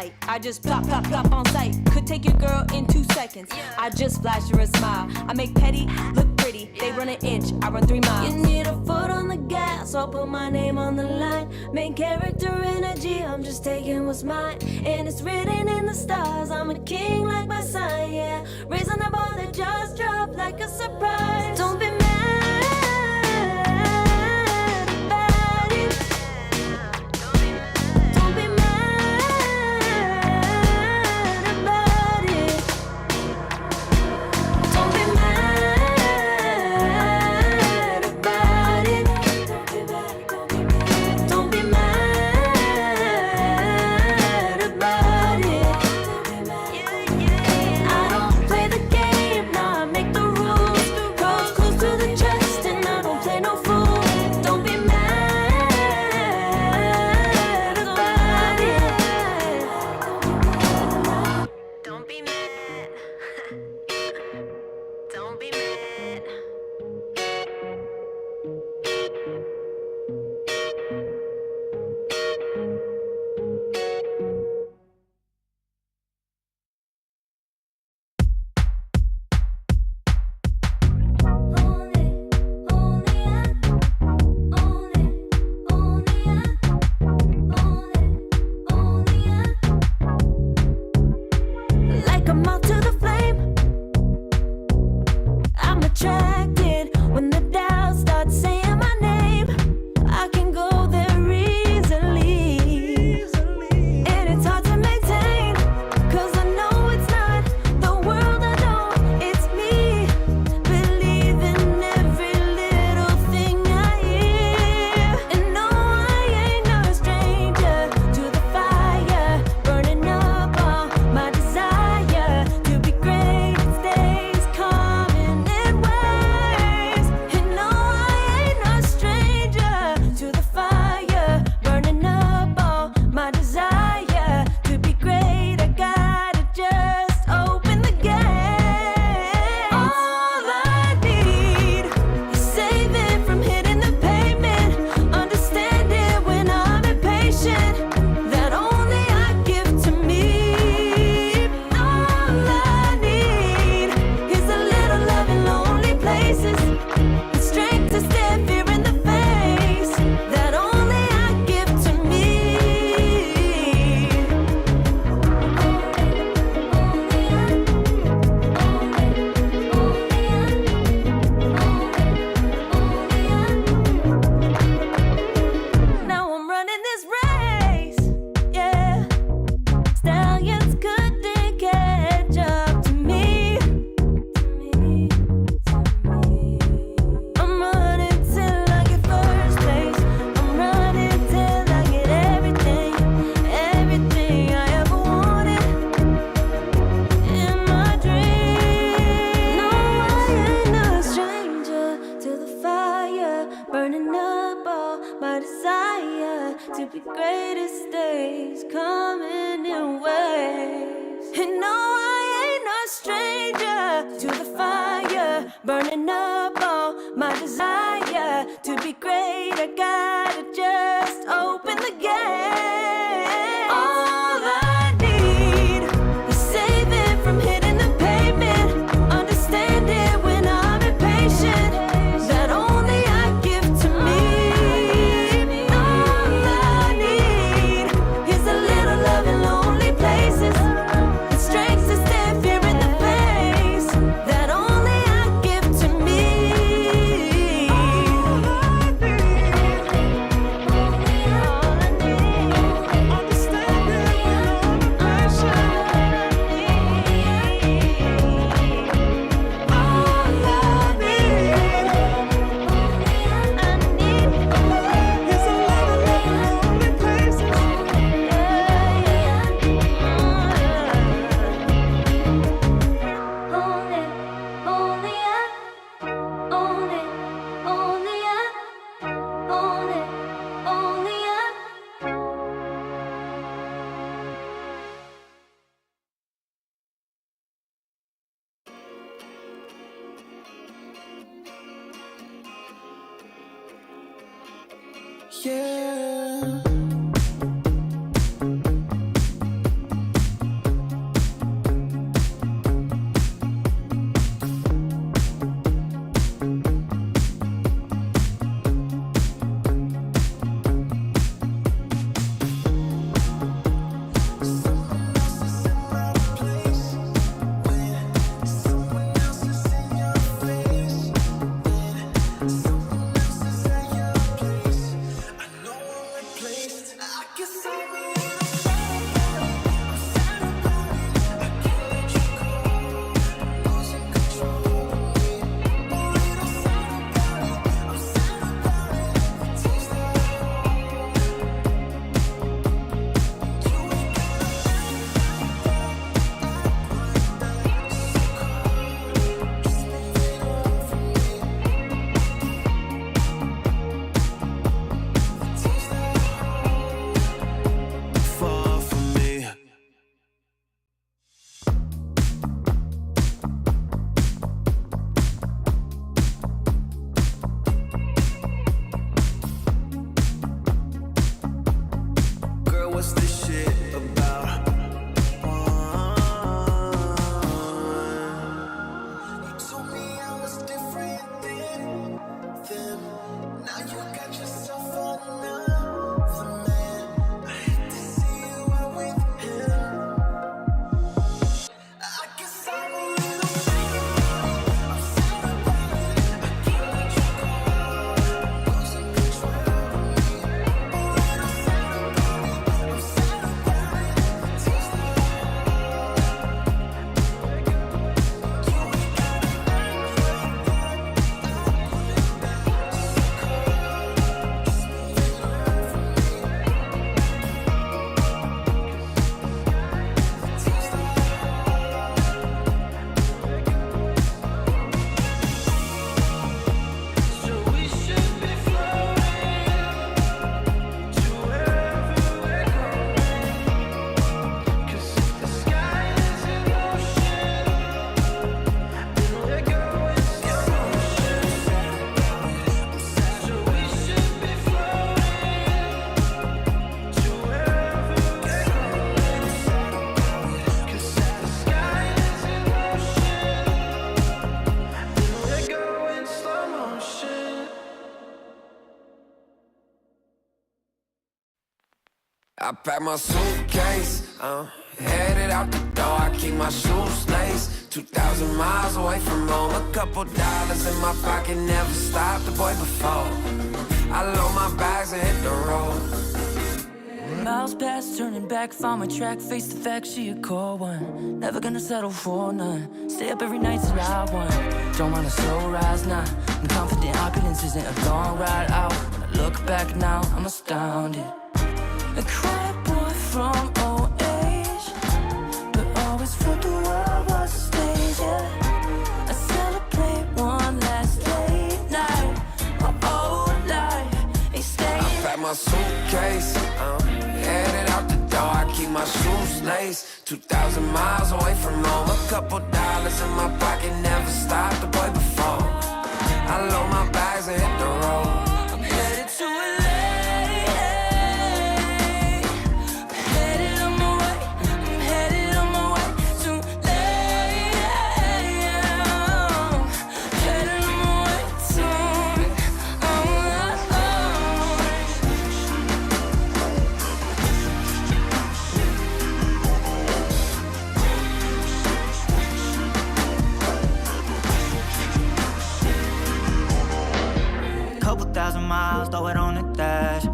fight. I just plop, plop, plop on sight. Could take your girl in 2 seconds. I just flash her a smile. I make petty look pretty. They run an inch, I run 3 miles. You need a foot on the gas, I'll put my name on the line. Main character energy, I'm just taking what's mine. And it's written in the stars, I'm a king like my sign, yeah. Raising the bar that just dropped like a surprise. Don't be mad about it. Don't be mad about it. Don't be mad about it. Don't be mad about it. I don't play the game, nah, I make the rules. Girls close to the chest and I don't play no fool. Don't be mad about it. Don't be mad. Don't be mad. Like a moth to the flame, I'm attracted when the doubts start saying my name. I can go there easily, and it's hard to maintain, 'cause I know it's not the world I know, it's me. Believe in every little thing I hear, and no, I ain't no stranger to the fire, burning up all my desire to be great. It stays coming in waves, and no, I ain't no stranger to the fire, burning up all my desire to be great. I gotta just open the gate. All I need is saving from hitting the pavement, understanding when I'm impatient, that only I give to me. All I need is a little love in lonely places, the strength to stare fear in the face, that only I give to me. Now I'm running this race, yeah. Stallions couldn't catch up to me. I'm running till I get first place. I'm running till I get everything, everything I ever wanted in my dream. No, I ain't no stranger to the fire, burning up all my desire to be greatest days coming in waves. And no, I ain't no stranger to the fire, burning up all my desire to be great. I gotta just open the gate. All I need is saving from hitting the pavement, understanding when I'm impatient, that only I give to me. All I need is a little love in lonely places, the strength to stand fear in the face, that only I give to me. All I need. Yeah. I pack my suitcase, headed out the door. I keep my shoes laced. 2,000 miles away from home. A couple dollars in my pocket, never stopped the boy before. I load my bags and hit the road. Miles past, turning back, found my track, face the fact, she a cold one. Never gonna settle for none. Stay up every night till I won. Don't want a slow rise now. I'm confident opulence isn't a long ride out. When I look back now, I'm astounded. A quiet boy from old age, but always thought the world was a stage, yeah. I celebrate one last late night. My old life ain't staying. I pack my suitcase, headed out the door. I keep my shoes laced. 2,000 miles away from home. A couple dollars in my pocket, never stopped the boy before. I load my bags and hit the road. I'm headed to LA. I'm headed on my way. I'm headed on my way to LA. Headed on my way soon. Couple thousand miles, throw it on the dash.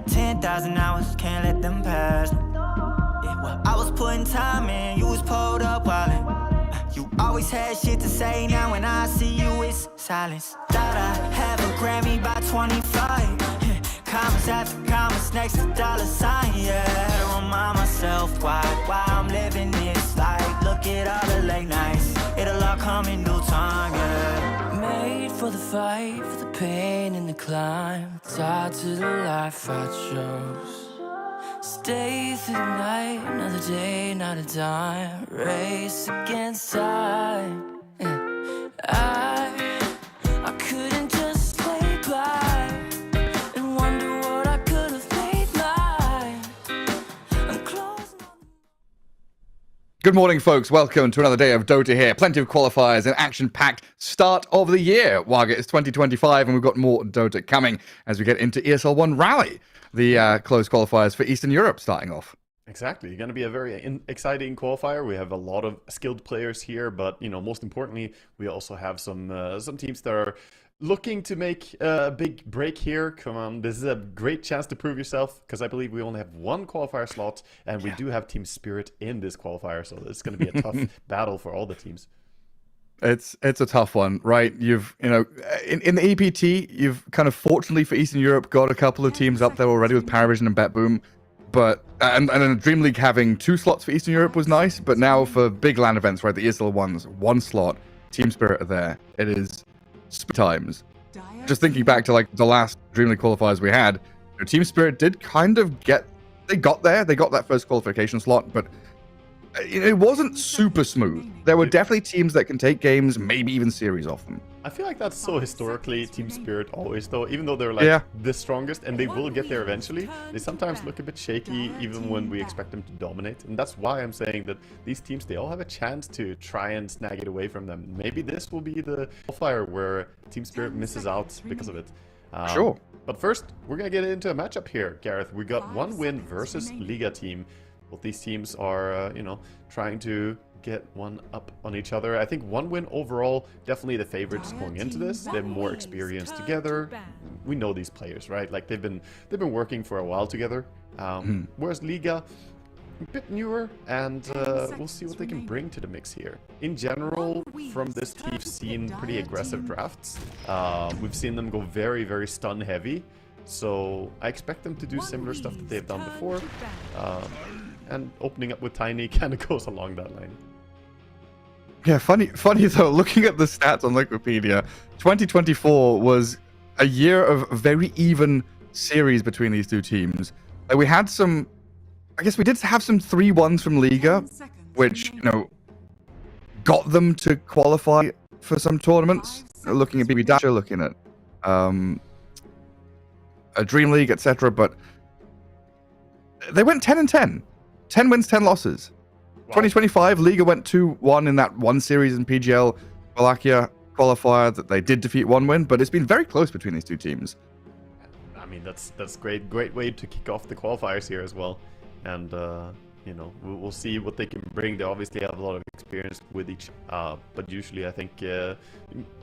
10,000 hours, can't let them pass. Yeah, well, I was putting time in, you was pulled up wildin'. You always had shit to say, now when I see you, it's silence. Thought I'd have a Grammy by 25. Commas after commas, next to dollar sign, yeah. Had to remind myself why I'm living this life. Look at all the late nights, it'll all come in due time, yeah. Made for the fight, for the pain and the climb. Tied to the life I chose. Stay through the night, another day, not a dime. Race against time. I couldn't just lay by and wonder what I could have made mine. I'm closing on. Good morning, folks. Welcome to another day of Dota here. Plenty of qualifiers and action-packed start of the year. Waga, it's 2025, and we've got more Dota coming as we get into ESL One Raleigh, the closed qualifiers for Eastern Europe starting off. Exactly. Going to be a very exciting qualifier. We have a lot of skilled players here, but most importantly, we also have some teams that are looking to make a big break here. Come on, this is a great chance to prove yourself, because I believe we only have one qualifier slot, and we do have Team Spirit in this qualifier, so it's going to be a tough battle for all the teams. It's a tough one, right? You've in the EPT, you've kind of fortunately for Eastern Europe got a couple of teams up there already with Paravision and BetBoom, but and then Dream League having 2 slots for Eastern Europe was nice, but now for big LAN events, right? The ESL ones, 1 slot, Team Spirit are there. It is times. Just thinking back to like the last Dream League qualifiers we had, Team Spirit did kind of they got that first qualification slot, but it wasn't super smooth. There were definitely teams that can take games, maybe even series off them. I feel like that's so historically Team Spirit always, though, even though they're like the strongest and they will get there eventually, they sometimes look a bit shaky even when we expect them to dominate. And that's why I'm saying that these teams, they all have a chance to try and snag it away from them. Maybe this will be the qualifier where Team Spirit misses out because of it. Sure. But first, we're going to get into a matchup here, Gareth. We got 1 win versus Liga team. Both these teams are, trying to get one up on each other. I think 1 win overall, definitely the favorites going into this. They're more experienced together. We know these players, right? Like they've been working for a while together. Whereas Liga, a bit newer, and we'll see what they can bring to the mix here. In general, from this team, we've seen pretty aggressive drafts. We've seen them go very, very stun heavy. So I expect them to do similar stuff that they've done before. And opening up with Tiny kind of goes along that line. Yeah, funny though, looking at the stats on Wikipedia, 2024 was a year of very even series between these two teams. We had some, I guess we did have some 3-1s from Liga, which, got them to qualify for some tournaments. Looking at BB Dasher, looking at a Dream League, etc. But they went 10-10. 10 wins, 10 losses. Wow. 2025, Liga went 2-1 in that one series in PGL Wallachia qualifier that they did defeat 1 win, but it's been very close between these two teams. I mean, that's great way to kick off the qualifiers here as well. And you know, we'll see what they can bring. They obviously have a lot of experience with each, but usually I think you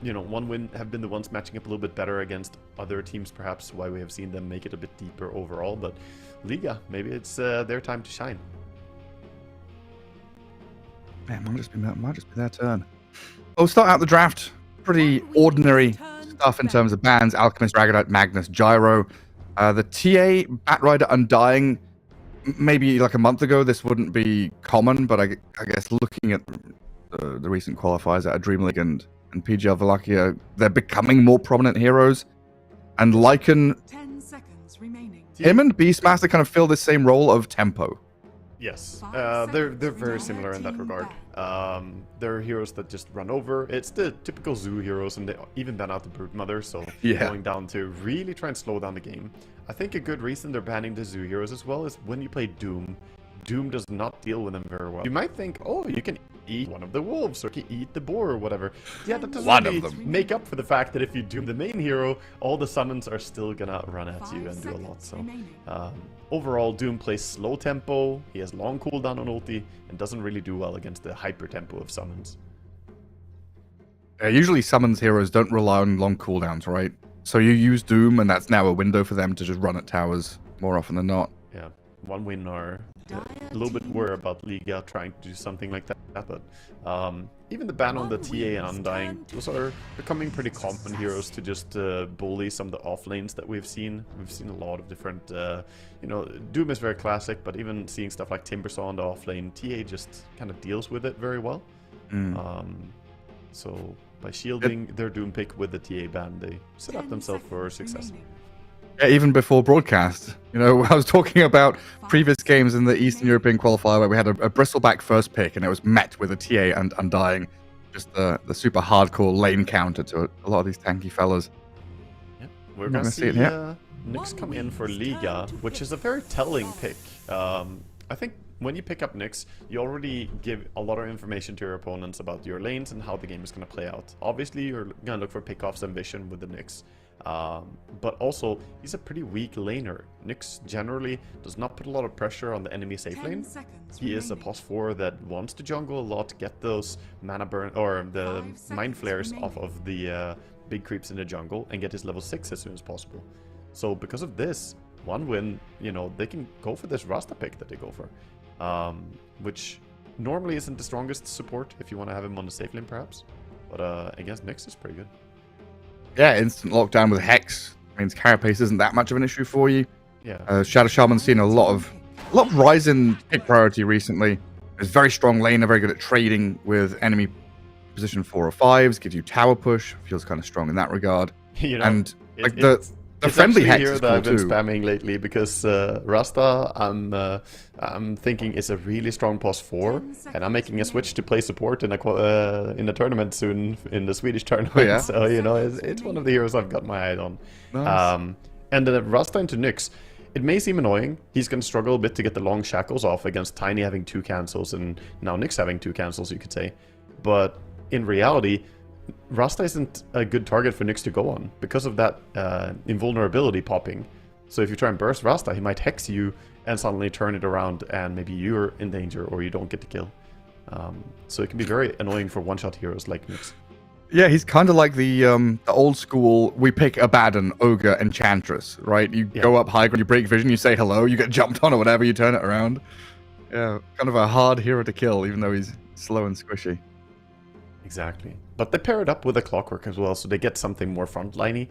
know, One Win have been the ones matching up a little bit better against other teams, perhaps why we have seen them make it a bit deeper overall. But Liga, maybe it's their time to shine. Man, might just be their turn. We'll start out the draft. Pretty ordinary stuff in terms of bans: Alchemist, Dragonite, Magnus, Gyro. The TA, Batrider, Undying. Maybe like a month ago, this wouldn't be common, but I guess looking at the recent qualifiers at Dream League and PGL Wallachia, they're becoming more prominent heroes. And Lycan, 10 seconds remaining. him and Beastmaster kind of fill the same role of tempo. Yes, they're very similar in that regard. They're heroes that just run over. It's the typical zoo heroes, and they even ban out the Brute Mother, so going down to really try and slow down the game. I think a good reason they're banning the zoo heroes as well is when you play Doom, Doom does not deal with them very well. You might think, oh, you can eat one of the wolves, or you can eat the boar or whatever. Yeah, that doesn't really make up for the fact that if you Doom the main hero, all the summons are still gonna run at you and do a lot. So overall, Doom plays slow tempo, he has long cooldown on ulti, and doesn't really do well against the hyper tempo of summons. Usually summons heroes don't rely on long cooldowns, right? So you use Doom, and that's now a window for them to just run at towers more often than not. Yeah, One Win are a little bit worried about Liga trying to do something like that, but even the ban on the TA and Undying, those are becoming pretty common heroes to just bully some of the off lanes that we've seen. We've seen a lot of different, you know, Doom is very classic, but even seeing stuff like Timbersaw on the off lane, TA just kind of deals with it very well. So by shielding their Doom pick with the TA ban, they set up themselves for success. Yeah, even before broadcast. You know, I was talking about previous games in the Eastern European qualifier where we had a bristleback first pick, and it was met with a TA and Undying. Just the super hardcore lane counter to a lot of these tanky fellas. Yeah, we're going to see Nyx come in for Liga, which is a very telling pick. I think when you pick up Nyx, you already give a lot of information to your opponents about your lanes and how the game is going to play out. Obviously, you're going to look for pickoffs and vision with the Nyx. But also, he's a pretty weak laner. Nyx generally does not put a lot of pressure on the enemy safe lane. He is a pos 4 that wants to jungle a lot, get those mana burn or the mind flares off of the big creeps in the jungle, and get his level 6 as soon as possible. So because of this, One Win, you know, they can go for this Rasta pick that they go for, which normally isn't the strongest support if you want to have him on the safe lane perhaps, but against Nyx is pretty good. Yeah, instant lockdown with Hex means Carapace isn't that much of an issue for you. Yeah. Shadow Shaman's seen a lot of rise in pick priority recently. It's very strong laner, very good at trading with enemy position 4 or 5s, gives you tower push, feels kind of strong in that regard. You know, and like the friendly Hex here is that cool I've been too. spamming lately because Rasta, I'm thinking is a really strong pos 4, and I'm making a switch to play support in a tournament soon in the Swedish tournament. Oh, yeah? So you know, it's one of the heroes I've got my eye on. Nice. And then Rasta into Nyx, it may seem annoying. He's going to struggle a bit to get the long shackles off against Tiny having 2 cancels and now Nyx having 2 cancels, you could say. But in reality, Rasta isn't a good target for Nyx to go on because of that invulnerability popping. So if you try and burst Rasta, he might hex you and suddenly turn it around, and maybe you're in danger or you don't get the kill. So it can be very annoying for one-shot heroes like Nyx. Yeah, he's kind of like the old school, we pick Abaddon, Ogre, Enchantress, right? You go up high ground, you break vision, you say hello, you get jumped on or whatever, you turn it around. Yeah, kind of a hard hero to kill, even though he's slow and squishy. Exactly. But they pair it up with a Clockwork as well, so they get something more frontliney.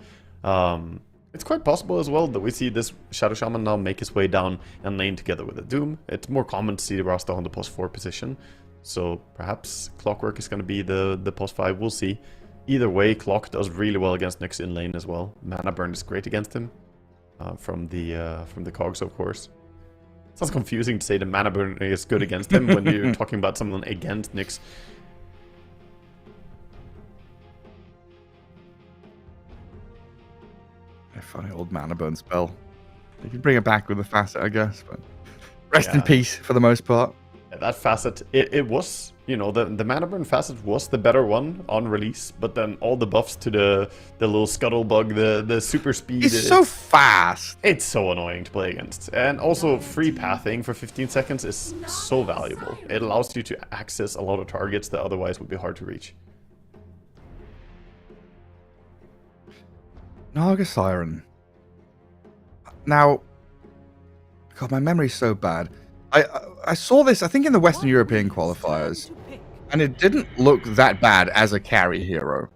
It's quite possible as well that we see this Shadow Shaman now make his way down and lane together with a Doom. It's more common to see Rasta on the post 4 position, so perhaps Clockwork is going to be the post 5, we'll see. Either way, Clock does really well against Nyx in lane as well. Mana burn is great against him, from the cogs, of course. It sounds confusing to say the mana burn is good against him when you're talking about someone against Nyx. A funny old mana burn spell. You can bring it back with a facet, I guess, but rest in peace for the most part. That facet, it was, you know, the mana burn facet was the better one on release, but then all the buffs to the little scuttlebug, the super speed. It's so fast. It's so annoying to play against. And also free pathing for 15 seconds is so valuable. It allows you to access a lot of targets that otherwise would be hard to reach. Naga Siren. Now, God, my memory's so bad. I saw this, I think, in the Western European qualifiers, and it didn't look that bad as a carry hero.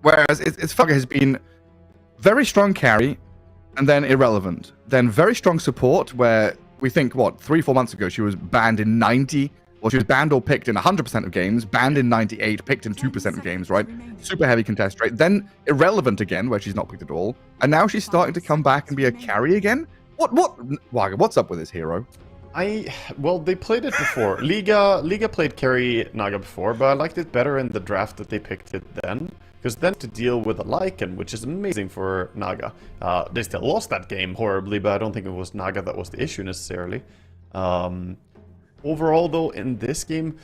Whereas it's felt like it has been very strong carry, and then irrelevant. Then very strong support, where we think, what, 3-4 months ago, she was banned in 90, well, she was banned or picked in 100% of games, banned in 98, picked in 2% of games, right? Super heavy contest rate. Then irrelevant again, where she's not picked at all. And now she's starting to come back and be a carry again? What's up with this hero? Well, they played it before. Liga played carry Naga before, but I liked it better in the draft that they picked it then. Because then to deal with a Lycan, which is amazing for Naga. They still lost that game horribly, but I don't think it was Naga that was the issue necessarily. Overall, though, in this game,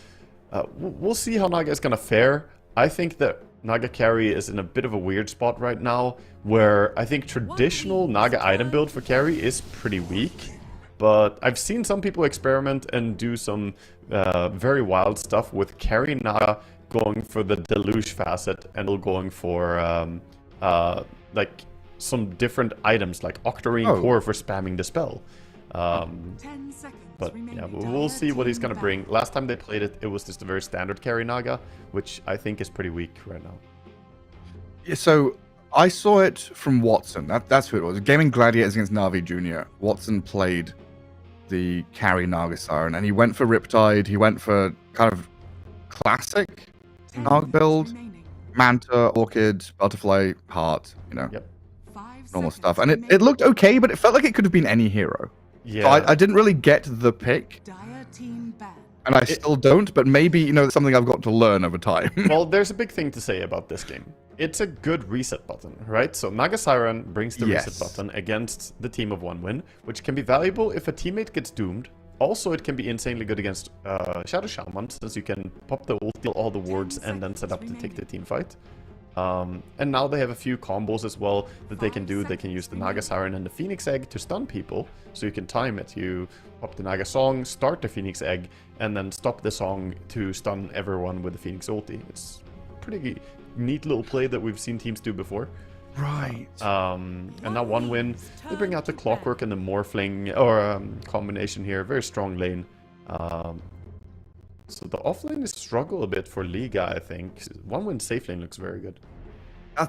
we'll see how Naga is going to fare. I think that Naga carry is in a bit of a weird spot right now, where I think traditional Naga item build for carry is pretty weak. But I've seen some people experiment and do some very wild stuff with carry Naga going for the deluge facet and going for like some different items like Octarine Core for spamming the spell. 10 seconds But remaining. yeah, we'll see what he's gonna bring. Last time they played it, it was just a very standard carry Naga, which I think is pretty weak right now. Yeah, so I saw it from Watson. That's who it was. Gaming Gladiators against Navi Jr. Watson played the carry Naga Siren, and he went for Riptide. He went for kind of classic 10 Naga build, remaining. Manta, Orchid, Butterfly, Heart, you know, Yep. 5 normal seconds stuff. And it remaining. looked okay, but it felt like it could have been any hero. Yeah. So I didn't really get the pick, Dire team ban. and I still don't, but maybe, you know, it's something I've got to learn over time. Well, there's a big thing to say about this game. It's a good reset button, right? So Naga Siren brings the reset button against the team of one win, which can be valuable if a teammate gets doomed. Also, it can be insanely good against Shadow Shaman, since you can pop the ult, deal all the wards, and then set up to take the team fight. And now they have a few combos as well that they can do. They can use the Naga Siren and the Phoenix Egg to stun people, so you can time it. You pop the Naga Song, start the Phoenix Egg, and then stop the song to stun everyone with the Phoenix ulti. It's pretty neat little play that we've seen teams do before. Right. And now one win. They bring out the Clockwork and the Morphling or combination here. Very strong lane. So the offlane is struggle a bit for Liga, I think. One win safe lane looks very good.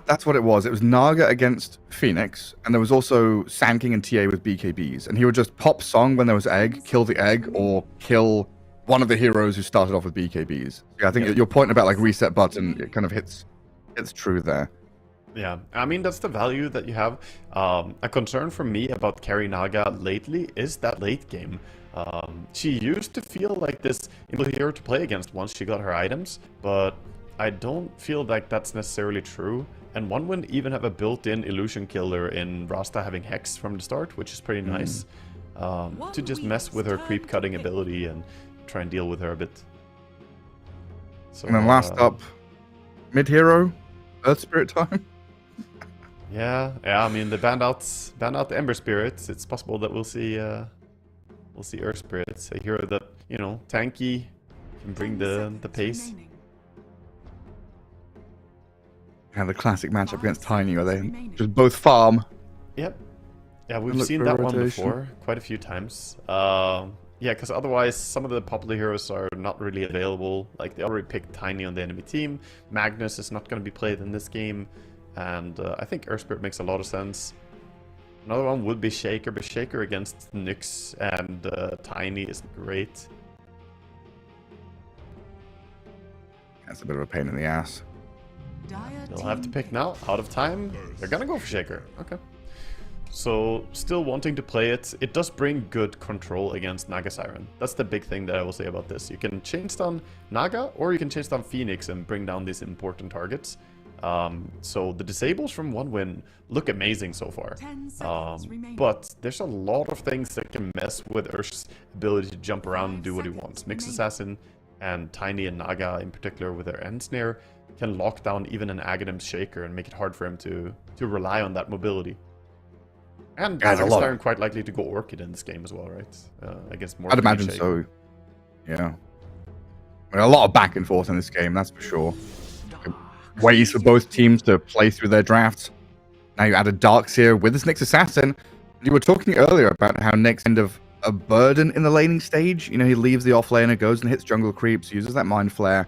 That's what it was. It was Naga against Phoenix, and there was also Sand King and TA with BKBs. And he would just pop Song when there was egg, kill the egg, or kill one of the heroes who started off with BKBs. Yeah, I think your point about like reset button, it kind of hits true there. Yeah, I mean, that's the value that you have. A concern for me about carry Naga lately is that late game. She used to feel like this hero to play against once she got her items, but I don't feel like that's necessarily true. And one would even have a built-in illusion killer in Rasta having Hex from the start, which is pretty nice. To just mess with her creep cutting ability and try and deal with her a bit. So, And then last up, mid-hero, Earth Spirit time. Yeah, I mean, they banned out the Ember Spirits. It's possible that we'll see Earth Spirits, a hero that, you know, tanky, can bring the pace. Remaining. And the classic matchup against Tiny, where they just both farm. Yep. Yeah, we've Look seen for that one rotation. before quite a few times. Yeah, because otherwise some of the popular heroes are not really available. Like, they already picked Tiny on the enemy team. Magnus is not going to be played in this game. And I think Earth Spirit makes a lot of sense. Another one would be Shaker, but Shaker against Nyx and Tiny is great. That's a bit of a pain in the ass. Dire They'll have to team pick now. Out of time. They're gonna go for Shaker. Okay. So, still wanting to play it. It does bring good control against Naga Siren. That's the big thing that I will say about this. You can chain stun Naga, or you can chain stun Phoenix and bring down these important targets. So the disables from One Win look amazing so far. 10 seconds remaining. But there's a lot of things that can mess with Ursh's ability to jump around and do what he wants. Nyx Assassin and Tiny and Naga in particular with their end snare can lock down even an Aghanim's Shaker and make it hard for him to rely on that mobility. And Iron quite likely to go Orchid in this game as well, right? Against more. I'd imagine so. Yeah. I mean, a lot of back and forth in this game, that's for sure. Ways for both teams to play through their drafts. Now you add a Darkseer with this Nyx Assassin. You were talking earlier about how Nyx kind of a burden in the laning stage. You know, he leaves the offlaner, goes and hits jungle creeps, uses that Mind Flare.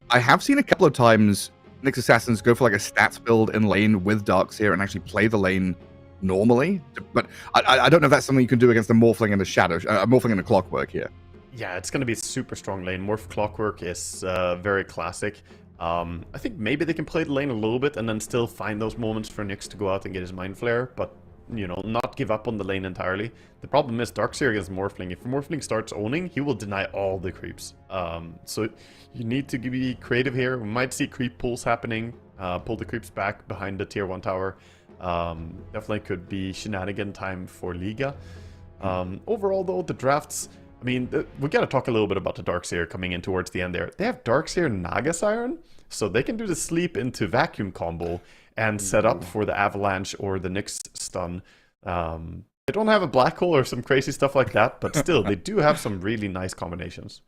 I have seen a couple of times Nyx Assassins go for like a stats build in lane with Darkseer and actually play the lane normally. But I don't know if that's something you can do against a Morphling and a Shadow, a Morphling and a Clockwork here. Yeah, it's going to be a super strong lane. Morph Clockwork is very classic. I think maybe they can play the lane a little bit and then still find those moments for Nyx to go out and get his Mind Flare, but, you know, not give up on the lane entirely. The problem is Darkseer against Morphling. If Morphling starts owning, he will deny all the creeps. So you need to be creative here. We might see creep pulls happening. Pull the creeps back behind the tier 1 tower. Definitely could be shenanigan time for Liga. Overall, though, the drafts... I mean, we got to talk a little bit about the Darkseer coming in towards the end there. They have Darkseer Naga Siren, so they can do the sleep into vacuum combo and set up for the Avalanche or the Nyx stun. They don't have a Black Hole or some crazy stuff like that, but still, they do have some really nice combinations.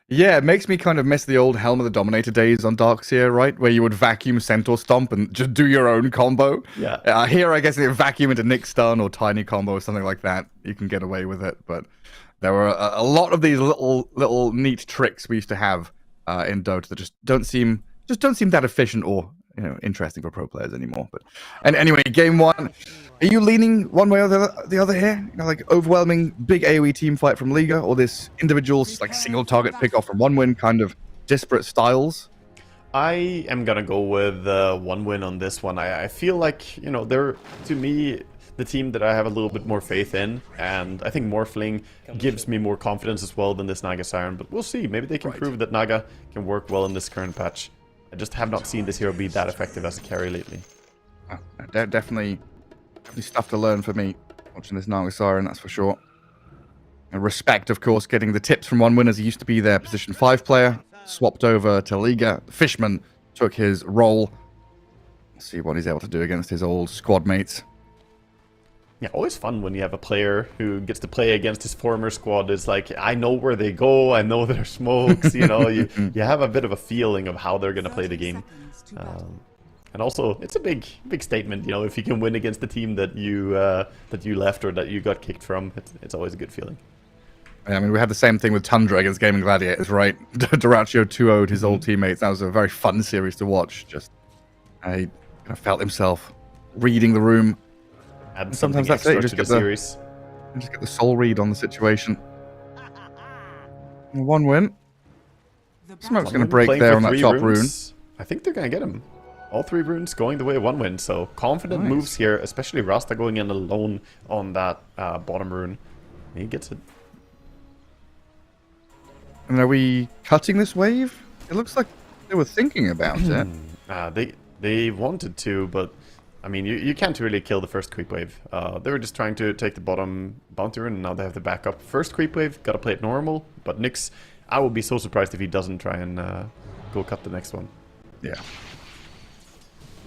Yeah, it makes me kind of miss the old Helm of the Dominator days on Darkseer, right? Where you would vacuum Centaur Stomp and just do your own combo. Yeah. Here, I guess, if you vacuum into Nyx Stun or Tiny Combo or something like that, you can get away with it, but... There were a lot of these little neat tricks we used to have in Dota that just don't seem that efficient or, you know, interesting for pro players anymore. But and anyway, game one, are you leaning one way or the other here? You know, like overwhelming big AoE team fight from Liga, or this individual like single target pick off from One Win kind of disparate styles? I am gonna go with One Win on this one. I feel like, you know, they're, to me, the team that I have a little bit more faith in, and I think Morphling gives me more confidence as well than this Naga Siren, but we'll see. Maybe they can prove that Naga can work well in this current patch. I just have not seen this hero be that effective as a carry lately. Definitely stuff to learn for me watching this Naga Siren, that's for sure. And Respect, of course, getting the tips from One Win as he used to be their position 5 player, swapped over to Liga. Fishman took his role. Let's see what he's able to do against his old squad mates. Yeah, always fun when you have a player who gets to play against his former squad. It's like, I know where they go, I know their smokes, you know, you have a bit of a feeling of how they're going to play the game. And also, it's a big statement, you know, if you can win against the team that you left or that you got kicked from, it's always a good feeling. I mean, we had the same thing with Tundra against Gaming Gladiators, right? Duraccio 2-0'd his old teammates. That was a very fun series to watch. Just, I kind of felt himself reading the room. Add Sometimes that's it. You just get the soul read on the situation. One win. Smoke's going to break there on that top rune. I think they're going to get him. All 3 runes going the way of One Win. So confident moves here, especially Rasta going in alone on that bottom rune. He gets it. And are we cutting this wave? It looks like they were thinking about it. They wanted to, but I mean, you can't really kill the first creep wave. They were just trying to take the bottom bounty rune, and now they have the backup. First creep wave, gotta play it normal, but Nyx, I would be so surprised if he doesn't try and go cut the next one. Yeah.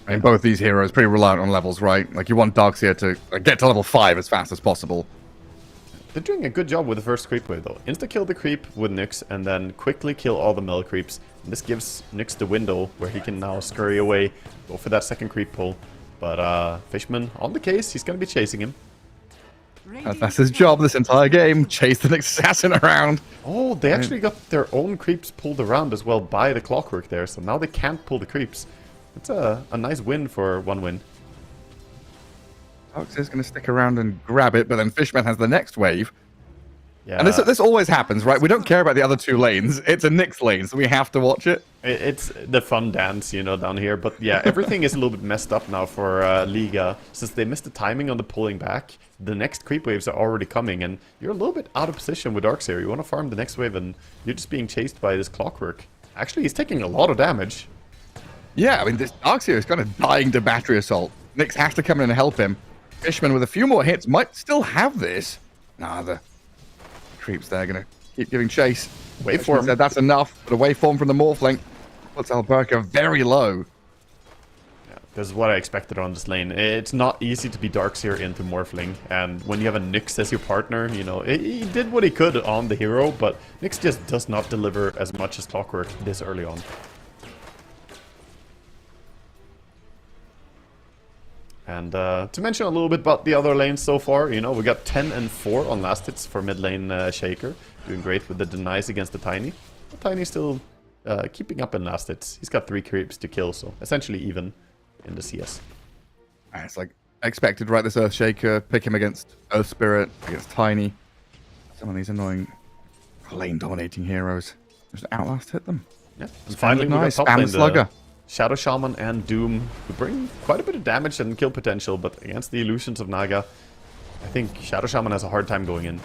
I mean, both these heroes pretty reliant on levels, right? Like, you want Darkseer to get to level 5 as fast as possible. They're doing a good job with the first creep wave, though. Insta-kill the creep with Nyx, and then quickly kill all the melee creeps. And this gives Nyx the window where he can now scurry away, go for that second creep pull. But Fishman on the case, he's going to be chasing him. That's his job this entire game, chase the Nyx Assassin around. Oh, they actually got their own creeps pulled around as well by the Clockwork there, so now they can't pull the creeps. It's a nice win for One Win. Darkseer's going to stick around and grab it, but then Fishman has the next wave. Yeah. And this always happens, right? We don't care about the other 2 lanes. It's a Nyx lane, so we have to watch it. It's the fun dance, you know, down here. But yeah, everything is a little bit messed up now for Liga. Since they missed the timing on the pulling back, the next creep waves are already coming, and you're a little bit out of position with Darkseer. You want to farm the next wave, and you're just being chased by this Clockwork. Actually, he's taking a lot of damage. Yeah, I mean, this Darkseer is kind of dying to battery assault. Nyx has to come in and help him. Fishman with a few more hits might still have this. Nah, the creeps there going to keep giving chase. Waveform. Said that's enough, but a waveform from the Morphling puts Alberca very low. This is what I expected on this lane. It's not easy to be Darkseer into Morphling, and when you have a Nyx as your partner, you know, he did what he could on the hero, but Nyx just does not deliver as much as Clockwork this early on. And to mention a little bit about the other lanes so far, you know, we got 10 and 4 on last hits for mid lane Shaker, doing great with the denies against the Tiny. The Tiny still keeping up in last hits. He's got 3 creeps to kill, so essentially even in the CS. It's like expected, right? This Earthshaker, pick him against Earth Spirit, against Tiny. Some of these annoying lane dominating heroes. Just outlast hit them. Yeah, and finally we nice. got top Spam lane, Slugger. Shadow Shaman and Doom, who bring quite a bit of damage and kill potential, but against the illusions of Naga, I think Shadow Shaman has a hard time going in.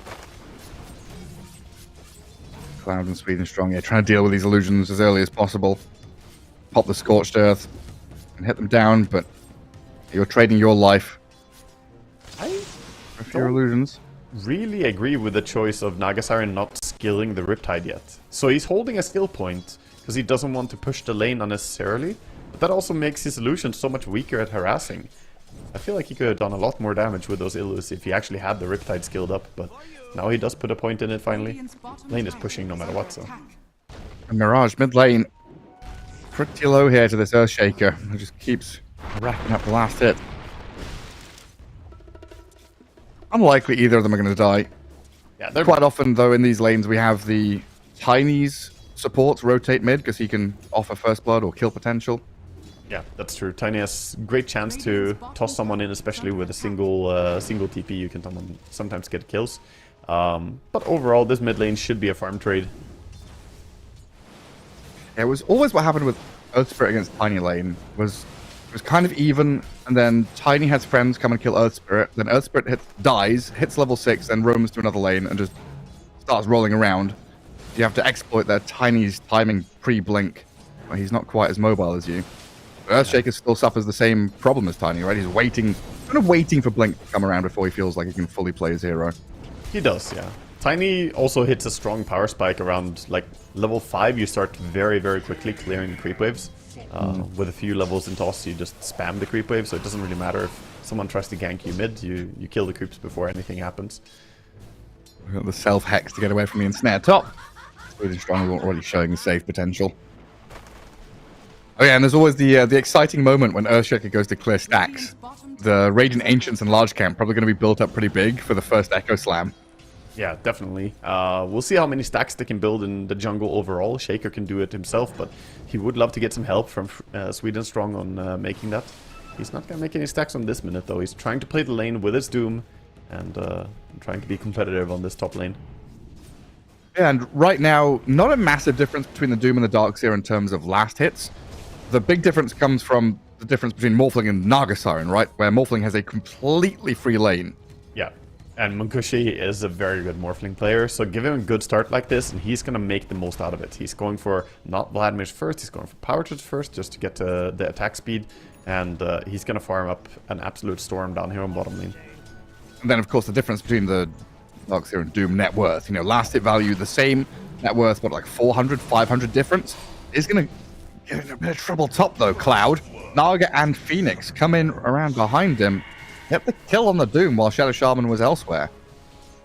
Cloud and Sweden Strong, yeah, trying to deal with these illusions as early as possible. Pop the Scorched Earth and hit them down, but you're trading your life for a few illusions. Really agree with the choice of Nagasiren not skilling the Riptide yet. So he's holding a skill point because he doesn't want to push the lane unnecessarily, but that also makes his illusions so much weaker at harassing. I feel like he could have done a lot more damage with those illus if he actually had the Riptide skilled up, but now he does put a point in it finally. Lane is pushing no matter what, so. And Mirage mid lane, pretty low here to this Earthshaker. It just keeps racking up the last hit. Unlikely either of them are going to die. Yeah, they're Quite often, though, in these lanes, we have the Tiny's supports rotate mid because he can offer first blood or kill potential. Yeah, that's true. Tiny has great chance to toss someone in, especially with a single TP. You can sometimes get kills. But overall, this mid lane should be a farm trade. It was always what happened with Earth Spirit against Tiny lane. It was kind of even, and then Tiny has friends come and kill Earth Spirit. Then Earth Spirit dies, hits level 6, and roams to another lane and just starts rolling around. You have to exploit their Tiny's timing pre-blink, where he's not quite as mobile as you. Earthshaker still suffers the same problem as Tiny, right? He's kind of waiting for Blink to come around before he feels like he can fully play his hero. He does, yeah. Tiny also hits a strong power spike around like level 5. You start very, very quickly clearing the creep waves. With a few levels in toss, you just spam the creep wave, so it doesn't really matter if someone tries to gank you mid. You kill the creeps before anything happens. We've got the self-hex to get away from the ensnare top. Really strong, already showing the save potential. Oh yeah, and there's always the exciting moment when Earthshaker goes to clear stacks. The Radiant Ancients and Large Camp probably going to be built up pretty big for the first Echo Slam. Yeah, definitely. We'll see how many stacks they can build in the jungle overall. Shaker can do it himself, but he would love to get some help from Sweden Strong on making that. He's not going to make any stacks on this minute, though. He's trying to play the lane with his Doom and trying to be competitive on this top lane. Yeah, and right now, not a massive difference between the Doom and the Darkseer in terms of last hits. The big difference comes from the difference between Morphling and Nagasiren, right? Where Morphling has a completely free lane. Yeah, and Munkushi is a very good Morphling player, so give him a good start like this, and he's going to make the most out of it. He's going for not Vladimir's first, he's going for Power Touch first, just to get to the attack speed, and he's going to farm up an absolute storm down here on bottom lane. And then, of course, the difference between the Darkseer and Doom net worth, you know, last hit value the same, net worth, what, like 400, 500 difference, is going to get in a bit of trouble top, though. Cloud, Naga, and Phoenix come in around behind him, get the kill on the Doom while Shadow Shaman was elsewhere.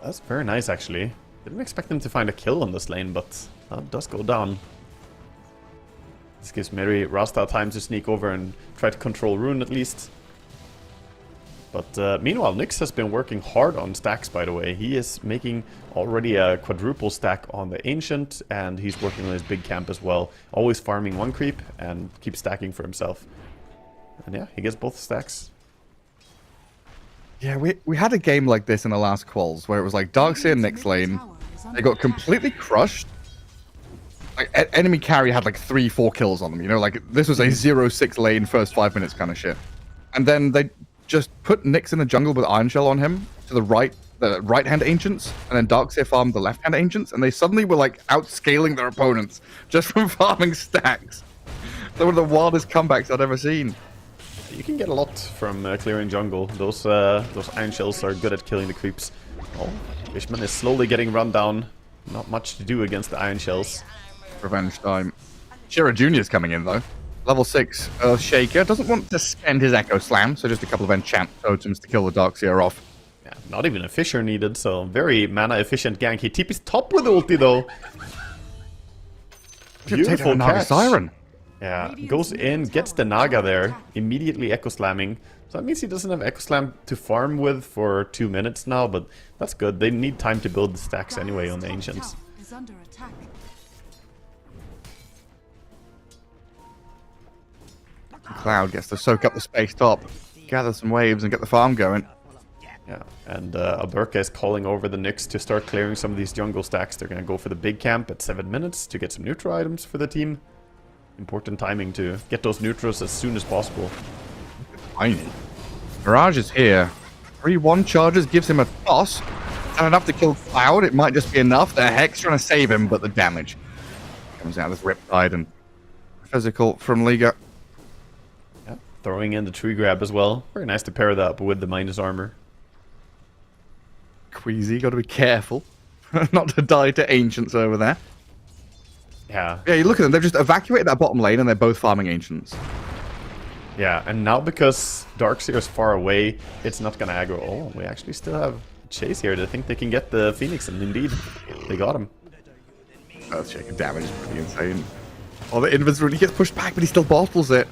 That's very nice, actually. Didn't expect him to find a kill on this lane, but that does go down. This gives Mary Rasta time to sneak over and try to control Rune at least. But meanwhile, Nyx has been working hard on stacks, by the way. He is making already a quadruple stack on the Ancient, and he's working on his big camp as well. Always farming one creep and keep stacking for himself. And yeah, he gets both stacks. Yeah, we had a game like this in the last quals, where it was like Darkseer and Nyx lane. They got completely crushed. Like, enemy carry had like 3-4 kills on them, you know? Like, this was a 0-6 lane first 5 minutes kind of shit. And then they just put Nyx in the jungle with Iron Shell on him to the right-hand Ancients, and then Darkseer farmed the left-hand Ancients, and they suddenly were like outscaling their opponents just from farming stacks. one of the wildest comebacks I've ever seen. You can get a lot from clearing jungle. Those iron shells are good at killing the creeps. Oh, Fishman is slowly getting run down. Not much to do against the iron shells. Revenge time. Shira Jr.'s coming in, though. Level 6 Shaker doesn't want to spend his Echo Slam, so just a couple of enchant totems to kill the Darkseer off. Yeah, not even a Fisher needed, so very mana-efficient gank. He TP's top with ulti, though. Beautiful Naga catch. Siren. Yeah, goes in, gets the Naga there, immediately Echo Slamming. So that means he doesn't have Echo Slam to farm with for 2 minutes now, but that's good. They need time to build the stacks anyway on the Ancients. Is under attack. Cloud gets to soak up the space top, gather some waves, and get the farm going. Yeah, and Aberka is calling over the Nyx to start clearing some of these jungle stacks. They're going to go for the big camp at 7 minutes to get some neutral items for the team. Important timing to get those neutrals as soon as possible. Tiny. Mirage is here. 3-1 charges gives him a toss. And enough to kill Cloud. It might just be enough. The Hex trying to save him, but the damage comes out of this Riptide and physical from Liga. Yeah, throwing in the tree grab as well. Very nice to pair that up with the minus armor. Queasy, got to be careful not to die to Ancients over there. Yeah. Yeah, you look at them. They've just evacuated that bottom lane and they're both farming Ancients. Yeah, and now because Darkseer is far away, it's not gonna aggro. Oh, we actually still have Chase here. They think they can get the Phoenix, and indeed, they got him. Earthshaker damage is pretty insane. Oh, the Invis really gets pushed back, but he still bottles it.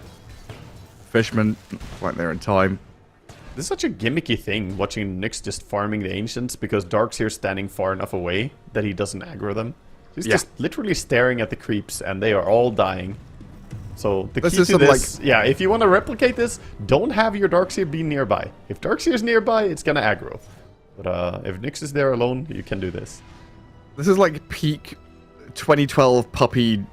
Fishman, not quite there in time. This is such a gimmicky thing, watching Nyx just farming the Ancients, because Darkseer's standing far enough away that he doesn't aggro them. He's just literally staring at the creeps, and they are all dying. So the key to this, yeah, if you want to replicate this, don't have your Darkseer be nearby. If Darkseer's nearby, it's gonna aggro. But if Nyx is there alone, you can do this. This is like peak 2012 puppy,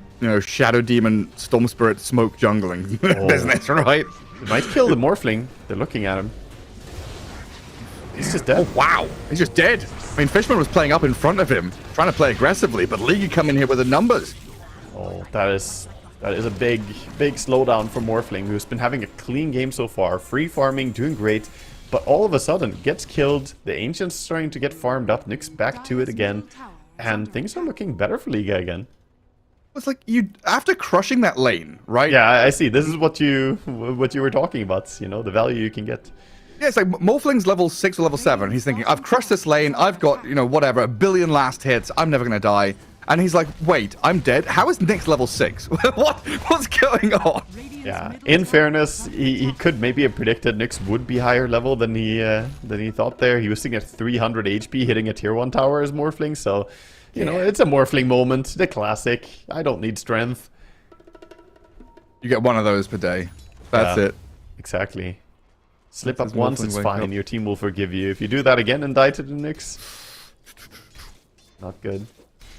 Shadow Demon, Storm Spirit, Smoke jungling business, right? It might kill the Morphling. They're looking at him. He's just dead. Oh, wow. He's just dead. I mean, Fishman was playing up in front of him, trying to play aggressively, but League come in here with the numbers. Oh, that is a big slowdown for Morphling, who's been having a clean game so far. Free farming, doing great. But all of a sudden, gets killed. The Ancient's starting to get farmed up. Nyx back to it again. And things are looking better for Liga again. It's like, after crushing that lane, right? Yeah, I see. This is what you were talking about, the value you can get. Yeah, it's like Morphling's level 6 or level 7. He's thinking, I've crushed this lane. I've got, whatever, 1 billion last hits. I'm never going to die. And he's like, wait, I'm dead? How is Nyx level 6? What's going on? Yeah, in fairness, he could maybe have predicted Nyx would be higher level than he thought there. He was sitting at 300 HP, hitting a tier 1 tower as Morphling, so, it's a Morphling moment, the classic. I don't need strength. You get one of those per day. That's it. Exactly. Slip up once, it's fine. Your team will forgive you. If you do that again and die to the Nyx, not good.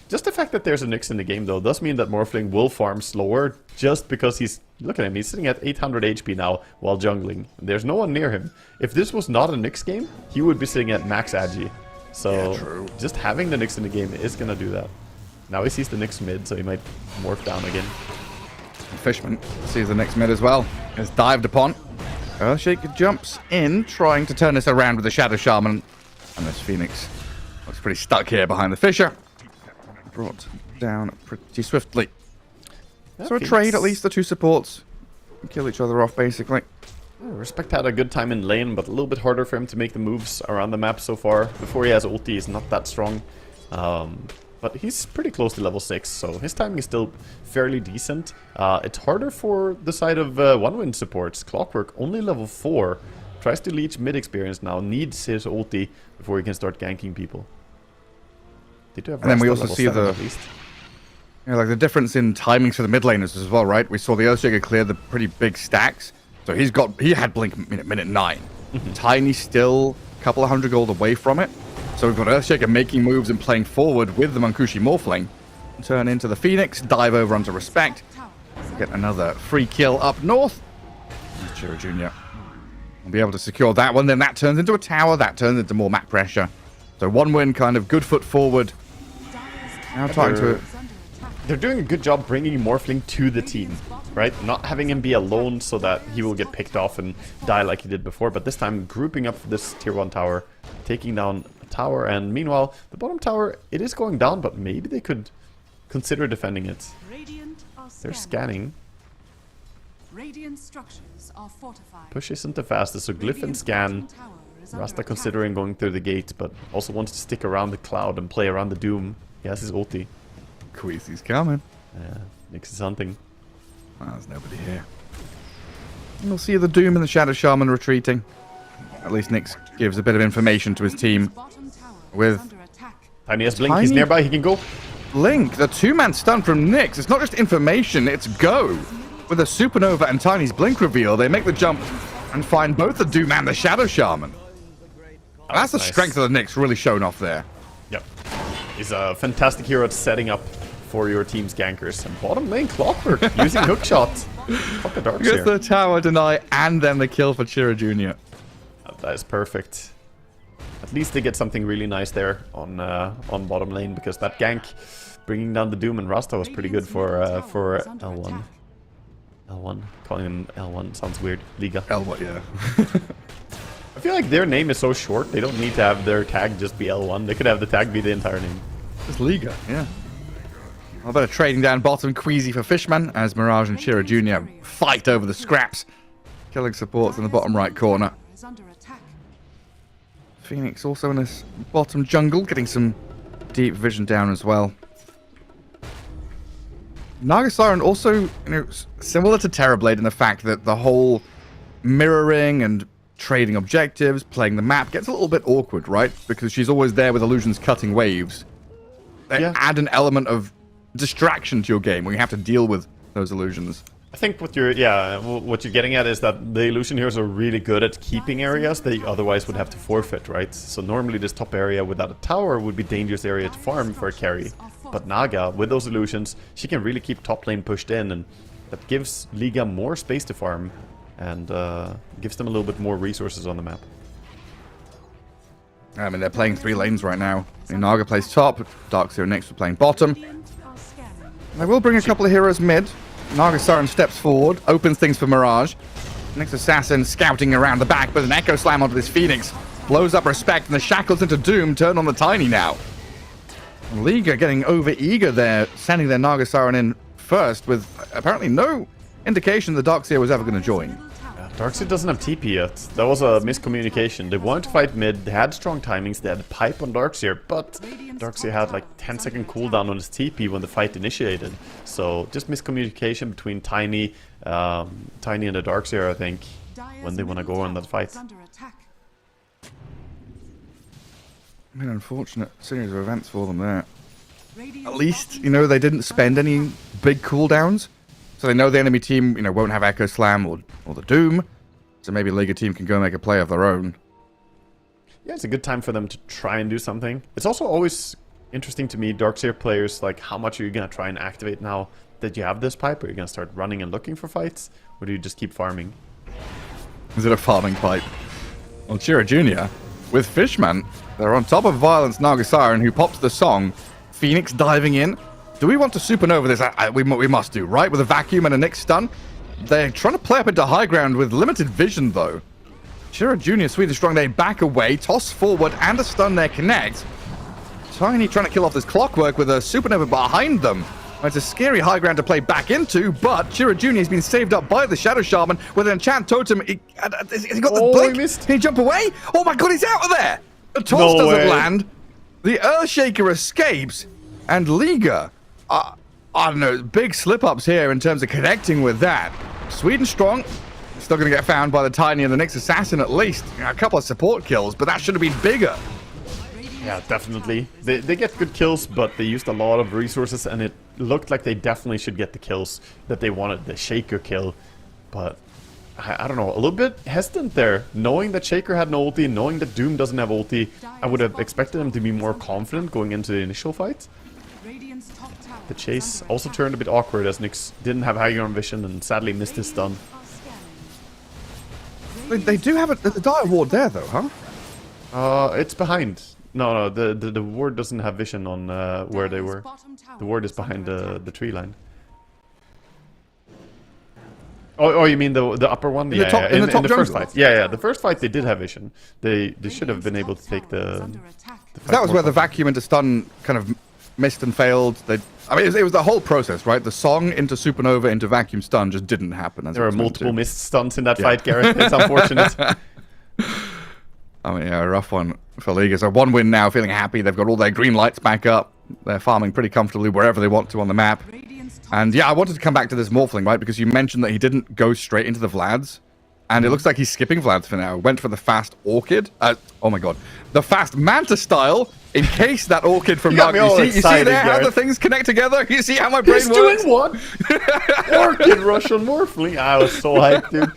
Just the fact that there's a Nyx in the game, though, does mean that Morphling will farm slower, just because look at him, he's sitting at 800 HP now while jungling. There's no one near him. If this was not a Nyx game, he would be sitting at max agi. So, just having the Nyx in the game is gonna do that. Now he sees the Nyx mid, so he might morph down again. Fishman sees the Nyx mid as well. Is dived upon. Earthshaker jumps in, trying to turn this around with the Shadow Shaman. And this Phoenix looks pretty stuck here behind the Fisher. Brought down pretty swiftly. So a trade, at least the two supports kill each other off, basically. Respect had a good time in lane, but a little bit harder for him to make the moves around the map so far. Before he has ulti, he's not that strong. But he's pretty close to level 6, so his timing is still fairly decent. It's harder for the side of one-win supports. Clockwork, only level 4. Tries to leech mid experience now, needs his ulti before he can start ganking people. And then we also see the like the difference in timings for the mid laners as well, right? We saw the Earthshaker clear the pretty big stacks, so he had blink minute 9. Tiny still a couple of 100 gold away from it, so we've got Earthshaker making moves and playing forward with the Munkushi Morphling. Turn into the Phoenix, dive over onto Respect, get another free kill up north. Chiro Jr. will be able to secure that one. Then that turns into a tower, that turns into more map pressure. So one win, kind of good foot forward. Now time to... They're doing a good job bringing Morphling to the team. right? Not having him be alone so that he will get picked off and die like he did before, but this time grouping up for this tier 1 tower, taking down a tower, and meanwhile, the bottom tower, it is going down, but maybe they could consider defending it. Radiant are They're scanning. Radiant structures are fortified. Push isn't the fastest, so Glyph and scan. Rasta considering going through the gate, but also wants to stick around the cloud and play around the Doom. He has his ulti. Queasy's coming. Yeah, Nyx is hunting. Well, there's nobody here. We'll see the Doom and the Shadow Shaman retreating. At least Nyx gives a bit of information to his team. With Tiny has Blink, he's nearby, he can go. Blink, the 2-man stun from Nyx. It's not just information, it's go. With a Supernova and Tiny's Blink reveal, they make the jump and find both the Doom and the Shadow Shaman. That's the strength of the Nyx really shown off there. Yep. He's a fantastic hero at setting up for your team's gankers. And bottom lane, Clockwork, using hook shots. Fuck a dark Gets the tower deny and then the kill for Chira Jr. That is perfect. At least they get something really nice there on bottom lane, because that gank bringing down the Doom and Rasta was pretty good for L1. L1. Calling him L1 sounds weird. Liga. L1, yeah. I feel like their name is so short, they don't need to have their tag just be L1. They could have the tag be the entire name. It's Liga, yeah. A bit of trading down bottom, Queasy for Fishman, as Mirage and Chira Jr. fight over the scraps. Killing supports in the bottom right corner. Phoenix also in this bottom jungle, getting some deep vision down as well. Naga Siren also, similar to Terrorblade in the fact that the whole mirroring and trading objectives, playing the map, gets a little bit awkward, right? Because she's always there with illusions cutting waves. They add an element of distraction to your game where you have to deal with those illusions. I think what you're getting at is that the illusion heroes are really good at keeping areas they otherwise would have to forfeit, right? So normally this top area without a tower would be dangerous area to farm for a carry. But Naga, with those illusions, she can really keep top lane pushed in, and that gives Liga more space to farm and gives them a little bit more resources on the map. I mean, they're playing 3 lanes right now. Naga plays top, Darkseer next for playing bottom. They will bring a couple of heroes mid. Naga Siren steps forward, opens things for Mirage. Next Assassin scouting around the back, but an Echo Slam onto this Phoenix. Blows up Respect, and the shackles into Doom turn on the Tiny now. Liga getting over eager there, sending their Naga Siren in first, with apparently no indication the Darkseer was ever going to join. Darkseer doesn't have TP yet. That was a miscommunication. They wanted to fight mid, they had strong timings, they had a pipe on Darkseer, but Darkseer had like 10-second cooldown on his TP when the fight initiated. So just miscommunication between Tiny and the Darkseer, I think, when they want to go on that fight. I mean, unfortunate series of events for them there. At least, they didn't spend any big cooldowns. So they know the enemy team, won't have Echo Slam or the Doom. So maybe Liga team can go make a play of their own. Yeah, it's a good time for them to try and do something. It's also always interesting to me, Darkseer players, like how much are you going to try and activate now that you have this pipe? Are you going to start running and looking for fights? Or do you just keep farming? Is it a farming pipe? Well, Chira Jr. with Fishman, they're on top of Violence Naga Siren, who pops the song. Phoenix diving in. Do we want to supernova this? We must do, right? With a vacuum and a Nyx stun. They're trying to play up into high ground with limited vision, though. Chira Jr., Sweden Strong, they back away, toss forward, and a stun there connect. Tiny trying to kill off this Clockwork with a supernova behind them. It's a scary high ground to play back into, but Chira Jr. has been saved up by the Shadow Shaman with an enchant totem. Has he got the blink? He missed. Can he jump away? Oh my god, he's out of there! The toss doesn't land. The Earthshaker escapes, and Liga... I don't know, big slip-ups here in terms of connecting with that. Sweden Strong, still going to get found by the Tiny and the Nyx Assassin at least. A couple of support kills, but that should have been bigger. Yeah, definitely. They get good kills, but they used a lot of resources, and it looked like they definitely should get the kills that they wanted, the Shaker kill. But, I don't know, a little bit hesitant there. Knowing that Shaker had no ulti, knowing that Doom doesn't have ulti, I would have expected them to be more confident going into the initial fight. The chase also turned a bit awkward as Nyx didn't have high ground vision and sadly missed his stun. They do have a dire ward there, though, huh? It's behind. No, the ward doesn't have vision on where they were. The ward is behind the tree line. Oh, you mean the upper one? In the top- in the top the first jungle. fight. Yeah, the first fight they did have vision. They should have been able to take the Under attack. fight That was more where the confidently. vacuum into stun kind of missed and failed. I mean, it was the whole process, right? The song into supernova into vacuum stun just didn't happen. As There it were was meant multiple to. missed stunts in that fight, Gareth. It's unfortunate. I mean, yeah, a rough one for Liga. So 1 win now, feeling happy. They've got all their green lights back up. They're farming pretty comfortably wherever they want to on the map. Radiant's top And yeah, I wanted to come back to this Morphling, right? Because you mentioned that he didn't go straight into the Vlads. And it looks like he's skipping Vlads for now. Went for the fast Orchid. Oh my god. The fast Manta style, in case that Orchid from You got me Naga. all You see excited, there how Gareth. the things connect together? You see how my brain He's works? doing what? Orchid rush on Morphling. I was so hyped, dude.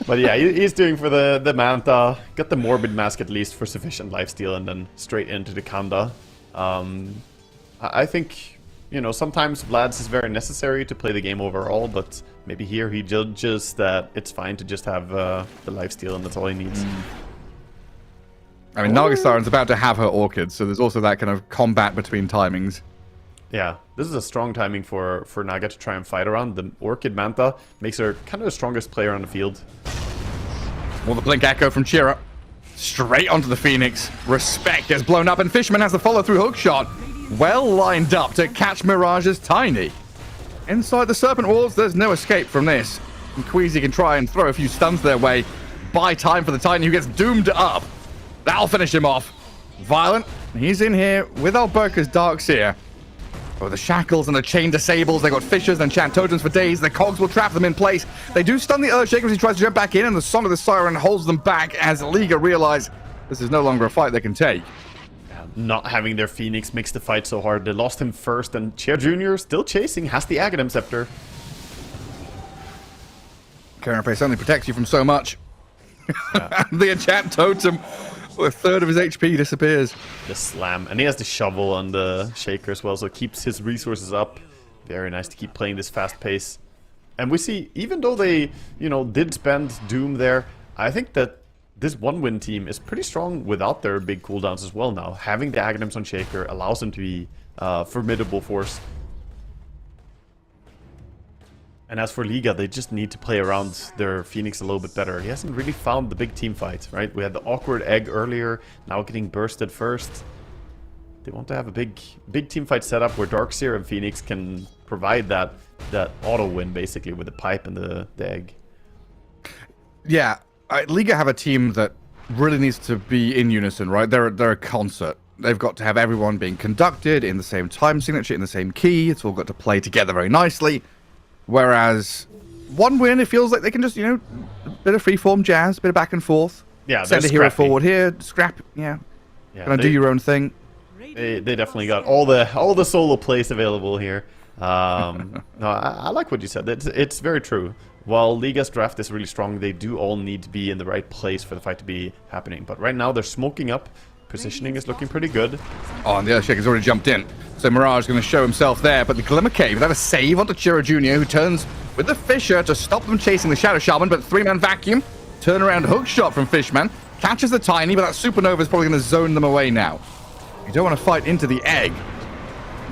But yeah, he's doing for the Manta. Got the Morbid Mask at least for sufficient lifesteal, and then straight into the Kanda. I think, you know, sometimes Vlad's is very necessary to play the game overall, but maybe here he judges that it's fine to just have the lifesteal, and that's all he needs. I mean, Nagasaren's about to have her Orchid, so there's also that kind of combat between timings. Yeah, this is a strong timing for Naga to try and fight around. The Orchid Manta makes her kind of the strongest player on the field. Well, the Blink Echo from Chira. Straight onto the Phoenix. Respect gets blown up, and Fishman has the follow-through hook shot. Well lined up to catch Mirage's Tiny. Inside the Serpent Walls, there's no escape from this. And Queasy can try and throw a few stuns their way. Buy time for the Tiny, who gets doomed up. That'll finish him off. Violent, he's in here with Alberca's Darkseer. With the shackles and the chain disables, they got fishers and enchant totems for days. The cogs will trap them in place. They do stun the Earthshaker as he tries to jump back in, and the Song of the Siren holds them back as Liga realize this is no longer a fight they can take. Not having their Phoenix makes the fight so hard. They lost him first, and Chair Jr. still chasing, has the Aghanim Scepter. Carapace only protects you from so much. The enchant totem, a third of his HP disappears. The slam, and he has the shovel on the Shaker as well, so it keeps his resources up. Very nice to keep playing this fast pace. And we see, even though they, you know, did spend Doom there, I think that this 1-win team is pretty strong without their big cooldowns as well now. Having the Aghanims on Shaker allows them to be a formidable force. And as for Liga, they just need to play around their Phoenix a little bit better. He hasn't really found the big team fight, right? We had the awkward egg earlier, now getting bursted first. They want to have a big team fight setup where Darkseer and Phoenix can provide that auto win, basically, with the pipe and the egg. Yeah, Liga have a team that really needs to be in unison, right? They're a concert. They've got to have everyone being conducted in the same time signature, in the same key. It's all got to play together very nicely. Whereas 1-win, it feels like they can just, you know, a bit of freeform jazz, a bit of back and forth. Yeah, send a they're hero scrappy. forward here, scrap, yeah. Gonna do your own thing. They definitely got all the solo plays available here. No, I like what you said. It's very true. While Liga's draft is really strong, they do all need to be in the right place for the fight to be happening. But right now, they're smoking up. Positioning is looking pretty good. Oh, and the Earthshaker's already jumped in. So Mirage is going to show himself there, but the Glimmer Cave, without a save onto Chira Jr., who turns with the Fisher to stop them chasing the Shadow Shaman, but 3-man vacuum, turnaround hook shot from Fishman, catches the Tiny, but that Supernova is probably going to zone them away now. You don't want to fight into the egg.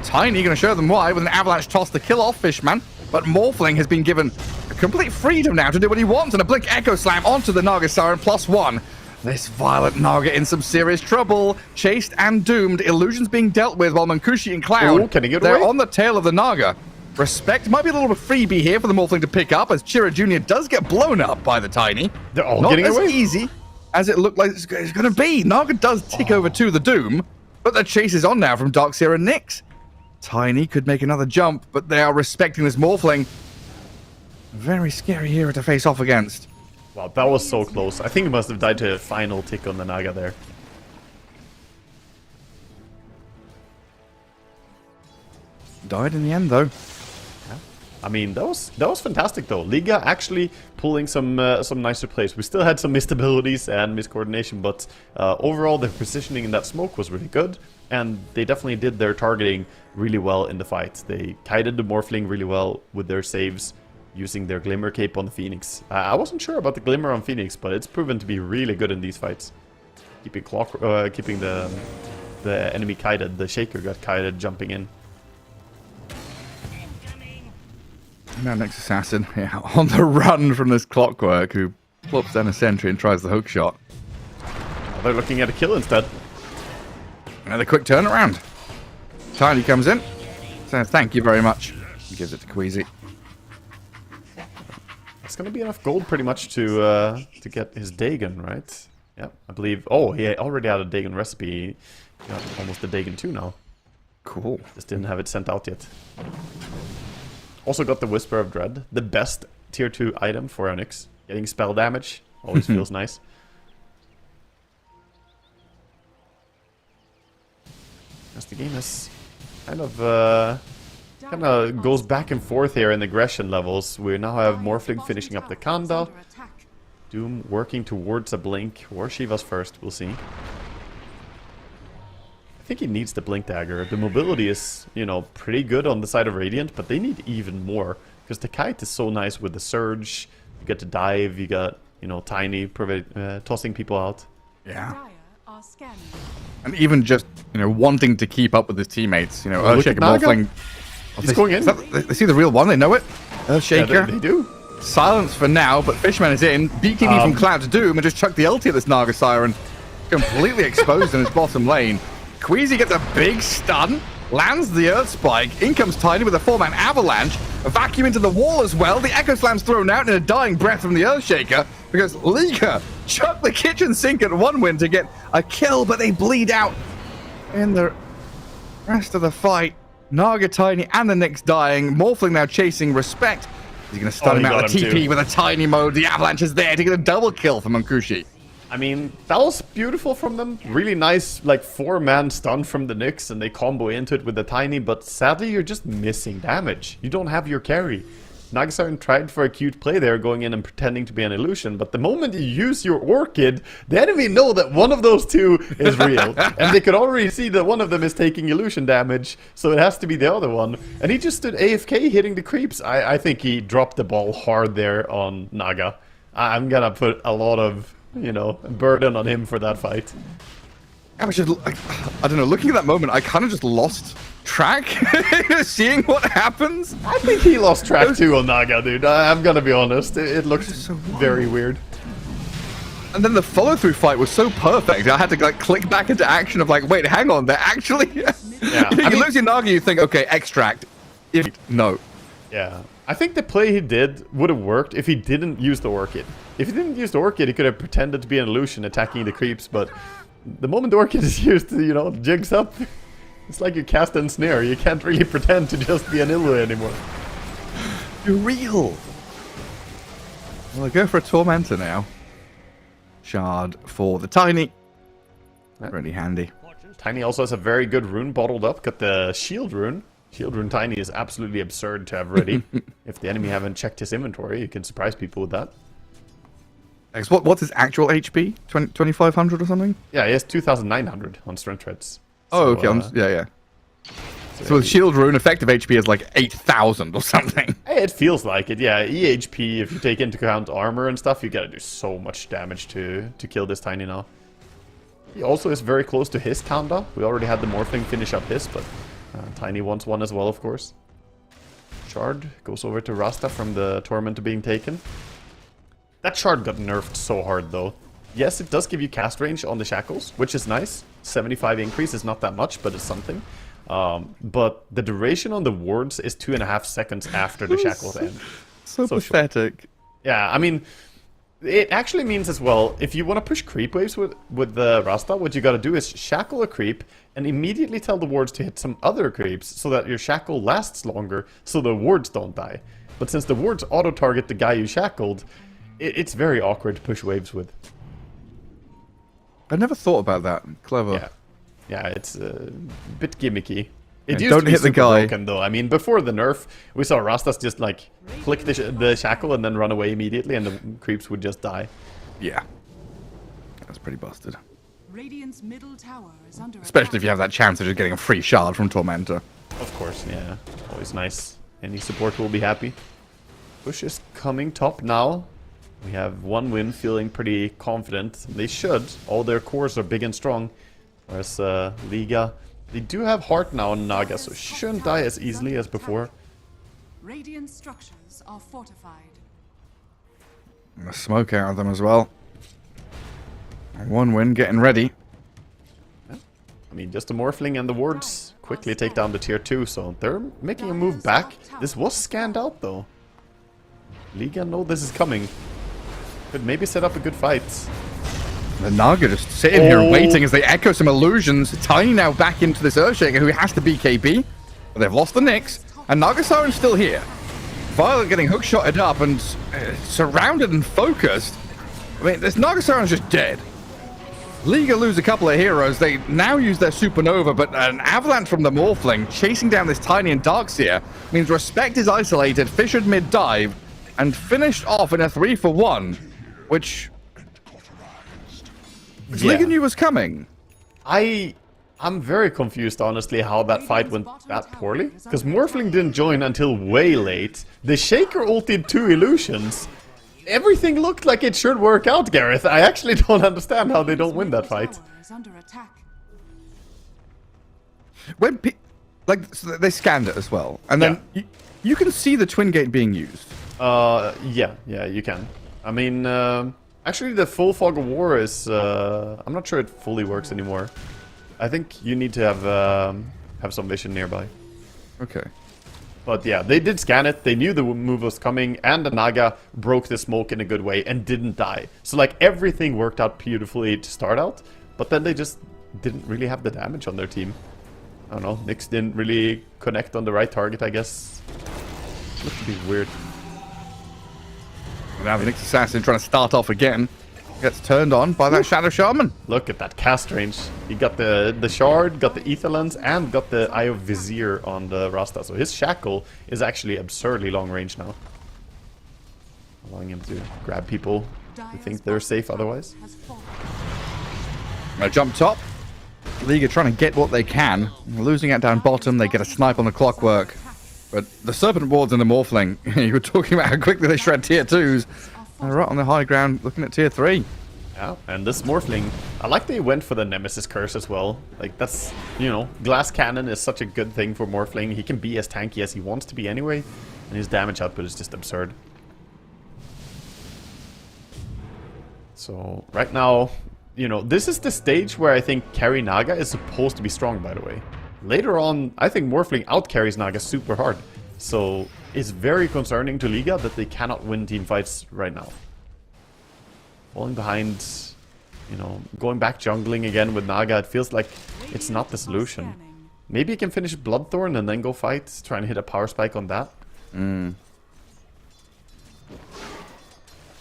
Tiny going to show them why with an avalanche toss to kill off Fishman, but Morphling has been given complete freedom now to do what he wants, and a Blink Echo Slam onto the Naga Siren +1. This violent Naga in some serious trouble. Chased and doomed. Illusions being dealt with while Mankushi and Cloud, Ooh, can he get they're away? on the tail of the Naga. Respect might be a little bit freebie here for the Morphling to pick up, as Chira Jr. does get blown up by the Tiny. They're all Not getting as away. easy as it looked like it's going to be. Naga does tick over to the Doom, but the chase is on now from Darkseer and Nyx. Tiny could make another jump, but they are respecting this Morphling. Very scary hero to face off against. Wow, that was so close. I think he must have died to a final tick on the Naga there. Died in the end, though. I mean, that was fantastic though. Liga actually pulling some nicer plays. We still had some missed abilities and miscoordination, but overall their positioning in that smoke was really good, and they definitely did their targeting really well in the fight. They kited the Morphling really well with their saves, using their Glimmer Cape on the Phoenix. I wasn't sure about the Glimmer on Phoenix, but it's proven to be really good in these fights. Keeping the enemy kited. The Shaker got kited jumping in. Now next assassin, yeah, on the run from this Clockwork, who plops down a sentry and tries the hook shot. Oh, they're looking at a kill instead. Another quick turnaround. Tiny comes in, says thank you very much. He gives it to Queasy. It's gonna be enough gold pretty much to get his Dagon, right? Yeah, I believe. Oh, he already had a Dagon recipe. He got almost a Dagon 2 now. Cool. Just didn't have it sent out yet. Also got the Whisper of Dread, the best tier 2 item for Onyx. Getting spell damage always feels nice. As the game is kind of goes back and forth here in aggression levels. We now have Morphling finishing up the Kanda. Doom working towards a Blink, or Shiva's first, we'll see. I think he needs the Blink Dagger. The mobility is, you know, pretty good on the side of Radiant, but they need even more. Because the Kite is so nice with the Surge. You get to dive, you got, you know, Tiny tossing people out. Yeah. Dire are scanning. And even just, you know, wanting to keep up with his teammates. You know, Oh, look at Earthshaker, Naga. Morphling. He's going in. They see the real one, they know it. Earthshaker. Yeah, they do. Silence for now, but Fishman is in. BKB from Cloud to Doom and just chucked the ulti at this Naga Siren. Completely exposed in his bottom lane. Queasy gets a big stun, lands the Earth Spike. In comes Tiny with a 4-man avalanche. A vacuum into the wall as well. The Echo Slam's thrown out in a dying breath from the Earthshaker because Liga chucked the kitchen sink at one win to get a kill, but they bleed out in the rest of the fight. Naga, Tiny, and the Nyx dying. Morphling now chasing Respect. He's going to stun him out of TP with a Tiny mode. The avalanche is there to get a double kill from Munkushi. I mean, that was beautiful from them. Really nice, like, 4-man stun from the Nyx, and they combo into it with the Tiny, but sadly, you're just missing damage. You don't have your carry. Nagasiren tried for a cute play there, going in and pretending to be an illusion, but the moment you use your Orchid, the enemy know that one of those two is real. And they could already see that one of them is taking illusion damage, so it has to be the other one. And he just stood AFK hitting the creeps. I think he dropped the ball hard there on Naga. I'm gonna put a lot of, you know, burden on him for that fight. I was just, I don't know, looking at that moment, I kind of just lost track, seeing what happens. I think he lost track too on Naga, dude. I'm gonna be honest. It looks so very weird. And then the follow-through fight was so perfect. I had to like click back into action of like, wait, hang on, they're actually... Yeah, you lose your Naga, you think, okay, extract. No. Yeah. I think the play he did would have worked if he didn't use the Orchid. If he didn't use the Orchid, he could have pretended to be an illusion attacking the creeps, but the moment the Orchid is used to, you know, jigs up, it's like you cast and snare. You can't really pretend to just be an Illu anymore. You're real. Well, I go for a Tormentor now. Shard for the Tiny. Really handy. Tiny also has a very good rune bottled up. Got the Shield rune. Shield rune Tiny is absolutely absurd to have ready. If the enemy haven't checked his inventory, you can surprise people with that. What's his actual HP? 2500 or something? Yeah, he has 2,900 on strength threads. Oh, So, okay. Yeah. So with Shield Rune, effective HP is like 8,000 or something. It feels like it, yeah. EHP, if you take into account armor and stuff, you gotta do so much damage to kill this Tiny now. He also is very close to his Kanda. We already had the Morphling finish up his, but Tiny wants one as well, of course. Shard goes over to Rasta from the Tormentor being taken. That Shard got nerfed so hard, though. Yes, it does give you cast range on the Shackles, which is nice. 75 increase is not that much, but it's something. But the duration on the wards is 2.5 seconds after the Shackles end. So pathetic. Short. Yeah, I mean, it actually means as well, if you want to push creep waves with the Rasta, what you gotta do is shackle a creep and immediately tell the wards to hit some other creeps so that your shackle lasts longer so the wards don't die. But since the wards auto-target the guy you shackled, it's very awkward to push waves with. I never thought about that. Clever. Yeah, it's a bit gimmicky. It Yeah, used don't to be hit the super guy. broken, though. I mean, before the nerf, we saw Rastas just, like, click the shackle and then run away immediately, and the creeps would just die. Yeah. That's pretty busted. Radiant's middle tower is under Especially attack. if you have that chance of just getting a free shard from Tormentor. Of course, yeah. Always nice. Any support will be happy. Push is coming top now. We have one win, feeling pretty confident. They should. All their cores are big and strong. Whereas Liga, they do have Heart now on Naga, so shouldn't die as easily as before. Radiant structures are fortified. And the smoke out of them as well. One win getting ready. I mean, just the Morphling and the wards quickly take down the tier 2, so they're making a move back. This was scanned out though. Liga know this is coming. Could maybe set up a good fight. The Naga just sitting here waiting as they echo some illusions. Tiny now back into this Earthshaker who has to BKB. But they've lost the Nyx. And Nagasaren's still here. Violet getting hookshotted up and surrounded and focused. I mean, this Nagasaren's just dead. Liga lose a couple of heroes. They now use their Supernova, but an avalanche from the Morphling chasing down this Tiny and Darkseer means Respect is isolated, Fissured mid-dive, and finished off in a 3-for-1, which Liga knew was coming. I'm very confused, honestly, how that fight went that poorly. Because Morphling didn't join until way late. The Shaker ulted 2 illusions. Everything looked like it should work out, Gareth. I actually don't understand how they don't win that fight. When so they scanned it as well, and then you can see the Twin Gate being used. Yeah, you can. I mean, actually, the full Fog of War is. I'm not sure it fully works anymore. I think you need to have some vision nearby. Okay. But yeah, they did scan it. They knew the move was coming, and the Naga broke the smoke in a good way and didn't die. So like everything worked out beautifully to start out, but then they just didn't really have the damage on their team. I don't know. Nyx didn't really connect on the right target, I guess. Looked a bit weird. Now the Nyx Assassin trying to start off again. Gets turned on by that Shadow Shaman. Look at that cast range. He got the Shard, got the Ether Lens, and got the Eye of Vizier on the Rasta. So his Shackle is actually absurdly long range now. Allowing him to grab people who think they're safe otherwise. Now jump top. Liga trying to get what they can. Losing out down bottom, they get a snipe on the Clockwork. But the Serpent Wards and the Morphling, you were talking about how quickly they shred tier 2s. They're right on the high ground, looking at tier 3. Yeah, and this Morphling, I like they went for the Nemesis Curse as well. Like, that's, you know, Glass Cannon is such a good thing for Morphling. He can be as tanky as he wants to be anyway, and his damage output is just absurd. So, right now, you know, this is the stage where I think carry Naga is supposed to be strong, by the way. Later on, I think Morphling out-carries Naga super hard. So, it's very concerning to Liga that they cannot win team fights right now. Falling behind, you know, going back jungling again with Naga, it feels like it's not the solution. Maybe he can finish Bloodthorn and then go fight, try and hit a power spike on that.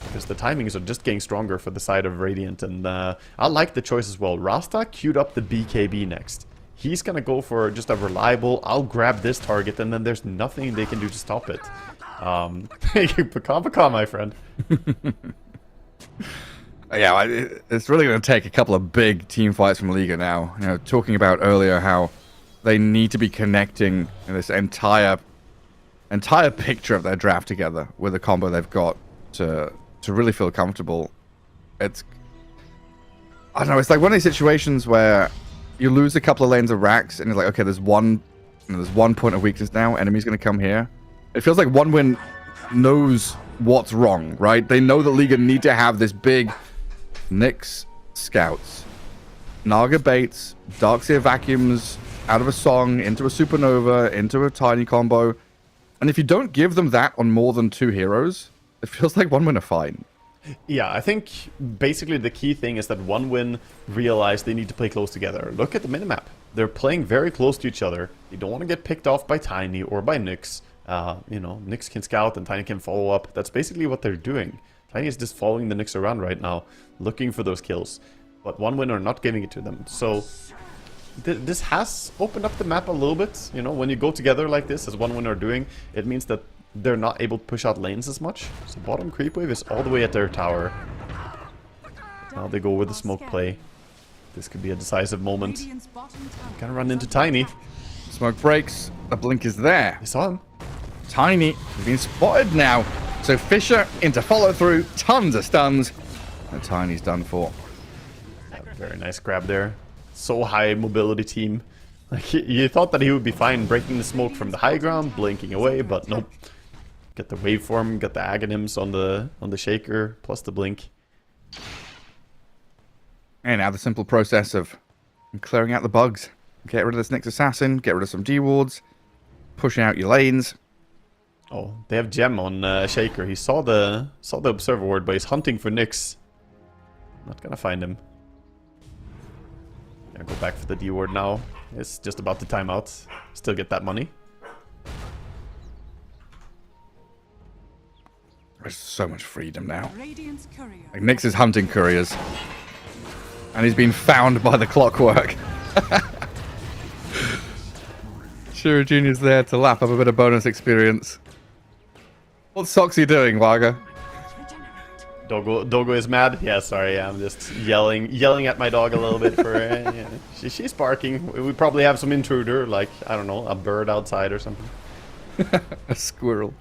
Because the timings are just getting stronger for the side of Radiant, and I like the choice as well. Rasta queued up the BKB next. He's gonna go for just a reliable, I'll grab this target, and then there's nothing they can do to stop it. Pecan, my friend. Yeah, it's really going to take a couple of big team fights from Liga now. You know, talking about earlier how they need to be connecting this entire picture of their draft together with the combo they've got to really feel comfortable. I don't know, it's like one of these situations where you lose a couple of lanes of racks and it's like, okay, there's one point of weakness now, enemy's going to come here. It feels like One Win knows what's wrong, right? They know that Liga need to have this big Nyx scouts, Naga baits, Darkseer vacuums out of a song into a supernova, into a tiny combo. And if you don't give them that on more than 2 heroes, it feels like One Win are fine. Yeah, I think basically the key thing is that One Win realized they need to play close together. Look at the minimap. They're playing very close to each other. They don't want to get picked off by Tiny or by Nyx. You know, Nyx can scout and Tiny can follow up. That's basically what they're doing. Tiny is just following the Nyx around right now, looking for those kills. But One Win are not giving it to them. So this has opened up the map a little bit. You know, when you go together like this, as One Win are doing, it means that they're not able to push out lanes as much. So bottom creep wave is all the way at their tower. Now they go with the smoke play. This could be a decisive moment. Gonna run into Tiny. Smoke breaks. The blink is there. They saw him. Tiny has been spotted now. So Fisher into follow through. Tons of stuns. And Tiny's done for. Yeah, very nice grab there. So high mobility team. Like, you thought that he would be fine breaking the smoke from the high ground, blinking away, but nope. Get the waveform, got the Aghanims on the shaker, plus the blink. And now the simple process of clearing out the bugs. Get rid of this Nyx Assassin, get rid of some D-wards, pushing out your lanes. Oh, they have Gem on shaker. He saw the observer ward, but he's hunting for Nyx. Not gonna find him. Gonna go back for the D-ward now. It's just about to time out. Still get that money. There's so much freedom now. Radiant's courier. Like, Nyx is hunting couriers. And he's been found by the clockwork. Shiro Jr.'s there to lap up a bit of bonus experience. What's Soxy doing, Waga? Dogo is mad. Yeah, sorry, I'm just yelling at my dog a little bit for. Yeah. She's barking. We probably have some intruder, like I don't know, a bird outside or something. A squirrel.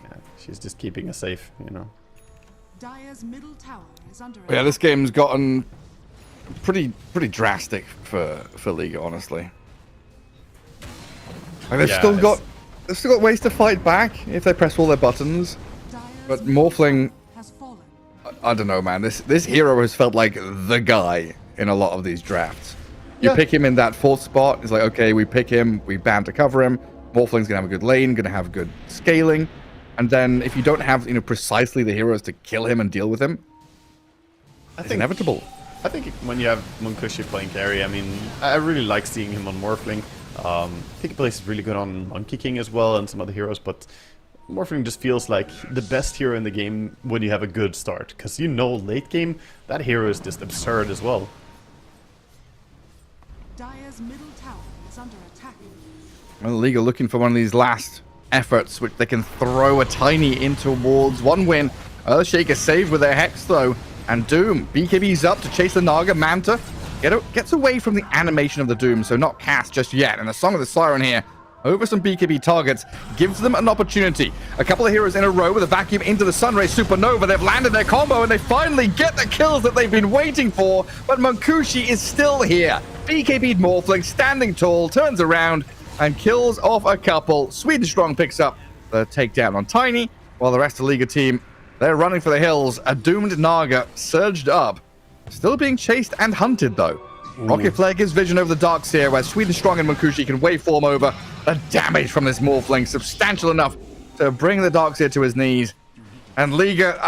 Yeah, she's just keeping us safe, you know. Dire's middle tower is under Yeah, this game's gotten pretty drastic for Liga, honestly. Like they've still got ways to fight back if they press all their buttons. But Morphling, has fallen. I don't know, man. This hero has felt like the guy in a lot of these drafts. You pick him in that fourth spot. It's like, okay, we pick him, we ban to cover him. Morphling's gonna have a good lane, gonna have good scaling, and then if you don't have precisely the heroes to kill him and deal with him, it's inevitable. I think when you have Munkushi playing carry, I mean, I really like seeing him on Morphling. I think he plays really good on Monkey King as well and some other heroes, but Morphling just feels like the best hero in the game when you have a good start. Because late game, that hero is just absurd as well. Dire's middle tower is under attack. Well, the League are looking for one of these last efforts, which they can throw a tiny in towards one win. Earthshaker saved with their Hex, though. And Doom, BKB's up to chase the Naga. Manta gets away from the animation of the Doom, so not cast just yet. And the Song of the Siren here, over some BKB targets, gives them an opportunity. A couple of heroes in a row with a vacuum into the Sunray Supernova. They've landed their combo and they finally get the kills that they've been waiting for. But Munkushi is still here. BKB'd Morphling, standing tall, turns around and kills off a couple. Sweden Strong picks up the takedown on Tiny, while the rest of the Liga team, they're running for the hills. A doomed Naga surged up. Still being chased and hunted, though. Rocket Flare gives vision over the Darks here, where Sweden Strong and Munkushi can waveform over. The damage from this Morphling, substantial enough to bring the Darks here to his knees. And Liga,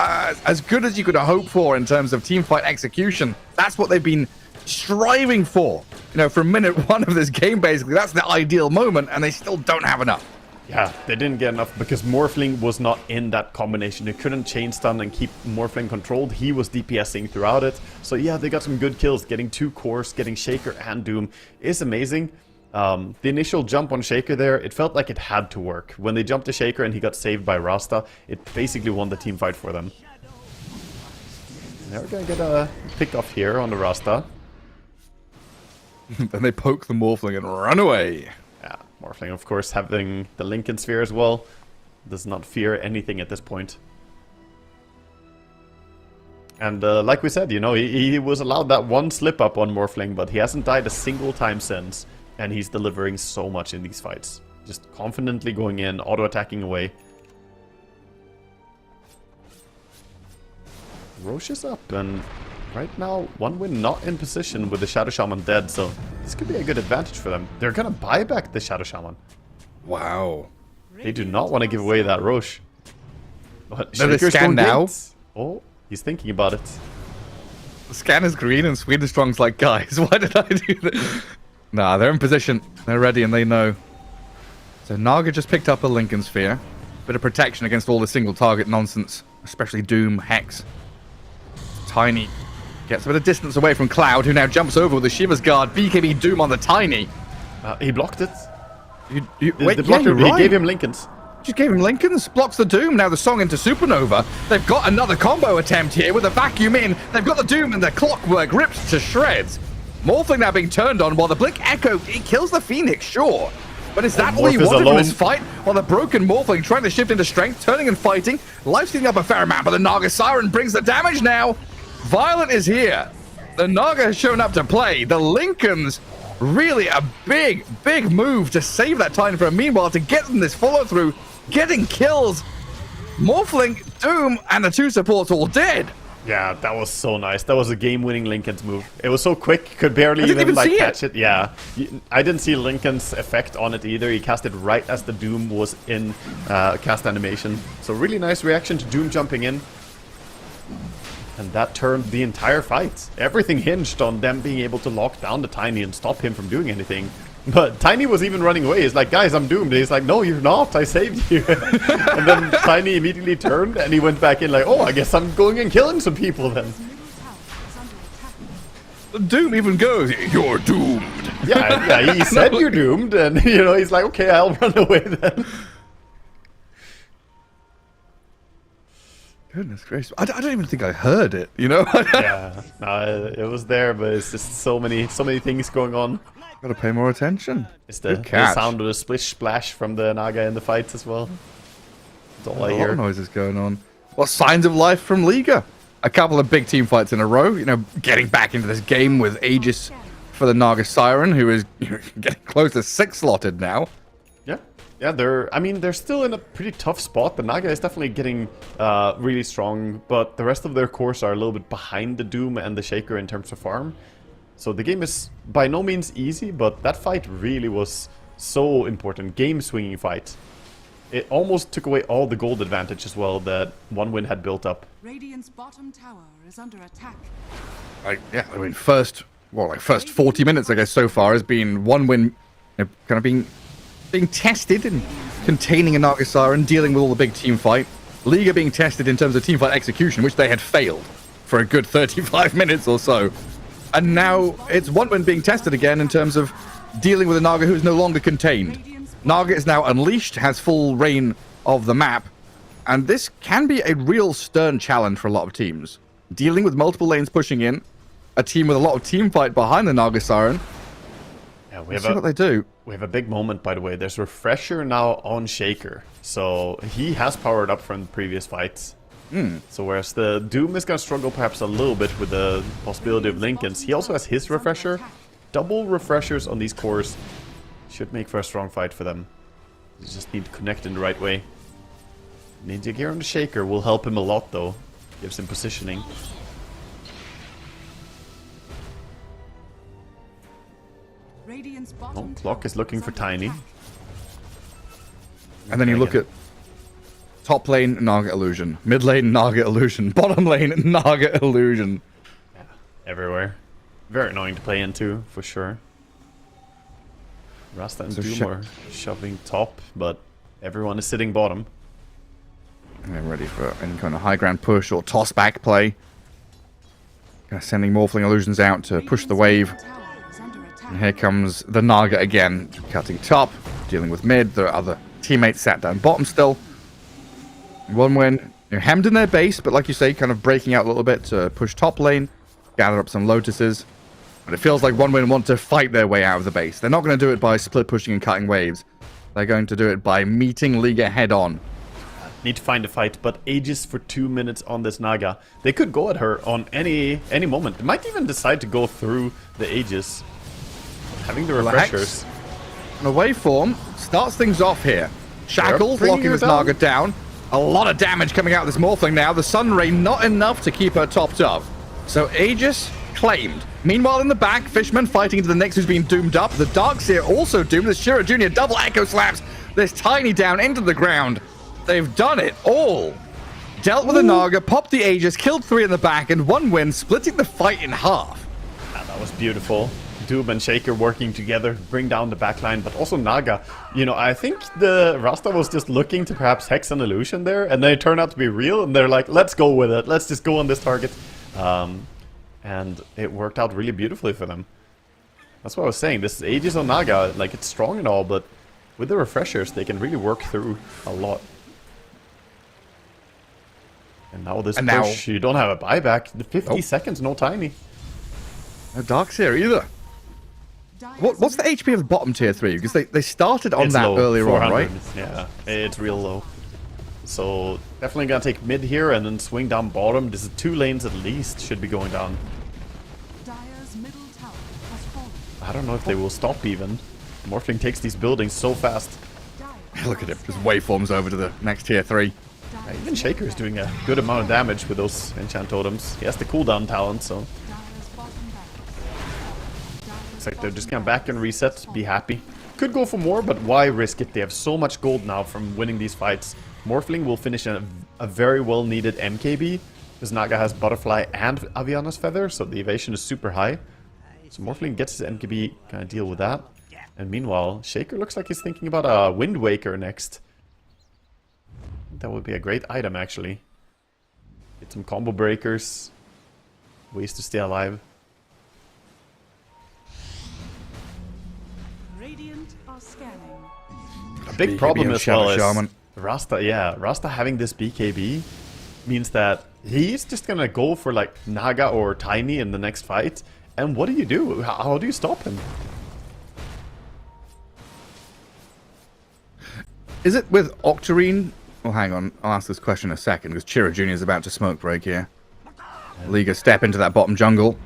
as good as you could hope for in terms of teamfight execution, that's what they've been striving for. From minute one of this game, basically. That's the ideal moment, and they still don't have enough. Yeah, they didn't get enough because Morphling was not in that combination. They couldn't chain stun and keep Morphling controlled. He was DPSing throughout it. So yeah, they got some good kills. Getting 2 cores, getting Shaker and Doom is amazing. The initial jump on Shaker there, it felt like it had to work. When they jumped to Shaker and he got saved by Rasta, it basically won the team fight for them. Now we're gonna get a pick off here on the Rasta. Then they poke the Morphling and run away. Yeah, Morphling, of course, having the Lincoln Sphere as well. Does not fear anything at this point. And like we said, he was allowed that one slip-up on Morphling, but he hasn't died a single time since. And he's delivering so much in these fights. Just confidently going in, auto-attacking away. Roche is up, and right now, one win not in position with the Shadow Shaman dead, so this could be a good advantage for them. They're gonna buy back the Shadow Shaman. Wow. They do not want to give away that Roche. But they scan now? Oh, he's thinking about it. The scan is green and Sweden Strong's like, guys, why did I do that? Nah, they're in position. They're ready and they know. So Naga just picked up a Lincoln Sphere. Bit of protection against all the single target nonsense, especially Doom, Hex. Tiny gets a bit of distance away from Cloud, who now jumps over with the Shiva's Guard. BKB Doom on the Tiny. He blocked it. Wait, you're right. He gave him Lincolns. Just gave him Lincolns, blocks the Doom, now the Song into Supernova. They've got another combo attempt here with a vacuum in. They've got the Doom and the Clockwork ripped to shreds. Morphling now being turned on while the Blink Echo, it kills the Phoenix, sure. But is that all you wanted from this fight? While the broken Morphling trying to shift into strength, turning and fighting. Life stealing up a fair amount, but the Naga Siren brings the damage now. Violent is here. The Naga has shown up to play. The Lincolns Really a big move to save that Tiny for a meanwhile to get them this follow through, getting kills. Morphling, Doom, and the 2 supports all dead. Yeah, that was so nice. That was a game-winning Lincoln's move. It was so quick, could barely I didn't even like see catch it. Yeah, I didn't see Lincoln's effect on it either. He cast it right as the Doom was in cast animation. So really nice reaction to Doom jumping in. And that turned the entire fight. Everything hinged on them being able to lock down the Tiny and stop him from doing anything. But Tiny was even running away. He's like, guys, I'm doomed. And he's like, no, you're not. I saved you. And then Tiny immediately turned and he went back in like, oh, I guess I'm going and killing some people then. Doom even goes, you're doomed. Yeah, he said you're doomed. And, you know, he's like, okay, I'll run away then. Goodness gracious. I don't even think I heard it, you know? Yeah, no, it was there, but it's just so many things going on. Gotta pay more attention. It's the sound of the splish splash from the Naga in the fights as well. That's all I hear. A lot of noises going on. Well, signs of life from Liga. A couple of big team fights in a row. You know, getting back into this game with Aegis for the Naga Siren, who is getting close to 6-slotted now. Yeah, they're still in a pretty tough spot. The Naga is definitely getting really strong, but the rest of their cores are a little bit behind the Doom and the Shaker in terms of farm. So the game is by no means easy, but that fight really was so important. Game-swinging fight. It almost took away all the gold advantage as well that OneWin had built up. Radiant's bottom tower is under attack. First 40 minutes, I guess, so far has been OneWin kind of being tested in containing a Naga Siren, dealing with all the big team fight. Liga being tested in terms of team fight execution, which they had failed for a good 35 minutes or so. And now it's OneWin being tested again in terms of dealing with a Naga who is no longer contained. Naga is now unleashed, has full reign of the map, and this can be a real stern challenge for a lot of teams. Dealing with multiple lanes pushing in, a team with a lot of team fight behind the Naga Siren. Yeah, Let's see what they do. We have a big moment, by the way. There's Refresher now on Shaker, so he has powered up from the previous fights. So whereas the Doom is going to struggle perhaps a little bit with the possibility of Lincoln's, he also has his Refresher. Double Refreshers on these cores should make for a strong fight for them. You just need to connect in the right way. Ninja Gear on the Shaker will help him a lot though. Gives him positioning. Oh, Clock is looking for Tiny. And then you look at top lane, Naga Illusion. Mid lane, Naga Illusion. Bottom lane, Naga Illusion. Yeah, everywhere. Very annoying to play into, for sure. Rasta and Doom are shoving top, but everyone is sitting bottom. And they're ready for any kind of high ground push or toss back play. Sending Morphling Illusions out to push the wave. And here comes the Naga again, cutting top, dealing with mid. There are other teammates sat down bottom still. OneWin, hemmed in their base, but like you say, kind of breaking out a little bit to push top lane, gather up some Lotuses. But it feels like OneWin want to fight their way out of the base. They're not going to do it by split pushing and cutting waves. They're going to do it by meeting Liga head on. Need to find a fight, but Aegis for 2 minutes on this Naga. They could go at her on any moment. They might even decide to go through the Aegis. Having the refreshers. And a waveform starts things off here. Shackles locking this Naga down. A lot of damage coming out of this Morphling now. The Sun Ray not enough to keep her topped up. So Aegis claimed. Meanwhile in the back, Fishman fighting into the Nyx who's been doomed up. The Darkseer also doomed. The Shira Jr. double echo slaps this Tiny down into the ground. They've done it all. Dealt with the Naga, popped the Aegis, killed 3 in the back, and OneWin, splitting the fight in half. Yeah, that was beautiful. Doom and Shaker working together, bring down the backline, but also Naga. You know, I think the Rasta was just looking to perhaps hex an illusion there, and they turn out to be real, and they're like, let's go with it. Let's just go on this target. And it worked out really beautifully for them. That's what I was saying. This is Aegis on Naga. Like, it's strong and all, but with the refreshers, they can really work through a lot. And now this push, you don't have a buyback. The 50 seconds, no Tiny. No Darkseer either. What's the HP of the bottom tier 3? Because they started on that low, earlier on, right? Yeah, it's real low. So definitely gonna take mid here and then swing down bottom. This is 2 lanes at least should be going down. Dire's middle tower has fallen. I don't know if they will stop even. Morphling takes these buildings so fast. Look at him. Just waveforms over to the next tier 3. Even Shaker is doing a good amount of damage with those enchant totems. He has the cooldown talent, so... It's like they're just gonna back and reset, be happy. Could go for more, but why risk it? They have so much gold now from winning these fights. Morphling will finish a very well-needed MKB, because Naga has Butterfly and Aviana's Feather, so the evasion is super high. So Morphling gets his MKB, kind of deal with that. And meanwhile, Shaker looks like he's thinking about a Wind Waker next. That would be a great item, actually. Get some combo breakers. Ways to stay alive. Radiant are scanning. A big problem as well is Shaman. Rasta having this BKB means that he's just gonna go for like Naga or Tiny in the next fight. And what do? How do you stop him? Is it with Octarine? Well, hang on. I'll ask this question in a second, because Chira Jr. is about to smoke break here. Liga step into that bottom jungle.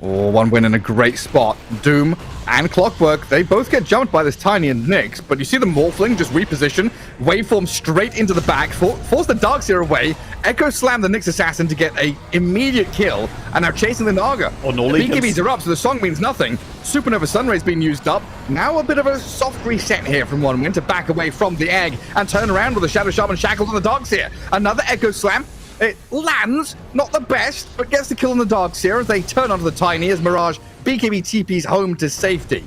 Oh, one win in a great spot. Doom and Clockwork, they both get jumped by this Tiny and Nyx, but you see the Morphling just reposition, waveform straight into the back, force the Darkseer away, Echo Slam the Nyx Assassin to get a immediate kill, and now chasing the Naga. Oh, no, the BKBs are up, so the song means nothing. Supernova Sunray's been used up. Now a bit of a soft reset here from One Win to back away from the egg and turn around with a Shadow Shaman shackled on the Darkseer. Another Echo Slam. It lands, not the best, but gets the kill on the Darkseer as they turn onto the Tiny as Mirage BKB TP's home to safety.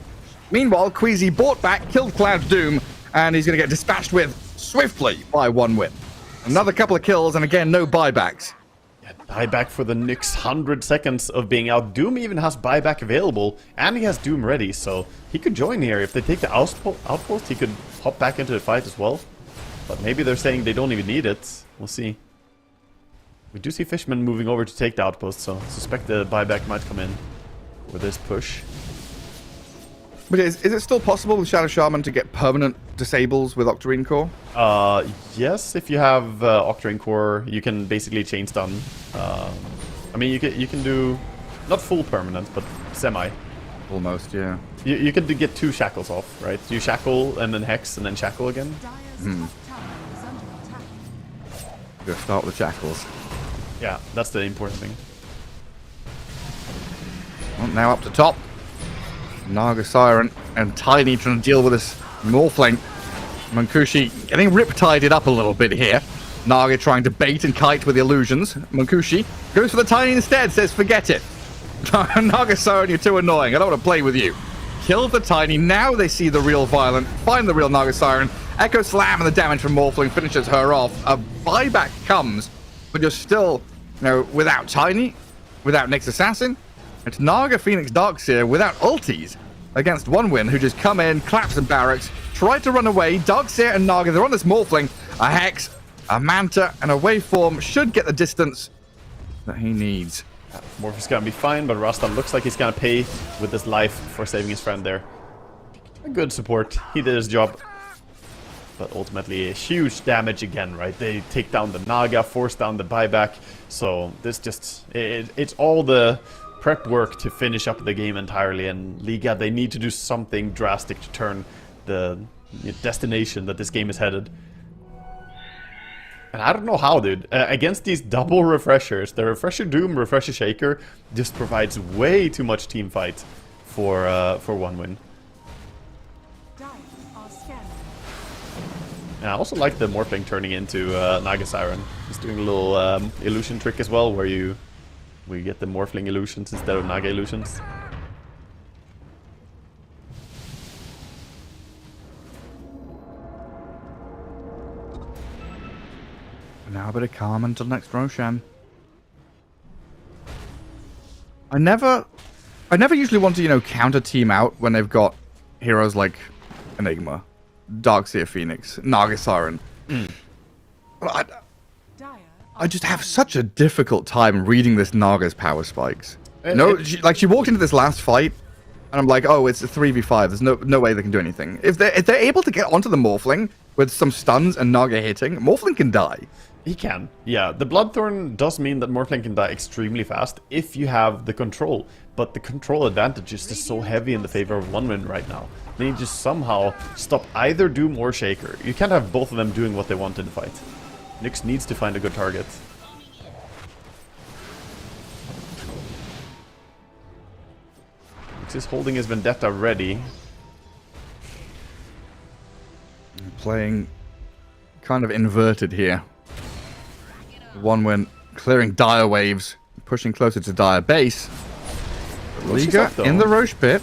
Meanwhile, Queasy bought back, killed Cloud Doom, and he's going to get dispatched with swiftly by One Win. Another couple of kills, and again, no buybacks. Yeah, buyback for the Nyx, 100 seconds of being out. Doom even has buyback available, and he has Doom ready, so he could join here. If they take the outpost, he could hop back into the fight as well. But maybe they're saying they don't even need it. We'll see. We do see Fishman moving over to take the outpost, so I suspect the buyback might come in with this push. But is it still possible with Shadow Shaman to get permanent disables with Octarine Core? Yes, if you have Octarine Core, you can basically chain stun. I mean, you can do not full permanent, but semi. Almost, yeah. You can get 2 shackles off, right? You shackle and then hex and then shackle again. Dire's top tower is under attack. Go start with shackles. Yeah, that's the important thing. Well, now up to top. Naga Siren and Tiny trying to deal with this Morphling. Munkushi getting riptided up a little bit here. Naga trying to bait and kite with the illusions. Munkushi goes for the Tiny instead, says forget it. Naga Siren, you're too annoying. I don't want to play with you. Kills the Tiny. Now they see the real Violent. Find the real Naga Siren. Echo Slam and the damage from Morphling finishes her off. A buyback comes, but you're still, without Tiny, without Nyx Assassin. It's Naga, Phoenix, Darkseer without ultis against One Win, who just come in, clap some barracks, try to run away. Darkseer and Naga, they're on this Morphling. A Hex, a Manta, and a Waveform should get the distance that he needs. Morpheus gonna be fine, but Rasta looks like he's gonna pay with his life for saving his friend there. A good support. He did his job. But ultimately, a huge damage again, right? They take down the Naga, force down the buyback. So this just... It's all the prep work to finish up the game entirely. And Liga, they need to do something drastic to turn the destination that this game is headed. And I don't know how, dude. Against these double refreshers, the Refresher Doom, Refresher Shaker just provides way too much team fight for One Win. Dire are scanning. And I also like the Morphling turning into Naga Siren. He's doing a little illusion trick as well, where we get the Morphling illusions instead of Naga illusions. Now a bit of calm until next Roshan. I never usually want to, counter team out when they've got heroes like Enigma, Darkseer Phoenix, Naga Siren. I just have such a difficult time reading this Naga's power spikes. She walked into this last fight, and I'm like, oh, it's a 3v5. There's no way they can do anything. If they're able to get onto the Morphling, with some stuns and Naga hitting, Morphling can die. He can. Yeah, the Bloodthorn does mean that Morphling can die extremely fast if you have the control. But the control advantage is just so heavy in the favor of One Win right now. They need to somehow stop either Doom or Shaker. You can't have both of them doing what they want in the fight. Nyx needs to find a good target. Nyx is holding his Vendetta ready. Playing kind of inverted here. One Win clearing Dire waves, pushing closer to Dire base. Liga in the Roche pit.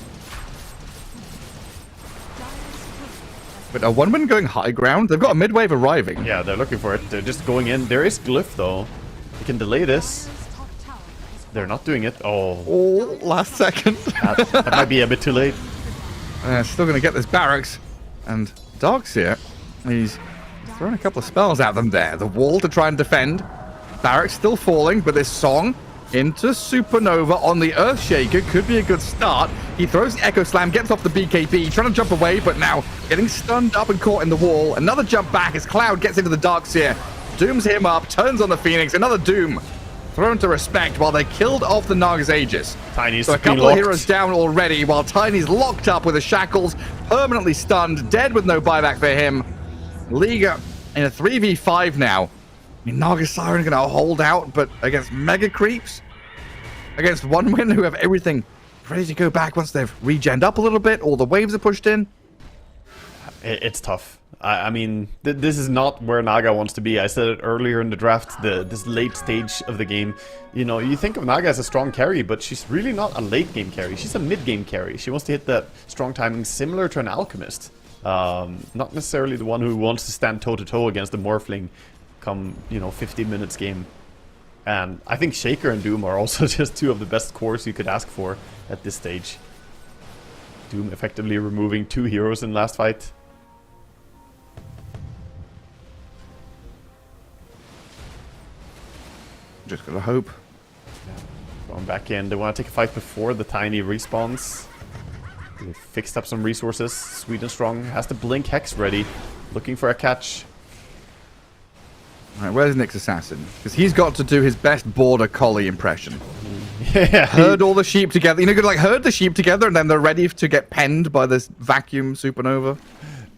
But a One Win going high ground. They've got a mid wave arriving. Yeah, they're looking for it. They're just going in. There is Glyph though. They can delay this. They're not doing it. Oh, Last second. that might be a bit too late. Still going to get this barracks. And Darkseer, he's thrown a couple of spells at them there. The wall to try and defend. Barracks still falling, but this song into Supernova on the Earthshaker could be a good start. He throws the Echo Slam, gets off the BKB, trying to jump away, but now getting stunned up and caught in the wall. Another jump back as Cloud gets into the Darkseer. Dooms him up, turns on the Phoenix. Another Doom thrown to respect while they killed off the Naga's Aegis. Tiny's So a couple of heroes down already, while Tiny's locked up with the shackles, permanently stunned, dead with no buyback for him. Liga in a 3v5 now. I mean, Naga Siren going to hold out, but against Mega Creeps, against One Win, who have everything ready to go back once they've regened up a little bit, all the waves are pushed in. It's tough. I mean, this is not where Naga wants to be. I said it earlier in the draft, this late stage of the game. You know, you think of Naga as a strong carry, but she's really not a late game carry. She's a mid game carry. She wants to hit that strong timing similar to an Alchemist. Not necessarily the one who wants to stand toe to toe against the Morphling come, 15 minutes game. And I think Shaker and Doom are also just two of the best cores you could ask for at this stage. Doom effectively removing 2 heroes in last fight. Just gotta hope. Going back in. They want to take a fight before the Tiny respawns. They fixed up some resources. Sweden Strong has the Blink Hex ready. Looking for a catch. Alright, where's Nyx Assassin? Because he's got to do his best border collie impression. Yeah, Herd all the sheep together. You know, herd the sheep together and then they're ready to get penned by this vacuum supernova.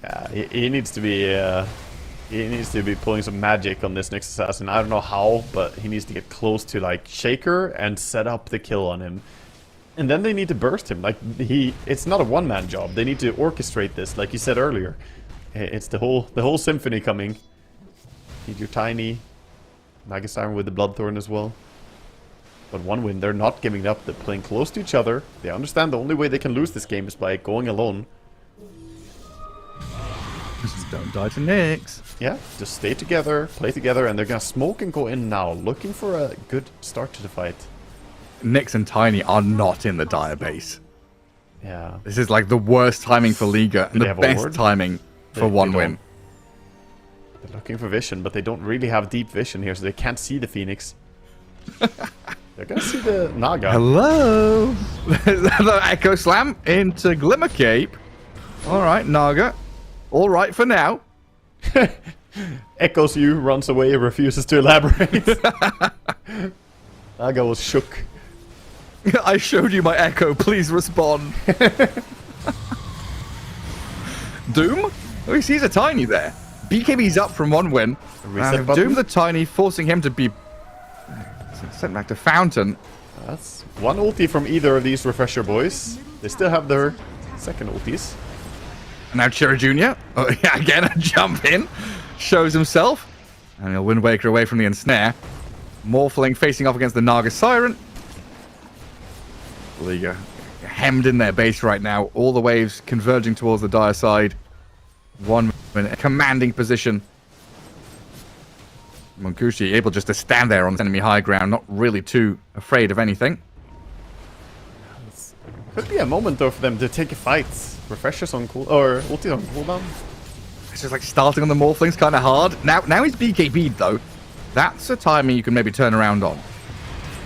Yeah, he needs to be... he needs to be pulling some magic on this Nyx Assassin. I don't know how, but he needs to get close to, like, Shaker and set up the kill on him. And then they need to burst him. Like, it's not a one-man job. They need to orchestrate this, like you said earlier. It's the whole symphony coming. Need your Tiny. Naga Siren with the Bloodthorn as well. But One Win, they're not giving up. They're playing close to each other. They understand the only way they can lose this game is by going alone. Just don't die to Nyx. Yeah, just stay together, play together, and they're gonna smoke and go in now, looking for a good start to the fight. Nyx and Tiny are not in the Dire base. Yeah. This is like the worst timing for Liga and they the have a best ward? timing for They One don't. Win. They're looking for vision, but they don't really have deep vision here, so they can't see the Phoenix. They're gonna see the Naga. Hello! The Echo Slam into Glimmer Cape. Alright, Naga. Alright for now. Echoes you, runs away, refuses to elaborate. Naga was shook. I showed you my Echo, please respond. Doom? Oh, he sees a Tiny there. BKB's up from One Win. Reset button. Doom the Tiny, forcing him to be sent back to Fountain. That's one ulti from either of these Refresher boys. They still have their second ultis. Now Cherry Jr. Oh, yeah, again, a jump in. Shows himself. And he'll Wind Waker away from the ensnare. Morphling facing off against the Naga Siren. Liga hemmed in their base right now. All the waves converging towards the Dire side. One in a commanding position. Monkushi able just to stand there on the enemy high ground, not really too afraid of anything. Could be a moment though for them to take a fight. Refreshers on cool or ulti on cooldown. It's just like starting on the Morphling's kind of hard. Now he's BKB'd though. That's a timing you can maybe turn around on.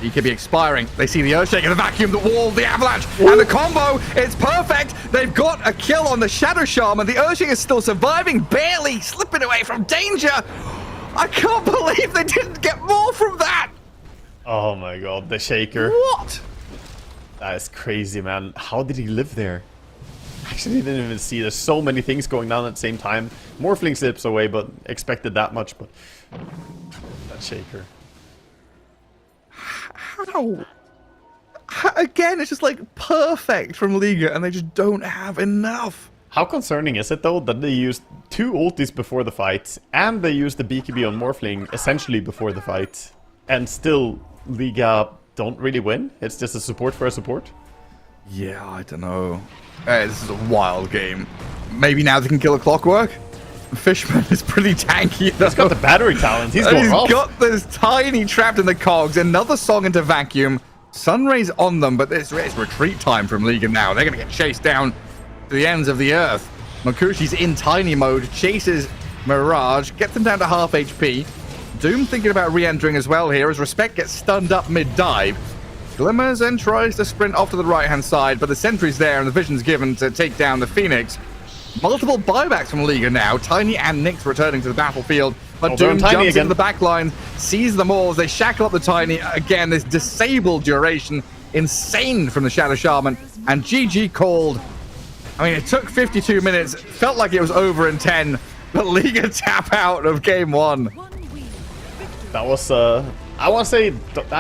BKB expiring. They see the Earthshaker, the vacuum, the wall, the avalanche, and the combo. It's perfect. They've got a kill on the Shadow Shaman. The Earthshaker is still surviving, barely slipping away from danger. I can't believe they didn't get more from that. Oh my god, the Shaker. What? That is crazy, man. How did he live there? Actually didn't even see. There's so many things going down at the same time. Morphling slips away, but expected that much. But that Shaker. How? Again, it's just like perfect from Liga, and they just don't have enough. How concerning is it though that they used 2 ultis before the fight, and they used the BKB on Morphling essentially before the fight, and still Liga don't really win? It's just a support for a support? Yeah, I don't know. This is a wild game. Maybe now they can kill a Clockwork? Fishman is pretty tanky though. He's got the battery talent. He's going off. He's got this tiny trapped in the cogs. Another song into vacuum. Sunray's on them, but it's retreat time from Liga now. They're going to get chased down to the ends of the earth. Makushi's in tiny mode, chases Mirage, gets them down to half HP. Doom thinking about re-entering as well here as Respect gets stunned up mid-dive. Glimmers and tries to sprint off to the right-hand side, but the sentry's there and the vision's given to take down the Phoenix. Multiple buybacks from Liga now. Tiny and Nyx returning to the battlefield, but Doom jumps into the back line, sees them all as they shackle up the Tiny. Again, this disabled duration, insane from the Shadow Shaman, and GG called. I mean, it took 52 minutes, felt like it was over in 10, but Liga tap out of game 1. That was, I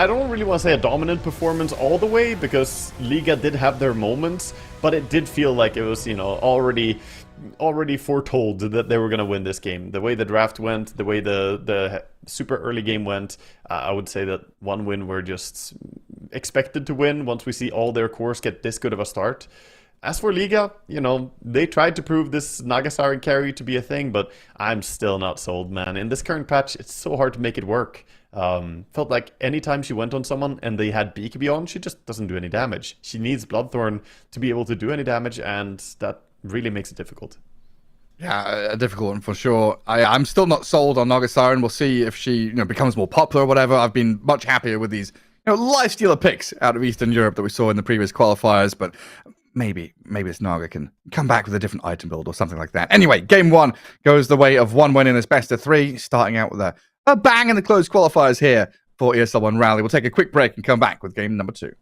don't really want to say a dominant performance all the way, because Liga did have their moments, but it did feel like it was, you know, already foretold that they were going to win this game. The way the draft went, the way the super early game went, I would say that 1 win we're just expected to win once we see all their cores get this good of a start. As for Liga, you know, they tried to prove this Nagasari carry to be a thing, but I'm still not sold, man. In this current patch, it's so hard to make it work. Felt like anytime she went on someone and they had BKB on, she just doesn't do any damage. She needs Bloodthorn to be able to do any damage, and that really makes it difficult. Yeah, a difficult one for sure. I'm still not sold on Nagasari. We'll see if she, becomes more popular or whatever. I've been much happier with these, lifestealer picks out of Eastern Europe that we saw in the previous qualifiers, but maybe this Naga can come back with a different item build or something like that. Anyway, game 1 goes the way of 1 win in this best of 3, starting out with a bang in the closed qualifiers here for ESL One Raleigh. We'll take a quick break and come back with game number 2.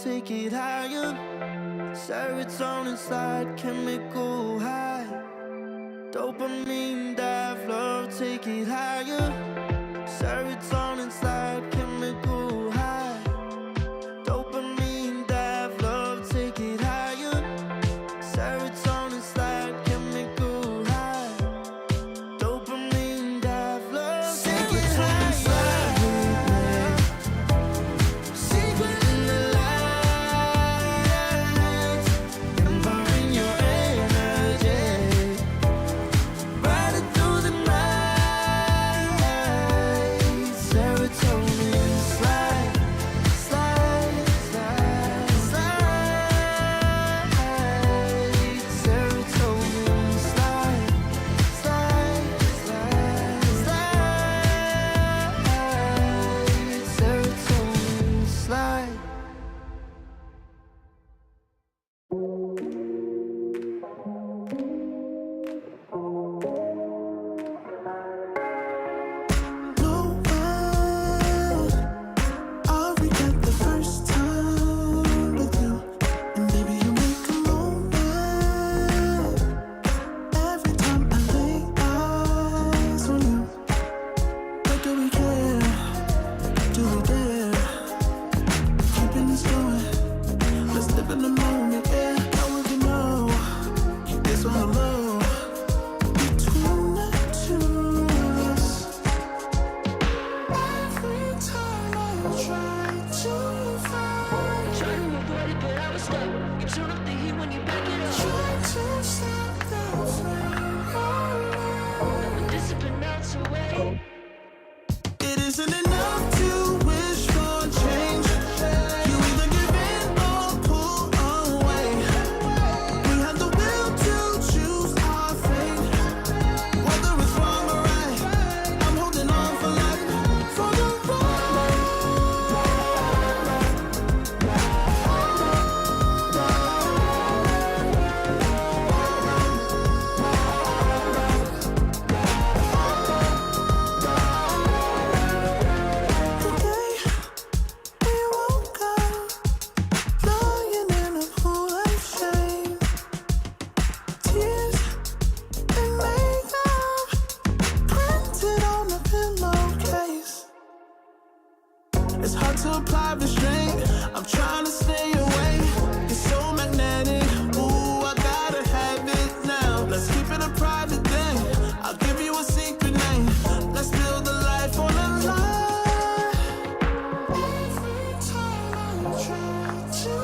Take it higher. Serotonin slide, chemical high. Dopamine dive, love, take it higher. Serotonin slide, chemical high. Dopamine dive, love, take it higher. Serotonin slide, chemical high. Dopamine dive, love, take it higher. Secret in the serotonin isn't enough to wish for change. You either give in or pull away. We have the will to choose our fate. Whether it's wrong or right, I'm holding on for life. For the it's hard to apply restraint. I'm trying to stay away. It's so magnetic. Ooh, I gotta have it now. Let's keep it a private thing. I'll give you a secret name. Let's build a life on a lie. Every time I try to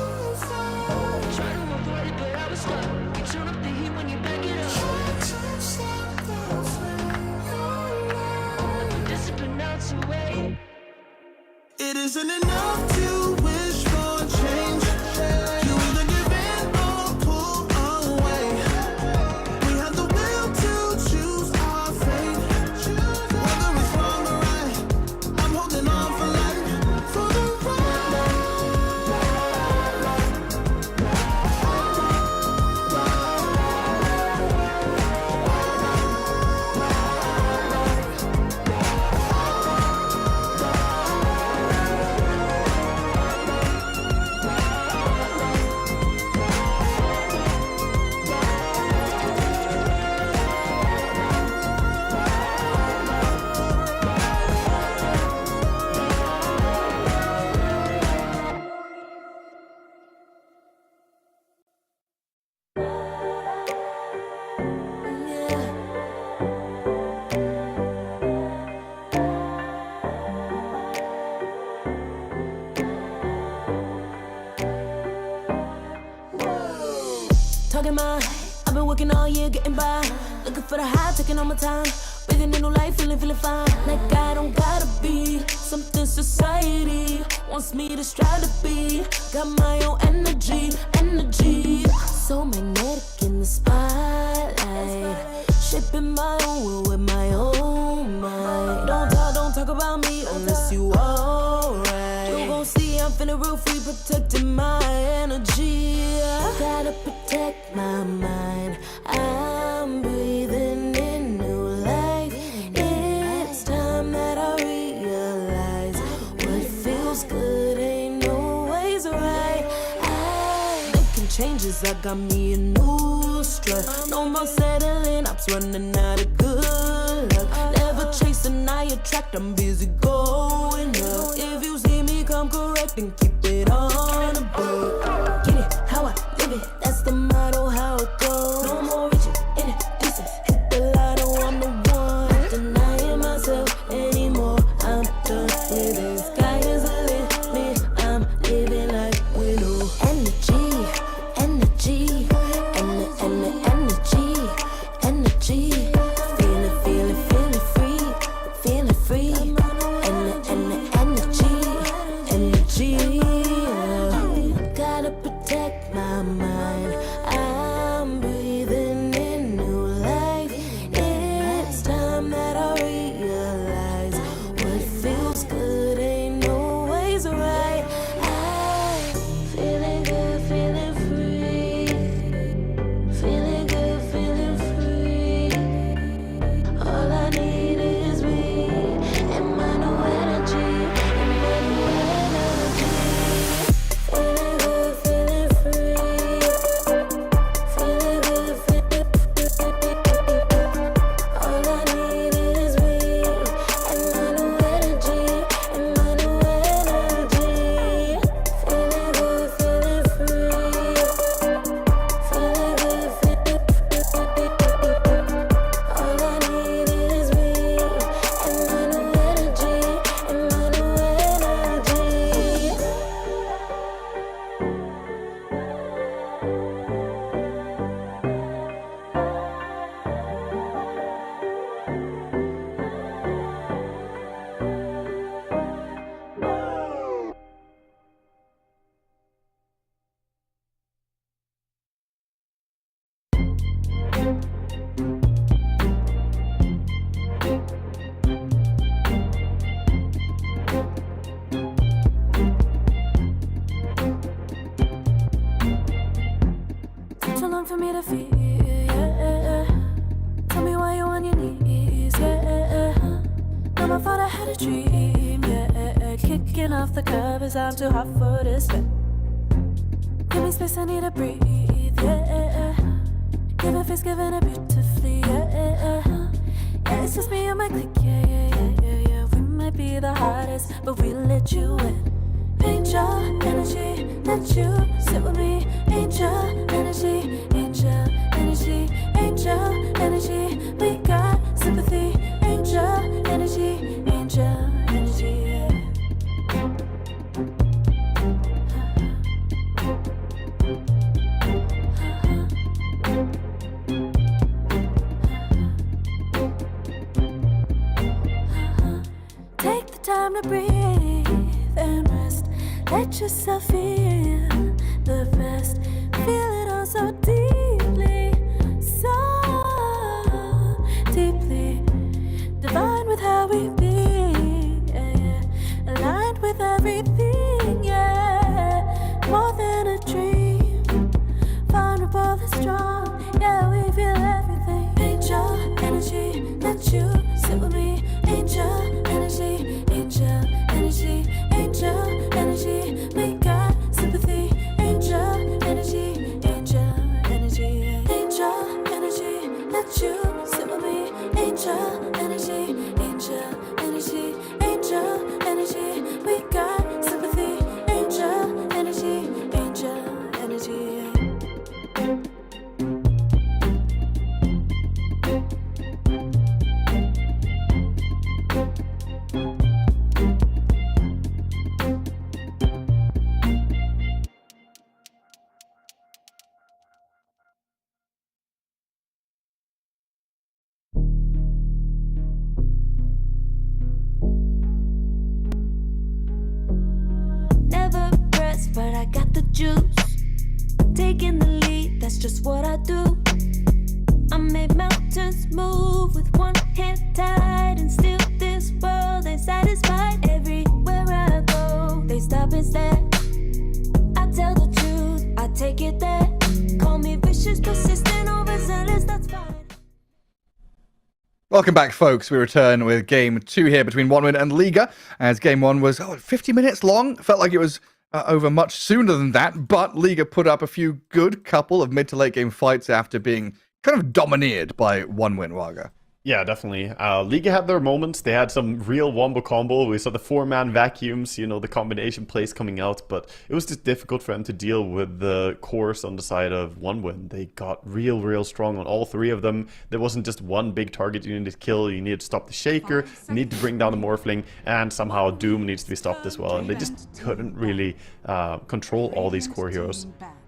find, Try to avoid it, but I was stuck. You turn up the heat when you back it up. try to stop the flame. Your Discipline melts away. It isn't enough to wish for change. You either give in or pull away. We have the will to choose our fate. Whether it's wrong or right, I'm holding on for life. For the Talking my, I've been working all year getting by. Looking for the high, taking all my time. Breathing in new life, feeling fine. Like I don't gotta be something society wants me to strive to be. Got my own energy. So magnetic in the spotlight. Shaping my own world with my own mind. Don't talk about me unless you alright. You gon' see I'm finna real free, protecting my energy. I gotta protect my mind. I'm breathing in new life. It's time that I realize what feels good ain't always right. Making changes, I got me a new strut. No more settling, I'm running out of good luck. Never chasing, I attract, I'm busy going up. If you see me come correct, then keep it on the book. Get it how I live it, that's the motto, how it goes. No more reaching in the distance, hit the lotto, I'm the one. Not denying myself anymore, I'm done with it. Sky is the limit, I'm living like widow. Energy, energy, energy. Feeling free, feeling free. Energy. to feel, yeah. Tell me why you on your knees, yeah. Now I thought I had a dream, yeah. Kicking off the covers, I'm too hot for this bed. Give me space, I need to breathe, yeah. Give a face, giving it beautifully, yeah. Yeah, it's just me and my clique, yeah. We might be the hottest, but we let you in. Angel energy, let you sit with me. Angel energy, angel energy, angel energy. We got sympathy. Angel energy, angel energy. Take the time to breathe and rest. Let yourself feel the best. Feel it all so deeply, so deeply. Divine with how we be, yeah. Aligned with everything, yeah. More than a dream. Vulnerable and strong, yeah, we feel everything. Angel energy, let you sit with me. Angel energy, angel energy, angel energy. We got sympathy. Angel energy, angel energy, angel energy. Let you sit with me. Angel energy, angel energy, angel energy. We got sympathy. Angel energy, angel energy. Never pressed, but I got the juice. Taking the lead, that's just what I do. I made mountains move with one hand tied, and still this world ain't satisfied. Everywhere I go, they stop and stare. I tell the truth, I take it there. Call me vicious, persistent, overzealous, that's fine. Welcome back, folks. We return with game 2 here between OneWin and Liga, as game 1 was 50 minutes long. Felt like it was over much sooner than that, but Liga put up a few good couple of mid to late game fights after being kind of domineered by OneWin, Waga. Yeah, definitely. Liga had their moments. They had some real wombo combo. We saw the 4-man vacuums, you know, the combination plays coming out, but it was just difficult for them to deal with the cores on the side of OneWin. They got real strong on all 3 of them. There wasn't just one big target you needed to kill. You needed to stop the Shaker, you need to bring down the Morphling, and somehow Doom needs to be stopped as well. And they just couldn't really control all these core heroes.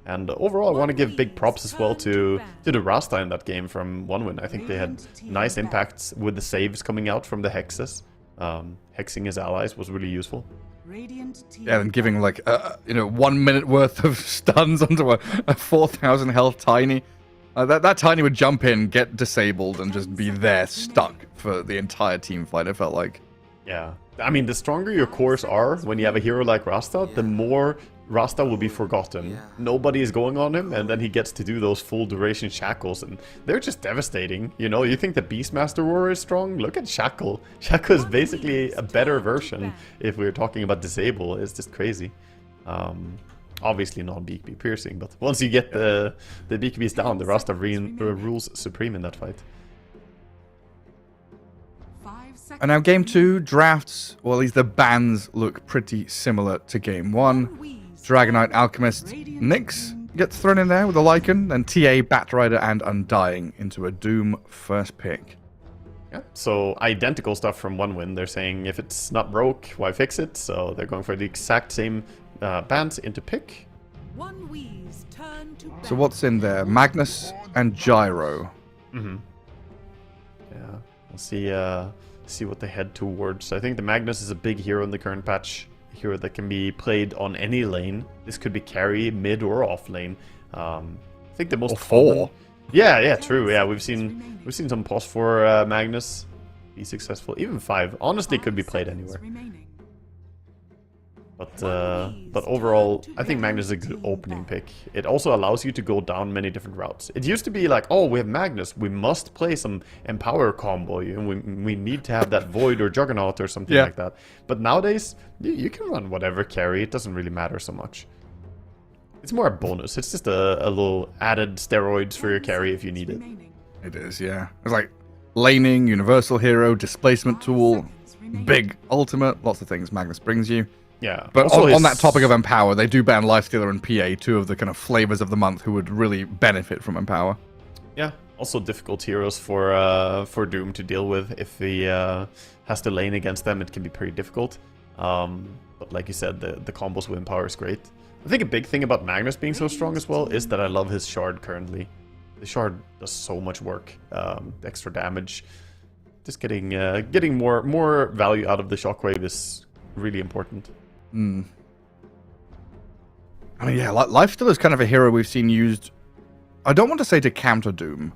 And overall, I want to give big props as well to the Rasta in that game from OneWin. I think they had nice impacts with the saves coming out from the hexes. Hexing his allies was really useful. Yeah, and giving like 1 minute worth of stuns onto a 4,000 health Tiny. That Tiny would jump in, get disabled, and just be there stuck for the entire team fight, it felt like. Yeah. I mean, the stronger your cores are when you have a hero like Rasta, the more Rasta will be forgotten. Nobody is going on him, and then he gets to do those full duration shackles, and they're just devastating. You know, you think the Beastmaster Warrior is strong? Look at Shackle. Shackle is basically a better version if we're talking about disable. It's just crazy. Obviously not BKB piercing, but once you get the BKBs down, the Rasta rules supreme in that fight. And now game 2, drafts, well, at least the bans look pretty similar to game 1. Dragonite, Alchemist, Nyx gets thrown in there with a Lycan, then TA, Batrider, and Undying into a Doom first pick. Yeah, so identical stuff from OneWin. They're saying if it's not broke, why fix it? So they're going for the exact same bans into pick. So what's in there? Magnus and Gyro. Yeah, we'll see what they head towards. I think the Magnus is a big hero in the current patch. A hero that can be played on any lane. This could be carry, mid, or off lane. I think the most common... Yeah, true. Yeah, we've seen some pos for Magnus be successful. Even 5. Honestly, could be played anywhere. But overall, I think Magnus is a good opening pick. It also allows you to go down many different routes. It used to be like, oh, we have Magnus, we must play some Empower combo, and we need to have that Void or Juggernaut or something like that. But nowadays, you can run whatever carry, it doesn't really matter so much. It's more a bonus, it's just a little added steroids for your carry if you need it. It is, yeah. It's like laning, universal hero, displacement tool, big ultimate, lots of things Magnus brings you. Yeah. But on that topic of Empower, they do ban Lifestealer and PA, two of the kind of flavors of the month who would really benefit from Empower. Yeah, also difficult heroes for Doom to deal with. If he has to lane against them, it can be pretty difficult. But like you said, the combos with Empower is great. I think a big thing about Magnus being so strong as well is that I love his Shard currently. The Shard does so much work, extra damage. Just getting more value out of the Shockwave is really important. I mean, yeah, Lifestealer is kind of a hero we've seen used, I don't want to say to counter Doom,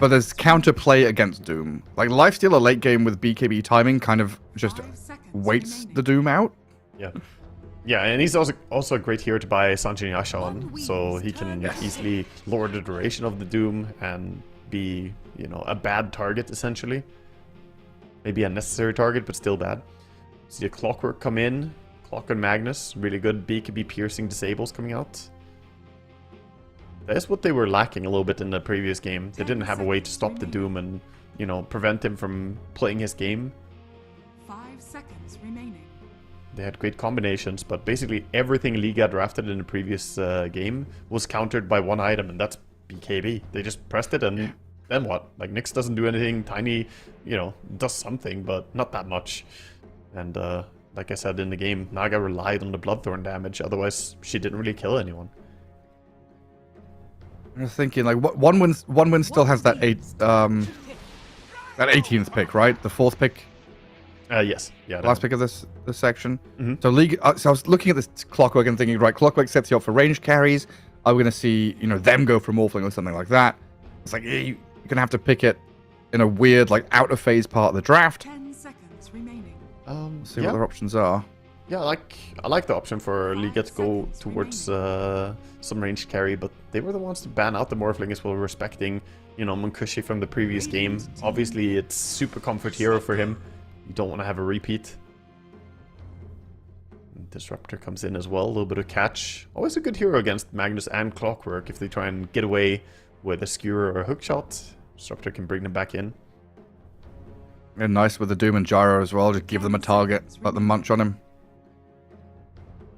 but there's counterplay against Doom. Like, Lifestealer late game with BKB timing kind of just waits the Doom out. Yeah. Yeah, and he's also a great hero to buy Sanjin Yasha on, so he can easily lower the duration of the Doom and be, you know, a bad target, essentially. Maybe a necessary target, but still bad. See the Clockwork come in. Clock and Magnus, really good BKB piercing disables coming out. That is what they were lacking a little bit in the previous game. They didn't have a way to stop the Doom and, you know, prevent him from playing his game. 5 seconds remaining. They had great combinations, but basically everything Liga drafted in the previous game was countered by one item, and that's BKB. They just pressed it, and then what? Like, Nyx doesn't do anything. Tiny, you know, does something, but not that much. And, like I said in the game, Naga relied on the Bloodthorn damage, otherwise she didn't really kill anyone. I'm thinking, like, one win still has that 18th pick, right? The 4th pick? Yes. Yeah. Last pick of this section. Mm-hmm. So League. So I was looking at this Clockwork and thinking, right, Clockwork sets you up for range carries. Are we going to see, you know, them go for Morphling or something like that? It's like, you're going to have to pick it in a weird, like, out of phase part of the draft. 10 seconds remaining. See what their options are. Yeah, I like the option for Liga to go towards some range carry, but they were the ones to ban out the Morphling as well, respecting, you know, Munkushi from the previous game. Obviously, it's super comfort hero for him. You don't want to have a repeat. Disruptor comes in as well, a little bit of catch. Always a good hero against Magnus and Clockwork if they try and get away with a skewer or a hookshot. Disruptor can bring them back in. And nice with the Doom and Gyro as well. Just give them a target, let them munch on him.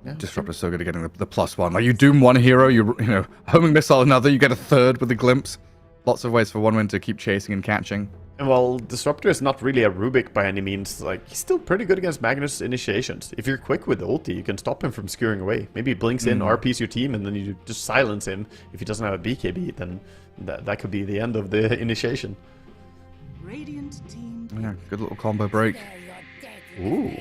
Yeah. Disruptor's so good at getting the +1. Like, you Doom one hero, you know, homing missile another, you get a third with the glimpse. Lots of ways for one win to keep chasing and catching. And while Disruptor is not really a Rubik by any means, like, he's still pretty good against Magnus initiations. If you're quick with the ulti, you can stop him from skewering away. Maybe he blinks in, RPs your team, and then you just silence him. If he doesn't have a BKB, then that could be the end of the initiation. Radiant team. Yeah, good little combo break. Ooh.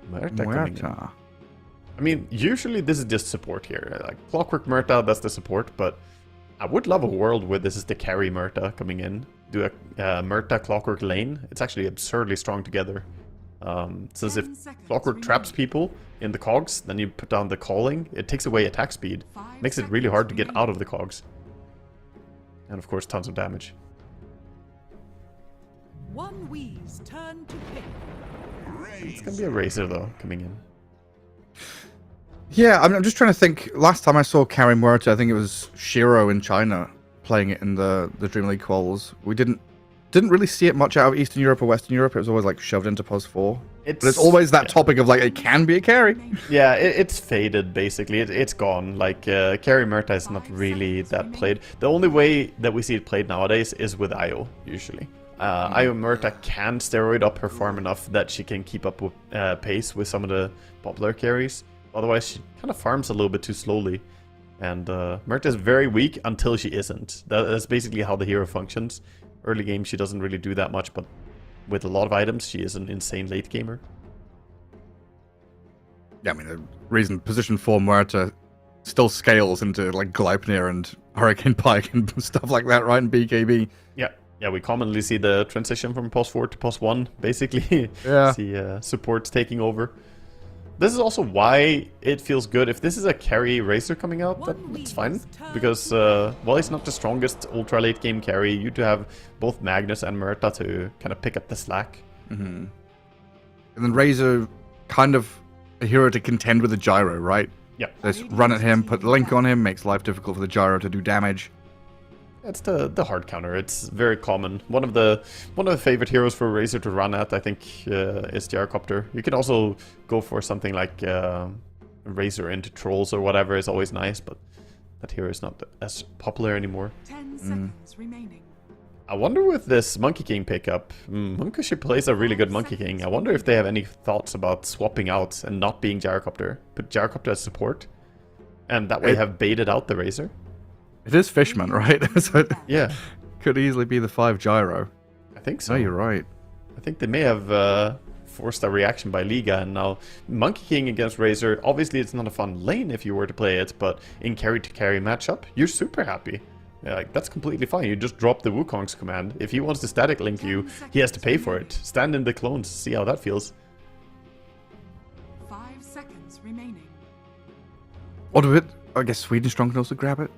Murta coming in. I mean, usually this is just support here. Like, Clockwork Murta, that's the support, but I would love a world where this is the carry Murta coming in. Do a Murta Clockwork lane. It's actually absurdly strong together. Since if Clockwork traps people in the cogs, then you put down the calling, it takes away attack speed. Makes it really hard to get out of the cogs. And of course, tons of damage. One Wee's turn to pick. It's gonna be a Razor though, coming in. Yeah, I'm just trying to think. Last time I saw Carry Muerta, I think it was Shiro in China playing it in the Dream League quals. We didn't really see it much out of Eastern Europe or Western Europe. It was always like shoved into POS 4. But it's always that topic of like, it can be a carry. Yeah, it's faded basically. It's gone. Like, carry Murta is not really that played. The only way that we see it played nowadays is with Io, usually. Io Murta can steroid up her farm enough that she can keep up with pace with some of the popular carries. Otherwise, she kind of farms a little bit too slowly. And Murta is very weak until she isn't. That's basically how the hero functions. Early game, she doesn't really do that much, but with a lot of items, she is an insane late gamer. Yeah, I mean, the reason position 4 Muerta still scales into like Gleipnir and Hurricane Pike and stuff like that, right? And BKB. Yeah, we commonly see the transition from POS 4 to POS 1, basically. Yeah. See supports taking over. This is also why it feels good. If this is a carry Razor coming out, that's fine. Because, well, he's not the strongest ultra late game carry. You do have both Magnus and Murta to kind of pick up the slack. And then Razor, kind of a hero to contend with the Gyro, right? Yeah. Just run at him, put Link on him, makes life difficult for the Gyro to do damage. It's the hard counter. It's very common. One of the favorite heroes for Razor to run at, I think, is Gyrocopter. You can also go for something like Razor into Trolls or whatever. Is always nice, but that hero is not as popular anymore. 10 seconds remaining. I wonder with this Monkey King pickup, Munkushi plays a really good Monkey King. I wonder if they have any thoughts about swapping out and not being Gyrocopter. Put Gyrocopter as support, and that way have baited out the Razor. It is Fishman, right? So Yeah, could easily be the 5 Gyro. I think so. No, you're right. I think they may have forced a reaction by Liga, and now Monkey King against Razor. Obviously, it's not a fun lane if you were to play it, but in carry-to-carry matchup, you're super happy. Yeah, like, that's completely fine. You just drop the Wukong's command. If he wants to static link you, he has to pay for it. Stand in the clones, see how that feels. 5 seconds remaining. What of it? I guess Sweden Strong can also grab it.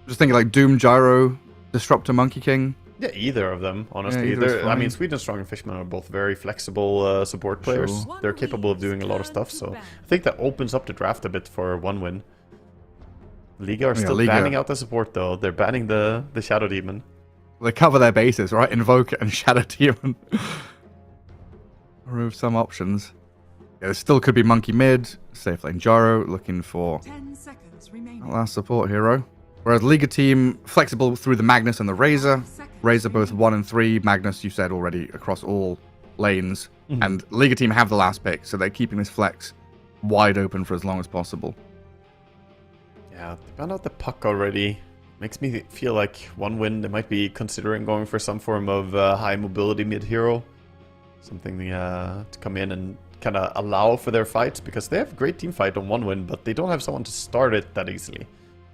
Just thinking like Doom, Gyro, Disruptor, Monkey King. Yeah, either of them, honestly. either is I mean, fine. Sweden Strong and Fishman are both very flexible support players. Sure. They're capable of doing a lot of stuff, so I think that opens up the draft a bit for one win. Liga are still Liga. banning out the support, though. They're banning the Shadow Demon. They cover their bases, right? Invoke and Shadow Demon. Remove some options. Yeah, there still could be Monkey mid, safe lane Gyro, looking for 10 seconds remaining. that last support hero. Whereas Liga team, flexible through the Magnus and the Razor. Razor both 1 and 3. Magnus, you said already, across all lanes. And Liga team have the last pick, so they're keeping this flex wide open for as long as possible. Yeah, they banned out the puck already. Makes me feel like one win, they might be considering going for some form of high mobility mid hero. Something to come in and kind of allow for their fights, because they have a great team fight on one win, but they don't have someone to start it that easily.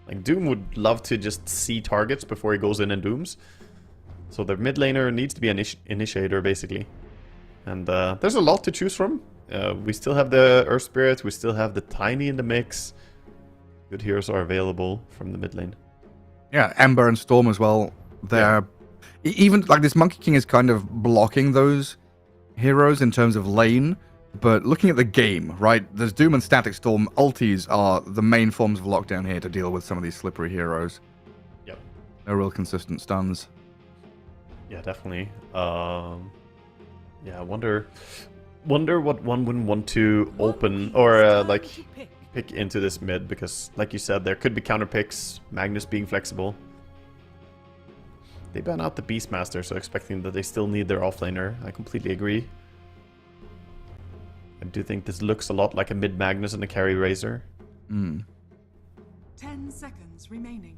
Like, Doom would love to just see targets before he goes in and dooms. So their mid laner needs to be an initiator, basically. And there's a lot to choose from. We still have the Earth Spirit, we still have the Tiny in the mix. Good heroes are available from the mid lane. Yeah, Ember and Storm as well. They're even like this Monkey King is kind of blocking those heroes in terms of lane. But looking at the game, right, there's Doom and Static Storm. Ultis are the main forms of lockdown here to deal with some of these slippery heroes. Yep. No real consistent stuns. Yeah, definitely. Yeah, I wonder what one would want to open or like pick into this mid, because like you said, there could be counter picks, Magnus being flexible. They ban out the Beastmaster, so expecting that they still need their offlaner. I completely agree. I do think this looks a lot like a mid Magnus and a carry Razor. 10 seconds remaining.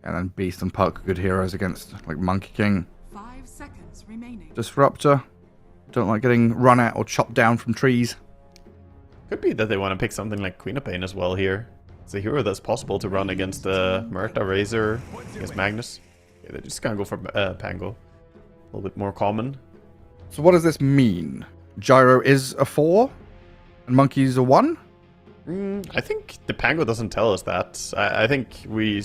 And then Beast and Puck, good heroes against like Monkey King. 5 seconds remaining. Disruptor. Don't like getting run at or chopped down from trees. Could be that they want to pick something like Queen of Pain as well here. It's a hero that's possible to run against Murta, Razor, against Magnus. Yeah, they're just gonna go for Pango. A little bit more common. So what does this mean? Gyro is a 4 and Monkey's a 1? I think the Pango doesn't tell us that. I think we're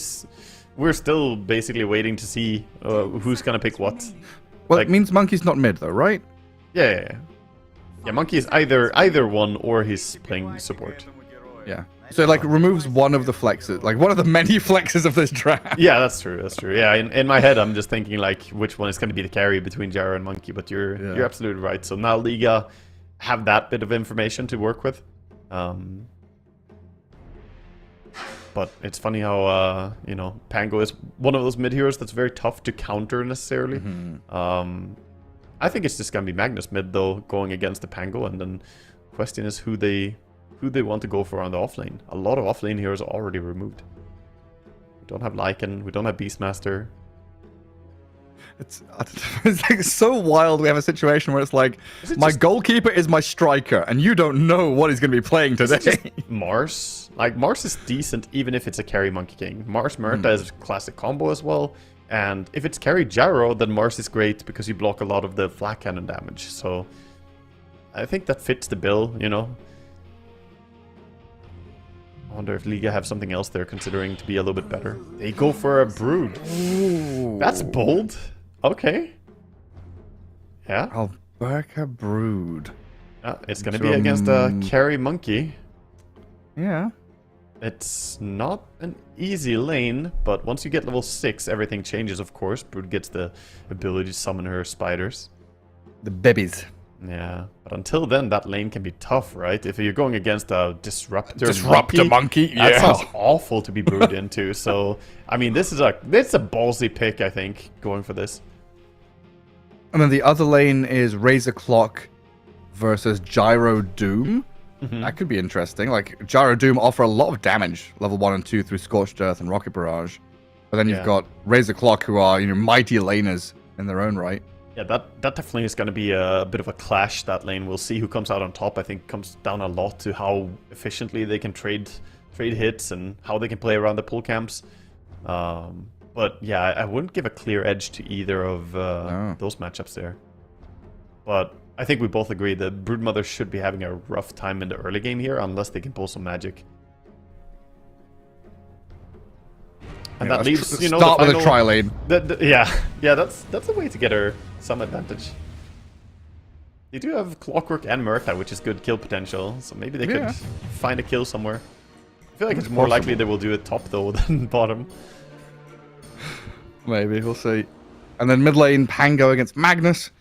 still basically waiting to see who's gonna pick what. Well, Like- it means Monkey's not mid though, right? Yeah. Monkey is either one or he's playing support. Yeah. So it like removes one of the flexes, like one of the many flexes of this draft. Yeah, that's true. Yeah, in my head, I'm just thinking like which one is going to be the carry between Gyro and Monkey. But you're absolutely right. So now Liga have that bit of information to work with. But it's funny how Pango is one of those mid heroes that's very tough to counter necessarily. I think it's just gonna be Magnus mid though, going against the Pango, and then question is who they want to go for on the offlane. A lot of offlane heroes are already removed. We don't have Lycan, we don't have Beastmaster. It's like so wild. We have a situation where it's like my goalkeeper is my striker, and you don't know what he's going to be playing today. Mars, like Mars is decent even if it's a carry Monkey King. Mars Murta is a classic combo as well. And if it's carry Gyro, then Mars is great because you block a lot of the flak cannon damage. So I think that fits the bill, I wonder if Liga have something else they're considering to be a little bit better. They go for a Brood. Ooh. That's bold. Okay. Yeah. Alberca Brood. It's going to be against a carry monkey. Yeah. It's not an easy lane, but once you get level 6, everything changes, of course. Brood gets the ability to summon her spiders. The babies. Yeah, but until then, that lane can be tough, right? If you're going against a Disruptor monkey? That Yeah. sounds awful to be brewed into. So, I mean, it's a ballsy pick, I think, going for this. And then the other lane is Razor Clock versus Gyro Doom. That could be interesting. Like, Gyro Doom offer a lot of damage, level 1 and 2 through Scorched Earth and Rocket Barrage. But then you've got Razor Clock, who are, mighty laners in their own right. Yeah, that definitely is going to be a bit of a clash, that lane. We'll see who comes out on top. I think it comes down a lot to how efficiently they can trade hits and how they can play around the pull camps. But yeah, I wouldn't give a clear edge to either of those matchups there. But I think we both agree that Broodmother should be having a rough time in the early game here, unless they can pull some magic. And that leaves, start with a tri lane. Yeah, that's a way to get her some advantage. You do have Clockwork and Murta, which is good kill potential, so maybe they could find a kill somewhere. I feel like it's more likely they will do it top though than bottom. Maybe, we'll see. And then mid lane, Pango against Magnus.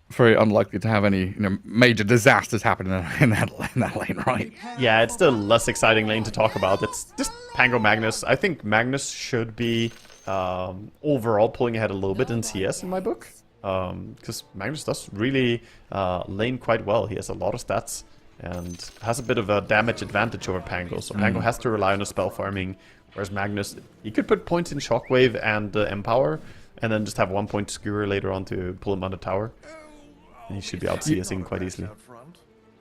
Very unlikely to have any major disasters happen in that lane, right? Yeah, it's the less exciting lane to talk about. It's just Pango Magnus. I think Magnus should be overall pulling ahead a little bit in CS in my book. Because Magnus does really lane quite well. He has a lot of stats and has a bit of a damage advantage over Pango. So Pango has to rely on the spell farming, whereas Magnus, he could put points in Shockwave and Empower, and then just have 1 point Skewer later on to pull him on the tower. And he should be out CSing quite easily.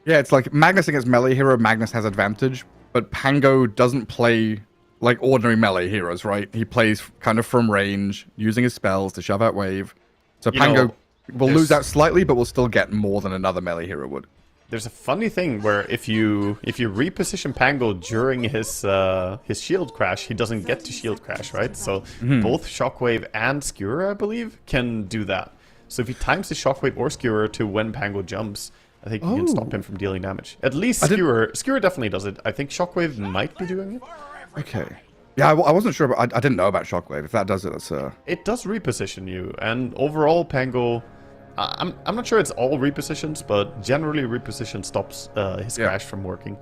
Yeah, it's like Magnus against melee hero, Magnus has advantage, but Pango doesn't play like ordinary melee heroes, right? He plays kind of from range, using his spells to shove out wave. So Pango will lose out slightly, but will still get more than another melee hero would. There's a funny thing where if you reposition Pango during his shield crash, he doesn't get to shield crash, right? So both Shockwave and Skewer, I believe, can do that. So if he times his Shockwave or Skewer to when Pango jumps, I think you can stop him from dealing damage. At least Skewer definitely does it. I think Shockwave might be doing it. Okay. Yeah, I wasn't sure, but I didn't know about Shockwave. If that does it, that's It does reposition you, and overall Pango, I'm not sure it's all repositions, but generally reposition stops his crash from working.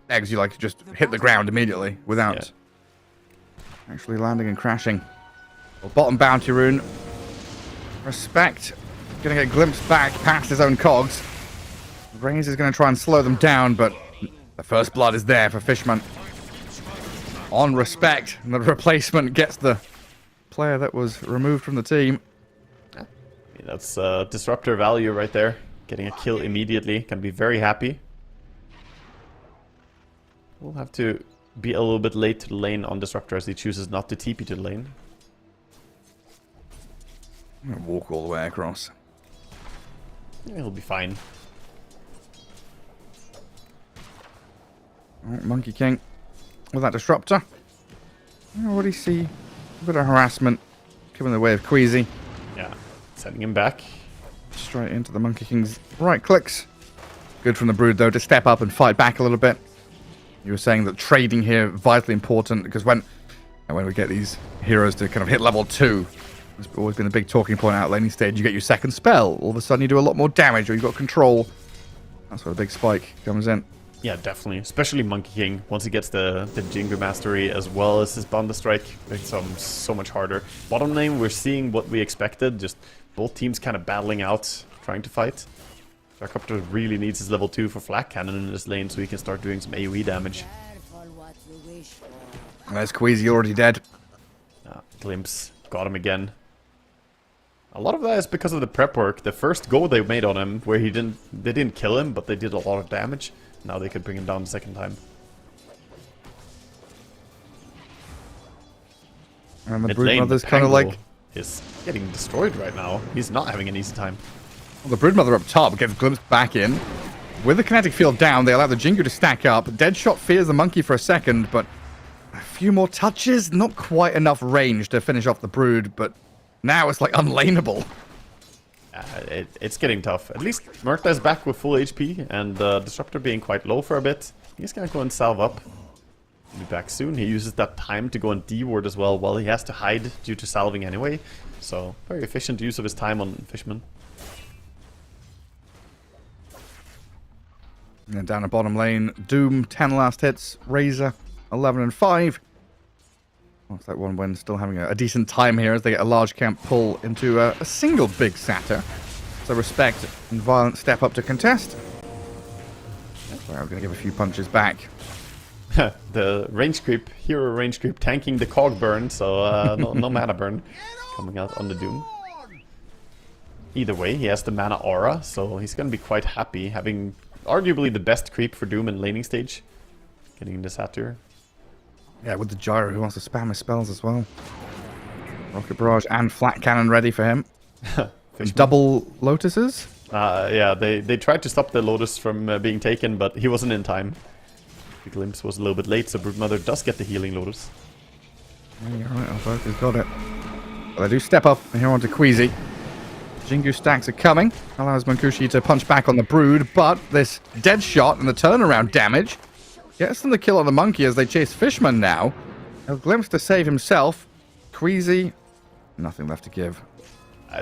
Yeah, because you like just hit the ground immediately without actually landing and crashing. Well, bottom bounty rune. Respect. Gonna get glimpsed back past his own cogs. Raze is gonna try and slow them down, but the first blood is there for Fishman. On Respect, and the replacement gets the player that was removed from the team. Yeah, that's disruptor value right there. Getting a kill immediately. Can be very happy. We'll have to be a little bit late to the lane on Disruptor as he chooses not to TP to the lane. I'm gonna walk all the way across. Yeah, he'll be fine. Alright, Monkey King with that Disruptor. I already see a bit of harassment coming the way of Queasy. Yeah, sending him back. Straight into the Monkey King's right clicks. Good from the Brood, though, to step up and fight back a little bit. You were saying that trading here vitally important, because when we get these heroes to kind of hit level 2, it's always been a big talking point out laning stage. You get your second spell. All of a sudden you do a lot more damage, or you've got control. That's where the big spike comes in. Yeah, definitely. Especially Monkey King. Once he gets the Jingu Mastery as well as his Banda Strike, it's so much harder. Bottom lane, we're seeing what we expected. Just both teams kind of battling out, trying to fight. Darkopter really needs his level 2 for Flak Cannon in this lane so he can start doing some AoE damage. And there's Queasy already dead. Glimpse. Got him again. A lot of that is because of the prep work. The first go they made on him, where they didn't kill him, but they did a lot of damage. Now they could bring him down the second time. And the Broodmother's kind of like... is getting destroyed right now. He's not having an easy time. Well, the Broodmother up top gets glimpsed back in. With the kinetic field down, they allow the Jingu to stack up. Deadshot fears the monkey for a second, but a few more touches. Not quite enough range to finish off the Brood, but now it's like unlaneable. It's getting tough. At least Murta is back with full HP, and Disruptor being quite low for a bit. He's gonna go and salve up. He'll be back soon. He uses that time to go and D-ward as well, while he has to hide due to salving anyway. So, very efficient use of his time on Fishman. And down the bottom lane, Doom, 10 last hits. Razor, 11 and 5. Looks like One Win still having a decent time here as they get a large camp pull into a single big Satyr. So Respect and Violent step up to contest. Sorry, I'm going to give a few punches back. The range creep, hero range creep, tanking the cog burn, so no mana burn coming out on the Doom. Either way, he has the mana aura, so he's going to be quite happy having arguably the best creep for Doom in laning stage. Getting the Satyr. Yeah, with the Gyro, who wants to spam his spells as well. Rocket Barrage and Flat Cannon ready for him. Double Lotuses? Yeah, they tried to stop the Lotus from being taken, but he wasn't in time. The glimpse was a little bit late, so Broodmother does get the healing Lotus. Yeah, you're right, Alberto's got it. Well, they do step up here onto Queasy. Jingu stacks are coming. Allows Munkushi to punch back on the Brood, but this dead shot and the turnaround damage gets them the kill on the monkey as they chase Fishman now. A glimpse to save himself. Queasy, nothing left to give.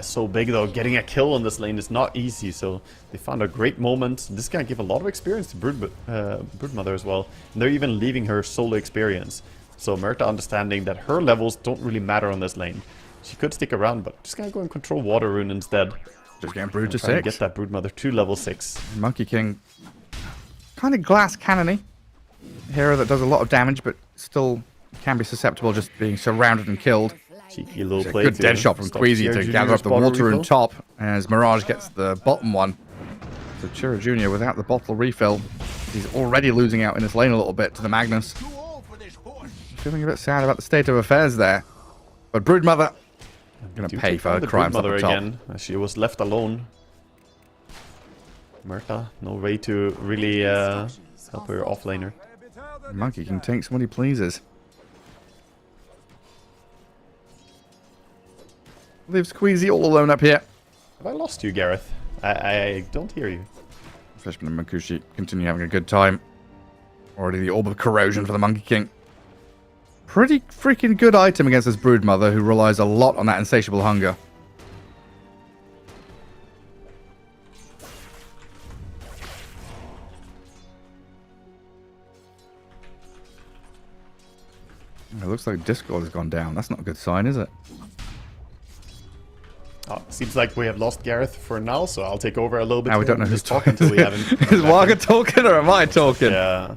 So big though, getting a kill on this lane is not easy, so they found a great moment. This can give a lot of experience to Broodmother as well. And they're even leaving her solo experience. So Murta understanding that her levels don't really matter on this lane. She could stick around, but just gonna go and control Water Rune instead. Just getting Brood to try 6. and get that Broodmother to level 6. Monkey King, kind of glass cannony. Hero that does a lot of damage, but still can be susceptible just being surrounded and killed. Cheeky little play. Good dead shot from Queasy to gather up the Water Rune top as Mirage gets the bottom one. So Chira Jr. without the bottle refill, he's already losing out in his lane a little bit to the Magnus. Feeling a bit sad about the state of affairs there. But Broodmother gonna pay for her crimes on the top. Again, as she was left alone. Murta, no way to really help her offlaner. Monkey can take what he pleases. Leaves Queasy all alone up here. Have I lost you, Gareth? I don't hear you. Fishman and Munkushi continue having a good time. Already the Orb of Corrosion for the Monkey King. Pretty freaking good item against this Broodmother, who relies a lot on that insatiable hunger. It looks like Discord has gone down. That's not a good sign, is it? Oh, seems like we have lost Gareth for now, so I'll take over a little bit. Now we don't know who's talking. Until we haven't. Is Waga talking or am I talking? Yeah.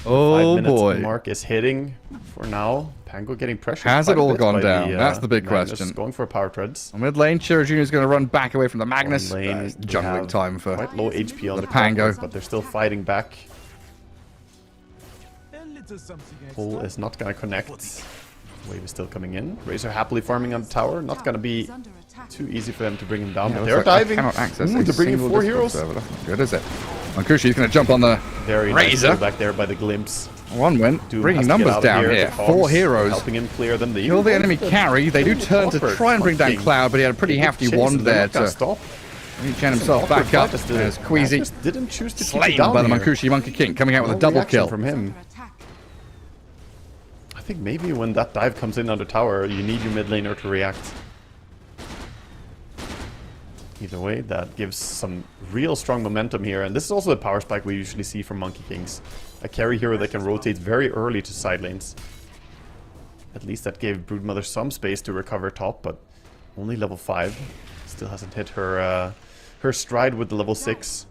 Oh 5 minutes boy. mark is hitting for now. Pango getting pressured. Has it all gone down? The, That's the big Magnus question. Going for power treads. On mid lane, Chira Jr. is going to run back away from the Magnus. Lane, Jungling time for quite low HP on the Pango. Pango, but they're still fighting back. Pull is not going to connect. Wave is still coming in. Razor happily farming on the tower. Not going to be too easy for them to bring him down. But they're like diving. I cannot access They're bringing 4 heroes. Server. That's not good, is it? Mankushi's going to jump on the Very nice Razor. pull back there by the glimpse. One win, Doom bringing has to get numbers out of down here. The 4 Cogs heroes. helping him clear them. They Kill the even enemy both carry. They do turn to awkward try and bring down fucking- Cloud, but he had a pretty hefty wand there to stop. reach himself back up. As Queasy Just didn't choose to keep slain it down by the here. Mankushi Monkey King, coming out with No a double reaction kill. from him. I think maybe when that dive comes in on the tower, you need your mid laner to react. Either way, that gives some real strong momentum here. And this is also the power spike we usually see from Monkey Kings. A carry hero that can rotate very early to side lanes. At least that gave Broodmother some space to recover top, but only level 5. Still hasn't hit her her stride with the level 6.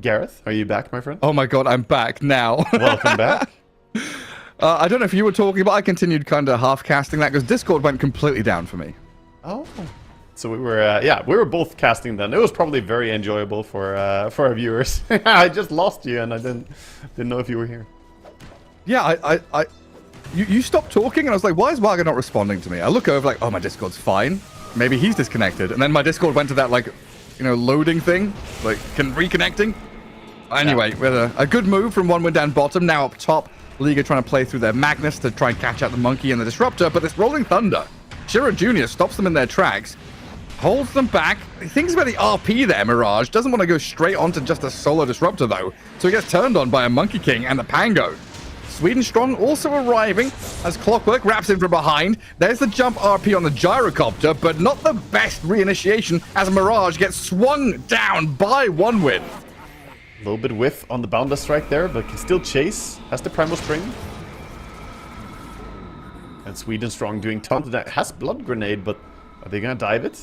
Gareth, are you back, my friend? Oh my god, I'm back now. Welcome back. I don't know if you were talking, but I continued kind of half casting that because Discord went completely down for me. Oh, so we were, yeah, we were both casting then. It was probably very enjoyable for our viewers. I just lost you, and I didn't know if you were here. Yeah, you stopped talking, and I was like, why is Waga not responding to me? I look over, like, oh, my Discord's fine. Maybe he's disconnected. And then my Discord went to that, like, loading thing, like reconnecting. Anyway, we had a good move from One Win down bottom. Now up top, Liga trying to play through their Magnus to try and catch out the Monkey and the Disruptor, but this Rolling Thunder, Shiro Jr. stops them in their tracks, holds them back. He thinks about the RP there, Mirage. Doesn't want to go straight onto just a solo Disruptor, though. So he gets turned on by a Monkey King and the Pango. Sweden Strong also arriving as Clockwork wraps in from behind. There's the jump RP on the Gyrocopter, but not the best reinitiation as Mirage gets swung down by One Win. A little bit whiff on the Boundless Strike there, but can still chase. Has the Primal Spring. And Sweden Strong doing tons of that. Has Blood Grenade, but are they going to dive it?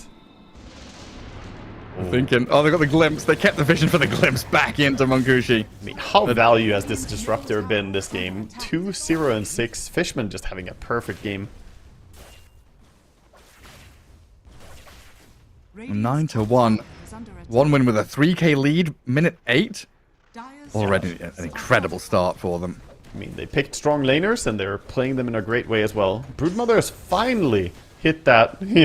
Thinking, oh, they got the glimpse. They kept the vision for the glimpse back into Munkushi. I mean, how value has this Disruptor been this game? 2, 0, and 6. Fishman just having a perfect game. 9-1. One Win with a 3k lead, minute 8. Already an incredible start for them. I mean, they picked strong laners, and they're playing them in a great way as well. Broodmother has finally hit that, the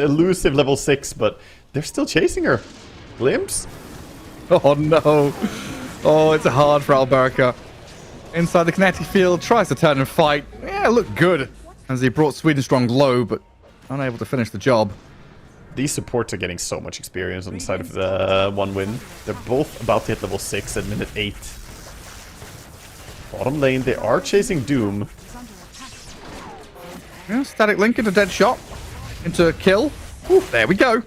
elusive level 6, but they're still chasing her. Glimpse? Oh no. Oh, it's hard for Alberca. Inside the kinetic field, tries to turn and fight. Yeah, looked good as he brought Sweden Strong low, but unable to finish the job. These supports are getting so much experience on the side of the One Win. They're both about to hit level 6 at minute 8. Bottom lane, they are chasing Doom. Yeah, static link into dead shot. Into kill. Ooh, there we go.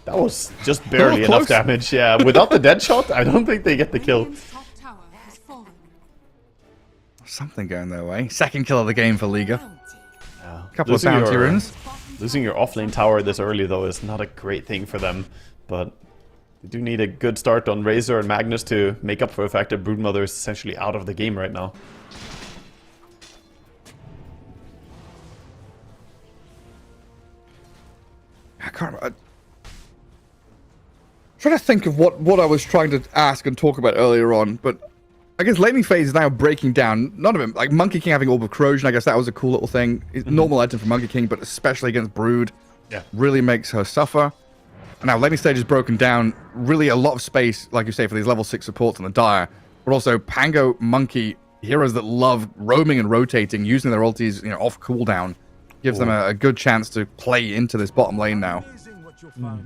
That was just barely enough damage. Yeah, without the dead shot, I don't think they get the kill. Something going their way. Second kill of the game for Liga. Yeah. Couple of bounty runes. Losing your offlane tower this early, though, is not a great thing for them. But they do need a good start on Razor and Magnus to make up for the fact that Broodmother is essentially out of the game right now. I can't remember. Trying to think of what I was trying to ask and talk about earlier on, but I guess laning phase is now breaking down. None of them, like Monkey King having Orb of Corrosion, I guess that was a cool little thing. It's normal item for Monkey King, but especially against Brood, really makes her suffer. And now laning stage is broken down. Really a lot of space, like you say, for these level 6 supports on the Dire, but also Pango, Monkey, heroes that love roaming and rotating, using their ultis, off cooldown, gives them a good chance to play into this bottom lane now.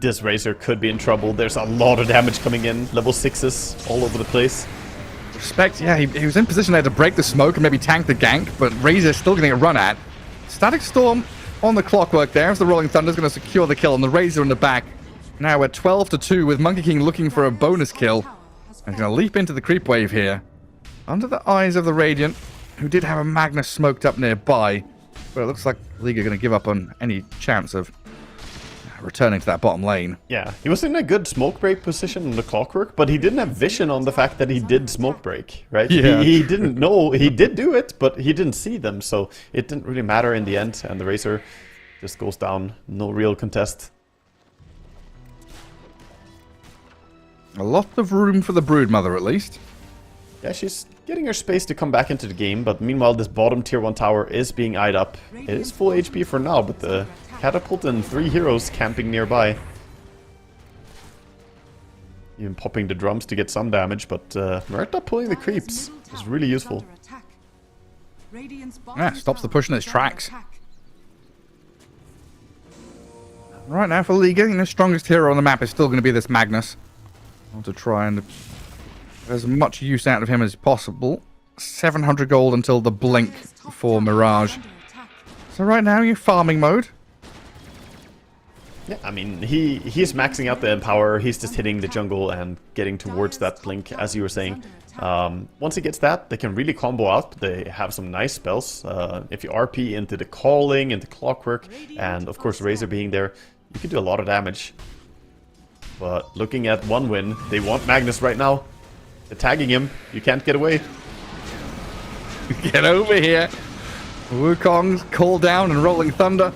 This Razor could be in trouble. There's a lot of damage coming in. Level 6s all over the place. Respect, yeah, he was in position there to break the smoke and maybe tank the gank, but Razor's still getting a run at. Static Storm on the Clockwork there as the Rolling Thunder's going to secure the kill, and the Razor in the back. Now we're 12-2 with Monkey King looking for a bonus kill. And he's going to leap into the creep wave here. Under the eyes of the Radiant, who did have a Magnus smoked up nearby. But it looks like League are going to give up on any chance of returning to that bottom lane. Yeah, he was in a good smoke break position on the Clockwork, but he didn't have vision on the fact that he did smoke break, right? Yeah. He didn't know, he did do it, but he didn't see them, so it didn't really matter in the end, and the Razor just goes down. No real contest. A lot of room for the Broodmother, at least. Yeah, she's getting her space to come back into the game, but meanwhile this bottom tier 1 tower is being eyed up. It is full HP for now, but the Catapult and 3 heroes camping nearby. Even popping the drums to get some damage, but Murta pulling the creeps is really useful. Yeah, stops the push in its tracks. Right now for Liga, strongest hero on the map is still going to be this Magnus. I want to try and get as much use out of him as possible. 700 gold until the blink for Mirage. So right now you're farming mode. Yeah, I mean, he's maxing out the Empower, he's just hitting the jungle and getting towards that blink, as you were saying. Once he gets that, they can really combo out. They have some nice spells. If you RP into the Calling, into Clockwork, and of course Razor being there, you can do a lot of damage. But looking at One Win, they want Magnus right now. They're tagging him, you can't get away. Get over here. Wukong's Call Down and Rolling Thunder.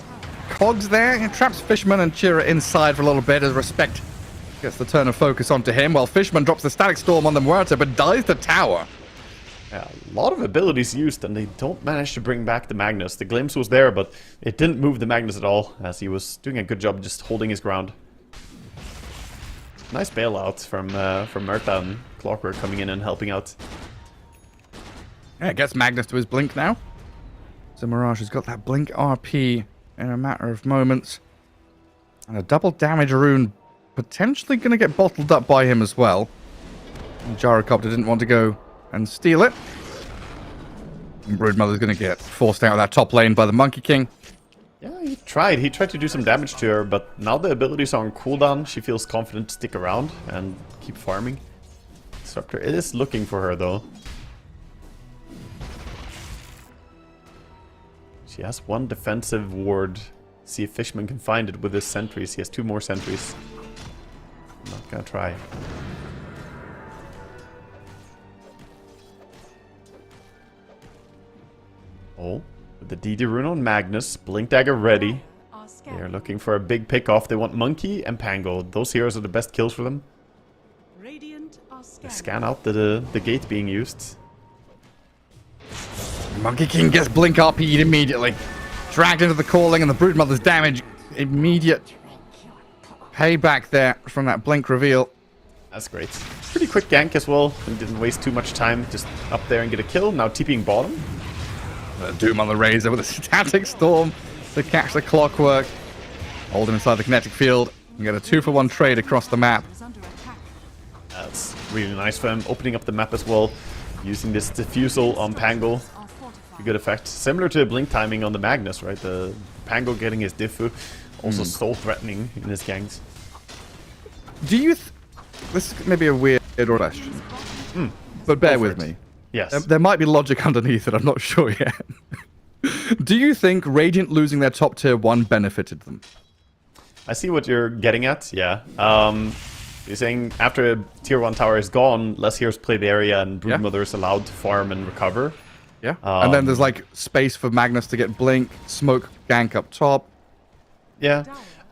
Cogs there, he traps Fishman and Chira inside for a little bit as Respect gets the turn of focus onto him, while Fishman drops the Static Storm on the Muerta but dies the tower. Yeah, a lot of abilities used, and they don't manage to bring back the Magnus. The glimpse was there, but it didn't move the Magnus at all, as he was doing a good job just holding his ground. Nice bailout from Murta and Clockwork coming in and helping out. Yeah, gets Magnus to his blink now. So Mirage has got that blink RP in a matter of moments. And a double damage rune potentially going to get bottled up by him as well. And Gyrocopter didn't want to go and steal it. And Broodmother's going to get forced out of that top lane by the Monkey King. Yeah, he tried. He tried to do some damage to her, but now the abilities are on cooldown. She feels confident to stick around and keep farming. Disruptor is looking for her, though. She has one defensive ward. See if Fishman can find it with his sentries. He has 2 more sentries. I'm not gonna try. Oh, with the DD rune on Magnus, Blink Dagger ready. They're looking for a big pick off. They want Monkey and Pango. Those heroes are the best kills for them. They scan out the gate being used. Monkey King gets Blink RP'd immediately. Dragged into the calling and the Broodmother's damage. Immediate payback there from that Blink reveal. That's great. Pretty quick gank as well. And didn't waste too much time. Just up there and get a kill. Now TPing bottom. Doom on the Razor with a Static Storm to catch the Clockwork. Hold him inside the kinetic field. And get a 2-for-1 trade across the map. That's really nice for him. Opening up the map as well. Using this diffusal on Pango. A good effect. Similar to Blink timing on the Magnus, right? The Pango getting his diffu. Also so threatening in his ganks. Do you... This is maybe a weird question. But bear with me. Yes. There might be logic underneath it, I'm not sure yet. Do you think Radiant losing their top tier 1 benefited them? I see what you're getting at, yeah. You're saying after a tier 1 tower is gone, less heroes play the area and Broodmother is allowed to farm and recover. Yeah. And then there's like space for Magnus to get Blink, smoke, gank up top. Yeah.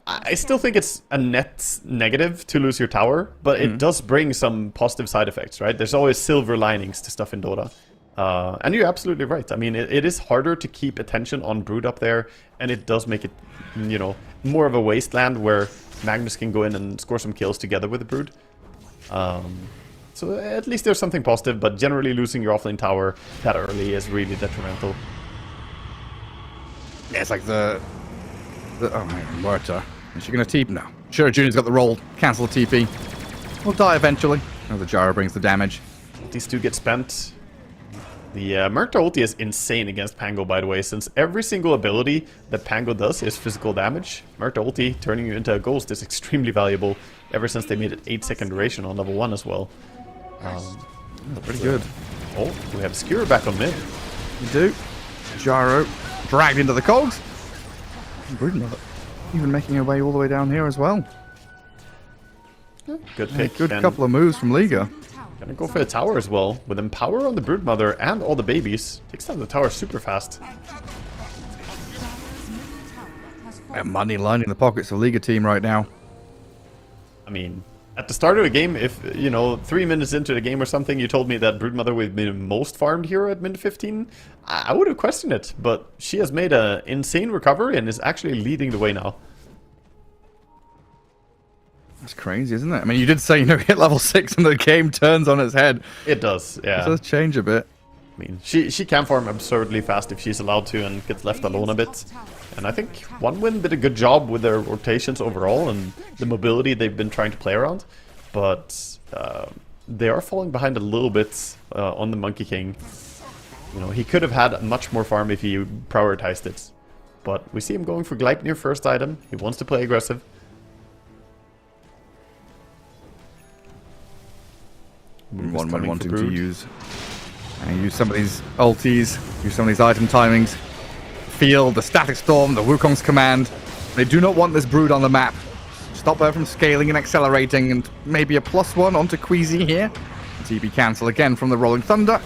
I still think it's a net negative to lose your tower, but it does bring some positive side effects, right? There's always silver linings to stuff in Dota. And you're absolutely right. I mean, it is harder to keep attention on Brood up there, and it does make it, you know, more of a wasteland where Magnus can go in and score some kills together with the Brood. So at least there's something positive, but generally losing your offlane tower that early is really detrimental. Yeah, it's like the oh man, Murta. Is she gonna TP? No. Sure, Junior's got the roll. Cancel the TP. We'll die eventually. Oh, the Gyro brings the damage. These 2 get spent. The Murta ulti is insane against Pango, by the way, since every single ability that Pango does is physical damage. Murta ulti, turning you into a ghost, is extremely valuable, ever since they made it 8-second duration on level 1 as well. Pretty good. Oh, we have Skewer back on mid. You do. Gyro dragged into the cogs. Broodmother even making her way all the way down here as well. Good pick. Good couple of moves from Liga. Gonna go for the tower as well. With Empower on the Broodmother and all the babies. Takes down the tower super fast. Money lining the pockets of Liga team right now. I mean, at the start of the game, if, you know, 3 minutes into the game or something, you told me that Broodmother would be the most farmed hero at min 15, I would have questioned it. But she has made an insane recovery and is actually leading the way now. That's crazy, isn't it? I mean, you did say, you know, hit level 6 and the game turns on its head. It does, yeah. It does change a bit. I mean, she can farm absurdly fast if she's allowed to and gets left alone a bit. And I think OneWin did a good job with their rotations overall and the mobility they've been trying to play around. But they are falling behind a little bit on the Monkey King. You know, he could have had much more farm if he prioritized it. But we see him going for Gleipnir first item. He wants to play aggressive. OneWin wanting to use some of these ultis, use some of these item timings. Feel the Static Storm, the Wukong's command. They do not want this Brood on the map. Stop her from scaling and accelerating, and maybe a +1 onto Queasy here. TP cancel again from the Rolling Thunder.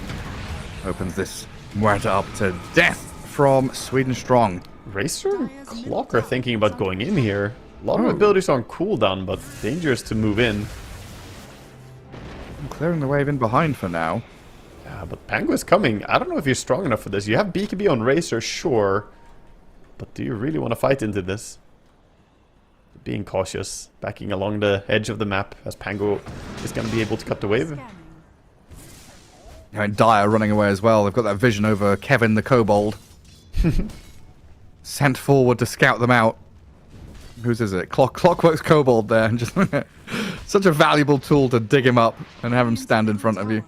Opens this Muerta up to death from Sweden Strong. Racer and Clock are thinking about going in here. A lot of abilities are on cooldown, but dangerous to move in. I'm clearing the wave in behind for now. Yeah, but Pango is coming. I don't know if you're strong enough for this. You have BKB on Racer, sure. But do you really want to fight into this? being cautious, backing along the edge of the map as Pango is going to be able to cut the wave. And Dire running away as well. They've got that vision over Kevin the Kobold. Sent forward to scout them out. Whose is it? Clockwork's Kobold there. And just such a valuable tool to dig him up and have him stand in front of you.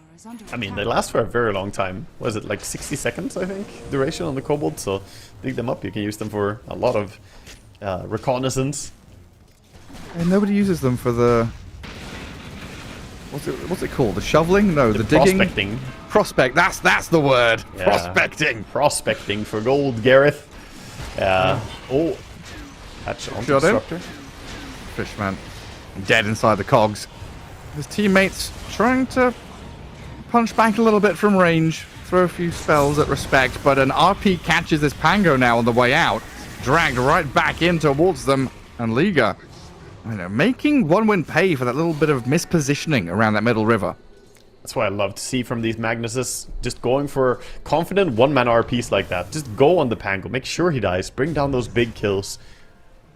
I mean, they last for a very long time. Was it like 60 seconds, I think, duration on the Kobold? So dig them up. You can use them for a lot of reconnaissance. And nobody uses them for the... What's it called? The shoveling? No, the digging? Prospecting. Prospect. That's the word. Yeah. Prospecting. Prospecting for gold, Gareth. Oh. Hatch on Shot him. Disruptor. Fishman. Dead inside the cogs. His teammates trying to punch back a little bit from range. Throw a few spells at respect. But an RP catches this Pango now on the way out. Dragged right back in towards them. And Liga, making One Win pay for that little bit of mispositioning around that middle river. That's what I love to see from these Magnuses. Just going for confident one-man RPs like that. Just go on the Pango. Make sure he dies. Bring down those big kills.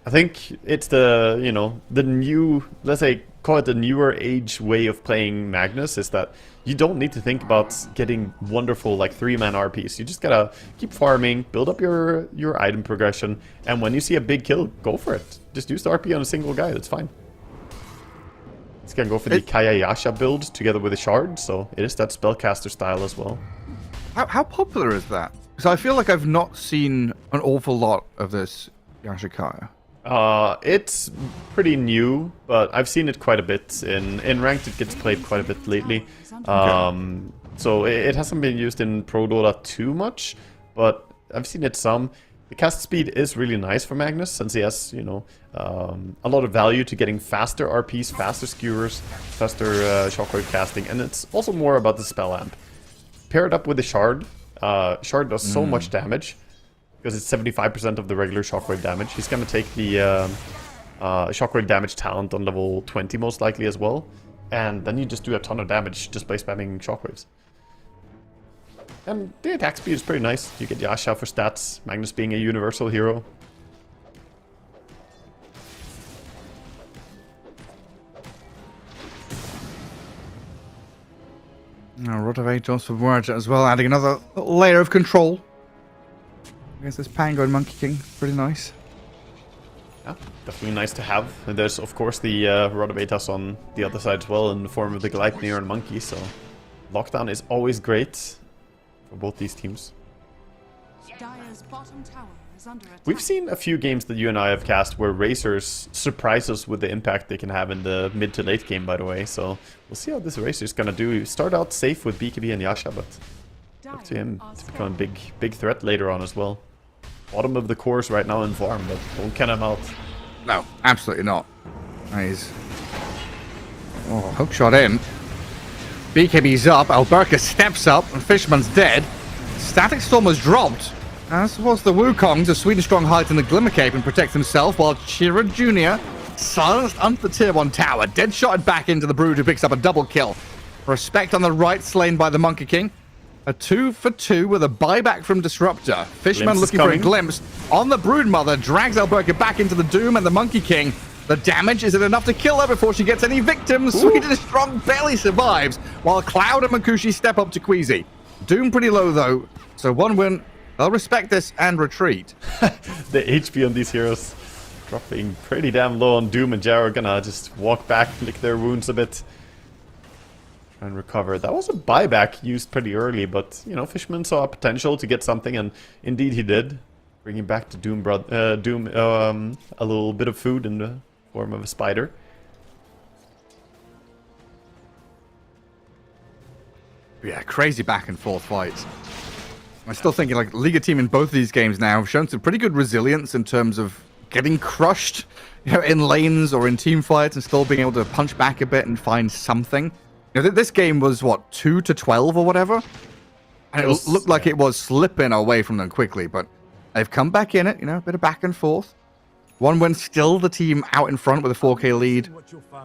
I think it's the, the new, let's say, call it the newer age way of playing Magnus, is that you don't need to think about getting wonderful, like, 3-man RPs. You just gotta keep farming, build up your item progression, and when you see a big kill, go for it. Just use the RP on a single guy, that's fine. It's gonna go for the Kayayasha build together with a shard, so it is that spellcaster style as well. How popular is that? Because I feel like I've not seen an awful lot of this Yashikaya. It's pretty new, but I've seen it quite a bit. In Ranked, it gets played quite a bit lately. So it hasn't been used in Pro Dota too much, but I've seen it some. The cast speed is really nice for Magnus, since he has, a lot of value to getting faster RPs, faster skewers, faster shockwave casting, and it's also more about the spell amp. Paired up with the shard, shard does so much damage, because it's 75% of the regular shockwave damage. He's going to take the shockwave damage talent on level 20 most likely as well, and then you just do a ton of damage just by spamming shockwaves. And the attack speed is pretty nice. You get Yasha for stats, Magnus being a universal hero. Now, Rotovate on Submerge as well, adding another layer of control. I guess this Pango and Monkey King, pretty nice. Yeah, definitely nice to have. And there's, of course, the Rotovatas on the other side as well, in the form of the Gleipnir and Monkey, so lockdown is always great for both these teams. Dire's bottom tower is under attack. We've seen a few games that you and I have cast where Racers surprise us with the impact they can have in the mid to late game, by the way, so we'll see how this Racer's gonna do. He start out safe with BKB and Yasha, but up to him to become a big threat later on as well. Bottom of the course right now in farm, but don't count him out. No, absolutely not. He's... Oh, hook shot in. BKB's up, Alberca steps up, and Fishman's dead. Static Storm was dropped, as was the Wukong to Sweden Strong Height in the Glimmer Cape and protect himself, while Chira Jr. silenced under the tier 1 tower, dead shotted back into the Brood, who picks up a double kill. Respect on the right, slain by the Monkey King. A 2 for 2 with a buyback from Disruptor. Fishman looking for a glimpse on the Broodmother, drags Alberca back into the Doom and the Monkey King. The damage, is it enough to kill her before she gets any victims? Sweden Strong barely survives, while Cloud and Makushi step up to Queasy. Doom pretty low though, so One Win, they'll respect this and retreat. The HP on these heroes dropping pretty damn low on Doom, and Jaro are gonna just walk back, lick their wounds a bit. Try and recover. That was a buyback used pretty early, but, Fishman saw a potential to get something, and indeed he did. Bringing back to Doom, a little bit of food in the form of a spider. Yeah, crazy back and forth fights. I'm still thinking, like, Liga team in both of these games now have shown some pretty good resilience in terms of getting crushed, in lanes or in team fights, and still being able to punch back a bit and find something. This game was, what, 2-12 or whatever? And it looked like it was slipping away from them quickly, but they've come back in it, a bit of back and forth. One Win still the team out in front with a 4K lead,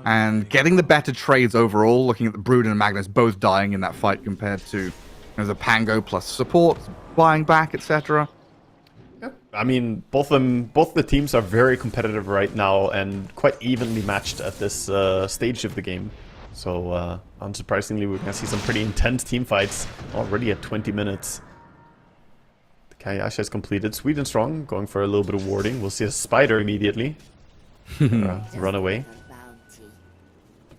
and getting the better trades overall, looking at the Brood and Magnus both dying in that fight compared to the Pango plus support, buying back, etc. Yeah, I mean, both the teams are very competitive right now and quite evenly matched at this stage of the game. So, unsurprisingly, we're gonna see some pretty intense team fights already at 20 minutes. The Kayasha is completed. Sweden strong, going for a little bit of warding. We'll see a spider immediately. Run away.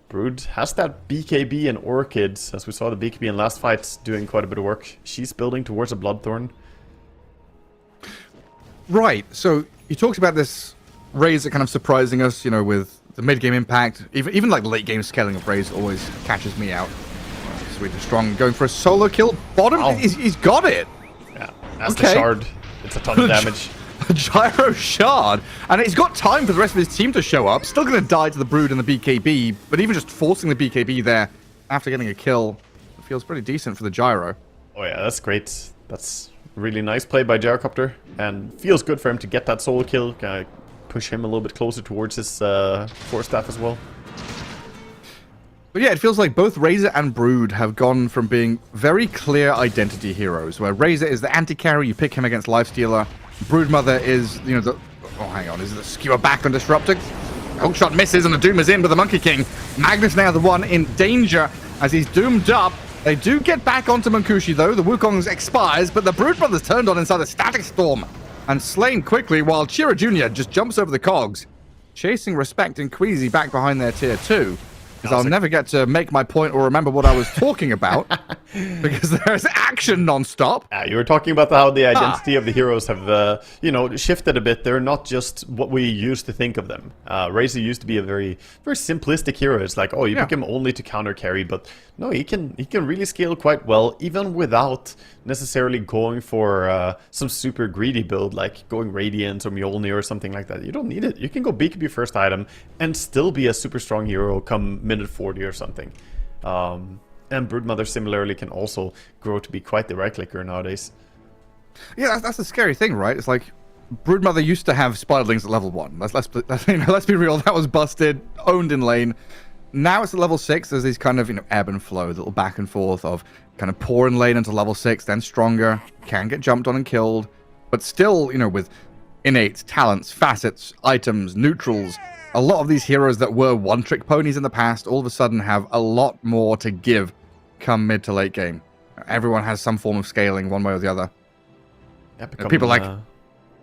Brood has that BKB and Orchids, as we saw the BKB in last fight doing quite a bit of work. She's building towards a Bloodthorn. Right, so you talked about this Razor kind of surprising us, you know, with the mid-game impact. Even like late-game scaling of Razor always catches me out. Sweden strong, going for a solo kill. Bottom, Wow. he's got it. Yeah, that's the shard. It's a ton of damage. A gyro shard, and he's got time for the rest of his team to show up. Still going to die to the Brood and the BKB, but even just forcing the BKB there after getting a kill feels pretty decent for the gyro. Oh yeah, that's great. That's really nice play by Gyrocopter, and feels good for him to get that solo kill. Push him a little bit closer towards his force staff as well. But yeah, it feels like both Razor and Brood have gone from being very clear identity heroes, where Razor is the anti-carry, you pick him against Lifestealer. Broodmother is, you know, the... Oh, hang on, is it the skewer back on Disruptor? Hookshot misses and the Doom is in with the Monkey King. Magnus now the one in danger as he's doomed up. They do get back onto Munkushi though. The Wukong expires, but the Broodmother's turned on inside the Static Storm and slain quickly while Chira Jr. just jumps over the cogs. Chasing Respect and Queasy back behind their tier 2. Because I'll never get to make my point or remember what I was talking about. Because there's action non-stop. Yeah, you were talking about how the identity of the heroes have, you know, shifted a bit. They're not just what we used to think of them. Razor used to be a very, very simplistic hero. It's like, oh, you pick him only to counter carry, but no, he can really scale quite well, even without necessarily going for some super greedy build, like going Radiant or Mjolnir or something like that. You don't need it. You can go BKB first item and still be a super strong hero come minute 40 or something. And Broodmother similarly can also grow to be quite the right clicker nowadays. Yeah, that's the scary thing, right? It's like Broodmother used to have Spiderlings at level 1. Let's be real, that was busted, owned in lane. Now it's at level 6. There's these kind of, you know, ebb and flow, little back and forth of kind of poor in lane until level 6, then stronger, can get jumped on and killed, but still, you know, with innate talents, facets, items, neutrals. A lot of these heroes that were one-trick ponies in the past all of a sudden have a lot more to give come mid to late game. Everyone has some form of scaling one way or the other. Yeah, people like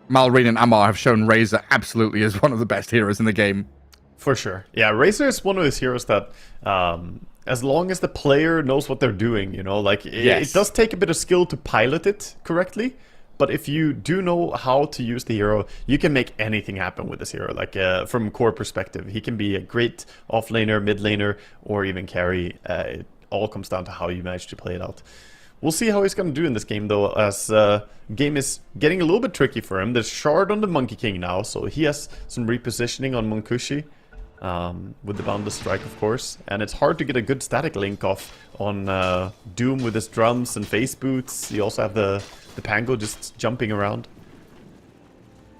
Malrine and Amar have shown Razor absolutely is one of the best heroes in the game. For sure. Yeah, Razor is one of those heroes that, as long as the player knows what they're doing, you know, like, it does take a bit of skill to pilot it correctly. But if you do know how to use the hero, you can make anything happen with this hero. Like, from core perspective, he can be a great off-laner, mid-laner, or even carry. It all comes down to how you manage to play it out. We'll see how he's going to do in this game, though, as game is getting a little bit tricky for him. There's Shard on the Monkey King now, so he has some repositioning on Munkushi. With the Boundless Strike, of course. And it's hard to get a good static link off on Doom with his drums and face boots. You also have the Pango just jumping around.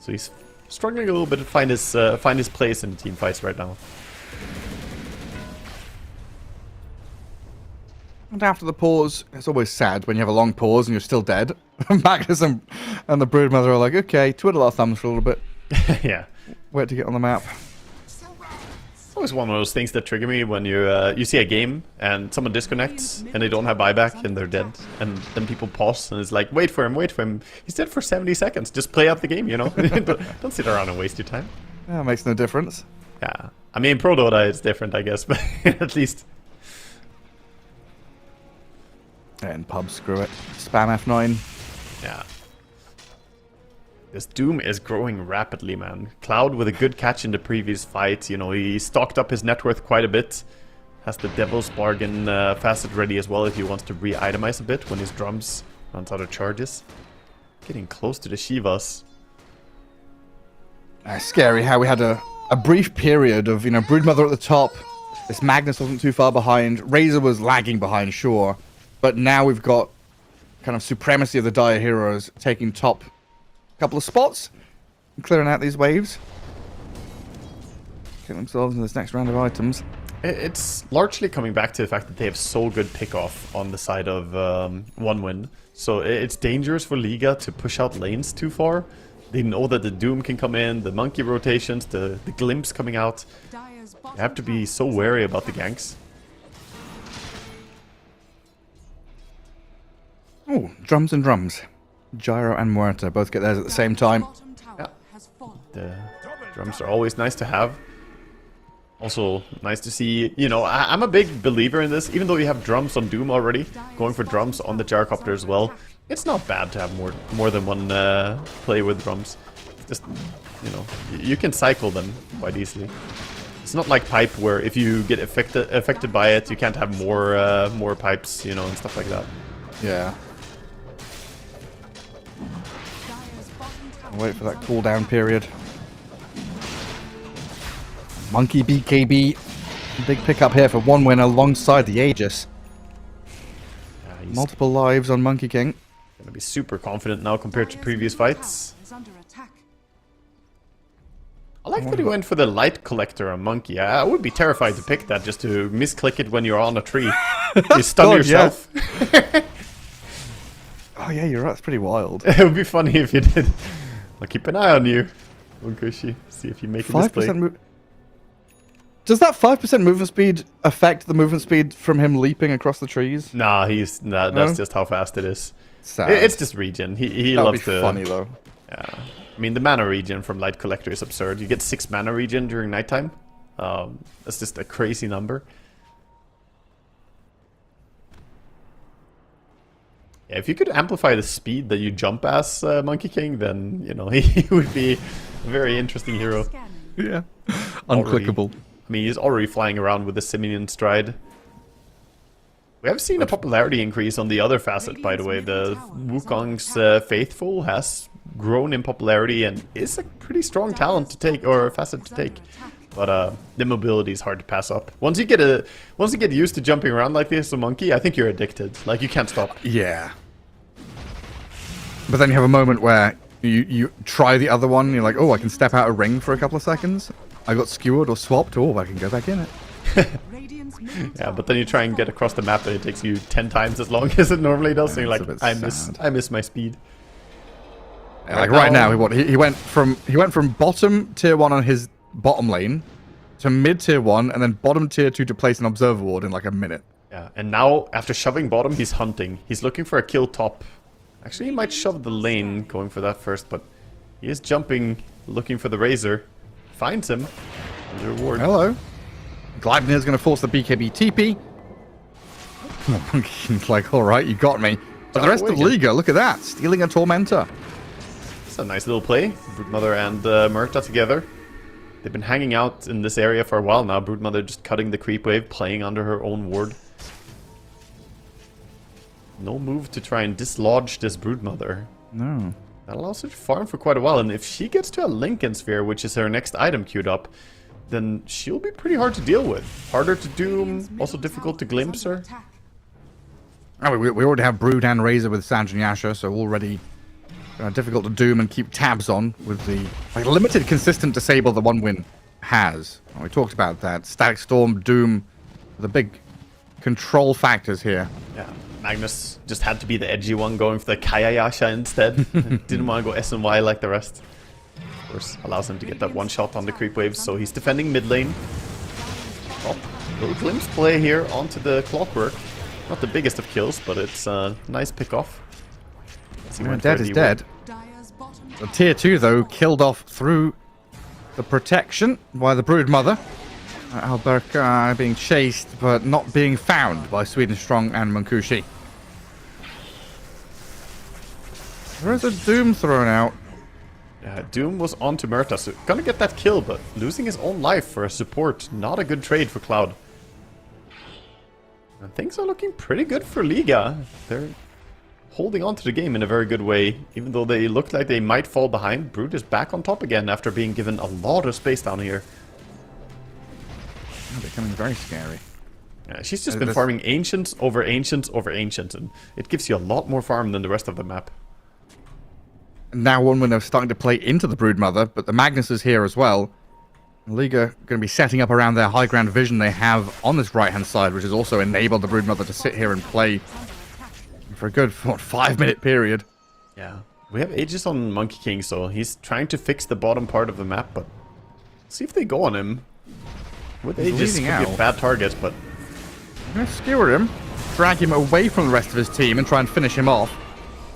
So he's struggling a little bit to find his place in team fights right now. And after the pause, it's always sad when you have a long pause and you're still dead. Magnus and the Broodmother are like, okay, twiddle our thumbs for a little bit. Yeah. Wait to get on the map. It's always one of those things that trigger me when you see a game and someone disconnects and they don't have buyback and they're dead. And then people pause and it's like, wait for him. He's dead for 70 seconds. Just play out the game, you know? Don't sit around and waste your time. Yeah, it makes no difference. Yeah. I mean, Pro Dota is different, I guess, but at least... And pub, screw it. Spam F9. Yeah. This Doom is growing rapidly, man. Cloud with a good catch in the previous fight. You know, he stocked up his net worth quite a bit. Has the Devil's Bargain facet ready as well if he wants to re-itemize a bit when his drums runs out of charges. Getting close to the Shivas. Scary how we had a brief period of, you know, Broodmother at the top. This Magnus wasn't too far behind. Razor was lagging behind, sure. But now we've got kind of supremacy of the Dire heroes taking top couple of spots and clearing out these waves. Get themselves in this next round of items. It's largely coming back to the fact that they have so good pick-off on the side of one win. So it's dangerous for Liga to push out lanes too far. They know that the Doom can come in, the monkey rotations, the glimpse coming out. Dyer's bottom You have to be tower so wary about the ganks. Oh, drums and drums. Gyro and Muerta both get theirs at the same time. bottom tower Yeah. has fallen. The drums are always nice to have. Also, nice to see, you know, I'm a big believer in this. Even though you have drums on Doom already, going for drums on the gyrocopter as well. It's not bad to have more than one play with drums. Just, you know, you can cycle them quite easily. It's not like pipe where if you get affected by it, you can't have more pipes, you know, and stuff like that. Yeah. Dyer's bottom tower Wait for that cooldown period. Monkey BKB. Big pickup here for one win alongside the Aegis. He's Multiple lives on Monkey King. gonna be super confident now compared to previous fights. is under attack. I like that he went for the light collector on Monkey. I would be terrified to pick that just to misclick it when you're on a tree. You stun God, yourself. Oh yeah, you're right. It's pretty wild. It would be funny if you did. I'll keep an eye on you, Unkushi. See if you make a misplay. 5% move. Does that 5% movement speed affect the movement speed from him leaping across the trees? Nah, that's No? just how fast it is. Sad. It's just regen. He That would loves be to. funny though. Yeah. I mean, the mana regen from Light Collector is absurd. You get 6 mana regen during nighttime. That's just a crazy number. Yeah, if you could amplify the speed that you jump as Monkey King, then, you know, he would be a very interesting hero. Scanning. Yeah. Already. Unclickable. I mean, he's already flying around with the Simian stride. We have seen a popularity increase on the other facet, by the way. The Wukong's Faithful has grown in popularity and is a pretty strong talent to take, or facet to take. But the mobility is hard to pass up. Once you get used to jumping around like this, a monkey, I think you're addicted. Like, you can't stop. Yeah. But then you have a moment where you try the other one, and you're like, oh, I can step out a ring for a couple of seconds. I got skewered or swapped, oh, I can go back in it. Radiant's middle Yeah, tower but then you try and get across the map and it takes you 10 times as long as it normally does. So you're it's a like, bit I miss my speed. Like right now, he went from bottom tier 1 on his bottom lane to mid tier 1 and then bottom tier 2 to place an observer ward in like a minute. Yeah, and now after shoving bottom, he's hunting. He's looking for a kill top. Actually, he might shove the lane, going for that first, but he is jumping, looking for the Razor. Finds him. And the reward. Hello. Gleipnir's going to force the BKB TP. He's like, alright, you got me. But the rest of Liga, look at that. Stealing a Tormentor. It's a nice little play. Broodmother and Murta together. They've been hanging out in this area for a while now. Broodmother just cutting the creep wave, playing under her own ward. No move to try and dislodge this Broodmother. No. That allows her to farm for quite a while, and if she gets to a Lincoln Sphere, which is her next item queued up, then she'll be pretty hard to deal with. Harder to doom, also difficult to glimpse her. Oh, we already have Brood and Razor with Sanj and Yasha, so already difficult to doom and keep tabs on with the limited consistent disable that one win has. We talked about that. Static Storm, Doom, the big control factors here. Yeah, Magnus just had to be the edgy one, going for the Kaya Yasha instead. Didn't want to go S and Y like the rest. Of course, allows him to get that one shot on the creep waves, so he's defending mid lane. Oh, little glimpse play here onto the Clockwork. Not the biggest of kills, but it's a nice pick off. Dead is dead. The tier 2 though killed off through the protection by the Broodmother. Alberka being chased but not being found by Sweden Strong and Munkushi. There is a Doom thrown out. Doom was on to Murta, so gonna get that kill, but losing his own life for a support. Not a good trade for Cloud. And things are looking pretty good for Liga. They're holding on to the game in a very good way. Even though they look like they might fall behind, Brood is back on top again after being given a lot of space down here. Becoming very scary. Yeah, she's just been farming Ancients over Ancients over Ancients, and it gives you a lot more farm than the rest of the map. Now one winner starting to play into the Broodmother, but the Magnus is here as well. Liga going to be setting up around their high ground vision they have on this right-hand side, which has also enabled the Broodmother to sit here and play for a good 5-minute period. Yeah. We have Aegis on Monkey King, so he's trying to fix the bottom part of the map, but see if they go on him. With Aegis, could be a bad target, but... I'm going to skewer him, drag him away from the rest of his team and try and finish him off.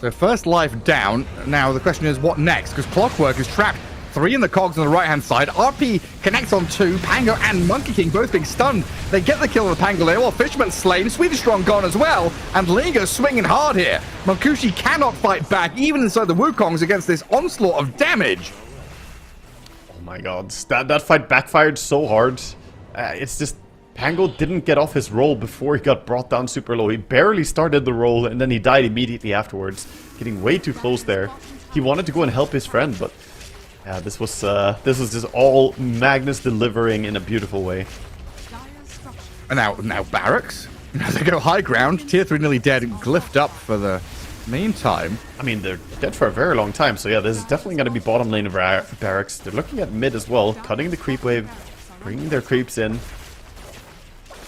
So first life down. Now the question is what next? Because Clockwork is trapped. 3 in the cogs on the right-hand side. RP connects on 2. Pango and Monkey King both being stunned. They get the kill on the Pangolier while Fisherman's slain. Swedish Strong gone as well. And Liga's swinging hard here. Monkushi cannot fight back, even inside the Wukongs, against this onslaught of damage. Oh my god. That fight backfired so hard. It's just... Pango didn't get off his roll before he got brought down super low. He barely started the roll, and then he died immediately afterwards. Getting way too close there. He wanted to go and help his friend, but... Yeah, this was just all Magnus delivering in a beautiful way. And now Barracks. They go high ground. Tier 3 nearly dead, glyphed up for the meantime. I mean, they're dead for a very long time, so yeah, this is definitely going to be bottom lane of Barracks. They're looking at mid as well, cutting the creep wave, bringing their creeps in.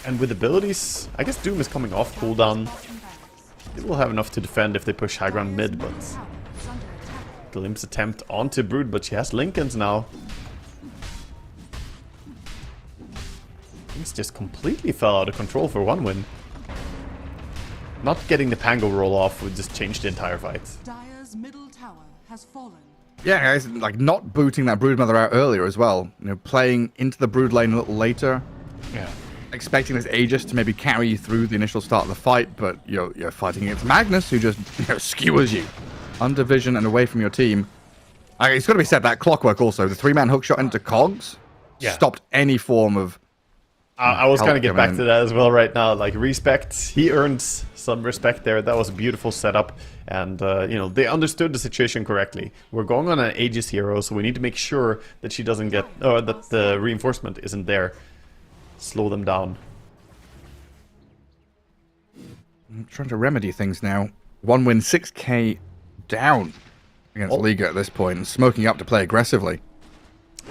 And with abilities, I guess Doom is coming off cooldown. They will have enough to defend if they push high ground mid, but... Glimpse attempt onto Brood, but she has Lincolns now. Things just completely fell out of control for one win. Not getting the Pango roll off would just change the entire fight. Dire's middle tower has fallen. Yeah, guys, like not booting that Broodmother out earlier as well. You know, playing into the Brood lane a little later. Yeah. Expecting this Aegis to maybe carry you through the initial start of the fight, but you're fighting against Magnus, who just skewers you. Under vision and away from your team. It's got to be said that Clockwork also, the 3-man hookshot into cogs, stopped any form of... I was going to get back to that as well right now. Like, respect. He earned some respect there. That was a beautiful setup. And, they understood the situation correctly. We're going on an Aegis hero, so we need to make sure that she doesn't get... Or that the reinforcement isn't there. Slow them down. I'm trying to remedy things now. 1 win, 6k down against Liga at this point, and smoking up to play aggressively.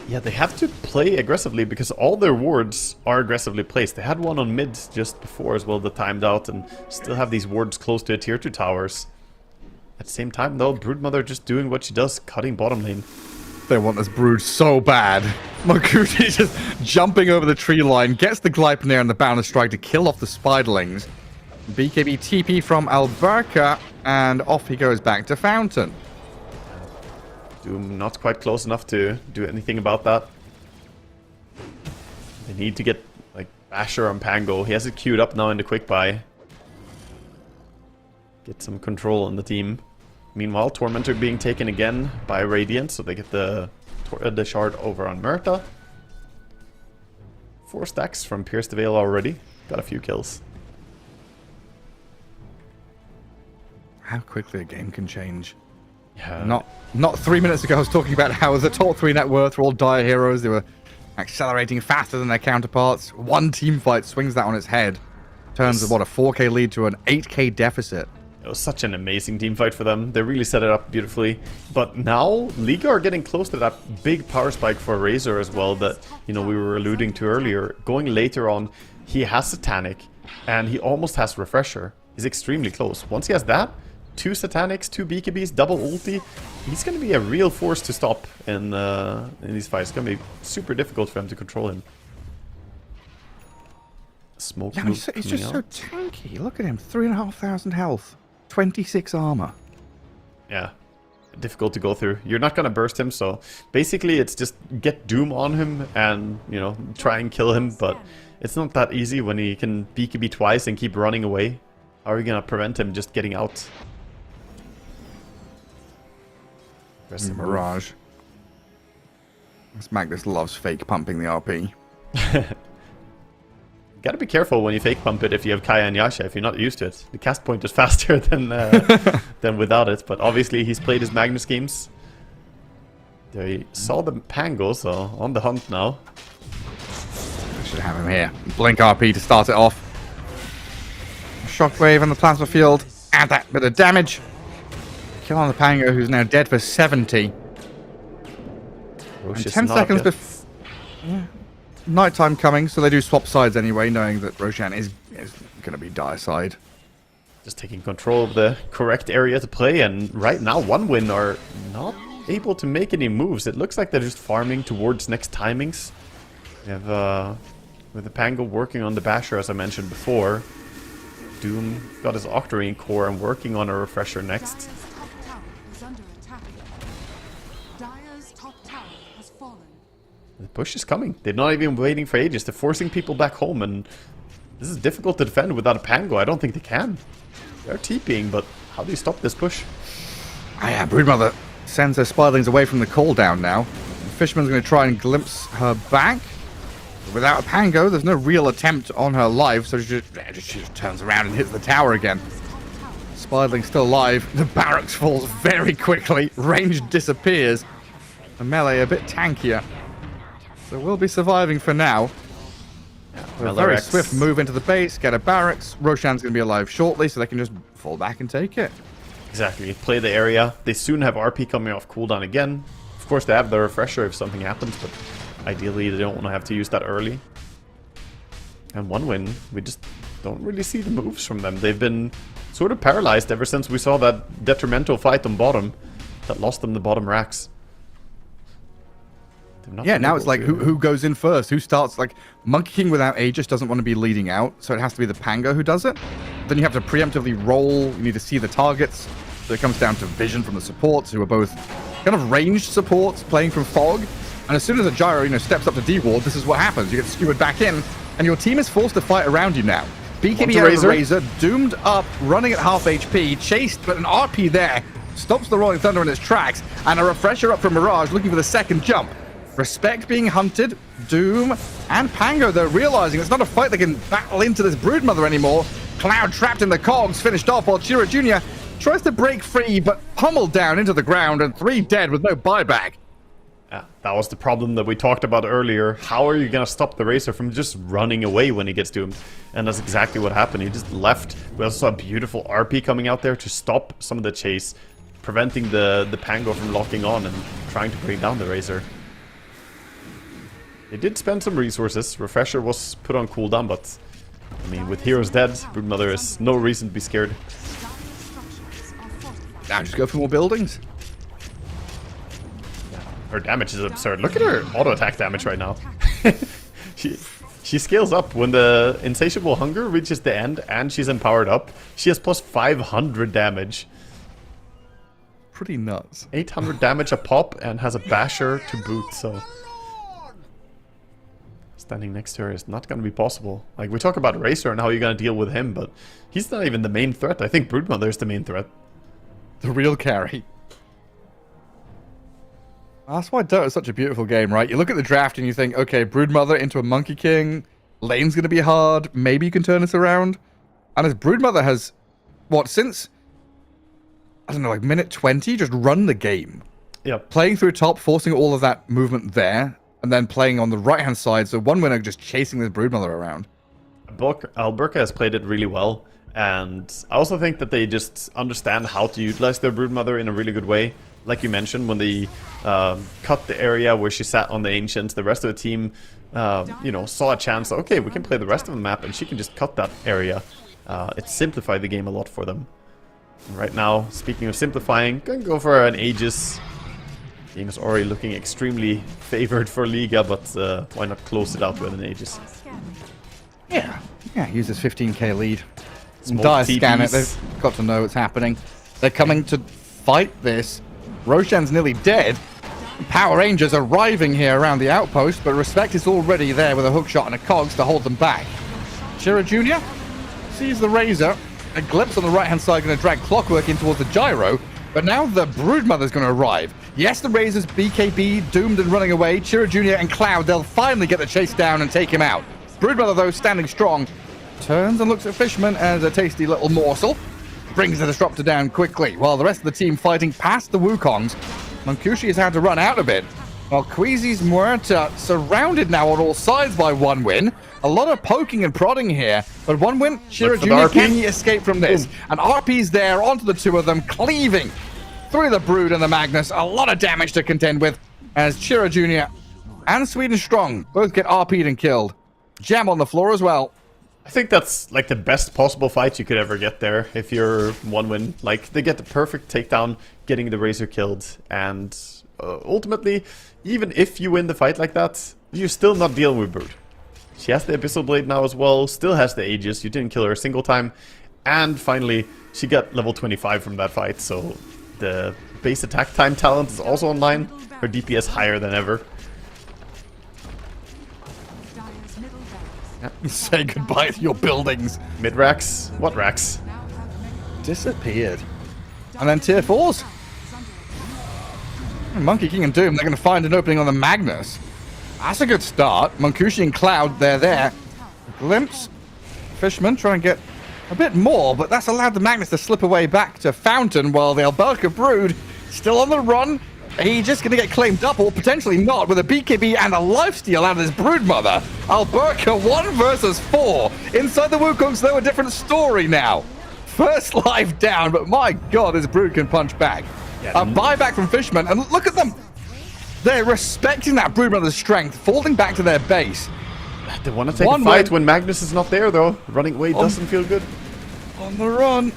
Yeah, they have to play aggressively because all their wards are aggressively placed. They had one on mid just before as well that timed out, and still have these wards close to a tier 2 towers. At the same time though, Broodmother just doing what she does, cutting bottom lane. They want this Brood so bad. Mokushi just jumping over the tree line, gets the Gleipnir and the Boundless Strike to kill off the Spiderlings. BKB TP from Alberca, and off he goes back to Fountain. Doom not quite close enough to do anything about that. They need to get, like, Basher on Pango. He has it queued up now in the quick buy. Get some control on the team. Meanwhile, Tormentor being taken again by Radiant, so they get the shard over on Murta. 4 stacks from Pierce the Veil already. Got a few kills. How quickly a game can change. Yeah. Not 3 minutes ago I was talking about how the top 3 net worth were all dire heroes. They were accelerating faster than their counterparts. One team fight swings that on its head. Turns a 4k lead to an 8k deficit. It was such an amazing team fight for them. They really set it up beautifully. But now, Liga are getting close to that big power spike for Razor as well that, we were alluding to earlier. Going later on, he has Satanic, and he almost has Refresher. He's extremely close. Once he has that, 2 Satanics, 2 BKBs, double ulti, he's going to be a real force to stop in these fights. It's going to be super difficult for him to control him. Smoke he's just so tanky. Look at him, 3,500 health. 26 armor. Yeah, difficult to go through. You're not gonna burst him, so basically it's just get Doom on him and, try and kill him, but it's not that easy when he can BKB twice and keep running away. How are you gonna prevent him just getting out? Mirage. This Magnus loves fake pumping the RP. Gotta be careful when you fake pump it if you have Kaya and Yasha, if you're not used to it. The cast point is faster than than without it, but obviously he's played his Magnus games. They saw the Pango, so on the hunt now. I should have him here. Blink RP to start it off. Shockwave on the plasma field. Add that bit of damage. Kill on the Pango, who's now dead for 70. And 10 seconds before... Yeah. Nighttime coming, so they do swap sides anyway, knowing that Roshan is going to be dire side. just taking control of the correct area to play, and right now One Win are not able to make any moves. It looks like they're just farming towards next timings. We have with the Pango working on the Basher, as I mentioned before. Doom got his Octarine core and working on a refresher next. Dire's top tower is under attack. Dire's top tower has fallen. The push is coming. They're not even waiting for ages. They're forcing people back home, and this is difficult to defend without a Pango. I don't think they can. They're TPing, but how do you stop this push? Ah, yeah, Broodmother sends her Spiderlings away from the cooldown now. The Fisherman's going to try and glimpse her back. Without a Pango, there's no real attempt on her life, so she just turns around and hits the tower again. Spiderling's still alive. The barracks falls very quickly. Range disappears. The melee a bit tankier. So we'll be surviving for now. A very swift move into the base, get a barracks. Roshan's going to be alive shortly, so they can just fall back and take it. Exactly. Play the area. They soon have RP coming off cooldown again. Of course, they have the refresher if something happens, but ideally they don't want to have to use that early. And One Win, we just don't really see the moves from them. They've been sort of paralyzed ever since we saw that detrimental fight on bottom that lost them the bottom racks. Yeah, now it's like who goes in first? Who starts? Like Monkey King without Aegis doesn't want to be leading out, so it has to be the Pango who does it. Then you have to preemptively roll. You need to see the targets. So it comes down to vision from the supports, who are both kind of ranged supports playing from fog. And as soon as a gyro, steps up to D-ward, this is what happens. You get skewered back in, and your team is forced to fight around you now. BKB out of the Razor, doomed up, running at half HP, chased, but an RP there stops the Rolling Thunder in its tracks, and a refresher up from Mirage looking for the second jump. Respect being hunted, Doom and Pango, though, realizing it's not a fight they can battle into this Broodmother anymore. Cloud trapped in the cogs, finished off while Chira Jr. tries to break free, but pummeled down into the ground, and 3 dead with no buyback. Yeah, that was the problem that we talked about earlier. How are you going to stop the Razor from just running away when he gets doomed? And that's exactly what happened. He just left. We also saw a beautiful RP coming out there to stop some of the chase, preventing the Pango from locking on and trying to bring down the Razor. They did spend some resources. Refresher was put on cooldown, but I mean, with heroes dead, Broodmother is no reason to be scared. Now just go for more buildings. Her damage is absurd. Look at her auto attack damage right now. She scales up when the Insatiable Hunger reaches the end and she's empowered up. She has plus 500 damage. Pretty nuts. 800 damage a pop and has a Basher to boot, so standing next to her is not going to be possible. Like, we talk about Razor and how you're going to deal with him, but he's not even the main threat. I think Broodmother is the main threat. The real carry. That's why Dota is such a beautiful game, right? You look at the draft and you think, okay, Broodmother into a Monkey King. Lane's going to be hard. Maybe you can turn this around. And as Broodmother has, since, I don't know, like minute 20, just run the game. Yeah. Playing through top, forcing all of that movement there, and then playing on the right-hand side, so One Winner just chasing this Broodmother around. Alberca has played it really well, and I also think that they just understand how to utilize their Broodmother in a really good way. Like you mentioned, when they cut the area where she sat on the Ancients, the rest of the team, saw a chance, okay, we can play the rest of the map, and she can just cut that area. It simplified the game a lot for them. And right now, speaking of simplifying, gonna go for an Aegis. Game is already looking extremely favored for Liga, but why not close it out with an Aegis? Yeah, use this 15k lead. Smoke Dire scan it, TPs. they've got to know what's happening. They're coming to fight this. Roshan's nearly dead. Power Rangers arriving here around the outpost, but Respect is already there with a hookshot and a cogs to hold them back. Chira Jr. sees the Razor. A glimpse on the right-hand side going to drag Clockwork in towards the Gyro, but now the Broodmother's going to arrive. Yes, the Razor's BKB doomed and running away. Chira Jr. and Cloud, they'll finally get the chase down and take him out. Broodmother, though, standing strong, turns and looks at Fishman as a tasty little morsel. Brings the Disruptor down quickly, while the rest of the team fighting past the Wukongs. Mankushi has had to run out a bit, while Queasy's Muerta surrounded now on all sides by One Win. A lot of poking and prodding here, but One Win, Chira Jr. can he escape from this? And RP's there onto the two of them, cleaving through the Brood and the Magnus. A lot of damage to contend with, as Chira Jr. and Sweden Strong both get RP'd and killed. Jam on the floor as well. I think that's like the best possible fight you could ever get there if you're one win. Like, they get the perfect takedown, getting the Razor killed, and ultimately, even if you win the fight like that, you're still not dealing with Brood. She has the Abyssal Blade now as well, still has the Aegis, you didn't kill her a single time, and finally, she got level 25 from that fight, so the base attack time talent is also online, her DPS higher than ever. Dire's middle barracks. Say goodbye to your buildings. Mid-racks? What racks? Now have many. Disappeared. And then tier 4s. Monkey King and Doom, they're going to find an opening on the Magnus. That's a good start. Monkushi and Cloud, they're there. Glimpse. Fishman trying to get a bit more, but that's allowed the Magnus to slip away back to Fountain, while the Alberca Brood still on the run. He's just going to get claimed up, or potentially not, with a BKB and a lifesteal out of his Broodmother. Alberca 1 versus 4. Inside the Wukongs, though, a different story now. First life down, but my god, this Brood can punch back. Yeah, A buyback from Fishman, and look at them. They're respecting that Broodmother's strength, falling back to their base. They want to take a fight when Magnus is not there, though. Running away doesn't feel good. On the run.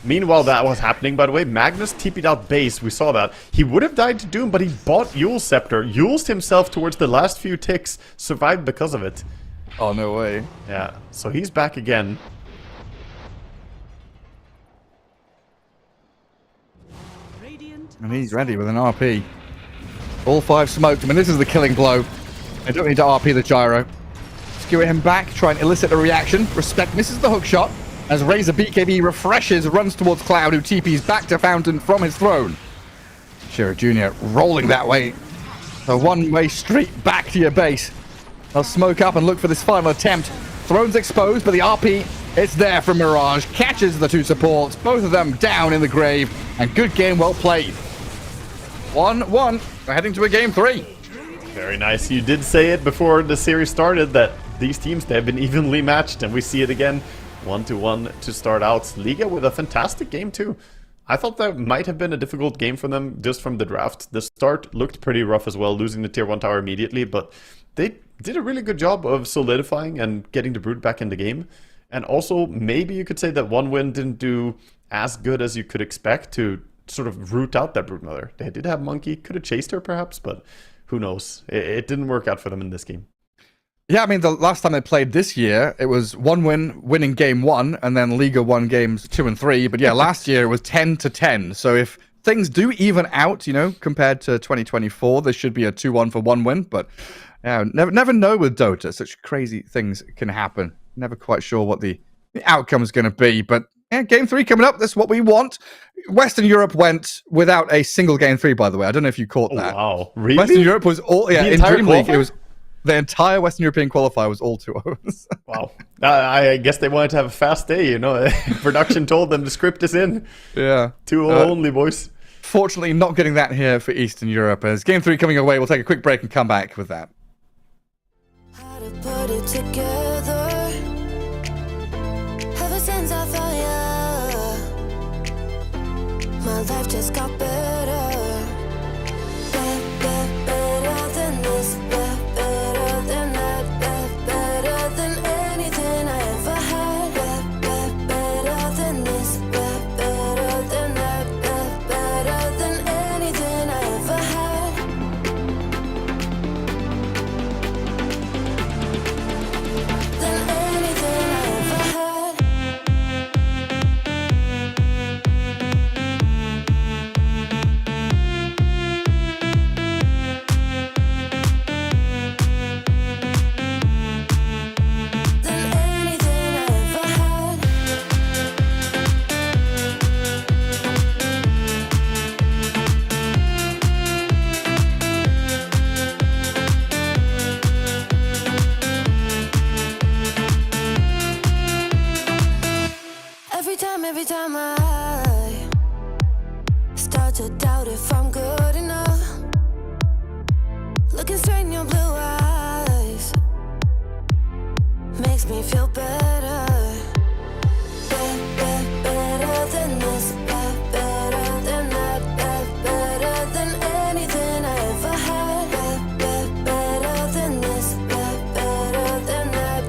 Meanwhile, that was happening, by the way. Magnus TP'd out base, we saw that. He would have died to Doom, but he bought Yule's Scepter. Yule's himself towards the last few ticks, survived because of it. Oh, no way. Yeah, so he's back again. And he's ready with an RP. All 5 smoked. I mean, this is the killing blow. I don't need to RP the gyro. Skewer him back, try and elicit a reaction. Respect misses the hook shot as Razor BKB refreshes, runs towards Cloud, who TPs back to Fountain from his throne. Shiro Jr. rolling that way. A one-way street back to your base. They'll smoke up and look for this final attempt. Throne's exposed, but the RP, it's there from Mirage. Catches the 2 supports, both of them down in the grave. And good game, well played. 1-1. We're heading to a game 3. Very nice. You did say it before the series started that these teams, they've been evenly matched, and we see it again. 1-1 to start out. Liga with a fantastic game too. I thought that might have been a difficult game for them just from the draft. The start looked pretty rough as well, losing the tier 1 tower immediately, but they did a really good job of solidifying and getting the Brood back in the game. And also, maybe you could say that one win didn't do as good as you could expect to sort of root out that Broodmother. They did have Monkey, could have chased her perhaps, but who knows. It didn't work out for them in this game. Yeah, I mean, the last time they played this year, it was 1 win, winning game 1, and then Liga won games 2 and 3. But yeah, last year it was 10-10. So if things do even out, you know, compared to 2024, there should be a 2-1 for 1 win. But yeah, never know with Dota. Such crazy things can happen. Never quite sure what the outcome is going to be. But yeah, game 3 coming up. That's what we want. Western Europe went without a single game 3, by the way. I don't know if you caught that. Wow, really? Western Europe was all, yeah, in Dream League, qualifier? it was... The entire Western European qualifier was all 2-0s. Wow. I guess they wanted to have a fast day, you know. Production told them the script is in. Yeah. 2-0 only, boys. Fortunately, not getting that here for Eastern Europe. As Game 3 coming away, we'll take a quick break and come back with that. How to put it together. Ever since I found you, my life just got better. Better than this. Better than that. Better than anything I ever had. Better than this. Better than that. Better than anything I ever had. Than anything I ever had. Than anything I ever had. Every time I start to doubt if I'm good enough, looking straight in your blue eyes makes me feel better. Better than this. Better than that. Better than anything I ever had. Better than this. Better than that.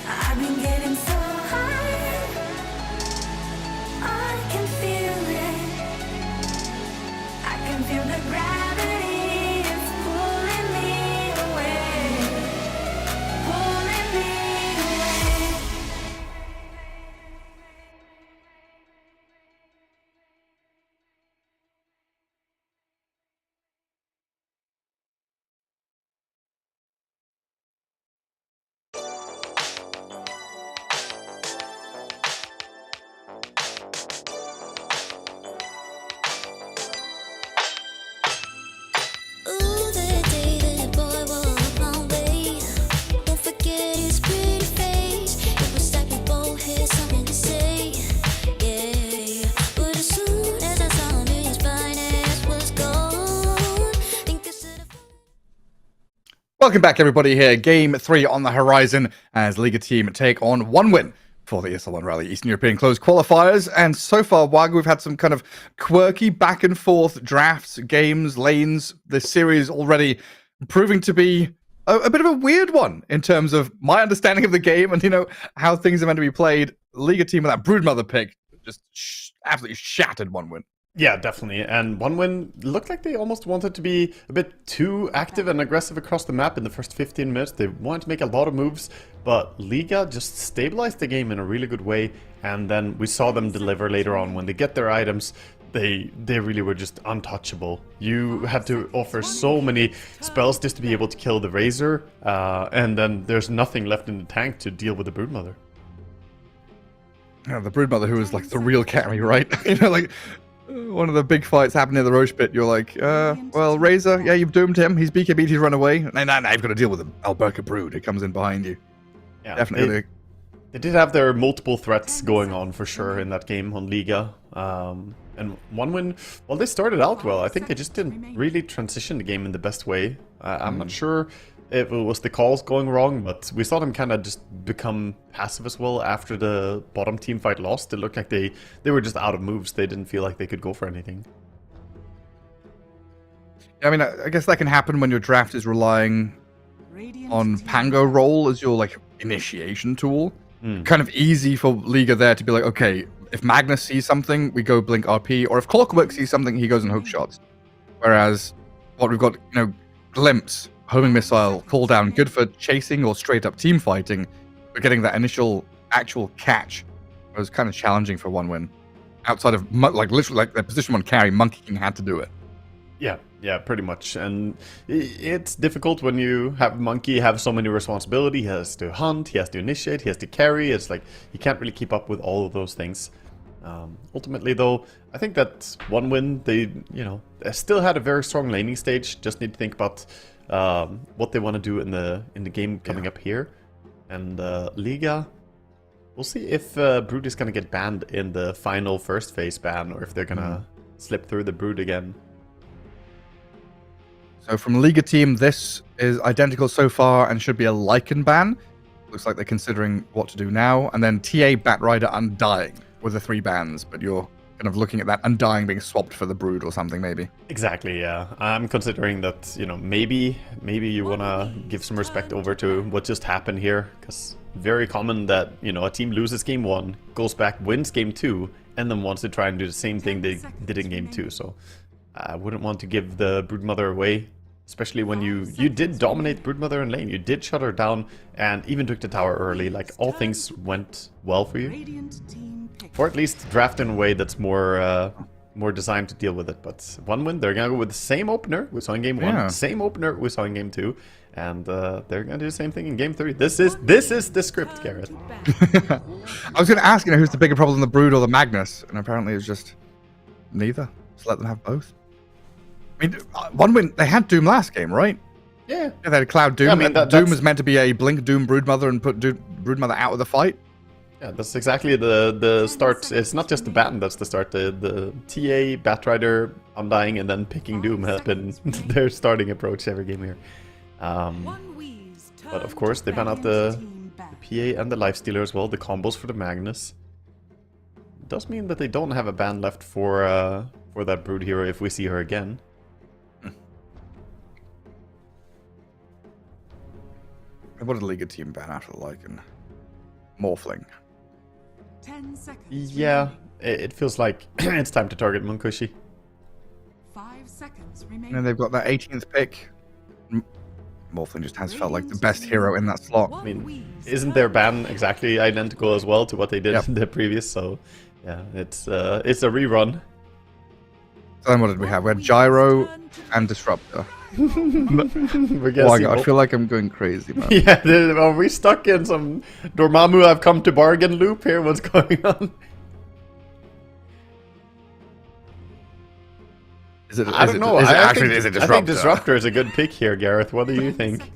I've been getting so high, I can feel it. I can feel the gravity is pulling me away, pulling me away. Ooh, the day that boy walked my way. Don't forget his pretty face. It was like we both had something to say. Yeah, but as soon as I saw him, his fine ass was gone. Think I should have. Welcome back, everybody. Here, Game 3 on the horizon as Liga team take on one win for the ESL One Raleigh Eastern European Closed Qualifiers. And so far, Wag, we've had some kind of quirky back and forth drafts, games, lanes. This series already proving to be a bit of a weird one in terms of my understanding of the game and, you know, how things are meant to be played. Liga team with that Broodmother pick just absolutely shattered one win. Yeah, definitely. And one win looked like they almost wanted to be a bit too active and aggressive across the map in the first 15 minutes. They wanted to make a lot of moves, but Liga just stabilized the game in a really good way. And then we saw them deliver later on. When they get their items, they really were just untouchable. You had to offer so many spells just to be able to kill the Razor, and then there's nothing left in the tank to deal with the Broodmother. Yeah, the Broodmother, who was like the real carry, right? You know, like one of the big fights happening in the Roche pit. You're like, well, Razor, yeah, you've doomed him. He's BKB'd, he's run away. Now you've got to deal with him. Alberca Brood, it comes in behind you. Yeah, Definitely. They did have their multiple threats going on for sure in that game on Liga. And one win, well, they started out well. I think they just didn't really transition the game in the best way. I'm not sure if it was the calls going wrong, but we saw them kind of just become passive as well after the bottom team fight lost. It looked like they were just out of moves. They didn't feel like they could go for anything. I mean, I guess that can happen when your draft is relying on Pango roll as your like initiation tool. Kind of easy for Liga there to be like, okay, if Magnus sees something, we go blink RP, or if Clockwork sees something, he goes and hook shots. Whereas what we've got, you know, Glimpse, homing missile, cooldown, good for chasing or straight up team fighting, but getting that initial actual catch was kind of challenging for one win. Outside of like literally like the position one carry, Monkey King had to do it. Yeah, pretty much. And it's difficult when you have Monkey have so many responsibilities. He has to hunt, he has to initiate, he has to carry. It's like he can't really keep up with all of those things. Ultimately, though, I think that one win, they still had a very strong laning stage. Just need to think about what they want to do in the game coming up here. And Liga, we'll see if Brood is going to get banned in the final first phase ban, or if they're going to slip through the Brood again. So from Liga team, this is identical so far and should be a Lycan ban. Looks like they're considering what to do now. And then TA, Batrider, Undying with the 3 bans, but you're kind of looking at that Undying being swapped for the Brood or something, maybe. Exactly, yeah. I'm considering that, maybe you want to give some respect over to what just happened here, because very common that, a team loses game 1, goes back, wins game 2, and then wants to try and do the same thing they did in game 2. So I wouldn't want to give the Broodmother away, especially when you did dominate Broodmother in lane. You did shut her down and even took the tower early. Like, all things went well for you. Or at least draft in a way that's more designed to deal with it. But one win, they're going to go with the same opener we saw in game 1, same opener we saw in game 2, and they're going to do the same thing in game 3. This is the script, Garrett. I was going to ask, who's the bigger problem, the Brood or the Magnus? And apparently it's just neither. Just let them have both. I mean, one win, they had Doom last game, right? Yeah. Yeah, they had Cloud Doom. Yeah, I mean, and that- Doom that's- was meant to be a Blink Doom Broodmother and put Broodmother out of the fight. Yeah, that's exactly the start. It's not just the ban that's the start. The TA, Batrider, Undying, and then picking Doom has been their starting approach every game here. But of course, they ban out the PA and the Lifestealer as well, the combos for the Magnus. Does mean that they don't have a ban left for that Brood hero if we see her again. What did the Liga team ban after the Lycan? Morphling. 10 seconds. Yeah, it feels like it's time to target Munkushi. 5 seconds And remaining. then they've got that 18th pick. Morphling just has felt like the best hero in that slot. I mean, isn't their ban exactly identical as well to what they did in the previous? So, yeah, it's a rerun. So then what did we have? We had Gyro and Disruptor. We're Oh, guessing. I feel like I'm going crazy, man. Yeah, are we stuck in some Dormammu I've come to bargain loop here? What's going on? I don't know. I think Disruptor is a good pick here, Gareth. What do you think?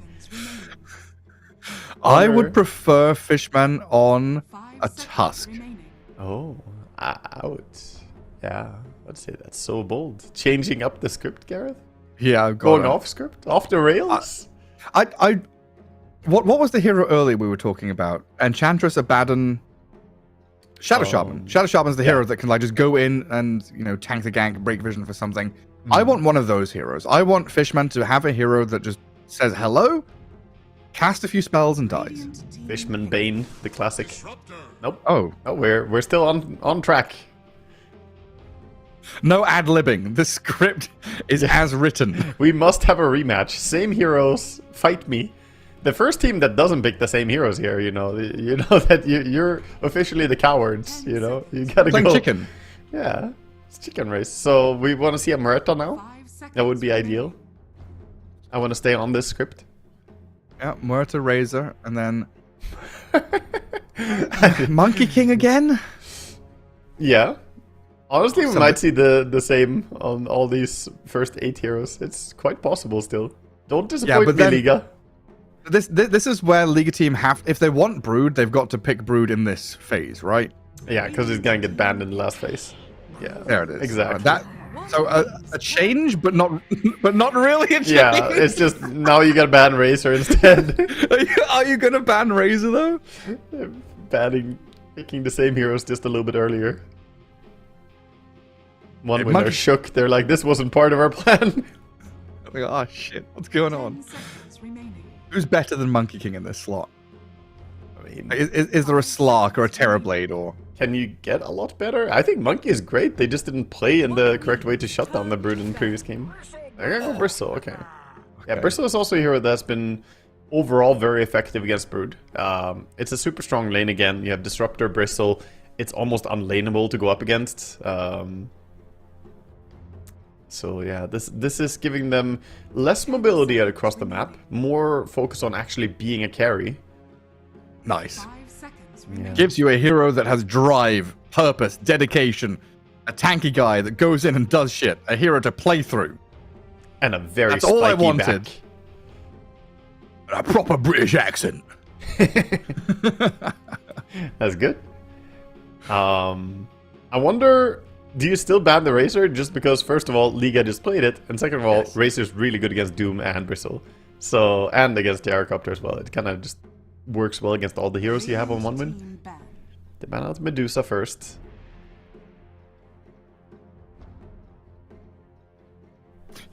I would prefer Fishman on a Tusk. Oh, out. Yeah, I'd say that's so bold. Changing up the script, Gareth? Yeah, I've got Going it. off script? Off the rails? What was the hero earlier we were talking about? Enchantress, Abaddon, Shadow Shaman. Shadow Shaman's the hero that can like just go in and tank the gank, break vision for something. I want one of those heroes. I want Fishman to have a hero that just says hello, cast a few spells, and dies. Fishman Bane, the classic. Nope. Oh, Oh, we're still on track. no ad-libbing. The script is as written. We must have a rematch. Same heroes, fight me. The first team that doesn't pick the same heroes here, you know that you're officially the cowards. You gotta Playing go. chicken. Yeah, it's chicken race. So we want to see a Maretta now. That would be ideal. I want to stay on this script. Yeah, Muerta Razor, and then Monkey King again. Yeah. Honestly, we might see the same on all these first 8 heroes. It's quite possible still. Don't disappoint me, then, Liga. This is where Liga team if they want Brood, they've got to pick Brood in this phase, right? Yeah, because he's gonna get banned in the last phase. Yeah, There it is. Exactly. So a change, but not really a change. Yeah, it's just now you got to ban Razor instead. Are you gonna ban Razor though? Picking the same heroes just a little bit earlier. When they're Monkey- shook, they're like, this wasn't part of our plan. Like, oh shit, what's going 10 on? seconds remaining. Who's better than Monkey King in this slot? I mean, Like, is there a Slark or a Terrorblade or? can you get a lot better? I think Monkey is great. They just didn't play in the correct way to shut down the Brood in the previous game. They're gonna go Bristle, okay. Yeah, Bristle is also a hero that's been overall very effective against Brood. It's a super strong lane again. You have Disruptor, Bristle. It's almost unlaneable to go up against. So yeah, this is giving them less mobility across the map, more focus on actually being a carry. Nice. 5 seconds remaining. Gives you a hero that has drive, purpose, dedication, a tanky guy that goes in and does shit, a hero to play through. And a very That's all I spiky wanted. back. A proper British accent. That's good. I wonder, do you still ban the Razor? Just because, first of all, Liga just played it, and second of all, Razor's really good against Doom and Bristle. So, and against the Gyrocopter as well. It kind of just works well against all the heroes you have on one win. Team banned. They ban out Medusa first.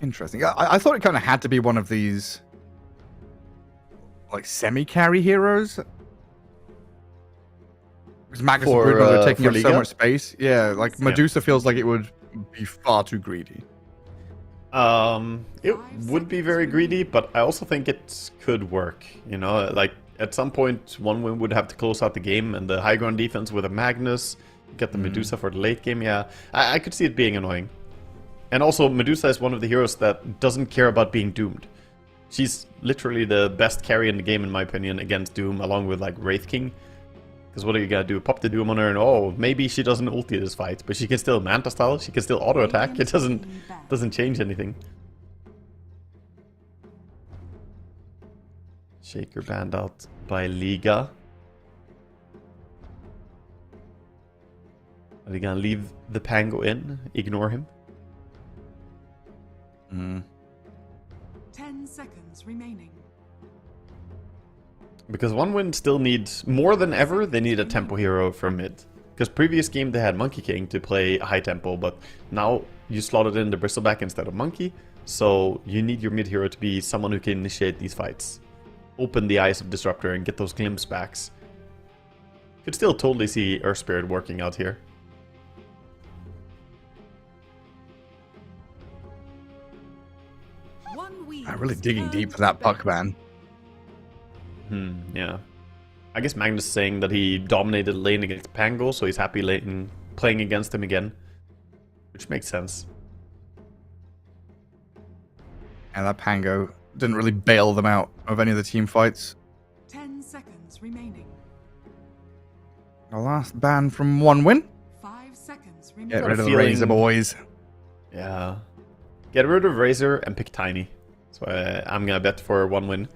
Interesting. I thought it kind of had to be one of these, like, semi-carry heroes. Because Magnus and For, Broodmother are taking for up so Liga? much space. Yeah, like, Medusa feels like it would be far too greedy. It would be very greedy, but I also think it could work. You know, like, at some point, one win would have to close out the game, and the high ground defense with a Magnus, get the Medusa for the late game, yeah. I could see it being annoying. And also, Medusa is one of the heroes that doesn't care about being doomed. She's literally the best carry in the game, in my opinion, against Doom, along with, like, Wraith King. Because what are you gonna do? Pop the Doom on her and, oh, maybe she doesn't ulti this fight, but she can still Manta style, she can still auto-attack. It doesn't change anything. Shaker banned out by Liga. Are they gonna leave the Pango in? Ignore him? 10 seconds remaining. Because One Win still needs, more than ever, they need a tempo hero from mid. Because previous game they had Monkey King to play high tempo, but now you slotted in the Bristleback instead of Monkey, so you need your mid hero to be someone who can initiate these fights. Open the eyes of Disruptor and get those glimpse backs. Could still totally see Earth Spirit working out here. I'm really digging deep for that puck ban. Yeah. I guess Magnus is saying that he dominated lane against Pango, so he's happy playing against him again. Which makes sense. And that Pango didn't really bail them out of any of the team fights. 10 seconds remaining. The last ban from One Win. 5 seconds Get remaining. rid of the Razor boys. Yeah. Get rid of Razor and pick Tiny. So I'm gonna bet for One Win.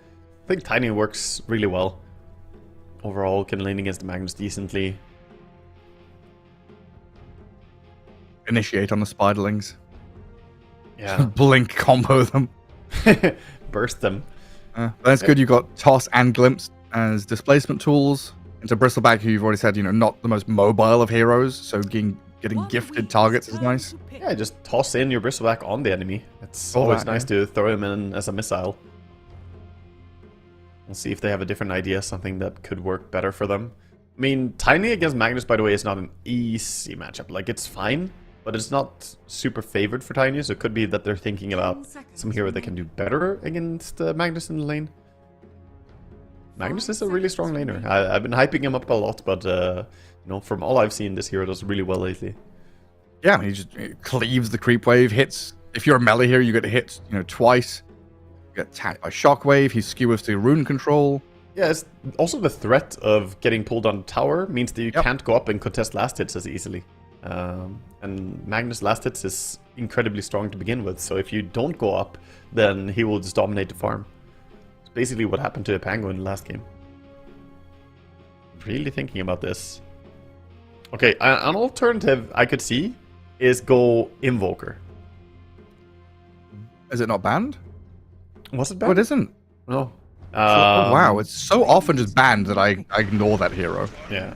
I think Tiny works really well. Overall, can lane against the Magnus decently. Initiate on the Spiderlings. Yeah. Blink combo them. Burst them. That's good. You got Toss and Glimpse as displacement tools. Into Bristleback, who you've already said, not the most mobile of heroes, so getting gifted targets is nice. Yeah, just toss in your Bristleback on the enemy. It's always nice to throw him in as a missile. We'll see if they have a different idea, something that could work better for them. I mean, Tiny against Magnus, by the way, is not an easy matchup. Like, it's fine, but it's not super favored for Tiny, so it could be that they're thinking about some hero that can do better against Magnus in the lane. Magnus is a really strong laner. I've been hyping him up a lot, but from all I've seen, this hero does really well lately. Yeah, he just cleaves the creep wave, hits. If you're a melee here, you get hit, twice. You get attacked by shockwave. He skewers to rune control. Yeah, it's also the threat of getting pulled on the tower means that you can't go up and contest last hits as easily. And Magnus last hits is incredibly strong to begin with, so if you don't go up, then he will just dominate the farm. It's basically what happened to Pango in the last game. Really thinking about this. Okay, an alternative I could see is go Invoker. Is it not banned? Was it banned? Oh, it isn't. No. Wow, it's so often just banned that I ignore that hero. Yeah.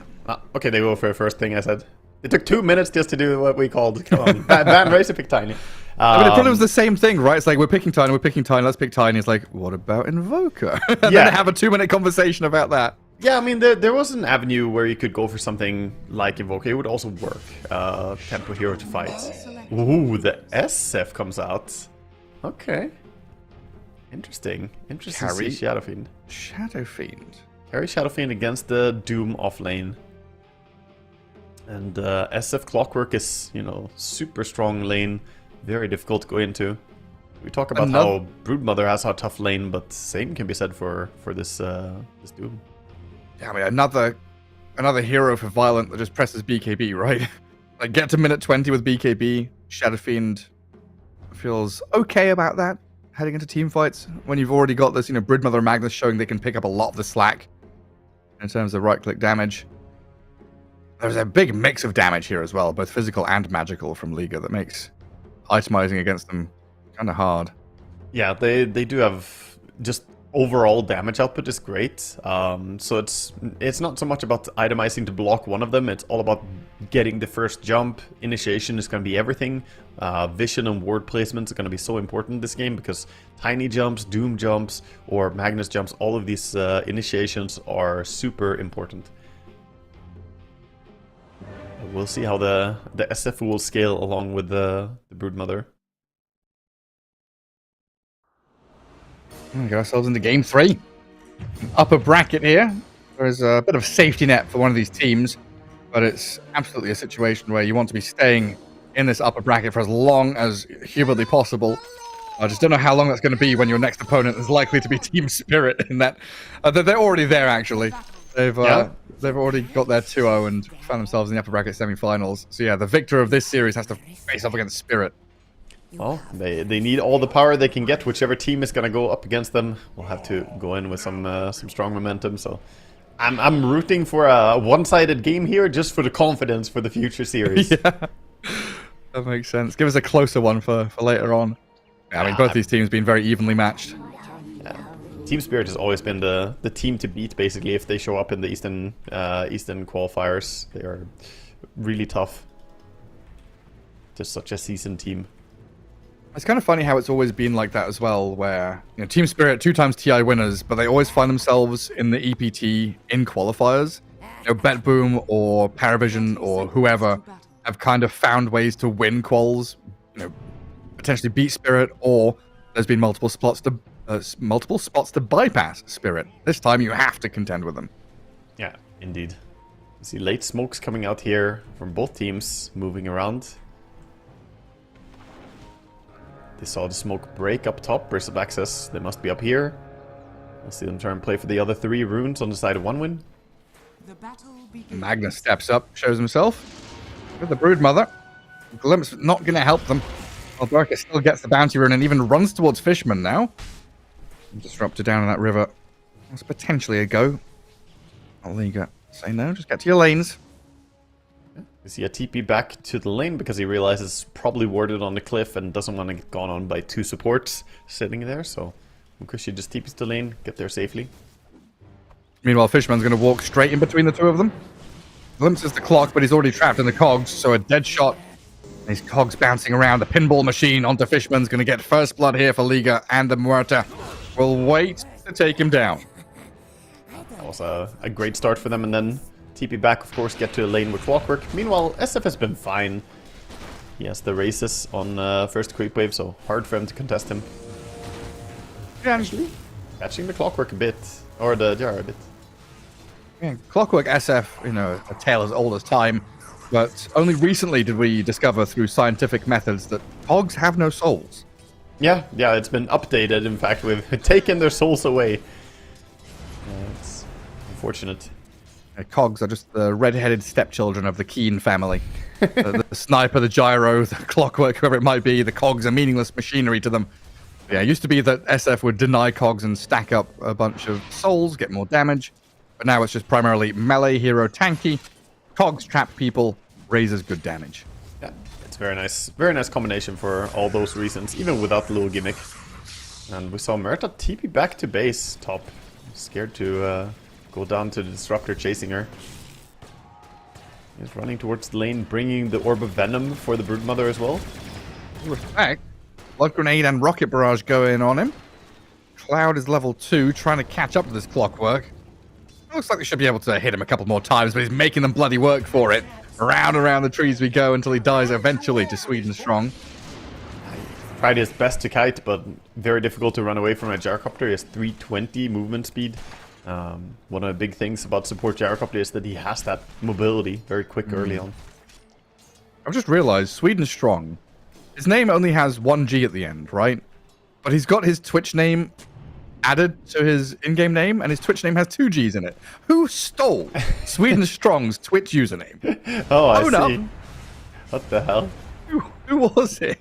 Okay, they go for the first thing I said. It took 2 minutes just to do what we called, come on, ban Razor, pick Tiny. I mean, it probably was the same thing, right? It's like, we're picking Tiny, let's pick Tiny. It's like, what about Invoker? And then have a 2-minute conversation about that. Yeah, I mean, there was an avenue where you could go for something like Invoker. It would also work. Tempo hero to fight. Ooh, the SF comes out. Okay. Interesting. Interesting to see Shadow Fiend. Shadow Fiend. Carry Shadow Fiend against the Doom off lane. And SF Clockwork is, super strong lane. Very difficult to go into. We talk about how Broodmother has a tough lane, but same can be said for this Doom. Yeah, I mean, another hero for Violent that just presses BKB, right? Like, get to minute 20 with BKB. Shadow Fiend feels okay about that, heading into team fights. When you've already got this, Broodmother and Magnus showing they can pick up a lot of the slack in terms of right-click damage. There's a big mix of damage here as well, both physical and magical from Liga, that makes itemizing against them kind of hard. Yeah, they do have just overall damage output is great. So it's not so much about itemizing to block one of them. It's all about getting the first jump. Initiation is going to be everything. Vision and ward placement is going to be so important this game because Tiny jumps, Doom jumps, or Magnus jumps, all of these initiations are super important. We'll see how the SF will scale along with the Broodmother. We get ourselves into game 3. Upper bracket here. There's a bit of safety net for one of these teams, but it's absolutely a situation where you want to be staying in this upper bracket for as long as humanly possible. I just don't know how long that's going to be when your next opponent is likely to be Team Spirit in that. They're already there, actually. They've already got their 2-0 and found themselves in the upper bracket semi-finals. So yeah, the victor of this series has to face off against Spirit. Well, they need all the power they can get. Whichever team is gonna go up against them will have to go in with some strong momentum. So I'm rooting for a one-sided game here, just for the confidence for the future series. Yeah, that makes sense. Give us a closer one for later on. Yeah, I mean, both these teams have been very evenly matched. Yeah. Team Spirit has always been the team to beat, basically, if they show up in the Eastern qualifiers. They are really tough. Just such a seasoned team. It's kind of funny how it's always been like that as well, where Team Spirit 2 times TI winners, but they always find themselves in the EPT in qualifiers. Bet Boom or Paravision or whoever have kind of found ways to win quals, potentially beat Spirit, or there's been multiple spots to bypass Spirit. This time you have to contend with them. Yeah, indeed. You see late smokes coming out here from both teams, moving around. They saw the smoke break up top. Burst of access. They must be up here. We'll see them try and play for the other 3 runes on the side of One Win. The battle begins. Magnus steps up, shows himself with the Broodmother. Glimpse not going to help them. Alberca still gets the bounty rune and even runs towards Fishman now. Disruptor down in that river. That's potentially a go. Liga say no, just get to your lanes. You see a TP back to the lane because he realizes probably warded on the cliff and doesn't want to get gone on by 2 supports sitting there. So Mukushi just TPs the lane, get there safely. Meanwhile, Fishman's going to walk straight in between the 2 of them. Glimpses the clock, but he's already trapped in the cogs, so a dead shot. These cogs bouncing around. The pinball machine onto Fishman's going to get first blood here for Liga, and the Muerta will wait to take him down. That was a great start for them, and then TP back, of course, get to the lane with Clockwork. Meanwhile, SF has been fine. He has the races on first creep wave, so hard for him to contest him. Yeah, actually. Catching the Clockwork a bit, or the Jar a bit. Yeah, Clockwork SF, a tale as old as time, but only recently did we discover through scientific methods that cogs have no souls. Yeah, it's been updated, in fact, we've taken their souls away. It's unfortunate. Cogs are just the red-headed stepchildren of the Keen family. The sniper, the gyro, the Clockwork, whoever it might be, the cogs are meaningless machinery to them. Yeah, it used to be that SF would deny cogs and stack up a bunch of souls, get more damage. But now it's just primarily melee, hero, tanky. Cogs trap people, raises good damage. Yeah, it's very nice combination for all those reasons, even without the little gimmick. And we saw Murta TP back to base top. Scared to go down to the Disruptor chasing her. He's running towards the lane, bringing the Orb of Venom for the Broodmother as well. Respect. Blood Grenade and Rocket Barrage going on him. Cloud is level 2, trying to catch up to this Clockwork. Looks like they should be able to hit him a couple more times, but he's making them bloody work for it. Around the trees we go until he dies eventually to Sweden Strong. Tried his best to kite, but very difficult to run away from a Gyrocopter. He has 320 movement speed. One of the big things about support Gyrocopter is that he has that mobility very quick early on. I've just realized Sweden Strong. His name only has 1 G at the end, right? But he's got his Twitch name added to his in-game name, and his Twitch name has 2 Gs in it. Who stole Sweden Strong's Twitch username? Oh, I see. Up. What the hell? Who was it?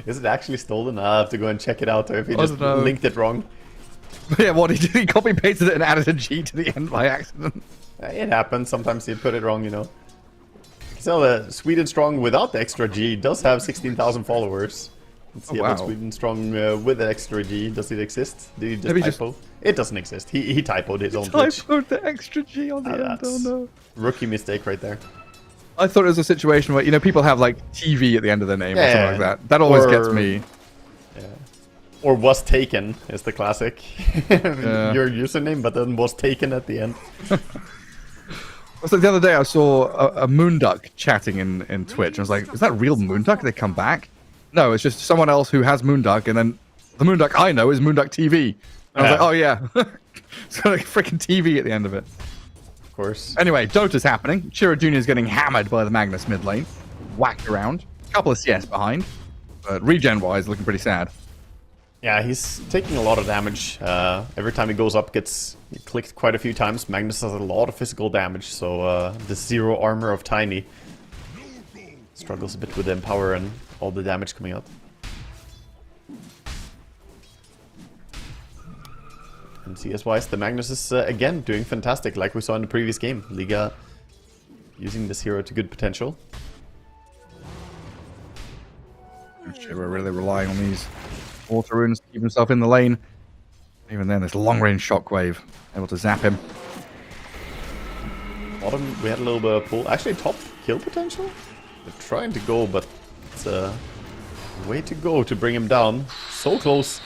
Is it actually stolen? I'll have to go and check it out, or if he just linked it wrong. Yeah, what he did, he copy-pasted it and added a G to the end by accident. It happens. Sometimes you put it wrong, So the Sweden Strong without the extra G does have 16,000 followers. Let's see about Sweden Strong with the extra G. Does it exist? Did he just Maybe typo? It doesn't exist. He typoed his own Twitch. Typoed the extra G on the end. Oh no. Rookie mistake right there. I thought it was a situation where, people have like TV at the end of their name or something like that. That always gets me. Yeah. Or was taken is the classic. Your username, but then was taken at the end. So the other day I saw a Moonduck chatting in Twitch. I was like, is that real Moonduck? They come back? No, it's just someone else who has Moonduck, and then the Moonduck I know is Moonduck TV. And I was like, oh yeah. It's got a freaking TV at the end of it. Of course. Anyway, Dota's happening. Chiro Jr. is getting hammered by the Magnus mid lane. Whacked around. A couple of CS behind. But regen-wise, looking pretty sad. Yeah, he's taking a lot of damage. Every time he goes up, gets clicked quite a few times. Magnus has a lot of physical damage, so the zero armor of Tiny struggles a bit with the Empower, and all the damage coming out. And CS-wise, the Magnus is again doing fantastic, like we saw in the previous game. Liga using this hero to good potential. We're really relying on these water runes to keep himself in the lane. Even then, this long-range shockwave able to zap him. Bottom, we had a little bit of pull. Actually, top kill potential. They're trying to go, but it's a way to go to bring him down. So close.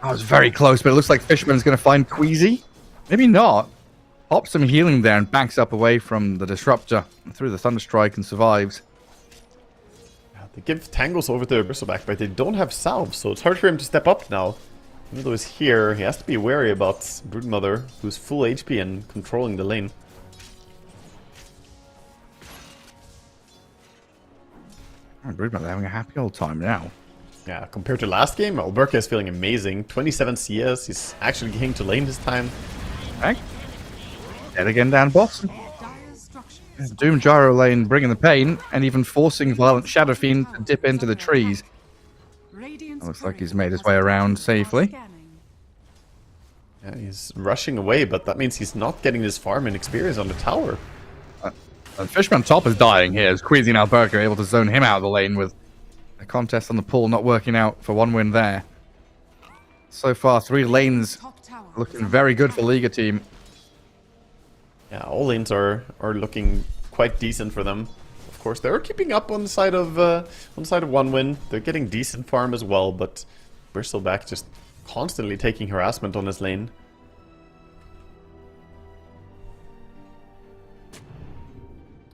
I was very close, but it looks like Fishman's going to find Queasy. Maybe not. Pops some healing there and backs up away from the Disruptor through the Thunderstrike and survives. They give Tangles over to Bristleback, but they don't have salves, so it's hard for him to step up now. Even though he's here, he has to be wary about Broodmother, who's full HP and controlling the lane. Broodmother having a happy old time now. Yeah, compared to last game, Alberca is feeling amazing. 27 CS, he's actually getting to lane this time. Okay. Dead again down bottom. Dire's structures. Doom Gyro lane bringing the pain, and even forcing Violent Shadow Fiend to dip into the trees. Radiant's Looks like courier he's made his has way arrived. around safely. Scanning. Yeah, he's rushing away, but that means he's not getting this farm and experience on the tower. And Fishman top is dying here, as Queasy and Alberca are able to zone him out of the lane with a contest on the pool not working out for one win there. So far, 3 lanes Top tower. looking very good for Liga team. Yeah, all lanes are looking quite decent for them. Of course, they're keeping up on the side of one win. They're getting decent farm as well, but Bristleback just constantly taking harassment on his lane.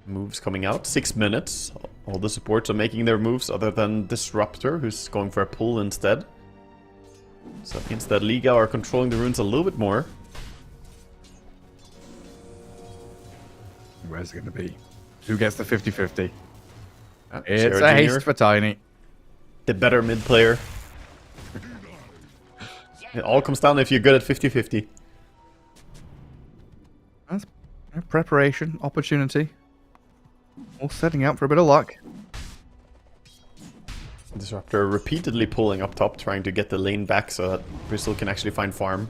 Moves coming out, 6 minutes. All the supports are making their moves other than Disruptor, who's going for a pull instead. So that means that Liga are controlling the runes a little bit more. Where's it going to be? Who gets the 50-50? It's Sarah a Jr., haste for Tiny. the better mid player. It all comes down if you're good at 50-50. That's preparation, opportunity. All setting out for a bit of luck. Disruptor repeatedly pulling up top, trying to get the lane back so that Bristol can actually find farm.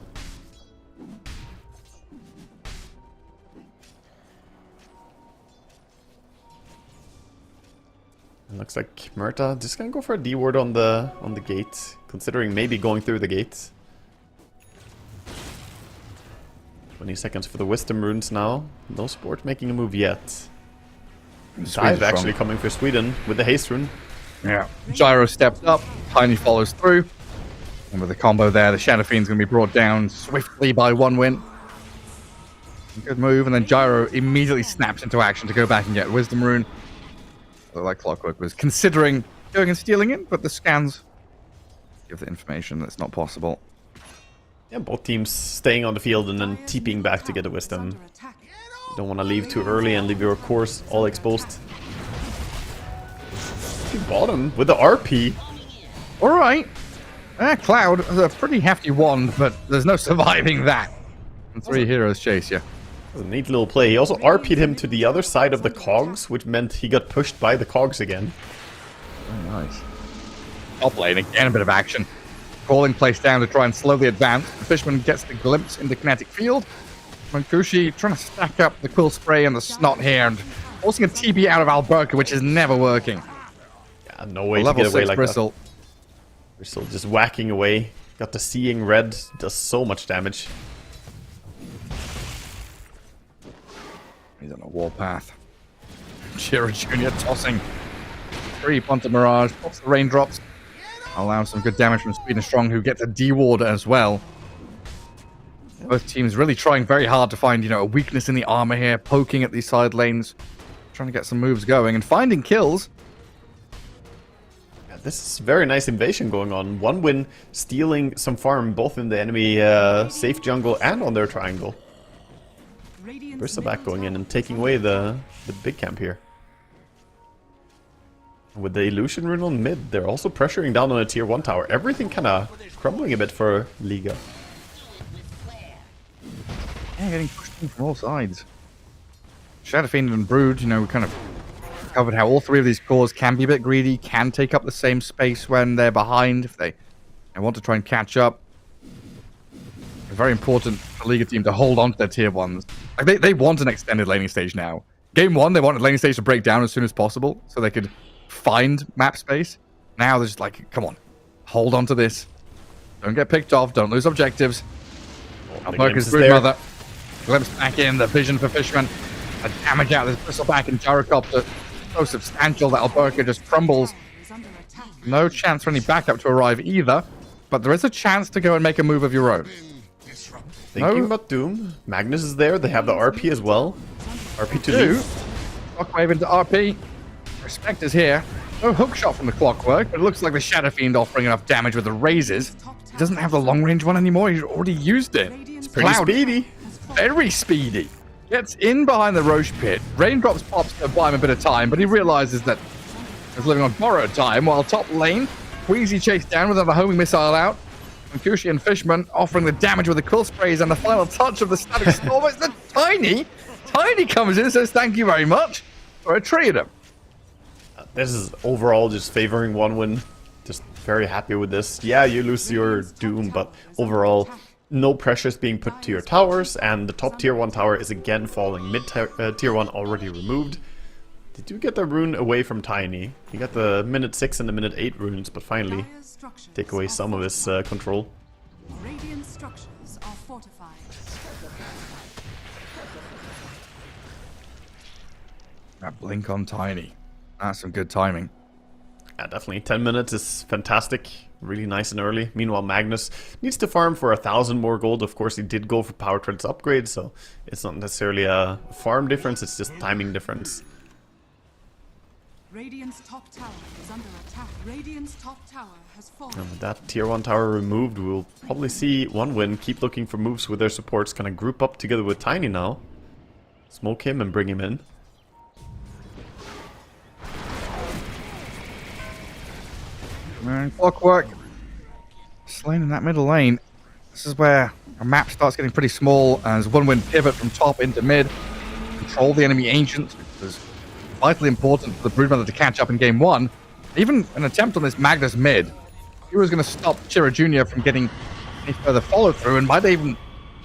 It looks like Murta just gonna go for a D ward on the gate, considering maybe going through the gate. 20 seconds for the wisdom runes now. No support making a move yet. Dive actually coming for Sweden with the haste rune. Yeah. Gyro stepped up. Tiny follows through. And with the combo there, the Shadow Fiend's going to be brought down swiftly by one win. Good move. And then Gyro immediately snaps into action to go back and get Wisdom Rune. Like Clockwork was considering going and stealing it, but the scans give the information that's not possible. Yeah, both teams staying on the field and then TPing back to get the wisdom. Under attack. You don't want to leave too early and leave your cores all exposed. Bottom with the RP. Alright. Cloud has a pretty hefty wand, but there's no surviving that. And 3 heroes chase you. A neat little play. He also RP'd him to the other side of the cogs, which meant he got pushed by the cogs again. Very nice. Top lane, again a bit of action. Calling place down to try and slowly advance. The Fishman gets the glimpse into kinetic field. Mankushi trying to stack up the quill spray and the snot here and forcing a TB out of Alberca, which is never working. Yeah, no way to Level get away 6 like Bristle. that. Bristle just whacking away. Got the seeing red. Does so much damage. He's on a warpath. Shira Jr. tossing. 3 Ponta Mirage. Pops the raindrops. Allows some good damage from Speed and Strong, who gets a D-ward as well. Both teams really trying very hard to find, a weakness in the armor here, poking at these side lanes, trying to get some moves going and finding kills. Yeah, this is very nice invasion going on. One win, stealing some farm both in the enemy safe jungle and on their triangle. Bristleback going in and taking away the big camp here. With the illusion rune on mid, they're also pressuring down on a tier 1 tower. Everything kind of crumbling a bit for Liga. Yeah, getting pushed in from all sides. Shadow Fiend and Brood, kind of covered how all three of these cores can be a bit greedy, can take up the same space when they're behind if they want to try and catch up. Very important for Liga team to hold on to their tier 1s. Like they want an extended laning stage now. Game 1, they wanted laning stage to break down as soon as possible so they could find map space. Now they're just like, come on, hold on to this. Don't get picked off, don't lose objectives. Alberca's Broodmother. Glimpse back in, the vision for Fishman. The damage out of this Bristleback and Gyrocopter. So substantial that Alberca just crumbles. No chance for any backup to arrive either. But there is a chance to go and make a move of your own. Thinking about Doom. Magnus is there. They have the RP as well. RP to do. Shockwave into RP. Respect is here. No hook shot from the Clockwork, but it looks like the Shadow Fiend offering enough damage with the raises. He doesn't have the long range one anymore. He's already used it. It's pretty speedy. Very speedy. Gets in behind the Roche pit. Raindrops pops to buy him a bit of time, but he realizes that he's living on borrowed time, while top lane, Queasy chased down with another homing missile out. And Kushi and Fishman offering the damage with the quill sprays and the final touch of the static storm. It's the Tiny. Tiny comes in and says thank you very much for a tree of them. This is overall just favoring one win. Just very happy with this. Yeah, you lose your Doom, but overall, no pressure is being put to your towers, and the top tier 1 tower is again falling. Mid tier 1 already removed. They do get the rune away from Tiny. He got the minute 6 and the minute 8 runes, but finally take away some of his control. Radiant structures are fortified. That blink on Tiny. That's some good timing. Yeah, definitely. 10 minutes is fantastic. Really nice and early. Meanwhile, Magnus needs to farm for 1,000 more gold. Of course, he did go for Power Treads upgrade, so it's not necessarily a farm difference, it's just timing difference. Radiant's top tower is under attack. Radiant's top tower has fallen. And with that tier 1 tower removed, we'll probably see one win. Keep looking for moves with their supports. Kind of group up together with Tiny now. Smoke him and bring him in. And Clockwork slain in that middle lane. This is where our map starts getting pretty small as one win pivot from top into mid. Control the enemy ancients, which was vitally important for the Broodmother to catch up in game 1. Even an attempt on this Magnus mid, he was going to stop Chira Jr. from getting any further follow through and might even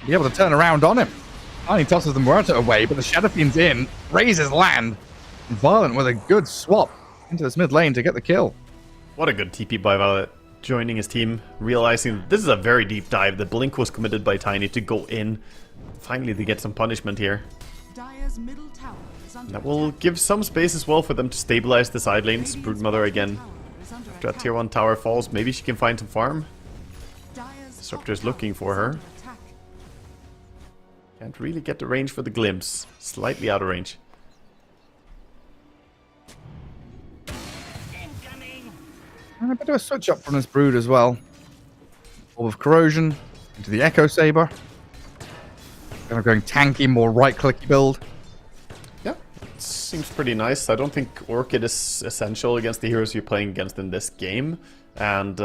be able to turn around on him. Tiny tosses the Muerta away, but the Shadow Fiend's in, raises land, and Violent with a good swap into this mid lane to get the kill. What a good TP by Violet, joining his team, realizing this is a very deep dive. The blink was committed by Tiny to go in. Finally, they get some punishment here. Dire's middle tower is under That will give some space as well for them to stabilize the side lanes. Broodmother again. After that tier 1 tower falls, maybe she can find some farm. Disruptor's looking for her. Can't really get the range for the glimpse. Slightly out of range. And a bit of a switch up from this Brood as well. Orb of Corrosion into the Echo Saber. Kind of going tanky, more right-clicky build. Yeah, it seems pretty nice. I don't think Orchid is essential against the heroes you're playing against in this game. And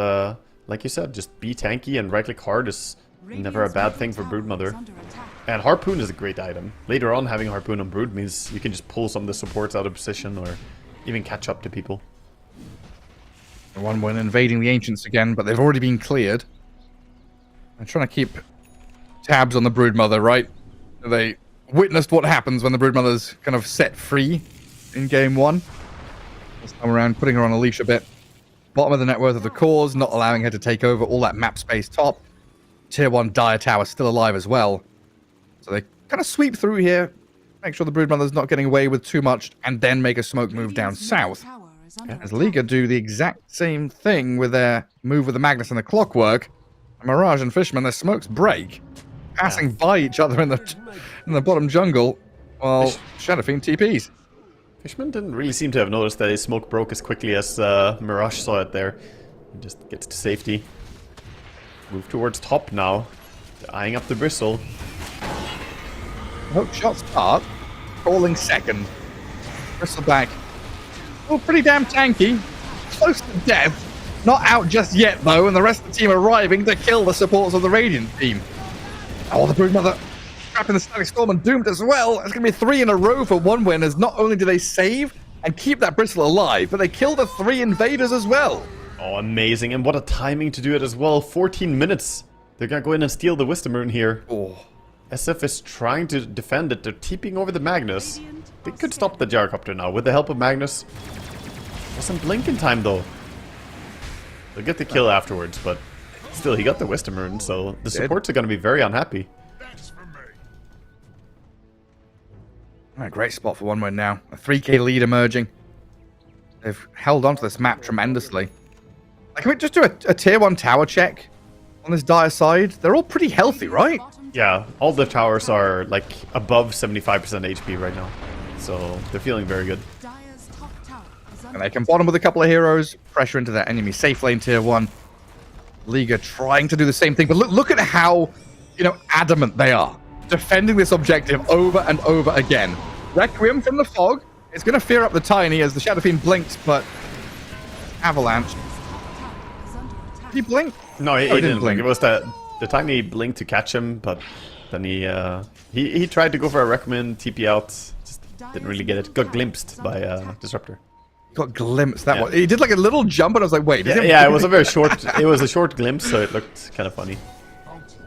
like you said, just be tanky and right-click hard is never a bad thing for Broodmother. And Harpoon is a great item. Later on, having Harpoon on Brood means you can just pull some of the supports out of position or even catch up to people. One win invading the Ancients again, but they've already been cleared. I'm trying to keep tabs on the Broodmother, right? They witnessed what happens when the Broodmother's kind of set free in game 1. This time around, putting her on a leash a bit. Bottom of the net worth of the cores, not allowing her to take over all that map space top. Tier 1 Dire Tower still alive as well. So they kind of sweep through here, make sure the Broodmother's not getting away with too much, and then make a smoke move down south. As Liga do the exact same thing with their move with the Magnus and the Clockwork. And Mirage and Fishman, their smokes break, passing by each other in the bottom jungle, while Shadow Fiend TPs. Fishman didn't really seem to have noticed that his smoke broke as quickly as Mirage saw it there. He just gets to safety. Move towards top now. They're eyeing up the bristle. Hook shot start, calling second. Bristleback. Oh, pretty damn tanky. Close to death. Not out just yet, though, and the rest of the team arriving to kill the supports of the Radiant team. Oh, the Broodmother trapped in the Static Storm and doomed as well. It's going to be 3 in a row for one win, as not only do they save and keep that Bristle alive, but they kill the 3 invaders as well. Oh, amazing. And what a timing to do it as well. 14 minutes. They're gonna go in and steal the Wisdom Rune here. Oh. SF is trying to defend it. They're TPing over the Magnus. They could stop the Gyrocopter now with the help of Magnus. Wasn't blink in time though. They'll get the kill afterwards, but still, he got the Wisdom Rune, so the supports are gonna be very unhappy. Alright, great spot for 1-win now. A 3k lead emerging. They've held on to this map tremendously. Like, can we just do a tier 1 tower check on this dire side? They're all pretty healthy, right? Yeah, all the towers are like above 75% HP right now. So they're feeling very good. Dire's top tower is And they can bottom with a couple of heroes, pressure into that enemy safe lane tier 1. Liga trying to do the same thing, but look at how, adamant they are. Defending this objective over and over again. Requiem from the fog. It's going to fear up the Tiny as the Shadow Fiend blinks, but Avalanche. Did he blink? No, he didn't blink. It was the Tiny blink to catch him, but then he tried to go for a Requiem, TP out, just didn't really get it. Got glimpsed by Disruptor. Got glimpsed that one. He did like a little jump, and I was like, wait. Yeah, it was a very short. It was a short glimpse, so it looked kind of funny.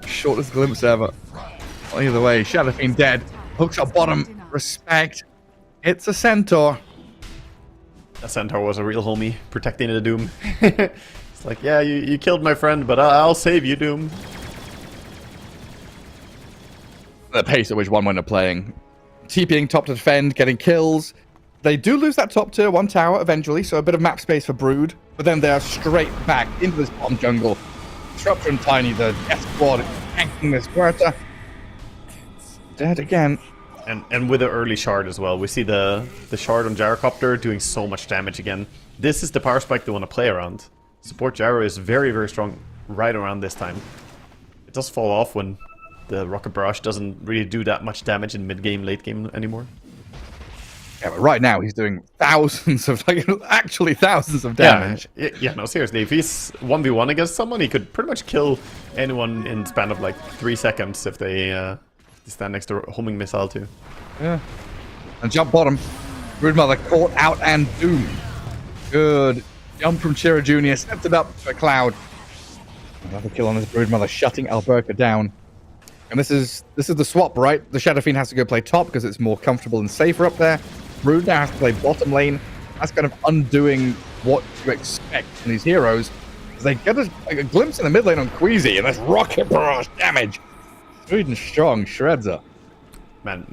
Shortest glimpse ever. Well, either way, Shadow Fiend dead. Hooks up bottom. Respect. It's a Centaur. That Centaur was a real homie, protecting the Doom. It's like, yeah, you killed my friend, but I'll save you, Doom. The pace at which 1-win are playing. TPing top to defend, getting kills. They do lose that top tier 1 tower eventually, so a bit of map space for Brood. But then they're straight back into this bottom jungle. Disruptor and Tiny, the death squad, tanking this Huerta. Dead again. And with the early shard as well. We see the shard on Gyrocopter doing so much damage again. This is the power spike they want to play around. Support Gyro is very, very strong right around this time. It does fall off when the Rocket Barrage doesn't really do that much damage in mid-game, late-game anymore. Yeah, but right now he's doing thousands of, actually thousands of damage. Yeah, no, seriously. If he's 1v1 against someone, he could pretty much kill anyone in the span of like 3 seconds if they stand next to a homing missile too. Yeah. And jump bottom. Broodmother caught out and doomed. Good. Jump from Chira Jr. Stepped it up to a cloud. Another kill on this Broodmother, shutting Alberca down. And this is the swap, right? The Shadow Fiend has to go play top because it's more comfortable and safer up there. Brood now has to play bottom lane. That's kind of undoing what you expect from these heroes. As they get a glimpse in the mid lane on Queasy, and that's Rocket Barrage damage. Sweden strong, shreds her. Man,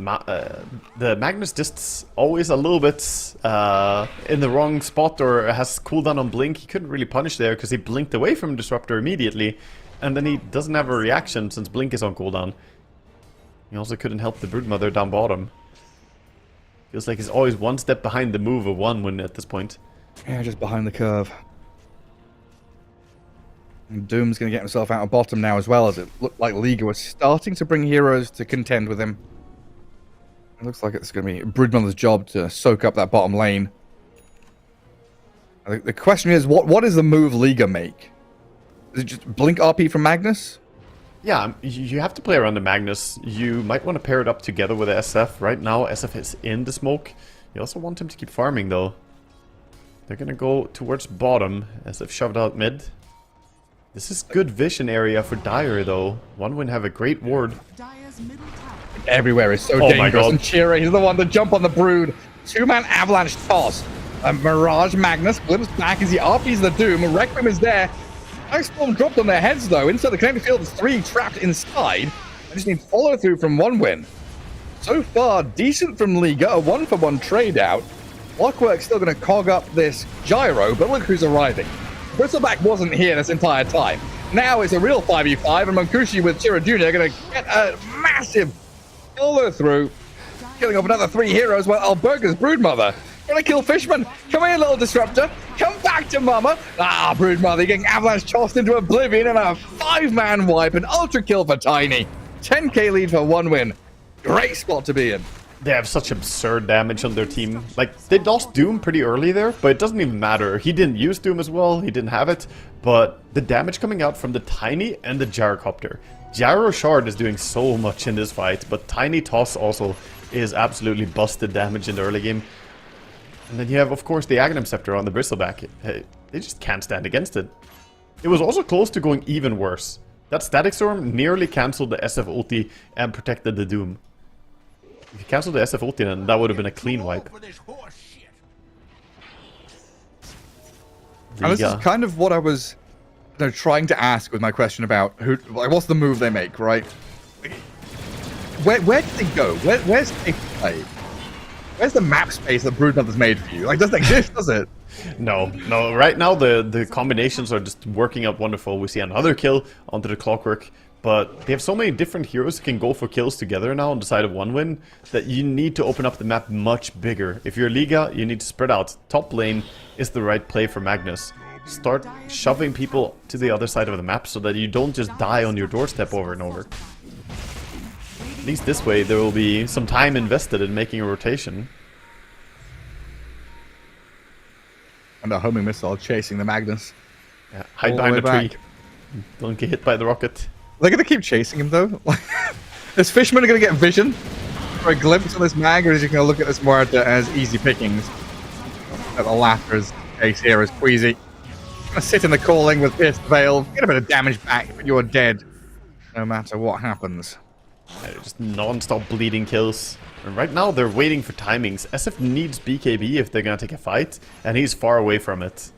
the Magnus just always a little bit in the wrong spot or has cooldown on Blink. He couldn't really punish there because he blinked away from Disruptor immediately. And then he doesn't have a reaction since Blink is on cooldown. He also couldn't help the Broodmother down bottom. Feels like he's always one step behind the move of 1-win at this point. Yeah, just behind the curve. And Doom's going to get himself out of bottom now as well, as it looked like Liga was starting to bring heroes to contend with him. It looks like it's going to be Broodmother's job to soak up that bottom lane. I think the question is, what does the move Liga make? Is it just blink RP from Magnus? Yeah, you have to play around the Magnus. You might want to pair it up together with SF. Right now, SF is in the smoke. You also want him to keep farming, though. They're going to go towards bottom. SF shoved out mid. This is good vision area for Dire, though. 1-win have a great ward. Dire's middle tower. Everywhere is so Oh my dangerous. God. And Chira, he's the one to jump on the Brood. 2-man avalanche toss. A Mirage Magnus glimpse back as he RPs the Doom. Requiem is there. Ice Storm dropped on their heads, though. Inside the connected field is 3 trapped inside. I just need follow through from 1-win. So far, decent from Liga. A 1-for-1 trade out. Clockwork's still going to cog up this Gyro, but look who's arriving. Bristleback wasn't here this entire time. Now it's a real 5v5, and Mankushi with Chira Jr. going to get a massive follow through, killing off another 3 heroes while Alberga's Broodmother gonna kill Fishman. Come here, little Disruptor. Come back to Mama. Broodmother getting avalanche tossed into oblivion, and a 5-man wipe, an ultra kill for Tiny. 10k lead for 1-win. Great spot to be in. They have such absurd damage on their team. Like, they lost Doom pretty early there, but it doesn't even matter. He didn't use Doom as well. He didn't have it. But the damage coming out from the Tiny and the Gyrocopter. Gyro Shard is doing so much in this fight, but Tiny Toss also is absolutely busted damage in the early game. And then you have, of course, the Aghanim Scepter on the Bristleback. They just can't stand against it. It was also close to going even worse. That Static Storm nearly cancelled the SF ulti and protected the Doom. If you cancelled the SF ulti, then that would have been a clean wipe. And this is kind of what I was trying to ask with my question about who, like, what's the move they make, right? Where do they go? Where's they play? Where's the map space that Broodmother's made for you? Like, doesn't exist, does it? No. Right now, the combinations are just working out wonderful. We see another kill onto the Clockwork, but they have so many different heroes that can go for kills together now on the side of one win that you need to open up the map much bigger. If you're Liga, you need to spread out. Top lane is the right play for Magnus. Start shoving people to the other side of the map so that you don't just die on your doorstep over and over. At least this way there will be some time invested in making a rotation. And a homing missile chasing the Magnus. Yeah, hide behind the tree. Don't get hit by the rocket. They're gonna keep chasing him though. Is Fishman gonna get vision for a glimpse of this mag, or is he gonna look at this more as easy pickings? At the latter's case here is Queasy. Gonna sit in the calling with Pierced Veil, get a bit of damage back, but you're dead. No matter what happens. Just non-stop bleeding kills. And right now they're waiting for timings. SF needs BKB if they're gonna take a fight, and he's far away from it.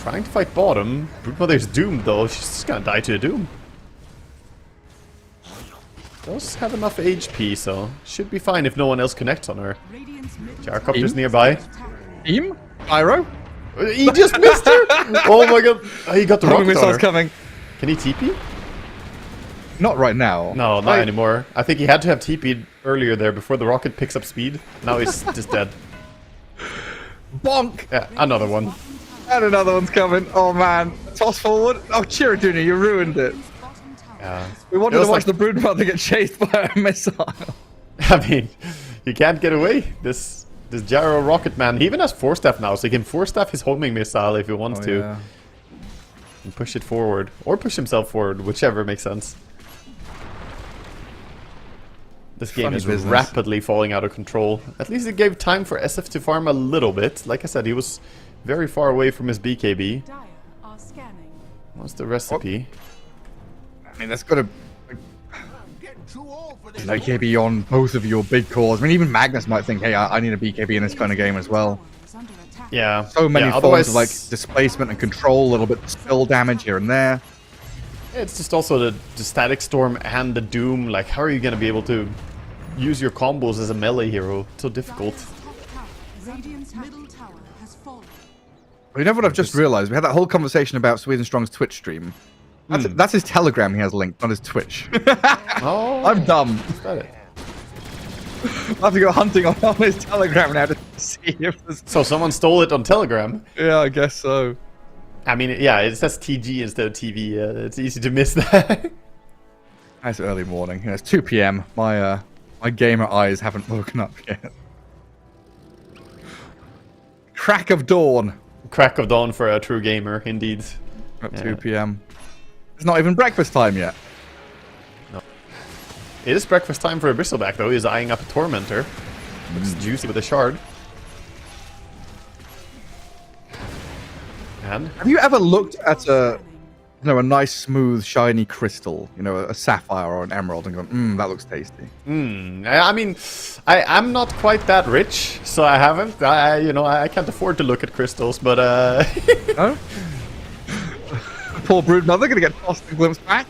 Trying to fight bottom. Broodmother's doomed though. She's just gonna die to a Doom. Does have enough HP, so should be fine if no one else connects on her. Gyrocopter's nearby. Team? Pyro? He just missed her! Oh my god. Oh, he got the rocket missile's on her. coming. Can he TP? Not right now. No, not anymore. I think he had to have TP'd earlier there before the rocket picks up speed. Now he's just dead. Bonk! Yeah, another one. And another one's coming. Oh man. Toss forward. Oh, Chiraduna, you ruined it. Yeah. We wanted to watch the Broodmother get chased by a missile. I mean, you can't get away. This Gyro Rocket Man, he even has Force Staff now, so he can Force Staff his homing missile if he wants to. Yeah. And push it forward. Or push himself forward, whichever makes sense. This game is rapidly falling out of control. At least it gave time for SF to farm a little bit. Like I said, he was very far away from his BKB. What's the recipe? I mean, that's got to BKB on both of your big cores. I mean, even Magnus might think, hey, I need a BKB in this kind of game as well. Yeah. So many forms of like displacement and control, a little bit of spill damage here and there. It's just also the Static Storm and the Doom. Like, how are you going to be able to use your combos as a melee hero? It's so difficult. Well, you know what I've just realized? We had that whole conversation about Sweden Strong's Twitch stream. That's his Telegram he has linked, not his Twitch. Oh, I'm dumb. Is that it? I'll have to go hunting on his Telegram now to see if there's... So someone stole it on Telegram? Yeah, I guess so. I mean, yeah, it says TG instead of TV. It's easy to miss that. It's early morning. It's 2 p.m. My gamer eyes haven't woken up yet. Crack of dawn. Crack of dawn for a true gamer, indeed. At 2 p.m. It's not even breakfast time yet. No. It is breakfast time for a Bristleback, though. He's eyeing up a Tormentor. Looks juicy with a shard. And? Have you ever looked at a nice, smooth, shiny crystal, a sapphire or an emerald, and gone, that looks tasty? I mean, I'm not quite that rich, so I haven't. I can't afford to look at crystals, but Oh? Poor Broodmother gonna get tossed and glimpsed back.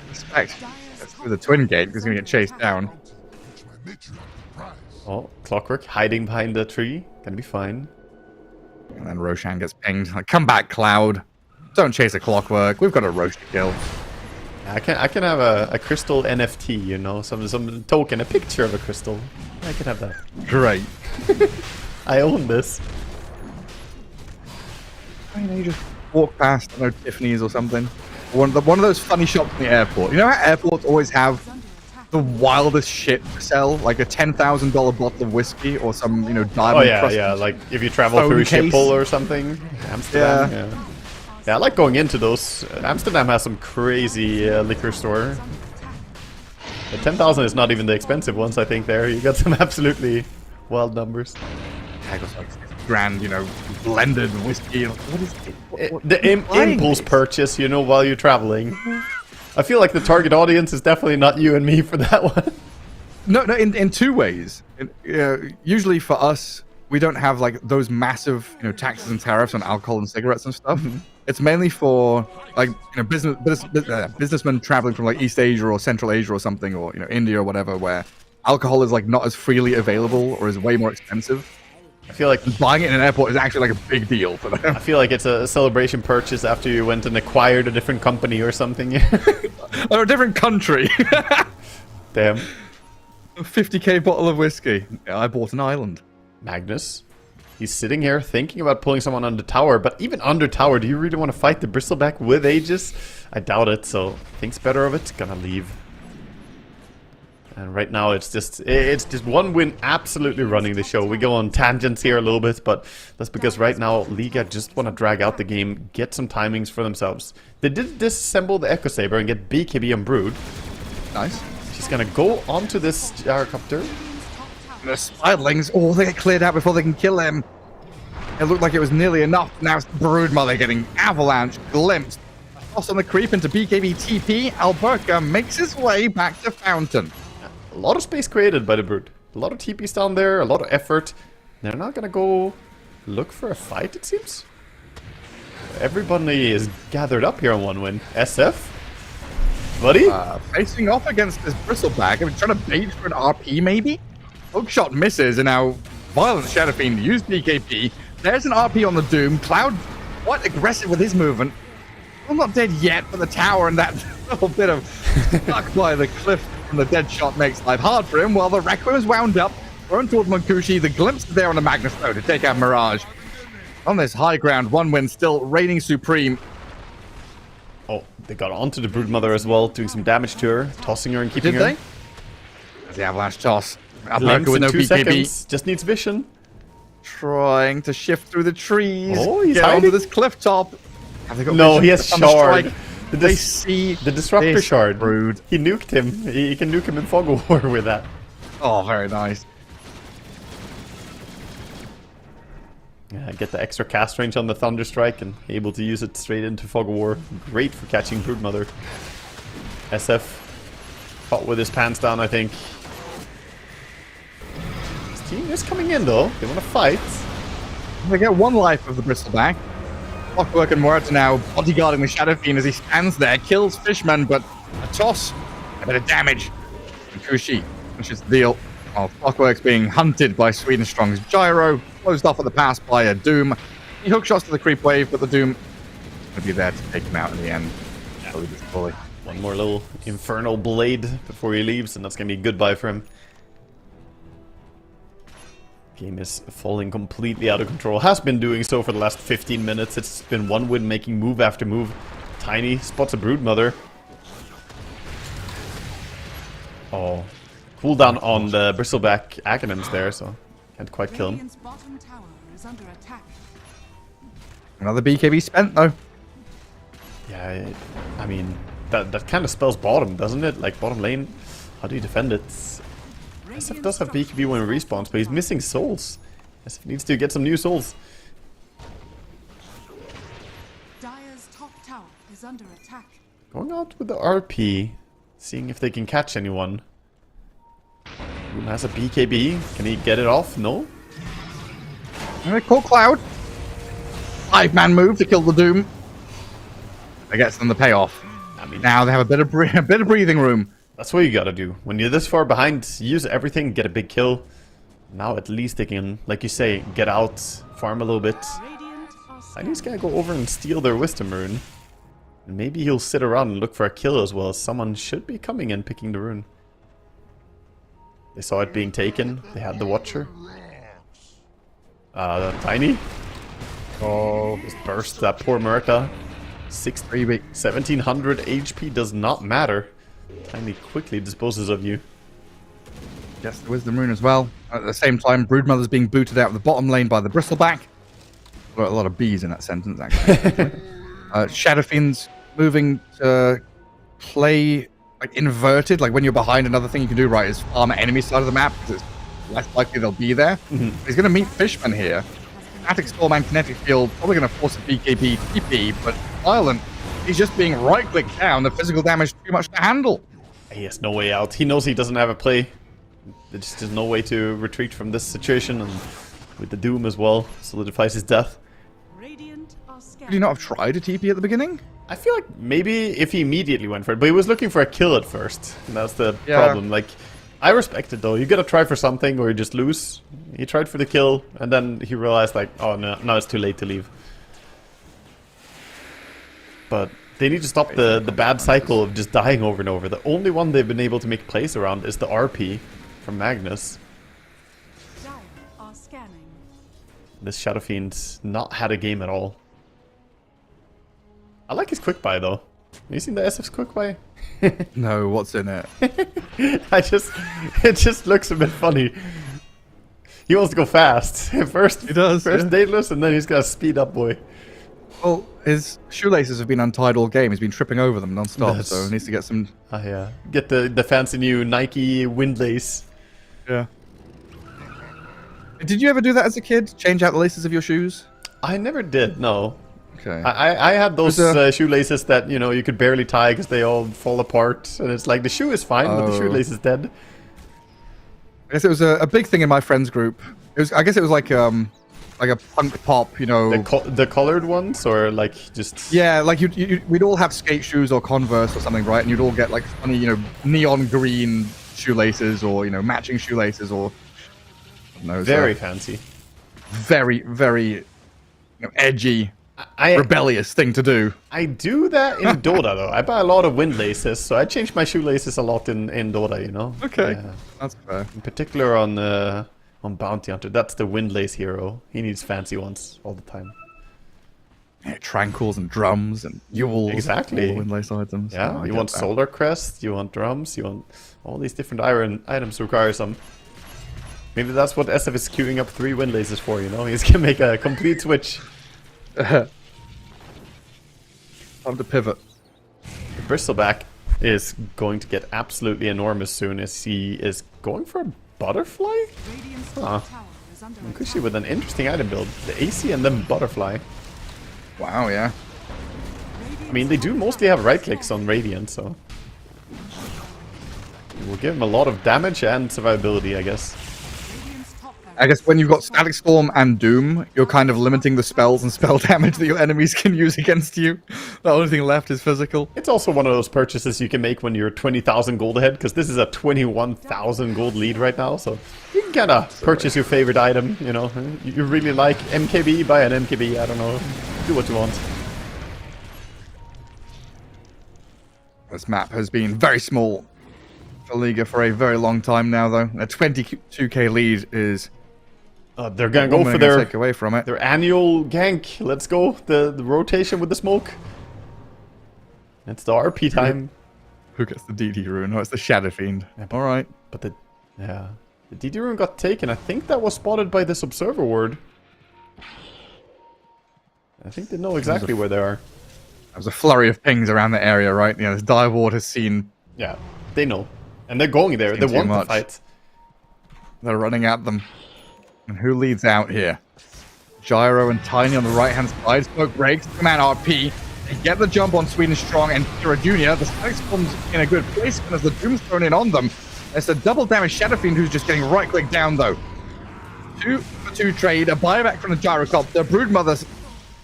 Respect. That's through the twin gate because he's gonna get chased down. Oh, Clockwork hiding behind the tree. Gonna be fine. And then Roshan gets pinged. Like, come back, Cloud. Don't chase a Clockwork. We've got a Roche to kill. I can have a crystal NFT, some token, a picture of a crystal. I can have that. Great. I own this. You just walk past, Tiffany's or something. One of those funny shops in the airport. You know how airports always have the wildest shit to sell? Like a $10,000 bottle of whiskey or some, diamond. Oh yeah. Like if you travel through Schiphol or something. Amsterdam. Yeah. Yeah, I like going into those. Amsterdam has some crazy liquor store. The 10,000 is not even the expensive ones, I think, there. You got some absolutely Wild numbers. I got like grand, you know, blended whiskey. What is it? The impulse purchase, you know, while you're traveling. I feel like the target audience is definitely not you and me for that one. No, in two ways. Usually for us, we don't have like those massive, you know, taxes and tariffs on alcohol and cigarettes and stuff. It's mainly for like, you know, businessmen traveling from like East Asia or Central Asia or something, or, you know, India or whatever, where alcohol is like not as freely available or is way more expensive. I feel like buying it in an airport is actually like a big deal for them. I feel like it's a celebration purchase after you went and acquired a different company or something. Or a different country. Damn. A 50k bottle of whiskey. Yeah, I bought an island. Magnus. He's sitting here thinking about pulling someone under tower, but even under tower, do you really want to fight the Bristleback with Aegis? I doubt it, so thinks better of it. Gonna leave. And right now it's just one win absolutely running the show. We go on tangents here a little bit, but that's because right now Liga just want to drag out the game, get some timings for themselves. They did disassemble the Echo Saber and get BKB on Brood. Nice. She's gonna go onto this gyrocopter. And the Spiderlings, oh, they get cleared out before they can kill him. It looked like it was nearly enough. Now it's Broodmother getting avalanche, glimpsed. Toss on the creep into BKB TP. Alberca makes his way back to Fountain. A lot of space created by the Brood. A lot of TPs down there, a lot of effort. They're not gonna go look for a fight, it seems. Everybody is gathered up here on one win. SF? Buddy? Facing off against this Bristleback. I'm trying to bait for an RP, maybe? Hookshot misses, and now Violent Shadow Fiend used BKB. There's an RP on the Doom. Cloud quite aggressive with his movement. I'm not dead yet, but the tower and that little bit of stuck by the cliff from the dead shot makes life hard for him, while the Requiem is wound up, thrown towards Monkushi. The glimpse is there on the Magnus, though, to take out Mirage. On this high ground, one win still reigning supreme. Oh, they got onto the Broodmother as well, doing some damage to her, tossing her and keeping her. Did they? There's the avalanche toss. Glimpse with in no 2 BKB. seconds. Just needs vision. Trying to shift through the trees. Oh, he's get hiding. onto this cliff top. Have they got No, vision? he has The Thunderstrike. shard. They see the disruptor this shard. Brood. He nuked him. He can nuke him in Fog of War with that. Oh, very nice. Yeah, get the extra cast range on the Thunderstrike and able to use it straight into Fog of War. Great for catching Broodmother. SF fought with his pants down, I think. His team is coming in though. They want to fight. They get one life of the Bristleback. Clockwork and Muerta now bodyguarding the Shadow Fiend as he stands there, kills Fishman, but a toss, a bit of damage. And Kushi finishes the deal. While Clockwork's being hunted by Sweden Strong's Gyro, closed off at the pass by a Doom. He hook shots to the creep wave, but the Doom will be there to take him out in the end. Fully. One more little Infernal Blade before he leaves, and that's going to be goodbye for him. Game is falling completely out of control. Has been doing so for the last 15 minutes. It's been one win making move after move. Tiny spots a Broodmother. Oh. Cooldown on the Bristleback Aghanims there, so can't quite kill him. Radiant's bottom tower is under attack. Another BKB spent, though. Yeah, I mean, that kind of spells bottom, doesn't it? Like, bottom lane, how do you defend it? SF does have BKB when it respawns, but he's missing souls. SF needs to get some new souls. Dire's top tower is under attack. Going out with the RP, seeing if they can catch anyone. Who has a BKB? Can he get it off? No? Call Cloud. 5-man move to kill the Doom. That gets them the payoff. I mean, Now they have a bit of breathing room. that's what you gotta do. When you're this far behind, use everything, get a big kill. Now at least they can, like you say, get out, farm a little bit. Radiant are I just gotta go over and steal their Wisdom Rune. And maybe he'll sit around and look for a kill as well. Someone should be coming and picking the rune. They saw it being taken. They had the Watcher. Tiny. Oh, just burst that poor Muerta. 1700 HP does not matter. Tiny quickly disposes of you. Yes, the Wisdom Rune as well. At the same time, Broodmother's being booted out of the bottom lane by the Bristleback. Got a lot of B's in that sentence, actually. Shadow Fiend's moving to play like inverted. Like when you're behind, another thing you can do right is farm enemy side of the map because it's less likely they'll be there. He's going to meet Fishman here. Static Storm and Kinetic Field probably going to force a BKB TP, but Violent, he's just being right-clicked down. The physical damage too much to handle. He has no way out. He knows he doesn't have a play. There's just no way to retreat from this situation, and with the Doom as well, solidifies his death. Radiant are Did he not have tried a TP at the beginning? I feel like maybe if he immediately went for it, but he was looking for a kill at first, and that's the problem. Like, I respect it though. You gotta try for something or you just lose. He tried for the kill, and then he realized like, oh no, now it's too late to leave. But they need to stop the bad cycle of just dying over and over. The only one they've been able to make plays around is the RP from Magnus. Dire are scanning. This Shadow Fiend's not had a game at all. I like his quick buy though. Have you seen the SF's quick buy? No, what's in it? It just looks a bit funny. He wants to go fast. First, He does, First yeah. dateless, and then he's got a speed up boy. Well, his shoelaces have been untied all game. He's been tripping over them non-stop, Yes. so he needs to get some... Ah yeah. Get the fancy new Nike windlace. Yeah. Did you ever do that as a kid? Change out the laces of your shoes? I never did, no. Okay. I had those There's shoelaces that, you know, you could barely tie because they all fall apart. And it's like, the shoe is fine, but the Oh. shoelace is dead. I guess it was a big thing in my friends group. I guess it was like a punk pop, you know. The colored ones, or like just... Yeah, like we'd all have skate shoes or Converse or something, right? And you'd all get like funny, you know, neon green shoelaces or, you know, matching shoelaces or... I don't know, Very fancy. very, very, you know, edgy, I rebellious thing to do. I do that in Dota though. I buy a lot of windlaces, so I change my shoelaces a lot in Dota, you know. Okay, Yeah. that's fair. In particular on Bounty Hunter, that's the windlace hero. He needs fancy ones all the time. Yeah, tranquils and drums and Yules. Exactly. All the windlace items. Yeah, Oh, I you get want that. Solar Crest, you want drums, you want all these different iron items require some. Maybe that's what SF is queuing up 3 windlaces for, you know? He's gonna make a complete switch. Time to pivot. The Bristleback is going to get absolutely enormous soon as he is going for a butterfly? Radiant's Huh. top tower is under Kushi attack. with an interesting item build. The AC and then butterfly. Wow, yeah. I mean, they do mostly have right clicks on Radiant, so... We'll give him a lot of damage and survivability, I guess. Radiant's top barracks I guess when you've got Static Storm and Doom, you're kind of limiting the spells and spell damage that your enemies can use against you. The only thing left is physical. It's also one of those purchases you can make when you're 20,000 gold ahead, because this is a 21,000 gold lead right now, so you can kind of purchase your favorite item, you know. You really like MKB, buy an MKB, I don't know. Do what you want. This map has been very small for Liga for a very long time now, though. A 22k lead is... They're gonna go what for am I gonna their take away from it. annual gank. Let's go. The rotation with the smoke. It's the RP time. Who gets the DD rune? Oh, it's the Shadow Fiend. Alright. But the DD rune got taken. I think that was spotted by this observer ward. I think they know exactly where they are. There's a flurry of pings around the area, right? You know, this Dire Ward has seen... Yeah, they know. And they're going there. They Seen too want to much. fight. They're running at them. And who leads out here? Gyro and Tiny on the right-hand side. Smoke breaks. Command RP. They get the jump on Sweden Strong and Kira Jr. The Static Storm's in a good place, and as the Doom's thrown in on them, there's a double damage Shadow Fiend who's just getting right-click down, though. 2-for-2 trade. A buyback from the Gyrocopter. Broodmother's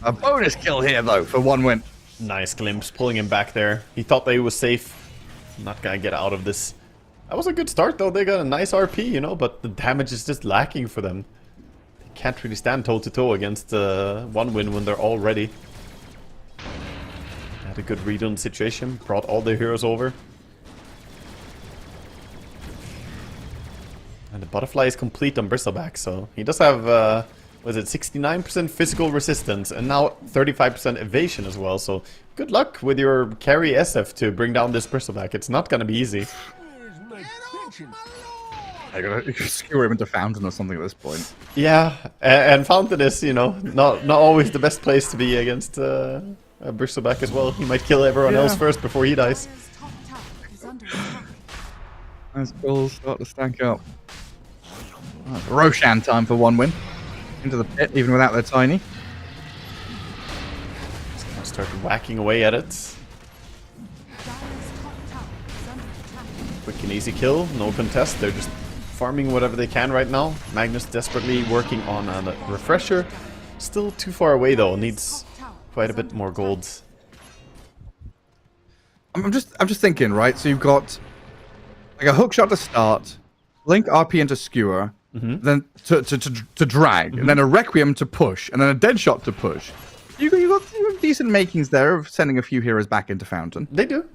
a bonus kill here, though, for 1 win. Nice glimpse, pulling him back there. He thought they was safe. Not gonna get out of this. That was a good start, though. They got a nice RP, you know, but the damage is just lacking for them. They can't really stand toe-to-toe against 1 win when they're all ready. Had a good read on the situation. Brought all their heroes over. And the butterfly is complete on Bristleback, so he does have, was it 69% physical resistance and now 35% evasion as well. So good luck with your carry SF to bring down this Bristleback. It's not gonna be easy. I gotta skewer him into Fountain or something at this point. Yeah, and Fountain is, you know, not always the best place to be against a Bristleback as well. He might kill everyone else first before he dies. Dire's top tower is under attack. As bills start to stack up. Roshan time for one win. Into the pit, even without their tiny. Start whacking away at it. Quick and easy kill, no contest. They're just farming whatever they can right now. Magnus desperately working on a refresher. Still too far away though. Needs quite a bit more gold. I'm just thinking, right? So you've got like a hook shot to start, Link RP into skewer, then to drag, and then a Requiem to push, and then a dead shot to push. You got decent makings there of sending a few heroes back into Fountain. They do.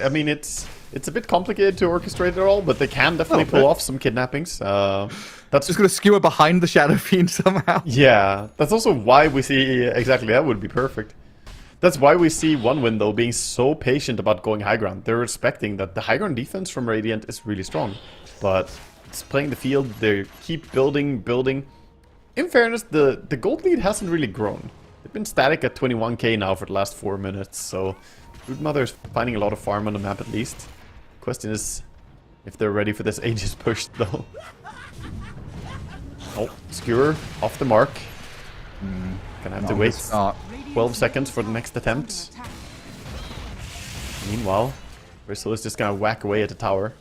I mean, it's a bit complicated to orchestrate it all, but they can definitely pull off some kidnappings. That's just gonna skewer behind the Shadow Fiend somehow. Yeah, that's also why we see exactly that would be perfect. That's why we see One Win though being so patient about going high ground. They're respecting that the high ground defense from Radiant is really strong, but it's playing the field. They keep building. In fairness, the gold lead hasn't really grown. They've been static at 21k now for the last 4 minutes, so Broodmother is finding a lot of farm on the map at least. Question is if they're ready for this Aegis push though. Oh, Skewer off the mark. Gonna have to wait 12 seconds for the next attempt. Meanwhile, Bristle is just gonna whack away at the tower.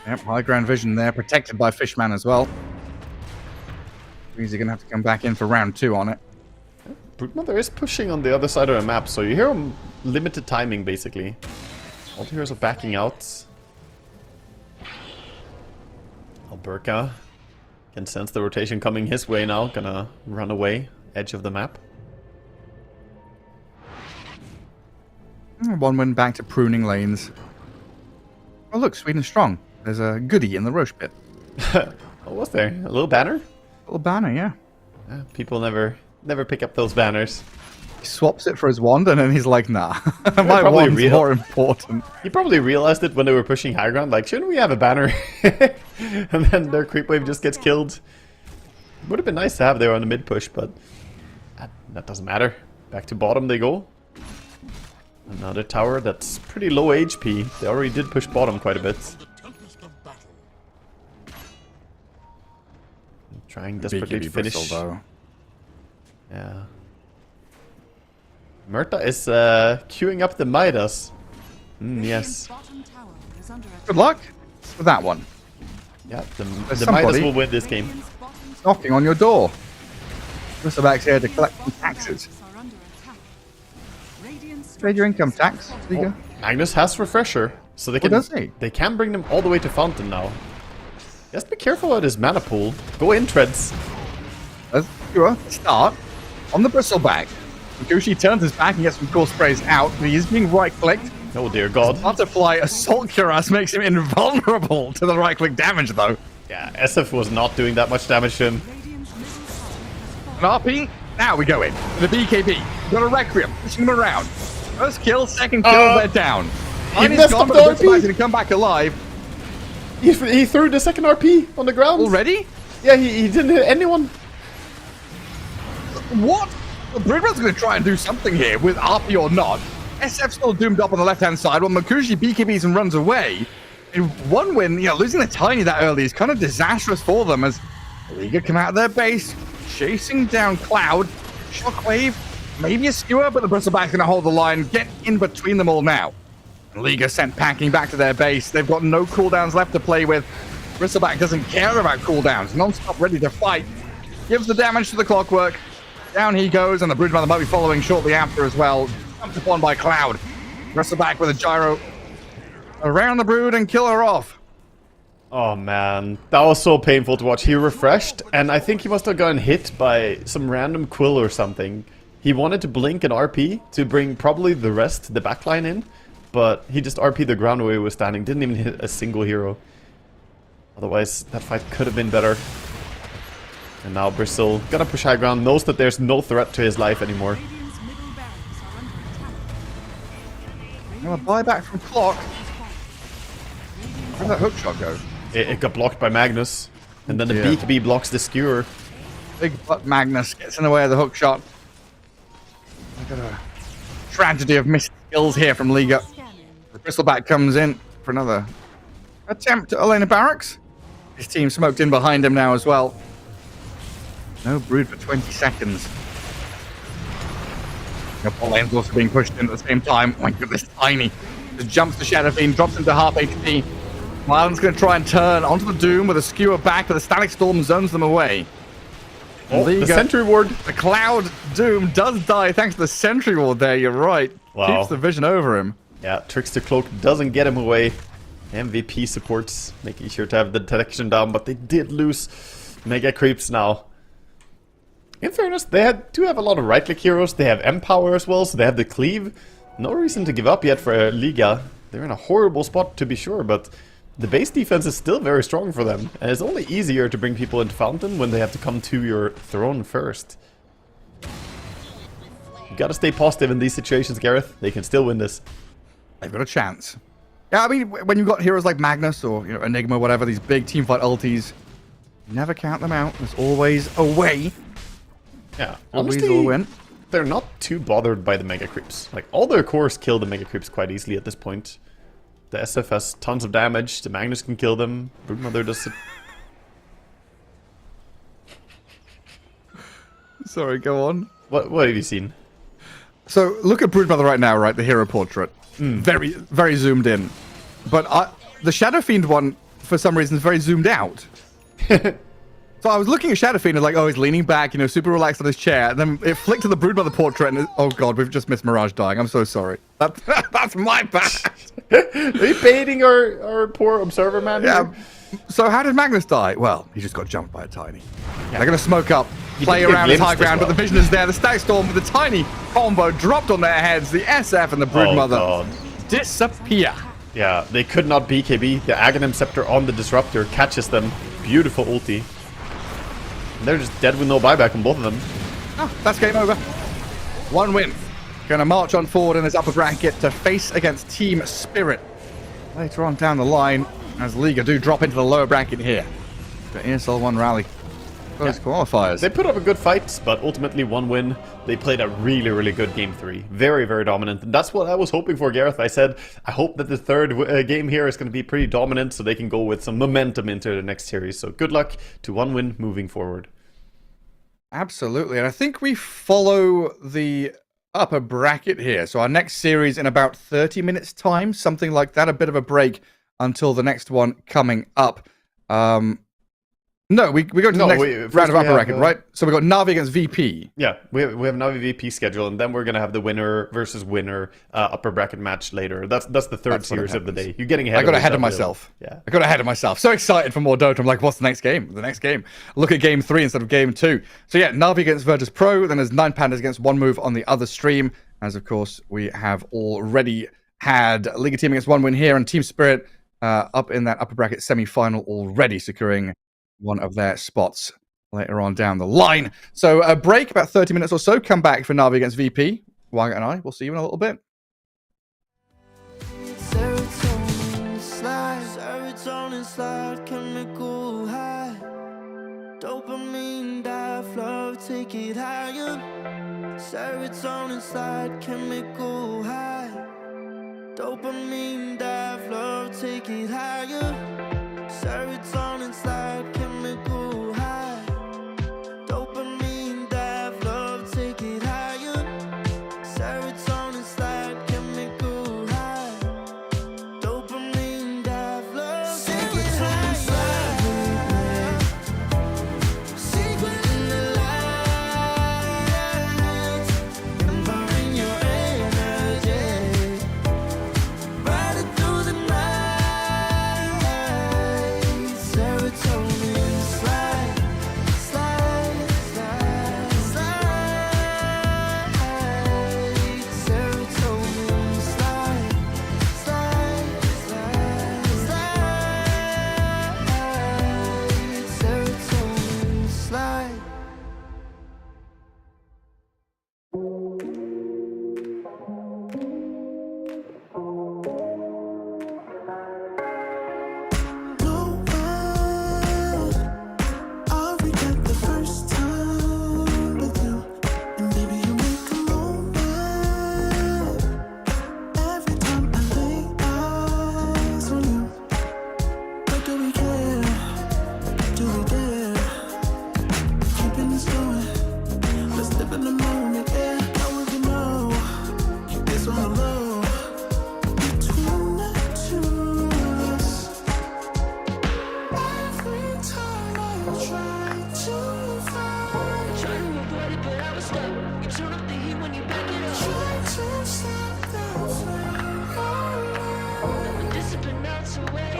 Yep, high ground vision there, protected by Fishman as well. Means you're gonna have to come back in for round 2 on it. Broodmother is pushing on the other side of the map, so you hear him limited timing basically. All the heroes are backing out. Alberca can sense the rotation coming his way now, gonna run away, edge of the map. One win back to pruning lanes. Oh look, Sweden strong. There's a goodie in the Roche pit. Oh, was there? A little banner? A little banner, yeah. People never pick up those banners. He swaps it for his wand and then he's like, nah. My wand's more important. He probably realized it when they were pushing high ground, like, shouldn't we have a banner? And then their creep wave just gets killed. Would have been nice to have there on the mid push, but that doesn't matter. Back to bottom they go. Another tower that's pretty low HP. They already did push bottom quite a bit. Trying desperately to finish. Though. Yeah. Murta is queuing up the Midas. Yes. Good luck with that one. Yeah, the Midas will win this game. Knocking on your door. Bristleback's here to collect some taxes. Trade your income tax. There you go. Magnus has refresher, so they can they can bring them all the way to Fountain now. Just be careful with his mana pool. Go in, Treads. Start on the Bristleback. Gucci turns his back and gets some cool sprays out. He is being right-clicked. Oh dear God. Butterfly Assault Cuirass makes him invulnerable to the right-click damage though. Yeah, SF was not doing that much damage to him. An RP, now we go in. The BKB, got a Requiem, pushing him around. First kill, second kill, they're down. He messed up the RP. He's gonna come back alive. He threw the second RP on the ground. Already? Yeah, he didn't hit anyone. What? Bridwell's going to try and do something here with RP or not. SF still doomed up on the left-hand side while Makushi BKBs and runs away. In One Win, losing the Tiny that early is kind of disastrous for them as Liga come out of their base, chasing down Cloud, Shockwave, maybe a Skewer, but the Bristleback's going to hold the line, get in between them all now. Liga sent packing back to their base. They've got no cooldowns left to play with. Bristleback doesn't care about cooldowns. Non-stop ready to fight. Gives the damage to the Clockwork. Down he goes, and the Broodmother might be following shortly after as well. Jumped upon by Cloud. Bristleback with a gyro around the Brood and kill her off. Oh man, that was so painful to watch. He refreshed, and I think he must have gotten hit by some random quill or something. He wanted to blink an RP to bring probably the rest, the backline in, but he just RP'd the ground where he was standing. Didn't even hit a single hero. Otherwise, that fight could have been better. And now Bristle, gonna push high ground, knows that there's no threat to his life anymore. Now a buyback from Clock. Where'd that hookshot go? It got blocked by Magnus. And then the BKB blocks the Skewer. Big butt Magnus gets in the way of the hookshot. We've got a tragedy of missed kills here from Liga. The Bristleback comes in for another attempt at Elena Barracks. His team smoked in behind him now as well. No brood for 20 seconds. The bot lane's also being pushed in at the same time. Oh my goodness, Tiny. Just jumps to Shadow Fiend, drops into half HP. Marlon's going to try and turn onto the Doom with a skewer back, but the Static Storm zones them away. Oh, the Sentry Ward. The Cloud Doom does die thanks to the Sentry Ward there, you're right. Wow. Keeps the vision over him. Yeah, Trickster Cloak doesn't get him away. MVP supports, making sure to have the detection down, but they did lose Mega Creeps now. In fairness, they do have a lot of right-click heroes. They have Empower as well, so they have the Cleave. No reason to give up yet for Liga. They're in a horrible spot to be sure, but the base defense is still very strong for them. And it's only easier to bring people into Fountain when they have to come to your throne first. You gotta stay positive in these situations, Gareth. They can still win this. They've got a chance. Yeah, I mean, when you've got heroes like Magnus or Enigma, whatever, these big teamfight ultis, never count them out. There's always a way. Yeah, Always honestly, will win. They're not too bothered by the Mega Creeps. Like, all their cores kill the Mega Creeps quite easily at this point. The SF has tons of damage. The Magnus can kill them. Broodmother does it. Sorry, go on. What have you seen? So, look at Broodmother right now, right? The hero portrait. Very, very zoomed in. But the Shadow Fiend one, for some reason, is very zoomed out. So I was looking at Shadow Fiend and like, oh, he's leaning back, super relaxed on his chair. And then it flicked to the Broodmother portrait and oh god, we've just missed Mirage dying. I'm so sorry. That's my bad. Are you baiting our poor observer man? Yeah. So how did Magnus die? Well, he just got jumped by a Tiny. They're going to smoke up, play around his high ground, but the vision is there. The Static Storm with the Tiny combo dropped on their heads. The SF and the Broodmother disappear. Yeah, they could not BKB. The Aghanim Scepter on the Disruptor catches them. Beautiful ulti. And they're just dead with no buyback on both of them. Oh, that's game over. One win. Going to march on forward in this upper bracket to face against Team Spirit. Later on down the line, as Liga do drop into the lower bracket here. The ESL One Raleigh. Those qualifiers. They put up a good fight, but ultimately one win. They played a really, really good game 3. Very, very dominant. And that's what I was hoping for, Gareth. I said, I hope that the third game here is going to be pretty dominant so they can go with some momentum into the next series. So good luck to one win moving forward. Absolutely. And I think we follow the upper bracket here. So our next series in about 30 minutes time, something like that. A bit of a break until the next one coming up. No, we go to the next round of upper bracket, right? So we got Na'Vi against VP. Yeah, we have Na'Vi VP schedule, and then we're gonna have the winner versus winner upper bracket match later. That's the third series of the day. You're getting ahead. I got ahead of myself. Yeah, I got ahead of myself. So excited for more Dota. I'm like, what's the next game? The next game. Look at game 3 instead of game 2. So yeah, Na'Vi against Virtus Pro. Then there's 9 Pandas against One Move on the other stream. As of course we have already had Liga team against One Win here, and Team Spirit up in that upper bracket semi-final already, securing one of their spots later on down the line. So a break, about 30 minutes or so. Come back for Na'Vi against VP. Wyatt and I will see you in a little bit. Serotonin slide, chemical high. Dopamine dive, flow, take it higher. Serotonin slide, chemical high. Dopamine dive, flow, take it higher. Serotonin slide, chemical high. Dopamine dive, love, take it higher. Serotonin slide, chemical high. Dopamine dive, love, take it higher. Secret in the lights, empowering your energy. Riding through the night.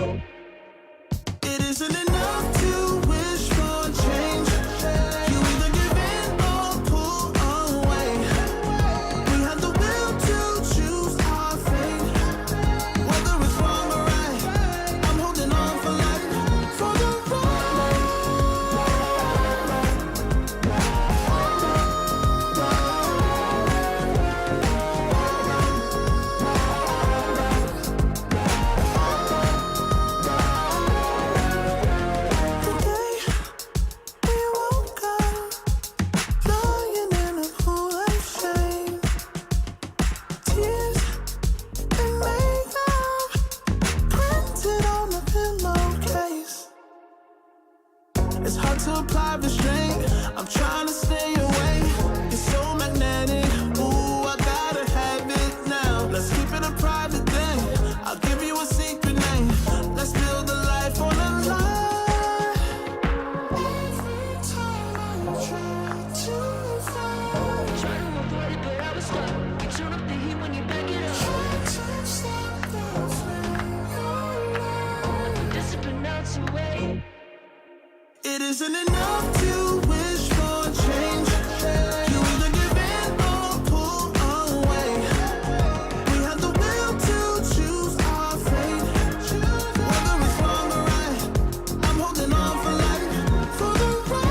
It isn't enough to wish for change. You either give in or pull away. We have the will to choose our fate. Whether it's wrong or right, I'm holding on for life, for the ride. It's hard to apply restraint. I'm trying to stay away. It's so magnetic. Ooh, I gotta have it now. Let's keep it a private thing. I'll give you a secret name. Let's build a life on a lie. Every time I try to find, Try to avoid it, but I was stuck. You turn up the heat when you back it up. try to stop the flame. Discipline melts away. It isn't enough to wish for change. You either give in or pull away. We have the will to choose our fate. Whether it's wrong or right, I'm holding on for life, for the ride.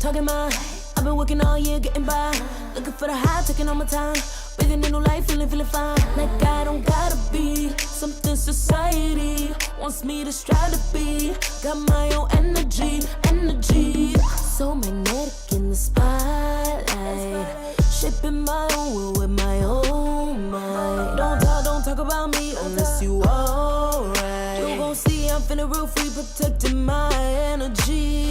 Talking my, I've been working all year getting by. Looking for the high, taking all my time. Breathing in new life, feeling fine. Like I don't gotta be something society wants me to strive to be. Got my own energy. So magnetic in the spotlight. Shaping my own world with my own mind. Don't talk about me unless you alright. You gon' see I'm feeling real free, protecting my energy.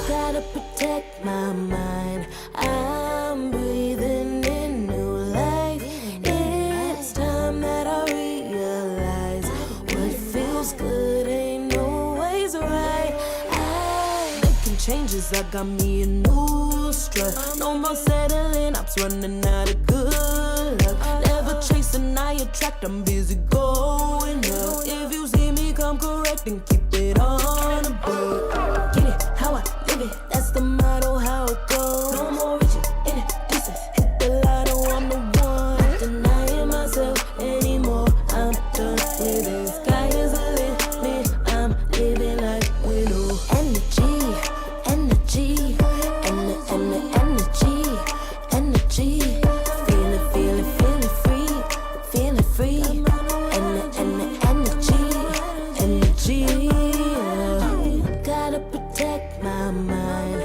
Gotta protect my mind. I'm breathing in new life. It's time that I realize what feels good ain't always right. Making changes, I got me a new strut. No more settling, I'm running out of good luck. Never chasing, I attract, I'm busy going up. If you see me, come correct and keep it on the book. Get it, how I live it, that's the motto, how it goes. No more reaching in the distance, hit the lotto, I'm the one. Not denying myself anymore, I'm done with it. Sky is the limit, I'm living like we know. Energy, energy, energy. Feeling free. Energy. Gotta protect my mind.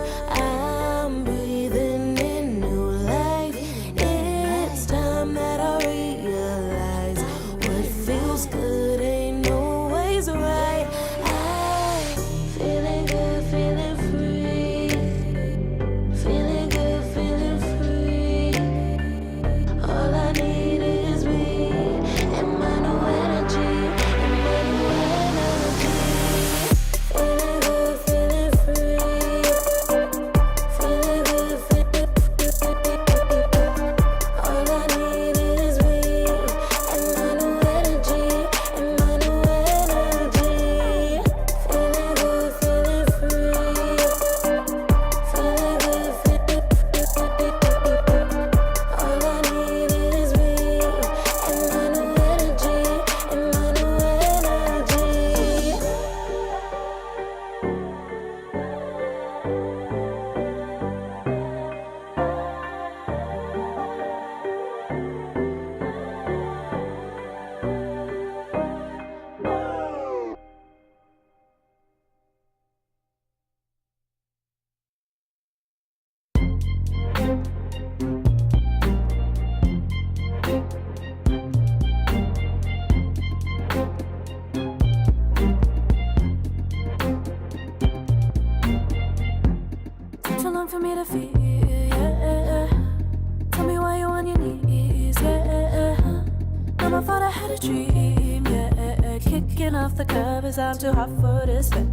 had a dream, yeah. Kicking off the covers, I'm too hot for this fit.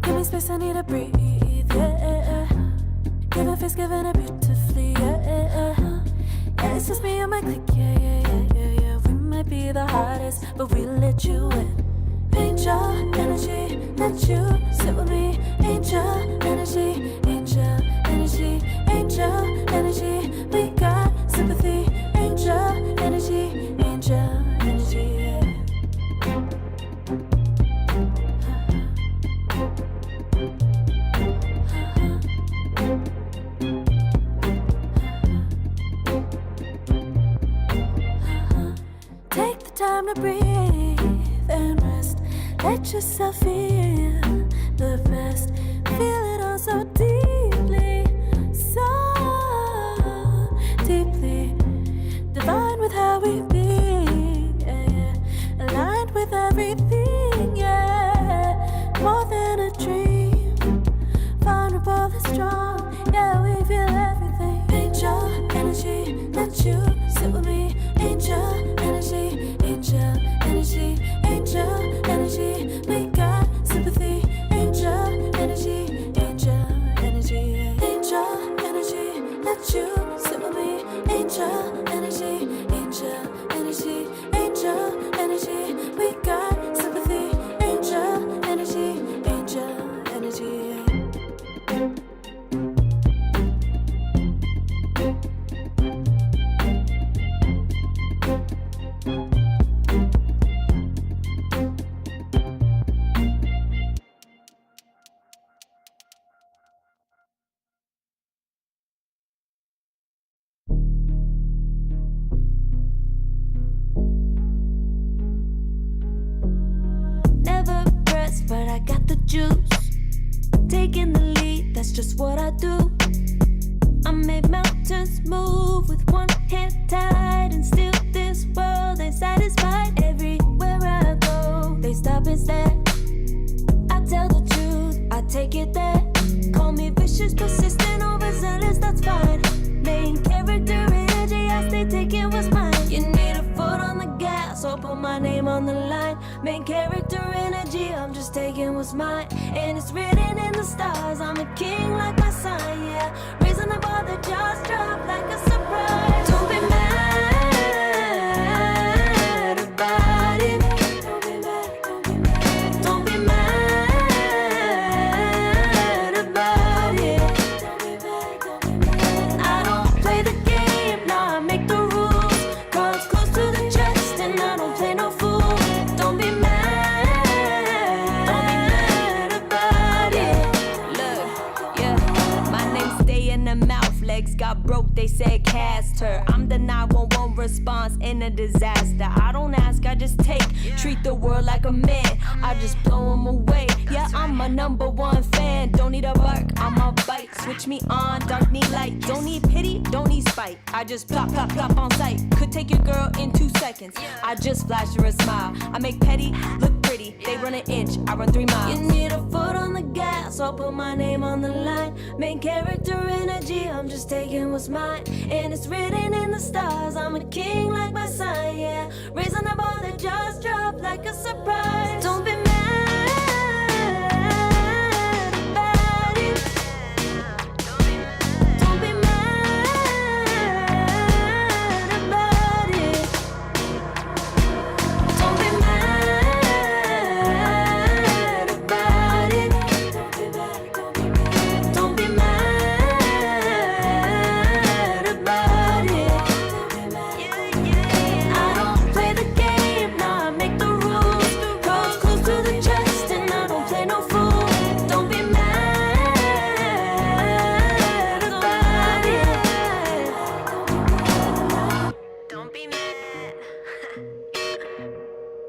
Give me space, I need to breathe, yeah. Give a face, giving it beautifully, yeah. Yeah, it's just me and my clique, yeah. We might be the hottest, but we let you in. Angel energy, let you sit with me. Angel energy, angel energy, angel energy. We got sympathy. Angel energy, angel energy. Yeah. Take the time to breathe and rest. Let yourself feel the best. Feel it all so deeply, so deeply. Divine with how we be, yeah. Aligned with everything, yeah. More than a dream, vulnerable and strong, yeah. We feel everything. Angel energy, let you sit with me. Angel energy, angel energy, angel energy. We got sympathy. Angel energy, angel energy, angel energy. Let you sit with me. Angel energy, angel energy, angel energy. We got sympathy. Angel energy, angel energy. Never pressed, but I got the juice. Taking the lead, that's just what I do. I make mountains move with one hand tied, and still this world ain't satisfied. Everywhere I go, they stop and stare. I tell the truth, I take it there. Call me vicious, persistent, overzealous, that's fine. Main character energy, I stay taking what's mine. You need a foot on the gas, or put my name on the line. Main character energy, I'm just taking what's mine. And it's written in the stars, I'm a king like my sign, yeah. Raising the bar, the jaws drop like a surprise. Don't be mad about it. Don't be mad, don't be mad. Don't be mad about it. Don't be mad, don't be mad. I don't play the game, nah, I make the rules. Cards close to the chest, and I don't play no fool. Don't be mad about it. Look, yeah, my name stay in the mouth. Legs got broke, they said cast her. I'm the 911 response in a disaster. I don't ask, I just take. Treat the world like a man, I just blow them away. Yeah, I'm a #1 fan. Don't need a bark, I'm a bite. Switch me on, dark need light. Don't need pity, don't need spite. I just plop, plop, plop on sight. Could take your girl in 2 seconds. I just flash her a smile. I make petty look pretty. They run an inch, I run 3 miles. You need a foot on the gas, I'll put my name on the line. Main character energy, I'm just taking what's mine. And it's written in the stars, I'm a king like my sign, yeah. Raising the bar, the jaws drop like a surprise. Don't be mad about it. Don't be mad about it. Don't be mad about it. Don't be mad, don't be mad. Don't be mad about it. Don't be mad. I don't play the game, nah, I make the rules. Cards close to the chest, and I don't play no fool. Don't be mad about it. Don't be mad.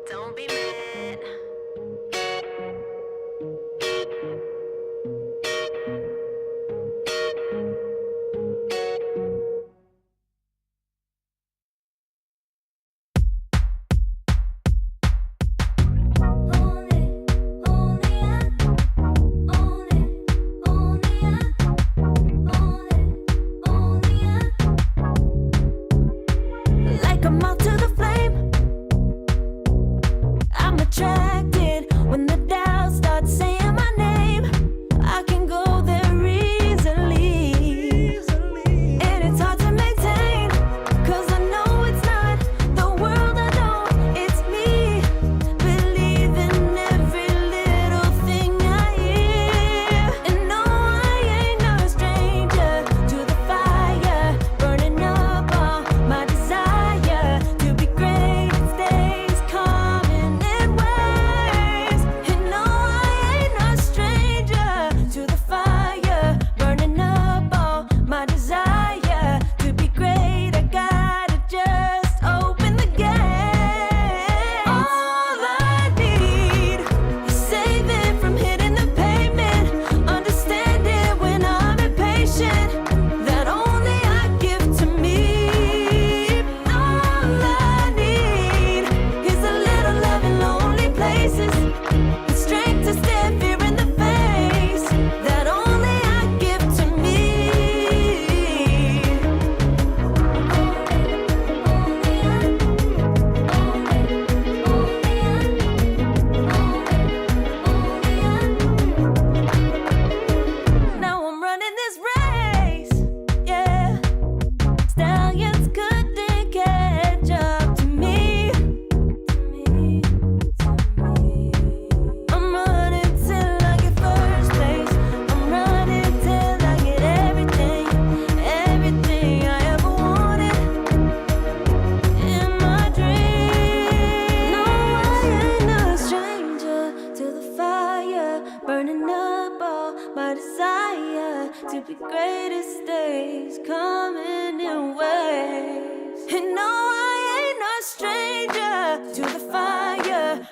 Don't be mad. Like a moth to the flame,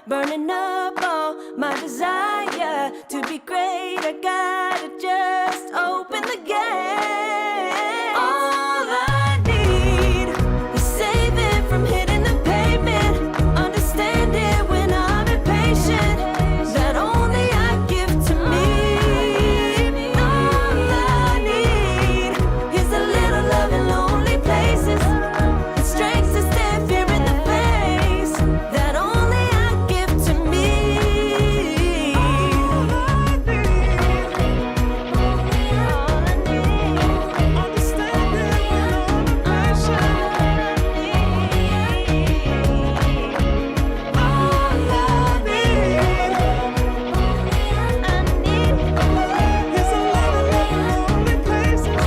burning up all my desire to be great. I gotta just open the gate. All I need is saving from hitting the pavement. Understand it when I'm impatient. That only I give to me. All I need is a little love in lonely places. The strength to stand fear in the face. That only I give to me. All I need, understand it when I'm impatient. All I need, is a little love in lonely places.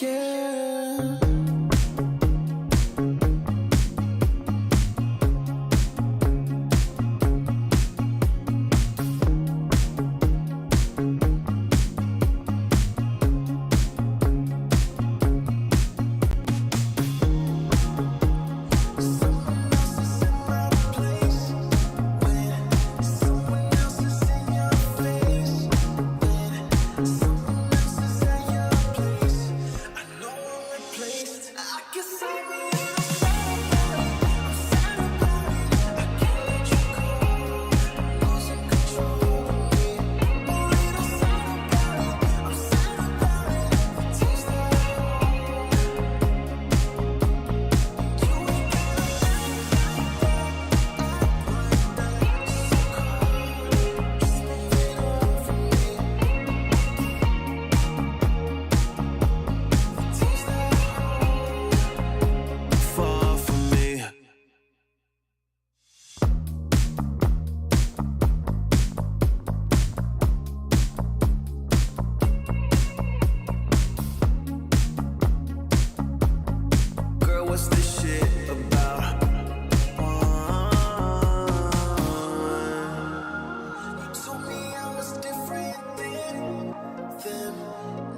Yeah. Far from me. Girl, what's this shit about? You told me I was different than them.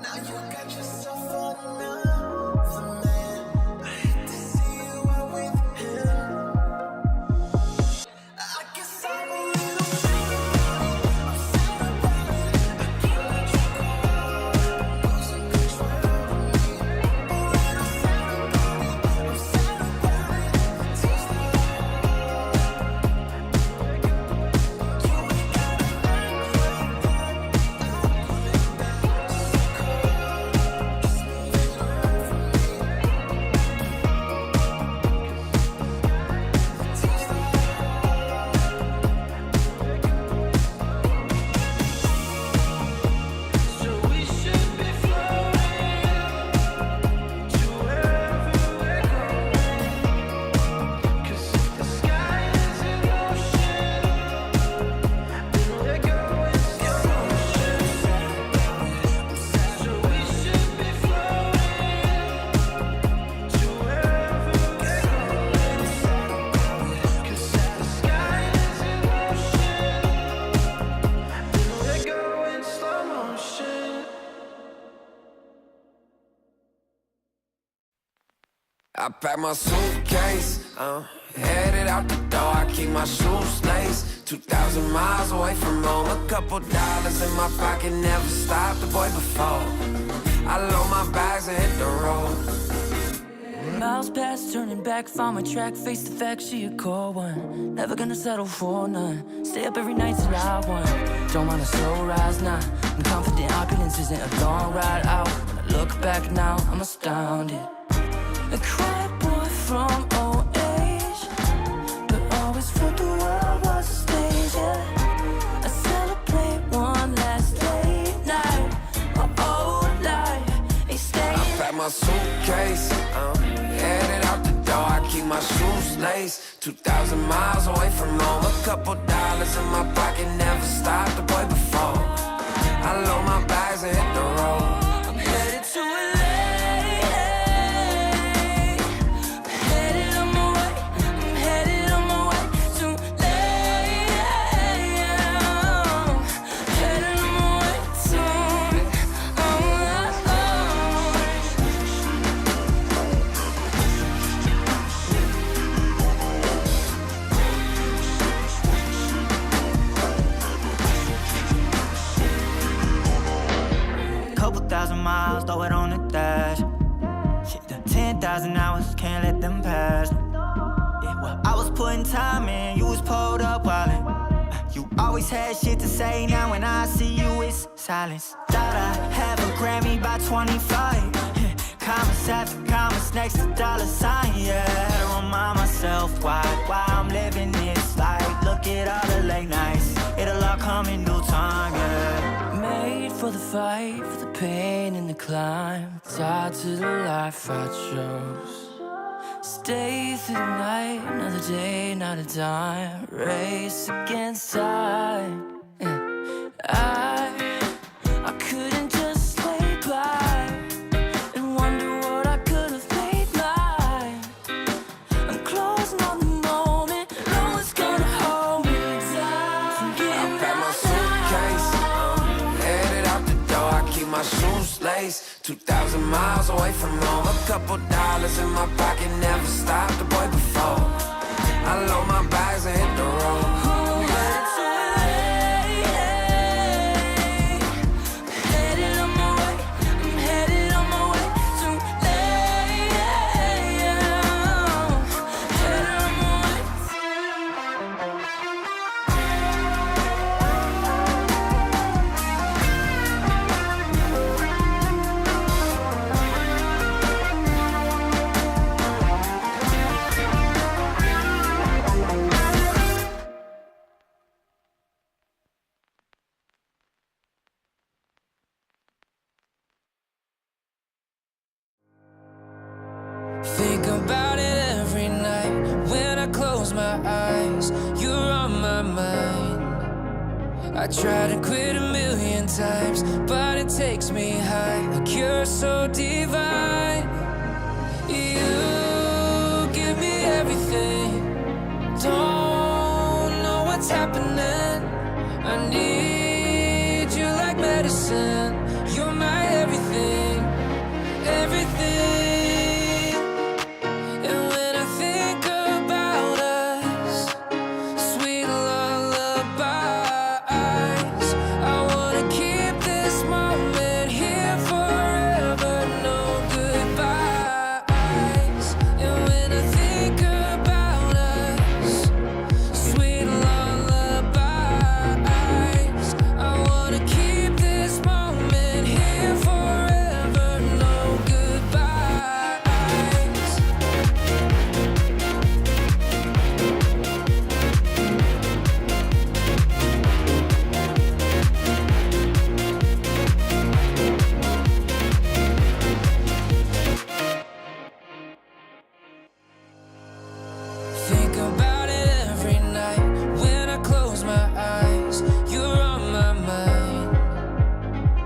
Now you got yourself another man. I hate to see you out with him. I guess I'm a little sad about it. I can't let you go. Losing control of me. A little sad about it. I'm sad about it. Tears that I pack my suitcase, headed out the door. I keep my shoes laced. 2,000 miles away from home. A couple dollars in my pocket, never stopped the boy before. I load my bags and hit the road. Miles past, turning back, found my track, face the fact, she a cold one. Never gonna settle for none. Stay up every night till I won. Don't want a slow rise now. I'm confident opulence isn't a long ride out. When I look back now, I'm astounded. A quiet boy from old age, but always felt the world was a stage, yeah. I celebrate one last late night. My old life ain't staying. I pack my suitcase, headed out the door. I keep my shoes laced. 2,000 miles away from home. A couple dollars in my pocket, never stopped the boy before. throw it on the dash. Shit, the 10,000 hours, can't let them pass. Yeah, well, I was putting time in, you was pulled up wildin'. You always had shit to say, now when I see you, it's silence. Thought I have a Grammy by 25. Commas after commas next to dollar sign, yeah. Had to remind myself why I'm living this life. Look at all the late nights, it'll all come in due time, yeah. Made for the fight, for the pain and the climb. Tied to the life I chose. Stay through the night, another day, not a dime. Race against time. I couldn't just lay by and wonder what I could have made mine. I'm closing on the moment, no one's gonna hold me down. I pack my suitcase, headed out the door. I keep my shoes laced, 2,000 miles away from home. A couple dollars in my pocket, never stopped the boy before. I load my bags and hit the road. Think about it every night when I close my eyes. You're on my mind. I try to quit a million times, but it takes me high. Like you're so divine. You give me everything. Don't know what's happening. I need you like medicine. You're my everything, everything.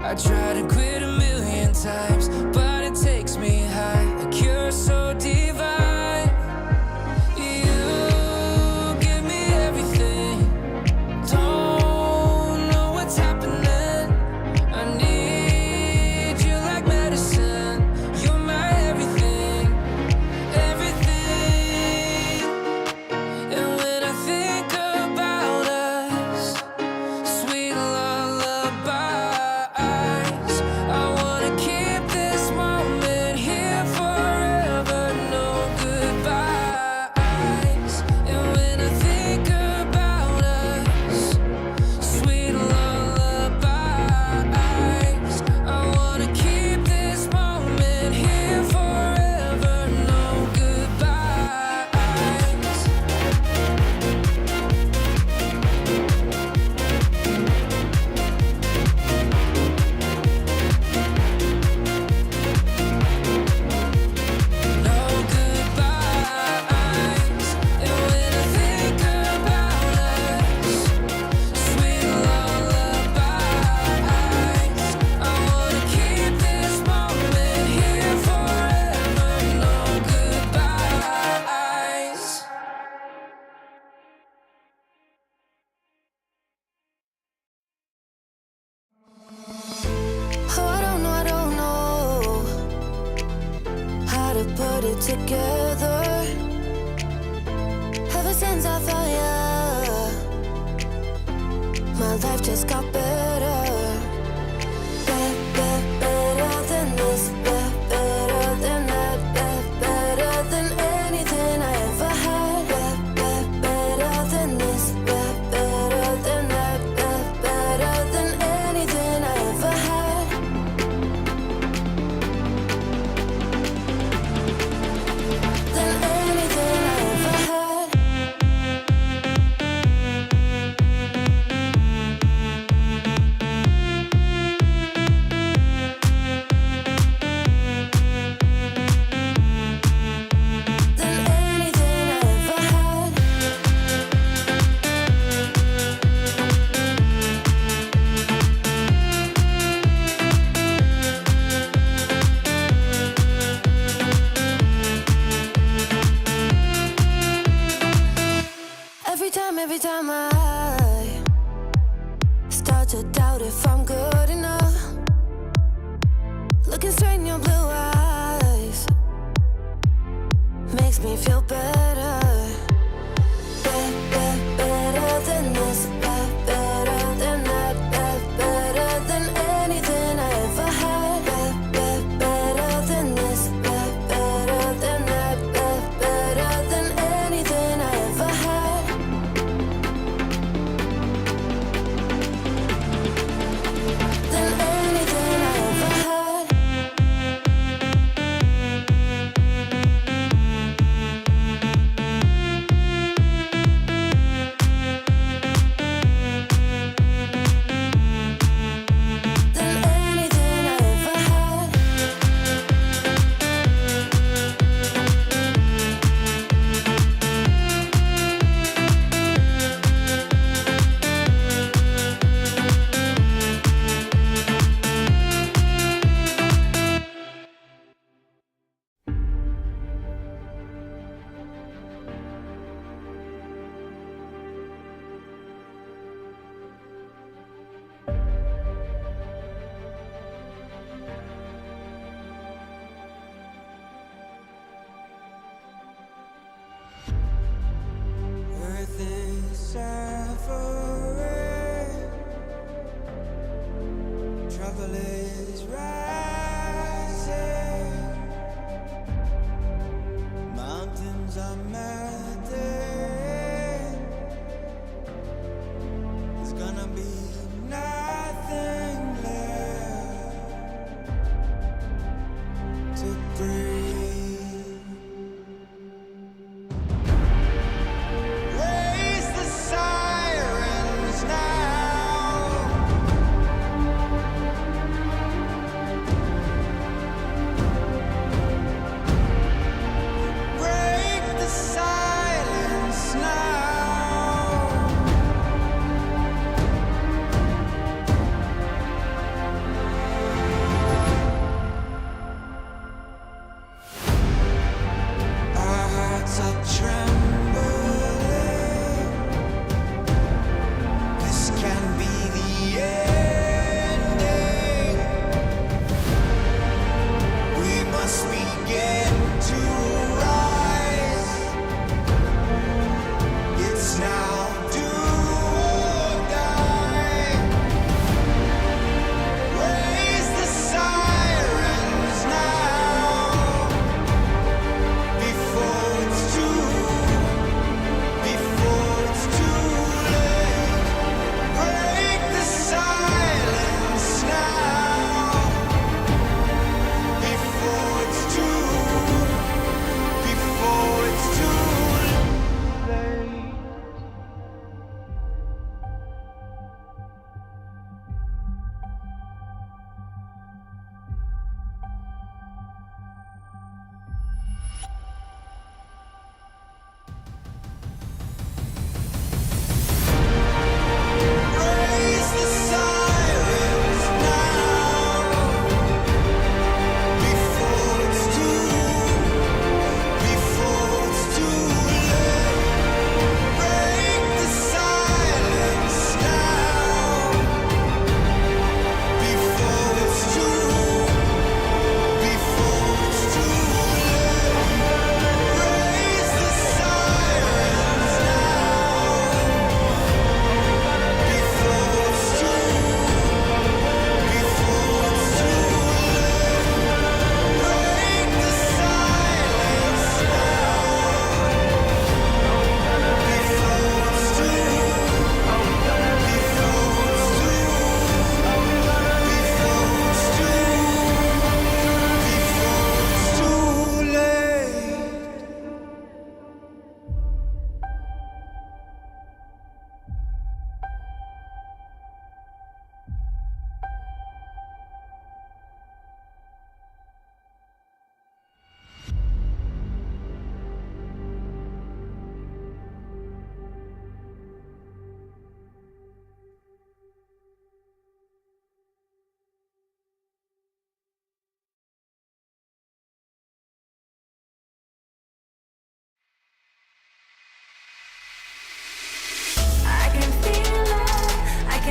I try to quit a million times, but it takes me high. Like you're so divine. You give me everything. Don't know what's happening. I need you like medicine. You're my everything, everything. And when I think about us, sweet lullaby. Put it together. Ever since I found you, my life just got better. Better than this. time I start to doubt if I'm good enough. Looking straight in your blue eyes makes me feel better. Better than this, better than that, better than anything I ever had. Better than this, better than that, better than anything I ever had. Than anything I ever had. Than anything I ever had. Earth is suffering, trouble is rising, mountains are melting, there's gonna be nothing left to breathe. Raise the sirens now.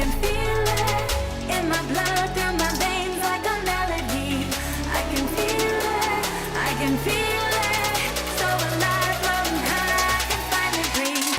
can feel it in my blood, through my veins like a melody. I can feel it, I can feel it. So alive, floating high, I can finally breathe.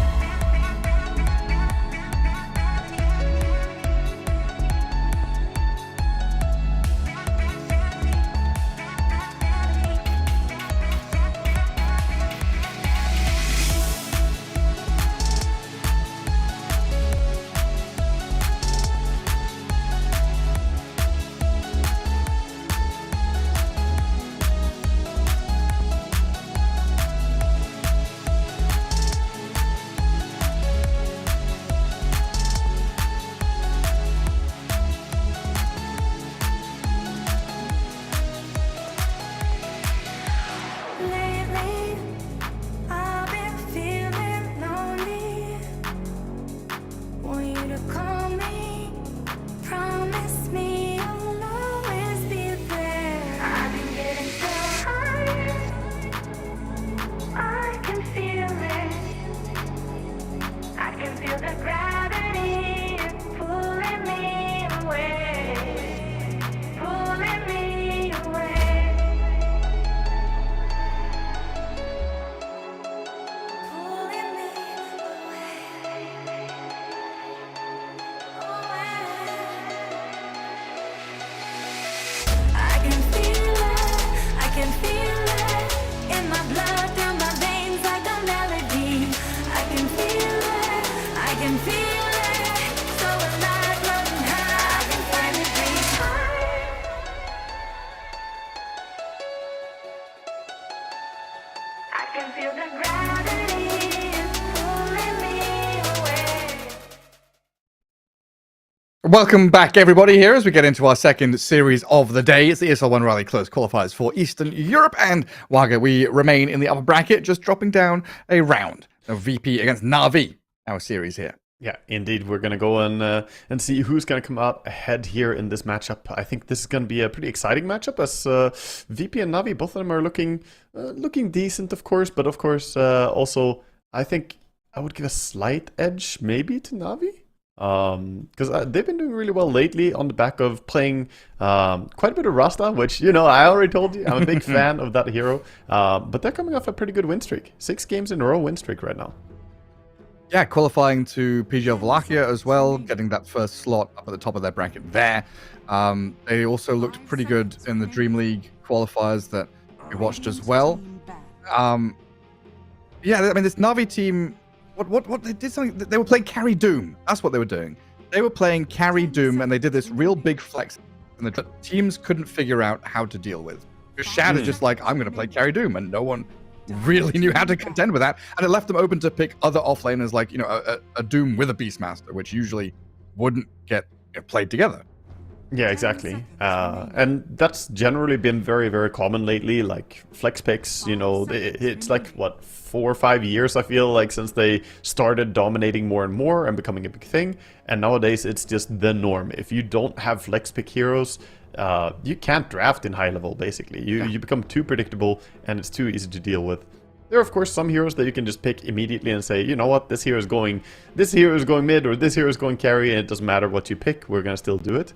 Lately, I've been feeling lonely. Want you to call me, promise me you'll always be there. I've been getting so high, I can feel it. I can feel the gravity pulling me away, pulling me away. Pulling me I can feel it in my blood, through my veins like a melody. I can feel it, I can feel it. So alive, floating high, I can finally breathe. I can feel the gravity pulling me away. Welcome back, everybody, here as we get into our second series of the day. It's the ESL One Raleigh close qualifiers for Eastern Europe, and Waga, we remain in the upper bracket, just dropping down a round of VP against Na'Vi, our series here. Yeah, indeed. We're going to go and see who's going to come out ahead here in this matchup. I think this is going to be a pretty exciting matchup as VP and Na'Vi, both of them are looking decent, of course. But of course, also, I think I would give a slight edge maybe to Na'Vi. Because they've been doing really well lately on the back of playing quite a bit of Rasta, which, you know, I already told you, I'm a big fan of that hero. But they're coming off a pretty good win streak. 6 games in a row win streak right now. Yeah, qualifying to PGL Wallachia as well, getting that first slot up at the top of their bracket there. They also looked pretty good in the Dream League qualifiers that we watched as well. Yeah, I mean, this Na'Vi team, what they did something, they were playing Carry Doom. That's what they were doing. They were playing Carry Doom, and they did this real big flex, and the teams couldn't figure out how to deal with. Shad is just like, I'm going to play Carry Doom, and no one really knew how to contend with that, and it left them open to pick other offlaners like, you know, a Doom with a Beastmaster, which usually wouldn't get played together. Yeah, exactly. And that's generally been very, very common lately. Like flex picks, you know, it's like, what, 4 or 5 years, I feel like, since they started dominating more and more and becoming a big thing. And nowadays, it's just the norm. If you don't have flex pick heroes, you can't draft in high level, basically. You become too predictable, and it's too easy to deal with. There are, of course, some heroes that you can just pick immediately and say, you know what, this hero is going mid, or this hero is going carry, and it doesn't matter what you pick, we're going to still do it.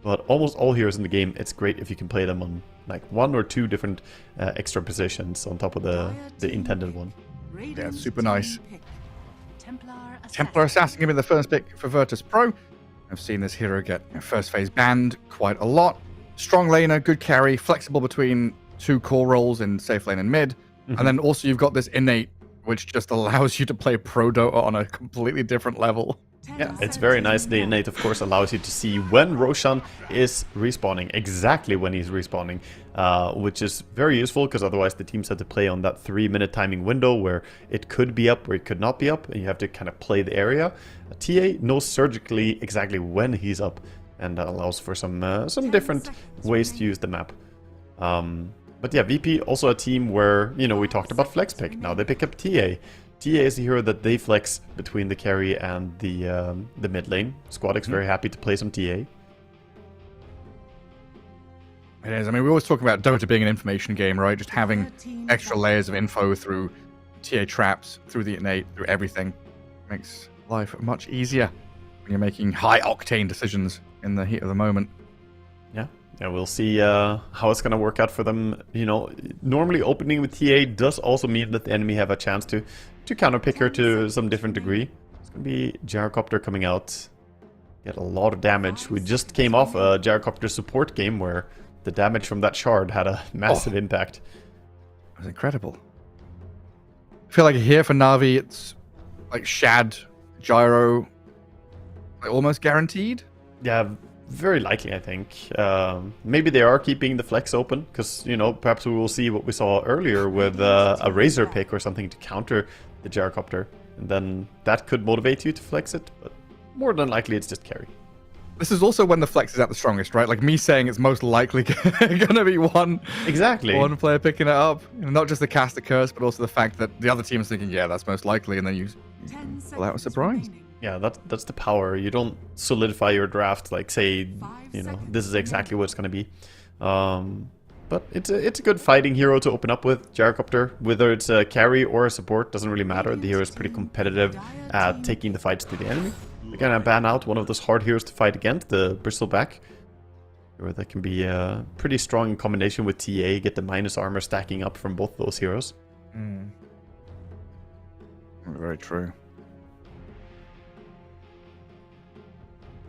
But almost all heroes in the game, it's great if you can play them on like 1 or 2 different extra positions on top of the intended one. Yeah, it's super nice. Templar Assassin giving me the first pick for Virtus Pro. I've seen this hero get first phase banned quite a lot. Strong laner, good carry, flexible between 2 core roles in safe lane and mid. And then also you've got this innate, which just allows you to play pro Dota on a completely different level. Yeah, it's very nice. The innate, of course, allows you to see when Roshan is respawning, exactly when he's respawning, which is very useful because otherwise the teams have to play on that 3-minute timing window where it could be up or it could not be up, and you have to kind of play the area. TA knows surgically exactly when he's up, and that allows for some different ways to use the map. But yeah, VP also a team where, you know, we talked about flex pick. Now they pick up TA. TA is a hero that they flex between the carry and the mid lane. Squadix very happy to play some TA. It is. I mean, we always talk about Dota being an information game, right? Just having extra layers of info through TA traps, through the innate, through everything makes life much easier. when you're making high-octane decisions in the heat of the moment. Yeah, we'll see how it's going to work out for them. You know, normally opening with TA does also mean that the enemy have a chance to counterpick her to some different degree. It's going to be Gyrocopter coming out. Get a lot of damage. We just came off a Gyrocopter support game where the damage from that shard had a massive impact. It was incredible. I feel like here for Na'Vi, it's like Shad, Gyro, like almost guaranteed. Yeah, very likely, I think. Maybe they are keeping the flex open, because, you know, perhaps we will see what we saw earlier with a Razor pick or something to counter the Gyrocopter. And then that could motivate you to flex it, but more than likely it's just carry. This is also when the flex is at the strongest, right? Like me saying it's most likely gonna be one player picking it up. You know, not just the caster curse, but also the fact that the other team is thinking, yeah, that's most likely, and then you pull out a surprise. Yeah, that's the power. You don't solidify your draft like, say, you know, this is exactly what it's going to be. But it's a good fighting hero to open up with. Gyrocopter, whether it's a carry or a support, doesn't really matter. The hero is pretty competitive at taking the fights to the enemy. We're going to ban out one of those hard heroes to fight against, the Bristleback. Or that can be pretty strong in combination with TA, get the minus armor stacking up from both those heroes. Very true.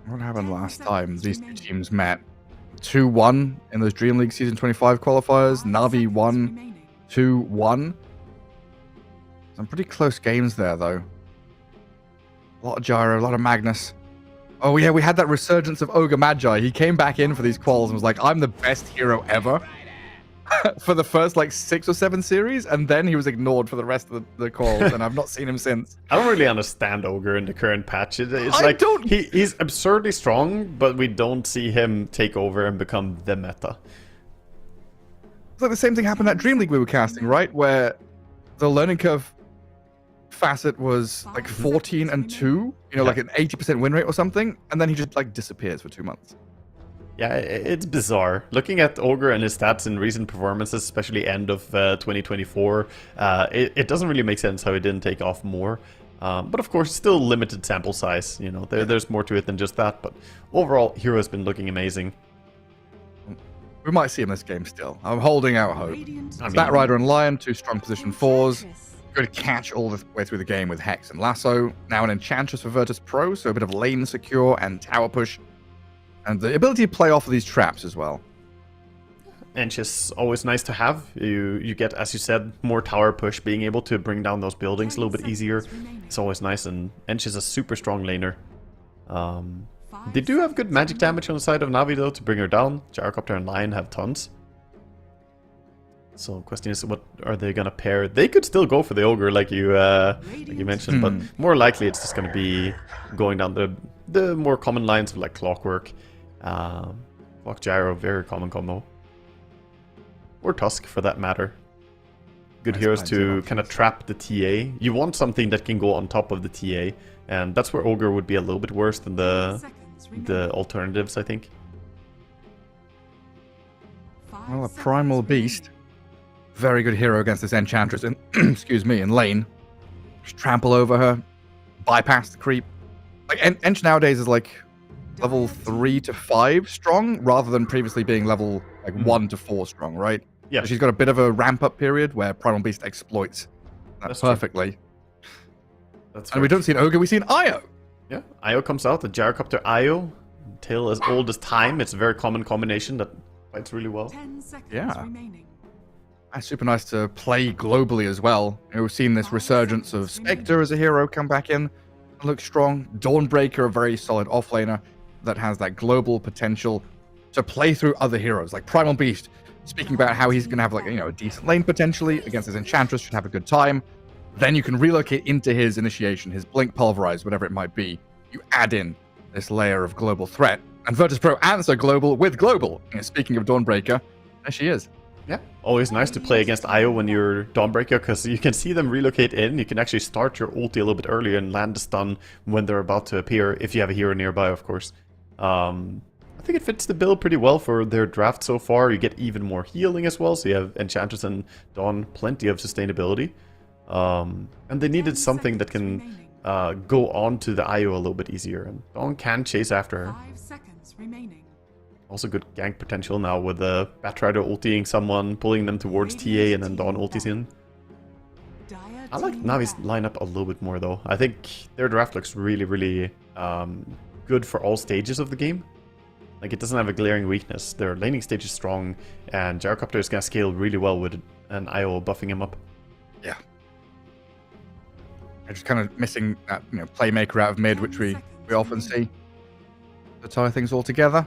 What happened last time these two teams met? 2-1 in those Dream League Season 25 qualifiers. Na'Vi won 2-1. Some pretty close games there, though. A lot of Gyro, a lot of Magnus. Oh, yeah, we had that resurgence of Ogre Magi. He came back in for these quals and was like, I'm the best hero ever. For the first, like, 6 or 7 series, and then he was ignored for the rest of the calls, and I've not seen him since. I don't really understand Ogre in the current patch. It's like, he's absurdly strong, but we don't see him take over and become the meta. It's like the same thing happened at Dream League we were casting, right? Where the learning curve facet was like 14-2, you know, like an 80% win rate or something, and then he just, like, disappears for 2 months. Yeah, it's bizarre. Looking at Ogre and his stats in recent performances, especially end of 2024, it doesn't really make sense how he didn't take off more. But of course, still limited sample size. You know, there's more to it than just that. But overall, Hero has been looking amazing. We might see him this game still. I'm holding out hope. Bat Rider and Lion, 2 strong position 4s. Good catch all the way through the game with Hex and Lasso. Now an Enchantress for Virtus Pro, so a bit of lane secure and tower push. And the ability to play off of these traps as well. Ench is always nice to have. You get, as you said, more tower push, being able to bring down those buildings a little bit easier. It's always nice, and Ench is a super strong laner. They do have good magic damage on the side of Na'Vi, though, to bring her down. Gyrocopter and Lion have tons. So the question is, what are they going to pair? They could still go for the Ogre, like you mentioned, but more likely it's just going to be going down the more common lines of, like, Clockwork. Clock Gyro, very common combo. Or Tusk, for that matter. Good heroes to kind of trap the TA. You want something that can go on top of the TA, and that's where Ogre would be a little bit worse than the alternatives, I think. Well, a Primal Beast. Very good hero against this Enchantress in, excuse me, in lane. Just trample over her, bypass the creep. Like, Ench nowadays is like level 3 to 5 strong, rather than previously being level like 1 to 4 strong, right? Yeah. So she's got a bit of a ramp-up period where Primal Beast exploits that perfectly. And we don't see an Ogre, we see an Io. Yeah, Io comes out, the Gyrocopter Io. Tail as old as time. It's a very common combination that fights really well. 10 seconds Yeah. remaining. That's super nice to play globally as well. You know, we've seen this resurgence of Spectre as a hero come back in and look strong. Dawnbreaker, a very solid offlaner that has that global potential to play through other heroes, like Primal Beast, speaking about how he's going to have, like, you know, a decent lane potentially against his Enchantress, should have a good time. Then you can relocate into his initiation, his Blink Pulverize, whatever it might be. You add in this layer of global threat. And Virtus Pro answer global with global. You know, speaking of Dawnbreaker, there she is. Yeah, always nice to play against Io when you're Dawnbreaker, because you can see them relocate in. You can actually start your ulti a little bit earlier and land the stun when they're about to appear, if you have a hero nearby, of course. I think it fits the build pretty well for their draft so far. You get even more healing as well, so you have Enchantress and Dawn, plenty of sustainability. And they needed something that can go on to the IO a little bit easier. And Dawn can chase after her. 5 seconds remaining. Also good gank potential now with the Batrider ultiing someone, pulling them towards TA, and then Dawn ultis in. Dire I like team Navi's back. lineup a little bit more though. I think their draft looks really, really good for all stages of the game. Like, it doesn't have a glaring weakness. Their laning stage is strong, and Gyrocopter is going to scale really well with an IO buffing him up. Yeah. They're just kind of missing that, you know, playmaker out of mid, which we often see to tie things all together.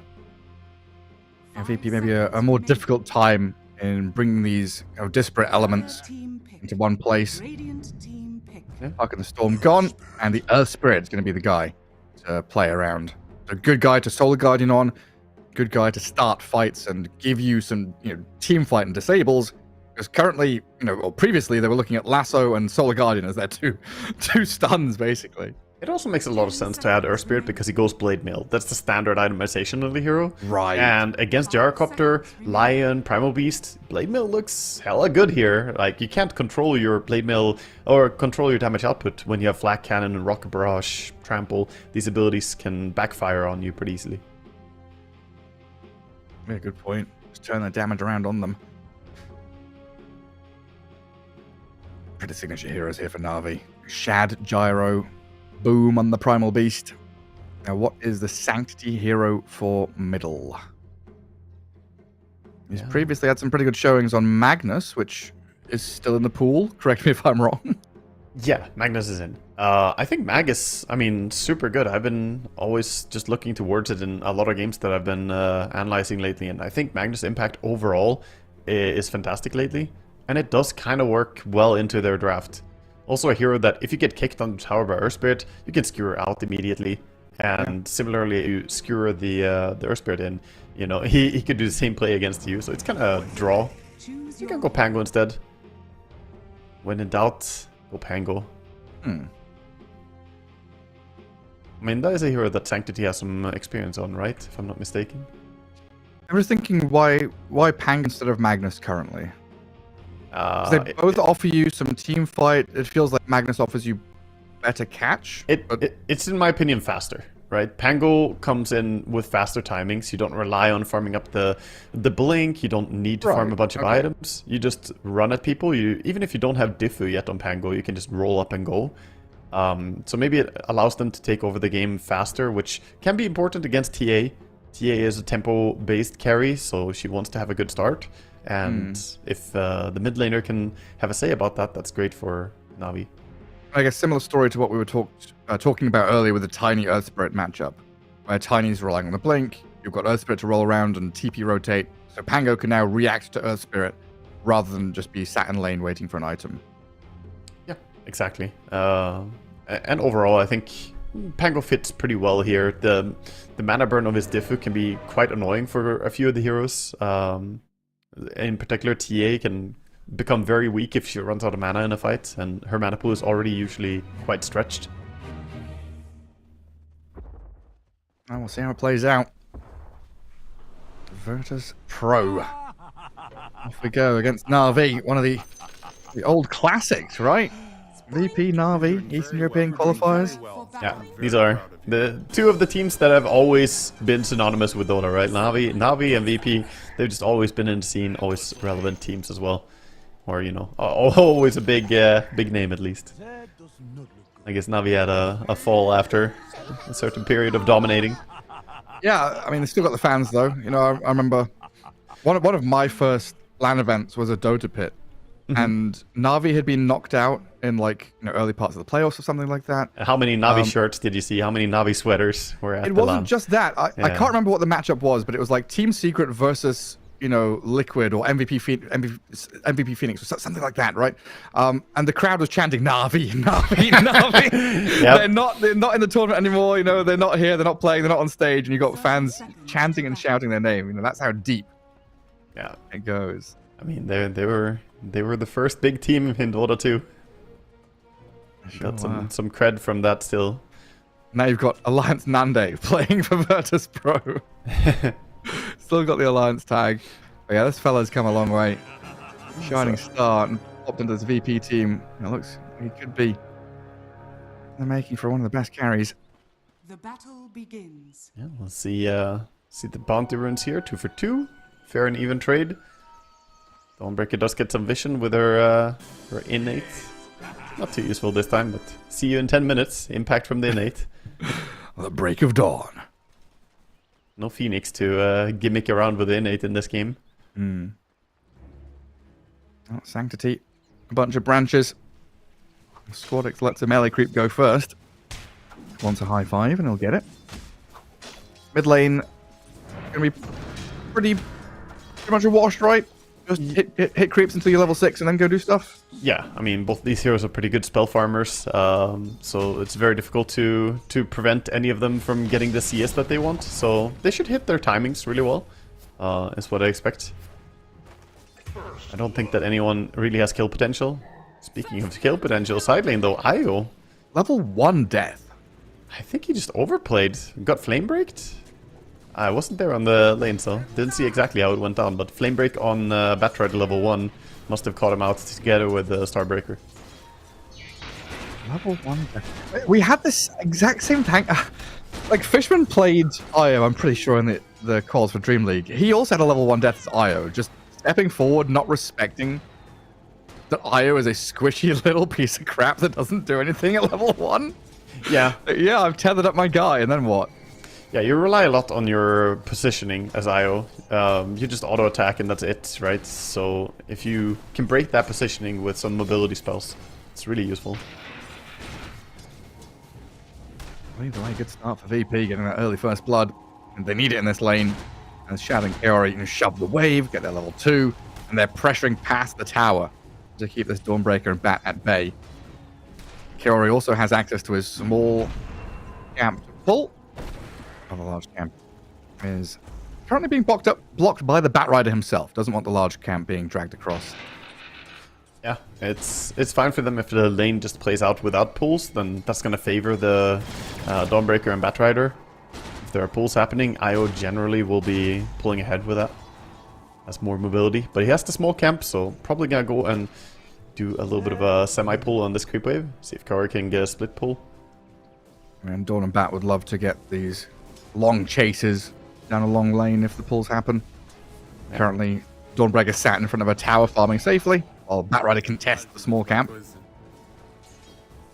And VP maybe a more difficult time in bringing these, you know, disparate elements Team pick. into one place. Radiant team pick. Arc and the Storm gone, and the Earth Spirit is going to be the guy to play around. A good guy to Solar Guardian on, good guy to start fights and give you some, you know, team fight and disables. Because currently, you know, or previously they were looking at Lasso and Solar Guardian as their two stuns, basically. It also makes a lot of sense to add Earth Spirit because he goes Blade Mail. That's the standard itemization of the hero. Right. And against Gyrocopter, Lion, Primal Beast, Blade Mail looks hella good here. Like, you can't control your Blade Mail or control your damage output when you have Flak Cannon and Rocket Barrage, Trample. These abilities can backfire on you pretty easily. Yeah, good point. Just turn the damage around on them. Pretty signature heroes here for Na'Vi. Shad, Gyro, Boom on the Primal Beast. Now, what is the Sanctity hero for middle? He's previously had some pretty good showings on Magnus, which is still in the pool. Correct me if I'm wrong. Yeah, Magnus is in. I think Mag is, I mean, super good. I've been always just looking towards it in a lot of games that I've been analyzing lately, and I think Magnus' impact overall is fantastic lately, and it does kind of work well into their draft. Also a hero that if you get kicked on the tower by Earth Spirit, you can skewer out immediately, and similarly, you skewer the Earth Spirit in, you know, he could do the same play against you, so it's kind of a draw. Choose You your can go Pango instead. When in doubt, go Pango. I mean, that is a hero that Sanctity has some experience on, right? If I'm not mistaken. I was thinking, why Pang instead of Magnus currently? 'Cause they both offer you some team fight. It feels like Magnus offers you better catch. It's, in my opinion, faster, right? Pango comes in with faster timings. You don't rely on farming up the blink. You don't need to farm a bunch of items. You just run at people. Even if you don't have Diffu yet on Pango, you can just roll up and go. So maybe it allows them to take over the game faster, which can be important against TA. TA is a tempo-based carry, so she wants to have a good start. And if the mid laner can have a say about that, that's great for Na'Vi. I guess similar story to what we were talking about earlier with the Tiny Earth Spirit matchup, where Tiny's relying on the blink, you've got Earth Spirit to roll around and TP rotate, so Pango can now react to Earth Spirit rather than just be sat in lane waiting for an item. Yeah, exactly. And overall, I think Pango fits pretty well here. The mana burn of his Diffu can be quite annoying for a few of the heroes. In particular, TA can become very weak if she runs out of mana in a fight, and her mana pool is already usually quite stretched. And we'll see how it plays out. Virtus Pro. Off we go against Na'Vi, one of the old classics, right? VP, Na'Vi, Eastern European qualifiers. Yeah, these are the two of the teams that have always been synonymous with Dota, right? Na'Vi and VP, they've just always been in the scene, always relevant teams as well. Or, you know, always a big name at least. I guess Na'Vi had a fall after a certain period of dominating. Yeah, I mean, they still got the fans though. You know, I remember one of my first LAN events was a Dota pit. And Na'Vi had been knocked out in, like, you know, early parts of the playoffs or something like that. How many Na'Vi shirts did you see? How many Na'Vi sweaters were at the It wasn't LAN? just that. I can't remember what the matchup was, but it was like Team Secret versus, you know, Liquid or MVP Phoenix or something like that, right? And the crowd was chanting Na'Vi, Na'Vi, Na'Vi. Yep. They're not in the tournament anymore. You know, they're not here. They're not playing. They're not on stage. And you got fans chanting and shouting their name. You know, that's how deep it goes. I mean, they were the first big team in Dota 2. Got some cred from that still. Now you've got Alliance Nande playing for Virtus Pro. Still got the Alliance tag. But yeah, this fella's come a long way. Shining star and popped into this VP team. It looks, he could be They're making for one of the best carries. The battle begins. Yeah, we'll see the bounty runes here. 2 for 2. Fair and even trade. Dawnbreaker does get some vision with her innate. Not too useful this time, but see you in 10 minutes. Impact from the innate. The break of dawn. No Phoenix to gimmick around with the innate in this game. Oh, Sanctity. A bunch of branches. Squadix lets the melee creep go first. Wants a high five and he'll get it. Mid lane gonna be pretty much a wash, right? Just hit creeps until you're level 6 and then go do stuff. Yeah, I mean, both these heroes are pretty good spell farmers, so it's very difficult to prevent any of them from getting the CS that they want. So they should hit their timings really well, is what I expect. I don't think that anyone really has kill potential. Speaking of kill potential, side lane though, Io. Level 1 death. I think he just overplayed. Got flame breaked? I wasn't there on the lane, so didn't see exactly how it went down. But flame break on Batrider level 1 must have caught him out together with Starbreaker. Level 1 death. We had this exact same tank. Like, Fishman played Io, I'm pretty sure, in the calls for Dream League. He also had a level 1 death as Io, just stepping forward, not respecting that Io is a squishy little piece of crap that doesn't do anything at level 1. Yeah. Yeah, I've tethered up my guy, and then what? Yeah, you rely a lot on your positioning as Io. You just auto attack and that's it, right? So if you can break that positioning with some mobility spells, it's really useful. Either way, good start for VP, getting that early first blood. And they need it in this lane. And Shad and Kaori can shove the wave, get their level 2, and they're pressuring past the tower to keep this Dawnbreaker and Bat at bay. Kaori also has access to his small camp to pull. Oh, the large camp is currently being blocked by the Batrider himself. Doesn't want the large camp being dragged across. Yeah, it's fine for them if the lane just plays out without pulls, then that's going to favor the Dawnbreaker and Batrider. If there are pulls happening, Io generally will be pulling ahead with that. Has more mobility, but he has the small camp, so probably going to go and do a little bit of a semi-pull on this creep wave. See if Kaori can get a split pull. And Dawn and Bat would love to get these long chases down a long lane if the pulls happen. Yeah. Currently, Dawnbreaker sat in front of a tower farming safely, while Batrider contests the small camp.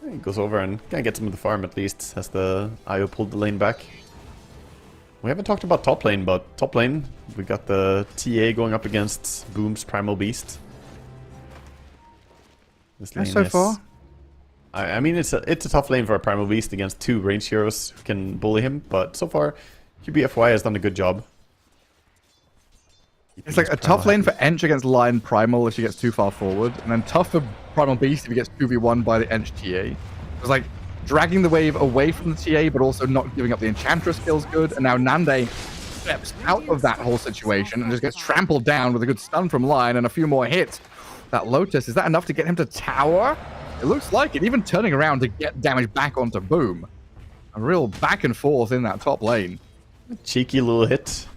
He goes over and kind of gets him to the farm at least, as the Io pulled the lane back. We haven't talked about top lane, but top lane, we got the TA going up against Boom's Primal Beast. This lane so far? I mean, it's a tough lane for a Primal Beast against 2 range heroes who can bully him, but so far, QBFY has done a good job. It's like a tough lane for Ench against Lion Primal if she gets too far forward, and then tough for Primal Beast if he gets 2v1 by the Ench TA. It's like dragging the wave away from the TA, but also not giving up the Enchantress feels good, and now Nande steps out of that whole situation and just gets trampled down with a good stun from Lion and a few more hits. That Lotus, is that enough to get him to tower? It looks like it, even turning around to get damage back onto Boom. A real back and forth in that top lane. A cheeky little hit.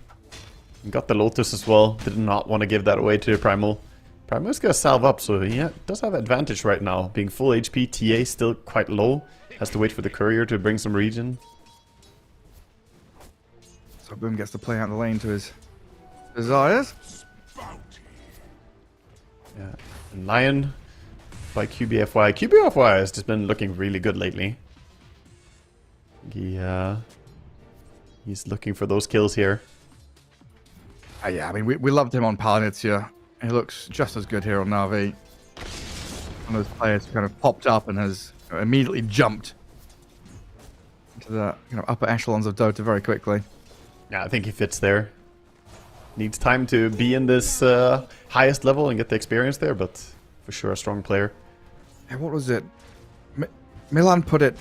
Got the Lotus as well. Did not want to give that away to Primal. Primal is going to salve up, so he does have advantage right now. Being full HP, TA still quite low. Has to wait for the courier to bring some regen. So Boom gets to play out the lane to his desires. Yeah, and Lion by QBFY. QBFY has just been looking really good lately. He's looking for those kills here. Yeah, I mean, we loved him on Palinitsia. He looks just as good here on Na'Vi. One of those players who kind of popped up and has immediately jumped into the upper echelons of Dota very quickly. Yeah, I think he fits there. Needs time to be in this highest level and get the experience there, but for sure a strong player. Yeah, what was it? Milan put it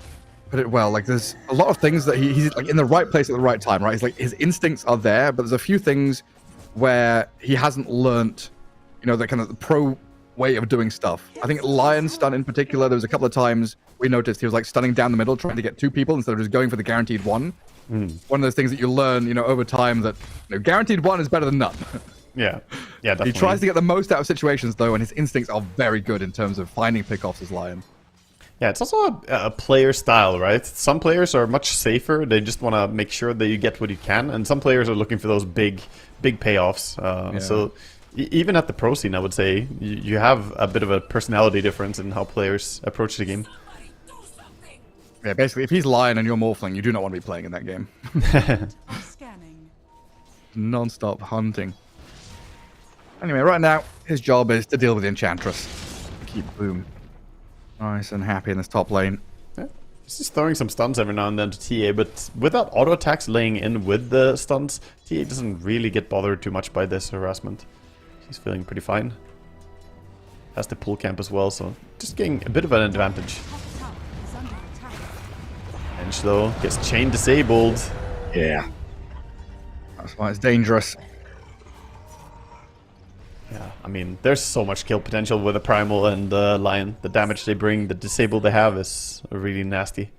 well. Like, there's a lot of things that he's like in the right place at the right time, right? He's like, his instincts are there, but there's a few things where he hasn't learnt, the kind of the pro way of doing stuff. I think Lion stun in particular, there was a couple of times we noticed he was like stunning down the middle, trying to get 2 people instead of just going for the guaranteed 1. One of those things that you learn, over time that guaranteed 1 is better than none. Yeah, definitely. He tries to get the most out of situations though, and his instincts are very good in terms of finding pickoffs as Lion. Yeah, it's also a player style, right? Some players are much safer. They just want to make sure that you get what you can. And some players are looking for those big payoffs. So even at the pro scene, I would say, you have a bit of a personality difference in how players approach the game. Yeah, basically, if he's Lion and you're Morphling, you do not want to be playing in that game. Scanning. Non-stop hunting. Anyway, right now, his job is to deal with the Enchantress. Keep Boom nice and happy in this top lane. Yeah. He's just throwing some stuns every now and then to TA, but without auto attacks laying in with the stuns, TA doesn't really get bothered too much by this harassment. He's feeling pretty fine. Has the pull camp as well, so just getting a bit of an advantage. Bench though gets chain disabled. Yeah. That's why it's dangerous. Yeah, I mean, there's so much kill potential with a Primal and Lion. The damage they bring, the disable they have is really nasty.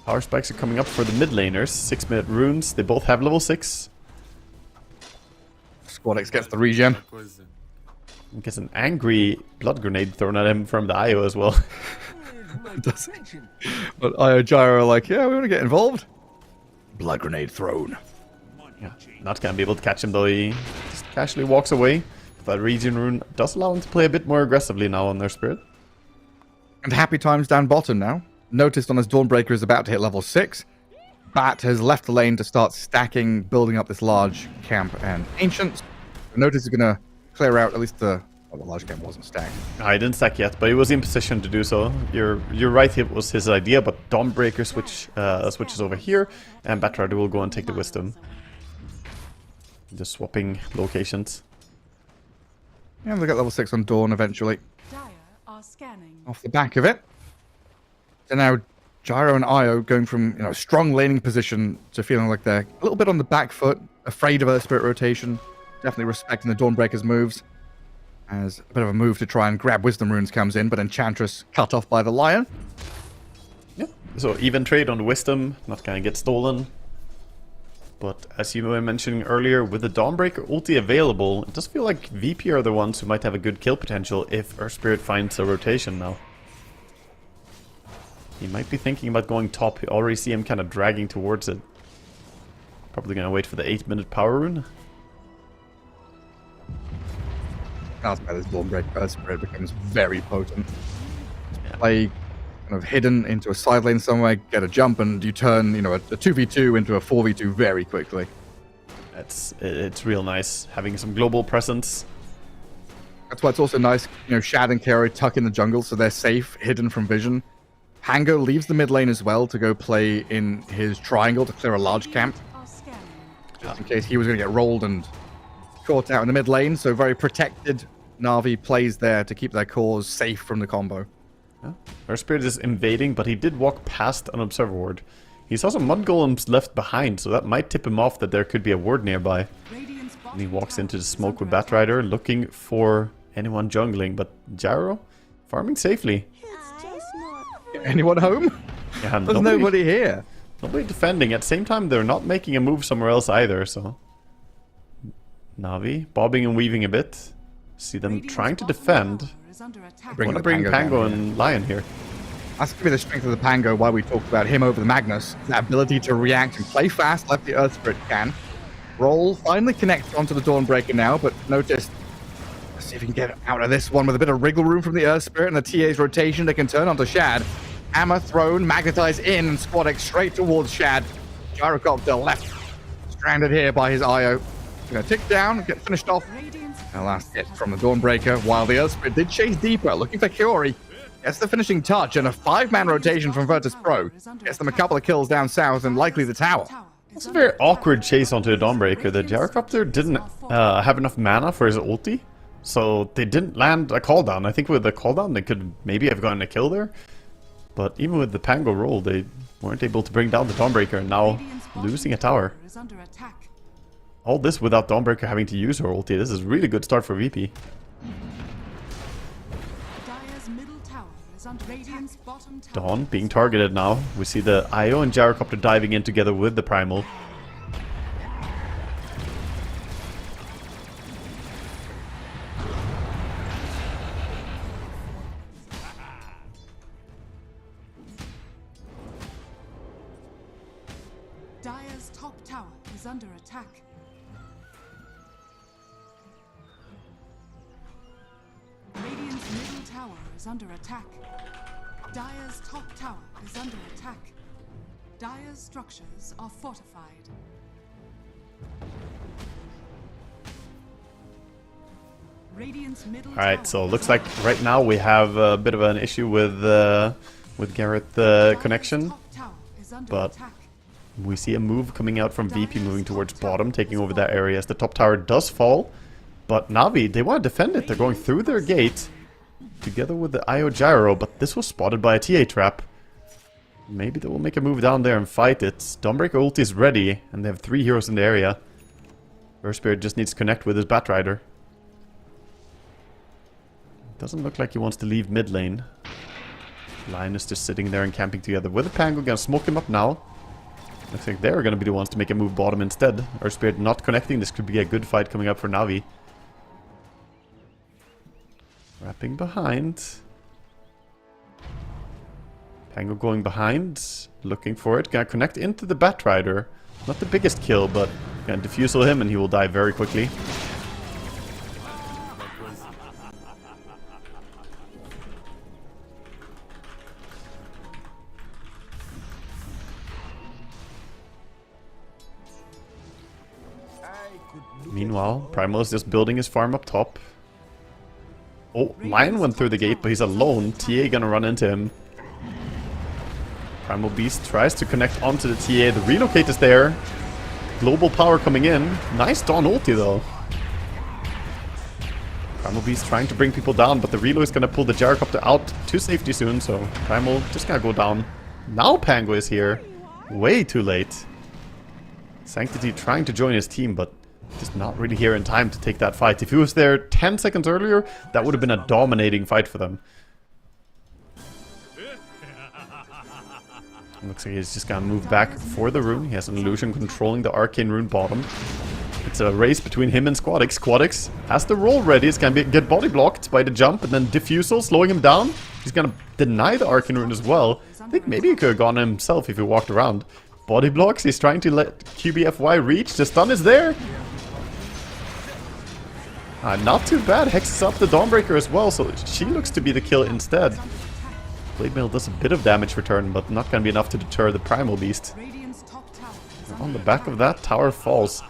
Power spikes are coming up for the mid laners. 6-minute runes. They both have level 6. Squad X gets the regen. Gets an angry blood grenade thrown at him from the IO as well. Does he? But IO Gyro are like, yeah, we want to get involved. Blood grenade thrown. Yeah, not gonna be able to catch him though. He just casually walks away. That regen rune does allow him to play a bit more aggressively now on their spirit. And happy times down bottom now. Noticed on his Dawnbreaker is about to hit level 6. Bat has left the lane to start stacking, building up this large camp and Ancients. Notice is going to clear out at least the... Well, the large camp wasn't stacked. I didn't stack yet, but he was in position to do so. You're right, it was his idea, but Dawnbreaker switches over here, and Batrider will go and take the Wisdom. Just swapping locations. Yeah, we'll get level 6 on Dawn eventually. Dire are scanning. Off the back of it. So now Gyro and Io going from strong laning position to feeling like they're a little bit on the back foot, afraid of Earth Spirit rotation, definitely respecting the Dawnbreaker's moves. As a bit of a move to try and grab Wisdom Runes comes in, but Enchantress cut off by the Lion. Yeah, so even trade on the Wisdom, not gonna get stolen. But as you were mentioning earlier, with the Dawnbreaker ulti available, it does feel like VP are the ones who might have a good kill potential if Earth Spirit finds a rotation now. He might be thinking about going top. You already see him kind of dragging towards it. Probably gonna wait for the 8-minute power rune. That's why this Dawnbreaker Earth Spirit becomes very potent. Play kind of hidden into a side lane somewhere, get a jump, and you turn, a 2v2 into a 4v2 very quickly. It's real nice having some global presence. That's why it's also nice, Shad and Kaori tuck in the jungle so they're safe, hidden from vision. Pango leaves the mid lane as well to go play in his triangle to clear a large camp. Just in case he was going to get rolled and caught out in the mid lane, so very protected. Na'Vi plays there to keep their cores safe from the combo. Yeah. Earth Spirit is invading, but he did walk past an Observer Ward. He saw some Mud Golems left behind, so that might tip him off that there could be a ward nearby. And he walks into the smoke with Batrider, looking for anyone jungling, but Gyro farming safely. Anyone home? Yeah, There's nobody here. Nobody defending. At the same time, they're not making a move somewhere else either, so... Na'Vi bobbing and weaving a bit. See them trying to defend. Bring Pango and Lion here. That's going to be the strength of the Pango, why we talked about him over the Magnus. That ability to react and play fast, like the Earth Spirit can. Roll finally connects onto the Dawnbreaker now, but notice... Let's see if we can get out of this one with a bit of wriggle room from the Earth Spirit and the TA's rotation. They can turn onto Shad. Hammer thrown, magnetize in, and Squad X straight towards Shad. Gyrocopter left. Stranded here by his IO. Gonna tick down, get finished off. And last hit from the Dawnbreaker, while the Earth Spirit did chase deeper, looking for Kaori. Gets the finishing touch and a 5-man rotation from Virtus Pro. Gets them a couple of kills down south and likely the tower. It's a very awkward chase onto the Dawnbreaker. The Gyrocopter didn't have enough mana for his ulti, so they didn't land a call down. I think with the call down they could maybe have gotten a kill there. But even with the Pango roll, they weren't able to bring down the Dawnbreaker, and now losing a tower. All this without Dawnbreaker having to use her ulti. This is a really good start for VP. Dawn being targeted now. We see the IO and Gyrocopter diving in together with the Primal. Dire's top tower is under attack. Radiant's middle tower is under attack. Dire's top tower is under attack. Dire's structures are fortified. Radiant's middle Alright, so looks like right now we have a bit of an issue with Gareth connection, but we see a move coming out from VP moving towards bottom, taking over that area as the top tower does fall. But Na'Vi, they want to defend it. They're going through their gate together with the IO Gyro, but this was spotted by a TA trap. Maybe they will make a move down there and fight it. Dawnbreaker ulti is ready, and they have 3 heroes in the area. Earth Spirit just needs to connect with his Batrider. Doesn't look like he wants to leave mid lane. Lion is just sitting there and camping together with a Pango. Gonna smoke him up now. Looks like they're gonna be the ones to make a move bottom instead. Earth Spirit not connecting. This could be a good fight coming up for Na'Vi. Wrapping behind. Pango going behind. Looking for it. Gonna connect into the Batrider. Not the biggest kill, but gonna defusal him and he will die very quickly. Meanwhile, Primal is just building his farm up top. Oh, Lion went through the gate, but he's alone. TA gonna run into him. Primal Beast tries to connect onto the TA. The relocate is there. Global power coming in. Nice Dawn ulti though. Primal Beast trying to bring people down, but the reload is gonna pull the Gyrocopter out to safety soon, so Primal just gonna go down. Now Pango is here. Way too late. Sanctity trying to join his team, but just not really here in time to take that fight. If he was there 10 seconds earlier, that would have been a dominating fight for them. Looks like he's just gonna move back for the rune. He has an illusion controlling the arcane rune bottom. It's a race between him and Squadix. Squadix has the roll ready. It's gonna get body blocked by the jump and then Diffusal slowing him down. He's gonna deny the arcane rune as well. I think maybe he could have gone himself if he walked around. Body blocks. He's trying to let QBFY reach. The stun is there. Not too bad. Hexes up the Dawnbreaker as well, so she looks to be the kill instead. Blade Mail does a bit of damage return, but not going to be enough to deter the Primal Beast. On the back of that, tower falls.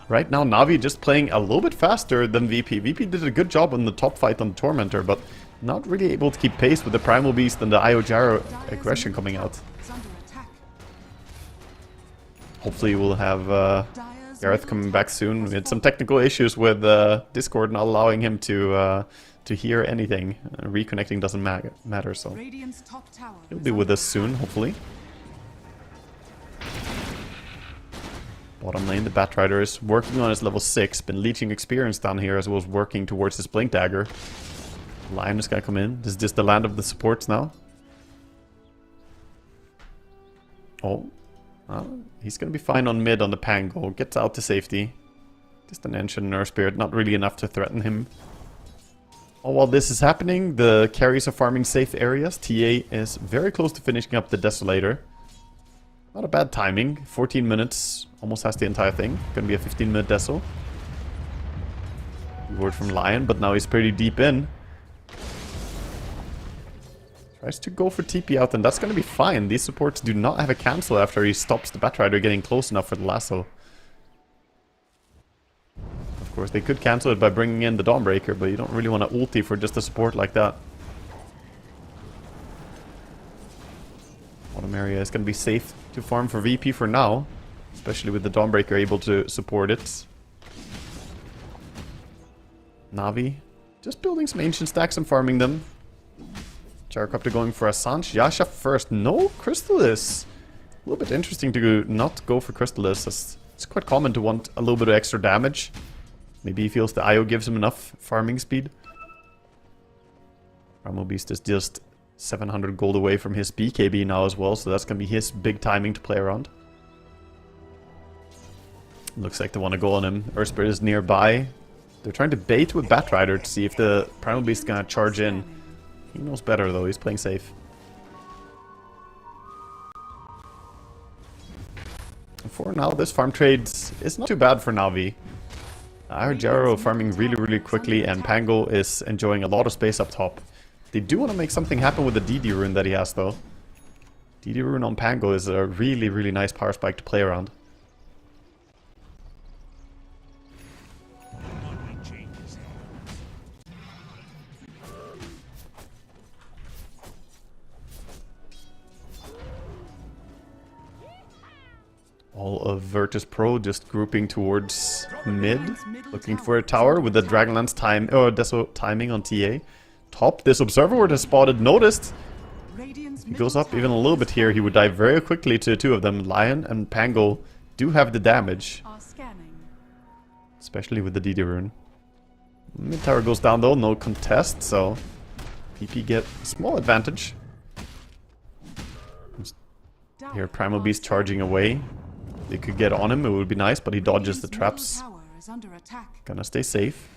Right now, Na'Vi just playing a little bit faster than VP. VP did a good job on the top fight on the Tormentor, but not really able to keep pace with the Primal Beast and the IO Gyro aggression coming out. Hopefully we'll have Gareth coming back soon. We had some technical issues with Discord not allowing him to hear anything. Reconnecting doesn't matter, so he'll be with us soon, hopefully. Bottom lane, the Batrider is working on his level 6, been leeching experience down here as well as working towards his Blink Dagger. Lion is gonna come in. This is just the land of the supports now. Oh. He's gonna be fine on mid on the Pango. Gets out to safety. Just an Ancient Earth Spirit, not really enough to threaten him. Oh, while this is happening, the carries are farming safe areas. TA is very close to finishing up the Desolator. Not a bad timing. 14 minutes. Almost has the entire thing. Gonna be a 15-minute Desol. Word from Lion, but now he's pretty deep in. Tries to go for TP out, and that's going to be fine. These supports do not have a cancel after he stops the Batrider getting close enough for the lasso. Of course, they could cancel it by bringing in the Dawnbreaker, but you don't really want to ulti for just a support like that. Bottom area is going to be safe to farm for VP for now, especially with the Dawnbreaker able to support it. Na'Vi, just building some ancient stacks and farming them. Gyrocopter going for Assange. Yasha first. No Crystallis. A little bit interesting to not go for Crystallis. It's quite common to want a little bit of extra damage. Maybe he feels the IO gives him enough farming speed. Primal Beast is just 700 gold away from his BKB now as well, so that's going to be his big timing to play around. Looks like they want to go on him. Earth Spirit is nearby. They're trying to bait with Batrider to see if the Primal Beast is going to charge in. He knows better though, he's playing safe. For now, this farm trade is not too bad for Navi. I heard Jaro farming really quickly, and Pango is enjoying a lot of space up top. They do want to make something happen with the DD rune that he has, though. DD rune on Pango is a really nice power spike to play around. All of Virtus Pro just grouping towards mid, looking for a tower with the Dragonlance time or Deso timing on TA. Top, this Observer Ward has spotted, noticed. He goes up even a little bit here. He would die very quickly to two of them. Lion and Pango do have the damage, especially with the DD rune. Mid tower goes down though, no contest, so PP get a small advantage. Here, Primal Beast charging away. They could get on him, it would be nice, but he dodges the traps. Gonna stay safe.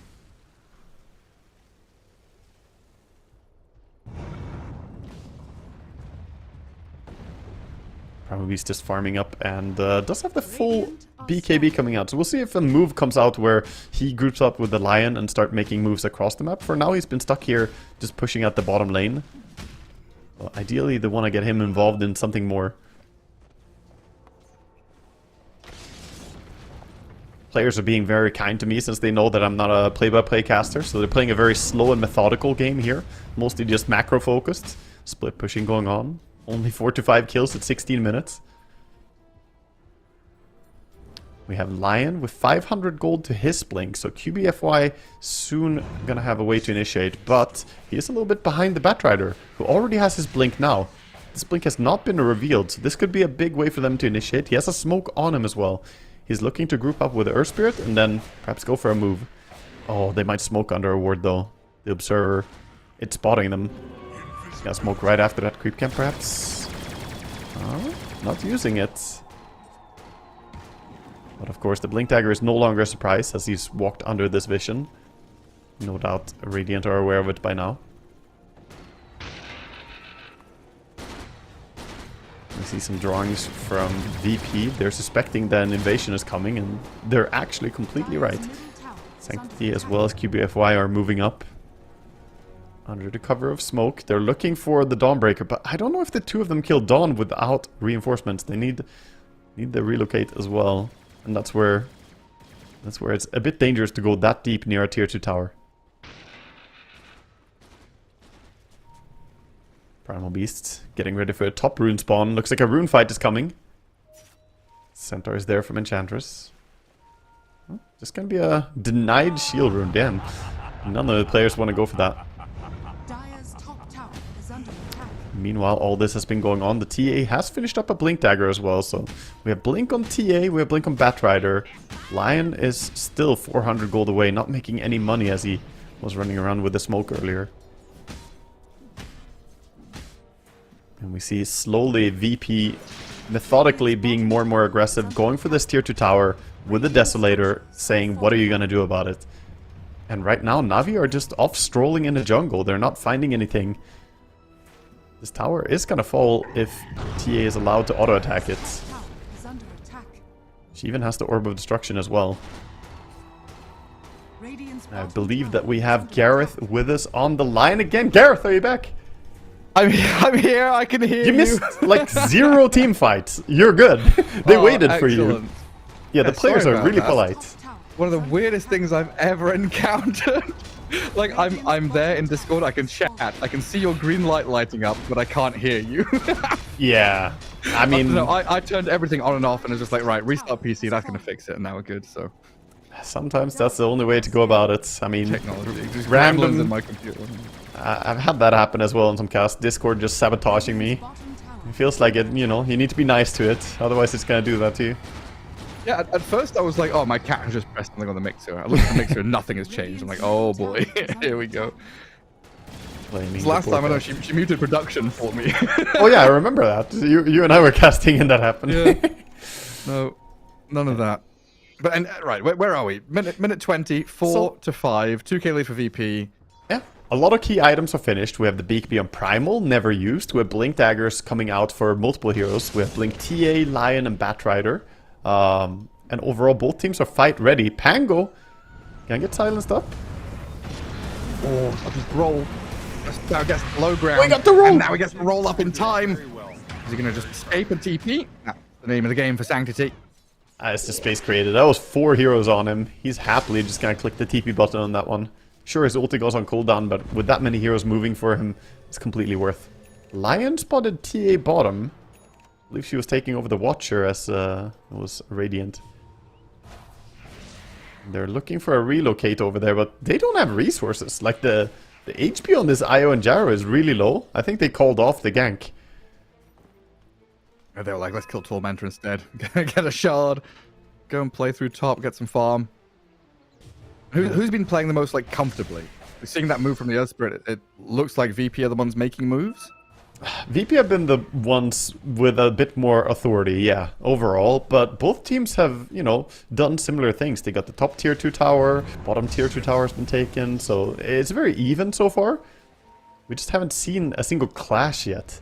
Primal Beast just farming up and does have the full BKB coming out. So we'll see if a move comes out where he groups up with the Lion and start making moves across the map. For now, he's been stuck here just pushing out the bottom lane. Well, ideally, they want to get him involved in something more. Players are being very kind to me since they know that I'm not a play-by-play caster, so they're playing a very slow and methodical game here. Mostly just macro-focused. Split pushing going on. Only 4 to 5 kills at 16 minutes. We have Lion with 500 gold to his blink, so QBFY soon gonna have a way to initiate, but he is a little bit behind the Batrider, who already has his blink now. This blink has not been revealed, so this could be a big way for them to initiate. He has a smoke on him as well. He's looking to group up with the Earth Spirit and then perhaps go for a move. Oh, they might smoke under a ward though. The Observer, it's spotting them. He's gonna smoke right after that creep camp perhaps. Not using it. But of course the Blink Dagger is no longer a surprise as he's walked under this vision. No doubt Radiant are aware of it by now. We see some drawings from VP. They're suspecting that an invasion is coming, and they're actually completely right. Sanctity as well as QBFY are moving up under the cover of smoke. They're looking for the Dawnbreaker, but I don't know if the two of them kill Dawn without reinforcements. They need the relocate as well, and that's where it's a bit dangerous to go that deep near a tier 2 tower. Primal Beasts getting ready for a top rune spawn. Looks like a rune fight is coming. Centaur is there from Enchantress. Oh, just gonna be a denied shield rune. Damn. None of the players want to go for that. Meanwhile, all this has been going on. The TA has finished up a Blink Dagger as well. So we have Blink on TA, we have Blink on Batrider. Lion is still 400 gold away, not making any money as he was running around with the smoke earlier. And we see slowly VP methodically being more and more aggressive, going for this tier 2 tower with the Desolator, saying, what are you going to do about it? And right now, Navi are just off strolling in the jungle. They're not finding anything. This tower is going to fall if TA is allowed to auto-attack it. She even has the Orb of Destruction as well. I believe that we have Gareth with us on the line again. Gareth, are you back? I'm here, I can hear you. You missed like 0 team fights. You're good. They waited for you. Yeah, the players are really polite. One of the weirdest things I've ever encountered. Like, I'm there in Discord, I can chat, I can see your green light lighting up, but I can't hear you. Yeah, I mean... I turned everything on and off and it's just like, right, restart PC, that's gonna fix it, and now we're good, so... Sometimes that's the only way to go about it. I mean, technology, just random... in my computer. I've had that happen as well on some casts. Discord just sabotaging me. It feels like it, you know, you need to be nice to it, otherwise it's gonna do that to you. Yeah, at first I was like, oh, my cat has just pressed something on the mixer. I looked at the mixer and nothing has changed. I'm like, oh boy, here we go. Last time I know she muted production for me. Oh yeah, I remember that. You and I were casting and that happened. Yeah. No, none of that. But right, where are we? Minute 20, 4 to 5, 2k lead for VP. Yeah, a lot of key items are finished. We have the BKB on Primal, never used. We have Blink Daggers coming out for multiple heroes. We have Blink TA, Lion, and Batrider. And overall, both teams are fight ready. Pango can get silenced up. Oh, I'll just roll. Now gets low ground. We got the roll. And now he gets to roll up in time. Is he going to just escape and TP? That's the name of the game for Sanctity. It's the space created. That was 4 heroes on him. He's happily just going to click the TP button on that one. Sure, his ulti goes on cooldown, but with that many heroes moving for him, it's completely worth. Lion spotted TA bottom. I believe she was taking over the Watcher as it was Radiant. They're looking for a relocate over there, but they don't have resources. Like the HP on this Io and Gyro is really low. I think they called off the gank. They were like, let's kill Tormentor instead. Get a shard. Go and play through top, get some farm. Who's been playing the most like comfortably? We're seeing that move from the Earth Spirit. It looks like VP are the ones making moves. VP have been the ones with a bit more authority, yeah, overall. But both teams have, you know, done similar things. They got the top tier 2 tower, bottom tier 2 tower has been taken. So it's very even so far. We just haven't seen a single clash yet.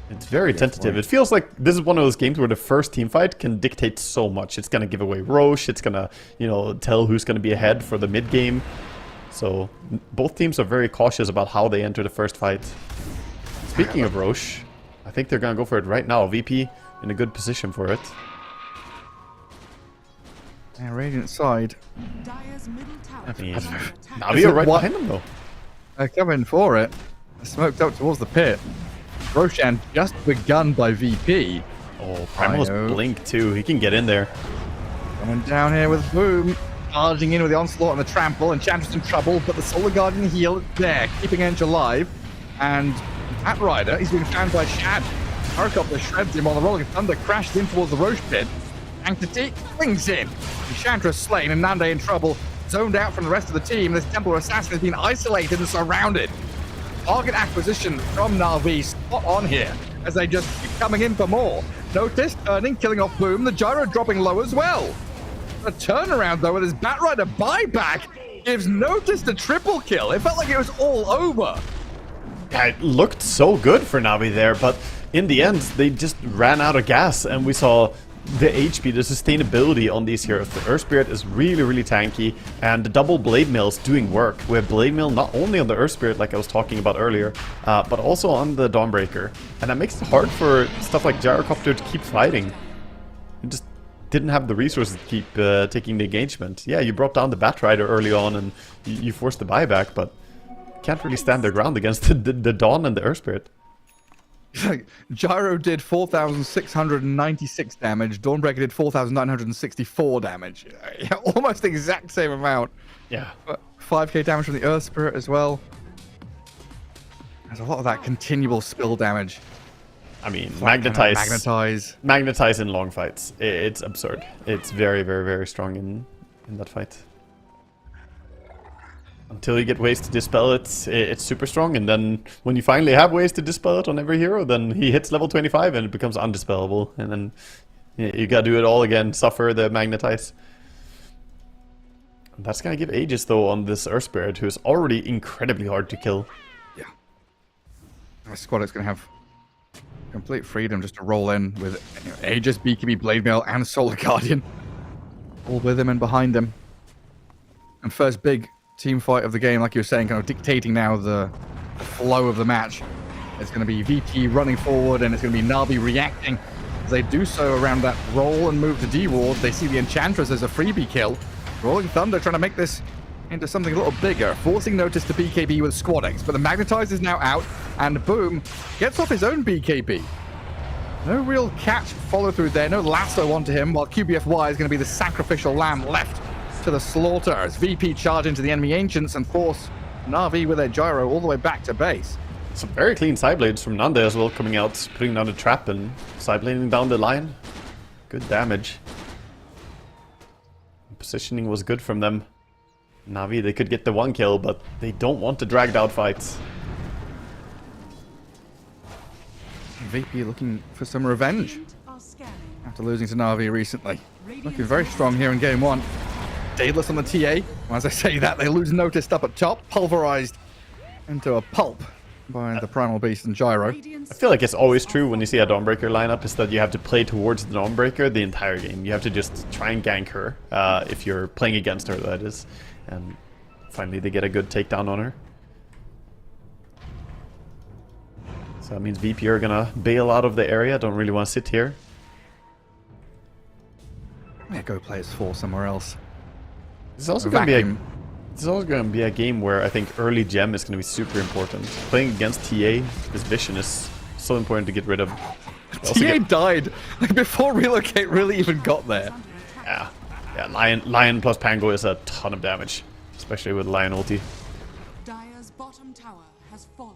It's very tentative. It feels like this is one of those games where the first team fight can dictate so much. It's going to give away Roche. It's going to, you know, tell who's going to be ahead for the mid game. So both teams are very cautious about how they enter the first fight. Speaking of Roche, I think they're going to go for it right now. VP in a good position for it. And Radiant side. Dire's middle tower I mean, is under attack. Navi are right behind them though. They're coming for it. They're smoked up towards the pit. Roshan just begun by VP. Oh, Primal's Blink too. He can get in there. Coming down here with Boom. Charging in with the Onslaught and the Trample. Enchantress in trouble, but the Solar Guardian heal is there, keeping Ench alive. And Bat Rider, he's being found by Shad. Helicopter shreds him while the Rolling Thunder crashes in towards the Roche pit. Sanctity swings in. Enchantress slain and Nande in trouble. Zoned out from the rest of the team. This Templar Assassin has been isolated and surrounded. Target acquisition from Na'Vi spot on here as they just keep coming in for more. Notice turning, killing off Boom. The Gyro dropping low as well. A turnaround though with his Bat Rider buyback gives Notice the triple kill. It felt like it was all over. Yeah, it looked so good for Navi there, but in the end they just ran out of gas and we saw the HP, the sustainability on these heroes. The Earth Spirit is really, really tanky, and the double Blade Mill is doing work. We have Blade Mill not only on the Earth Spirit, like I was talking about earlier, but also on the Dawnbreaker. And that makes it hard for stuff like Gyrocopter to keep fighting. It just didn't have the resources to keep taking the engagement. Yeah, you brought down the Bat Rider early on, and you forced the buyback, but can't really stand their ground against the Dawn and the Earth Spirit. Gyro did 4,696 damage. Dawnbreaker did 4,964 damage. Almost the exact same amount. Yeah. 5k damage from the Earth Spirit as well. There's a lot of that continual spill damage. I mean, magnetize in long fights. It's absurd. It's very, very, very strong in that fight. Until you get ways to dispel it, it's super strong, and then when you finally have ways to dispel it on every hero, then he hits level 25 and it becomes undispellable, and then you gotta do it all again, suffer the magnetize. That's gonna give Aegis though on this Earth Spirit, who is already incredibly hard to kill. Yeah. My squad is gonna have complete freedom just to roll in with Aegis, BKB, Blade Mail, and Solar Guardian. All with him and behind him. And first big team fight of the game, like you were saying, kind of dictating now the flow of the match. It's going to be VP running forward, and it's going to be Na'Vi reacting as they do so around that roll and move to D-Ward. They see the Enchantress as a freebie kill. Rolling Thunder trying to make this into something a little bigger, forcing Notice to BKB with Squad X, but the Magnetize is now out, and Boom gets off his own BKB. No real catch follow through there, no lasso onto him, while QBFY is going to be the sacrificial lamb left to the slaughter as VP charge into the enemy Ancients and force Na'Vi with their Gyro all the way back to base. Some very clean side blades from Nande as well, coming out, putting down the trap and side blading down the line. Good damage. Positioning was good from them. Na'Vi, they could get the one kill, but they don't want the dragged out fights. VP looking for some revenge after losing to Na'Vi recently. Looking very strong here in game one. Daedalus on the TA. As I say that, they lose Noticed up at top, pulverized into a pulp. by the Primal Beast and Gyro. I feel like it's always true when you see a Dawnbreaker lineup is that you have to play towards the Dawnbreaker the entire game. You have to just try and gank her if you're playing against her, that is. And finally they get a good takedown on her. So that means VP are gonna bail out of the area, don't really want to sit here. Yeah, go play as 4 somewhere else. This is also going to be a game where I think early gem is going to be super important. Playing against TA, this vision is so important to get rid of. TA died like, before Relocate really even got there. Yeah, Lion plus Pango is a ton of damage, especially with Lion ulti. Dire's bottom tower has fallen.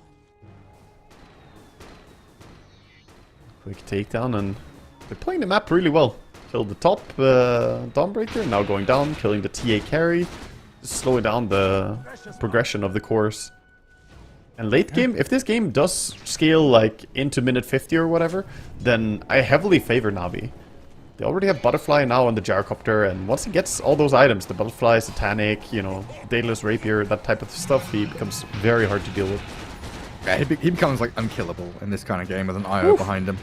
Quick takedown, and they're playing the map really well. Killed the top Dawnbreaker, now going down, killing the TA carry, slowing down the progression of the cores. And late game, if this game does scale like into minute 50 or whatever, then I heavily favor Navi. They already have Butterfly now on the Gyrocopter, and once he gets all those items, the Butterfly, Satanic, you know, Daedalus Rapier, that type of stuff, he becomes very hard to deal with. Yeah, he becomes like unkillable in this kind of game with an IO behind him.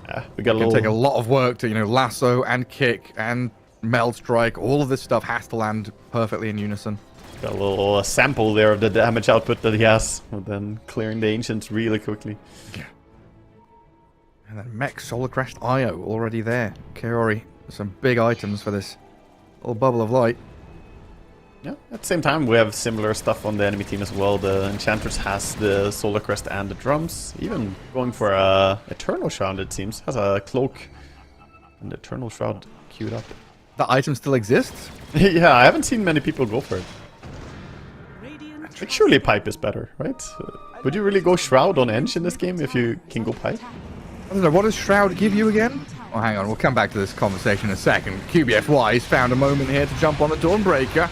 Yeah, we got a It'll little... take a lot of work to, you know, lasso and kick and meld strike. All of this stuff has to land perfectly in unison. Got a little sample there of the damage output that he has, and then clearing the Ancients really quickly. Yeah. And then Mech Solar Crest IO already there. Kaori, some big items for this little bubble of light. Yeah, at the same time, we have similar stuff on the enemy team as well. The Enchantress has the Solar Crest and the drums. Even going for a Eternal Shroud, it seems. Has a cloak and the Eternal Shroud queued up. That item still exists? Yeah, I haven't seen many people go for it. Like, surely Pipe is better, right? Would you really go Shroud on Ench in this game if you can go Pipe? I don't know, what does Shroud give you again? Oh, hang on, we'll come back to this conversation in a second. QBFY's found a moment here to jump on the Dawnbreaker.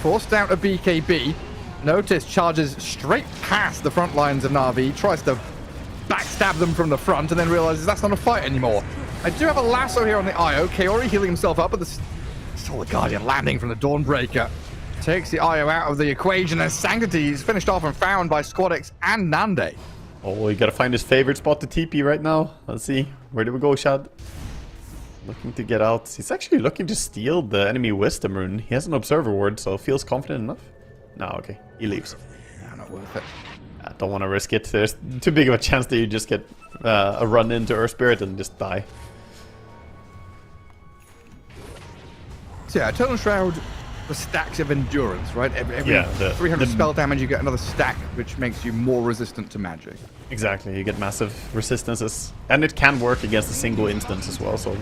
Forced out a BKB. Notice charges straight past the front lines of Na'Vi. Tries to backstab them from the front and then realizes that's not a fight anymore. I do have a lasso here on the IO. Kaori healing himself up with the Solar Guardian landing from the Dawnbreaker. Takes the IO out of the equation, and Sanctity is finished off and found by Squadix and Nande. Oh, you gotta find his favorite spot to TP right now. Let's see. Where do we go, Shad? Looking to get out. He's actually looking to steal the enemy Wisdom Rune. He has an Observer Ward, so feels confident enough. No, okay. He leaves. Yeah, not worth it. I don't want to risk it. There's too big of a chance that you just get a run into Earth Spirit and just die. So yeah, Eternal Shroud, the stacks of endurance, right? Every Yeah, 300 spell damage, you get another stack, which makes you more resistant to magic. Exactly, you get massive resistances. And it can work against a single instance as well, so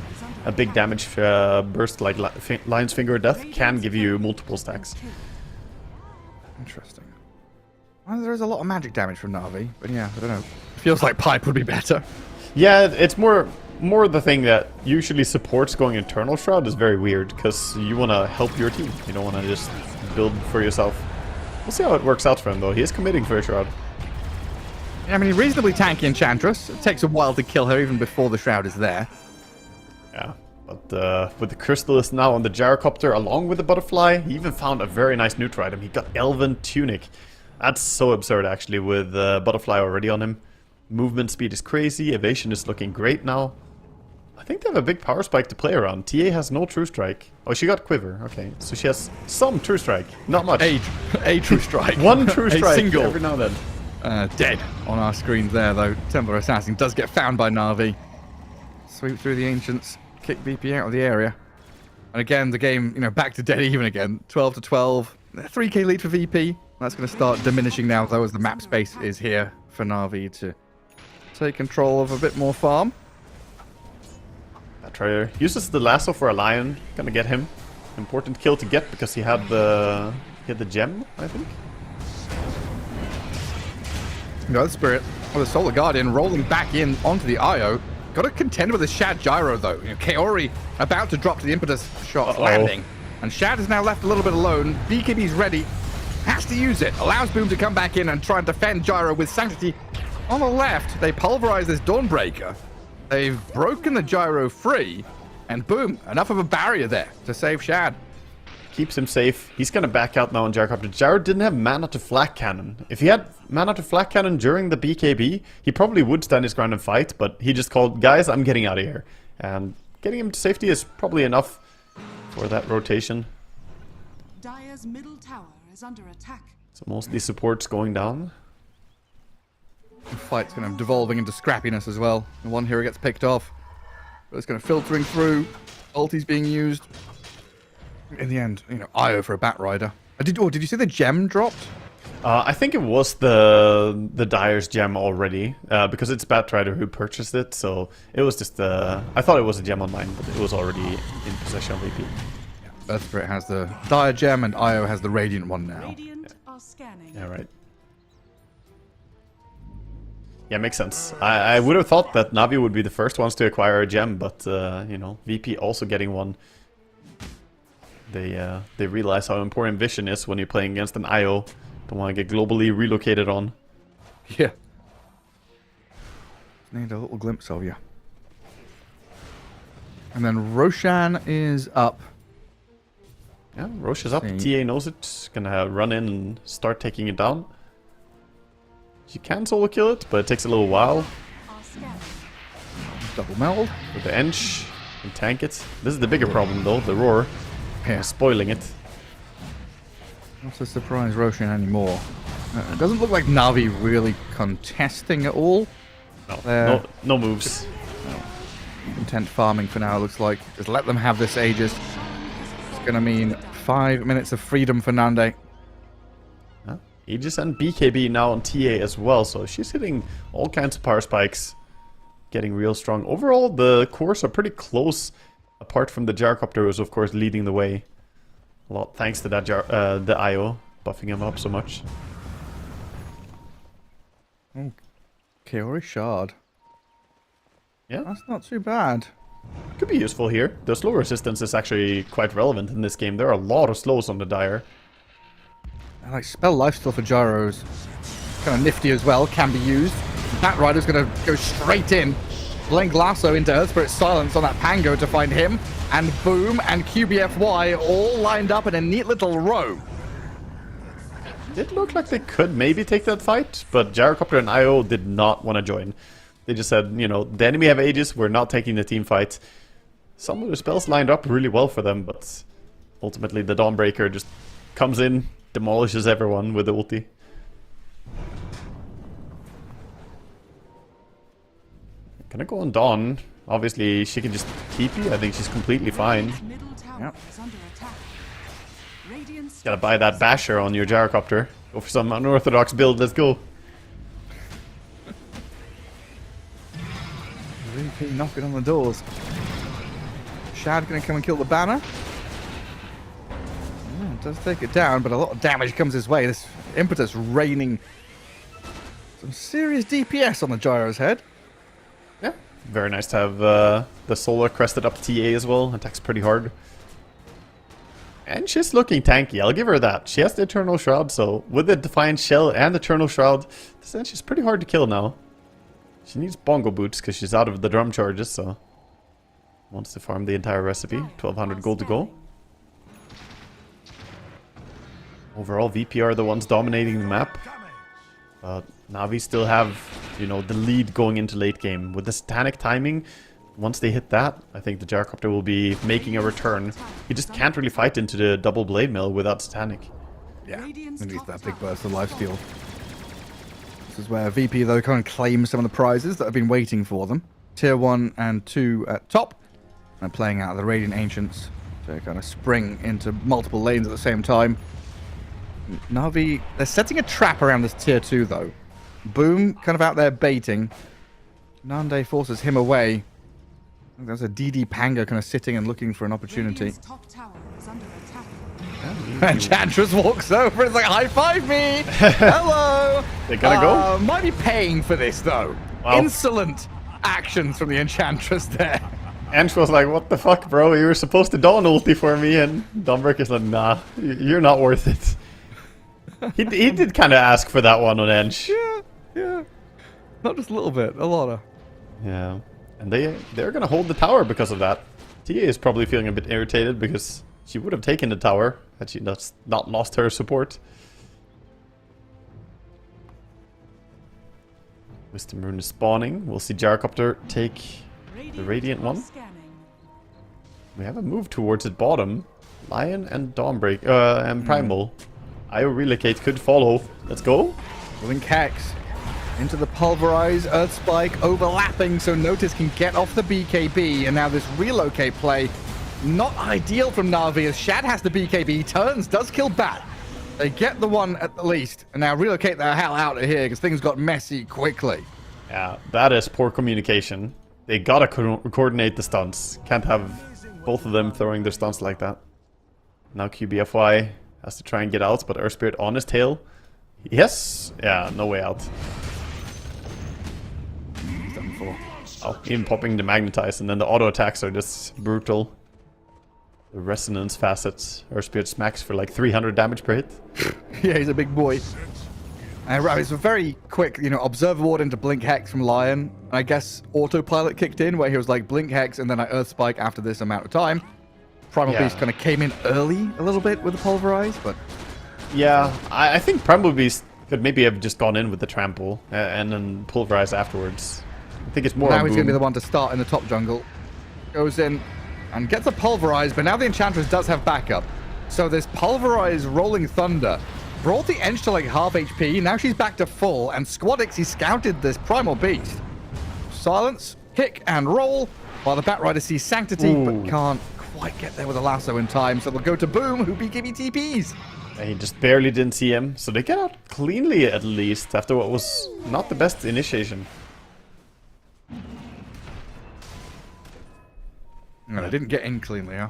a big damage burst like Lion's Finger of Death can give you multiple stacks. Interesting. Well, there is a lot of magic damage from Na'Vi, but yeah, I don't know. Feels like Pipe would be better. Yeah, it's more the thing that usually supports going Eternal Shroud is very weird, because you want to help your team. You don't want to just build for yourself. We'll see how it works out for him, though. He is committing for a Shroud. I mean, reasonably tanky Enchantress. It takes a while to kill her even before the Shroud is there. Yeah, but with the Crystalist now on the Gyrocopter along with the Butterfly, he even found a very nice neutral item. He got Elven Tunic. That's so absurd, actually, with Butterfly already on him. Movement speed is crazy. Evasion is looking great now. I think they have a big power spike to play around. TA has no True Strike. Oh, she got Quiver. Okay, so she has some True Strike. Not much. A True Strike. One True Strike single. every now and then. Dead on our screens there, though. Templar Assassin does get found by Na'Vi. Sweep through the Ancients. Kick BP out of the area. And again, the game, you know, back to dead even again. 12 to 12. 3k lead for VP. That's going to start diminishing now, though, as the map space is here for Na'Vi to take control of a bit more farm. Trader uses the lasso for a lion. Gonna get him. Important kill to get because he had the gem, I think. No, the Spirit of the Solar Guardian rolling back in onto the IO. Got to contend with the Shad Gyro, though. You know, Kaori about to drop to the impetus shot landing. And Shad is now left a little bit alone. BKB's ready. Has to use it. Allows Boom to come back in and try and defend Gyro with Sanctity. On the left, they pulverize this Dawnbreaker. They've broken the Gyro free. And boom, enough of a barrier there to save Shad. keeps him safe. He's gonna back out now on Gyrocopter. Gyro didn't have mana to flak cannon. If he had mana to flak cannon during the BKB, he probably would stand his ground and fight, but he just called, guys, I'm getting out of here. And getting him to safety is probably enough for that rotation. Dire's middle tower is under attack. So mostly support's going down. The fight's kind of devolving into scrappiness as well. The one hero gets picked off, but it's kind of filtering through. Ulti's being used. In the end, you know, IO for a Batrider. Did you see the gem dropped? I think it was the Dire's gem already, because it's Batrider who purchased it, so it was just I thought it was a gem on mine, but it was already in possession of VP. Yeah, Earthspirit has the Dire gem and IO has the Radiant one now. Radiant are scanning. Yeah, right. Yeah, makes sense. I would have thought that Navi would be the first ones to acquire a gem, but, you know, VP also getting one. They realize how important Vision is when you're playing against an IO. Don't want to get globally relocated on. Yeah. Need a little glimpse of you. And then Roshan is up. Yeah, Roche is up. TA knows it. Gonna run in and start taking it down. She can solo kill it, but it takes a little while. Double meld. With the Ench and tank it. This is the bigger problem though, the Roar. Yeah. Spoiling it. Not to surprise Roshan anymore. It doesn't look like Navi really contesting at all. No, no moves. Content farming for now, looks like. Just let them have this Aegis. It's going to mean 5 minutes of freedom for Nande. Aegis and BKB now on TA as well, so she's hitting all kinds of power spikes. Getting real strong. Overall, the cores are pretty close, apart from the Gyrocopter, who's of course leading the way. A lot thanks to that the IO, buffing him up so much. Oh, Kaori Shard. Yeah, that's not too bad. Could be useful here. The slow resistance is actually quite relevant in this game. There are a lot of slows on the Dire. I like spell lifesteal for Gyros. Kind of nifty as well, can be used. Batrider's going to go straight in. Blink Lasso into Earthspirit's Silence on that Pango to find him. And boom, and QBFY all lined up in a neat little row. It looked like they could maybe take that fight, but Gyrocopter and IO did not want to join. They just said, you know, the enemy have Aegis, we're not taking the team fight. Some of the spells lined up really well for them, but ultimately the Dawnbreaker just comes in, demolishes everyone with the ulti. Gonna go on Dawn. Obviously, she can just TP. I think she's completely fine. Yep. Gotta buy that Basher on your Gyrocopter. Go for some unorthodox build. Let's go. VP knocking on the doors. Shad gonna come and kill the banner. Yeah, it does take it down, but a lot of damage comes his way. This impetus raining some serious DPS on the Gyro's head. Yeah, very nice to have the Solar crested up TA as well. Attacks pretty hard. And she's looking tanky, I'll give her that. She has the Eternal Shroud, so with the Defiant Shell and the Eternal Shroud, she's pretty hard to kill now. She needs Bongo Boots because she's out of the drum charges, so wants to farm the entire recipe. 1200 gold to go. Overall, VP are the ones dominating the map. But Navi still have, you know, the lead going into late game. With the Satanic timing, once they hit that, I think the Gyrocopter will be making a return. You just can't really fight into the double blade mill without Satanic. Yeah, it needs that big burst of lifesteal. This is where VP, though, kind of claims some of the prizes that have been waiting for them. Tier 1 and 2 at top. And playing out the Radiant Ancients to kind of spring into multiple lanes at the same time. Navi, they're setting a trap around this tier 2, though. Boom, kind of out there baiting. Nande forces him away. I think there's a DD Pango kind of sitting and looking for an opportunity. Top tower is under attack. And Chantress walks over. It's like, high five me. Hello. They gotta go. Might be paying for this though. Wow. Insolent actions from the Enchantress there. Ench was like, what the fuck, bro? You were supposed to Dawn ulti for me, and Dawnbreaker's like, nah, you're not worth it. He did kind of ask for that one on Ench. Yeah. Not just a little bit, a lot of. Yeah. And they're gonna hold the tower because of that. TA is probably feeling a bit irritated because she would have taken the tower had she not lost her support. Wisdom Rune is spawning. We'll see Gyrocopter take the Radiant one. We have a move towards it bottom. Lion and Dawnbreak and Primal. IO Relocate could follow. Let's go. Blink Hex into the Pulverize, Earth Spike overlapping so Notice can get off the BKB. And now this relocate play, not ideal from Na'Vi as Shad has the BKB, turns, does kill Bat. They get the one at the least, and now relocate the hell out of here because things got messy quickly. Yeah, that is poor communication. They gotta coordinate the stunts. Can't have both of them throwing their stunts like that. Now QBFY has to try and get out, but Earth Spirit on his tail. Yes! Yeah, no way out. He's done for. Oh, even popping the Magnetize, and then the auto attacks are just brutal. The resonance facets. Earth Spirit smacks for like 300 damage per hit. Yeah, he's a big boy. Right, it's a very quick, Observer Ward into Blink Hex from Lion. I guess Autopilot kicked in where he was like, Blink Hex, and then I Earth Spike after this amount of time. Primal Beast kind of came in early a little bit with the Pulverize, but... Yeah, I think Primal Beast could maybe have just gone in with the Trample and then Pulverize afterwards. I think it's more now he's going to be the one to start in the top jungle. Goes in and gets a Pulverize, but now the Enchantress does have backup. So this Pulverize Rolling Thunder brought the Ench to like half HP. Now she's back to full, and Squadix, he scouted this Primal Beast. Silence, kick, and roll, while the Batrider sees Sanctity, but can't quite get there with a lasso in time. So they'll go to Boom, who BKB TPs. He just barely didn't see him, so they get out cleanly at least, after what was not the best initiation. No, they didn't get in cleanly, huh?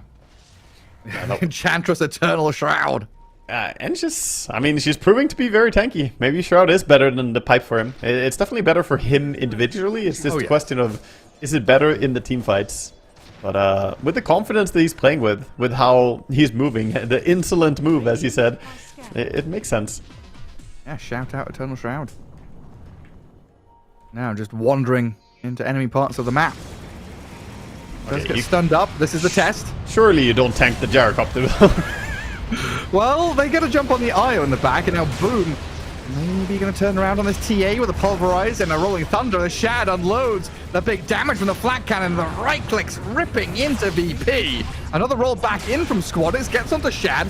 Enchantress Eternal Shroud. And she's proving to be very tanky. Maybe Shroud is better than the pipe for him. It's definitely better for him individually. It's just a question of, is it better in the team fights? But with the confidence that he's playing with how he's moving, the insolent move, as he said, it makes sense. Yeah, shout out Eternal Shroud. Now just wandering into enemy parts of the map. Does get stunned up. This is the test. Surely you don't tank the Gyrocopter. Well, they get a jump on the IO in the back, and now Boom, maybe going to turn around on this TA with a Pulverize and a Rolling Thunder. The Shad unloads the big damage from the flat cannon. The right clicks ripping into VP. Another roll back in from Squadix, gets onto Shad.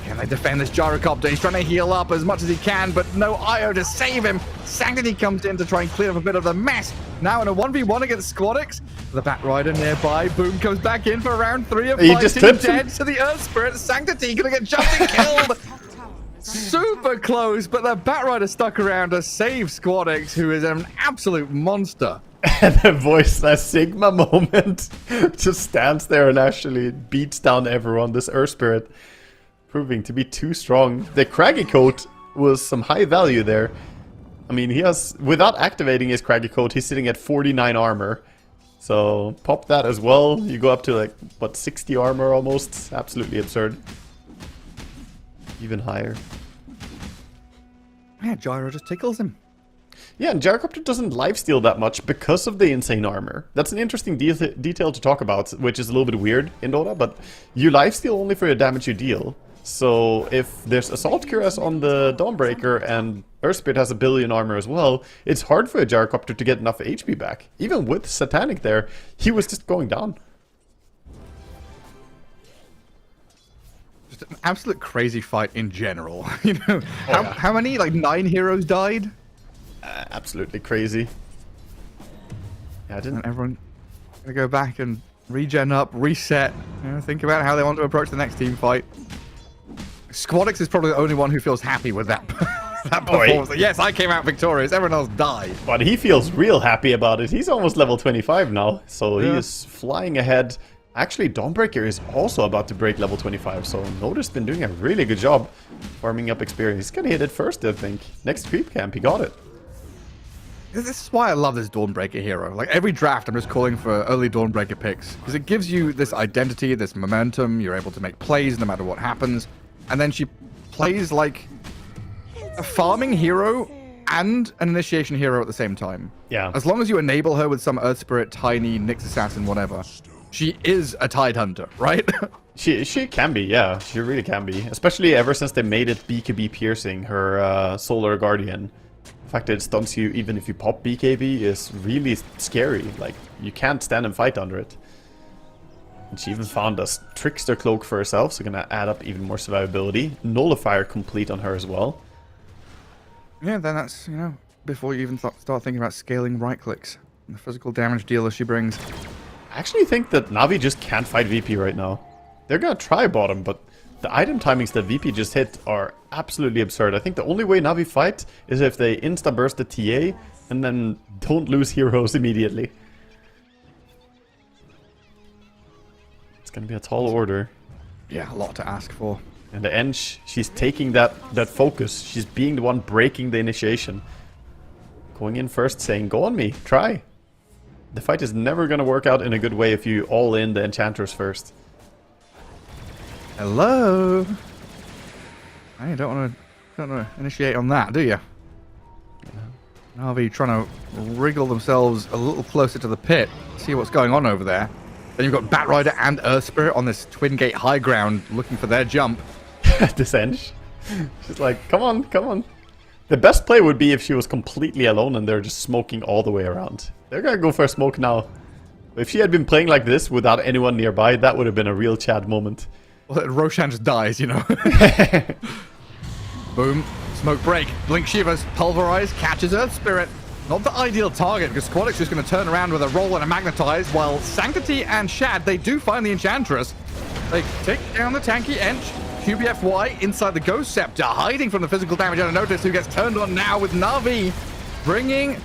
Can they defend this Gyrocopter? He's trying to heal up as much as he can, but no IO to save him. Sanctity comes in to try and clear up a bit of the mess. Now in a 1v1 against Squadix. The Batrider nearby. Boom comes back in for round 3 of fighting. Just tipped dead to the Earth Spirit. Sanctity gonna get jumped and killed. Super close, but the Batrider stuck around to save Squadix, who is an absolute monster. And the voice, that Sigma moment, just stands there and actually beats down everyone. This Earth Spirit proving to be too strong. The Craggy Coat was some high value there. I mean, he has, without activating his Craggy Coat, he's sitting at 49 armor. So pop that as well. You go up to like, what, 60 armor almost? Absolutely absurd. Even higher. Yeah, Gyro just tickles him. Yeah, and Gyrocopter doesn't lifesteal that much because of the insane armor. That's an interesting detail to talk about, which is a little bit weird in Dota, but you lifesteal only for the damage you deal. So if there's Assault Cuirass on the Dawnbreaker and Earthspirit has a billion armor as well, it's hard for a Gyrocopter to get enough HP back. Even with Satanic there, he was just going down. Just an absolute crazy fight in general. You know, how many? Like 9 heroes died? Absolutely crazy. Yeah, And everyone gonna go back and regen up, reset, think about how they want to approach the next team fight. Squadix is probably the only one who feels happy with that, that performance. Like, yes, I came out victorious, everyone else died. But he feels real happy about it. He's almost level 25 now, so he is flying ahead. Actually, Dawnbreaker is also about to break level 25, so Noda's been doing a really good job farming up experience. He's gonna hit it first, I think. Next creep camp, he got it. This is why I love this Dawnbreaker hero. Like, every draft, I'm just calling for early Dawnbreaker picks. Because it gives you this identity, this momentum. You're able to make plays no matter what happens. And then she plays like a farming hero and an initiation hero at the same time. Yeah. As long as you enable her with some Earth Spirit, Tiny, Nyx Assassin, whatever, she is a Tide Hunter, right? She can be, yeah. She really can be. Especially ever since they made it BKB piercing, her Solar Guardian. The fact that it stuns you even if you pop BKB is really scary. Like, you can't stand and fight under it. And she even found a Trickster Cloak for herself, so gonna add up even more survivability. Nullifier complete on her as well. Yeah, then that's, you know, before you even start thinking about scaling right clicks. And the physical damage dealer she brings. I actually think that Navi just can't fight VP right now. They're gonna try bottom, but the item timings that VP just hit are absolutely absurd. I think the only way Navi fight is if they insta-burst the TA and then don't lose heroes immediately. It's gonna be a tall order. Yeah, a lot to ask for. And the Ench, she's taking that focus. She's being the one breaking the initiation. Going in first, saying, go on me, try. The fight is never gonna work out in a good way if you all in the Enchantress first. Hello? You don't want to initiate on that, do you? Navi trying to wriggle themselves a little closer to the pit, see what's going on over there. Then you've got Batrider and Earth Spirit on this Twin Gate high ground looking for their jump. This Ench. She's like, come on, come on. The best play would be if she was completely alone and they're just smoking all the way around. They're gonna go for a smoke now. If she had been playing like this without anyone nearby, that would have been a real Chad moment. Well, Roshan just dies, you know. Boom. Smoke break. Blink Shivers. Pulverize. Catches Earth Spirit. Not the ideal target, because Squadix is going to turn around with a roll and a magnetize, while Sanctity and Shad, they do find the Enchantress. They take down the tanky Ench. QBFY inside the Ghost Scepter, hiding from the physical damage unnoticed, who gets turned on now with Na'Vi, bringing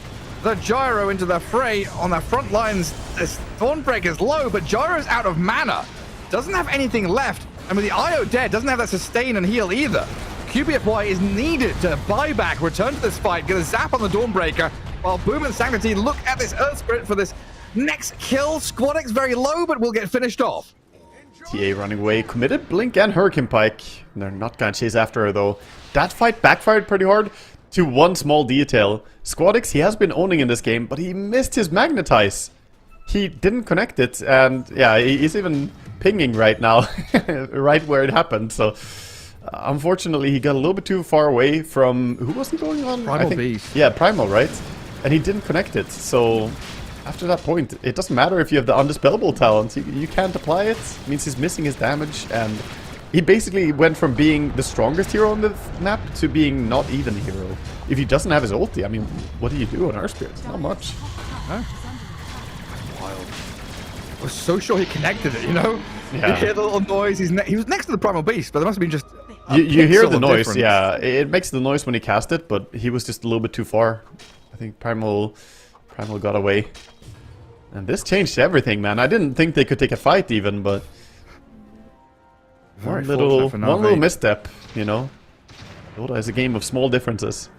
the Gyro into the fray on the front lines. This Thornbreak is low, but Gyro's out of mana. Doesn't have anything left, and with the IO dead, doesn't have that sustain and heal either. QBFY is needed to buy back, return to this fight, get a zap on the Dawnbreaker, while Boom and Sanctity look at this Earth Spirit for this next kill. Squadix very low, but will get finished off. TA running away, committed Blink and Hurricane Pike. They're not gonna chase after her though. That fight backfired pretty hard to one small detail. Squadix, he has been owning in this game, but he missed his Magnetize. He didn't connect it, and yeah, he's even pinging right now, right where it happened, so... unfortunately, he got a little bit too far away from... Who was he going on? Primal Beast. Yeah, Primal, right? And he didn't connect it, so... After that point, it doesn't matter if you have the Undispellable talent. You can't apply it. It means he's missing his damage, and... he basically went from being the strongest hero on the map to being not even a hero. If he doesn't have his ulti, I mean, what do you do on Earth Spirit? Not much. Huh? Wild. I was so sure he connected it, you know? Yeah. You hear the little noise, he was next to the Primal Beast, but there must have been just you hear the noise, difference. yeah. It makes the noise when he cast it, but he was just a little bit too far. I think Primal got away. And this changed everything, man. I didn't think they could take a fight even, but... Very one little Na'Vi. misstep, you know? Dota is a game of small differences.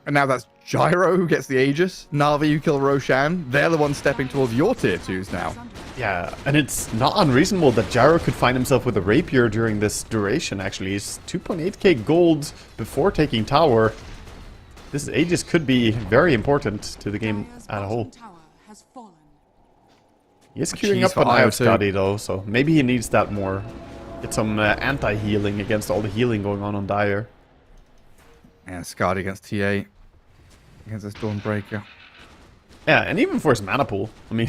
And now that's Gyro who gets the Aegis, Na'Vi who kill Roshan. They're the ones stepping towards your tier 2s now. Yeah, and it's not unreasonable that Gyro could find himself with a Rapier during this duration, actually. He's 2.8k gold before taking tower. This Aegis could be very important to the game as a whole. He is queuing up an Eye of Skadi though, so maybe he needs that more. Get some anti-healing against all the healing going on Dire. And Skadi against TA. Against this Dawnbreaker. Yeah, and even for his mana pool. I mean,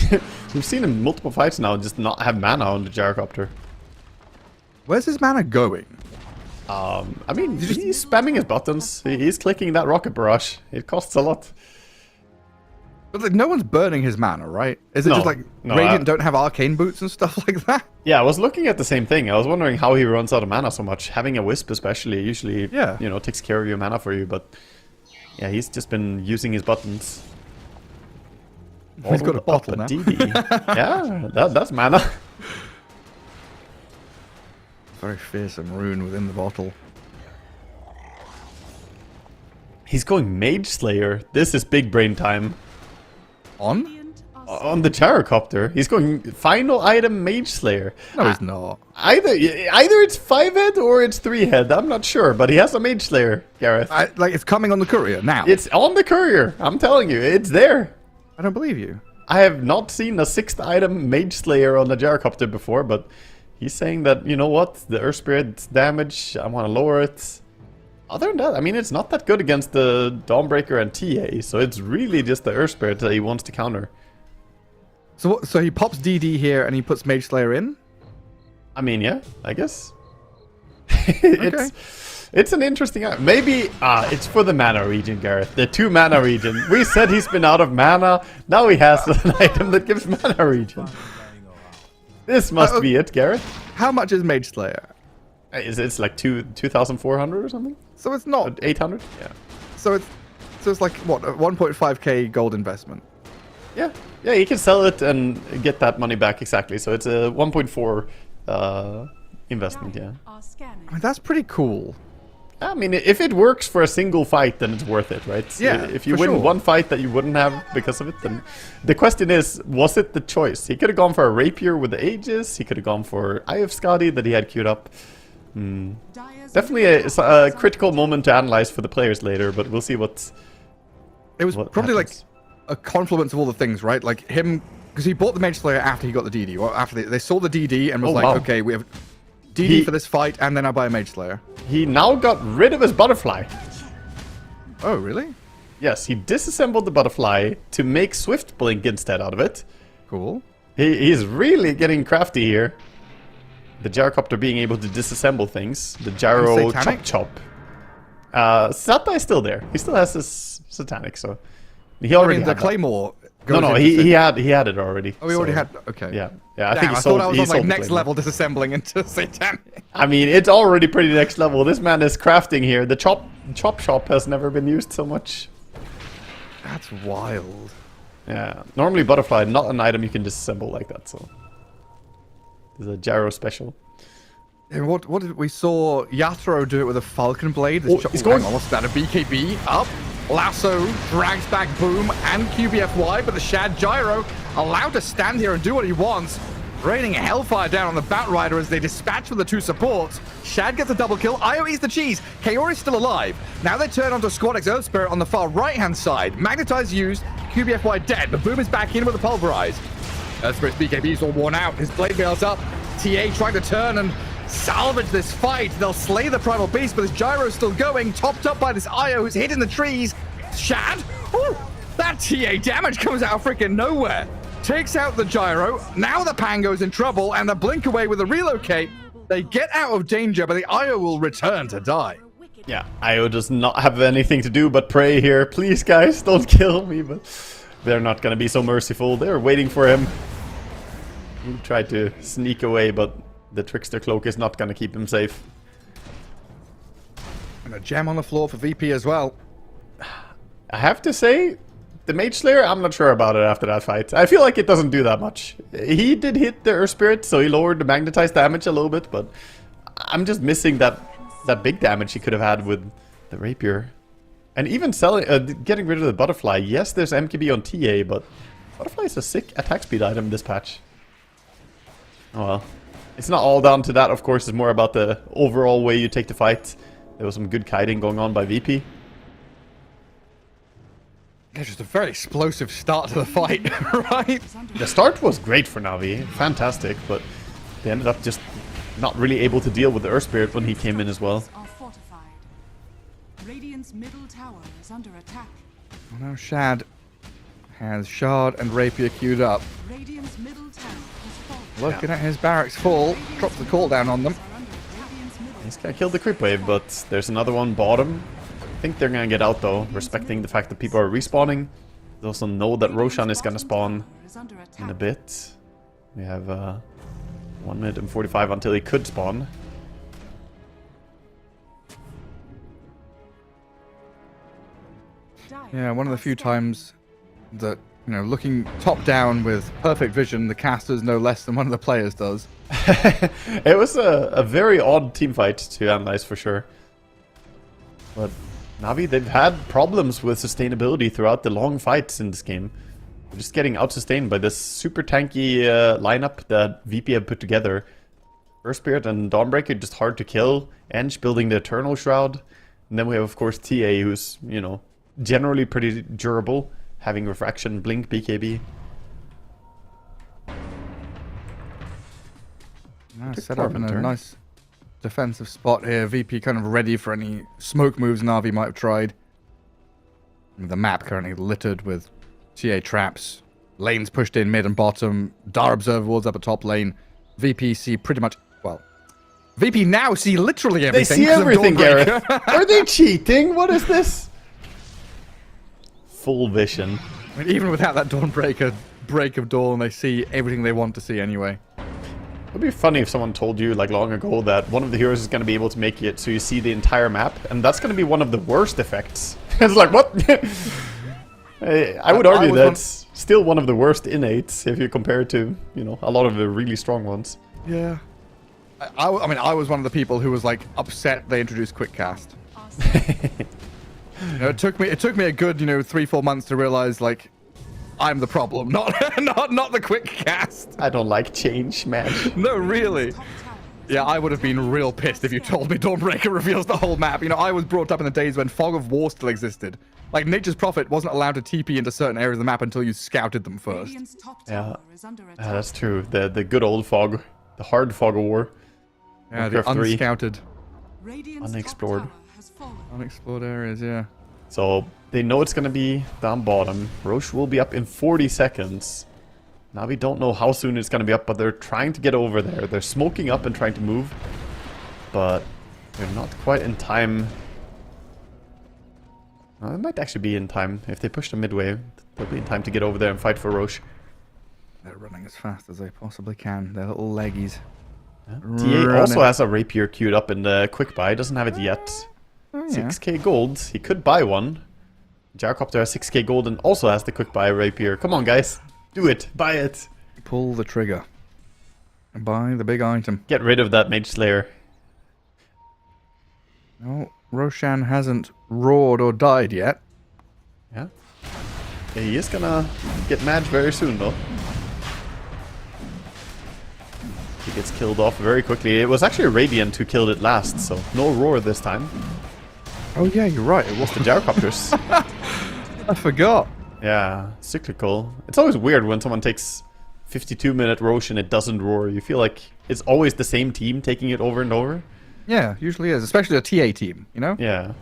we've seen him multiple fights now just not have mana on the Gyrocopter. Where's his mana going? I mean, he's spamming his buttons. He's clicking that Rocket Barrage. It costs a lot. But like, no one's burning his mana, right? Is it just like Radiant don't have arcane boots and stuff like that? Yeah, I was looking at the same thing. I was wondering how he runs out of mana so much. Having a Wisp especially usually, you know, takes care of your mana for you, but yeah, he's just been using his buttons. He's got a bottle now. Yeah, that's mana. Very fearsome rune within the bottle. He's going Mage Slayer. This is big brain time. On the Gyrocopter. He's going final item Mage Slayer. No, he's not. Either it's 5-head or it's 3-head. I'm not sure, but he has a Mage Slayer, Gareth. Like, it's coming on the courier now. It's on the courier. I'm telling you, it's there. I don't believe you. I have not seen a 6th item Mage Slayer on the Gyrocopter before, but he's saying that, you know what, the Earth Spirit damage, I want to lower it. Other than that, I mean, it's not that good against the Dawnbreaker and TA, so it's really just the Earth Spirit that he wants to counter. So he pops DD here and he puts Mage Slayer in? I mean, yeah, I guess. It's an interesting... Maybe it's for the mana regen, Gareth. The 2 mana regen. We said he's been out of mana. Now he has an item that gives mana regen. This must be it, Gareth. How much is Mage Slayer? It's like 2,400 or something? So it's not... 800? Yeah. So it's like, what, a 1.5k gold investment? Yeah. Yeah, you can sell it and get that money back, exactly. So it's a 1.4 investment, yeah. I mean, that's pretty cool. I mean, if it works for a single fight, then it's worth it, right? Yeah, if you win one fight that you wouldn't have because of it, then the question is, was it the choice? He could have gone for a Rapier with the Aegis. He could have gone for Eye of Skadi that he had queued up. Definitely a critical moment to analyze for the players later, but we'll see what's... It was probably happens. like a confluence of all the things, right? Like him, because he bought the Mage Slayer after he got the DD, or after they saw the DD and was okay, we have DD for this fight, and then I buy a Mage Slayer. He now got rid of his butterfly. Oh, really? Yes, he disassembled the butterfly to make Swift Blink instead out of it. Cool. He's really getting crafty here. The Gyrocopter being able to disassemble things. The Gyro Chop. Sata is still there. He still has his Satanic, so... He already had the Claymore... No, he had it already. Oh, he already had... Okay. Yeah. I think I thought I was on like next level disassembling into Satanic. I mean, it's already pretty next level. This man is crafting here. The Chop Shop has never been used so much. That's wild. Yeah. Normally Butterfly, not an item you can disassemble like that, so... There's a Gyro special. And what did we saw Yatoro do it with a Falcon Blade? He's going almost at a BKB up. Lasso drags back Boom and QBFY, but the Shad Gyro allowed to stand here and do what he wants. Raining Hellfire down on the Batrider as they dispatch for the 2 supports. Shad gets a double kill. Io eats the cheese. Kaori's still alive. Now they turn onto Squad X Earth Spirit on the far right-hand side. Magnetize used. QBFY dead, but Boom is back in with a Pulverize. Earth Spirit's BKB is all worn out. His Blade Veil's up. TA trying to turn and salvage this fight. They'll slay the Primal Beast, but his Gyro's still going, topped up by this Io who's hit in the trees. Shad? Ooh, that TA damage comes out of freaking nowhere. Takes out the Gyro. Now the Pango's in trouble, and the Blink away with a relocate. They get out of danger, but the Io will return to die. Yeah, Io does not have anything to do but pray here. Please, guys, don't kill me, but they're not going to be so merciful. They're waiting for him. He tried to sneak away, but the Trickster Cloak is not going to keep him safe. And a gem on the floor for VP as well. I have to say, the Mage Slayer, I'm not sure about it after that fight. I feel like it doesn't do that much. He did hit the Earth Spirit, so he lowered the magnetized damage a little bit, but I'm just missing that big damage he could have had with the Rapier. And even getting rid of the Butterfly. Yes, there's MKB on TA, but Butterfly is a sick attack speed item this patch. Oh well. It's not all down to that, of course. It's more about the overall way you take the fight. There was some good kiting going on by VP. Yeah, just a very explosive start to the fight, right? The start was great for Navi. Fantastic, but they ended up just not really able to deal with the Earth Spirit when he came in as well. Radiant's middle tower is under attack. Now Shad has Shard and Rapier queued up. Radiant's middle tower is falling. Looking at his barracks full, drops the call down on them. He's gonna kill the creep wave, but there's another one bottom. I think they're gonna get out though, respecting the fact that people are respawning. They also know that Roshan is gonna spawn in a bit. We have 1 minute and 45 until he could spawn. Yeah, one of the few times that, you know, looking top down with perfect vision, the casters no less than one of the players does. It was a very odd team fight to analyze for sure. But Navi, they've had problems with sustainability throughout the long fights in this game. They're just getting out-sustained by this super tanky lineup that VP have put together. Earth Spirit and Dawnbreaker just hard to kill. Ench building the Eternal Shroud. And then we have, of course, TA, who's, you know, generally pretty durable, having Refraction, Blink, BKB. Set up in a nice defensive spot here. VP kind of ready for any smoke moves Na'Vi might have tried. The map currently littered with TA traps. Lanes pushed in mid and bottom. Dar observer wards up a top lane. VP see pretty much, well, VP now see literally everything. They see everything, Gareth. Are they cheating? What is this? Full vision. I mean, even without that Dawnbreaker break of dawn, they see everything they want to see anyway. It would be funny if someone told you, like, long ago that one of the heroes is going to be able to make it so you see the entire map, and that's going to be one of the worst effects. It's like, what? I would argue that's still one of the worst innates if you compare it to, you know, a lot of the really strong ones. Yeah. I mean, I was one of the people who was, like, upset they introduced quick cast. You know, it took me a good, 3-4 months to realize, like, I'm the problem, not the quick cast. I don't like change, man. No, really. Yeah, I would have been real pissed if you told me Dawnbreaker reveals the whole map. You know, I was brought up in the days when Fog of War still existed. Like, Nature's Prophet wasn't allowed to TP into certain areas of the map until you scouted them first. Yeah, that's true. The good old fog, the hard Fog of War. Yeah, the unscouted, unexplored areas. Yeah. So they know it's gonna be down bottom. Roche will be up in 40 seconds. Now we don't know how soon it's gonna be up, but they're trying to get over there. They're smoking up and trying to move, but they're not quite in time. Well, it might actually be in time. If they push the midway, they'll be in time to get over there and fight for Roche. They're running as fast as they possibly can. They're little leggies. Yeah. TA also has a rapier queued up in the quick buy. Doesn't have it yet. 6k gold. He could buy one. Gyrocopter has 6k gold and also has the quick buy rapier. Come on, guys. Do it. Buy it. Pull the trigger. And buy the big item. Get rid of that Mage Slayer. No, Roshan hasn't roared or died yet. Yeah. He is gonna get mad very soon, though. He gets killed off very quickly. It was actually Radiant who killed it last, so no roar this time. Oh yeah, you're right. It was the Gyrocopters. I forgot. Yeah, cyclical. It's always weird when someone takes 52-minute Roche and it doesn't roar. You feel like it's always the same team taking it over and over. Yeah, usually is, especially a TA team, you know? Yeah.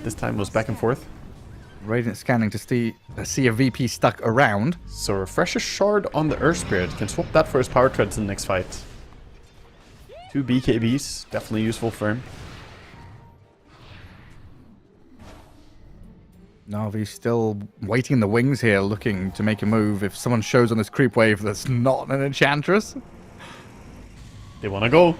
This time was back and forth. Radiant scanning to see a VP stuck around. So refresh a shard on the Earth Spirit. Can swap that for his power treads in the next fight. 2 BKBs, definitely useful for him. Na'Vi's still waiting in the wings here, looking to make a move. If someone shows on this creep wave that's not an Enchantress, they want to go.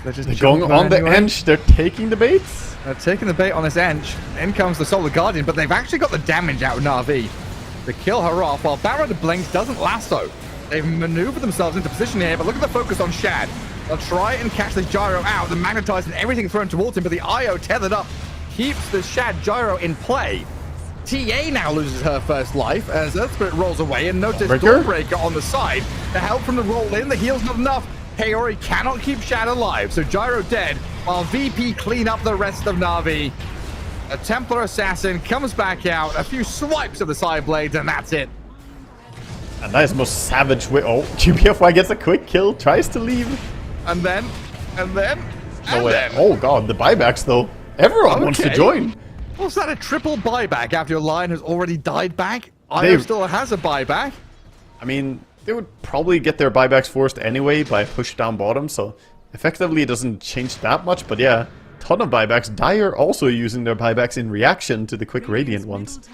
They're going on the Ench. They're taking the bait. They're taking the bait on this Ench. In comes the Solar Guardian, but they've actually got the damage out of Na'Vi to kill her off, while Barrow Blinks doesn't lasso. They've maneuvered themselves into position here, but look at the focus on Shad. They'll try and catch the Gyro out, the Magnetize and everything thrown towards him, but the IO tethered up keeps the Shad Gyro in play. TA now loses her first life as Earth Spirit rolls away, and notice Dawnbreaker on the side. The help from the roll in, the heal's not enough. Kaori cannot keep Shad alive, so Gyro dead, while VP clean up the rest of Na'Vi. A Templar Assassin comes back out, a few swipes of the side blades, and that's it. And that is the most savage way. Oh, GPFY gets a quick kill, tries to leave. And then. Oh god, the buybacks though. Everyone wants to join. Was that a triple buyback after your line has already died back? Io still has a buyback. I mean, they would probably get their buybacks forced anyway by push down bottom, so effectively it doesn't change that much, but yeah, ton of buybacks. Dire also using their buybacks in reaction to the quick Radiant ones.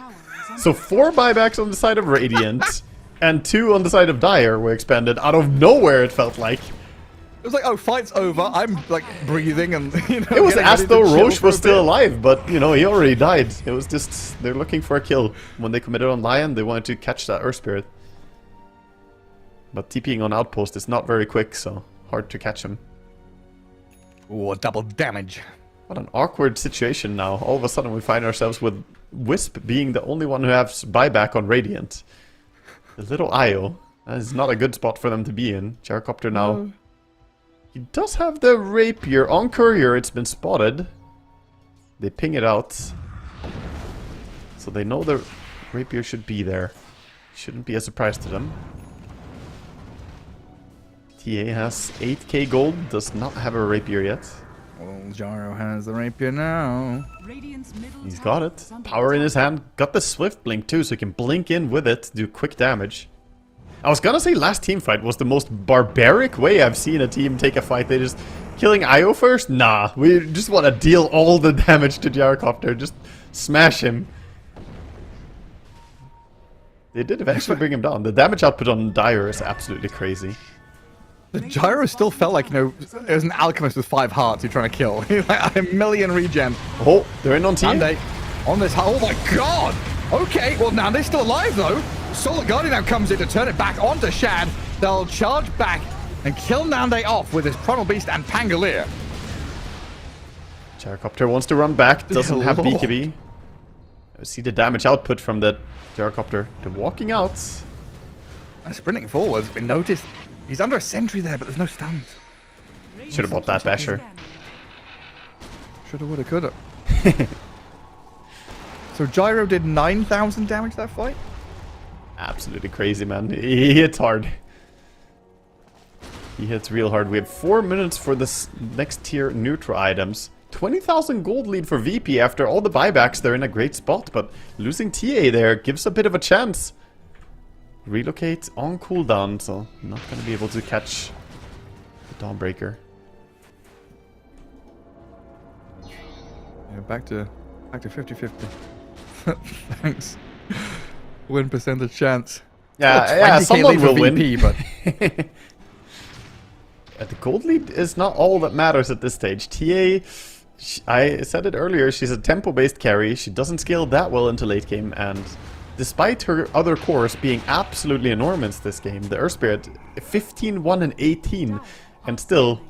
So 4 buybacks on the side of Radiant and 2 on the side of Dire were expended out of nowhere, it felt like. It was like, oh, fight's over. I'm like breathing and, you know. It was as though Roche was still alive, but, you know, he already died. It was just, they're looking for a kill. When they committed on Lion, they wanted to catch that Earth Spirit. But TPing on Outpost is not very quick, so hard to catch him. Ooh, double damage. What an awkward situation now. All of a sudden we find ourselves with Wisp being the only one who has buyback on Radiant. The little Io. That is not a good spot for them to be in. Gyrocopter now. He does have the Rapier on Courier. It's been spotted. They ping it out. So they know the Rapier should be there. Shouldn't be a surprise to them. TA has 8k gold, does not have a rapier yet. Well, Gyro has the rapier now. Radiant's middle He's tower got it. is under Power in attack. his hand. Got the swift blink too, so he can blink in with it, do quick damage. I was gonna say last team fight was the most barbaric way I've seen a team take a fight. They just killing Io first? Nah, we just want to deal all the damage to Gyrocopter. Just smash him. They did eventually bring him down. The damage output on Dire is absolutely crazy. The Gyro still felt like, it was an alchemist with 5 hearts you're trying to kill. Like a million regen. Oh, they're in on team. Nande on this. Oh my god! Okay, well Nande's still alive though. Solar Guardian now comes in to turn it back onto Shad. They'll charge back and kill Nande off with his Primal Beast and Pangolier. Gyrocopter wants to run back, doesn't have Lord. BKB. See the damage output from that Gyrocopter. They're walking out. And sprinting forwards, we noticed he's under a sentry there, but there's no stuns. Should have bought that Basher. Shoulda, woulda, coulda. So Gyro did 9,000 damage that fight? Absolutely crazy, man. He hits hard. He hits real hard. We have 4 minutes for this next tier neutral items. 20,000 gold lead for VP after all the buybacks. They're in a great spot, but losing TA there gives a bit of a chance. Relocate on cooldown, so not going to be able to catch the Dawnbreaker. Yeah, back to 50-50. Thanks. Win percentage chance. Yeah, Well, 20K someone lead for will win. VP, but The gold lead is not all that matters at this stage. TA, I said it earlier, she's a tempo-based carry. She doesn't scale that well into late game, and despite her other cores being absolutely enormous this game, the Earth Spirit 15, 1, and 18, and still,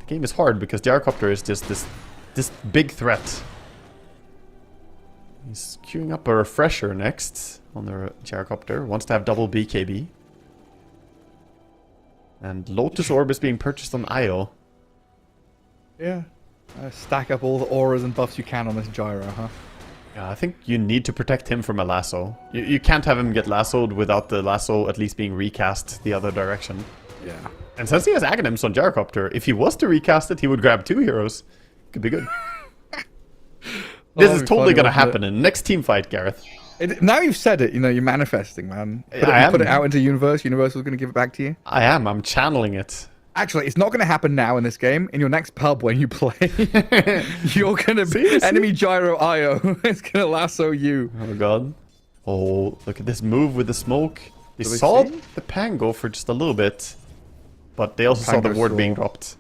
the game is hard because Gyrocopter is just this big threat. He's queuing up a refresher next on the Gyrocopter. Wants to have double BKB. And Lotus Orb is being purchased on Io. yeah. Stack up all the auras and buffs you can on this Gyro, huh? Yeah, I think you need to protect him from a lasso. You can't have him get lassoed without the lasso at least being recast the other direction. Yeah. And since he has Aghanims on Gyrocopter, if he was to recast it, he would grab 2 heroes. Could be good. This is totally gonna happen in the next team fight, Gareth. Now you've said it, you're manifesting, man. Put it out into Universe. Universal's going to give it back to you. I'm channeling it. Actually, it's not going to happen now in this game. In your next pub when you play, you're going to be enemy Gyro Io. It's going to lasso you. Oh god. Oh, look at this move with the smoke. They Do we saw see? the Pango for just a little bit. But they also saw the Pango ward saw- being dropped.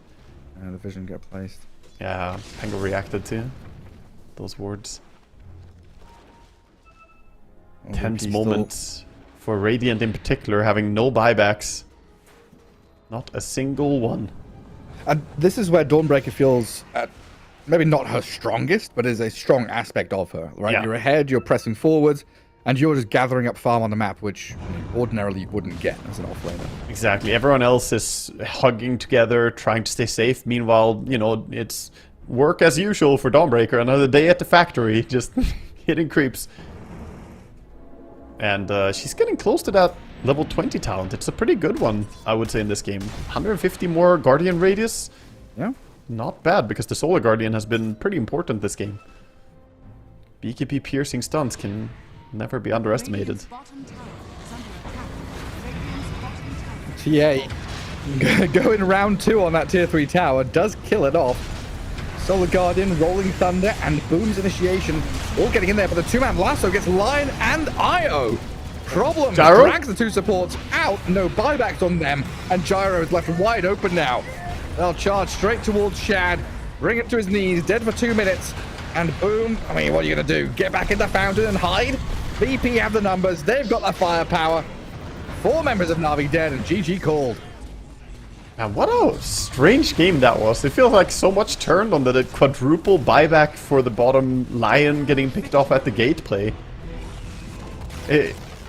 And the vision get placed. Yeah, Pango reacted to those wards. Oh, Tense VP still- moment for Radiant in particular, having no buybacks. Not a single one. And this is where Dawnbreaker feels maybe not her strongest, but is a strong aspect of her, right? Yeah. You're ahead, you're pressing forwards, and you're just gathering up farm on the map, which ordinarily you wouldn't get as an offlaner. Exactly. Everyone else is hugging together, trying to stay safe. Meanwhile, it's work as usual for Dawnbreaker. Another day at the factory, just hitting creeps. And she's getting close to that level 20 talent. It's a pretty good one, I would say, in this game. 150 more Guardian radius. Yeah. Not bad, because the Solar Guardian has been pretty important this game. BKB piercing stuns can never be underestimated. Radiant's bottom tower is under attack. Radiant's bottom tower. TA going round 2 on that tier 3 tower does kill it off. Solar Guardian, Rolling Thunder, and Boom's Initiation all getting in there, but the 2-man lasso gets Lion and Io. Problem, Gyro? drags the 2 supports out, no buybacks on them, and Gyro is left wide open now. They'll charge straight towards Shad, bring it to his knees, dead for 2 minutes, and boom, what are you going to do? Get back in the fountain and hide? VP have the numbers, they've got the firepower. 4 members of Na'Vi dead, and GG called. Man, what a strange game that was. It feels like so much turned on the quadruple buyback for the bottom Lion getting picked off at the gate play.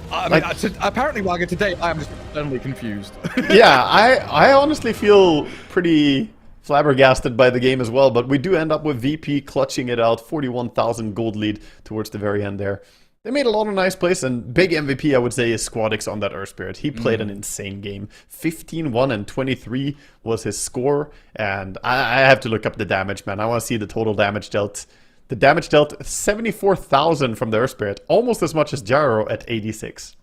Apparently, Wagga, today I am just suddenly confused. Yeah, I honestly feel pretty flabbergasted by the game as well, but we do end up with VP clutching it out, 41,000 gold lead towards the very end there. They made a lot of nice plays, and big MVP, I would say, is Squadix on that Earth Spirit. He played an insane game. 15-1 and 23 was his score, and I have to look up the damage, man. I want to see the total damage dealt. The damage dealt 74,000 from the Earth Spirit, almost as much as Gyro at 86.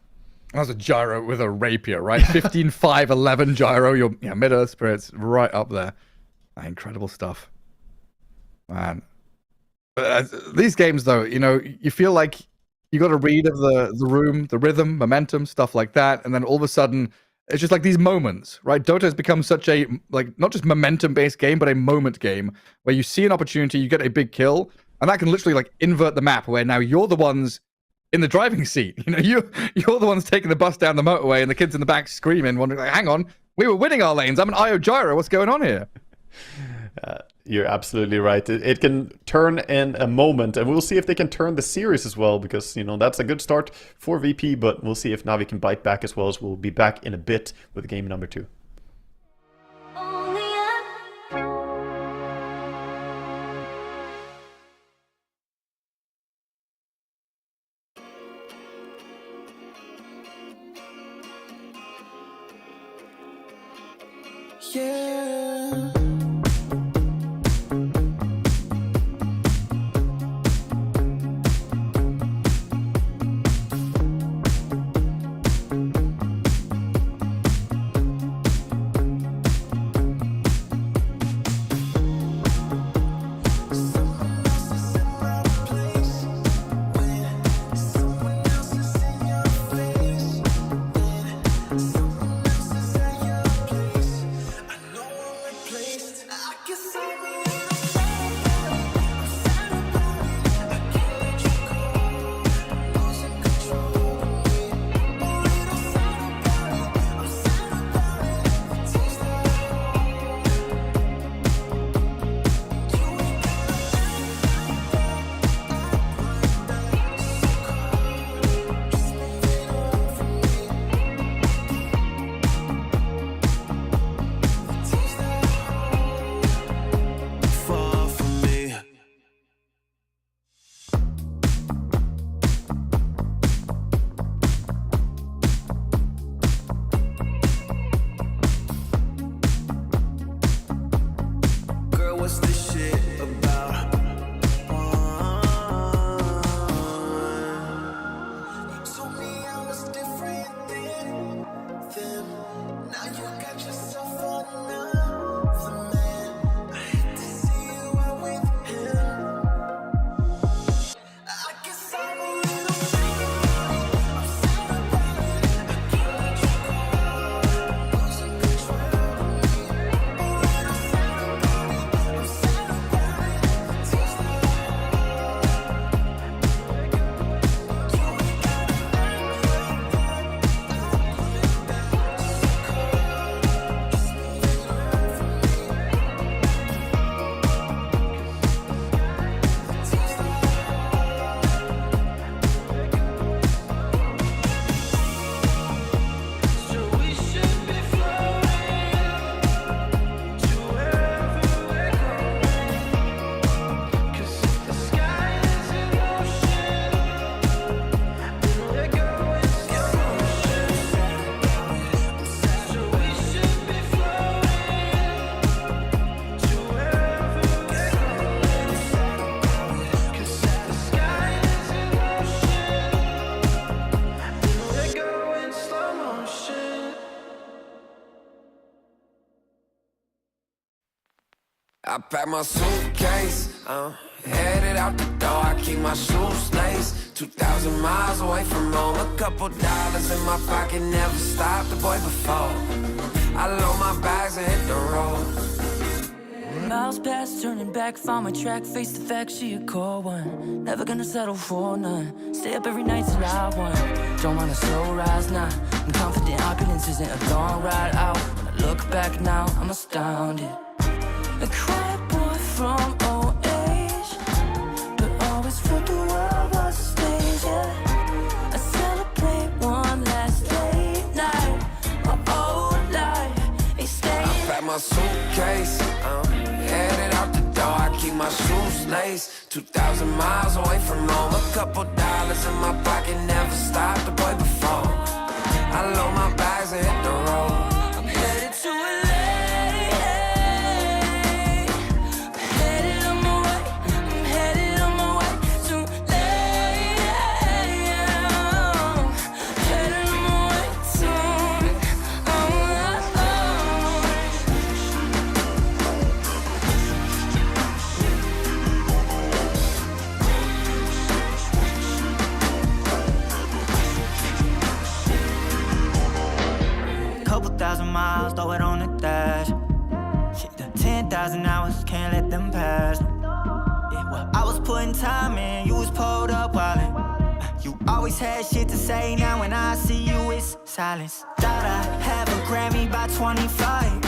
That was a Gyro with a rapier, right? 15, 5, 11 Gyro. Your mid-Earth Spirit's right up there. Incredible stuff. Man. These games, though, you feel like you got a read of the room, the rhythm, momentum, stuff like that, and then all of a sudden, it's just like these moments, right? Dota has become such a, not just momentum-based game, but a moment game, where you see an opportunity, you get a big kill, and that can literally, invert the map, where now you're the ones in the driving seat. You're the ones taking the bus down the motorway, and the kids in the back screaming, wondering, hang on, we were winning our lanes, I'm an IO Gyro, what's going on here? You're absolutely right. It can turn in a moment, and we'll see if they can turn the series as well, because, that's a good start for VP, but we'll see if Navi can bite back as well, as we'll be back in a bit with game number 2. Yeah. I pack my suitcase, headed out the door. I keep my shoes laced. 2,000 miles away from home. A couple dollars in my pocket, never stopped the boy before. I load my bags and hit the road. Miles past, turning back, found my track, face the fact she a cold one. Never gonna settle for none. Stay up every night till I won. Don't want a slow rise now. I'm confident opulence isn't a long ride out. When I look back now, I'm astounded. A quiet boy from old age, but always felt the world was a stage, yeah. I celebrate one last late night. My old life ain't staying. I pack my suitcase, headed out the door. I keep my shoes laced. 2,000 miles away from home. A couple dollars in my pocket, never stopped the boy before. I load my bags and hit the road. I'm headed to LA. Headed on my way. I'm headed on my way to LA. Headed on my way soon. Couple thousand miles, throw it on the dash. Shit, the 10,000 hours, can't let them pass. Yeah, well, I was putting time in, you was pulled up wildin'. You always had shit to say, now when I see you, it's silence. Thought I have a Grammy by 25.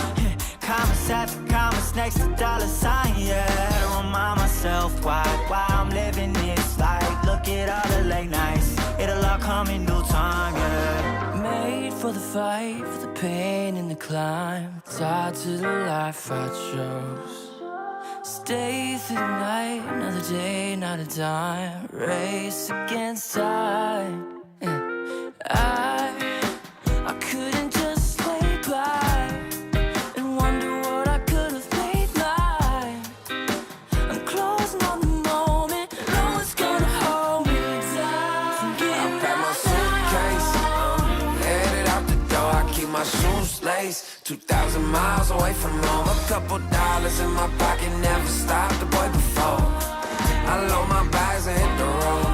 Commas after commas next to dollar sign, yeah. Had to remind myself why I'm living this life. Look at all the late nights, it'll all come in due time, yeah. Made for the fight, for the pain and the climb. Tied to the life I chose. Stay through the night, another day, not a dime. Race against time. Yeah. I couldn't just lay by and wonder what I could have made mine. I'm closing on the moment, no one's gonna hold me down. I pack my suitcase, headed out the door. I keep my shoes laced. 2,000 miles away from home. A couple dollars in my pocket, never stopped the boy before. I load my bags and hit the road.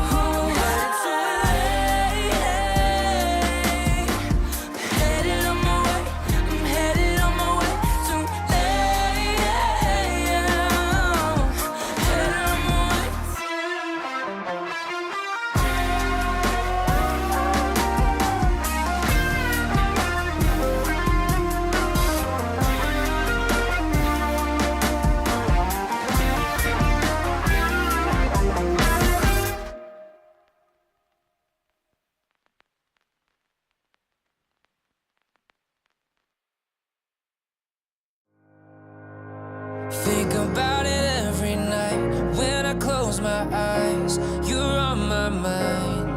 Think about it every night when I close my eyes. You're on my mind.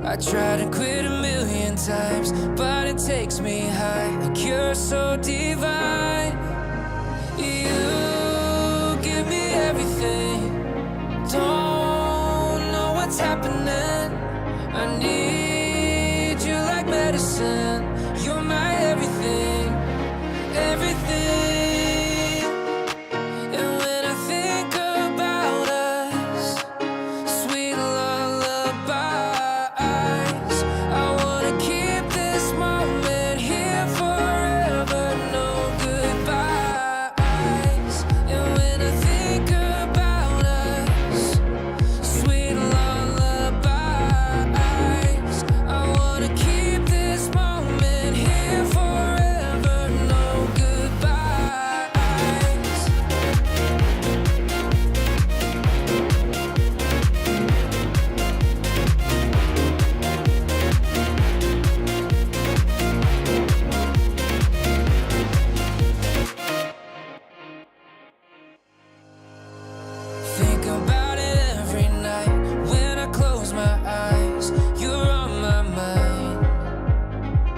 I try to quit a million times, but it takes me high. Like you're so divine. You give me everything. Don't know what's happening. I need you like medicine. You're my everything, everything.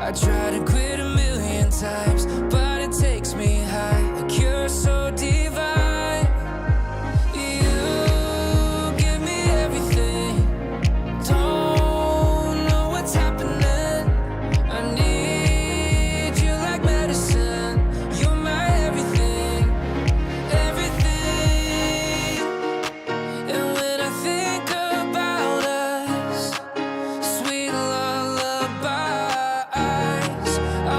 I try to quit a million times, but it takes me high. Like you're so divine. You give me everything. Don't know what's happening. I need you like medicine. You're my everything, everything. And when I think about us, sweet lullabies, I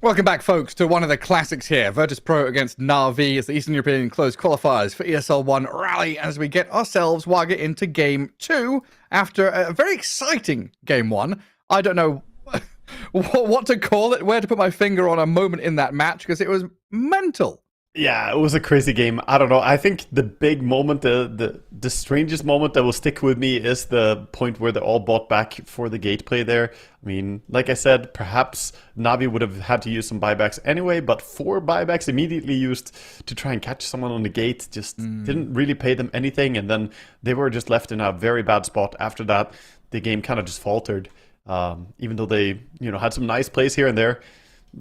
Welcome back, folks, to one of the classics here. Virtus Pro against Na'Vi as the Eastern European closed qualifiers for ESL One Raleigh as we get ourselves Wagga into Game 2 after a very exciting Game 1. I don't know what to call it, where to put my finger on a moment in that match, because it was mental. Yeah, it was a crazy game. I don't know. I think the big moment, the strangest moment that will stick with me is the point where they all bought back for the gate play there. I mean, like I said, perhaps Na'Vi would have had to use some buybacks anyway, but 4 buybacks immediately used to try and catch someone on the gate just didn't really pay them anything, and then they were just left in a very bad spot. After that, the game kind of just faltered, even though they, had some nice plays here and there.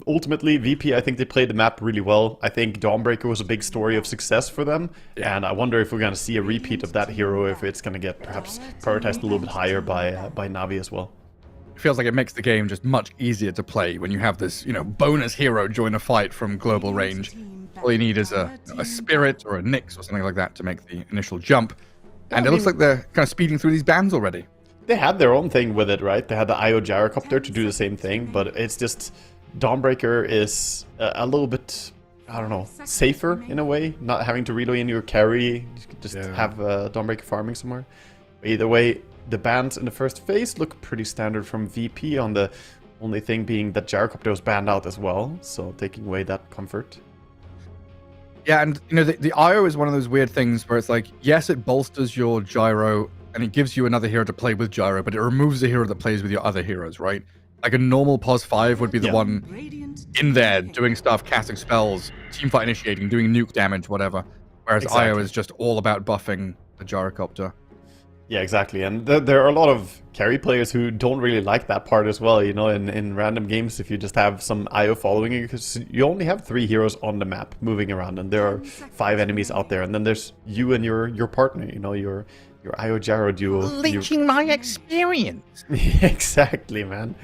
Ultimately, VP, I think they played the map really well. I think Dawnbreaker was a big story of success for them, and I wonder if we're going to see a repeat of that hero, if it's going to get perhaps prioritized a little bit higher by Na'Vi as well. It feels like it makes the game just much easier to play when you have this, bonus hero join a fight from global range. All you need is a Spirit or a Nyx or something like that to make the initial jump. And it looks like they're kind of speeding through these bans already. They had their own thing with it, right? They had the IO Gyrocopter to do the same thing, but it's just... Dawnbreaker is a little bit, I don't know, safer in a way, not having to relay in your carry, you could just have Dawnbreaker farming somewhere. Either way, the bans in the first phase look pretty standard from VP, on the only thing being that Gyrocopter was banned out as well, so taking away that comfort. Yeah, and the IO is one of those weird things where it's like, yes, it bolsters your Gyro, and it gives you another hero to play with Gyro, but it removes the hero that plays with your other heroes, right? Like a normal POS 5 would be the one in there doing stuff, casting spells, teamfight initiating, doing nuke damage, whatever. Whereas IO is just all about buffing the Gyrocopter. Yeah, exactly. And there are a lot of carry players who don't really like that part as well, in random games, if you just have some IO following you, because you only have 3 heroes on the map moving around, and there are 5 enemies out there, and then there's you and your partner, your IO Gyro duo. Leeching my experience. Exactly, man.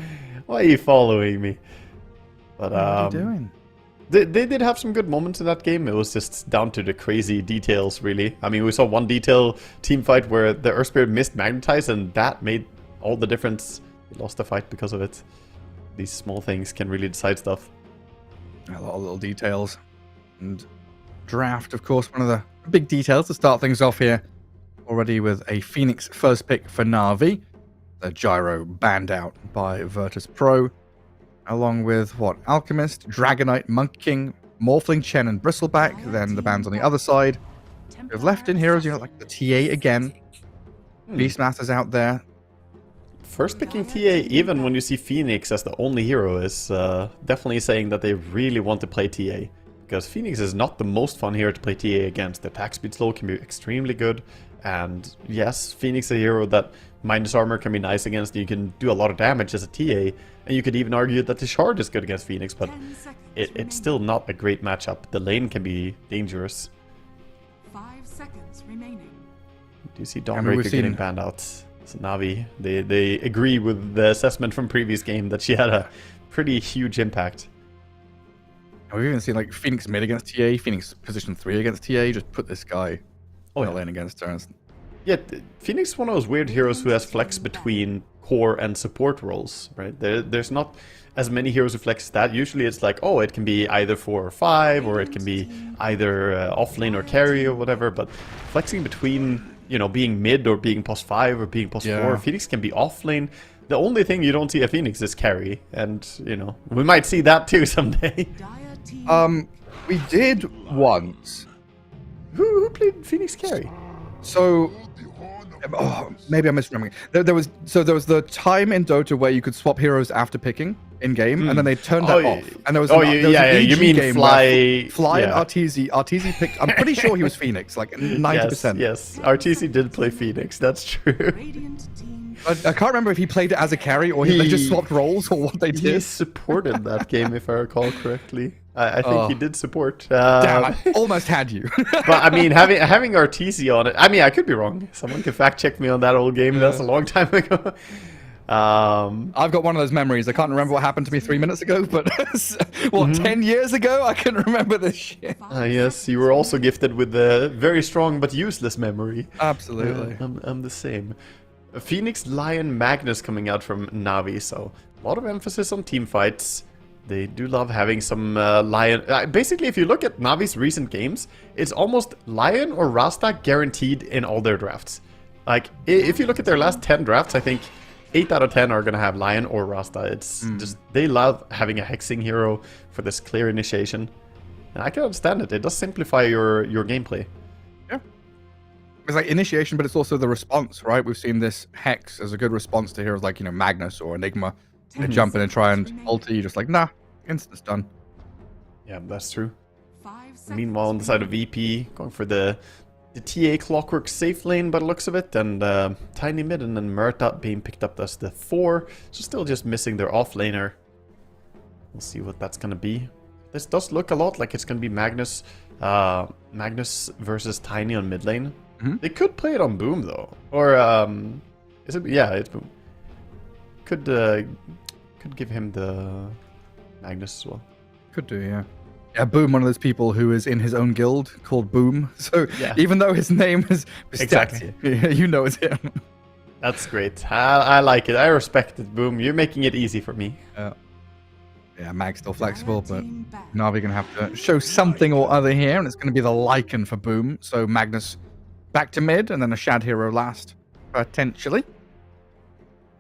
Why are you following me? But what are you doing? They did have some good moments in that game. It was just down to the crazy details, really. I mean, we saw one detail team fight where the Earth Spirit missed Magnetize, and that made all the difference. We lost the fight because of it. These small things can really decide stuff. A lot of little details. And draft, of course, one of the big details to start things off here. Already with a Phoenix first pick for Na'Vi. The Gyro banned out by Virtus Pro. Along with, Alchemist, Dragonite, Monk King, Morphling, Chen, and Bristleback. Then the bans on the other side. We've left in heroes, like the TA again. Beastmaster's out there. First picking TA, even when you see Phoenix as the only hero, is definitely saying that they really want to play TA. Because Phoenix is not the most fun hero to play TA against. The attack speed slow can be extremely good. And yes, Phoenix is a hero that minus armor can be nice against. You can do a lot of damage as a TA. And you could even argue that the Shard is good against Phoenix. But it's still not a great matchup. The lane can be dangerous. 5 seconds remaining. Do you see Dawnbreaker getting banned out? So Na'Vi, they agree with the assessment from previous game that she had a pretty huge impact. We've even seen Phoenix mid against TA, Phoenix position 3 against TA. Just put this guy in the lane against her. Yeah, Phoenix is one of those weird heroes who has flex between core and support roles, right? There's not as many heroes who flex that. Usually it's like, it can be either 4 or 5, or it can be either off lane or carry or whatever. But flexing between, being mid or being POS 5 or being POS 4, Phoenix can be off lane. The only thing you don't see at Phoenix is carry, and we might see that too someday. We did once. Who played Phoenix carry? So, maybe I'm misremembering. There was the time in Dota where you could swap heroes after picking in game, and then they turned that off. And there was an you mean game Fly and Arteezy picked. I'm pretty sure he was Phoenix, 90%. Yes, Arteezy did play Phoenix. That's true. I can't remember if he played it as a carry or they just swapped roles or what they did. He supported that game, if I recall correctly. I think he did support. Damn, I almost had you. But I mean, having Arteezy on it. I mean, I could be wrong. Someone can fact check me on that old game. That's a long time ago. I've got one of those memories. I can't remember what happened to me 3 minutes ago, but 10 years ago, I can remember this shit. Yes, you were also gifted with a very strong but useless memory. Absolutely. I'm the same. Phoenix, Lion, Magnus coming out from Na'Vi, so a lot of emphasis on team fights. They do love having some Lion. Basically, if you look at Navi's recent games, it's almost Lion or Rasta guaranteed in all their drafts. Like, if you look at their last 10 drafts, I think 8 out of 10 are going to have Lion or Rasta. It's just, they love having a hexing hero for this clear initiation. And I can understand it. It does simplify your gameplay. Yeah. It's like initiation, but it's also the response, right? We've seen this hex as a good response to heroes like, Magnus or Enigma. They jump in and try and ulti, just like, nah, instant's done. Yeah, that's true. 5 seconds Meanwhile, on the side of VP, going for the TA Clockwork safe lane by the looks of it, and Tiny Mid, and then Murta being picked up as the 4. So still just missing their off laner. We'll see what that's going to be. This does look a lot like it's going to be Magnus versus Tiny on mid lane. They could play it on Boom, though. Or, is it? Yeah, it's Boom. Could give him the Magnus as well. Could do, yeah. Yeah, Boom, one of those people who is in his own guild called Boom. So even though his name is Exactly. you know it's him. That's great. I like it. I respect it, Boom. You're making it easy for me. Yeah, Mag's still flexible, but Na'Vi gonna have to show something or other here, and it's gonna be the Lycan for Boom. So Magnus back to mid, and then a Shad hero last, potentially.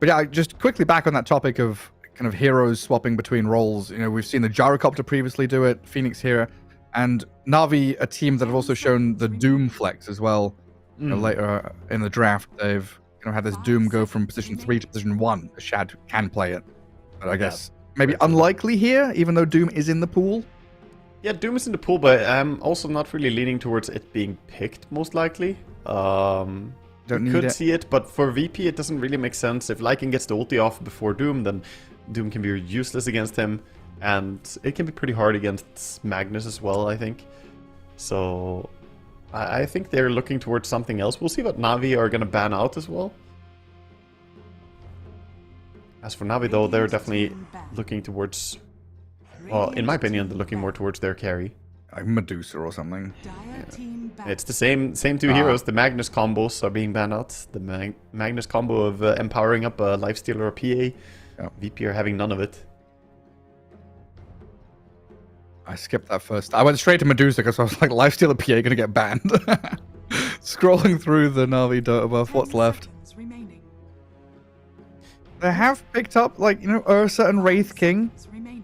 But yeah, just quickly back on that topic of kind of heroes swapping between roles. We've seen the Gyrocopter previously do it, Phoenix here, and Na'Vi, a team that have also shown the Doom flex as well. Later in the draft, they've had this Doom go from position 3 to position 1. The Shad can play it, but I guess maybe unlikely here, even though Doom is in the pool. Yeah, Doom is in the pool, but I'm also not really leaning towards it being picked, most likely. Don't you could see it, but for VP it doesn't really make sense. If Lycan gets the ulti off before Doom, then Doom can be useless against him, and it can be pretty hard against Magnus as well, I think. So I think they're looking towards something else. We'll see what Na'Vi are going to ban out as well. As for Na'Vi, though, they're definitely looking towards... Well, in my opinion, they're looking more towards their carry. Like Medusa or something. It's the same two heroes. The Magnus combos are being banned out. The Magnus combo of empowering up a Lifestealer or PA. VP are having none of it. I skipped that first. I went straight to Medusa because I was like, Lifestealer PA gonna get banned. Scrolling through the Na'Vi Dota buff, what's left? They have picked up, like, Ursa and Wraith King,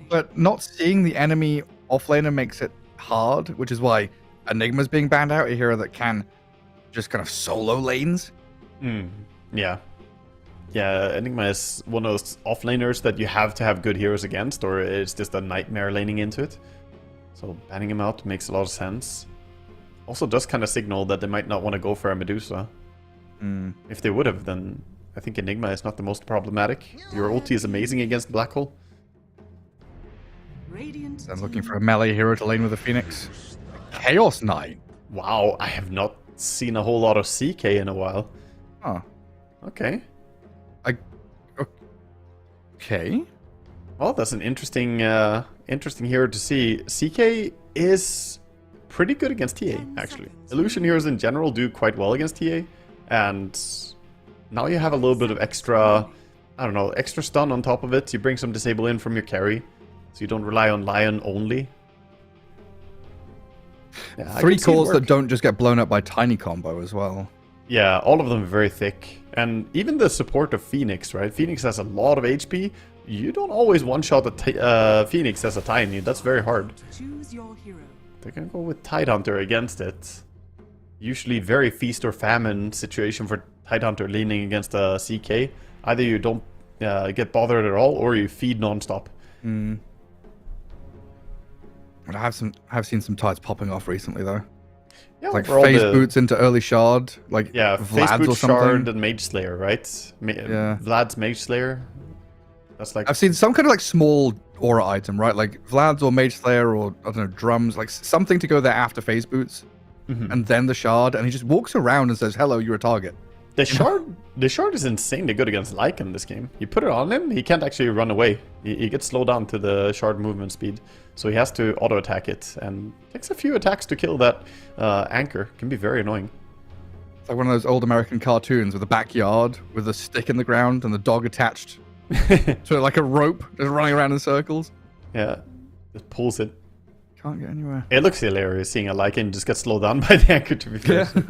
but not seeing the enemy offlaner makes it hard, which is why Enigma's being banned out, a hero that can just kind of solo lanes. Yeah. Yeah, Enigma is one of those offlaners that you have to have good heroes against, or it's just a nightmare laning into it. So banning him out makes a lot of sense. Also does kind of signal that they might not want to go for a Medusa. If they would have, then I think Enigma is not the most problematic. Your ulti is amazing against Black Hole. I'm looking for a melee hero to lane with a Phoenix. Chaos Knight. Wow, I have not seen a whole lot of CK in a while. Oh. Okay. Okay. Well, that's an interesting hero to see. CK is pretty good against TA, actually. Illusion heroes in general do quite well against TA, and now you have a little bit of extra, I don't know, extra stun on top of it. You bring some disable in from your carry, so you don't rely on Lion only. Yeah, 3 cores that don't just get blown up by Tiny combo as well. Yeah, all of them are very thick. And even the support of Phoenix, right? Phoenix has a lot of HP. You don't always one-shot a Phoenix as a Tiny. That's very hard. Choose your hero. They're gonna go with Tidehunter against it. Usually very feast or famine situation for Tidehunter leaning against a CK. Either you don't get bothered at all, or you feed non-stop. But I have seen some tides popping off recently, though. Yeah, like phase boots into early shard, like phase boot, or shard, and Mage Slayer, right? Vlad's Mage Slayer. That's like I've seen some kind of like small aura item, right? Like Vlad's or Mage Slayer or I don't know, drums, like something to go there after phase boots, and then the shard, and he just walks around and says, "Hello, you're a target." The shard is insanely good against Lycan in this game. You put it on him, he can't actually run away. He gets slowed down to the shard movement speed, so he has to auto attack it, and takes a few attacks to kill that anchor. Can be very annoying. It's like one of those old American cartoons with a backyard with a stick in the ground and the dog attached to like a rope, just running around in circles. Yeah, just pulls it. Can't get anywhere. It looks hilarious seeing a Lycan just get slowed down by the anchor, to be fair. Yeah.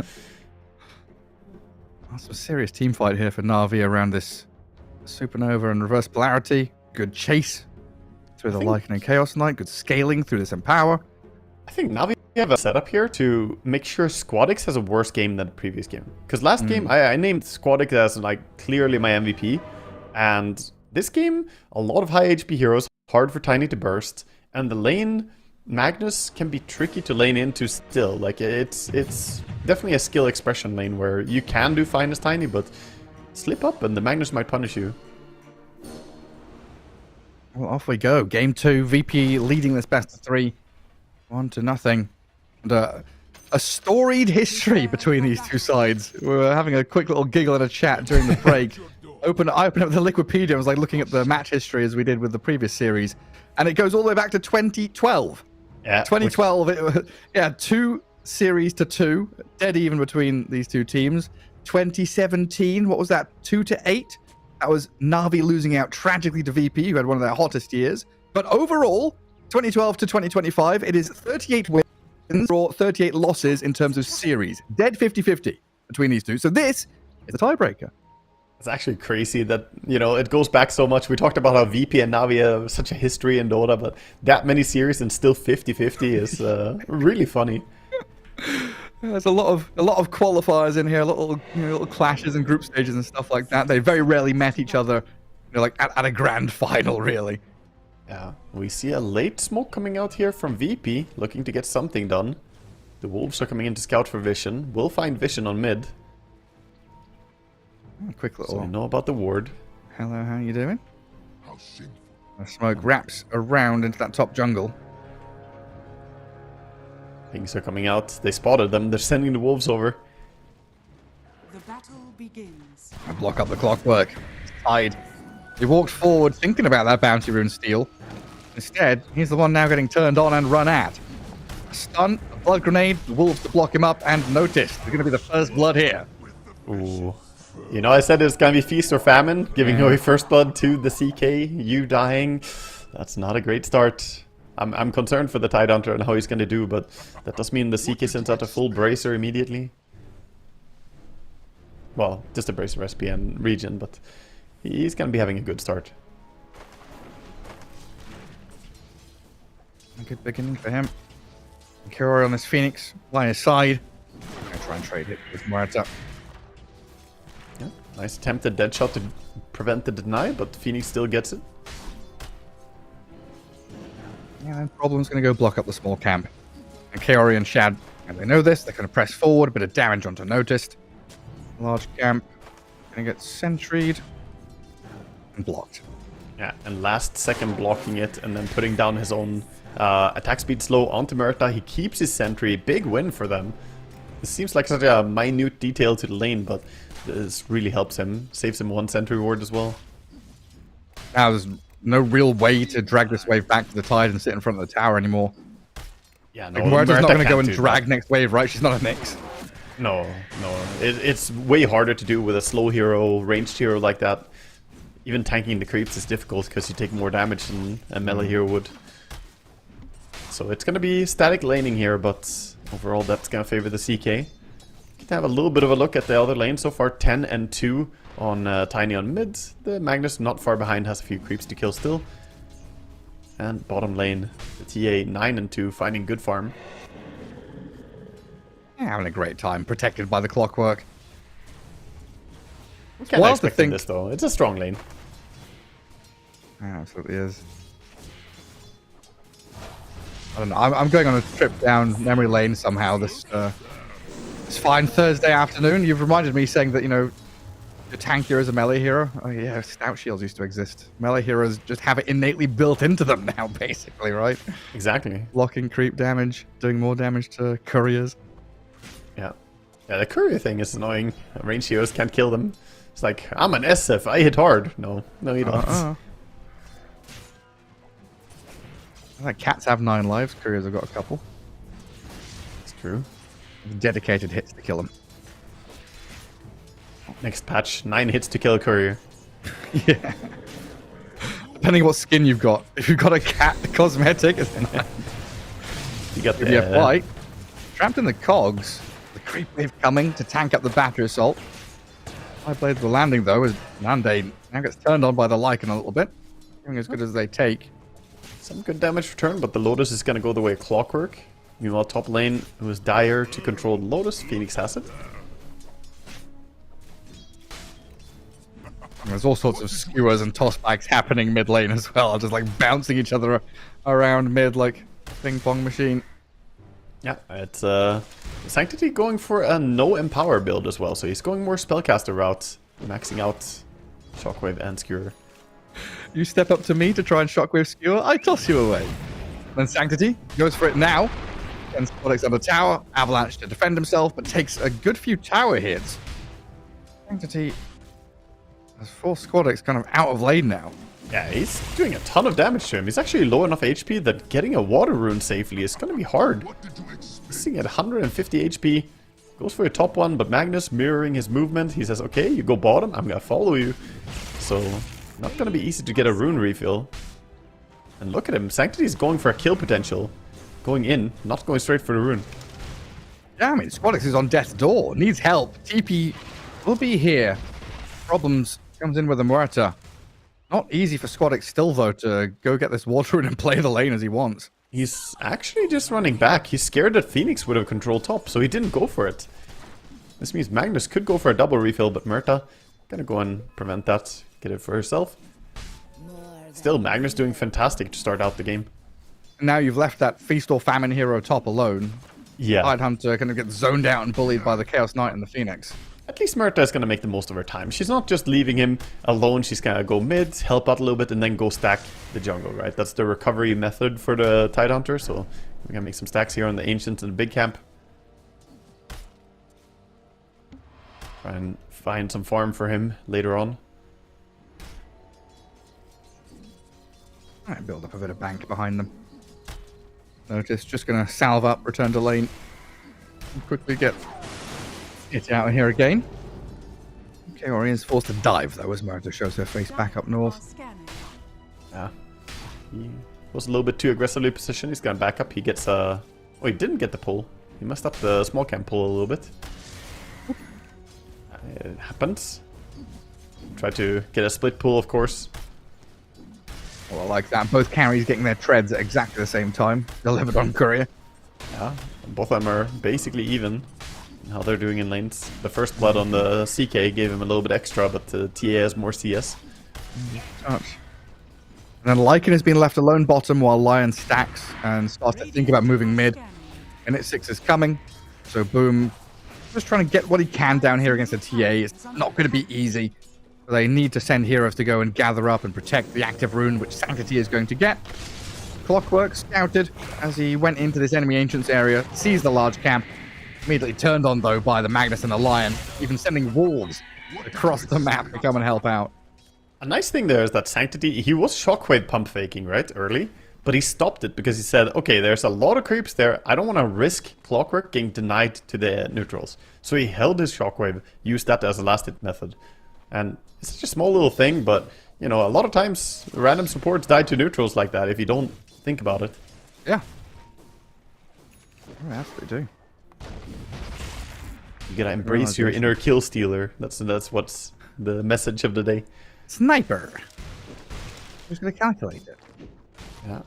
That's a serious team fight here for Na'Vi around this Supernova and Reverse Polarity. Good chase through the Lycan and Chaos Knight. Good scaling through this Empower. I think Navi have a setup here to make sure Squadix has a worse game than the previous game. Because last game, I named Squadix as like clearly my MVP. And this game, a lot of high HP heroes, hard for Tiny to burst. And the lane, Magnus can be tricky to lane into still. Like it's definitely a skill expression lane where you can do fine as Tiny, but slip up and the Magnus might punish you. Well, off we go. Game 2, VP leading this best of 3. 1-0. And a storied history between these two sides. We were having a quick little giggle in a chat during the break. I opened up the Liquipedia and was like looking at the match history as we did with the previous series. And it goes all the way back to 2012. Yeah, 2012, yeah, 2 series to 2. Dead even between these two teams. 2017, what was that? 2-8? That was Na'Vi losing out tragically to VP, who had one of their hottest years. But overall, 2012 to 2025, it is 38 wins or 38 losses in terms of series. Dead 50-50 between these two. So this is a tiebreaker. It's actually crazy that, you know, it goes back so much. We talked about how VP and Navi have such a history in Dota, but that many series and still 50-50 is really funny. There's a lot of qualifiers in here, little clashes and group stages and stuff like that. They very rarely met each other, you know, like at a grand final, really. Yeah, we see a late smoke coming out here from VP, looking to get something done. The Wolves are coming in to scout for Vision. We'll find Vision on mid. Quick little. So we know about the ward. Hello, how you doing? The smoke wraps around into that top jungle. Things are coming out. They spotted them. They're sending the Wolves over. The battle begins. I block up the clockwork. Tied. He walked forward thinking about that bounty rune steal. Instead, he's the one now getting turned on and run at. A stun, a blood grenade, the Wolves to block him up, and notice. They're going to be the first blood here. Ooh. You know, I said it's going to be feast or famine, giving away first blood to the CK, you dying. That's not a great start. I'm concerned for the Tidehunter and how he's going to do, but that does mean the CK sends out a full bracer immediately. Well, just a bracer recipe and regen, but he's going to be having a good start. A good beginning for him. Kiro on this Phoenix, by his side. I'm going to try and trade it with Morata. Yeah, nice attempted dead shot to prevent the deny, but Phoenix still gets it. Yeah, Problem's going to go block up the small camp. And Kaori and Shad, and they know this, they're going to press forward, a bit of damage onto Noticed. Large camp, going to get sentryed and blocked. Yeah, and last second blocking it and then putting down his own attack speed slow onto Murta. He keeps his sentry, big win for them. This seems like such a minute detail to the lane, but this really helps him. Saves him one sentry ward as well. Now there's no real way to drag this wave back to the Tide and sit in front of the tower anymore. Yeah, no, Murta's not going to go and do drag that. next wave, right? She's not a Nyx. No. It's way harder to do with a slow hero, ranged hero like that. Even tanking the creeps is difficult because you take more damage than a melee hero would. So it's going to be static laning here, but overall that's going to favor the CK. You can have a little bit of a look at the other lane so far. 10 and 2 on Tiny on mid. The Magnus not far behind, has a few creeps to kill still. And bottom lane, the TA 9 and 2 finding good farm. Yeah, having a great time, protected by the clockwork. We can't Wild expect to think this though. It's a strong lane. Yeah, absolutely is. I don't know. I'm going on a trip down memory lane somehow this fine Thursday afternoon. You've reminded me saying that, you know, the tankier is a melee hero. Oh yeah, stout shields used to exist. Melee heroes just have it innately built into them now, basically, right? Exactly. Blocking creep damage, doing more damage to couriers. Yeah. Yeah, the courier thing is annoying. Range heroes can't kill them. It's like, I'm an SF, I hit hard. No, you don't. Like cats have 9 lives, couriers have got a couple. It's true. Dedicated hits to kill them. Next patch, 9 hits to kill a courier. Yeah. Depending on what skin you've got. If you've got a cat cosmetic, it's nice. You got If you have white. Trapped in the cogs. The creep wave coming to tank up the battery assault. High blades were landing though, as Nande now gets turned on by the Lycan a little bit. Doing as good as they take. Some good damage return, but the Lotus is going to go the way of Clockwork. Meanwhile, top lane, it was Dire to control the Lotus. Phoenix has it. There's all sorts of skewers and tossbacks happening mid lane as well, just like bouncing each other around mid like a ping pong machine. Yeah, it's Sanctity going for a no empower build as well, so he's going more spellcaster route, maxing out Shockwave and Skewer. You step up to me to try and shockwave skewer, I toss you away. Then Sanctity goes for it now. And Squadix on the tower, Avalanche to defend himself, but takes a good few tower hits. Sanctity has 4 Squadix kind of out of lane now. Yeah, he's doing a ton of damage to him. He's actually low enough HP that getting a water rune safely is going to be hard. He's sitting at 150 HP. Goes for a top one, but Magnus mirroring his movement. He says, okay, you go bottom, I'm going to follow you. So, not going to be easy to get a rune refill. And look at him. Sanctity is going for a kill potential. Going in, not going straight for the rune. Yeah, I mean, Squadix is on death's door. Needs help. TP will be here. Problems comes in with a Muerta. Not easy for Squadix still, though, to go get this water rune and play the lane as he wants. He's actually just running back. He's scared that Phoenix would have controlled top, so he didn't go for it. This means Magnus could go for a double refill, but Muerta gonna go and prevent that. Get it for herself. Still, Magnus doing fantastic to start out the game. Now you've left that Feast or Famine hero top alone. Yeah. Tidehunter kind of gets zoned out and bullied by the Chaos Knight and the Phoenix. At least Muerta is going to make the most of her time. She's not just leaving him alone. She's going to go mid, help out a little bit, and then go stack the jungle, right? That's the recovery method for the Tidehunter. So we're going to make some stacks here on the Ancient and the big camp. Try and find some farm for him later on. Alright, build up a bit of bank behind them. Notice, just going to salve up, return to lane. And quickly get it out of here again. Okay, Orion's forced to dive, though, as Muerta shows her face back up north. Yeah. He was a little bit too aggressively positioned. He's gone back up. He gets a... Oh, he didn't get the pull. He messed up the small camp pull a little bit. It happens. Try to get a split pull, of course. Well, I like that. Both carries getting their treads at exactly the same time. Delivered on courier. Yeah, both of them are basically even in how they're doing in lanes. The first blood on the CK gave him a little bit extra, but the TA has more CS. Touch. And then Lycan has been left alone bottom while Lion stacks and starts to think about moving mid. And it 6 is coming. So Boom just trying to get what he can down here against the TA. It's not going to be easy. They need to send heroes to go and gather up and protect the active rune, which Sanctity is going to get. Clockwork scouted as he went into this enemy Ancients area, sees the large camp, immediately turned on, though, by the Magnus and the Lion, even sending wolves across the map to come and help out. A nice thing there is that Sanctity, he was shockwave pump faking, right, early, but he stopped it because he said, okay, there's a lot of creeps there, I don't want to risk Clockwork getting denied to the neutrals. So he held his shockwave, used that as a last hit method. And it's such a small little thing, but, you know, a lot of times random supports die to neutrals like that if you don't think about it. Yeah. Oh, absolutely do. You gotta embrace your inner kill stealer. That's what's the message of the day. Sniper. Who's going to calculate it? Yeah.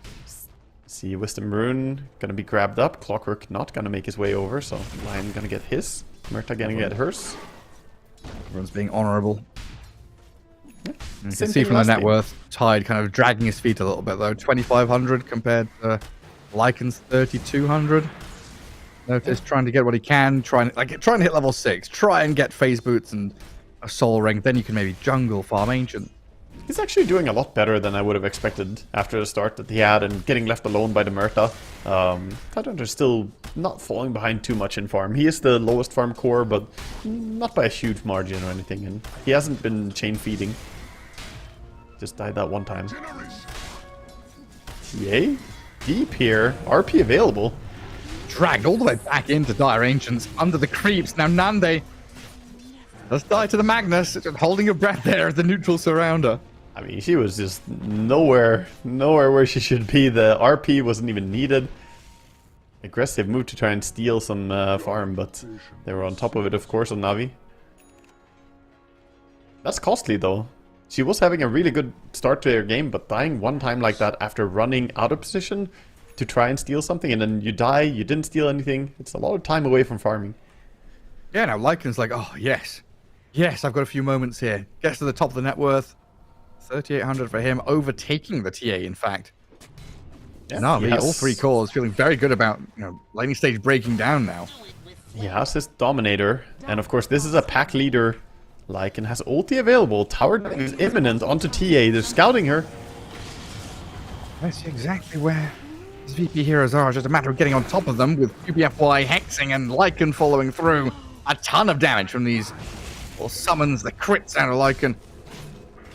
See, Wisdom Rune gonna be grabbed up. Clockwork not gonna make his way over, so Lion gonna get his. Muerta gonna get hers. Everyone's being honorable. Yeah. You can see from the net worth, Tide kind of dragging his feet a little bit, though. 2,500 compared to Lycan's 3,200. Notice trying to get what he can, trying to hit level 6, try and get phase boots and a soul ring, then you can maybe jungle farm Ancient. He's actually doing a lot better than I would have expected after the start that he had and getting left alone by the Muerta. Tidehunter's still not falling behind too much in farm. He is the lowest farm core, but not by a huge margin or anything, and he hasn't been chain feeding. Just died that one time. TA? Deep here. RP available. Dragged all the way back into Dire Ancients under the creeps. Now Nande does die to the Magnus, just holding your breath there as the neutrals surround her. I mean, she was just nowhere where she should be. The RP wasn't even needed. Aggressive move to try and steal some farm, but they were on top of it, of course, on Navi. That's costly, though. She was having a really good start to her game, but dying one time like that after running out of position to try and steal something, and then you die, you didn't steal anything. It's a lot of time away from farming. Yeah, now Lycan's like, oh, yes. Yes, I've got a few moments here. Gets to the top of the net worth. 3,800 for him, overtaking the TA, in fact. Yeah, Navi, all 3 cores, feeling very good about, laning stage breaking down now. He has his Dominator, and of course this is a pack leader. Lycan has ulti available. Tower diving is imminent onto TA. They're scouting her. I see exactly where his VP heroes are. It's just a matter of getting on top of them with QBFY hexing and Lycan following through. A ton of damage from these summons, the crits out of Lycan.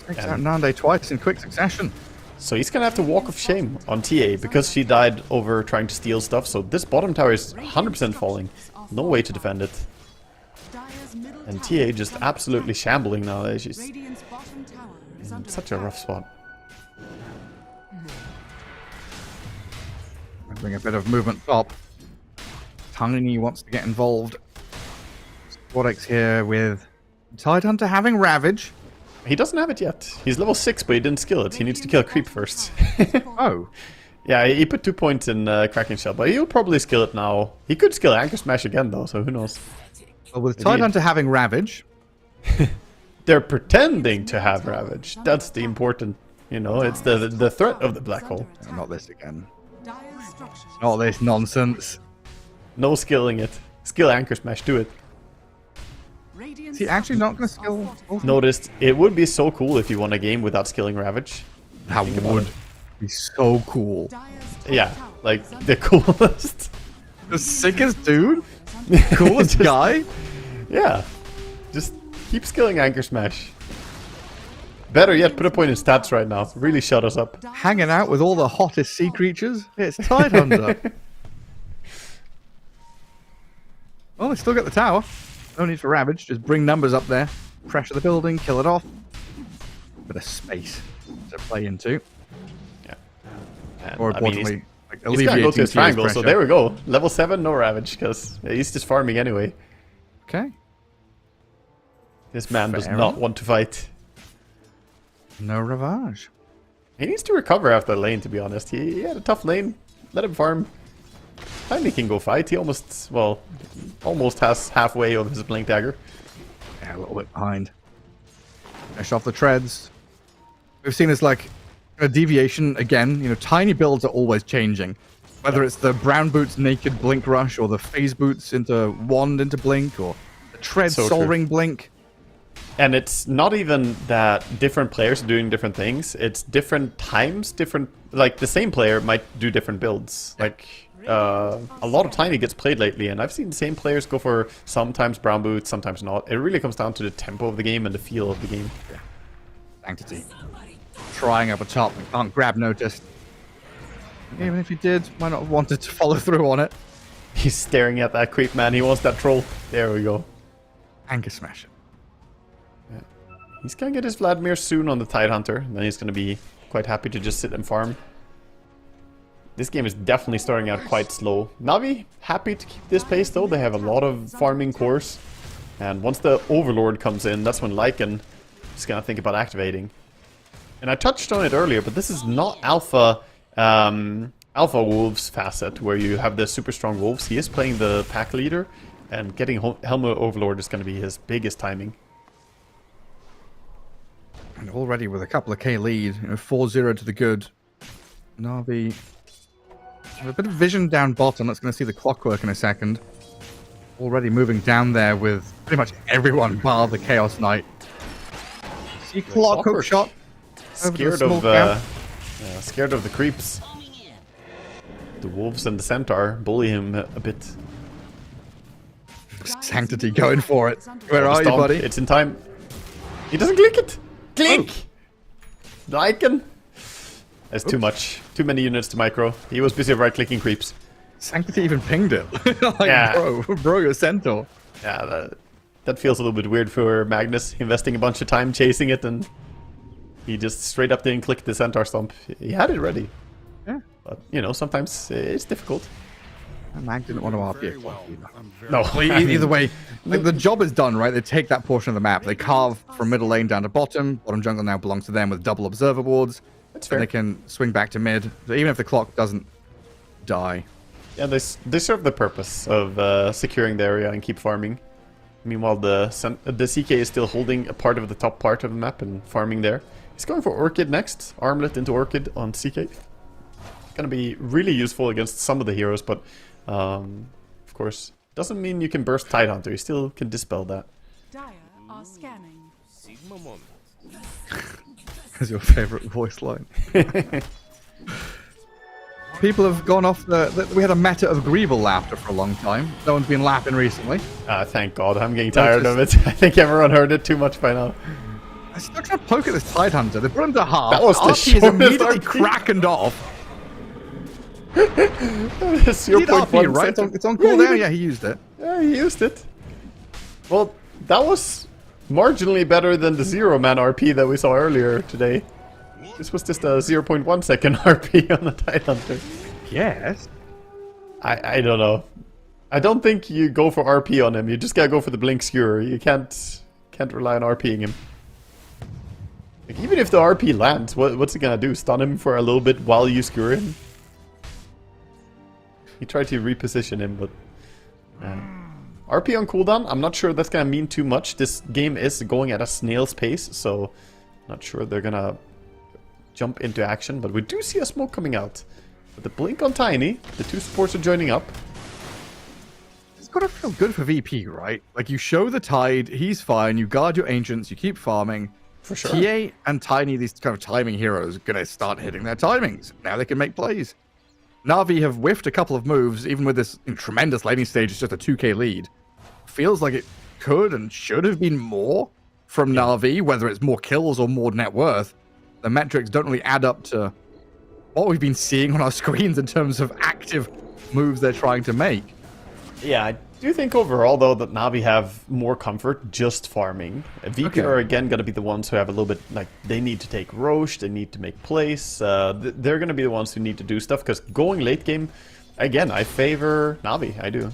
Takes out Nande twice in quick succession. So he's gonna have to walk of shame on TA because she died over trying to steal stuff. So this bottom tower is 100% falling. No way to defend it. And TA just absolutely shambling now. She's in such a rough spot. Bring a bit of movement top. Tiny wants to get involved. Squadex here with Tidehunter having Ravage. He doesn't have it yet. He's level 6, but he didn't skill it. He needs to kill a creep first. Oh. Yeah, he put 2 points in Kraken Shell, but he'll probably skill it now. He could skill Anchor Smash again, though, so who knows. Well, with Tidehunter having Ravage... They're pretending to have Ravage. That's the important, it's the threat of the black hole. Oh, not this again. Not this nonsense. No skilling it. Skill Anchor Smash, do it. Is he actually not going to skill? Noticed, it would be so cool if you won a game without skilling Ravage. That would be so cool. Yeah, like the coolest. The sickest dude? Coolest guy? Yeah. Just keep skilling Anchor Smash. Better yet, put a point in stats right now. Really shut us up. Hanging out with all the hottest sea creatures? It's Tidehunter. Well, they still get the tower. No need for Ravage. Just bring numbers up there. Pressure the building, kill it off. Bit of space to play into. Yeah. And, Or importantly, he's gonna go to his triangle, so there we go. Level 7, no Ravage, because he's just farming anyway. Okay. This man does not want to fight. No Ravage. He needs to recover after the lane, to be honest. He had a tough lane. Let him farm. Finally can go fight. He almost has halfway of his Blink Dagger. Yeah, a little bit behind. Finish off the treads. We've seen this like a deviation again. Tiny builds are always changing. Whether it's the brown boots naked blink rush, or the phase boots into wand into blink, or the tread soul ring blink. And it's not even that different players are doing different things. It's different times, like the same player might do different builds. Like a lot of Tiny gets played lately, and I've seen the same players go for sometimes brown boots, sometimes not. It really comes down to the tempo of the game and the feel of the game. Yeah. Sanctity. Trying up a top and can't grab notice. Even if he did, might not have wanted to follow through on it. He's staring at that creep, man. He wants that troll. There we go. Anchor Smash. Yeah. He's gonna get his Vladimir soon on the Tidehunter, and then he's gonna be quite happy to just sit and farm. This game is definitely starting out quite slow. Navi, happy to keep this pace though. They have a lot of farming cores. And once the Overlord comes in, that's when Lycan is gonna think about activating. And I touched on it earlier, but this is not Alpha Wolves facet, where you have the super strong wolves. He is playing the pack leader, and getting Helmet Overlord is going to be his biggest timing. And already with a couple of K lead, 4-0 to the good. Navi have a bit of vision down bottom. That's going to see the clockwork in a second. Already moving down there with pretty much everyone bar the Chaos Knight. See clockwork shot. Scared of the creeps. The wolves and the centaur bully him a bit. Sanctity going for it. Where are you, buddy? It's in time. He doesn't click it. Click! Oh. Lycan. That's too much. Too many units to micro. He was busy right-clicking creeps. Sanctity even pinged it. Like, yeah. Bro, you're centaur. Yeah, that feels a little bit weird for Magnus, investing a bunch of time chasing it and He just straight up didn't click the centaur stomp. He had it ready. Yeah. But, you know, sometimes it's difficult. Mag didn't want to RP it. No. Well, either way, like, the job is done, right? They take that portion of the map. They carve from middle lane down to bottom. Bottom jungle now belongs to them with double observer wards. That's fair. And they can swing back to mid. So even if the clock doesn't die. Yeah, they serve the purpose of securing the area and keep farming. Meanwhile, the CK is still holding a part of the top part of the map and farming there. He's going for Orchid next. Armlet into Orchid on CK. Gonna be really useful against some of the heroes, but of course, doesn't mean you can burst Tidehunter. You still can dispel that. Dire are scanning. That's your favorite voice line. People have gone off we had a meta of Greeble laughter for a long time. No one's been laughing recently. Thank God. I'm getting tired of it. I think everyone heard it too much by now. I'm still trying to poke at this Tidehunter. They put him to half. That was the RP is immediately RP. crackened off. It's He did RP, right? It's on cooldown? Yeah, he used it. Yeah, he used it. Well, that was marginally better than the 0-man RP that we saw earlier today. This was just a 0.1 second RP on the Tidehunter. Yes. I don't know. I don't think you go for RP on him. You just gotta go for the Blink Skewer. You can't rely on RPing him. Like, even if the RP lands, what's it gonna do? Stun him for a little bit while you skewer him? You try to reposition him, but... RP on cooldown, I'm not sure that's gonna mean too much. This game is going at a snail's pace, so... Not sure they're gonna jump into action, but we do see a smoke coming out. But the blink on Tiny, the two supports are joining up. It's gotta feel good for VP, right? Like, you show the Tide, he's fine, you guard your Ancients, you keep farming. For sure. TA and Tiny, these kind of timing heroes, are gonna start hitting their timings. Now they can make plays. Na'Vi have whiffed a couple of moves, even with this tremendous laning stage, it's just a 2k lead. Feels like it could and should have been more from Na'Vi, whether it's more kills or more net worth. The metrics don't really add up to what we've been seeing on our screens in terms of active moves they're trying to make. Yeah, I do think overall, though, that Na'Vi have more comfort just farming. VP are, again, going to be the ones who have a little bit, like, they need to take Roche, they need to make plays. They're going to be the ones who need to do stuff, because going late game, again, I favor Na'Vi, I do.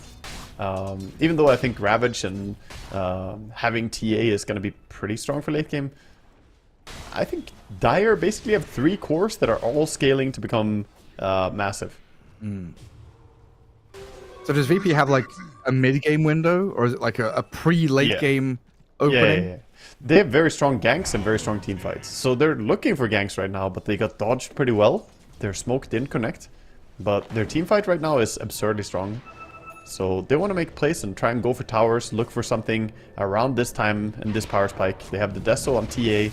Even though I think Ravage and having TA is going to be pretty strong for late game, I think Dire basically have 3 cores that are all scaling to become massive. So does VP have like a mid-game window, or is it like a pre-late game opening? Yeah. They have very strong ganks and very strong team fights. So they're looking for ganks right now, but they got dodged pretty well. Their smoke didn't connect, but their team fight right now is absurdly strong. So they want to make plays and try and go for towers, look for something around this time and this power spike. They have the Deso on TA.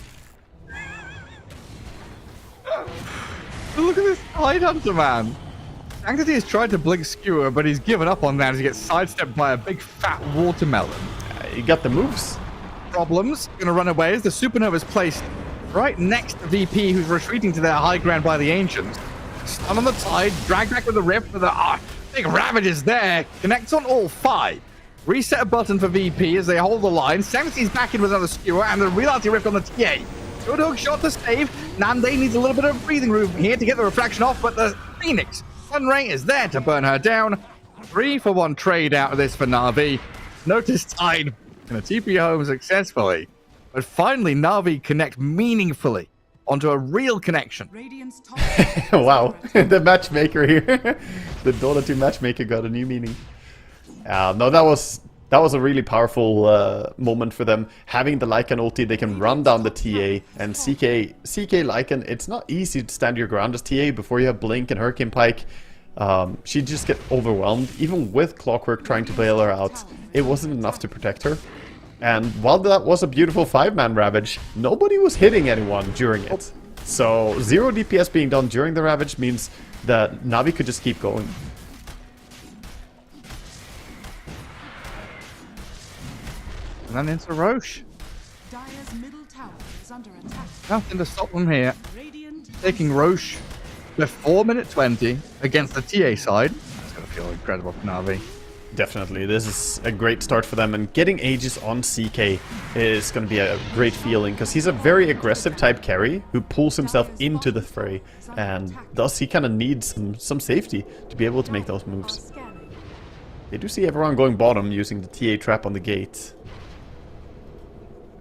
Look at this Tidehunter, man. Sanctity has tried to blink Skewer, but he's given up on that as he gets sidestepped by a big fat watermelon. You got the moves. Problems. Gonna run away as the Supernova is placed right next to VP, who's retreating to their high ground by the Ancients. Stun on the Tide, drag back with the Rift, with the big Ravage is there. Connects on all 5. Reset a button for VP as they hold the line. Sanctity's back in with another Skewer, and the Reality Rift on the TA. Good hook shot to save. Nande needs a little bit of breathing room here to get the reflection off, but the Phoenix Sunray is there to burn her down. 3-for-1 trade out of this for Na'Vi. Notice Tide gonna TP home successfully. But finally, Na'Vi connect meaningfully onto a real connection. Radiant's top Wow, the matchmaker here. The Dota 2 matchmaker got a new meaning. No, that was a really powerful moment for them. Having the Lycan ulti, they can run down the TA, and CK Lycan, it's not easy to stand your ground as TA before you have Blink and Hurricane Pike. She'd just get overwhelmed. Even with Clockwork trying to bail her out, it wasn't enough to protect her. And while that was a beautiful 5-man Ravage, nobody was hitting anyone during it. So 0 DPS being done during the Ravage means that Na'Vi could just keep going. And then into Roche. Dire's middle tower is under attack. Nothing to stop them here. Radiant Taking Roche with 4 minute 20 against the TA side. That's going to feel incredible for Na'Vi. Definitely, this is a great start for them, and getting Aegis on CK is going to be a great feeling, because he's a very aggressive type carry who pulls himself into the fray, and thus he kind of needs some safety to be able to make those moves. They do see everyone going bottom using the TA trap on the gate.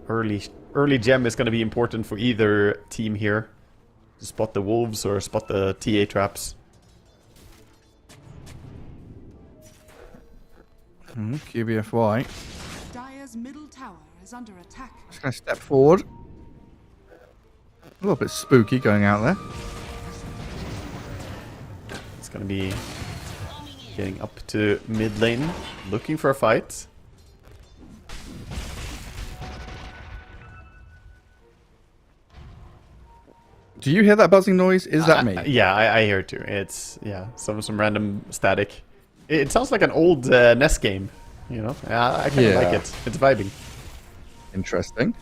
Early gem is going to be important for either team here, to spot the wolves or spot the TA traps. QBFY. Dire's middle tower is under attack. Just gonna step forward. A little bit spooky going out there. It's going to be getting up to mid lane, looking for a fight. Do you hear that buzzing noise? Is that me? Yeah, I hear it too. It's, yeah, some random static. It sounds like an old NES game, you know? I kind of like it. It's vibing. Interesting.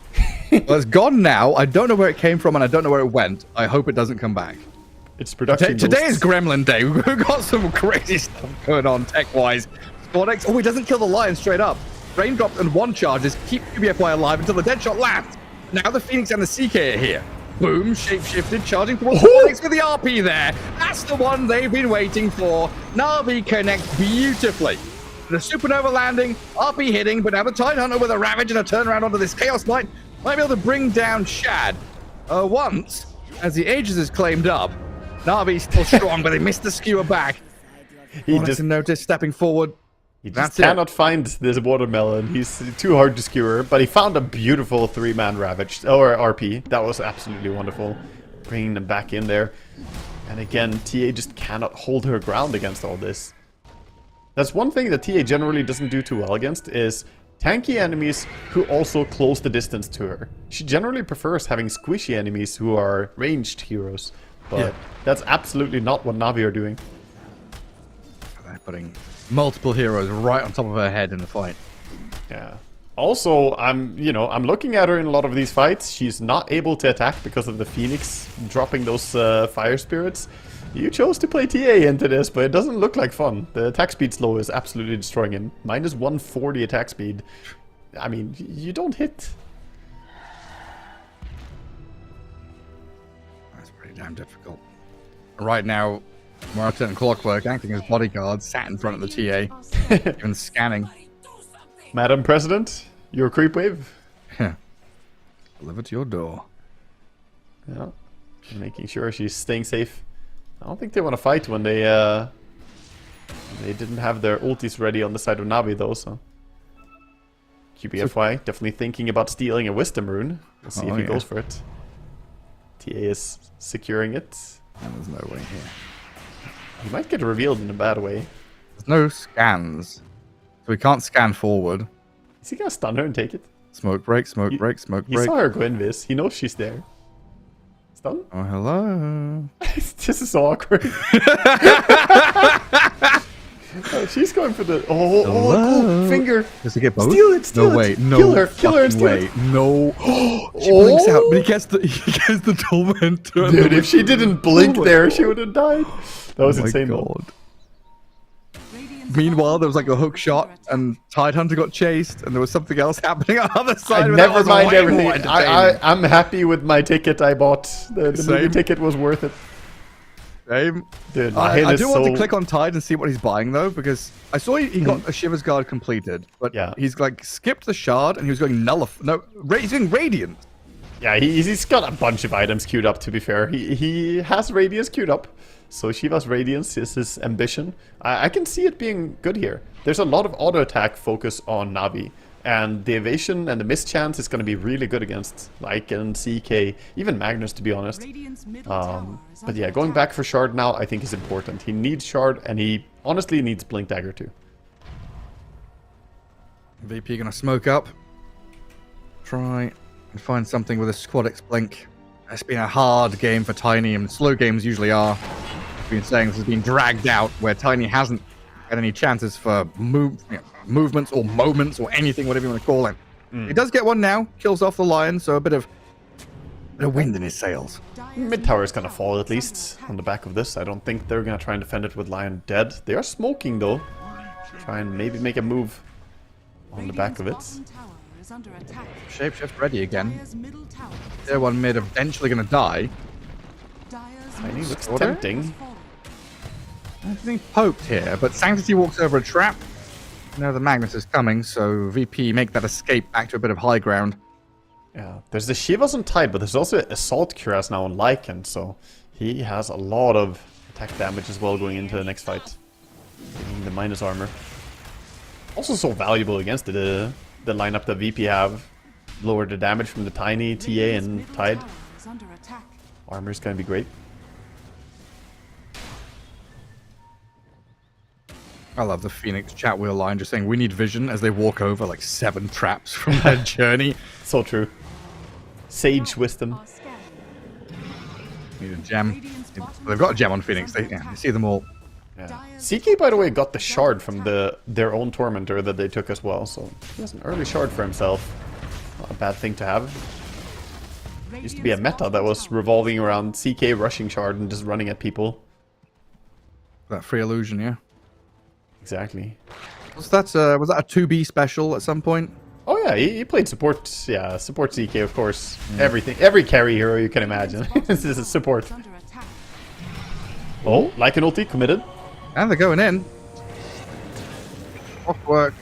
Well, it's gone now. I don't know where it came from and I don't know where it went. I hope it doesn't come back. It's production. Today is Gremlin Day. We've got some crazy stuff going on tech-wise. Squad-X, oh, he doesn't kill the lion straight up. Raindrops and one charges keep QBFY alive until the Deadshot lands. Now the Phoenix and the CK are here. Boom, shapeshifted, charging towards Squad-X with the RP there. That's the one they've been waiting for. Na'Vi connects beautifully. The Supernova landing, RP hitting, but now the Tidehunter with a Ravage and a turnaround onto this Chaos Knight might be able to bring down Shad. Once, as the Aegis is claimed up, Na'Vi's still strong, but they missed the skewer back. He just noticed stepping forward. He just cannot find this watermelon. He's too hard to skewer, but he found a beautiful 3-man Ravage, or RP. That was absolutely wonderful. Bringing them back in there. And again, TA just cannot hold her ground against all this. That's one thing that TA generally doesn't do too well against, is tanky enemies who also close the distance to her. She generally prefers having squishy enemies who are ranged heroes. But that's absolutely not what Na'Vi are doing. They're putting multiple heroes right on top of her head in the fight. Yeah. Also, I'm looking at her in a lot of these fights. She's not able to attack because of the Phoenix dropping those fire spirits. You chose to play TA into this, but it doesn't look like fun. The attack speed slow is absolutely destroying him. Minus 140 attack speed. I mean, you don't hit. That's pretty damn difficult. Right now, Martin and Clockwork, acting as bodyguards, sat in front of the TA, even scanning. Madam President, your creep wave. Delivered to your door. Yeah, making sure she's staying safe. I don't think they want to fight when they didn't have their ultis ready on the side of Na'Vi though, so. QBFY definitely thinking about stealing a Wisdom Rune. We'll see if he goes for it. TA is securing it. And there's no way here. He might get revealed in a bad way. There's no scans. So we can't scan forward. Is he gonna stun her and take it? Smoke break, smoke break, smoke break. He saw her go invis. He knows she's there. Stun? Oh, hello. This is so awkward. Oh, she's going for the... Oh, cool. Finger. Does he get both? Steal it, steal it. No, wait. No. Kill her and steal it. No. She blinks out, but he gets the tormentor. Dude, if she didn't blink there, she would have died. That was insane, God. Meanwhile, there was like a hook shot, and Tidehunter got chased, and there was something else happening on the other side. Never mind everything. I'm happy with my ticket I bought. The movie ticket was worth it. Same. Dude, I do want to click on Tide and see what he's buying though, because I saw he got a Shiver's Guard completed, but he's like skipped the shard and he was going he's doing Radiant. Yeah, he's got a bunch of items queued up. To be fair, he has Radiance queued up. So Shiva's Radiance is his ambition. I can see it being good here. There's a lot of auto attack focus on Na'Vi. And the evasion and the mischance is going to be really good against Lycan, CK, even Magnus, to be honest. But yeah, going back for Shard now I think is important. He needs Shard, and he honestly needs Blink Dagger too. VP gonna smoke up. Try and find something with a Squad-X Blink. It's been a hard game for Tiny, and slow games usually are. I've been saying this has been dragged out, where Tiny hasn't had any chances for movements or moments or anything, whatever you want to call it. He does get one now, kills off the lion, so a bit of wind in his sails. Mid tower is gonna fall at least on the back of this. I don't think they're gonna try and defend it with lion dead. They are smoking though. Try and maybe make a move on the back of it. Radiant's bottom tower is under attack. Shapeshift ready again. Dire's middle tower is Tier 1 mid eventually going to die. Dire's Tiny middle looks tower tempting. has fallen. I think poked here, but Sanctity walks over a trap. Now the Magnus is coming, so VP make that escape back to a bit of high ground. Yeah, there's the Shivas on Tide, but there's also Assault Cuirass now on Lycan, so he has a lot of attack damage as well going into the next fight. Getting the minus armor. Also so valuable against the lineup that VP have. Lower the damage from the Tiny, TA, Radiant's and middle Tide. tower is under attack. Armor's gonna be great. I love the Phoenix chat wheel line just saying we need vision as they walk over like 7 traps from their journey. So true. Sage wisdom. Are scanning. Need a gem. They've got a gem on Phoenix. They see them all. Yeah. CK, by the way, got the shard from their own Tormentor that they took as well, so he has an early shard for himself. Not a bad thing to have. Used to be a meta that was revolving around CK rushing shard and just running at people. That free illusion, yeah. Exactly. Was that a 2B special at some point? Oh yeah, he played support. Yeah, support CK, of course. Everything, every carry hero you can imagine. This is a support. Is under attack. Oh, like an ulti committed. And they're going in. Clockwork.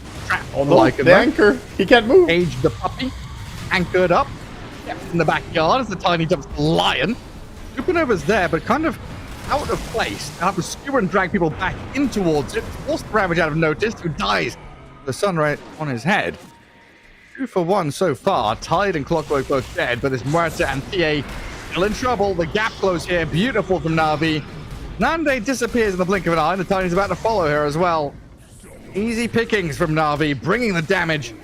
Oh no, Like the anchor. He can't move. Age the puppy. Anchored up. Kept in the backyard as the Tiny jumps the lion. Supernova's there, but kind of out of place. They'll have to skewer and drag people back in towards it. Force the Ravage out of notice, who dies. The sunray on his head. 2 for 1 so far. Tide and Clockwork both dead, but this Muerta and TA still in trouble. The gap close here. Beautiful from Na'Vi. Nande disappears in the blink of an eye. The Tiny's about to follow her as well. Easy pickings from Na'Vi, bringing the damage.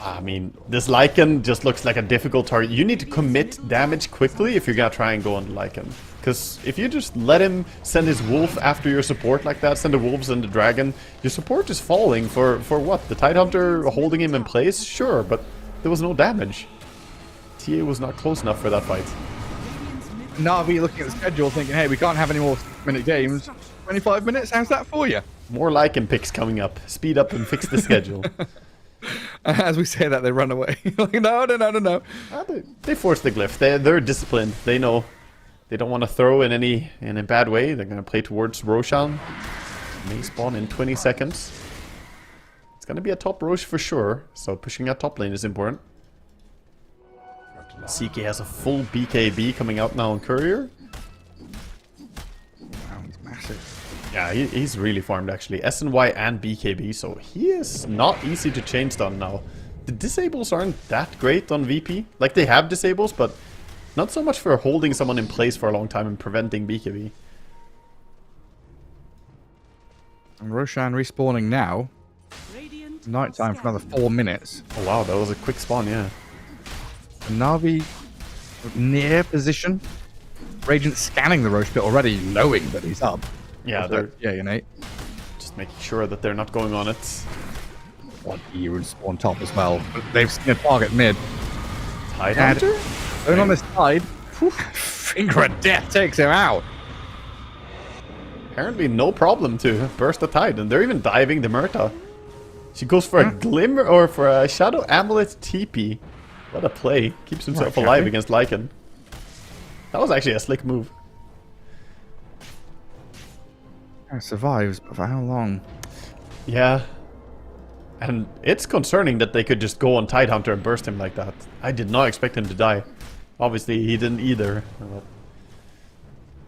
I mean, this Lycan just looks like a difficult target. You need to commit damage quickly if you're gonna try and go on Lycan. Because if you just let him send his wolf after your support like that, send the wolves and the dragon, your support is falling for what? The Tidehunter holding him in place? Sure, but there was no damage. TA was not close enough for that fight. Na'Vi looking at the schedule thinking, hey, we can't have any more minute games. 25 minutes, how's that for you? More Lycan picks coming up. Speed up and fix the schedule. As we say that, they run away. Like, no. They force the glyph. They're disciplined. They know. They don't want to throw in a bad way. They're going to play towards Roshan. May spawn in 20 seconds. It's going to be a top Rosh for sure. So pushing out top lane is important. CK has a full BKB coming out now on Courier. Wow, he's massive. Yeah, he's really farmed actually. SNY and BKB, so he is not easy to chain stun now. The disables aren't that great on VP. Like, they have disables, but not so much for holding someone in place for a long time and preventing BKB. And Roshan respawning now. Radiant Nighttime for another 4 minutes. Oh wow, that was a quick spawn, yeah. Na'Vi near position. Radiant scanning the Roche pit already, knowing that he's up. Yeah, Also, they're Nate. just making sure that they're not going on it. One E would spawn top as well. But they've seen a target mid. Tidehunter? Going on this side. Finger of death takes him out. Apparently no problem to burst the tide, and they're even diving the Murta. She goes for a glimmer or for a Shadow Amulet TP. What a play. Keeps himself alive against Lycan. That was actually a slick move. Survives, but for how long? Yeah. And it's concerning that they could just go on Tidehunter and burst him like that. I did not expect him to die. Obviously, he didn't either.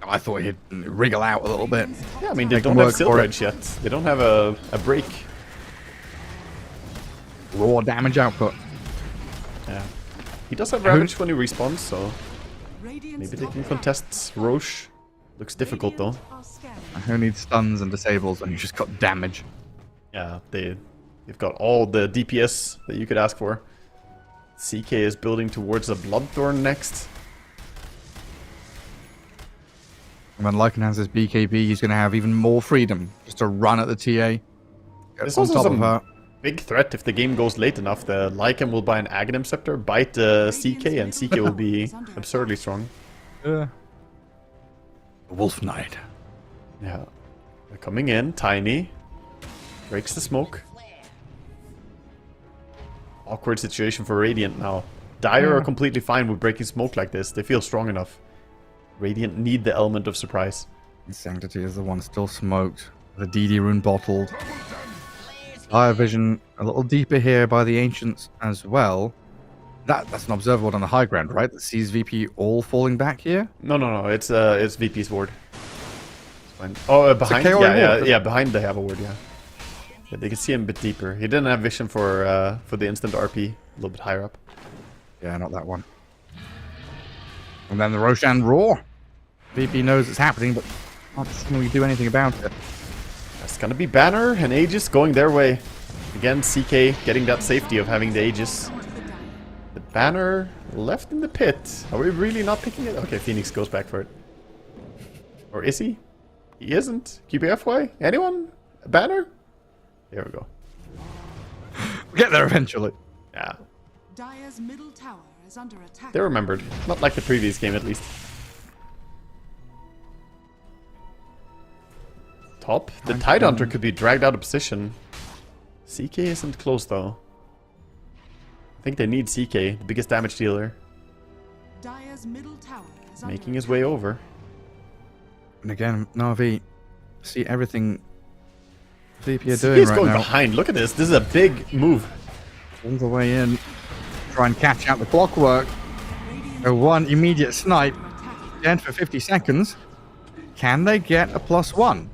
I thought he'd wriggle out a little bit. Yeah, I mean, they Make don't him have work for Silver Edge yet. They don't have a break. Raw damage output. Yeah. He does have Ravage when he respawns, so maybe they can contest Roche. Looks difficult though. Who needs stuns and disables when you just got damage? Yeah, they've got all the DPS that you could ask for. CK is building towards a Bloodthorn next. And when Lycan has his BKB, he's going to have even more freedom just to run at the TA. There's On also top of some her. big threat if the game goes late enough. The Lycan will buy an Aghanim Scepter, bite the CK, and CK will be absurdly strong. Wolf Knight. Yeah. They're coming in, Tiny. Breaks the smoke. Awkward situation for Radiant now. Dire are completely fine with breaking smoke like this. They feel strong enough. Radiant need the element of surprise. Sanctity is the one still smoked. The DD rune bottled. Fire vision a little deeper here by the Ancients as well. That's an observable on the high ground, right? That sees VP all falling back here? No. It's VP's ward. Fine. Oh, behind? Yeah, behind they have a ward, yeah. Yeah, they can see him a bit deeper. He didn't have vision for the instant RP, a little bit higher up. Yeah, not that one. And then the Roshan roar. VP knows it's happening, but not really do anything about it. That's gonna be Banner and Aegis going their way. Again, CK getting that safety of having the Aegis. The Banner left in the pit. Are we really not picking it? Okay, Phoenix goes back for it. Or is he? He isn't. QBFY? Anyone? A Banner? There we go. We'll get there eventually. Yeah. Dire's middle tower is under attack. They remembered. Not like the previous game, at least. Top. The Tidehunter could be dragged out of position. CK isn't close, though. I think they need CK, the biggest damage dealer. Dire's middle tower is Making his way over. And again, Na'Vi, see everything VP are CK doing is right going now. behind. Look at this. This is a big move. All the way in. Try and catch out the clockwork. A one immediate snipe. Dead for 50 seconds. Can they get a +1?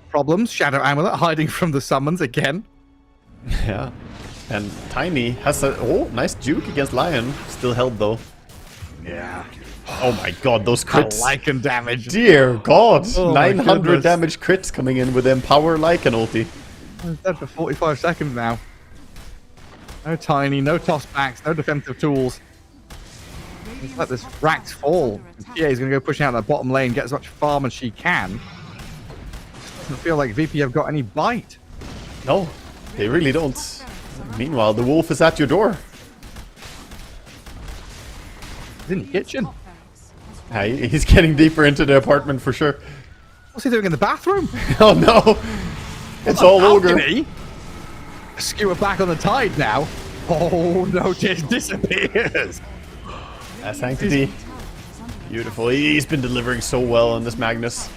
Problems. Shadow Amulet hiding from the summons again. Yeah. And Tiny has a... Oh, nice juke against Lion. Still held, though. Yeah. Oh my god, those crits. Lycan damage. Dear god. Oh my 900 goodness. damage crits coming in with Empower Lycan ulti. He's dead for 45 seconds now. No Tiny, no tossbacks, no defensive tools. Just let this Rax fall. GA is going to go pushing out that bottom lane, get as much farm as she can. Doesn't feel like VP have got any bite. No, they really don't. Meanwhile, the wolf is at your door. He's in the kitchen. Hey, he's getting deeper into the apartment for sure. What's he doing in the bathroom? Oh no! It's all ogre. Skewer back on the tide now. Oh no, just disappears. Sanctity. Beautiful. He's been delivering so well on this Magnus.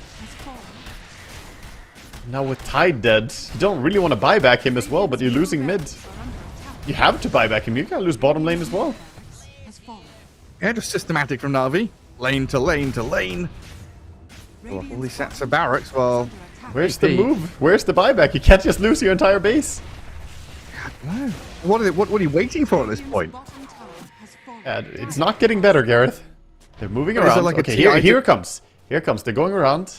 Now with Tide dead, you don't really want to buy back him as well, but you're losing mid. You have to buy back him. You can't lose bottom lane as well. Yeah, just systematic from Na'Vi. Lane to lane to lane. Well, all these sets of barracks, well... Where's the move? Where's the buyback? You can't just lose your entire base. No. What are you waiting for at this point? It's not getting better, Gareth. They're moving Is it around. like a Okay, TI here it comes. Here it comes. They're going around.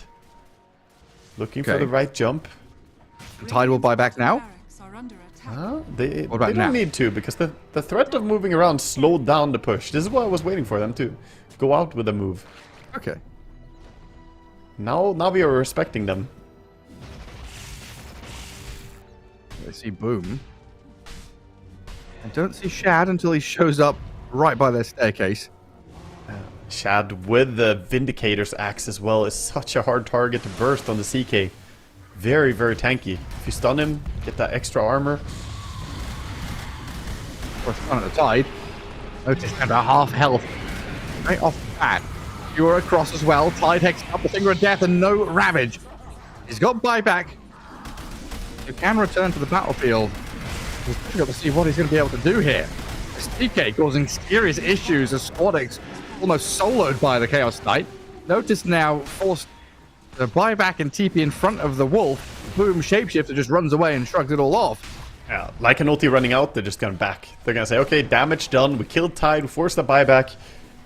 Looking for Okay. the right jump. Tide will buy back now. They What about don't now? need to, because the threat of moving around slowed down the push. This is why I was waiting for them to go out with a move. Okay. Now we are respecting them. I see Boom. I don't see Shad until he shows up right by their staircase. Shad with the Vindicator's axe as well is such a hard target to burst on the CK. Very, very tanky. If you stun him, get that extra armor. Of course, on at the Tide. Notice about half health. Right off the bat. You're across as well. Tide Hex up the Finger of Death and no Ravage. He's got buyback. You can return to the battlefield. It's difficult to see what he's going to be able to do here. This TK causing serious issues as Squadix almost soloed by the Chaos Knight. Notice now forced to buy back and TP in front of the Wolf. Boom, Shapeshifter just runs away and shrugs it all off. Yeah, like an ulti running out, they're just going back. They're going to say, okay, damage done. We killed Tide, we forced the buyback.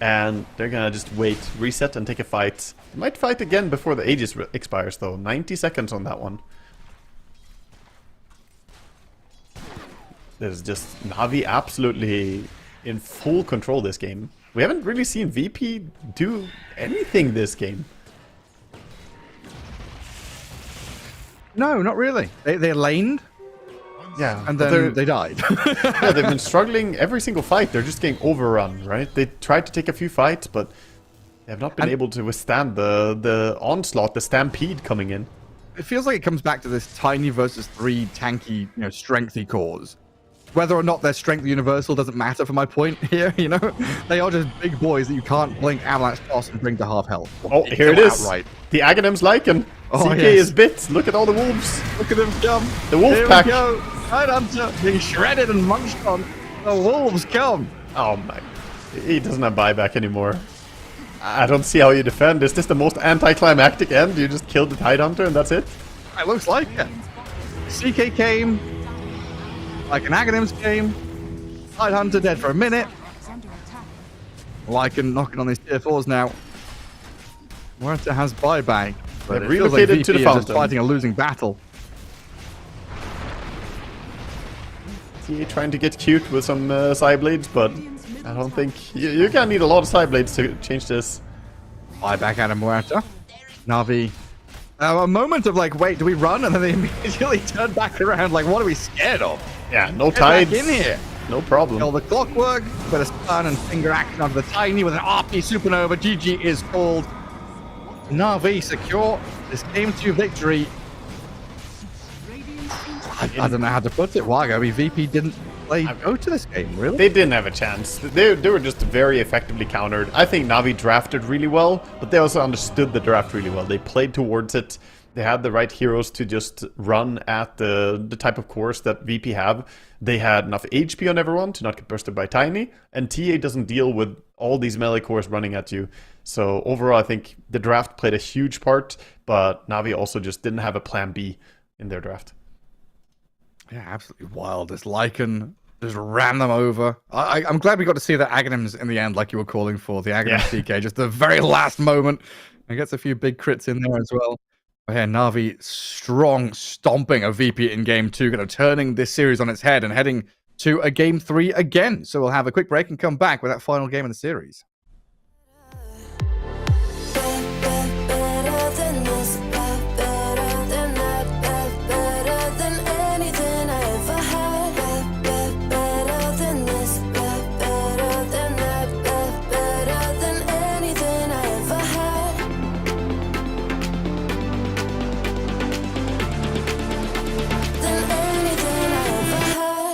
And they're going to just wait, reset, and take a fight. They might fight again before the Aegis expires, though. 90 seconds on that one. There's just Na'Vi absolutely in full control this game. We haven't really seen VP do anything this game. No, not really. They laned. Yeah, And but then they died. yeah, they've been struggling every single fight. They're just getting overrun, right? They tried to take a few fights, but they have not been able to withstand the onslaught, the stampede coming in. it feels like it comes back to this tiny versus 3 tanky, strengthy cores. Whether or not their strength universal doesn't matter for my point here, They are just big boys that you can't blink, avalanche toss, and bring to half health. Oh, here it is. Right. The Aghanim's Lycan. Oh, CK yes. is bit. Look at all the wolves. Look at them come. The wolf Here pack. we go. Tidehunter being shredded and munched on. The wolves come. Oh my. He doesn't have buyback anymore. I don't see how you defend. Is this the most anticlimactic end? You just killed the Tidehunter and that's it? It looks like it. CK came. Like an Aghanim's came. Tidehunter dead for a minute. Is under attack. Lycan knocking on these tier 4s now. Muerta has buyback. But They've it feels like relocated VP to the is just fountain. fighting a losing battle. TA trying to get cute with some Psyblades, but I don't think... You're gonna need a lot of Psyblades to change this. Buyback out of Muerta. Na'Vi. A moment of like, wait, do we run? And then they immediately turn back around like, what are we scared of? Yeah, no Get back tides. in here. No problem. Kill the clockwork, bit of stun and finger action onto the tiny with an RP supernova. GG is called. Na'Vi secure this game 2 victory. I don't know how to put it. Wago, VP didn't go to this game, really? They didn't have a chance. They were just very effectively countered. I think Na'Vi drafted really well, but they also understood the draft really well. They played towards it. They had the right heroes to just run at the type of course that VP have. They had enough HP on everyone to not get bursted by Tiny, and TA doesn't deal with all these melee cores running at you. So overall, I think the draft played a huge part, but Na'Vi also just didn't have a plan B in their draft. Yeah, absolutely wild. This Lycan just ran them over. I'm glad we got to see the Aghanims in the end, like you were calling for. The Aghanim CK, just the very last moment. And gets a few big crits in there as well. But yeah, Na'Vi strong stomping a VP in game 2, kind of turning this series on its head and heading to a game 3 again. So we'll have a quick break and come back with that final game of the series. Better than this, better than that, better than anything I ever had. Better than this, better than that, better than anything I ever had. Than anything I ever had.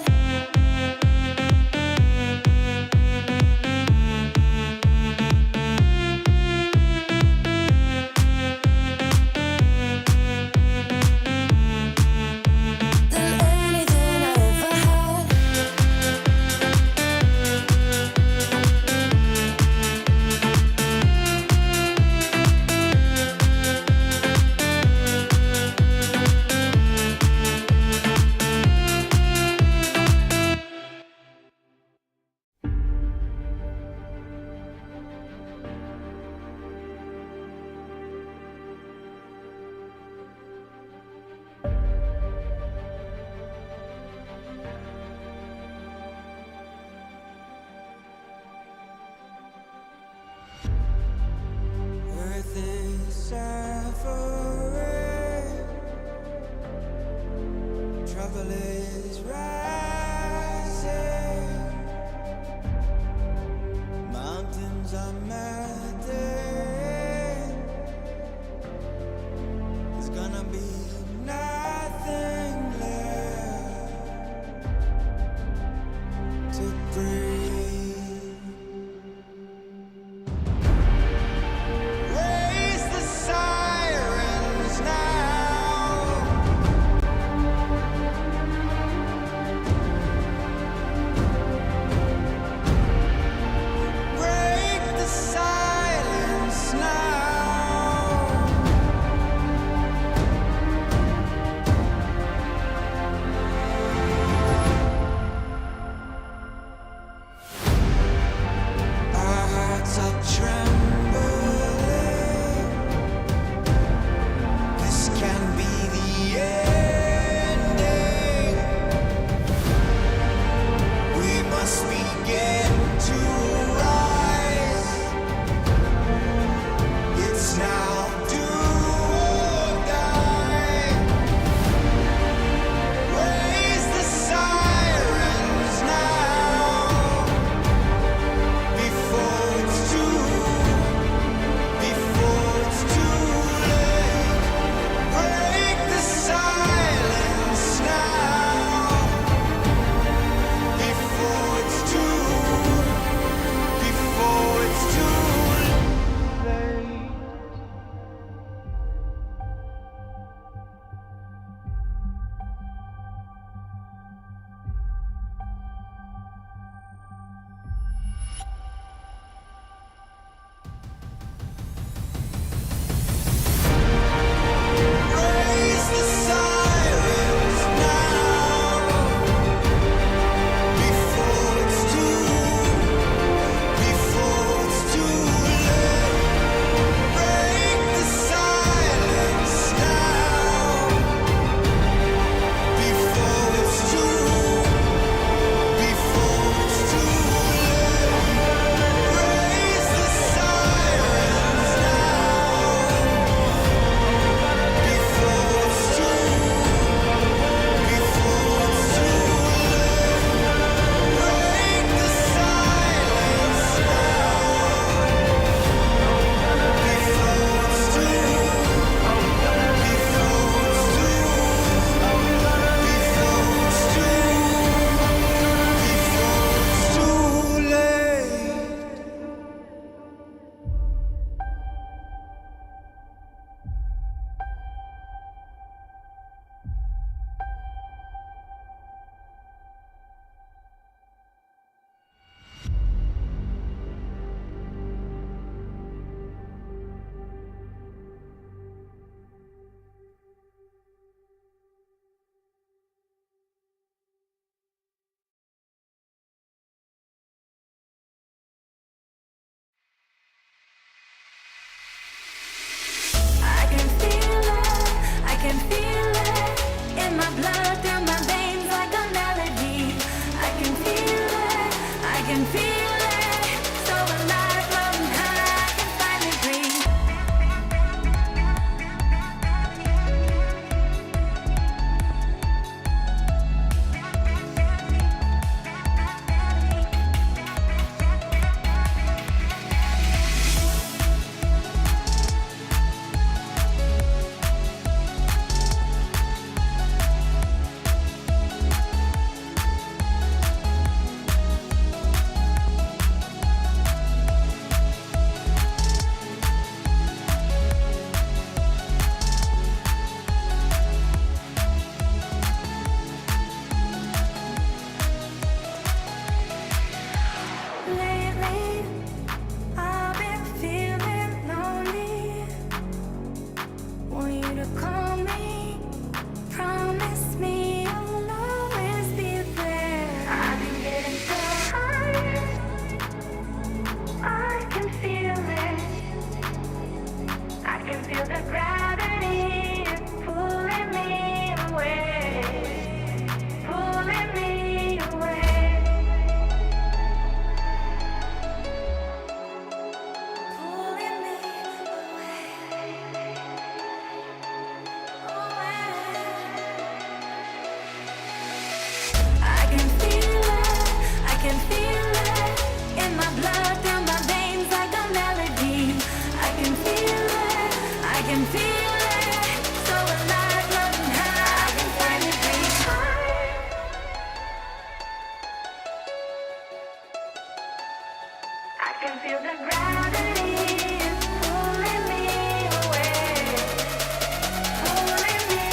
blood, through my veins like a melody. I can feel it, I can feel it. So alive, floating high, I can finally breathe. Lately, I've been feeling lonely. Want you to call me, promise me you'll always be there. I've been getting so high, I can feel it. I can feel the gravity pulling me away, pulling me away. Pulling me I can feel it, I can feel it in my blood, through my veins like a melody. I can feel it, I can feel it. So alive, floating high, I can finally breathe. I can feel the gravity pulling me away, pulling me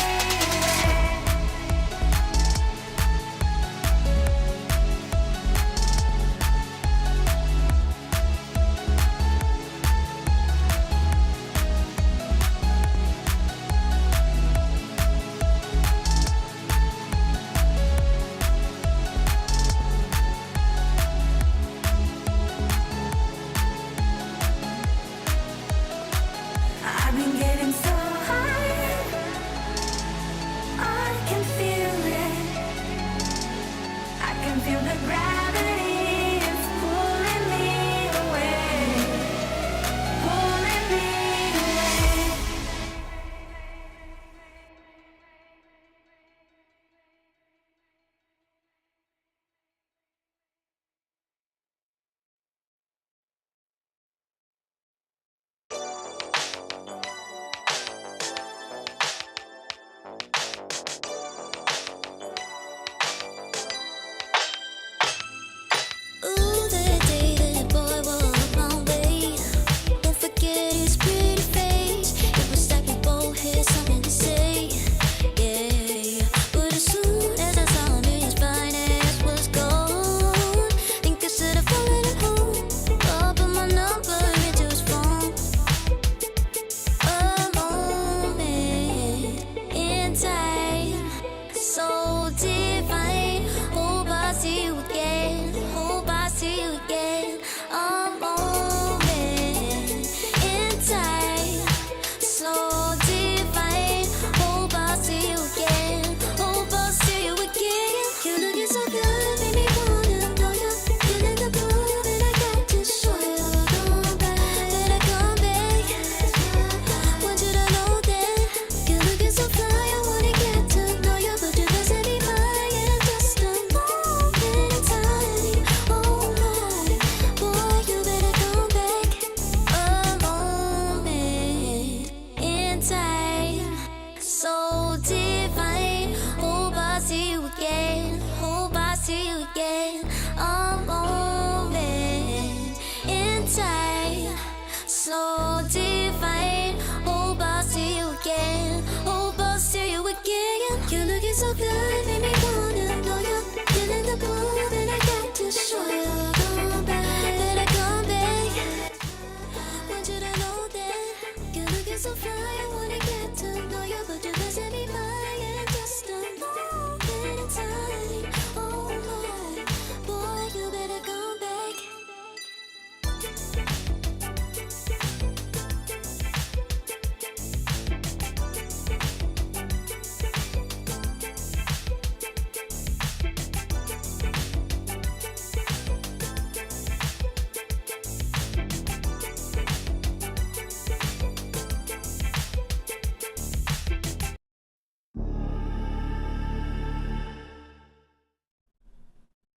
away. I've been getting so high, I can feel it. I can feel the gravity, it's pulling me away, pulling me away.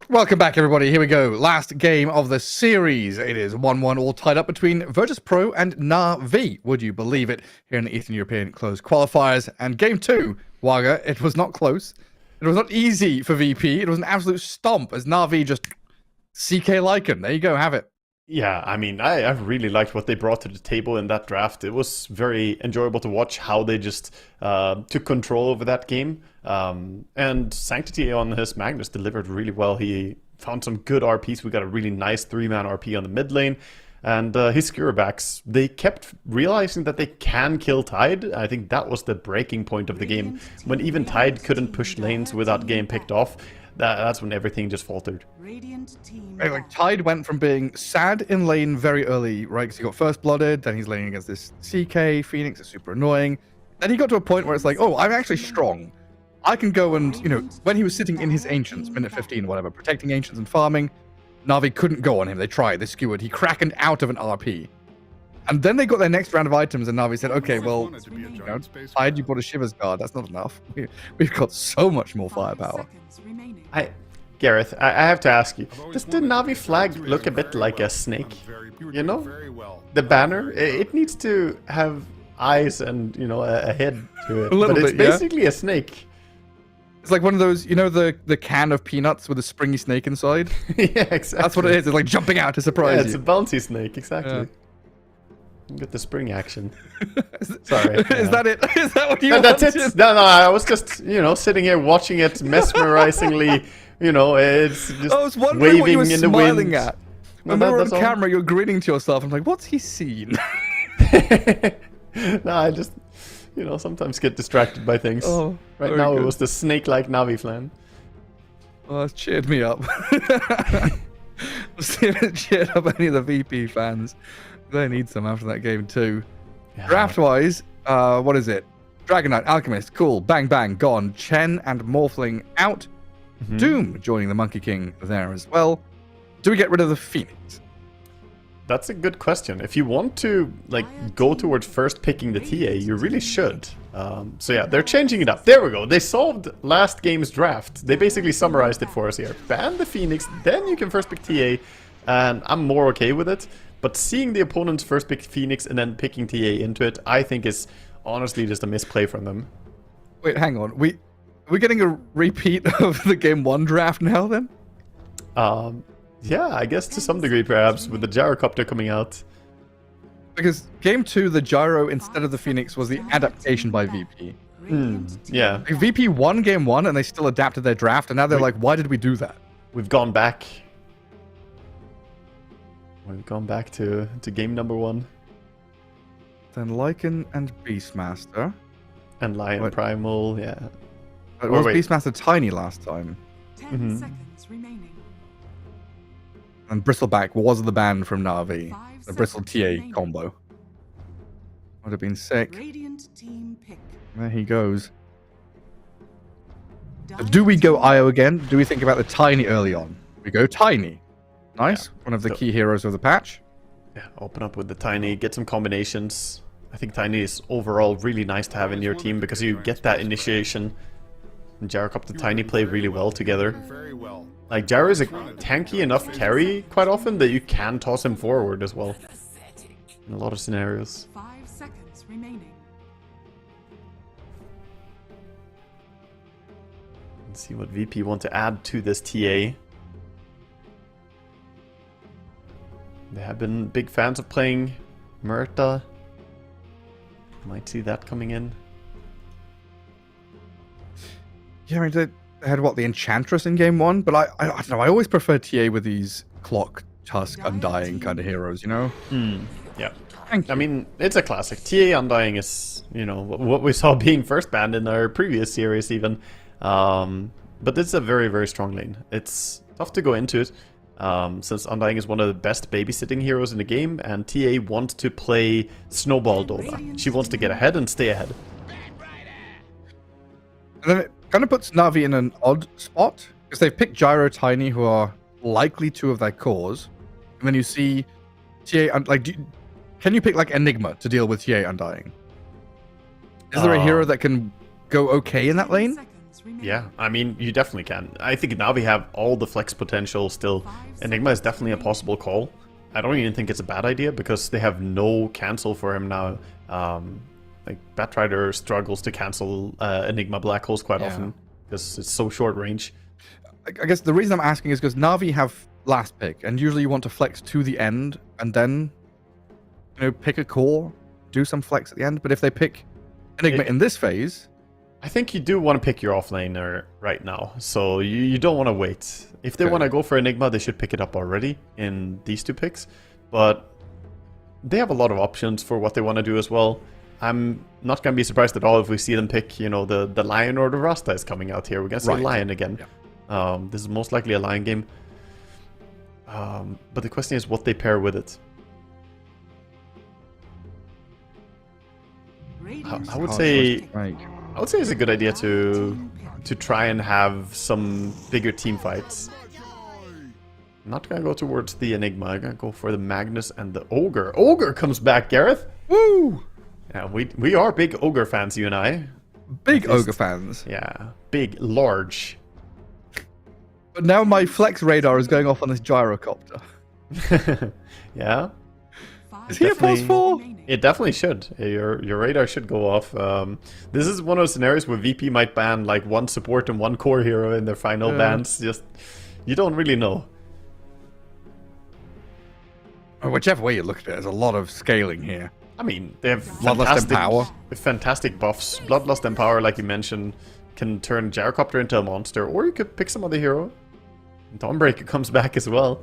Welcome back, everybody. Here we go. Last game of the series. It is 1-1 all tied up between Virtus Pro and Na'Vi. Would you believe it? Here in the Eastern European closed qualifiers. And game 2, Waga, it was not close. It was not easy for VP. It was an absolute stomp as Na'Vi just CK Lycan. There you go, have it. Yeah, I mean, I really liked what they brought to the table in that draft. It was very enjoyable to watch how they just took control over that game. And Sanctity on his Magnus delivered really well. He found some good RPs. We got a really nice 3-man RP on the mid lane. And his Skewerbacks, they kept realizing that they can kill Tide. I think that was the breaking point of the game. When even Tide couldn't push lanes without getting picked off, that's when everything just faltered. Like Tide went from being sad in lane very early, right? Because he got first blooded, then he's laning against this CK Phoenix, is super annoying. Then he got to a point where it's like, oh, I'm actually strong. I can go and, you know, when he was sitting in his Ancients, minute 15, whatever, protecting Ancients and farming, Na'Vi couldn't go on him. They tried, they skewered. He crackened out of an RP. And then they got their next round of items, and Na'Vi said, okay, well, you know, Tide, you bought a Shiver's Guard. That's not enough. We've got so much more firepower. Gareth, I have to ask you, does the Na'Vi flag look a bit like a snake? You know? The banner, it needs to have eyes and, you know, a head to it. But it's basically a snake. It's like one of those, you know, the can of peanuts with a springy snake inside? Yeah, exactly. That's what it is. It's like jumping out to surprise you. It's a bouncy snake, exactly. Yeah. Get the spring action. Sorry. Is that it? Is that what you wanted? That's it. No, I was just, you know, sitting here watching it mesmerizingly. You know, it's just I was wondering what you were in the smiling wind. at. When we were on camera, you're grinning to yourself. I'm like, what's he seen? No, I just, you know, sometimes get distracted by things. Oh, right now it was the snake-like Na'Vi flan. Oh, it's cheered me up. Let's see if it cheered up any of the VP fans. They need some after that game too. Yeah. Draft-wise, what is it? Dragon Knight, Alchemist, cool. Bang Bang, gone. Chen and Morphling out. Doom joining the Monkey King there as well. Do we get rid of the Phoenix? That's a good question. If you want to like go towards first picking the TA, you really should. So yeah, they're changing it up. There we go. They solved last game's draft. They basically summarized it for us here. Ban the Phoenix, then you can first pick TA, and I'm more okay with it. But seeing the opponents first pick Phoenix and then picking TA into it, I think is honestly just a misplay from them. Wait, hang on. We're getting a repeat of the game 1 draft now then? Yeah, I guess to some degree perhaps, with the Gyrocopter coming out. Because game 2, the Gyro instead of the Phoenix was the adaptation by VP. Yeah. Like, VP won game 1 and they still adapted their draft, and now they're like, why did we do that? We've gone back. We've gone back to game number 1. Then Lycan and Beastmaster. And Lion Primal, yeah. Was Beastmaster tiny last time? 10 seconds remaining. And Bristleback was the ban from Na'Vi. The Bristle TA combo. Would have been sick. Radiant team pick. There he goes. Do we go IO again? Do we think about the Tiny early on? We go Tiny. Nice. Yeah. One of the key heroes of the patch. Yeah, open up with the Tiny, get some combinations. I think Tiny is overall really nice to have in your team because you get that initiation. And Gyrocopter Tiny play really well together. Like, Gyro is a tanky enough carry quite often that you can toss him forward as well. In a lot of scenarios. 5 seconds remaining. Let's see what VP want to add to this TA. They have been big fans of playing Murta. Might see that coming in. Yeah, I mean, they had, what, the Enchantress in game 1? But I don't know, I always prefer TA with these Clock, Tusk, Undying kind of heroes, you know? Yeah. I mean, it's a classic. TA Undying is, you know, what we saw being first banned in our previous series even. But it's a very, very strong lane. It's tough to go into it. Since Undying is one of the best babysitting heroes in the game, and TA wants to play Snowball Dota. She wants to get ahead and stay ahead. And then it kind of puts Na'Vi in an odd spot, because they've picked Gyro Tiny, who are likely two of their cores. And then you see TA, like, can you pick like Enigma to deal with TA Undying? Is there a hero that can go okay in that lane? seconds remaining. Yeah, I mean, you definitely can. I think now we have all the flex potential still. Enigma is definitely a possible call. I don't even think it's a bad idea because they have no cancel for him now. Like Batrider struggles to cancel Enigma Black Holes quite often because it's so short range. I guess the reason I'm asking is because Na'Vi have last pick, and usually you want to flex to the end and then, pick a core, do some flex at the end. But if they pick Enigma in this phase, I think you do want to pick your offlaner right now, so you don't want to wait. If they want to go for Enigma, they should pick it up already in these 2 picks. But they have a lot of options for what they want to do as well. I'm not going to be surprised at all if we see them pick, the Lion or the Rasta is coming out here. We're going to see Lion again. Yeah. This is most likely a Lion game. But the question is what they pair with it. I would say it's a good idea to try and have some bigger team fights. I'm not gonna go towards the Enigma. I'm gonna go for the Magnus and the Ogre. Ogre comes back, Gareth. Woo! Yeah, we are big Ogre fans, you and I. Big Ogre fans. Yeah, big, large. But now my flex radar is going off on this gyrocopter. Yeah. Is he a pause 4? It definitely should. Your radar should go off. This is one of those scenarios where VP might ban like 1 support and 1 core hero in their final bans. Just you don't really know. Whichever way you look at it, there's a lot of scaling here. I mean, they have Bloodlust Empower. Fantastic buffs. Bloodlust Empower, like you mentioned, can turn Gyrocopter into a monster, or you could pick some other hero. Dawnbreaker comes back as well.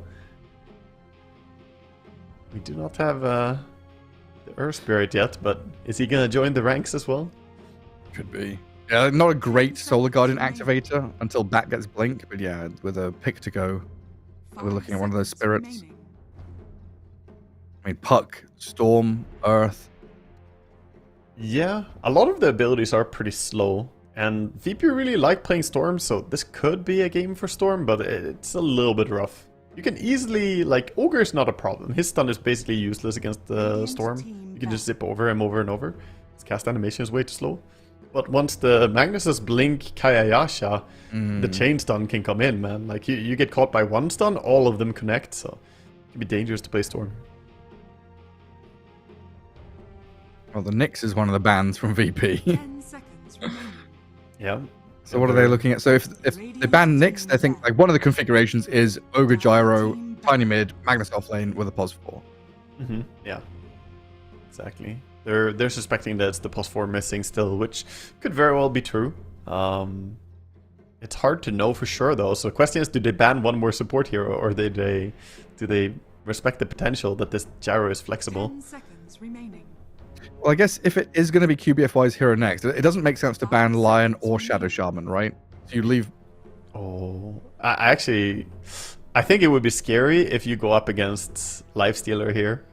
We do not have the Earth Spirit yet, but is he going to join the ranks as well? Could be. Yeah, not a great Solar Guardian activator until Bat gets Blink, but yeah, with a pick to go, we're looking at one of those spirits. I mean, Puck, Storm, Earth. Yeah, a lot of the abilities are pretty slow, and VP really like playing Storm, so this could be a game for Storm, but it's a little bit rough. You can easily, like, Ogre is not a problem. His stun is basically useless against the Storm. You can just zip over him over and over. His cast animation is way too slow. But once the Magnus's Blink Kayayasha, the chain stun can come in, man. Like, you get caught by 1 stun, all of them connect, so it can be dangerous to play Storm. Well, the Nyx is one of the bans from VP. 10 seconds remaining. Yeah. So what are they looking at? So if they ban Nyx, I think like one of the configurations is Ogre Gyro, Tiny Mid, Magnus offlane with a pos 4. Yeah. Exactly. They're suspecting that it's the pos 4 missing still, which could very well be true. It's hard to know for sure though. So the question is, do they ban 1 more support hero, or do they respect the potential that this Gyro is flexible? 10 seconds remaining. Well, I guess if it is going to be QBFY's hero next, it doesn't make sense to ban Lion or Shadow Shaman, right? So you leave... Oh, I think it would be scary if you go up against Lifestealer here.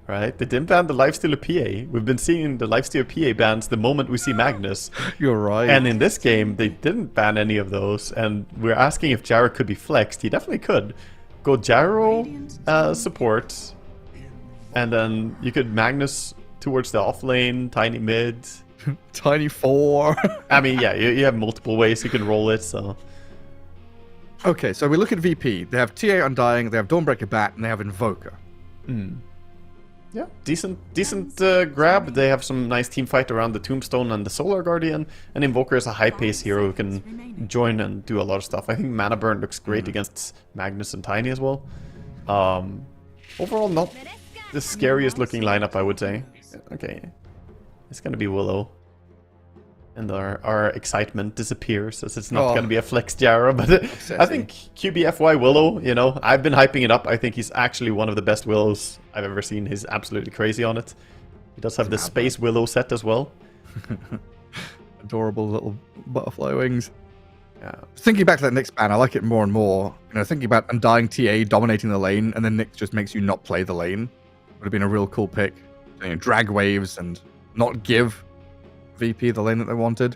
Right? They didn't ban the Lifestealer PA. We've been seeing the Lifestealer PA bans the moment we see Magnus. You're right. And in this game, they didn't ban any of those. And we're asking if Gyro could be flexed. He definitely could. Go Gyro support. And then you could Magnus towards the off lane, Tiny Mid. Tiny 4. I mean, yeah, you have multiple ways you can roll it, so... Okay, so we look at VP. They have TA Undying, they have Dawnbreaker Bat, and they have Invoker. Yeah, decent grab. They have some nice team fight around the Tombstone and the Solar Guardian, and Invoker is a high-pace hero who can join and do a lot of stuff. I think Mana Burn looks great against Magnus and Tiny as well. Overall, not the scariest looking lineup, I would say. Okay, it's gonna be Willow. And our excitement disappears as it's not going to be a flex Gyro, but I think QBFY Willow, you know, I've been hyping it up. I think he's actually one of the best Willows I've ever seen. He's absolutely crazy on it. He does have the Space Willow set as well. Adorable little butterfly wings. Yeah. Thinking back to that Nyx ban, I like it more and more. You know, thinking about Undying TA dominating the lane, and then Nyx just makes you not play the lane. Would have been a real cool pick. You know, drag waves and not give VP the lane that they wanted.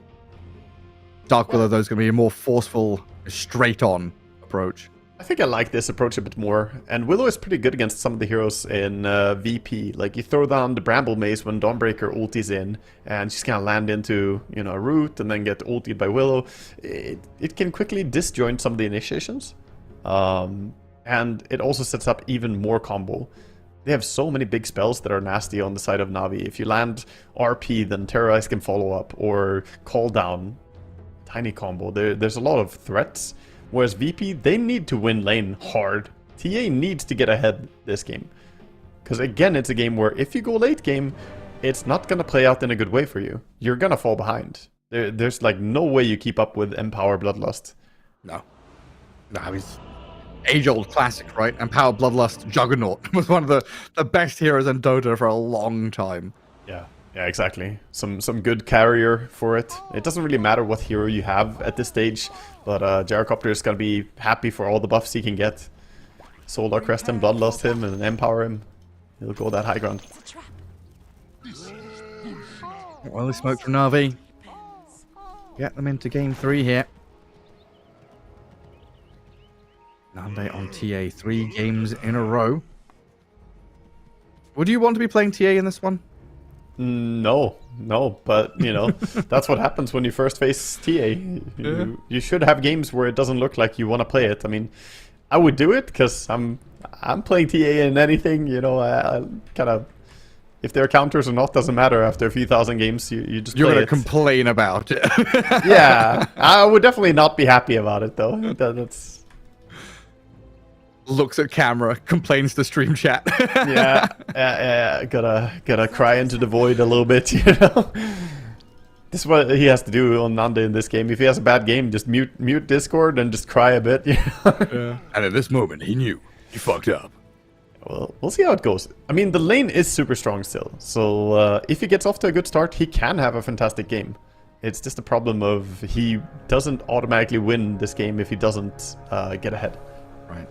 Dark Willow, though, is going to be a more forceful, straight-on approach. I think I like this approach a bit more. And Willow is pretty good against some of the heroes in VP. Like, you throw down the Bramble Maze when Dawnbreaker ultis in, and she's gonna land into, you know, a root and then get ultied by Willow. It can quickly disjoint some of the initiations. And it also sets up even more combo. They have so many big spells that are nasty on the side of Navi. If you land RP, then Terrorize can follow up, or Call Down. Tiny combo. There's a lot of threats. Whereas VP, they need to win lane hard. TA needs to get ahead this game. Because again, it's a game where if you go late game, it's not going to play out in a good way for you. You're going to fall behind. There's like no way you keep up with Empower Bloodlust. No. No, he's age-old classic, right? Empower Bloodlust Juggernaut was one of the best heroes in Dota for a long time. Yeah, exactly. Some good carrier for it. It doesn't really matter what hero you have at this stage, but Gyrocopter is going to be happy for all the buffs he can get. Solar Crest him, Bloodlust him, and Empower him. He'll go that high ground. Early smoke from Na'Vi. Get them into game 3 here. Nande on TA 3 games in a row. Would you want to be playing TA in this one? No, but you know, that's what happens when you first face TA. You should have games where it doesn't look like you want to play it. I mean, I would do it because I'm playing TA in anything, you know. I kind of, if there are counters or not, doesn't matter. After a few thousand games, you just You're play gonna it. complain about it. Yeah, I would definitely not be happy about it though. That's looks at camera, complains to stream chat. yeah, gotta cry into the void a little bit, you know. This is what he has to do on Nande in this game. If he has a bad game, just mute Discord and just cry a bit. You know? Yeah. And at this moment, he knew he fucked up. Well, we'll see how it goes. I mean, the lane is super strong still, so if he gets off to a good start, he can have a fantastic game. It's just a problem of he doesn't automatically win this game if he doesn't get ahead. Right.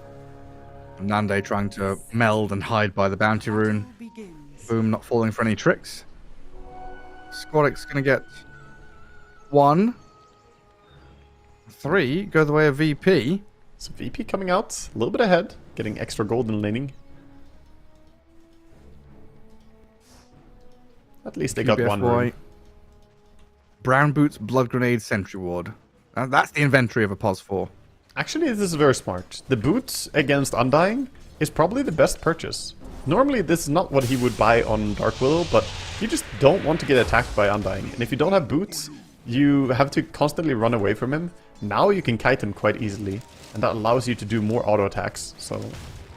Nande trying to meld and hide by the bounty rune. Boom, not falling for any tricks. Squadix gonna get 1. 3 go the way of VP. So VP coming out a little bit ahead, getting extra golden laning. At least they got PBFY. one rune. Brown Boots, Blood Grenade, Sentry Ward. That's the inventory of a POS 4. Actually, this is very smart. The boots against Undying is probably the best purchase. Normally, this is not what he would buy on Dark Willow, but you just don't want to get attacked by Undying. And if you don't have boots, you have to constantly run away from him. Now you can kite him quite easily, and that allows you to do more auto attacks. So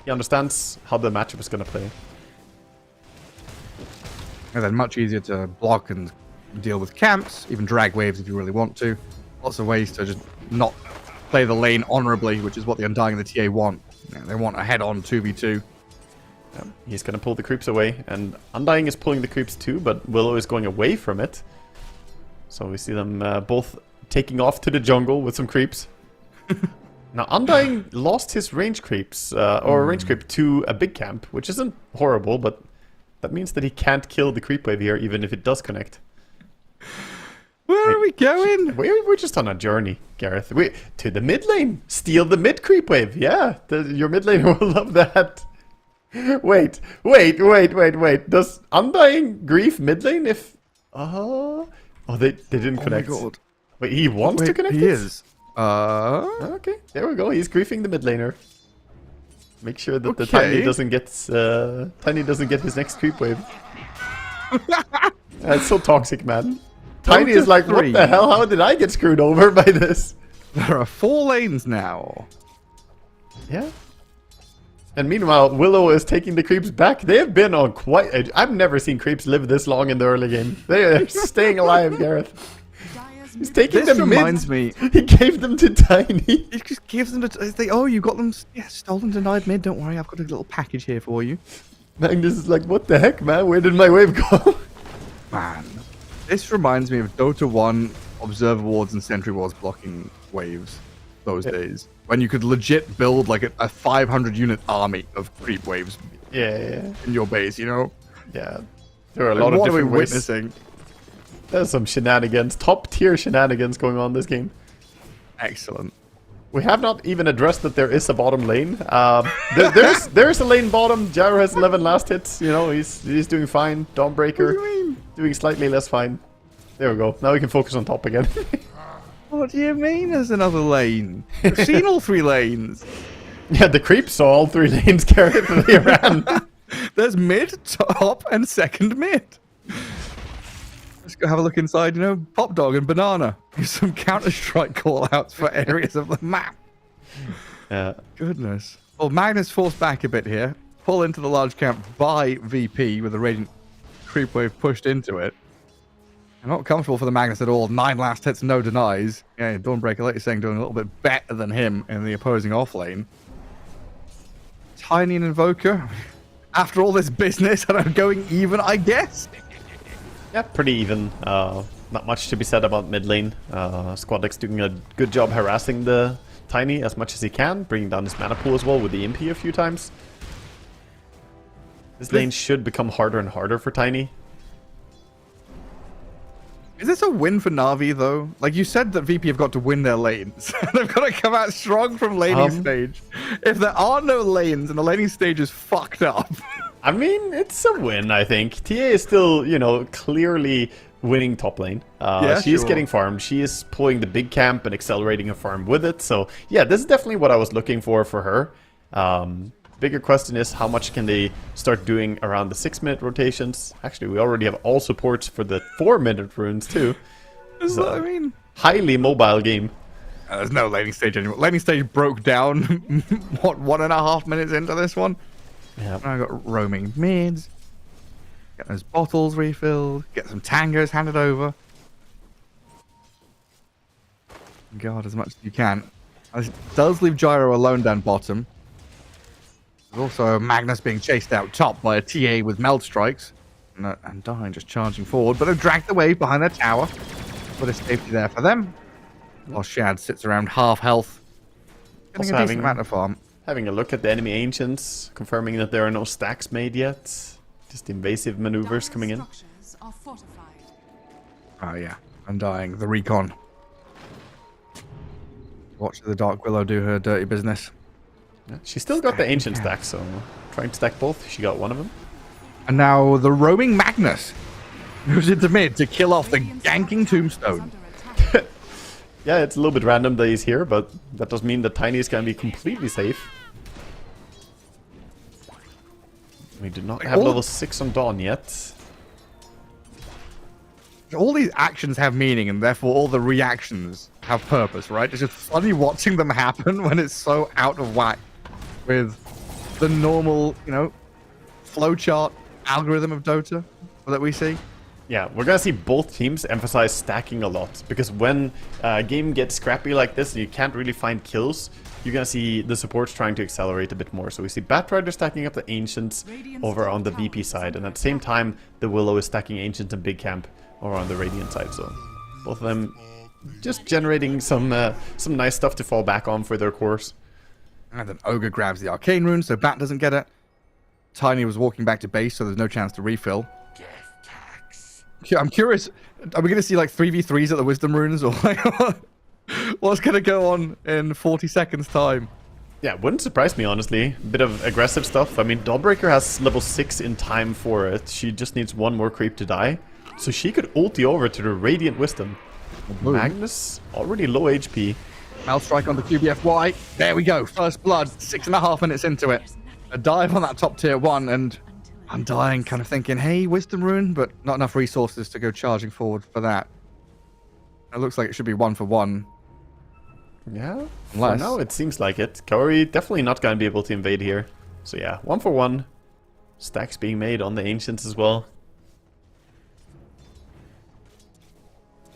he understands how the matchup is going to play. And then much easier to block and deal with camps, even drag waves if you really want to. Lots of ways to just not play the lane honorably, which is what the Undying and the TA want. You know, they want a head-on 2v2. Yeah, he's going to pull the creeps away, and Undying is pulling the creeps too, but Willow is going away from it. So we see them both taking off to the jungle with some creeps. Now, Undying lost his range creeps, or range creep to a big camp, which isn't horrible, but that means that he can't kill the creep wave here, even if it does connect. Where are we going? We're just on a journey, Gareth. To the mid lane. Steal the mid creep wave. Yeah, your mid laner will love that. Wait. Does Undying grief mid lane if... Oh, they didn't connect. Oh my god. Wait, he wants to connect He it? is. Okay, there we go. He's griefing the mid laner. Make sure that the Okay. Tiny doesn't get his next creep wave. That's so toxic, man. Tiny is like, what the hell? How did I get screwed over by this? There are 4 lanes now. Yeah. And meanwhile, Willow is taking the creeps back. They have been on quite... I've never seen creeps live this long in the early game. They are staying alive, Gareth. He's taking them reminds me... He gave them to Tiny. He just gives them to... Oh, you got them... Yeah, stolen, denied mid. Don't worry, I've got a little package here for you. Magnus is like, what the heck, man? Where did my wave go? Man. This reminds me of Dota 1 Observer Wards and Sentry Wards blocking waves those days. When you could legit build like a 500 unit army of creep waves in your base, you know? Yeah. There are a lot of different ways. Witnessing? There's some shenanigans, top tier shenanigans going on in this game. Excellent. We have not even addressed that there is a bottom lane. There's a lane bottom. Gyro has 11 last hits. You know, he's doing fine. Dawnbreaker doing slightly less fine. There we go. Now we can focus on top again. What do you mean there's another lane? I've seen all 3 lanes. Yeah, the creep saw all 3 lanes, Gareth, and they ran. There's mid, top, and second mid. Let's go have a look inside, you know, Pop Dog and Banana. Here's some Counter-Strike call-outs for areas of the map. Yeah. Goodness. Well, Magnus forced back a bit here. Pull into the large camp by VP with the Radiant creep wave pushed into it. Not comfortable for the Magnus at all. 9 last hits, no denies. Yeah, Dawnbreaker, like you're saying, doing a little bit better than him in the opposing off lane. Tiny and Invoker. After all this business, and going even, I guess. Yeah, pretty even. Not much to be said about mid lane. Squadlex doing a good job harassing the Tiny as much as he can, bringing down his mana pool as well with the MP a few times. This lane should become harder and harder for Tiny. Is this a win for Na'Vi, though? Like, you said that VP have got to win their lanes. They've got to come out strong from laning stage. If there are no lanes and the laning stage is fucked up... I mean, it's a win, I think. TA is still, you know, clearly winning top lane. She is getting farmed. She is pulling the big camp and accelerating a farm with it. So, yeah, this is definitely what I was looking for her. Bigger question is, how much can they start doing around the 6-minute rotations? Actually, we already have all supports for the 4-minute runes, too. Is that what I mean? Highly mobile game. There's no laning stage anymore. Laning stage broke down, what, 1.5 minutes into this one? Yeah. I got roaming mids. Get those bottles refilled. Get some tangos handed over. God, as much as you can. This does leave Gyro alone down bottom. There's also Magnus being chased out top by a TA with meld strikes. And Dying just charging forward, but they're dragged away behind their tower. But there's safety there for them. While Shad sits around half health. Getting Also a decent amount of farm. Having a look at the enemy ancients, confirming that there are no stacks made yet. Just invasive maneuvers coming in. Structures are fortified. Oh yeah, Undying, the recon. Watch the Dark Willow do her dirty business. Yeah, she still got the ancient stack, so trying to stack both. She got one of them. And now the roaming Magnus moves into mid to kill off the ganking Tombstone. Yeah, it's a little bit random that he's here, but that does mean that Tiny is going to be completely safe. We do not have level 6 on Dawn yet. All these actions have meaning, and therefore all the reactions have purpose, right? It's just funny watching them happen when it's so out of whack with the normal, you know, flowchart algorithm of Dota that we see. Yeah, we're going to see both teams emphasize stacking a lot, because when a game gets scrappy like this and you can't really find kills, you're going to see the supports trying to accelerate a bit more. So we see Batrider stacking up the Ancients over on the VP side, and at the same time, the Willow is stacking Ancients and Big Camp over on the Radiant side. So both of them just generating some nice stuff to fall back on for their cores. And then Ogre grabs the Arcane Rune, so Bat doesn't get it. Tiny was walking back to base, so there's no chance to refill. Yeah, I'm curious, are we going to see like 3v3s at the Wisdom Runes, or like, what's going to go on in 40 seconds time? Yeah, wouldn't surprise me, honestly. A bit of aggressive stuff. I mean, Dawnbreaker has level 6 in time for it. She just needs one more creep to die. So she could ulti over to the Radiant Wisdom. Boom. Magnus, already low HP. Mal strike on the QBFY. There we go. First blood, 6.5 minutes into it. A dive on that top tier 1, and I'm dying, kind of thinking, hey, Wisdom Rune, but not enough resources to go charging forward for that. It looks like it should be 1 for 1. Yeah, Unless... for now it seems like it. Kaori definitely not going to be able to invade here. So yeah, 1 for 1. Stacks being made on the Ancients as well.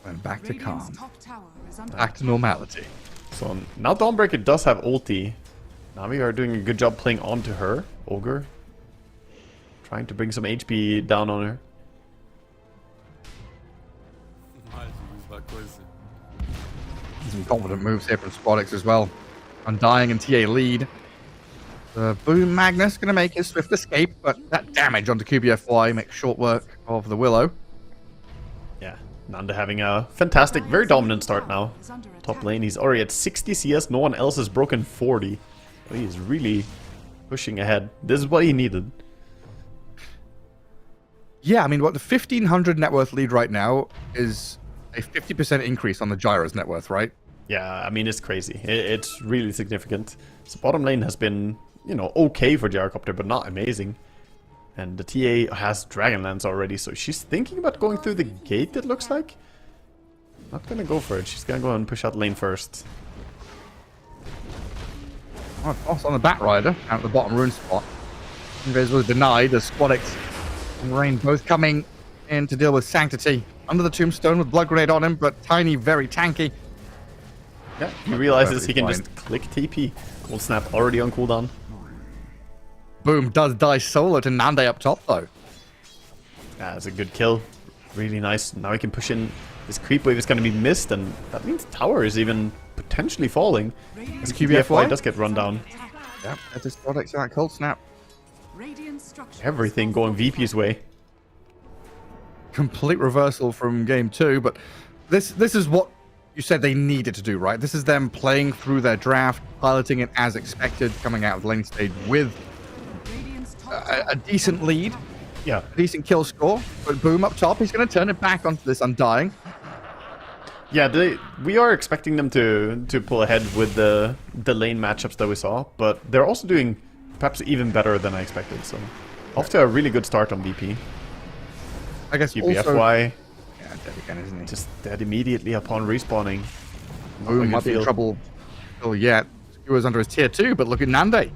And back to calm. Radiant's top tower is under Back to normality. So now Dawnbreaker does have ulti. Now we are doing a good job playing onto her. Ogre. Trying to bring some HP down on her. Some confident moves here from Squadix as well. Undying and TA lead. The Boom Magnus going to make his swift escape, but that damage onto QBFY makes short work of the Willow. Yeah. Nanda having a fantastic, very dominant start now. Top lane, he's already at 60 CS, no one else has broken 40. He is really pushing ahead. This is what he needed. Yeah, I mean, what the 1,500 net worth lead right now is a 50% increase on the Gyro's net worth, right? Yeah, I mean, it's crazy. It's really significant. So bottom lane has been, you know, okay for Gyrocopter, but not amazing. And the TA has Dragonlance already, so she's thinking about going through the gate, it looks like. Not gonna go for it. She's gonna go and push out lane first. Oh, toss on the Batrider out the bottom rune spot. Invis was denied as Squadix and Rain both coming in to deal with Sanctity. Under the tombstone with Blood Grenade on him, but Tiny very tanky. Yeah, he realizes he can just click TP. Cold Snap already on cooldown. Boom does die solo to Nande up top though. Yeah, that's a good kill. Really nice. Now he can push in. This creep wave is going to be missed, and that means tower is even potentially falling. As QBFY does get run down. Yep, that's his product to that cold snap. Everything going VP's way. Complete reversal from game 2, but this is what you said they needed to do, right? This is them playing through their draft, piloting it as expected, coming out of the lane stage with a decent lead. Yeah. A decent kill score, but Boom up top, he's going to turn it back onto this Undying. Yeah, we are expecting them to pull ahead with the lane matchups that we saw, but they're also doing perhaps even better than I expected, so off to a really good start on BP. I guess QBFY, also... Yeah, dead again, isn't he? just dead immediately upon respawning. Boom might be in trouble still yet. Skewer's under his tier 2, but look at Nande.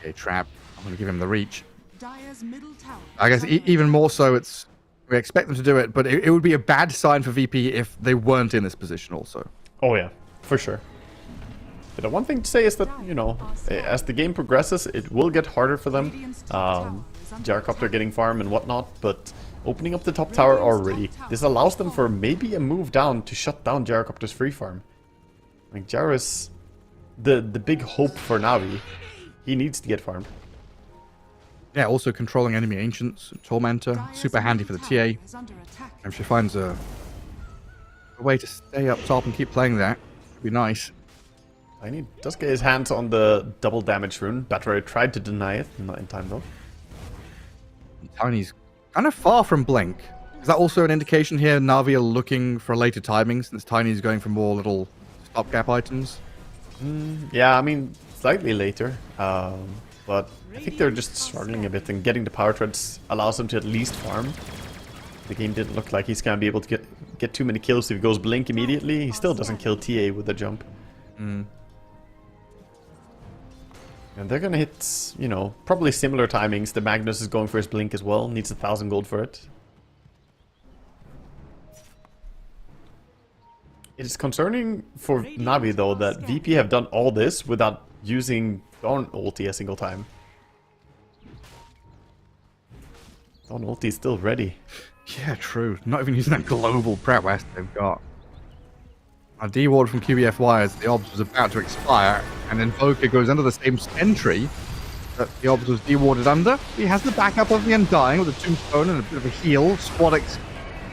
Okay, trap. I'm going to give him the reach. I guess even more so, we expect them to do it, but it would be a bad sign for VP if they weren't in this position also. Oh yeah, for sure. But the one thing to say is that, you know, as the game progresses, it will get harder for them. Gyrocopter getting farm and whatnot, but opening up the top tower already, this allows them for maybe a move down to shut down Gyrocopter's free farm. Like, Gyro is the big hope for Navi. He needs to get farmed. Yeah, also controlling enemy ancients, Tormentor, super handy for the TA. If she finds a way to stay up top and keep playing that, would be nice. Tiny does get his hands on the double damage rune. Battery tried to deny it, not in time though. Tiny's kind of far from Blink. Is that also an indication here Navi are looking for later timing, since Tiny's going for more little stopgap items? Yeah, I mean, slightly later. But I think they're just struggling a bit, and getting the power treads allows them to at least farm. The game didn't look like he's gonna be able to get too many kills if he goes Blink immediately. He still doesn't kill TA with the jump. And they're gonna hit, you know, probably similar timings. The Magnus is going for his Blink as well, needs 1,000 gold for it. It is concerning for Navi though that VP have done all this without using Dawn ulti a single time. Dawn ulti is still ready. Yeah, true. Not even using that global prowess they've got. A D-ward from QBFY as the obs was about to expire, and Invoker goes under the same sentry that the obs was D-warded under. He has the backup of the Undying with a tombstone and a bit of a heal. Squadix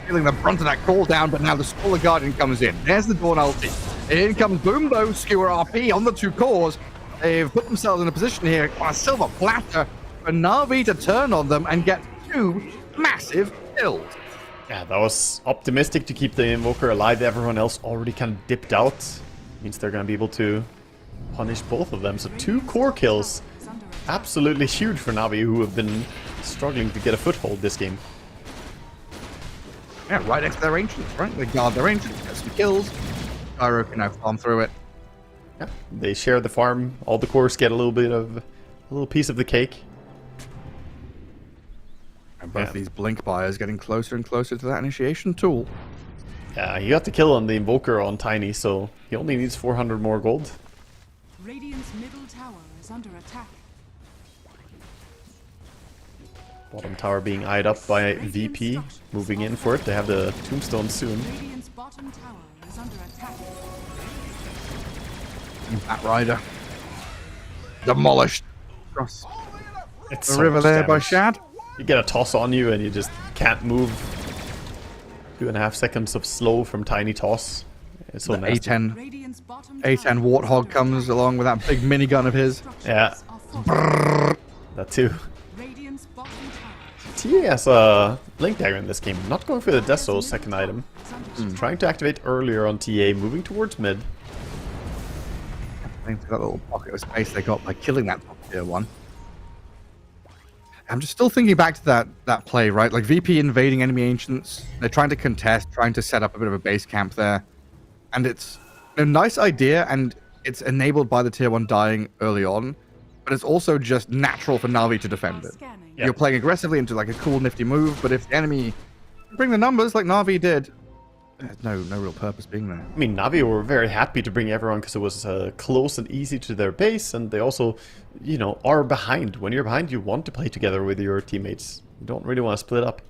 feeling the brunt of that call down, but now the Squaller Guardian comes in. There's the Dawn ulti. In comes Boom though, Skewer RP on the 2 cores. They've put themselves in a position here on a silver platter for Navi to turn on them and get 2 massive kills. Yeah, that was optimistic to keep the Invoker alive. Everyone else already kind of dipped out. Means they're going to be able to punish both of them. So 2 core kills. Absolutely huge for Navi, who have been struggling to get a foothold this game. Yeah, right next to their Ancients, right? They guard their Ancients, get some kills. Gyro can now farm through it. Yeah, they share the farm. All the cores get a little piece of the cake. And both these Blink buyers getting closer and closer to that initiation tool. Yeah, he got the kill on the Invoker on Tiny, so he only needs 400 more gold. Radiant's middle tower is under attack. Bottom tower being eyed up by VP, moving in for it. They have the tombstone soon. Radiant's bottom tower is under attack. Batrider. Demolished. Across It's the so river much there by damage. Shad. You get a toss on you and you just can't move. 2.5 seconds of slow from Tiny Toss. It's so The nasty. A10 Radiant's bottom A10 tower is Warthog under comes attack. along with that big minigun of his. Yeah. Structures are fortified. That too. Radiant's bottom tower TA has a Blink Dagger in this game. Not going for the Death Soul second item. is under attack. Trying to activate earlier on TA, moving towards mid. Thanks to that little pocket of space they got by killing that top tier one. I'm just still thinking back to that play, right? Like VP invading enemy ancients. They're trying to contest, trying to set up a bit of a base camp there. And it's a nice idea, and it's enabled by the tier 1 dying early on. But it's also just natural for Na'Vi to defend it. Scanning. Yeah. You're playing aggressively into like a cool, nifty move, but if the enemy bring the numbers like Na'Vi did, there's no real purpose being there. I mean, Navi were very happy to bring everyone because it was close and easy to their base, and they also, you know, are behind. When you're behind, you want to play together with your teammates. You don't really want to split up.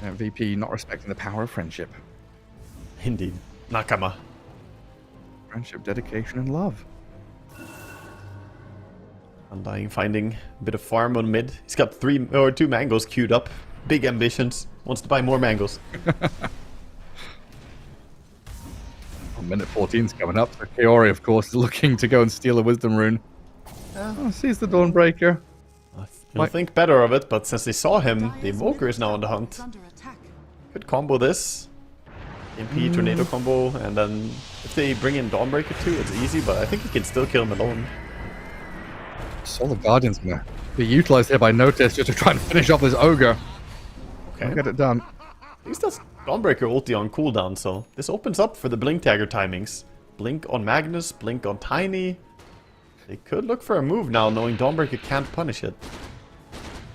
VP not respecting the power of friendship. Indeed. Nakama. Friendship, dedication, and love. Undying finding a bit of farm on mid. He's got 2 mangoes queued up. Big ambitions. Wants to buy more mangoes. Minute 14's coming up. So Kaori, of course, is looking to go and steal a Wisdom Rune. Oh, sees the Dawnbreaker. He'll think better of it, but since they saw him, the Dire's Invoker is now on the middle hunt. tower is under attack. Could combo this. MP Tornado combo, and then if they bring in Dawnbreaker too, it's easy, but I think he can still kill him alone. Solar Guardian's gonna be utilized here by Notice just to try and finish off this Ogre. Okay. I'll get it done. At least that's Dawnbreaker ulti on cooldown, so this opens up for the Blink Dagger timings. Blink on Magnus, Blink on Tiny. They could look for a move now, knowing Dawnbreaker can't punish it.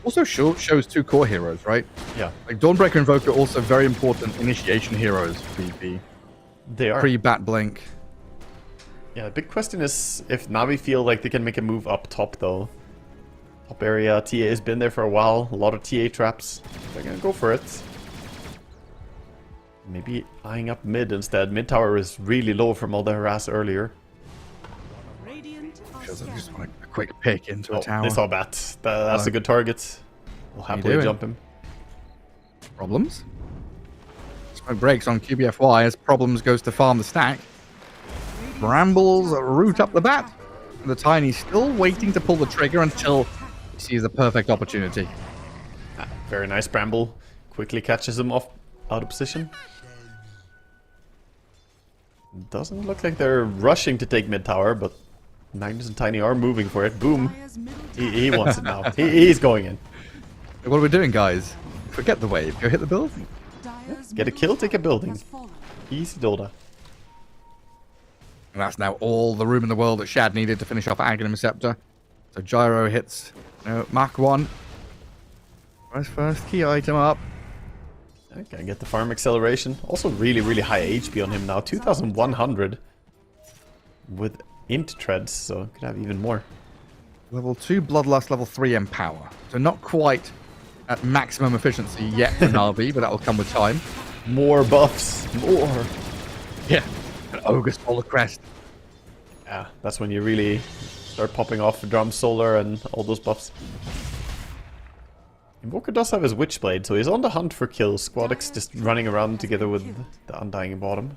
Also shows 2 core heroes, right? Yeah, Like Dawnbreaker and Invoker also very important initiation heroes for VP. they are. Pre-Bat Blink. Yeah, the big question is if Navi feel like they can make a move up top, though. Top area, TA has been there for a while. A lot of TA traps. They're gonna go for it. Maybe eyeing up mid instead. Mid tower is really low from all the harass earlier. Radiant are Feels like I just scanning. want a quick pick into a tower. They saw Bat. That's a good target. We'll happily doing? jump him. Problems? Smoke breaks on QBFY as Problems goes to farm the stack. Brambles root up the bat. And the Tiny still waiting to pull the trigger until he sees the perfect opportunity. Very nice Bramble. Quickly catches him off out of position. Doesn't look like they're rushing to take mid tower, but Magnus and Tiny are moving for it. Boom. Dire's middle He tower wants it now. He's going in. What are we doing, guys? Forget the wave. Go hit the building. Dire's Get a middle kill, take a tower building. has fallen. Easy Dota. And that's now all the room in the world that Shad needed to finish off Aghanim Scepter. So Gyro hits Mach 1. First key item up. Okay, get the farm acceleration. Also really, really high HP on him now. 2,100. With int treads, so could have even more. Level 2 Bloodlust, level 3 Empower. So not quite at maximum efficiency yet for Na'Vi, but that will come with time. More buffs. More. Yeah. An Ogre Solar Crest. Yeah, that's when you really start popping off Drum Solar and all those buffs. Invoker does have his Witchblade, so he's on the hunt for kills. Squadix just running around together with the Undying bottom.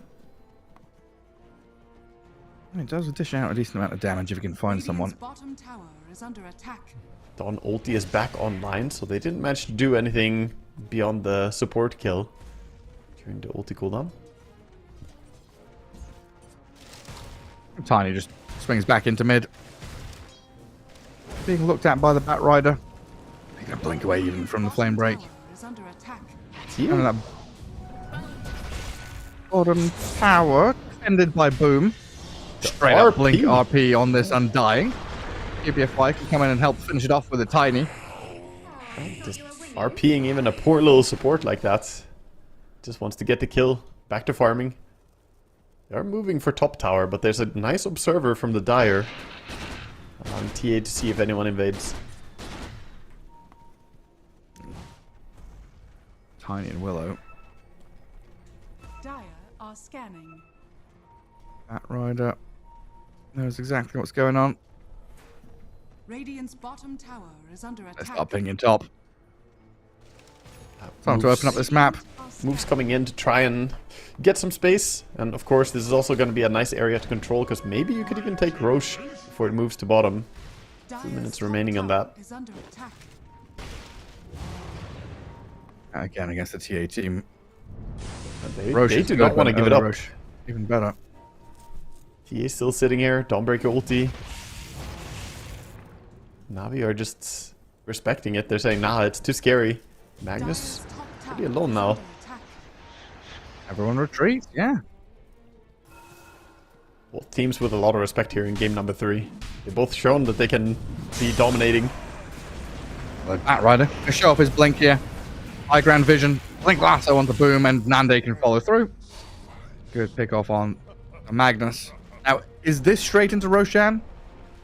It does dish out a decent amount of damage if you can find Radiant's someone. bottom tower is under attack. Dawn ulti is back online, so they didn't manage to do anything beyond the support kill during the ulti cooldown. Tiny just swings back into mid. Being looked at by the Bat Rider. He's gonna blink away even from the flame break. Tower is under attack. And that bottom tower defended by Boom. Straight up blink RP on this Undying. QBFY can come in and help finish it off with a Tiny. Just RPing even a poor little support like that. Just wants to get the kill. Back to farming. They are moving for top tower, but there's a nice observer from the Dire on TA to see if anyone invades. Tiny and Willow. Dire are scanning. Bat Rider knows exactly what's going on. Radiant's bottom tower is under Let's attack. start pinging top. Time to open up this map. Moves coming in to try and get some space. And of course, this is also going to be a nice area to control, because maybe you could even take Roche before it moves to bottom. 2 minutes remaining on that. Is under attack. Again, against the TA team. They do not want to give it up. Roche. Even better. TA still sitting here. Dawnbreaker ulti. Na'Vi are just respecting it. They're saying, nah, it's too scary. Magnus Dire's top tower pretty alone is now. under attack. Everyone retreats, yeah. Both teams with a lot of respect here in game number 3. They've both shown that they can be dominating. Like Batrider can show off his blink here. High ground vision. Blink lasso on the boom, and Nande can follow through. Good pick off on Magnus. Now, is this straight into Roshan?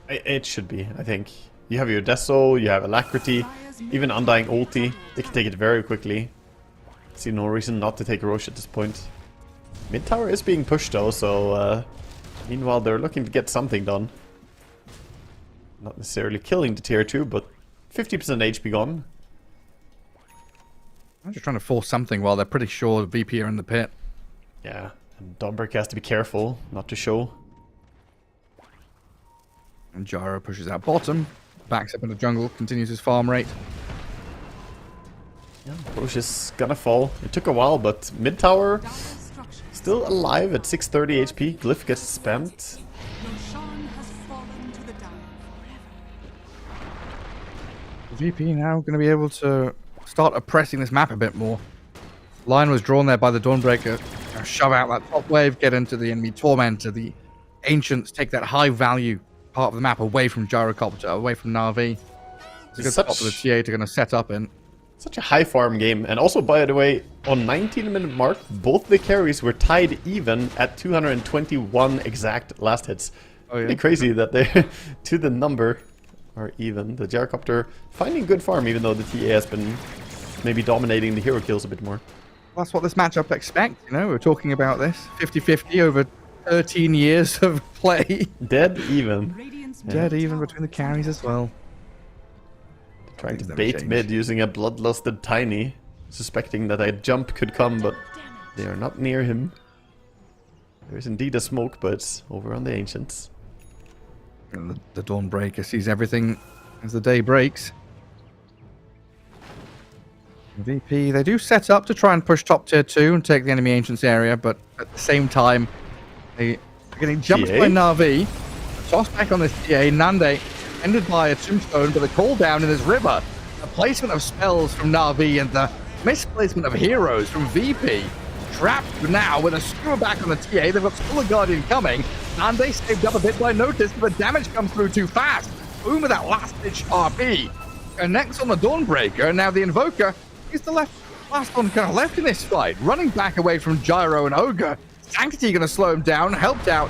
It should be, I think. You have your Deso, you have Alacrity, even Undying ulti. They can take it very quickly. See no reason not to take Roche at this point. Mid tower is being pushed though, so meanwhile they're looking to get something done. Not necessarily killing the tier 2, but 50% HP gone. I'm just trying to force something while they're pretty sure VP are in the pit. Yeah, and Dawnbreaker has to be careful not to show. And Gyro pushes out bottom. Backs up in the jungle, continues his farm rate. Yeah, Roche is gonna fall. It took a while, but mid tower Dire's structures. still alive at 630 HP. Glyph gets spent. Roshan has fallen to the Dire. VP now going to be able to start oppressing this map a bit more. Line was drawn there by the Dawnbreaker. Shove out that top wave, get into the enemy Tormentor. The Ancients take that high value part of the map away from Gyrocopter, away from Na'Vi. It's a good spot for the TA to going to set up in. Such a high farm game. And also, by the way, on 19-minute mark, both the carries were tied even at 221 exact last hits. Oh, yeah. Pretty crazy that they, to the number, are even. The Gyrocopter finding good farm, even though the TA has been maybe dominating the hero kills a bit more. That's what this matchup expects, you know? We're talking about this. 50-50 over 13 years of play. Dead even. Radiant's Dead even between the carries as well. Trying to Things never bait change. mid using a bloodlusted Tiny, suspecting that a jump could come, but they are not near him. There is indeed a smoke, but it's over on the Ancients. And the Dawnbreaker sees everything as the day breaks. VP, they do set up to try and push top tier 2 and take the enemy Ancients area, but at the same time, they are getting jumped TA? by Na'Vi. Toss back on this TA. Nande ended by a tombstone, but a call down in his river. The placement of spells from Na'Vi and the misplacement of heroes from VP. Trapped now with a skewer back on the TA. They've got Scholar Guardian coming. Nande saved up a bit by notice, but the damage comes through too fast. Boom with that last-ditch RP. And next on the Dawnbreaker, now the Invoker is the last one kind of left in this fight. Running back away from Gyro and Ogre. Sanctity going to slow him down, helped out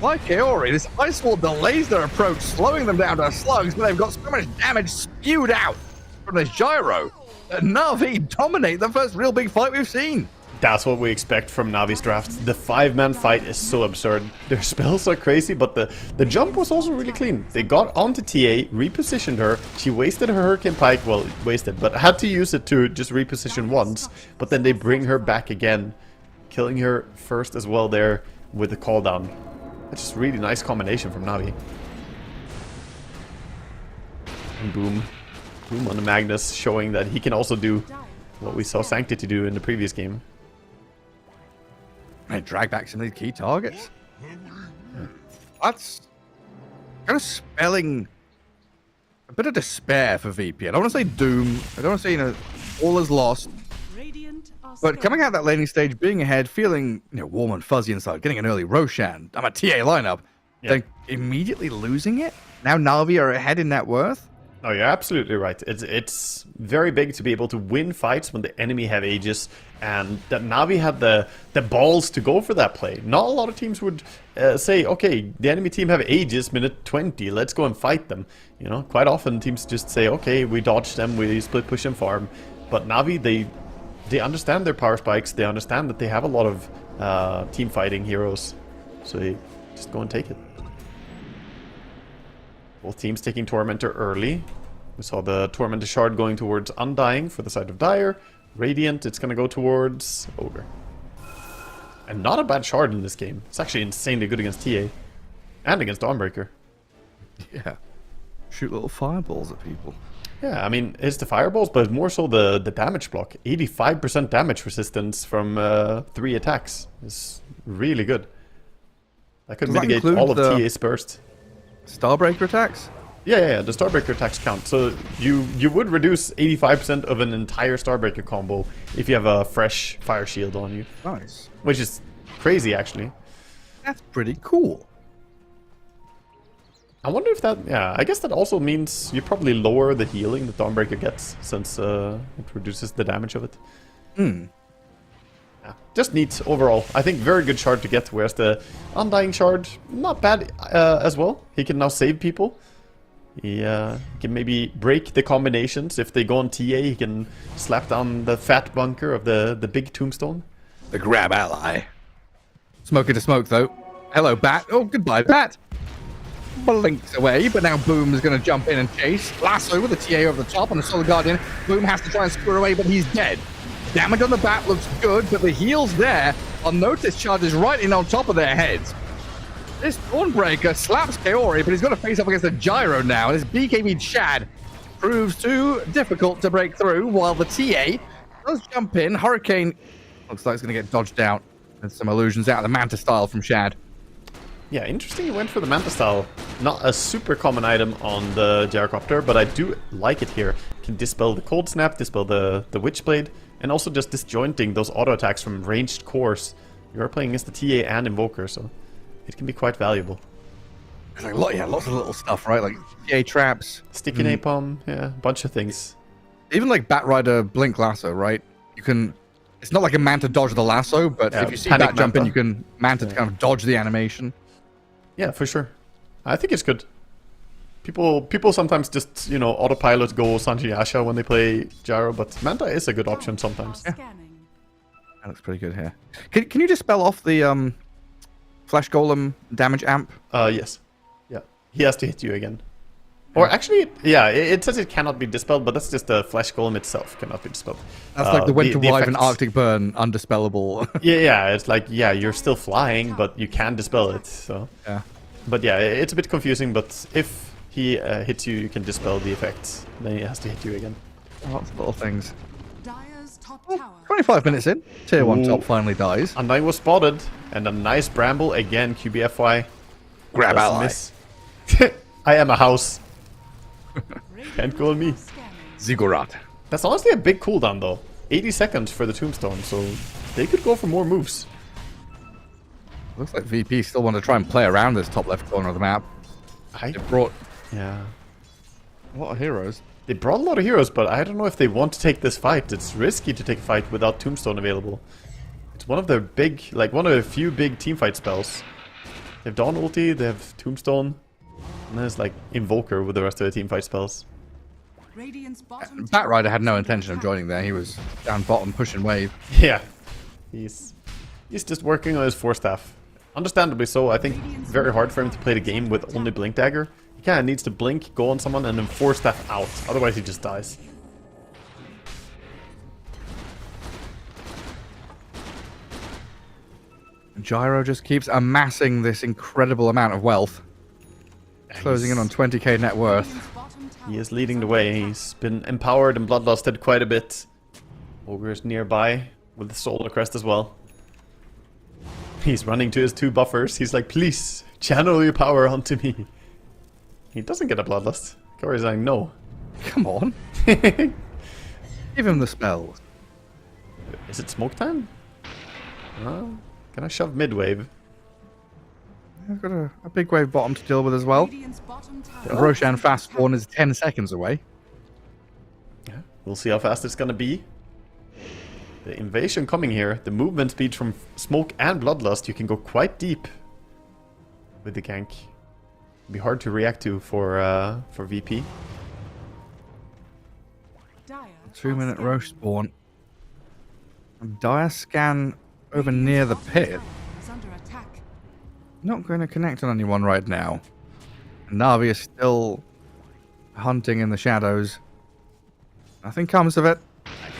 by Kaori. This Ice Wall delays their approach, slowing them down to slugs, but they've got so much damage spewed out from this Gyro that Na'Vi dominate the first real big fight we've seen. That's what we expect from Navi's draft. The 5-man fight is so absurd. Their spells are crazy, but the jump was also really clean. They got onto TA, repositioned her. She wasted her Hurricane Pike, well, wasted, but had to use it to just reposition once. But then they bring her back again, killing her first as well there with the call down. That's just really nice combination from Na'Vi. And boom. Boom on the Magnus, showing that he can also do what we saw Sanctity do in the previous game. They drag back some of these key targets. That's kind of spelling a bit of despair for VP. I don't want to say doom. I don't want to say, you know, all is lost. Radiant are But coming out that laning stage, being ahead, feeling, you know, warm and fuzzy inside, getting an early Roshan, I'm a TA lineup, then immediately losing it. Now Na'Vi are ahead in net worth. Oh, you're absolutely right. It's very big to be able to win fights when the enemy have Aegis, and that Na'Vi had the balls to go for that play. Not a lot of teams would say, okay, the enemy team have Aegis, minute 20, let's go and fight them. You know, quite often teams just say, okay, we dodge them, we split push and farm. But Na'Vi, they understand their power spikes, they understand that they have a lot of team fighting heroes, so they just go and take it. Both teams taking Tormentor early. We saw the Tormentor shard going towards Undying for the side of Dire. Radiant, it's gonna go towards Ogre. And not a bad shard in this game. It's actually insanely good against TA. And against Dawnbreaker. Yeah. Shoot little fireballs at people. Yeah, I mean, it's the fireballs, but more so the damage block. 85% damage resistance from 3 attacks is really good. That could mitigate all of TA's burst. Starbreaker attacks? Yeah, the Starbreaker attacks count. So you would reduce 85% of an entire Starbreaker combo if you have a fresh Fire Shield on you. Nice. Which is crazy, actually. That's pretty cool. I wonder if that... Yeah, I guess that also means you probably lower the healing that Dawnbreaker gets, since it reduces the damage of it. Hmm. Yeah, just neat overall. I think very good shard to get, whereas the Undying shard, not bad as well. He can now save people. He can maybe break the combinations. If they go on TA, he can slap down the fat bunker of the big tombstone. The grab ally. Smoker to smoke, though. Hello, Bat. Oh, goodbye, Bat. Blinks away, but now Boom is going to jump in and chase. Lasso with the TA over the top on the Solar Guardian. Boom has to try and square away, but he's dead. Damage on the Bat looks good, but the heals there on notice charges right in on top of their heads. This Dawnbreaker slaps Kaori, but he's got to face up against the Gyro now. This BKB Chad proves too difficult to break through, while the TA does jump in. Hurricane looks like it's going to get dodged out. There's some illusions out of the Manta style from Shad. Yeah, interesting he went for the Manta style. Not a super common item on the Gyrocopter, but I do like it here. Can dispel the Cold Snap, dispel the Witchblade, and also just disjointing those auto attacks from ranged cores. You're playing against the TA and Invoker, so it can be quite valuable. There's like lots of little stuff, right? Like TA traps, sticky napalm, yeah, a bunch of things. Even like Batrider Blink Lasso, right? You can. It's not like a Manta dodge the lasso, but if you see Bat jump in, you can Manta to kind of dodge the animation. Yeah, for sure. I think it's good. People sometimes just, you know, autopilot go Sanji Asha when they play Gyro, but Manta is a good option sometimes. Yeah. That looks pretty good here. Can you dispel off the Flesh Golem damage amp? Yes. Yeah. He has to hit you again. Or actually, yeah, it says it cannot be dispelled, but that's just the Flesh Golem itself cannot be dispelled. That's like the Winter Wyvern Arctic Burn, undispellable. yeah, it's like, yeah, you're still flying, but you can dispel it, so... Yeah. But yeah, it's a bit confusing, but if he hits you, you can dispel the effects. Then he has to hit you again. Lots of little things. Dire's top tower. 25 minutes in, Tier 1 top finally dies. Undying was spotted, and a nice Bramble, again, QBFY. Grab ally. Miss. I am a house. Can't call me. Ziggurat. That's honestly a big cooldown though. 80 seconds for the tombstone, so they could go for more moves. Looks like VP still want to try and play around this top left corner of the map. They brought a lot of heroes. They brought a lot of heroes, but I don't know if they want to take this fight. It's risky to take a fight without tombstone available. It's one of their big, like one of the few big teamfight spells. They have Dawn ulti, they have tombstone. And there's like Invoker with the rest of the teamfight spells. Batrider had no intention of joining there. He was down bottom pushing wave. Yeah. He's just working on his 4-staff. Understandably so. I think very hard for him to play the game with only Blink Dagger. He kind of needs to blink, go on someone, and then 4-staff out. Otherwise he just dies. Gyro just keeps amassing this incredible amount of wealth. Closing in on 20k net worth. He is leading the way. He's been empowered and bloodlusted quite a bit. Ogre is nearby with the Solar Crest as well. He's running to his 2 buffers. He's like, please, channel your power onto me. He doesn't get a bloodlust. Kaori's like, no. Come on. Give him the spells. Is it smoke time? Can I shove mid-wave? I've got a big wave bottom to deal with as well. The Roshan fast spawn is 10 seconds away. Yeah, we'll see how fast it's gonna be. The invasion coming here, the movement speed from smoke and bloodlust, you can go quite deep with the gank. Be hard to react to for VP. 2-minute Rosh spawn. Dire scan over near the pit. Not going to connect on anyone right now. Na'Vi is still hunting in the shadows. Nothing comes of it.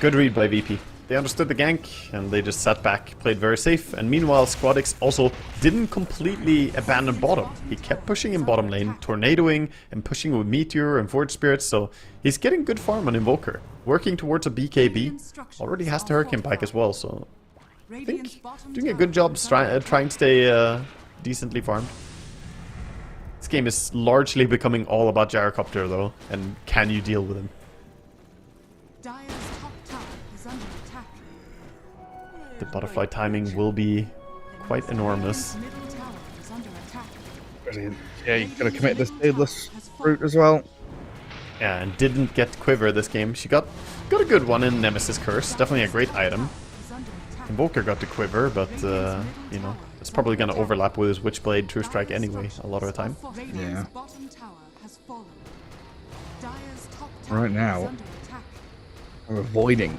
Good read by VP. They understood the gank, and they just sat back, played very safe, and meanwhile Squadix also didn't completely abandon bottom. He kept pushing in bottom lane, tornadoing, and pushing with Meteor and Forge Spirits, so he's getting good farm on Invoker. Working towards a BKB, already has the Hurricane Pike as well, so I think doing a good job trying to stay decently farmed. This game is largely becoming all about Gyrocopter though, and can you deal with him? Dire's top tower is under attack. The butterfly timing will be quite enormous. Middle tower is under attack. Brilliant. Yeah, you gotta commit this Daedalus route as well. Yeah, and didn't get Quiver this game. She got a good one in Nemesis Curse. Definitely a great item. Invoker got the Quiver, but you know, it's probably gonna overlap with his Witchblade True Strike anyway a lot of the time. Yeah. Bottom tower has fallen. Dire's top tower Right now, is under attack. we're avoiding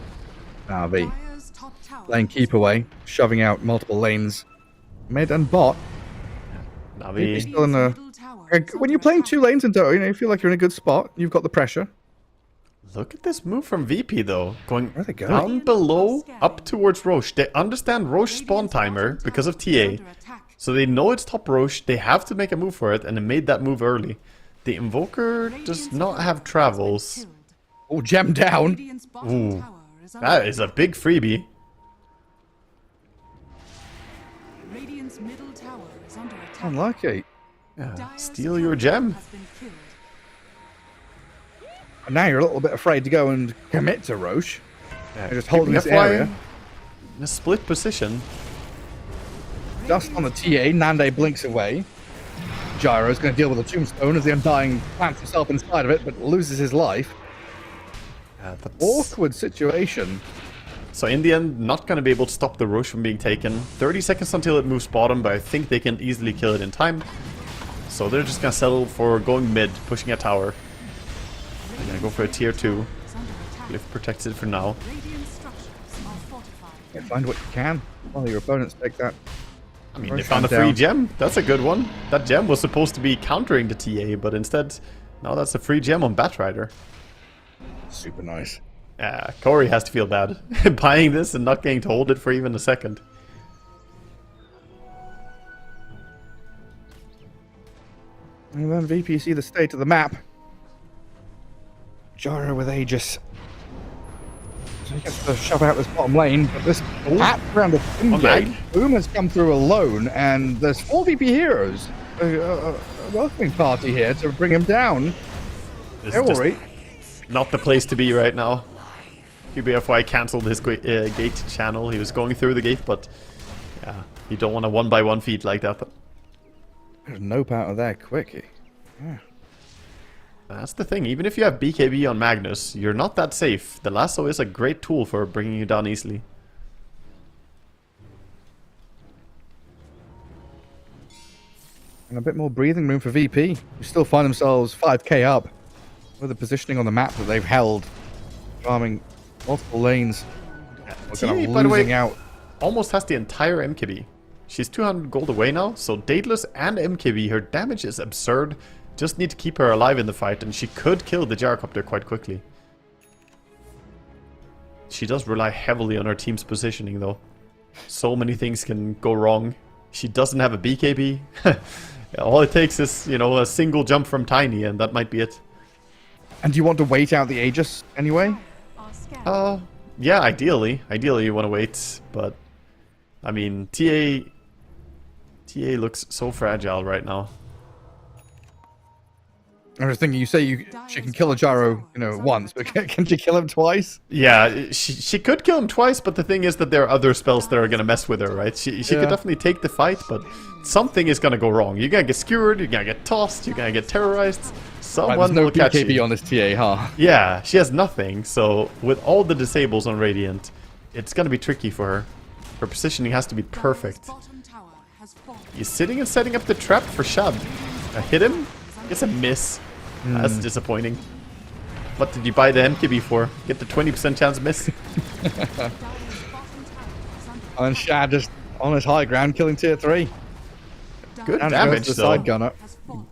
Navi. Dire's top tower Playing keep away, shoving out multiple lanes. Mid and bot. He's Navi, still in the... middle tower is When you're under playing attack. two lanes in Dota, you know, you feel like you're in a good spot. You've got the pressure. look at this move from VP though. Going Where they go? down below, up towards Roche. They understand Roche spawn timer because of TA. So they know it's top Roche, they have to make a move for it, and they made that move early. The Invoker does not have travels. Oh, gem down. Radiant's bottom Ooh, tower is under that is a big freebie. Radiant's middle tower is under attack. Unlucky. Yeah, Dire's steal your turret gem. has been killed. And now you're a little bit afraid to go and commit to Roche. Yeah, They're just holding this FYI, area. in a split position. Just on the TA, Nande blinks away. Gyro's going to deal with a tombstone as the Undying plants himself inside of it, but loses his life. Yeah, that's... Awkward situation. So in the end, not going to be able to stop the Roche from being taken. 30 seconds until it moves bottom, but I think they can easily kill it in time. So they're just going to settle for going mid, pushing a tower. They're going to go for a tier 2. Is under attack. Lift protects it for now. Radiant structures are fortified. Yeah, find what you can while your opponents take that. I mean, Roche they found a down. free gem. That's a good one. That gem was supposed to be countering the TA, but instead, now that's a free gem on Batrider. Super nice. Corey has to feel bad buying this and not getting to hold it for even a second. And then VP see the state of the map. Gyro with Aegis. So he gets to shove out this bottom lane, but this tap around the Okay. gate. Boom has come through alone, and there's 4 VP heroes. A welcoming party here to bring him down. This They're is just alright. not the place to be right now. QBFY cancelled his gate channel. He was going through the gate, but yeah, you don't want a 1-by-1 feat like that. There's nope out of there quick. That's the thing. Even if you have BKB on Magnus, you're not that safe. The lasso is a great tool for bringing you down easily. And a bit more breathing room for VP, who still find themselves 5k up with the positioning on the map that they've held, farming multiple lanes. We're TA, kind of by the way, losing out. almost has the entire MKB. She's 200 gold away now, so Daedalus and MKB, her damage is absurd. Just need to keep her alive in the fight, and she could kill the Gyrocopter quite quickly. She does rely heavily on her team's positioning, though. So many things can go wrong. She doesn't have a BKB. All it takes is, you know, a single jump from Tiny, and that might be it. And do you want to wait out the Aegis anyway? Yeah, ideally. Ideally, you want to wait, but... I mean, TA looks so fragile right now. I was thinking, you say she can kill a Gyro, you know, once, but can she kill him twice? Yeah, she could kill him twice, but the thing is that there are other spells that are going to mess with her, right? She could definitely take the fight, but something is going to go wrong. You're going to get skewered, you're going to get tossed, you're going to get terrorized. Someone Right, there's no will catch BKB you. on this TA, huh? Yeah, she has nothing, so with all the disables on Radiant, it's going to be tricky for her. Her positioning has to be perfect. Bottom tower has fallen. He's sitting and setting up the trap for Shad. I hit him. It's a miss. That's disappointing. What did you buy the MKB for? Get the 20% chance miss. And Shad just on his high ground, killing tier 3. Good And damage the though. side gunner.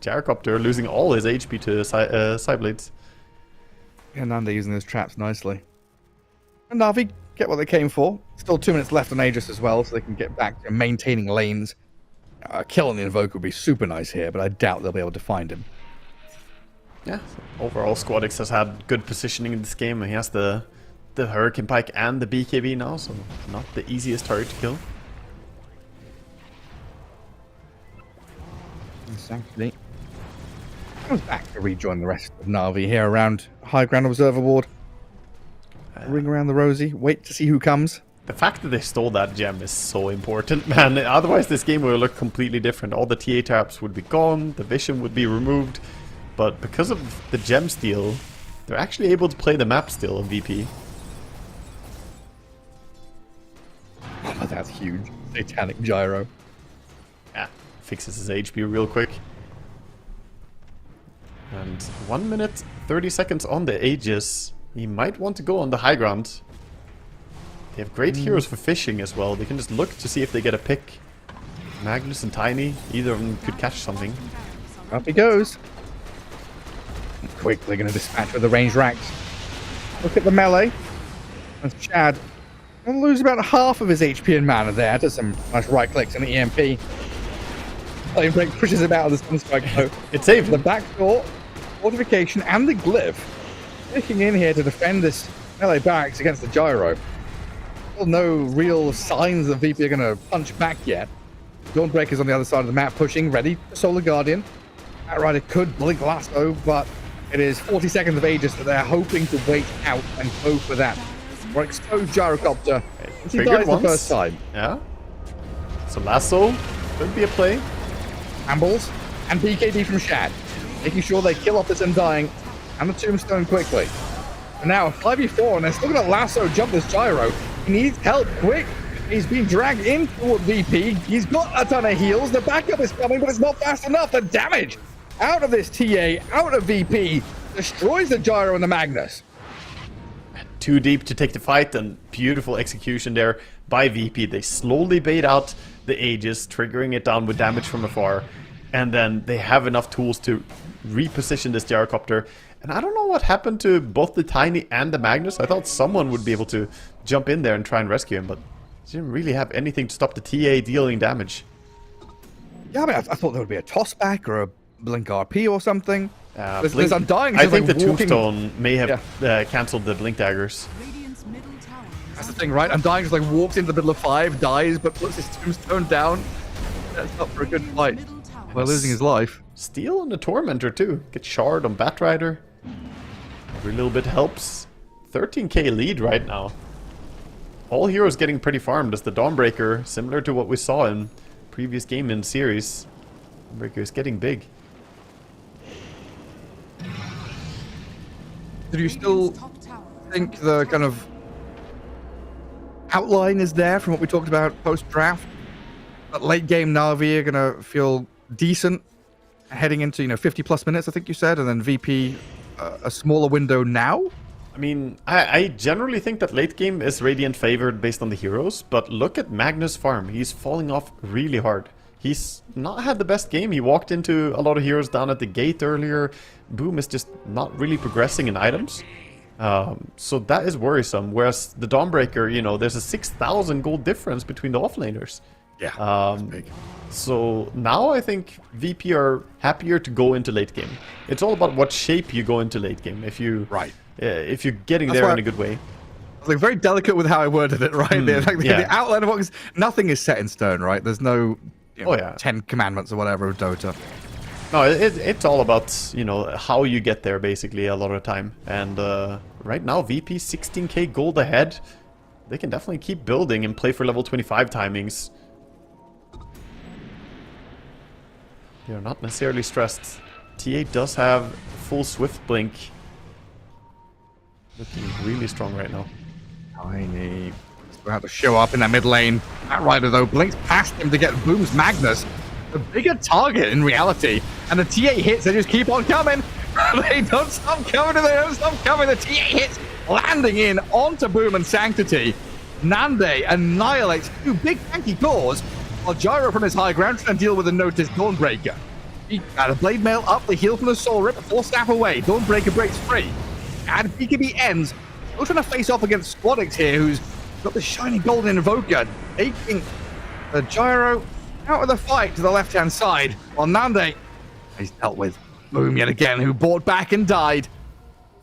Gyrocopter losing all his HP to Sideblades. And Nanda using his traps nicely. And Na'Vi get what they came for. Still 2 minutes left on Aegis as well, so they can get back to maintaining lanes. A kill on the Invoker would be super nice here, but I doubt they'll be able to find him. Yeah, overall Squadix has had good positioning in this game. He has the Hurricane Pike and the BKB now, so not the easiest target to kill. Exactly. Comes back to rejoin the rest of Na'Vi here around High Ground Observer Ward. Ring around the rosy, wait to see who comes. The fact that they stole that gem is so important, man. Otherwise this game would look completely different. All the TA traps would be gone, the vision would be removed. But because of the gem steal, they're actually able to play the map still on VP. Oh, that's huge. Satanic gyro. Yeah, fixes his HP real quick. And 1 minute 30 seconds on the Aegis. He might want to go on the high ground. They have great heroes for fishing as well. They can just look to see if they get a pick. Magnus and Tiny, either of them could catch something. Up he goes. Quickly going to dispatch with the ranged racks. Look at the melee. That's Chad. Going to lose about half of his HP and mana there. Does some nice right clicks and the EMP. Flame Break pushes him out of the Sunstrike though. It saved the back door, fortification, and the glyph. Sticking in here to defend this melee barracks against the gyro. Still no real signs that VP are going to punch back yet. Dawnbreaker's on the other side of the map, pushing, ready for Solar Guardian. That Rider could blink lasso, but it is 40 seconds of Aegis that they're hoping to wait out and go for that. Or exposed Gyrocopter. He dies the first time. Yeah. So lasso could be a play. Ambles and BKB from Shad, making sure they kill off this Undying and the Tombstone quickly. And now a 5v4, and they're still going to lasso jump this gyro. He needs help quick. He's being dragged in toward VP. He's got a ton of heals. The backup is coming, but it's not fast enough. The damage out of this TA, out of VP, destroys the gyro and the Magnus. Too deep to take the fight, and beautiful execution there by VP. They slowly bait out the Aegis, triggering it down with damage from afar. And then they have enough tools to reposition this gyrocopter. And I don't know what happened to both the Tiny and the Magnus. I thought someone would be able to jump in there and try and rescue him, but they didn't really have anything to stop the TA dealing damage. Yeah, I mean, I thought there would be a tossback or a blink RP or something. There's Undying. I think the Tombstone may have cancelled the blink daggers. That's the thing, right? Undying just like walks into the middle of 5, dies, but puts his Tombstone down. That's not for a good fight. While losing his life. Steal on the Tormentor too. Get shard on Batrider. Every little bit helps. 13k lead right now. All heroes getting pretty farmed as the Dawnbreaker, similar to what we saw in previous game in series. Dawnbreaker is getting big. Do you still think the kind of outline is there from what we talked about post-draft? That late game Na'Vi are going to feel decent heading into 50 plus minutes, I think you said, and then VP a smaller window now? I mean, I generally think that late game is Radiant favored based on the heroes, but look at Magnus farm. He's falling off really hard. He's not had the best game. He walked into a lot of heroes down at the gate earlier. Boom is just not really progressing in items. So that is worrisome. Whereas the Dawnbreaker, there's a 6,000 gold difference between the offlaners. Yeah, that's big. So now I think VP are happier to go into late game. It's all about what shape you go into late game. If you're getting there in a good way. I was like very delicate with how I worded it, right? The outline of what is, nothing is set in stone, right? There's no 10 commandments or whatever of Dota. No, it's all about, how you get there basically a lot of the time. And right now VP 16k gold ahead. They can definitely keep building and play for level 25 timings. They're not necessarily stressed. TA does have full Swift Blink. Looking really strong right now. Tiny. Still have to show up in that mid lane. That Rider, though, blinks past him to get Boom's Magnus. The bigger target in reality. And the TA hits, they just keep on coming. They don't stop coming and they don't stop coming. The TA hits landing in onto Boom and Sanctity. Nande annihilates 2 big tanky cores. While Gyro from his high ground trying to deal with a noticed Dawnbreaker. He got a Blade Mail up, the heal from the Soul Rip, 4 staff away. Dawnbreaker breaks free. And BKB ends. still trying to face off against Squadix here, who's got the shiny golden Invoker, taking the Gyro out of the fight to the left-hand side, while Nande, he's dealt with Boom yet again, who bought back and died.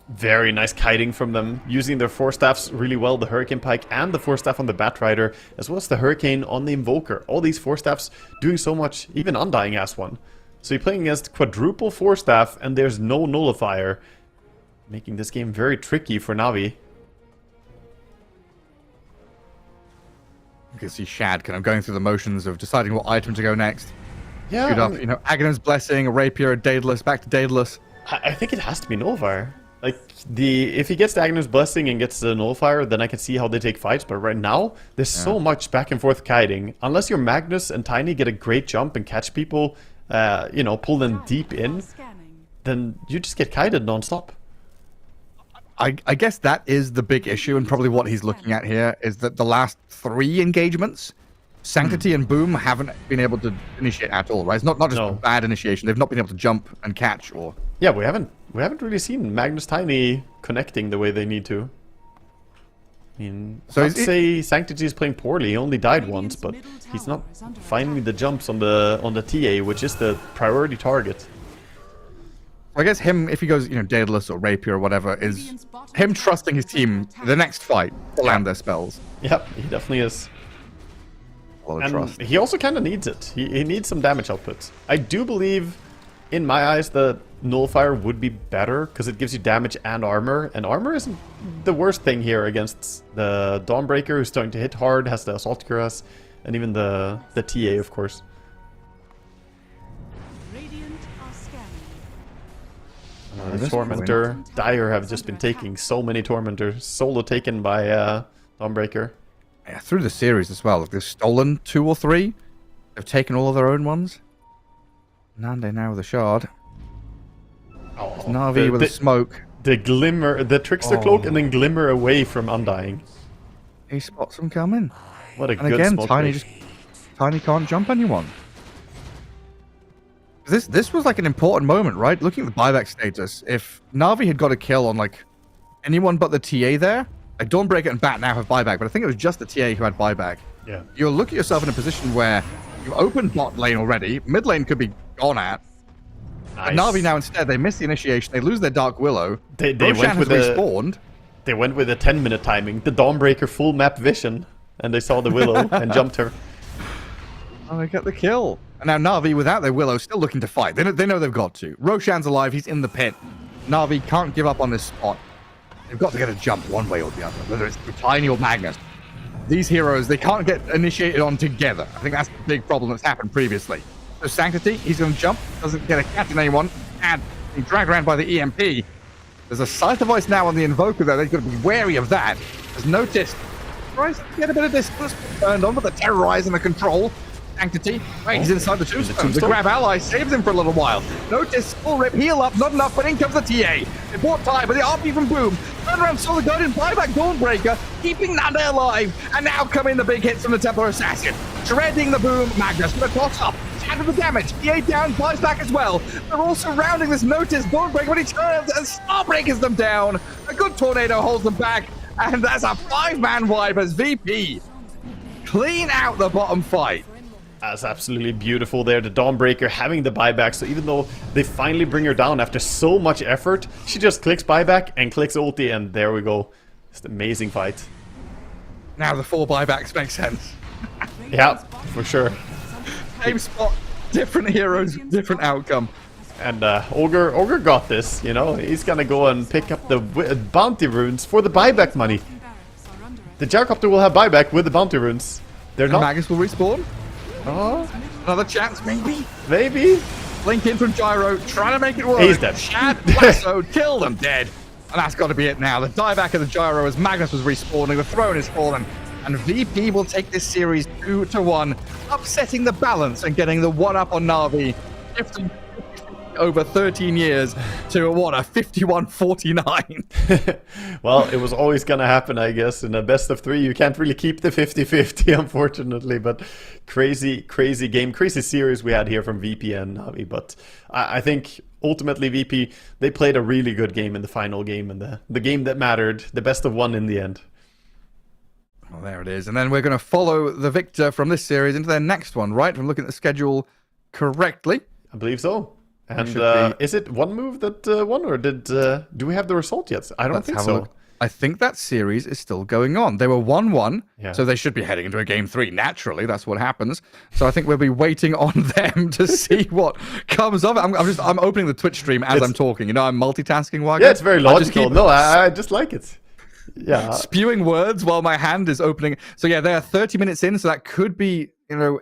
Very nice kiting from them, using their Force Staffs really well, the Hurricane Pike and the Force Staff on the Batrider, as well as the Hurricane on the Invoker. All these Force Staffs doing so much, even Undying has one. So you're playing against quadruple Force Staff, and there's no Nullifier, making this game very tricky for Na'Vi. You can see Shad kind of going through the motions of deciding what item to go next. Yeah, Queued up, you know, Aghanim's Blessing, a Rapier, a Daedalus, back to Daedalus. I think it has to be Nullifier. Like, if he gets the Aghanim's Blessing and gets the Nullifier, then I can see how they take fights, but right now, there's so much back and forth kiting. Unless your Magnus and Tiny get a great jump and catch people, you know, pull them deep in, then you just get kited non-stop. I guess that is the big issue, and probably what he's looking at here, is that the last 3 engagements, Sanctity and Boom haven't been able to initiate at all, right? It's not just a bad initiation, they've not been able to jump and catch, or... Yeah, we haven't really seen Magnus Tiny connecting the way they need to. I mean, so I'd say Sanctity is playing poorly. He only died once, but he's not finding the jumps on the TA, which is the priority target. I guess him, if he goes, you know, Daedalus or Rapier or whatever, is him trusting his team the next fight to land their spells. Yep, he definitely is. A lot of And trust. he also kind of needs it. He needs some damage output. I do believe, in my eyes, that Nullifier would be better because it gives you damage and armor. And armor isn't the worst thing here against the Dawnbreaker, who's starting to hit hard, has the Assault Cuirass, and even the TA, of course. The Tormentor, Dire have just been taking so many Tormentors. Solo taken by Dawnbreaker. Yeah, through the series as well. They've stolen 2 or 3. They've taken all of their own ones. Nande now with a shard. Oh, Na'Vi with a smoke. The glimmer, the Trickster Cloak, and then glimmer away from Undying. He spots them coming. What a And good again, smoke break. Tiny can't jump anyone. This was like an important moment, right? Looking at the buyback status, if Na'Vi had got a kill on like anyone but the TA there, like Dawnbreaker and Bat now have buyback, but I think it was just the TA who had buyback. Yeah. You'll look at yourself in a position where you've opened bot lane already, mid lane could be gone at. Nice. Na'Vi now instead, they miss the initiation, they lose their Dark Willow. They Roshan went with has respawned. They went with a 10-minute timing. The Dawnbreaker full map vision, and they saw the Willow and jumped her. Oh, they get the kill. And now Na'Vi, without their Willow, still looking to fight. They know they've got to. Roshan's alive. He's in the pit. Na'Vi can't give up on this spot. They've got to get a jump one way or the other, whether it's Tiny or Magnus. These heroes, they can't get initiated on together. I think that's the big problem that's happened previously. So Sanctity, he's going to jump. Doesn't get a catch on anyone. And being dragged around by the EMP. There's a Scythe of Voice now on the Invoker, though. They've got to be wary of that. As noticed, tries to get a bit of distance turned on with the Terrorize and the Control. Sanctity. Right, he's inside the Tombstone. The grab ally saves him for a little while. Notice, full rip, heal up, not enough, but in comes the TA. They bought time, but the RP from Boom. Turn around, saw the Guardian, buyback Dawnbreaker, keeping Nande alive. And now come in the big hits from the Templar Assassin. Shredding the Boom, Magnus with a toss up. Shad with the damage, TA down, buys back as well. They're all surrounding this Notice Dawnbreaker, but he turns and Starbreakers them down. A good Tornado holds them back. And that's a 5-man wipe as VP clean out the bottom fight. That's absolutely beautiful there. The Dawnbreaker having the buyback, so even though they finally bring her down after so much effort, she just clicks buyback and clicks ulti, and there we go. It's an amazing fight. Now the 4 buybacks make sense. Yeah, for sure. Same spot, different heroes, different outcome. And Ogre got this, you know. He's gonna go and pick up the bounty runes for the buyback money. The Gyrocopter will have buyback with the bounty runes. They're not. Magus will respawn. Oh, another chance, maybe. Maybe. Link in from Gyro, trying to make it work. He's dead. Shad lassoed, killed him, dead. And that's got to be it now. The dieback of the Gyro as Magnus was respawning. The throne is fallen. And VP will take this series 2-1, upsetting the balance and getting the 1-up on Na'Vi. Shifting over 13 years to what, a 51-49. Well, it was always gonna happen, I guess. In a best of 3, you can't really keep the 50-50, unfortunately. But crazy game, crazy series we had here from VP and Na'Vi. But I think ultimately VP, they played a really good game in the final game, and the game that mattered, the best of one in the end. Well, there it is. And then we're going to follow the victor from this series into their next one, right? If I'm looking at the schedule correctly. I believe so. And is it one move that won, or do we have the result yet? I don't think so. I think that series is still going on. They were 1-1, Yeah. so they should be heading into a game 3. Naturally, that's what happens. So I think we'll be waiting on them to see what comes of it. I'm opening the Twitch stream as I'm talking. You know, I'm multitasking. Wagner. Yeah, it's very logical. I just like it. Yeah. Spewing words while my hand is opening. So yeah, they are 30 minutes in, so that could be,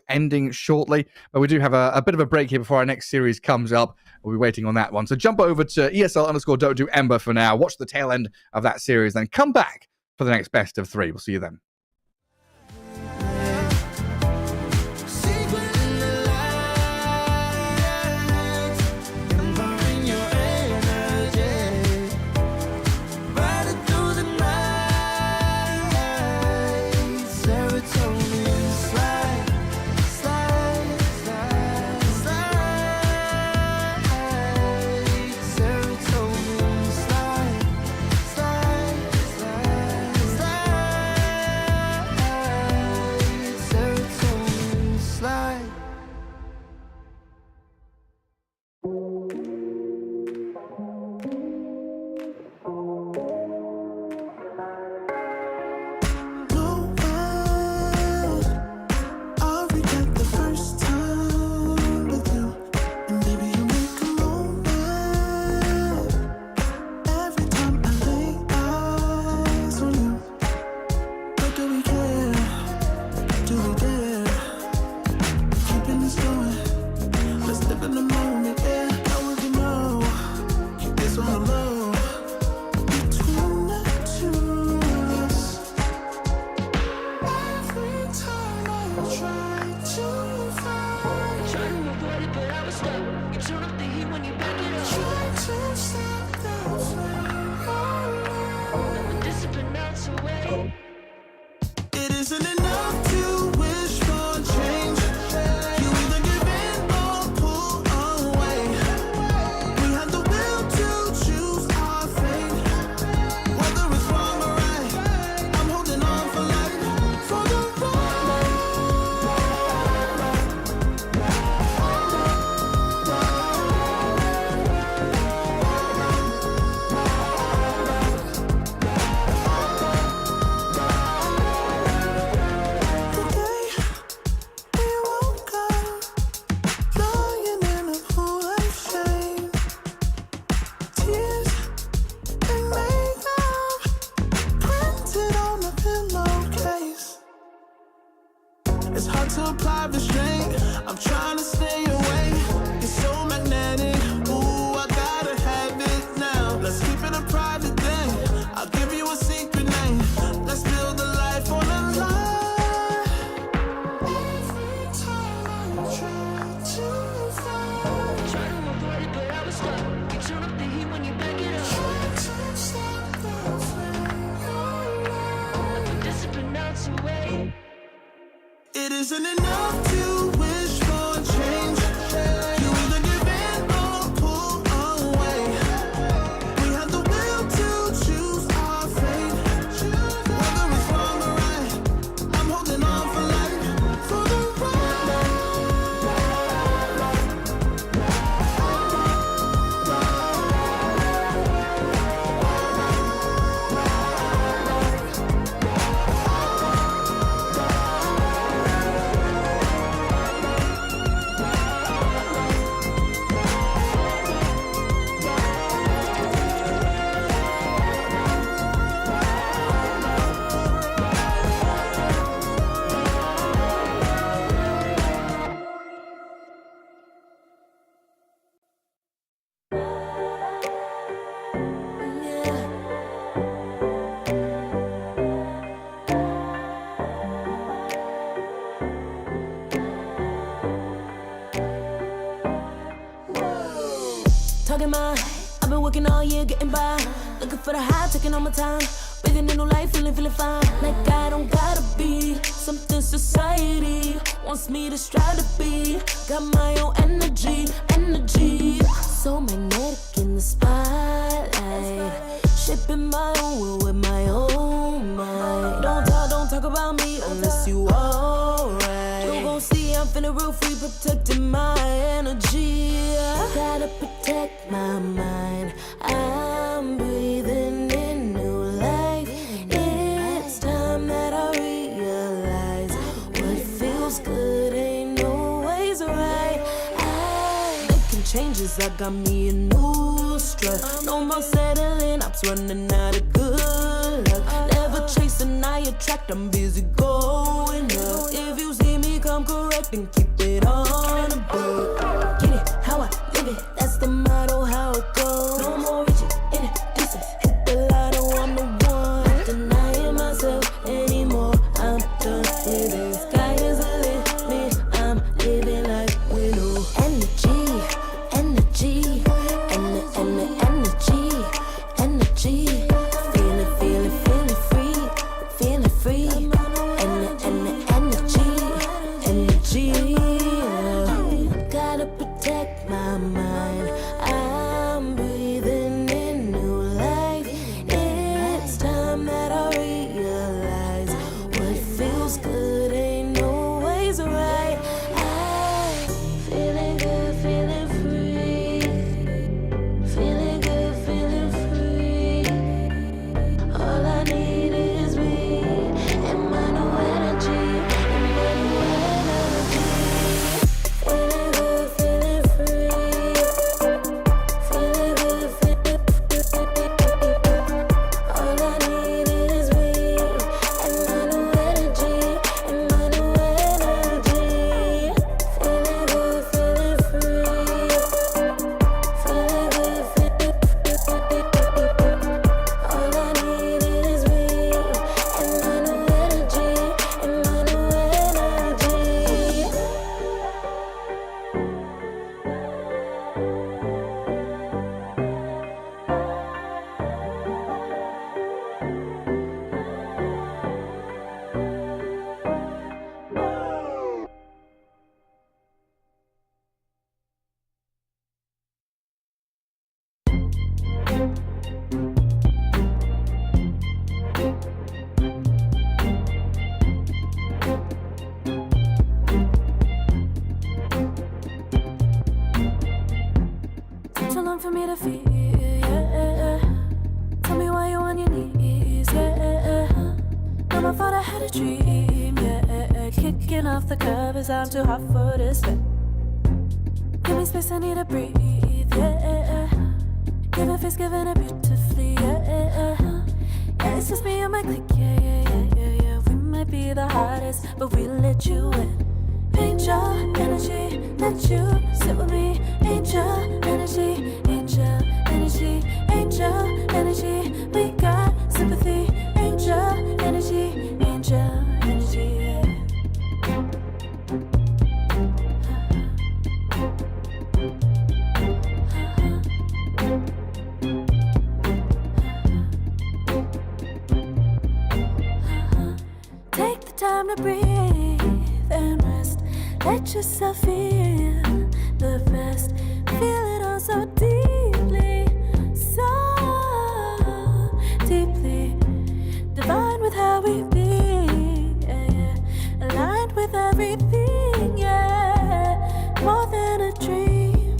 ending shortly. But we do have a bit of a break here before our next series comes up. We'll be waiting on that one. So jump over to ESL_Dota Ember for now. Watch the tail end of that series, then come back for the next best of 3. We'll see you then. It isn't enough to wish for change. You either give in or pull away. We have the will to choose our fate. Whether it's wrong or right, I'm holding on for life, for the Talking mine, I've been working all year getting by. Looking for the high, taking all my time. Breathing in new life, feeling fine. Like I don't gotta be something society wants me to strive to be. Got my own energy. so magnetic in the spotlight. Shaping my own will with my own mind. Don't talk about me unless you alright. You gon' see I'm finna real free, protecting my energy. I gotta protect my mind. I'm breathing in new life. It's time that I realize what feels good ain't always right. Making changes, I got me a new strut. No more settling, I'm running out of good luck. Never chasing, I attract, I'm busy going up. If you see me come correct, then keep it on the book. Get it, how I live it, that's the motto, how it goes. No more reaching, introducing, hit the lotto, I'm the one. Not denying myself anymore, I'm done with it. Sky is the limit, I'm living life with no energy, energy, energy. Feeling free, feeling free. Energy. Gotta protect my mind. I'm breathing in new life. It's time that I realize what feels good ain't always right. I'm feeling good, feeling free. Feeling good, feeling free. All I need is me and my new energy, and my new energy. Feeling good, feeling free. Feeling good, feeling free. All I need is me and my new energy, and my new energy. Feeling good, feeling free. Feeling good, feeling free. All I need is me and my new energy, and my new energy. Too long for me to feel, yeah. Tell me why you on your knees, yeah. Not my fault I had a dream, yeah. Kicking off the covers, I'm too hot for this bed. Give me space, I need to breathe, yeah. Giving face, giving it beautifully, yeah. Yeah, it's just me and my clique, yeah. We might be the hottest, but we let you in. Angel energy, let you sit with me. Angel energy, angel energy, angel energy. We got sympathy. Angel energy, angel energy. Take the time to breathe and rest. Let yourself feel the best. Feel it all so deeply, so deeply. Divine with how we be, yeah. Aligned with everything, yeah. More than a dream,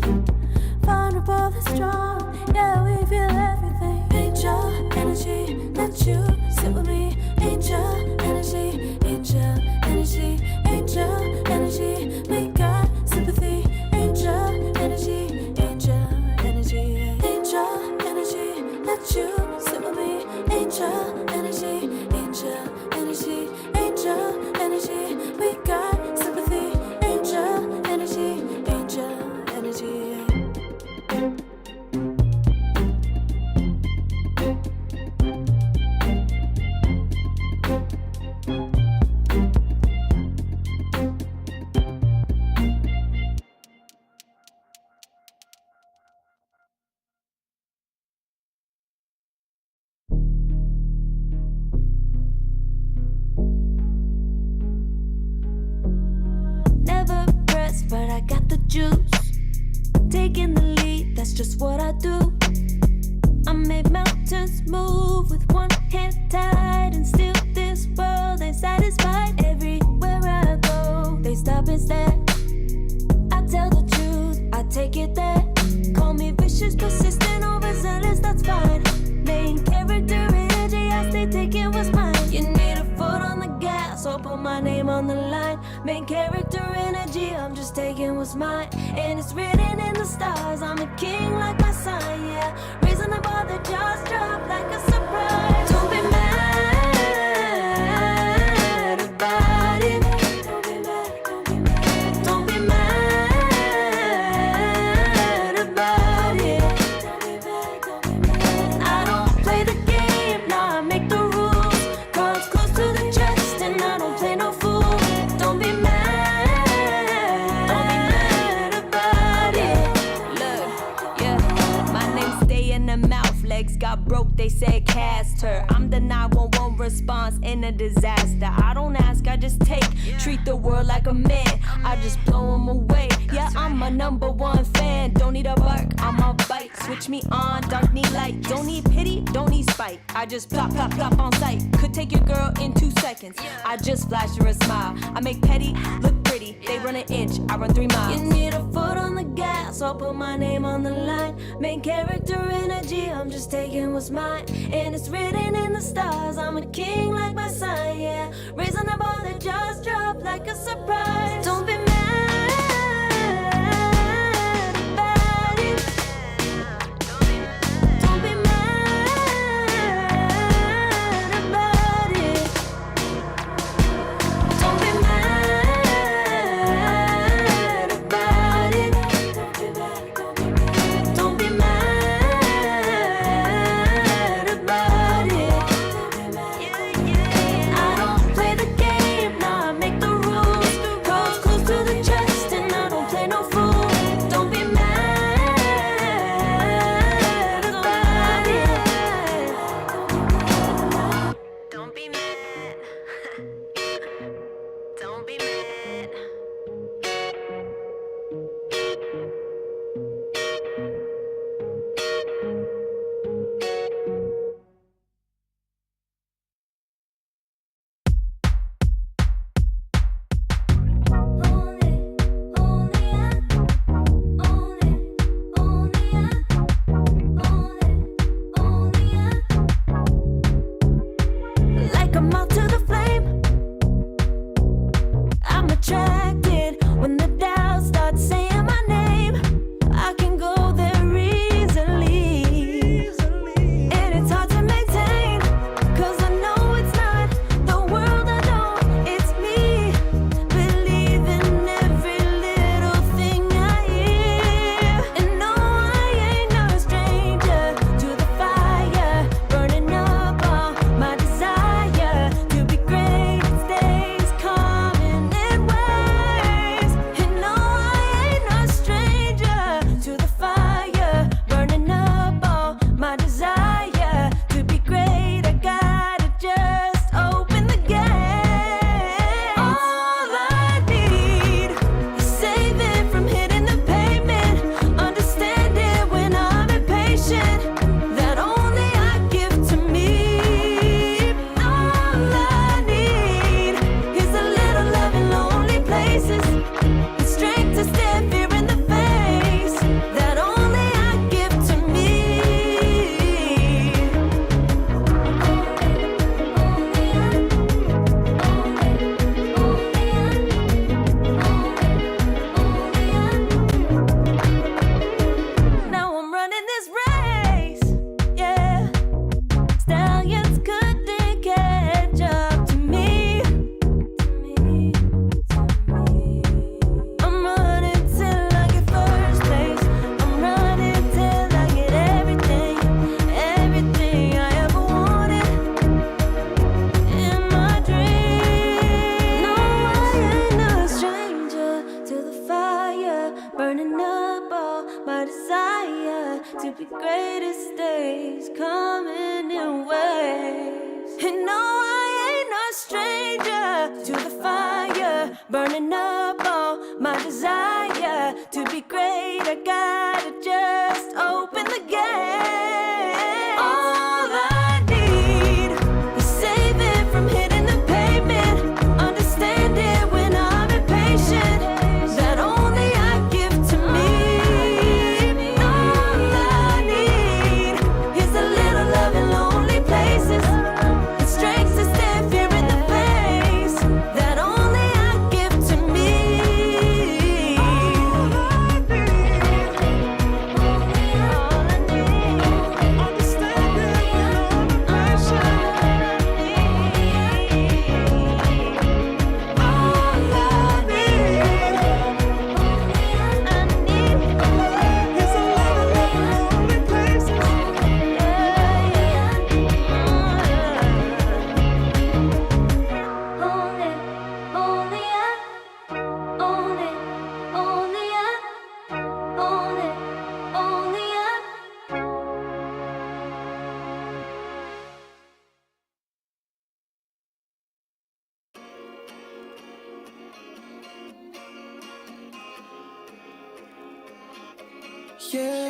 vulnerable and strong, yeah. We feel everything. Angel energy, let you sit with me. Angel energy, angel energy, angel energy. We got sympathy. Angel energy, angel energy, angel energy. Let you sit with me. Angel energy, angel energy, angel energy. We got sympathy. Angel energy, angel energy. Never pressed, but I got the juice. taking the lead, that's just what I do. I make mountains move with one hand tied, and still this world ain't satisfied. Everywhere I go, they stop and stare. I tell the truth, I take it there. Call me vicious, persistent, overzealous, that's fine. Main character energy, I stay taking what's mine. You need a foot on the gas, or put my name on the line. Main character energy, I'm just taking what's mine. And it's written in the stars, I'm a king like my sign, yeah. Raising the bar, the jaws drop like a surprise. Don't be mad about it. Don't be mad, don't be mad. Don't be mad about it. Don't be mad, don't be mad. I don't play the game, nah, I make the rules. Cards close to the chest, and I don't play no fool. Don't be mad about it. Look, yeah, my name stay in the mouth. Legs got broke, they said cast her. I'm the 911 response in a disaster. I don't ask, I just take. Treat the world like a man, I just blow them away. Yeah, I'm a #1 fan. Don't need a bark, I'm a bite. Switch me on, dark need light. Don't need pity, don't need spite. I just plop, plop, plop on sight. Could take your girl in 2 seconds. I just flash her a smile. I make petty look pretty. They run an inch, I run 3 miles. You need a foot on the gas, I'll put my name on the line. Main character energy, I'm just taking what's mine. And it's written in the stars, I'm a king like my sign, yeah. Raising the bar, the jaws drop like a surprise. Don't be mad about it. Don't be mad about it. Don't be mad about it. Don't be mad about it. I don't play the game, nah, I make the rules. Cards close to the chest, and I don't play no fool. Don't be mad about it. Don't be mad. Don't be mad. Like a moth to the flame, I'm attracted when the doubts start saying my name. I can go there easily, and it's hard to maintain, 'cause I know it's not the world I know, it's me. Believe in every little thing I hear, and no, I ain't no stranger to the fire, burning up all my desire to be great. It stays coming in waves, and no, I ain't no stranger to the fire, burning up all my desire to be great. I gotta just open the gate. All I need is saving from hitting the pavement, understanding when I'm impatient, that only I give to me. All I need is a little love in lonely places, the strength to stare fear in the face, that only I give to me. Now I'm running this race, yeah. Stallions couldn't catch up to me. I'm running till I get first place. I'm running till I get everything, everything I ever wanted in my dream. No, I ain't no stranger to the fire, burning up all my desire to be greatest days coming in waves. And no, I ain't no stranger to the fire, burning up all my desire to be great. I gotta yeah.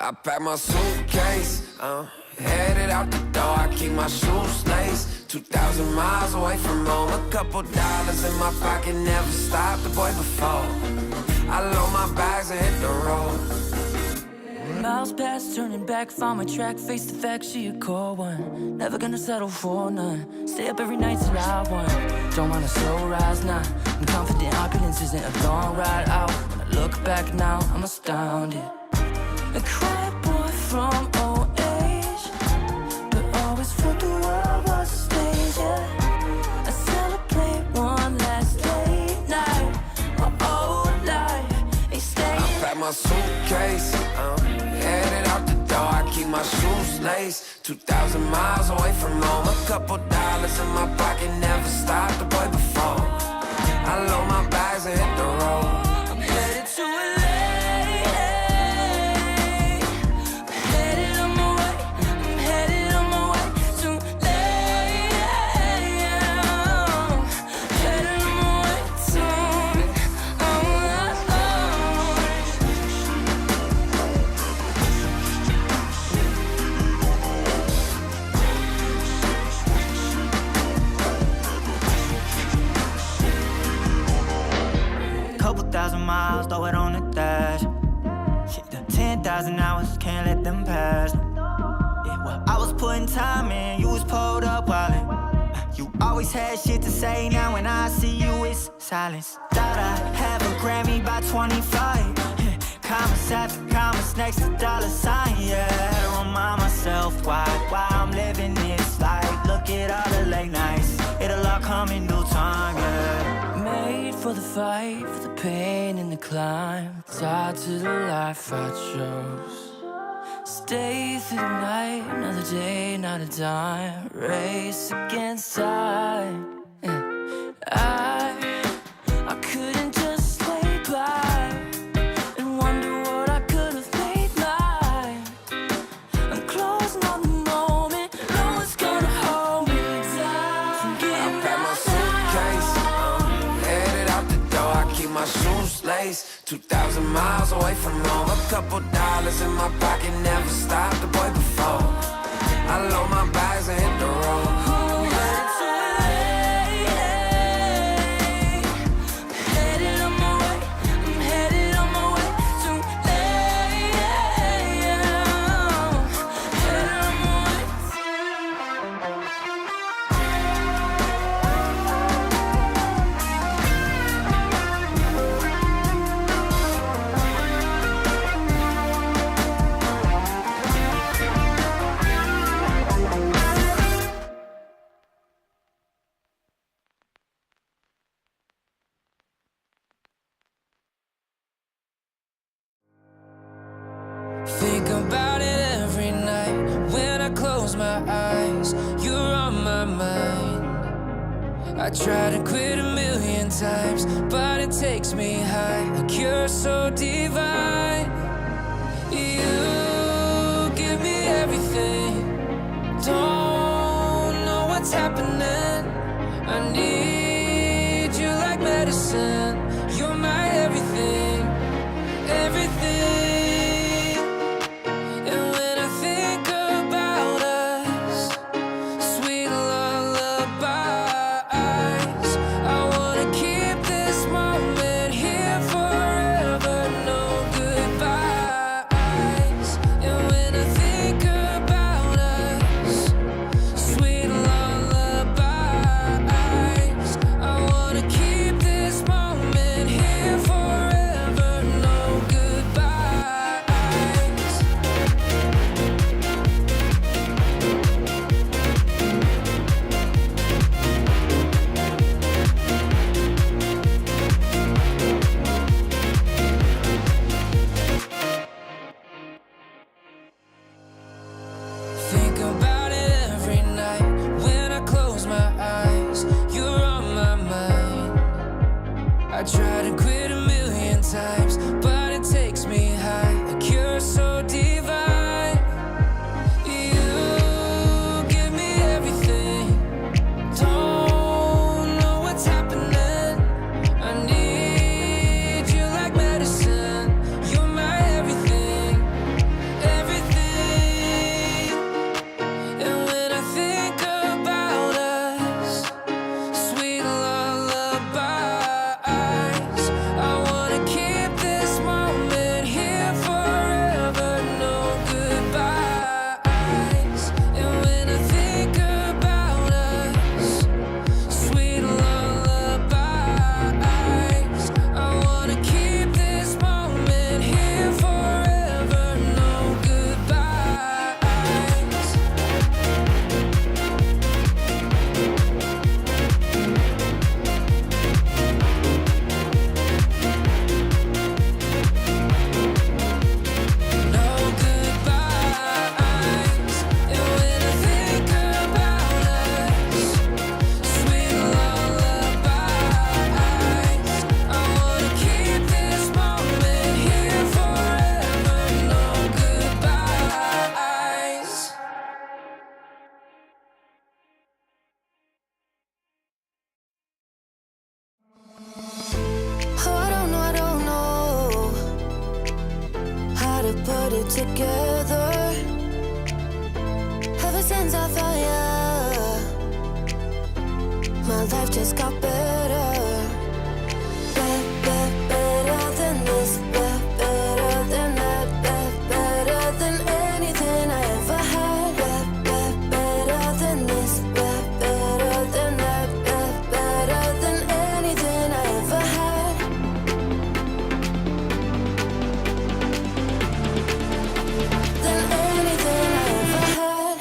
I pack my suitcase, headed out the door. I keep my shoes laced. 2,000 miles away from home. A couple dollars in my pocket, never stopped the boy before. I load my bags and hit the road. Miles past, turning back, found my track, face the fact, she a cold one. Never gonna settle for none. Stay up every night till I won. Don't want a slow rise now. I'm confident opulence isn't a long ride out. When I look back now, I'm astounded. A quiet boy from old age, but always felt the world was a stage, yeah. I celebrate one last late night. My old life ain't staying. I pack my suitcase, headed out the door. I keep my shoes laced. 2,000 miles away from home. A couple dollars in my pocket, never stopped the boy before. I load my bags and hit the road. I'm headed to LA. Miles, throw it on the dash. Shit, the 10,000 hours, can't let them pass. Yeah, well, I was putting time in, you was pulled up wildin'. You always had shit to say, now when I see you, it's silence. Thought I'd have a Grammy by 25. Commas after commas next to dollar sign, yeah. Had to remind myself why I'm living this life. Look at all the late nights, it'll all come in due time, yeah. Made for the fight, for the pain and the climb. Tied to the life I chose. Stay through the night, another day, not a dime. Race against time. I couldn't just lay by and wonder I pack my suitcase, headed out the door. I keep my shoes laced. 2,000 miles away from home. A couple dollars in my pocket, never stopped the boy before. I load my bags and hit the road. Think about it every night when I close my eyes. You're on my mind. I try to quit a million times, but it takes me high. Like you're so divine. You give me everything. Don't know what's happening. I need you like medicine. You're my everything, everything. I try to quit a million times, but it takes me high. Like you're so divine. You give me everything. Don't know what's happening. I need you like medicine. You're my everything, everything. And when I think about us, sweet lullaby, I wanna keep this moment here forever, no goodbyes. And when I think about us, sweet lullabies, I wanna keep this moment here forever, no goodbyes. No goodbyes. And when I think about us, sweet lullabies, I wanna keep this moment here forever. No goodbyes. Oh, I don't know how to put it together. Ever since I found you, my life just got better. Better than this, better than that, better than anything I ever had. Better than this, better than that, better than anything I ever had. Than anything I ever had.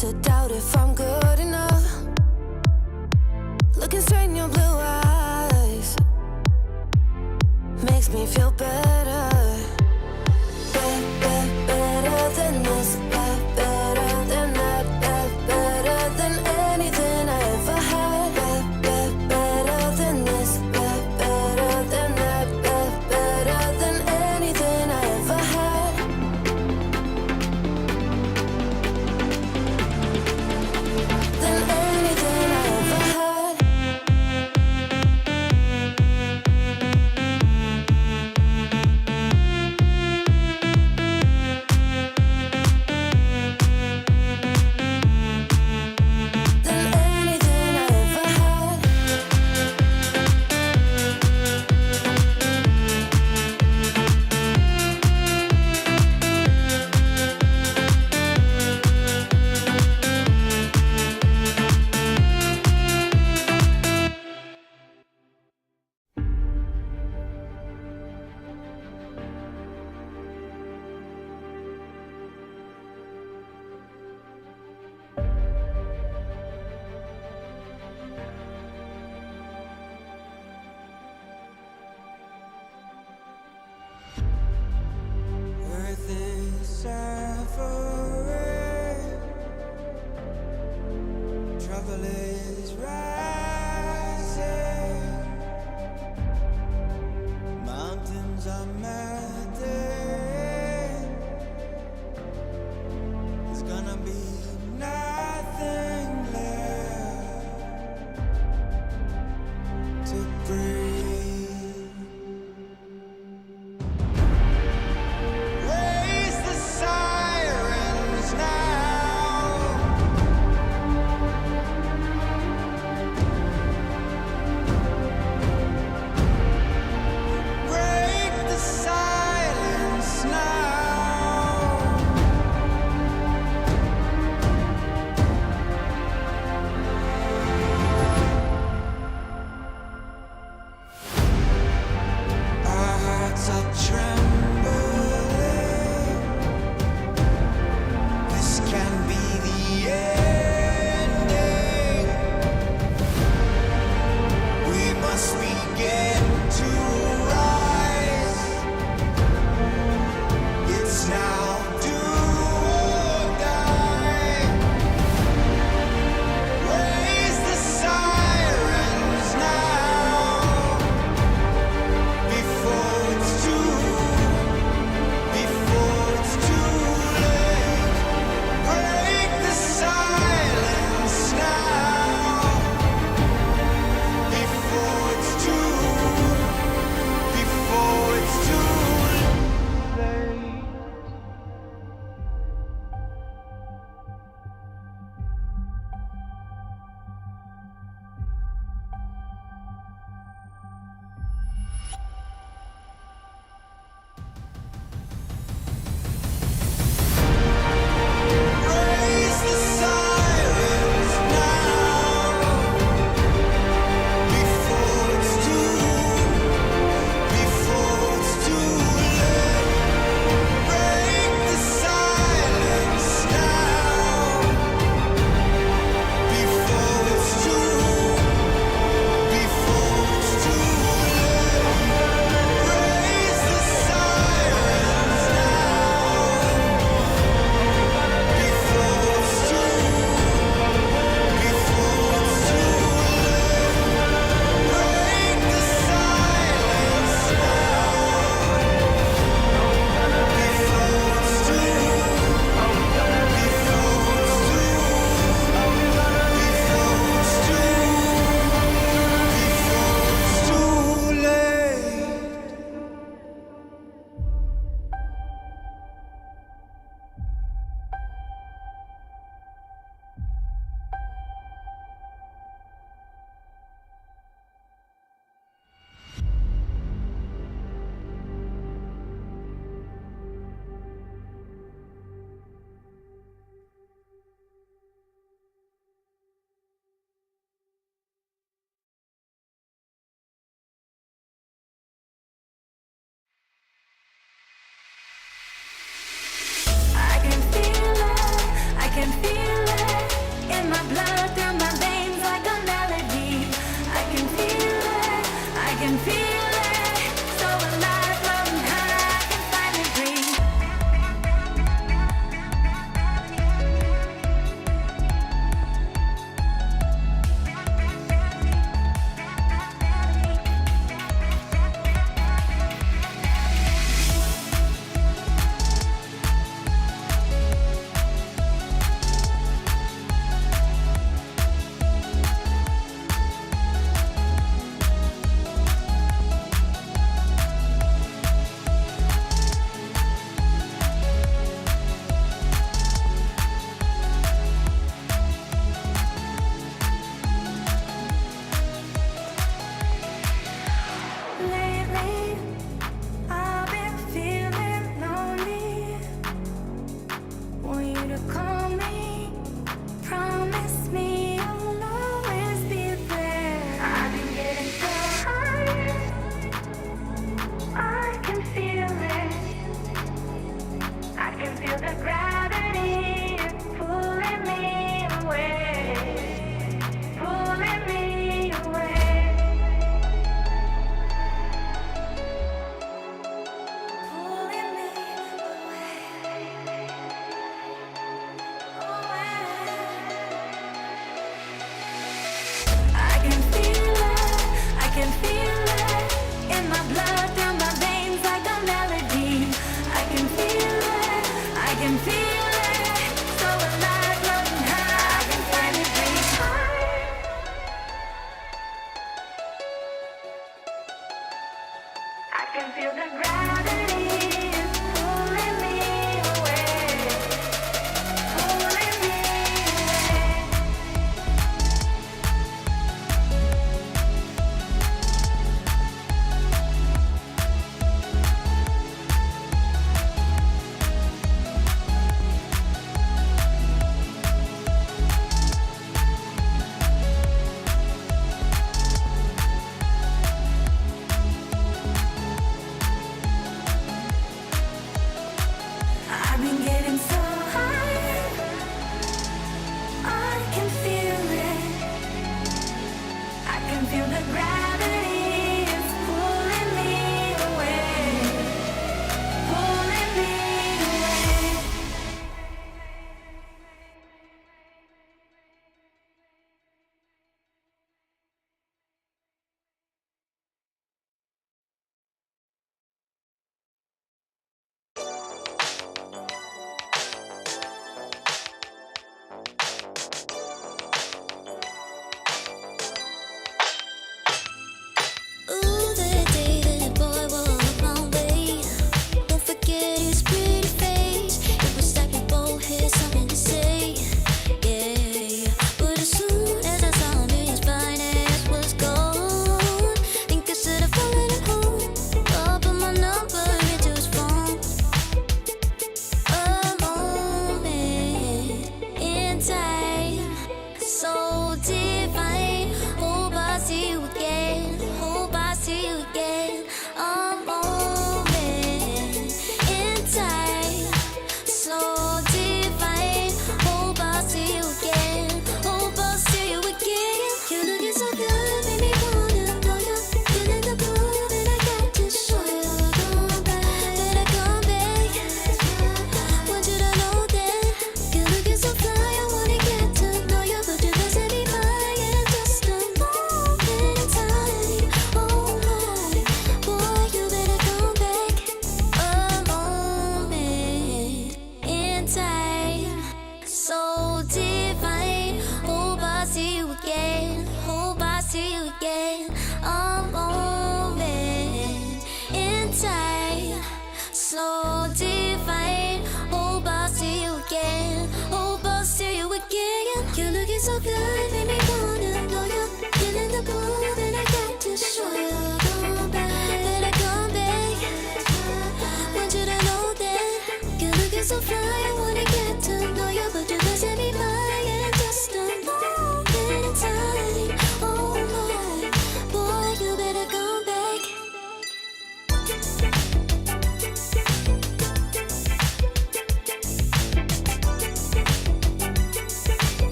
to doubt if I'm good enough. Looking straight in your blue eyes makes me feel better. Better than this, better than that, better than anything I ever had. Better than this, better than that, better than anything I ever had. Than anything I ever had. Than anything I ever had. Earth is suffering, trouble is rising, mountains are melting, there's gonna be nothing left to breathe. Raise the sirens now.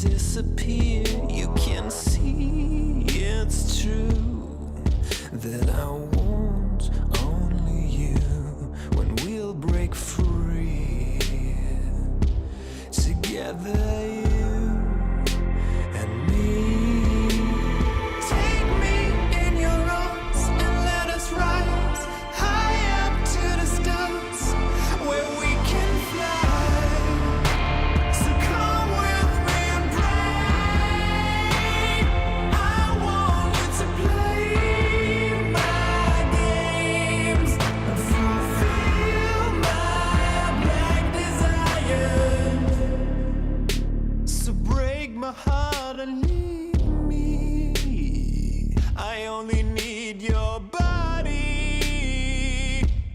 disappear. You can see it's true that I want only you when we'll break free together, you and me. Take me in your arms and let us rise high up to the stars where we can fly. So come with me and pray. I want you to play my games and fulfill my black desires. So break my heart and leave me. I only need your body.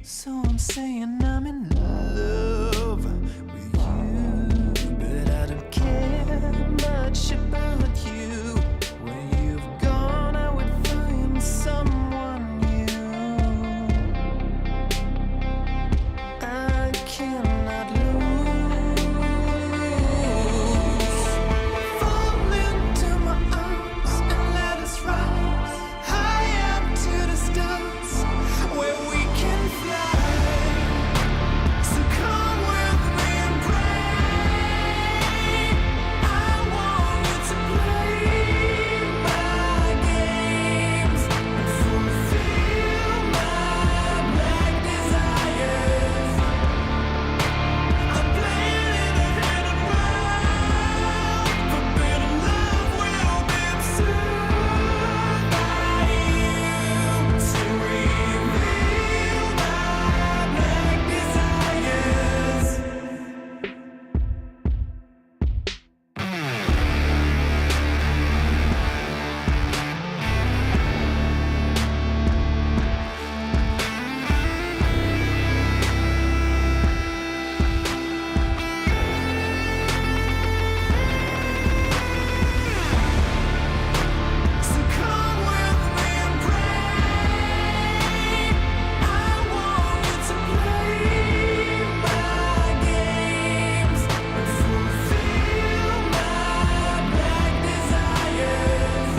So I'm saying I'm in love with you, but I don't care much about you. When you've gone, I would find someone new. I cannot lose. Fall into my arms and let us rise high up to the stars where we can fly. So come with me and pray. I want you to play my games and fulfill my black desires. I'm playing in a hidden world. Forbidden love will be observed by you to reveal my black desires. So come with me and pray. I want you to play my games and fulfill my black desires.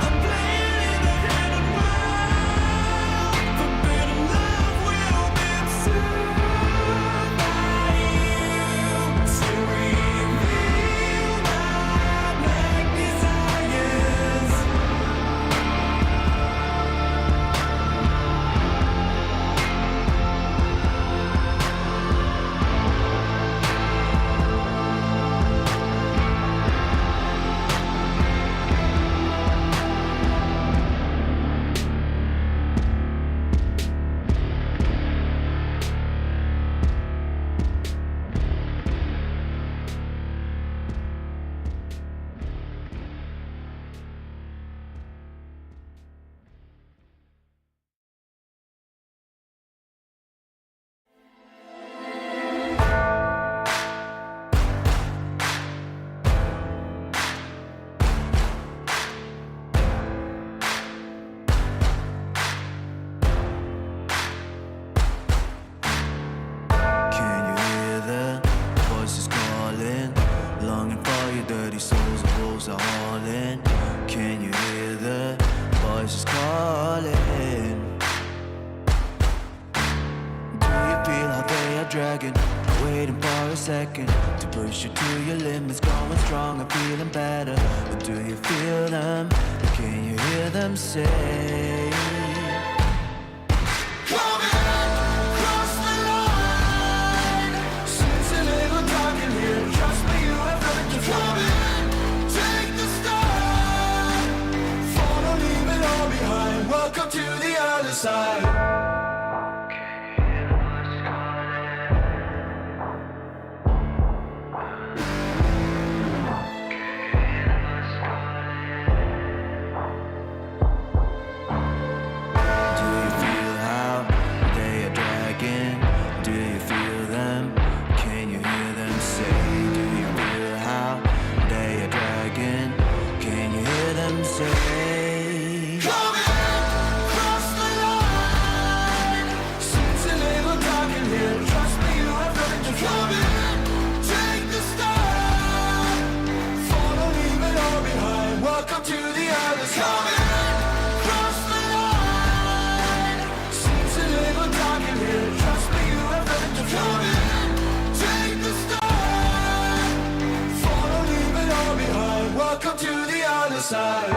I'm playing in a hidden world. Forbidden love will be observed by you to reveal my black desires. Can you hear the voices calling? Longing for your dirty souls, the wolves are hauling. Can you hear the voices calling? Do you feel how they are dragging? Waiting for a second to push you to your limits, going strong and feeling better. But do you feel them? Can you hear them say? Cross the line. Since a little dark in here, trust me, you have nothing to find. Take the start. Follow, leave it all behind. Welcome to the other side. side.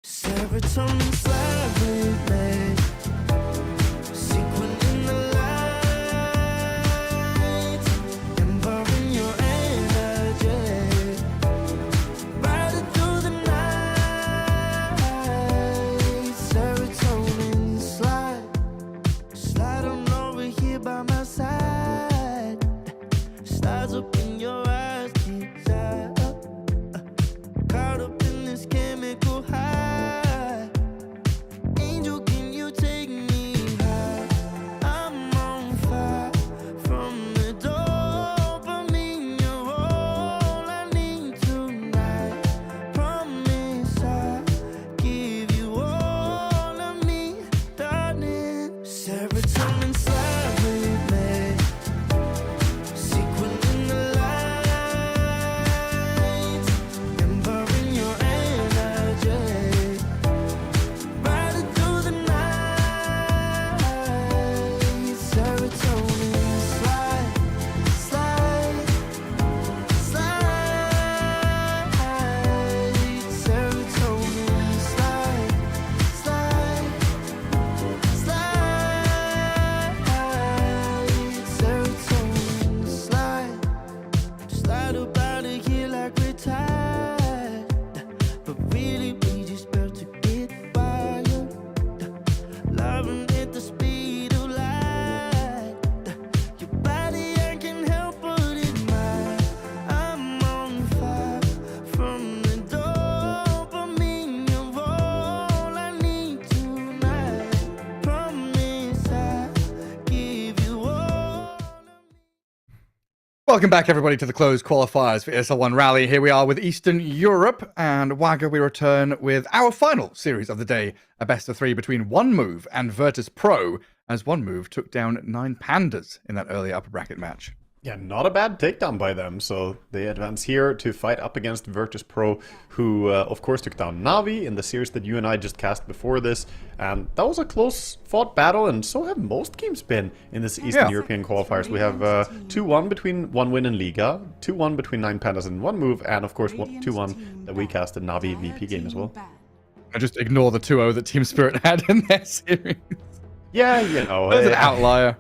Serotonin slightly made, sequin in the light, involving your energy, riding through the night. Serotonin slide on over here by my side, slides up in your eyes, keep up, caught up in this chemical high. Welcome back, everybody, to the closed qualifiers for ESL One Raleigh. Here we are with Eastern Europe, and Wagga, we return with our final series of the day, a best of three between One Move and Virtus Pro, as One Move took down 9 Pandas in that early upper bracket match. Yeah, not a bad takedown by them. So they advance here to fight up against Virtus Pro, who, of course, took down Navi in the series that you and I just cast before this. And that was a close-fought battle, and so have most games been in this Eastern European qualifiers. We have 2-1 between One Win and Liga, 2-1 between 9 Pandas and One Move, and, of course, 2-1 that we cast in Navi VP game as well. I just ignore the 2-0 that Team Spirit had in their series. Yeah, you know. It's an outlier.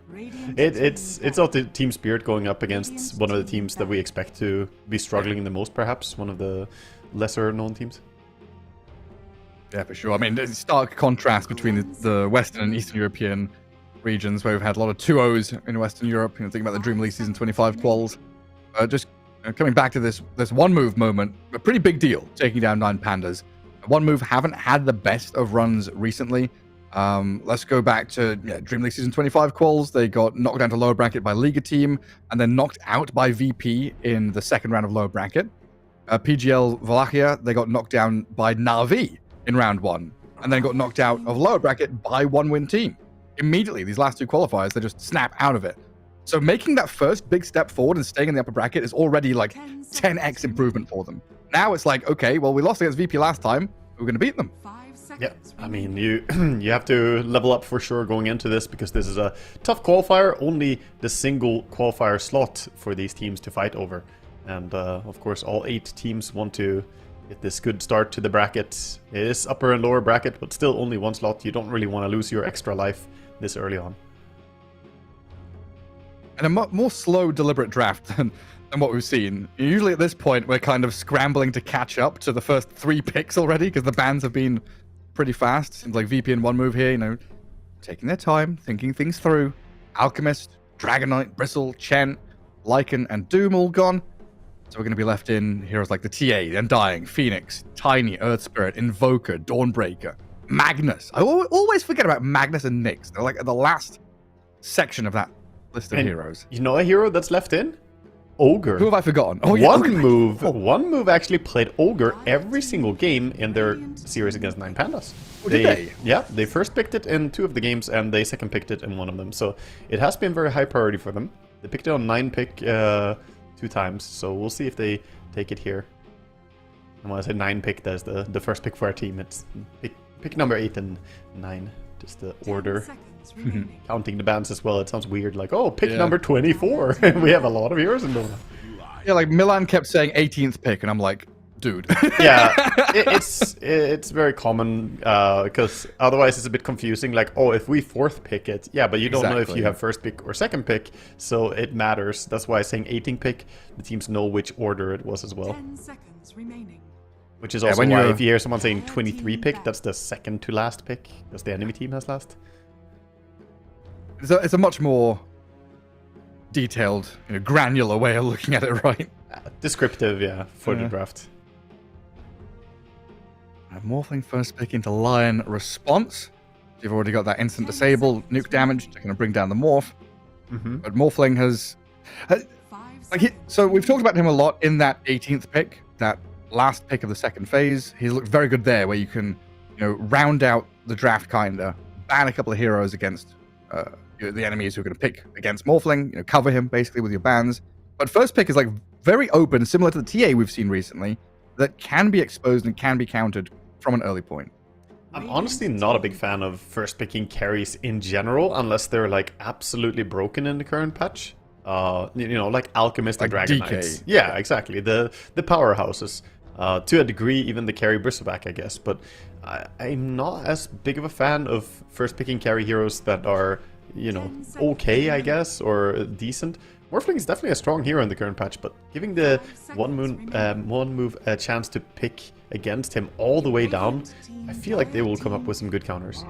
It's not the Team Spirit going up against one of the teams that we expect to be struggling the most, perhaps. One of the lesser-known teams. Yeah, for sure. I mean, there's a stark contrast between the Western and Eastern European regions, where we've had a lot of 2-0s in Western Europe. You know, thinking about the Dream League Season 25 quals. Just coming back to this One Move moment, a pretty big deal, taking down 9 Pandas. One Move haven't had the best of runs recently. Let's go back to Dream League Season 25 quals. They got knocked down to lower bracket by Liga team, and then knocked out by VP in the second round of lower bracket. PGL Wallachia, they got knocked down by Navi in round 1, and then got knocked out of lower bracket by One Win team. Immediately, these last 2 qualifiers, they just snap out of it. So making that first big step forward and staying in the upper bracket is already like 10x improvement for them. Now it's like, okay, well, we lost against VP last time. We're going to beat them. Yeah, I mean, you you have to level up for sure going into this, because this is a tough qualifier, only the single qualifier slot for these teams to fight over. And of course, all 8 teams want to get this good start to the bracket. It is upper and lower bracket, but still only 1 slot. You don't really want to lose your extra life this early on. And a more slow, deliberate draft than what we've seen. Usually at this point, we're kind of scrambling to catch up to the first 3 picks already because the bans have been pretty fast. Seems like VP and One Move here, you know, taking their time, thinking things through. Alchemist, Dragonite, Bristle, Chen, Lycan, and Doom all gone. So we're going to be left in heroes like the TA, Undying, Phoenix, Tiny, Earth Spirit, Invoker, Dawnbreaker, Magnus. I always forget about Magnus and Nyx. They're like at the last section of that list of heroes. You know a hero that's left in? Ogre. Who have I forgotten? Oh, yeah. One Move actually played Ogre every single game in their series against 9 Pandas. Oh, did they? Yeah, they first picked it in 2 of the games, and they second picked it in 1 of them. So it has been very high priority for them. They picked it on 9 pick 2 times, so we'll see if they take it here. And when I say 9 pick, that's the first pick for our team. It's pick number 8 and 9, just the order. Counting the bans as well, it sounds weird, like, oh, pick number 24. We have a lot of heroes in Dota. Yeah, like Milan kept saying 18th pick, and I'm like, dude. Yeah, it's very common, because otherwise it's a bit confusing, like, oh, if we 4th pick it, yeah, but you don't know if you have first pick or second pick, so it matters. That's why I'm saying 18th pick, the teams know which order it was as well. 10 seconds remaining. Which is also why if you hear someone saying 23 pick, that's the second to last pick, because the enemy team has last. It's a much more detailed, you know, granular way of looking at it, right? Descriptive, yeah, for the draft. Morphling first pick into Lion response. You've already got that instant disable, nuke damage to kind of bring down the morph. But Morphling has... so we've talked about him a lot in that 18th pick, that last pick of the second phase. He's looked very good there, where you can, you know, round out the draft kinda, ban a couple of heroes against the enemies who are going to pick against Morphling, you know, cover him basically with your bans. But first pick is like very open, similar to the TA we've seen recently, that can be exposed and can be countered from an early point. I'm honestly not a big fan of first picking carries in general, unless they're like absolutely broken in the current patch. You know, like Alchemist and Like Dragonites. DK. Yeah, exactly. The powerhouses. To a degree, even the carry Bristleback, I guess. But I'm not as big of a fan of first picking carry heroes that are, you know, okay, I guess, or decent. Morphling is definitely a strong hero in the current patch, but giving the one move a chance to pick against him all the way down, I feel like they will come up with some good counters.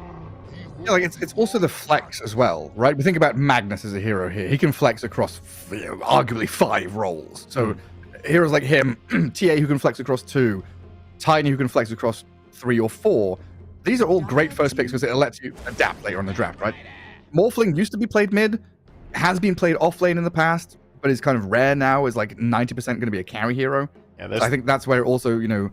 Yeah, like it's also the flex as well, right? We think about Magnus as a hero here. He can flex across, you know, arguably 5 roles. So heroes like him, TA who can flex across 2, Tiny who can flex across 3 or 4. These are all great first picks because it lets you adapt later in the draft, right? Morphling used to be played mid, has been played off lane in the past, but is kind of rare now, is like 90% going to be a carry hero. Yeah, so I think that's where it also, you know,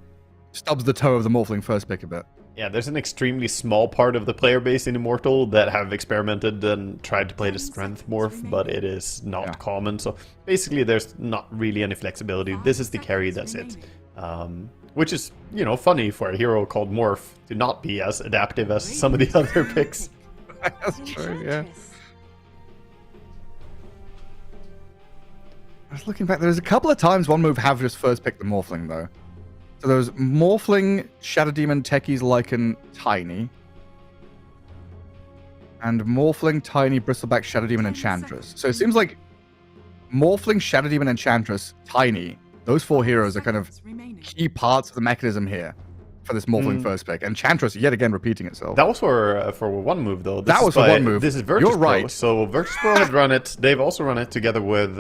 stubs the toe of the Morphling first pick a bit. Yeah, there's an extremely small part of the player base in Immortal that have experimented and tried to play the strength morph, but it is not common. So basically, there's not really any flexibility. This is the carry, that's it. Which is, you know, funny for a hero called Morph to not be as adaptive as some of the other picks. That's true, yeah. I was looking back, there's a couple of times One Move have just first picked the Morphling, though. So there was Morphling, Shadow Demon, Techies, Lycan, Tiny. And Morphling, Tiny, Bristleback, Shadow Demon, Enchantress. So it seems like Morphling, Shadow Demon, Enchantress, Tiny, those 4 heroes are kind of key parts of the mechanism here for this Morphling first pick. Enchantress, yet again, repeating itself. That was for One Move, though. That was for One Move. This is Virtus You're right. Pro. So Virtus Pro had run it. They've also run it together with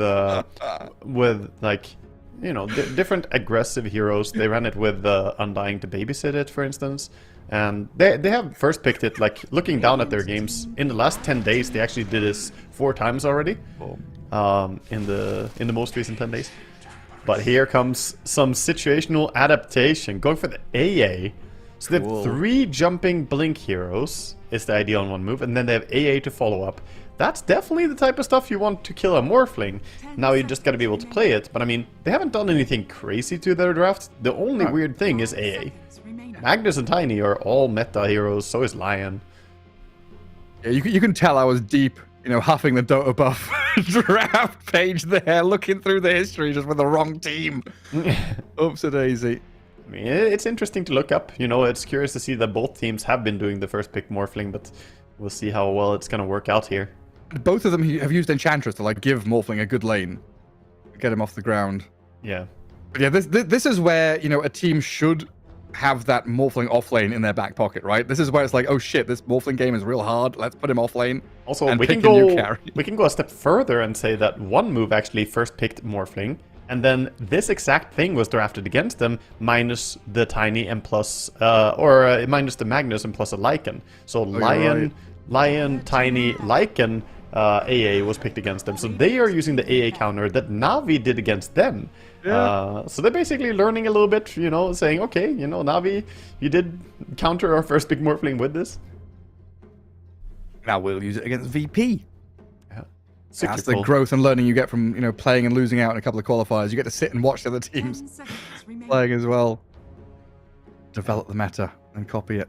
like, you know, different aggressive heroes. They ran it with Undying to babysit it, for instance. And they have first picked it, like, looking down at their games. In the last 10 days, they actually did this 4 times already. In the most recent 10 days. But here comes some situational adaptation. Going for the AA. So they have 3 jumping blink heroes, is the idea on One Move. And then they have AA to follow up. That's definitely the type of stuff you want to kill a Morphling. Now you just gotta be able to play it. But I mean, they haven't done anything crazy to their draft. The only weird thing is AA. Magnus and Tiny are all meta heroes, so is Lion. Yeah, you can tell I was deep, you know, huffing the Dota buff draft page there, looking through the history just with the wrong team. Oops-a-daisy. I mean, it's interesting to look up. You know, it's curious to see that both teams have been doing the first pick Morphling, but we'll see how well it's gonna work out here. Both of them have used Enchantress to, like, give Morphling a good lane. get him off the ground. Yeah. But yeah, this is where, you know, a team should have that Morphling offlane in their back pocket, right? This is where it's like, oh shit, this Morphling game is real hard. Let's put him offlane. Also, and we pick can a new go carry. we can go a step further and say that one move actually first picked Morphling, and then this exact thing was drafted against them, minus the Tiny and plus, minus the Magnus and plus a Lycan. So Lion, Tiny, Lycan, AA was picked against them. So they are using the AA counter that Navi did against them. Yeah. So they're basically learning a little bit, you know, saying, okay, you know, Navi, you did counter our first big Morphling with this. Now we'll use it against VP. Yeah. That's the growth and learning you get from, you know, playing and losing out in a couple of qualifiers. You get to sit and watch the other teams playing as well. Develop the meta and copy it.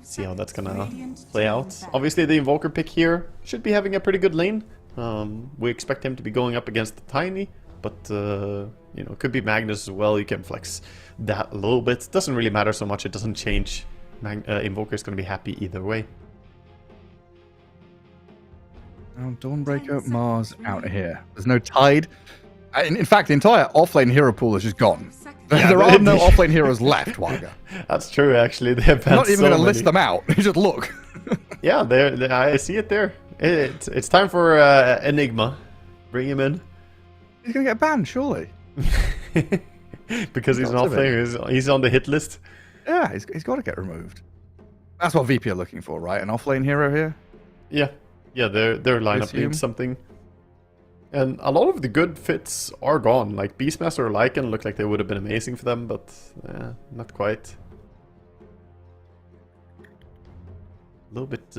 See how that's gonna play out. Obviously, the Invoker pick here should be having a pretty good lane. We expect him to be going up against the Tiny, but you know, could be Magnus as well. You can flex that a little bit. Doesn't really matter so much. It doesn't change. Invoker is gonna be happy either way. Now, Dawnbreaker, Mars out of here. There's no Tide. In fact, the entire offlane hero pool is just gone. Yeah, there are no offlane heroes left, Wagga. That's true, actually. They have I'm not even going to list them out. You just look. Yeah, I see it there. It's time for Enigma. Bring him in. He's going to get banned, surely. Because he's an offlane. He's on the hit list. Yeah, he's got to get removed. That's what VP are looking for, right? An offlane hero here? Yeah. Yeah, their lineup needs something. And a lot of the good fits are gone. Like Beastmaster or Lycan look like they would have been amazing for them, but not quite. A little bit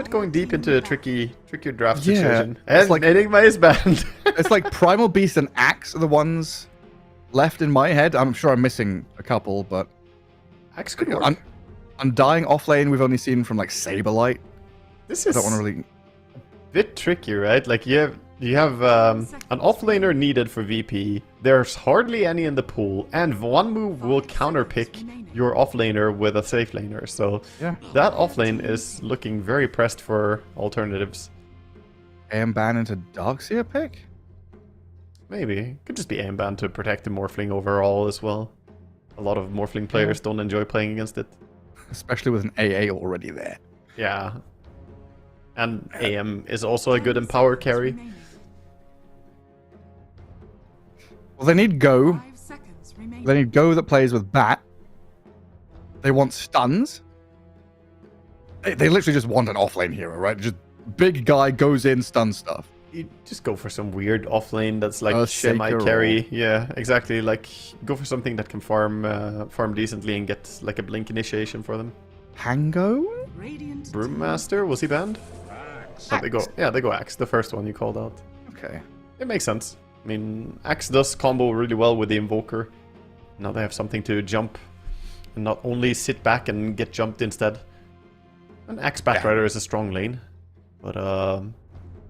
going deep into a trickier draft situation. And like, Enigma is banned. It's like Primal Beast and Axe are the ones left in my head. I'm sure I'm missing a couple, but Axe could work. Undying offlane we've only seen from like Saberlight. This is I don't want to really bit tricky, right? Like you have an offlaner needed for VP. There's hardly any in the pool, and one move will counterpick your offlaner with a safe laner. So yeah, that offlane is looking very pressed for alternatives. AM ban into Darkseer pick? Maybe. Could just be AM ban to protect the Morphling overall as well. A lot of Morphling players don't enjoy playing against it. Especially with an AA already there. Yeah. And AM is also a good empower carry. Well, they need Go. They need Go that plays with Bat. They want stuns. They literally just want an offlane hero, right? Just big guy goes in, stun stuff. You just go for some weird offlane that's like semi-carry. Yeah, exactly. Like, go for something that can farm decently and get like a blink initiation for them. Pango? Brewmaster? Was he banned? Oh, they go Axe, the first one you called out. Okay. It makes sense. I mean, Axe does combo really well with the Invoker. Now they have something to jump and not only sit back and get jumped instead. An Axe Batrider is a strong lane, but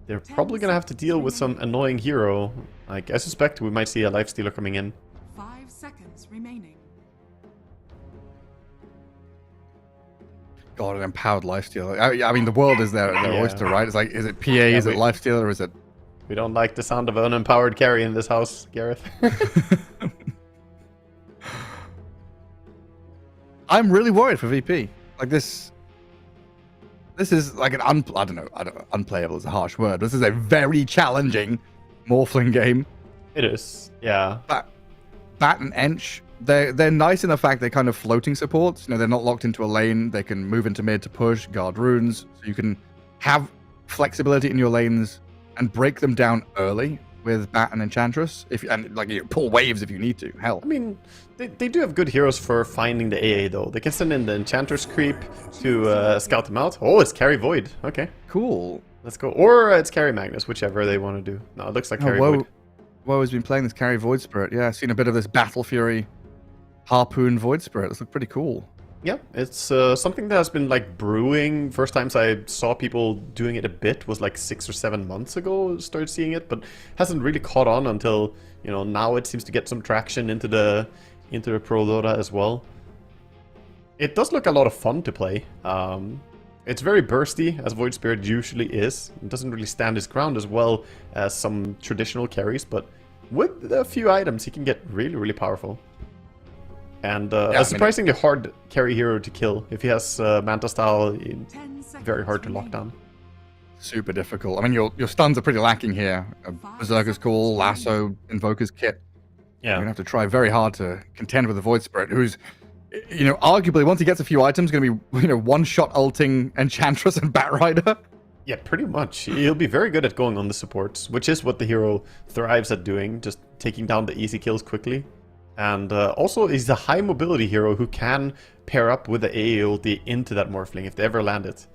they're probably gonna have to deal with some annoying hero. Like, I suspect we might see a Lifestealer coming in. 5 seconds remaining. God, an empowered Lifestealer. I mean, the world is their oyster, right? It's like, is it PA, is it Lifestealer, or is it... We don't like the sound of an unempowered carry in this house, Gareth. I'm really worried for VP. Like, this is like an unplayable is a harsh word. This is a very challenging Morphling game. It is, yeah. Bat and Ench, they're nice in the fact they're kind of floating supports. You know, they're not locked into a lane. They can move into mid to push, guard runes. So you can have flexibility in your lanes and break them down early with Bat and Enchantress. Pull waves if you need to. Hell. I mean, they do have good heroes for finding the AA though. They can send in the Enchantress creep to scout them out. Oh, it's Carry Void. Okay. Cool. Let's go. Or it's Carry Magnus, whichever they want to do. No, it looks like Carry Void. Woe has been playing this Carry Void Spirit. Yeah, I've seen a bit of this Battle Fury Harpoon Void Spirit. This looks pretty cool. Yeah, it's something that has been like brewing. First times I saw people doing it a bit was like 6 or 7 months ago. Started seeing it, but hasn't really caught on until, you know, now it seems to get some traction into the Pro Dota as well. It does look a lot of fun to play. It's very bursty, as Void Spirit usually is. It doesn't really stand his ground as well as some traditional carries, but with a few items, he can get really, really powerful. And a surprisingly hard carry hero to kill. If he has Manta style, very hard to lock down. Super difficult. I mean, your stuns are pretty lacking here. Berserker's Call, Lasso, Invoker's Kit. Yeah. You're going to have to try very hard to contend with the Void Spirit, who's, arguably, once he gets a few items, going to be, one-shot ulting Enchantress and Batrider. Yeah, pretty much. He'll be very good at going on the supports, which is what the hero thrives at doing, just taking down the easy kills quickly. And also, he's a high mobility hero who can pair up with the AA ulti into that Morphling if they ever land it.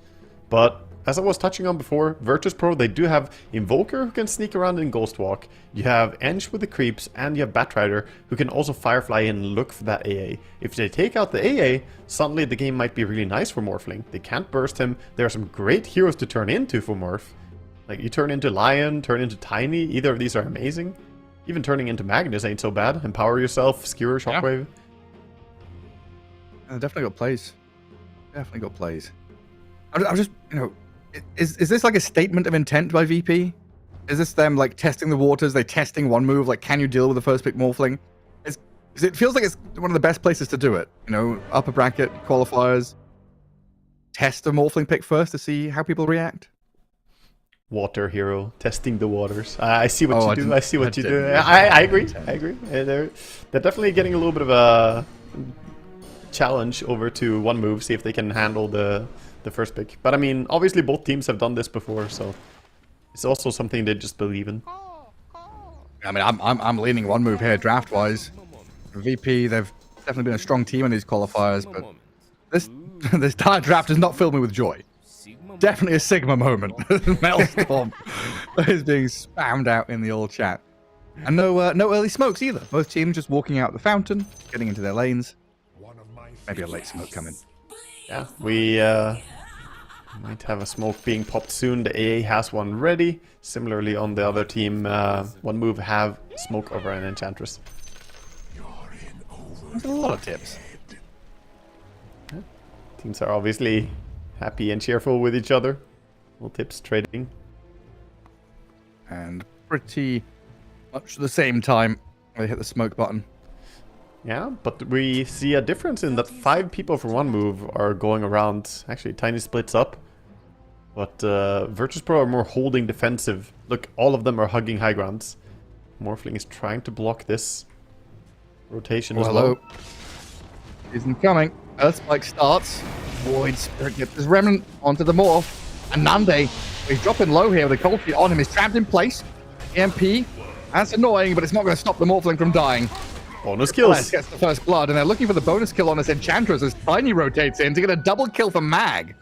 But as I was touching on before, Virtus Pro, they do have Invoker who can sneak around in Ghost Walk. You have Ench with the creeps, and you have Batrider who can also Firefly in and look for that AA. If they take out the AA, suddenly the game might be really nice for Morphling. They can't burst him. There are some great heroes to turn into for Morph. Like, you turn into Lion, turn into Tiny, either of these are amazing. Even turning into Magnus ain't so bad. Empower yourself, Skewer, Shockwave. Yeah, definitely got plays. Definitely got plays. I'm just, is this like a statement of intent by VP? Is this them like testing the waters? They testing one move, like can you deal with the first pick Morphling? It feels like it's one of the best places to do it. Upper bracket, qualifiers. Test a Morphling pick first to see how people react. Water hero, testing the waters. I see what you do. I see what you do. I agree. I agree. They're definitely getting a little bit of a challenge over to one move, see if they can handle the first pick. But I mean, obviously both teams have done this before, so it's also something they just believe in. I mean, I'm leaning one move here draft wise. VP, they've definitely been a strong team in these qualifiers, but this entire draft has not filled me with joy. Definitely a Sigma moment. Maelstrom is being spammed out in the old chat. And no early smokes either. Both teams just walking out the fountain, getting into their lanes. Maybe a late smoke coming. Yeah, we might have a smoke being popped soon. The AA has one ready. Similarly on the other team, one move have smoke over an Enchantress. There's a lot of tips. Yeah. Teams are obviously happy and cheerful with each other. Little tips trading. And pretty much the same time they hit the smoke button. Yeah, but we see a difference in that 5 people for one move are going around. Actually, Tiny splits up. But Virtus Pro are more holding defensive. Look, all of them are hugging high grounds. Morphling is trying to block this rotation as well. Isn't coming. Earthspike starts. Void Spirit gets his remnant onto the morph. And Nande, he's dropping low here with a cold feet on him. He's trapped in place. EMP. That's annoying, but it's not going to stop the Morphling from dying. Bonus kills. Gets the first blood, and they're looking for the bonus kill on this Enchantress as Tiny rotates in to get a double kill for Mag.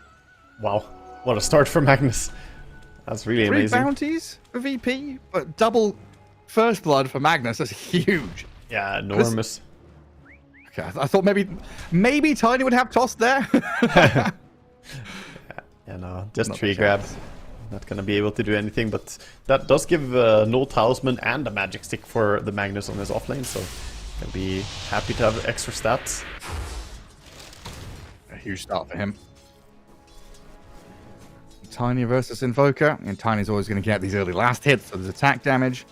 Wow. What a start for Magnus. That's really amazing. 3 bounties for VP, but double first blood for Magnus. That's huge. Yeah, enormous. Okay, I thought maybe Tiny would have tossed there. Yeah, no, just tree grab. Not gonna be able to do anything, but that does give no talisman and a magic stick for the Magnus on his offlane, so can be happy to have extra stats. A huge start for him. Tiny versus Invoker, and Tiny's always going to get these early last hits, so there's attack damage.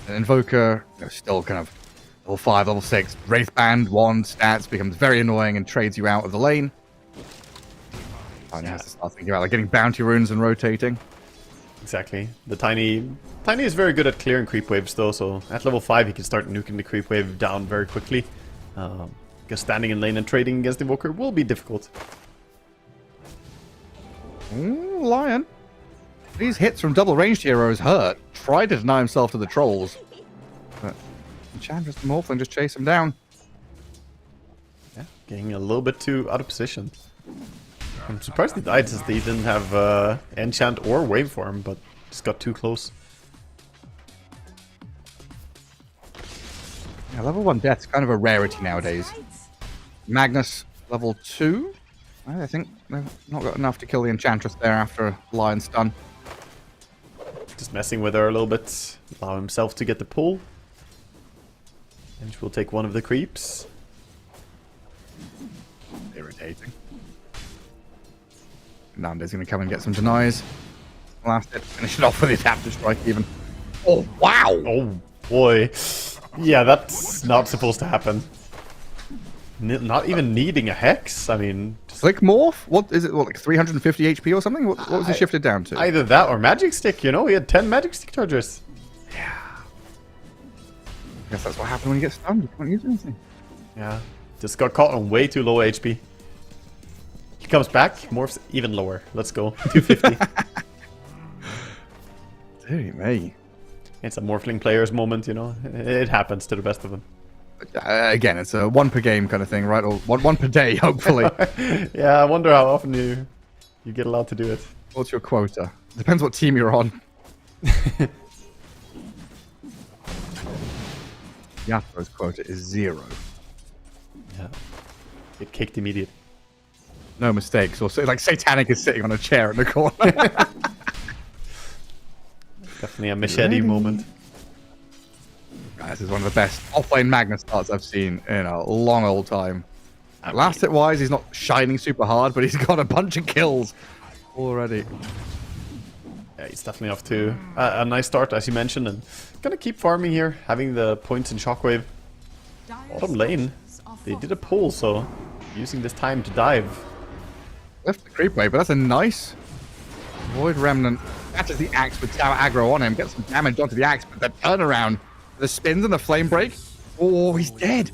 And Invoker, still kind of level 5, level 6, Wraith Band, Wand, stats, becomes very annoying and trades you out of the lane. Tiny has to start thinking about getting bounty runes and rotating. Exactly. The Tiny is very good at clearing creep waves though, so at level 5 he can start nuking the creep wave down very quickly. Because standing in lane and trading against Invoker will be difficult. Ooh, Lion. These hits from double ranged heroes hurt. Tried to deny himself to the trolls. But Enchantress and Morphling just chase him down. Yeah, getting a little bit too out of position. I'm surprised he died since they didn't have enchant or waveform, but just got too close. Yeah, level 1 death's kind of a rarity nowadays. Magnus, level 2. I think they've not got enough to kill the Enchantress there after a Lion stun. Just messing with her a little bit. Allow himself to get the pull. And she will take one of the creeps. Irritating. Nanda's going to come and get some denies. Last hit, finish it off with the adaptive strike even. Oh, wow! Oh, boy. Yeah, that's not supposed to happen. Not even needing a Hex? I mean... Flick Morph? What is it, what, like 350 HP or something? What was he shifted down to? Either that or Magic Stick, you know? He had 10 Magic Stick charges. Yeah. I guess that's what happened when you get stunned. You can't use anything. Yeah. Just got caught on way too low HP. He comes back, morphs even lower. Let's go. 250. Dear me. It's a Morphling player's moment, you know? It happens to the best of them. Again, it's a 1 per game kind of thing, right? Or one per day, hopefully. Yeah, I wonder how often you get allowed to do it. What's your quota? Depends what team you're on. Yasuo's quota is 0. Yeah. Get kicked immediately. No mistakes. Or like Satanic is sitting on a chair in the corner. Definitely a machete moment. This is one of the best offlane Magnus starts I've seen in a long old time. Last hit wise, he's not shining super hard, but he's got a bunch of kills already. Yeah, he's definitely off to a nice start, as you mentioned, and gonna keep farming here, having the points in Shockwave. Bottom lane, they did a pull, so using this time to dive. Left the creep wave, but that's a nice Void Remnant. Catches the axe with tower aggro on him, gets some damage onto the axe, but the turnaround, the spins and the flame break. Oh, he's dead.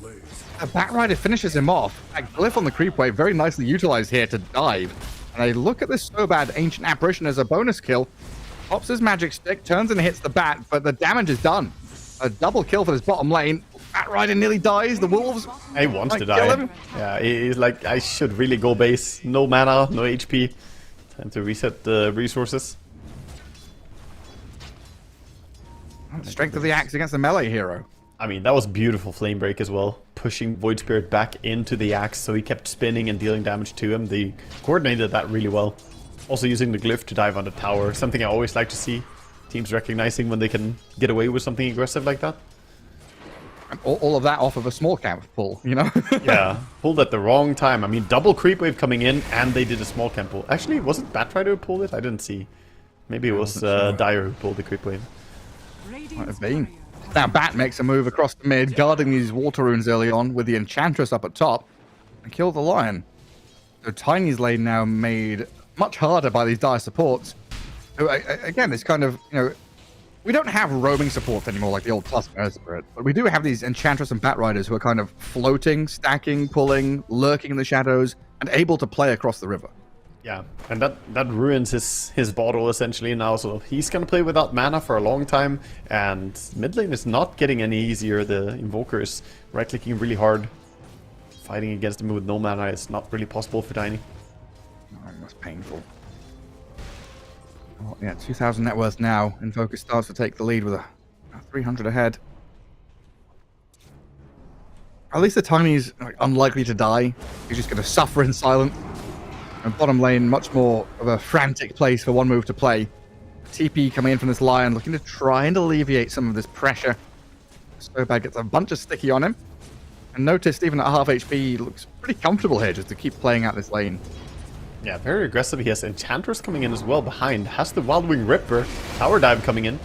A Batrider finishes him off. That glyph on the creep wave, very nicely utilized here to dive. And I look at this so bad Ancient Apparition as a bonus kill. Pops his magic stick, turns and hits the bat, but the damage is done. A double kill for this bottom lane. Batrider nearly dies. The wolves. He wants to die. Yeah, he's like, I should really go base. No mana, no HP. Time to reset the resources. Strength of the axe against the melee hero. I mean, that was beautiful flame break as well. Pushing Void Spirit back into the axe, so he kept spinning and dealing damage to him. They coordinated that really well. Also using the glyph to dive on the tower, something I always like to see. Teams recognizing when they can get away with something aggressive like that. And all of that off of a small camp pull, you know? Yeah, pulled at the wrong time. I mean, double creep wave coming in, and they did a small camp pull. Actually, was it Batrider who pulled it? I didn't see. Maybe it was Dire who pulled the creep wave. Might have been. Now Bat makes a move across the mid, guarding these water runes early on with the Enchantress up at top, and kill the Lion. So Tiny's lane now made much harder by these dire supports. So, again, it's kind of, you know, we don't have roaming support anymore like the old Cluster Earth Spirit, but we do have these Enchantress and Batriders who are kind of floating, stacking, pulling, lurking in the shadows, and able to play across the river. Yeah, and that ruins his bottle essentially now, so he's gonna play without mana for a long time, and mid lane is not getting any easier. The Invoker is right-clicking really hard. Fighting against him with no mana is not really possible for Tiny. Oh, that's painful. Oh, yeah, 2,000 net worth now. Invoker starts to take the lead with a 300 ahead. At least the Tiny's unlikely to die. He's just going to suffer in silence. And bottom lane, much more of a frantic place for one move to play. TP coming in from this Lion, looking to try and alleviate some of this pressure. Sobad gets a bunch of sticky on him. And noticed even at half HP, he looks pretty comfortable here just to keep playing out this lane. Yeah, very aggressive. He has Enchantress coming in as well behind. Has the Wildwing Ripper. Tower Dive coming in.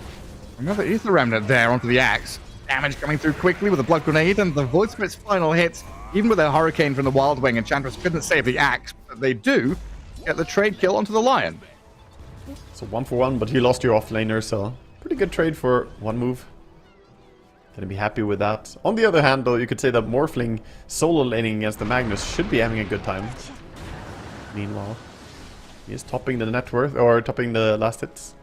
Another Ether Remnant there onto the axe. Damage coming through quickly with a Blood Grenade, and the Void Spirit's final hits. Even with a Hurricane from the Wildwing, Enchantress couldn't save the axe, but they do get the trade kill onto the Lion. So 1-for-1, but he lost your offlaner, so pretty good trade for one move. Gonna be happy with that. On the other hand, though, you could say that Morphling solo laning against the Magnus should be having a good time. Meanwhile, he is topping the net worth, or topping the last hits.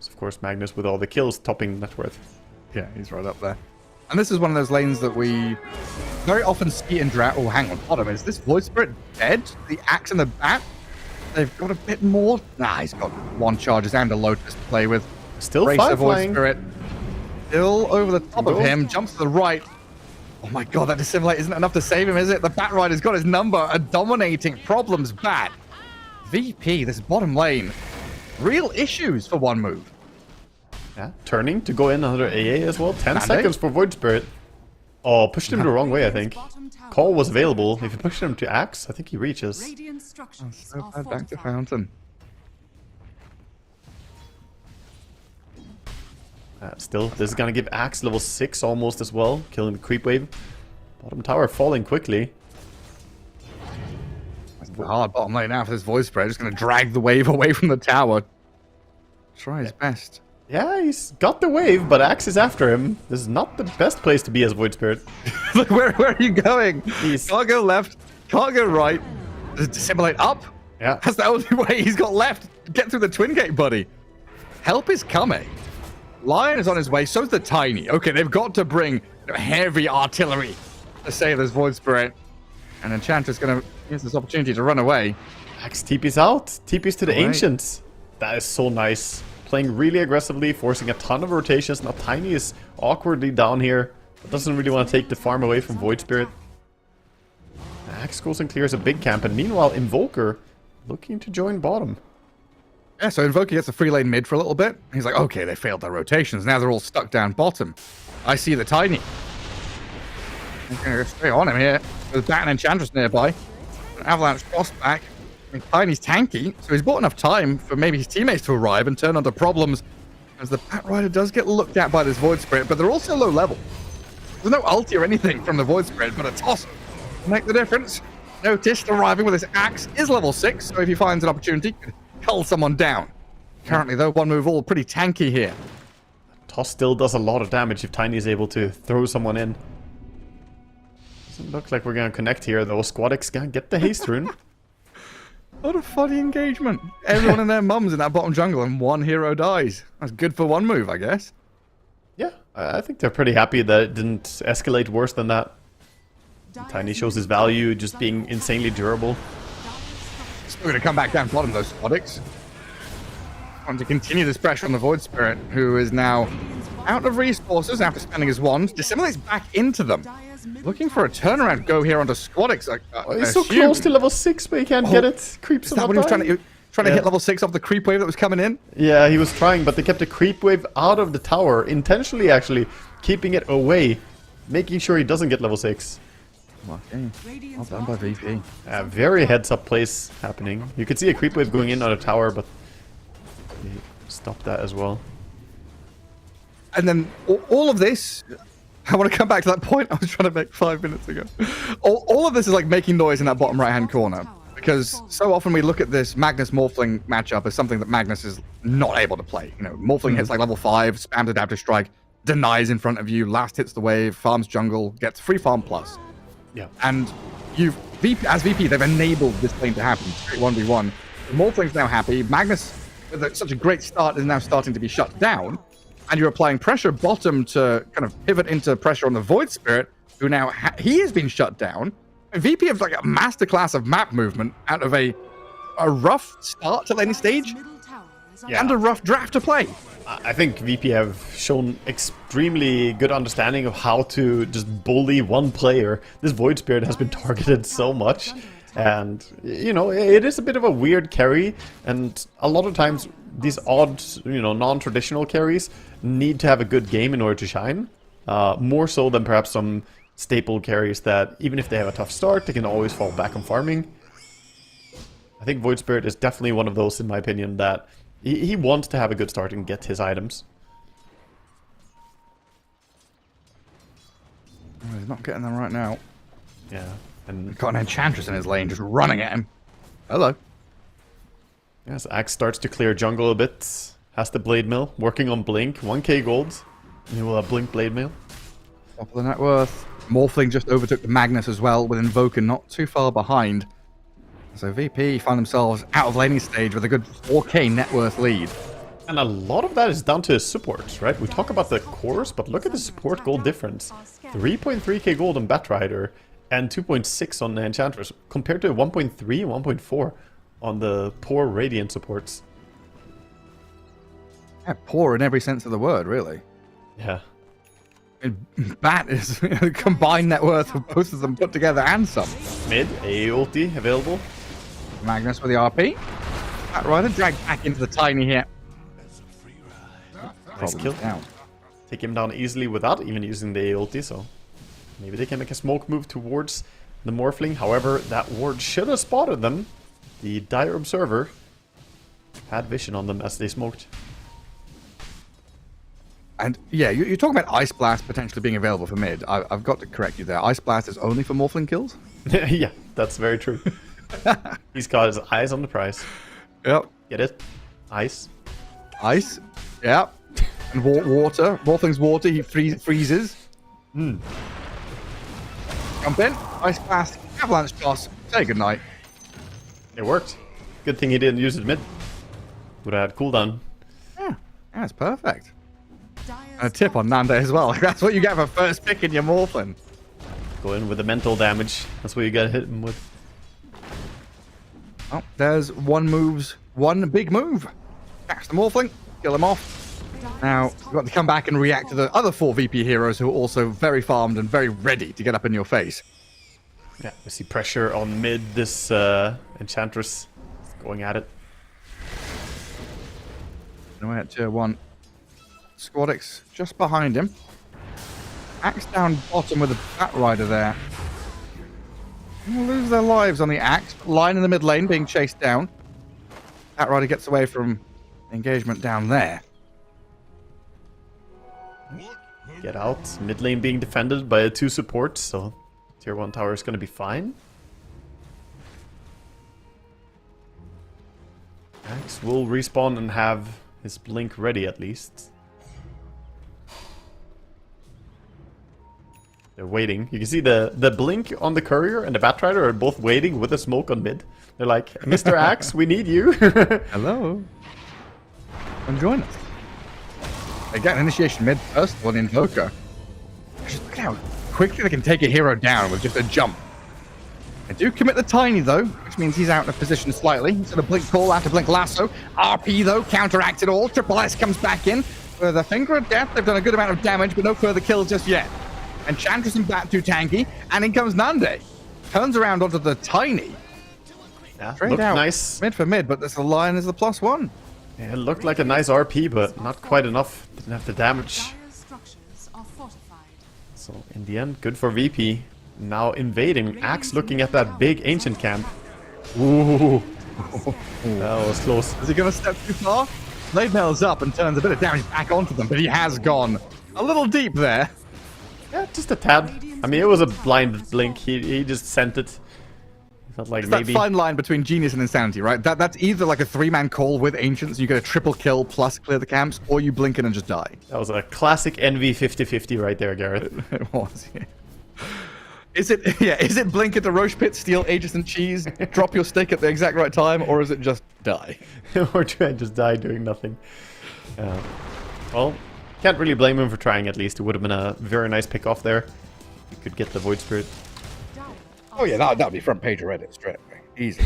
So of course, Magnus with all the kills topping the net worth. Yeah, he's right up there. And this is one of those lanes that we very often see in drought. Oh, hang on, bottom. Is this Void Spirit dead? The axe and the bat? They've got a bit more. Nah, he's got one charges and a Lotus to play with. Still Brace the Void flying. Spirit. Still over the top of him. Jumps to the right. Oh my god, that Dissimulate isn't enough to save him, is it? The Batrider's got his number. A dominating Problems Bat. VP, this bottom lane. Real issues for one move. Yeah, turning to go in under AA as well. 10 Mandate. seconds for Void Spirit. Oh, pushed him the wrong way, I think. Call was available. If you push him to Axe, I think he reaches. Radiant structures So are bad, back to fortified. Fountain. Still, this is gonna give Axe level 6 almost as well, killing the creep wave. Bottom tower falling quickly. It's the hard bottom lane now for this void spread. Just gonna drag the wave away from the tower. Try his best. Yeah, he's got the wave, but Axe is after him. This is not the best place to be as Void Spirit. Look, where are you going? He's- Can't go left, can't go right. Does it dissimulate up? Yeah. That's the only way he's got left. Get through the twin gate, buddy. Help is coming. Lion is on his way, so's the Tiny. Okay, they've got to bring heavy artillery to save this Void Spirit. And Enchantress gonna use this opportunity to run away. Axe TP's out. TP's to the Alright. Ancients. That is so nice. Playing really aggressively, forcing a ton of rotations. Now Tiny is awkwardly down here, but doesn't really want to take the farm away from Void Spirit. Axe goes and clears a big camp, and meanwhile Invoker looking to join bottom. Yeah, so Invoker gets a free lane mid for a little bit. He's like, okay, they failed their rotations. Now they're all stuck down bottom. I see the Tiny. He's gonna go straight on him here. There's Bat and Enchantress nearby. An Avalanche cross back. I mean, Tiny's tanky, so he's bought enough time for maybe his teammates to arrive and turn onto problems. As the Bat Rider does get looked at by this Void Spirit, but they're also low level. There's no ulti or anything from the Void Spirit, but a toss will make the difference. Noticed arriving with his axe is level 6, so if he finds an opportunity, could cull someone down. Currently, though, one move all pretty tanky here. Toss still does a lot of damage if Tiny is able to throw someone in. Doesn't look like we're gonna connect here though. Squadix gonna get the haste rune. What a funny engagement. Everyone and their mums in that bottom jungle and one hero dies. That's good for one move, I guess. Yeah, I think they're pretty happy that it didn't escalate worse than that. Tiny shows his value just being insanely durable. Still going to come back down bottom, those Squadix. Want to continue this pressure on the Void Spirit, who is now out of resources after spending his wand. Dissimulates back into them. Looking for a turnaround go here onto Squadix. He's so close to level 6, but he can't get it. Creeps Is him that up. what he was trying to hit level 6 off the creep wave that was coming in? Yeah, he was trying, but they kept the creep wave out of the tower, intentionally actually, keeping it away, making sure he doesn't get level 6. Okay. Well done by VP. Very heads-up plays happening. You could see a creep wave going in on a tower, but he stopped that as well. And then all of this, I want to come back to that point I was trying to make 5 minutes ago. All of this is like making noise in that bottom right-hand corner. Because so often we look at this Magnus-Morphling matchup as something that Magnus is not able to play. You know, Morphling hits like level 5, spams Adaptive Strike, denies in front of you, last hits the wave, farms jungle, gets free farm plus. Yeah. And as VP, they've enabled this thing to happen. Straight 1v1. Morphling's now happy. Magnus, with such a great start, is now starting to be shut down. And you're applying pressure bottom to kind of pivot into pressure on the Void Spirit, who now he has been shut down. And VP have like a masterclass of map movement out of a rough start to any stage and a rough draft to play. I think VP have shown extremely good understanding of how to just bully one player. This Void Spirit has been targeted so much. And, you know, it is a bit of a weird carry. And a lot of times, these odd, you know, non-traditional carries need to have a good game in order to shine. More so than perhaps some staple carries that, even if they have a tough start, they can always fall back on farming. I think Void Spirit is definitely one of those, in my opinion, that he wants to have a good start and get his items. Oh, he's not getting them right now. Yeah. And Got an Enchantress in his lane, just running at him. Hello. yes, Axe starts to clear jungle a bit. Has the Blade Mill, working on Blink, 1k gold. And he will have Blink Blade Mill. Top of the net worth. Morphling just overtook the Magnus as well, with Invoker not too far behind. So VP find themselves out of laning stage with a good 4k net worth lead. And a lot of that is down to support, right? We talk about the cores, but look at the support gold difference. 3.3k gold on Batrider and 2.6 on the Enchantress, compared to 1.3 and 1.4 on the poor Radiant supports. Yeah, poor in every sense of the word, really. Yeah. And Bat is combined net worth of both of them put together and some. Mid, AA ulti available. Magnus with the RP. Bat Rider dragged back into the Tiny here. Nice kill. Down. Take him down easily without even using the AA ulti, so... Maybe they can make a smoke move towards the Morphling. However, that ward should have spotted them. The Dire Observer had vision on them as they smoked. And yeah, you're talking about Ice Blast potentially being available for mid. I've got to correct you there. Ice Blast is only for Morphling kills? Yeah, that's very true. He's got his eyes on the prize. Yep. Get it? Ice. Ice. Yeah. And water. Morphling's water. He freezes. Jump in. Ice Blast. Avalanche Toss. Say goodnight. It worked. Good thing he didn't use it mid. Would have had cooldown. Yeah. That's perfect. Dire's And a tip on Nande as well. That's what you get for first pick in your Morphling. Go in with the mental damage. That's what you gotta hit him with. Oh, there's one big move. Catch the Morphling. Kill him off. Now, you've got to come back and react to the other 4 VP heroes who are also very farmed and very ready to get up in your face. Yeah, we see pressure on mid. This Enchantress is going at it. Away at tier 1. Squadix just behind him. Axe down bottom with a Bat Rider there. They'll lose their lives on the Axe. Line in the mid lane being chased down. Bat Rider gets away from engagement down there. Get out. Mid lane being defended by 2 supports, so tier 1 tower is going to be fine. Axe will respawn and have his blink ready at least. They're waiting. You can see the blink on the courier and the Batrider are both waiting with the smoke on mid. They're like, Mr. Axe, we need you. Hello. Come join us. They get an initiation mid first, one Invoker. Just look at how quickly they can take a hero down with just a jump. They do commit the Tiny though, which means he's out of position slightly. Instead of Blink Call, out to Blink Lasso. RP though, counteracts it all. Triple S comes back in. With a Finger of Death, they've done a good amount of damage, but no further kills just yet. Enchantress and Bat too tanky, and in comes Nande. Turns around onto the Tiny. Yeah, Straight looked out. nice. Mid for mid, but this Lion is the +1. Yeah, it looked like a nice RP, but not quite enough. Didn't have the damage. Dire's structures are fortified. So in the end, good for VP. Now invading. Axe looking at that big ancient camp. Ooh. That was close. Is he going to step too far? Blade Mail's up and turns a bit of damage back onto them, but he has gone a little deep there. Yeah, just a tad. I mean, it was a blind blink. He just sent it. He felt like It's maybe... that fine line between genius and insanity, right? That's either like a 3-man call with ancients, you get a triple kill plus clear the camps, or you blink in and just die. That was a classic NV 50-50 right there, Gareth. It was, yeah. Is it blink at the Roche Pit, steal Aegis and Cheese, drop your stick at the exact right time, or is it just die? Or do I just die doing nothing? Well, can't really blame him for trying at least. It would have been a very nice pick off there. You could get the Void Spirit. Oh yeah, that'd be front page of Reddit straight away. Easy.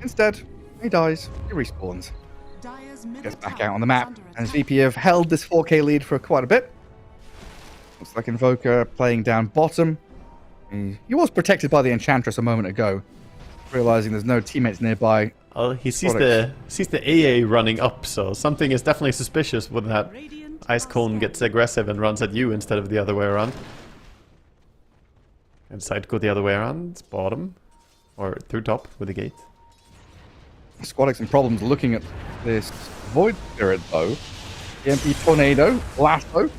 Instead, he dies, he respawns. Dire's middle Gets back tower out on the is map, under and his attack. VP have held this 4k lead for quite a bit. Looks like Invoker playing down bottom. He was protected by the Enchantress a moment ago, realizing there's no teammates nearby. Well, he sees the AA running up, so something is definitely suspicious when that Ice Cone gets aggressive and runs at you instead of the other way around. And decide to go the other way around, bottom, or through top with the gate. Squadix some problems looking at this Void Spirit though. EMP Tornado, Lasso.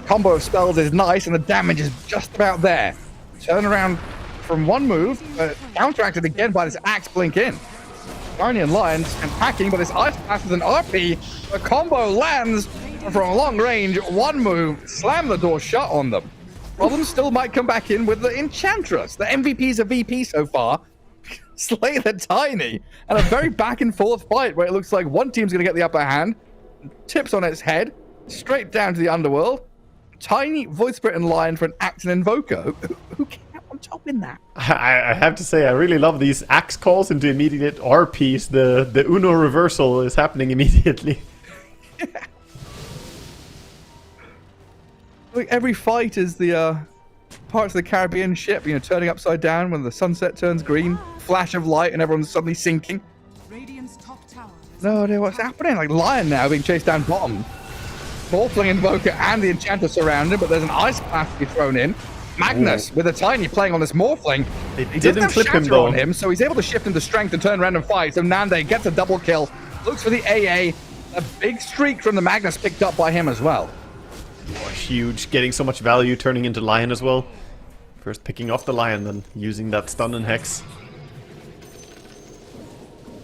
Combo of spells is nice and the damage is just about there. Turn around from one move, counteracted again by this Axe Blink in. Tiny and Lions and packing, but this Ice Blast with an RP. The combo lands from long range, one move, slam the door shut on them. Problems still might come back in with the Enchantress. The MVP's a VP so far. Slay the Tiny. And a very back and forth fight where it looks like one team's going to get the upper hand. Tips on its head. Straight down to the underworld. Tiny, Void Spirit, and Lion for an Axe and Invoker. Who came out on top in that? I have to say, I really love these Axe calls into immediate RPs. The Uno reversal is happening immediately. Yeah. Like every fight is the Pirates of the Caribbean ship, turning upside down when the sunset turns green. Flash of light and everyone's suddenly sinking. Radiant's top tower is No idea what's happening. Like Lion now being chased down bottom. Morphling Invoker and the Enchanter surround him, but there's an Ice Blast to be thrown in. Magnus, with a Tiny playing on this Morphling. He doesn't have clip him, Shatter though. on him, so he's able to shift into strength and turn around and fight. So Nande gets a double kill, looks for the AA. A big streak from the Magnus picked up by him as well. Oh, huge, getting so much value, turning into Lion as well. First picking off the Lion, then using that stun and Hex.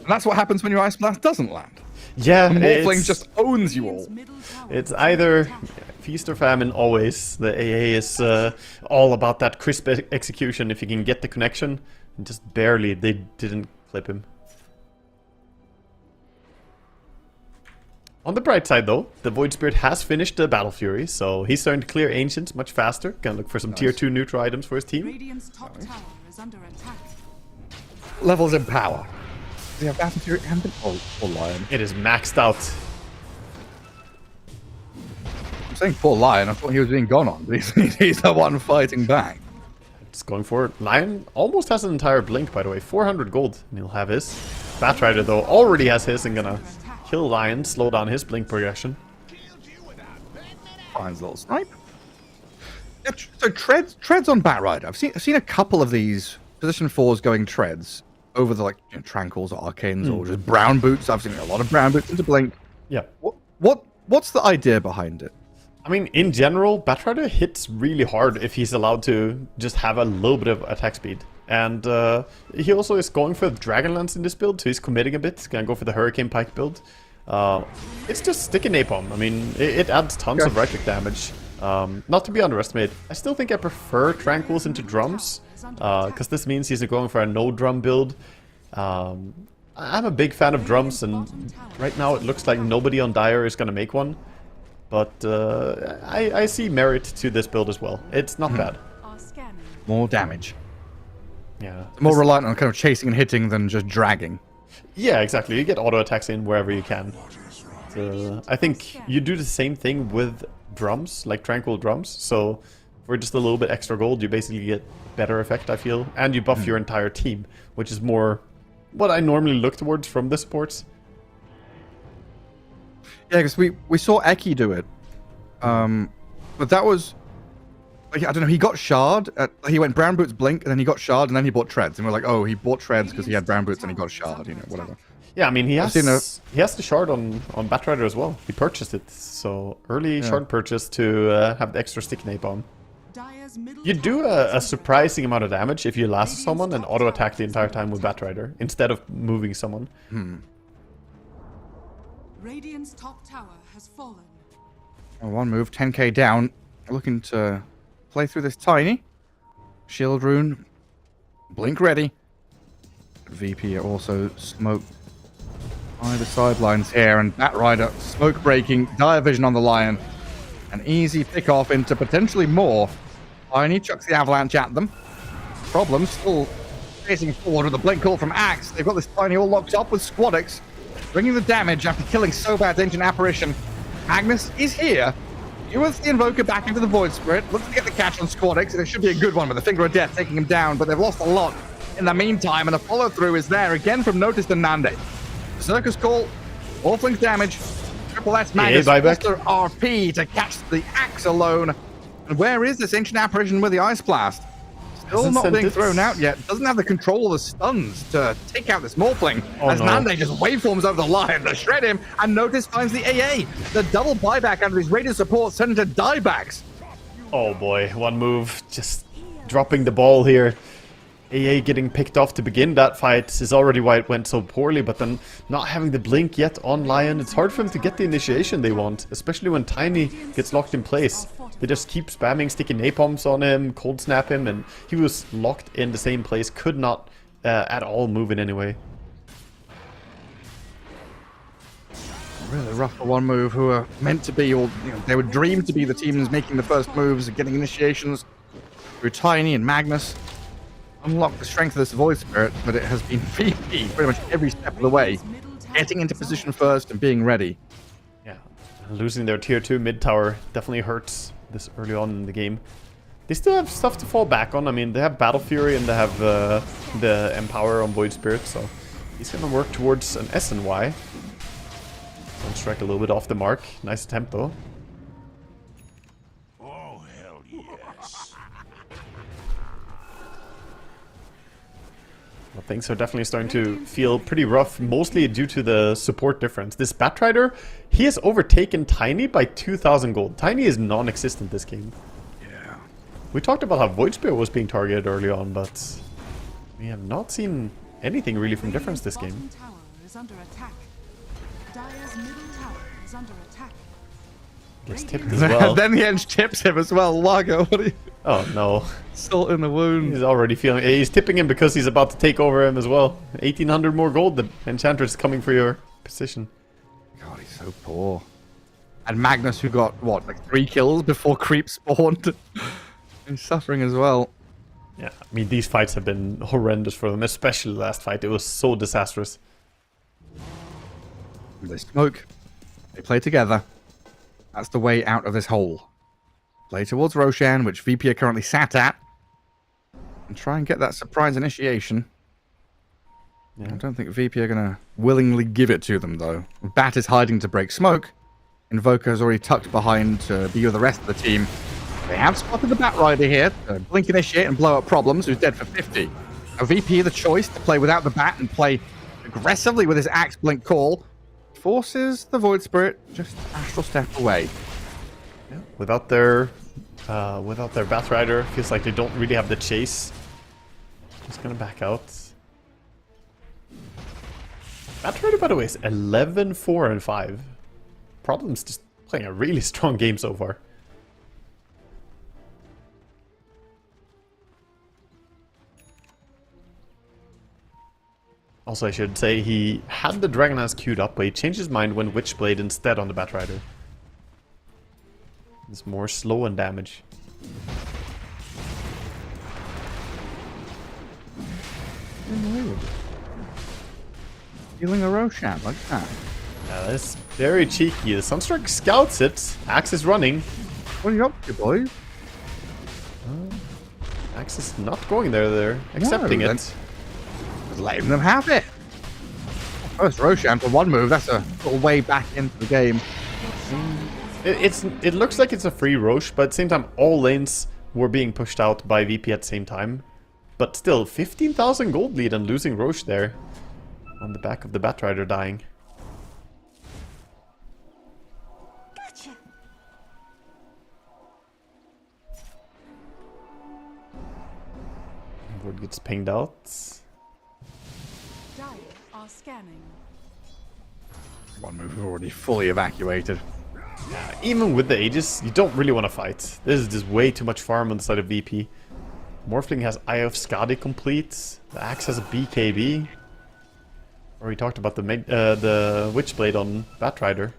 And that's what happens when your Ice Blast doesn't land. Yeah, The Morphling just owns you all. It's either feast or famine always. The AA is all about that crisp execution. If you can get the connection, and just barely, they didn't clip him. On the bright side though, the Void Spirit has finished the Battle Fury, so he's starting to clear Ancients much faster. Gonna look for some tier 2 neutral items for his team. Radiant's top tower is under attack. Levels in power. Does he have Battle Fury and poor Lion? It is maxed out. I'm saying poor Lion, I thought he was being gone on. He's the one fighting back. Just going for it. Lion almost has an entire blink, by the way. 400 gold, and he'll have his. Batrider though already has his and gonna kill Lion, slow down his blink progression. Finds a little snipe. Yeah, so treads on Batrider. I've seen a couple of these position 4s going treads over the Tranquils or Arcanes or just brown boots. I've seen a lot of brown boots into blink. Yeah. What's the idea behind it? I mean, in general, Batrider hits really hard if he's allowed to just have a little bit of attack speed. And he also is going for Dragonlance in this build, so he's committing a bit. He's gonna go for the Hurricane Pike build. It's just sticky napalm. I mean, it adds tons of right click damage. Not to be underestimated. I still think I prefer Tranquils into drums, because this means he's going for a no drum build. I'm a big fan of drums, and right now it looks like nobody on Dire is gonna make one. But I see merit to this build as well. It's not bad. More damage. Yeah. More reliant on kind of chasing and hitting than just dragging. Yeah, exactly. You get auto attacks in wherever you can. So, I think you do the same thing with drums, like Tranquil drums. So for just a little bit extra gold, you basically get better effect, I feel. And you buff your entire team, which is more what I normally look towards from the supports. Yeah, because we saw Eki do it. But that was... I don't know, he got shard. He went brown boots blink, and then he got shard, and then he bought treads. And we're like, oh, he bought treads because he had brown boots and he got shard, whatever. Yeah, I mean, he has the shard on Batrider as well. He purchased it, so early shard purchase to have the extra stick napalm. You do a surprising amount of damage if you last someone and auto attack the entire time with Batrider instead of moving someone. Radiant's top tower has fallen. One move, 10k down. Looking to play through this Tiny. Shield rune. Blink ready. VP also smoke by the sidelines here, and Batrider smoke breaking. Dire vision on the Lion. An easy pick off into potentially more. Tiny chucks the avalanche at them. Problem still facing forward with a blink call from Axe. They've got this Tiny all locked up with Squadix, bringing the damage after killing so bad Ancient Apparition. Magnus is here. He wants the Invoker back into the Void Spirit. Looks to get the catch on Squadix, and it should be a good one with the Finger of Death taking him down, but they've lost a lot in the meantime, and the follow-through is there again from Notice and Nande. Circus Call, Orphling's damage, Triple S Magnus, Foster RP to catch the Axe alone. And where is this Ancient Apparition with the Ice Blast? Still not being thrown out yet. Doesn't have the control of the stuns to take out this Morphling. As Nande just waveforms over the Lion to shred him, and Notice finds the AA. The double buyback under his radiant support turned into diebacks. Oh boy, one move, just dropping the ball here. AA getting picked off to begin that fight is already why it went so poorly, but then not having the blink yet on Lion, it's hard for him to get the initiation they want, especially when Tiny gets locked in place. They just keep spamming sticky napalms on him, cold snap him, and he was locked in the same place, could not at all move in any way. Really rough for one move, who are meant to be, or they were dreamed to be the teams making the first moves, getting initiations through Tiny and Magnus. Unlock the strength of this Void Spirit, but it has been VP pretty much every step of the way, getting into position first and being ready. Yeah, losing their tier 2 mid tower definitely hurts this early on in the game. They still have stuff to fall back on. I mean, they have Battle Fury and they have the Empower on Void Spirit, so he's gonna work towards an S and Y. Don't strike a little bit off the mark. Nice attempt though. Well, things are definitely starting to feel pretty rough, mostly due to the support difference. This Batrider, he has overtaken Tiny by 2,000 gold. Tiny is non-existent this game. Yeah. We talked about how Void Spear was being targeted early on, but we have not seen anything really from difference this game. Bottom tower is under attack. Dire's middle tower is under attack. Gets tipped as well. Then the Eng tips him as well. Largo, what are you... Oh no. Salt in the wound. He's already feeling... He's tipping him because he's about to take over him as well. 1,800 more gold. The Enchantress is coming for your position. God, he's so poor. And Magnus, who got, what, like 3 kills before Creep spawned? He's suffering as well. Yeah, I mean, these fights have been horrendous for them, especially the last fight. It was so disastrous. They smoke. They play together. That's the way out of this hole. Play towards Roshan, which VP are currently sat at. And try and get that surprise initiation. Yeah. I don't think VP are going to willingly give it to them, though. Bat is hiding to break smoke. Invoker is already tucked behind to be with the rest of the team. They have spotted the Bat Rider here. Blink initiate and blow up Problems, who's dead for 50. A VP the choice to play without the Bat and play aggressively with his Axe Blink call. Forces the Void Spirit just astral step away. Yeah. Without their Batrider, feels like they don't really have the chase. Just gonna back out. Batrider, by the way, is 11, 4, and 5. Problem's just playing a really strong game so far. Also, I should say, he had the Dragon Ass queued up, but he changed his mind when Witchblade instead on the Batrider. It's more slow and damage. Healing a Roshan like that. Yeah, that's very cheeky. The Sunstruck scouts it. Axe is running. What are you up to, boys? Axe is not going there. They're accepting it. Just letting them have it. First Roshan for one move. That's a little way back into the game. It looks like it's a free Roche, but at the same time, all lanes were being pushed out by VP at the same time. But still, 15,000 gold lead and losing Roche there. On the back of the Batrider dying. Gotcha. Word gets pinged out. Dire are scanning. One move already fully evacuated. Even with the Aegis, you don't really want to fight. This is just way too much farm on the side of VP. Morphling has Eye of Skadi complete. The Axe has a BKB. Or we talked about the Witchblade on Batrider.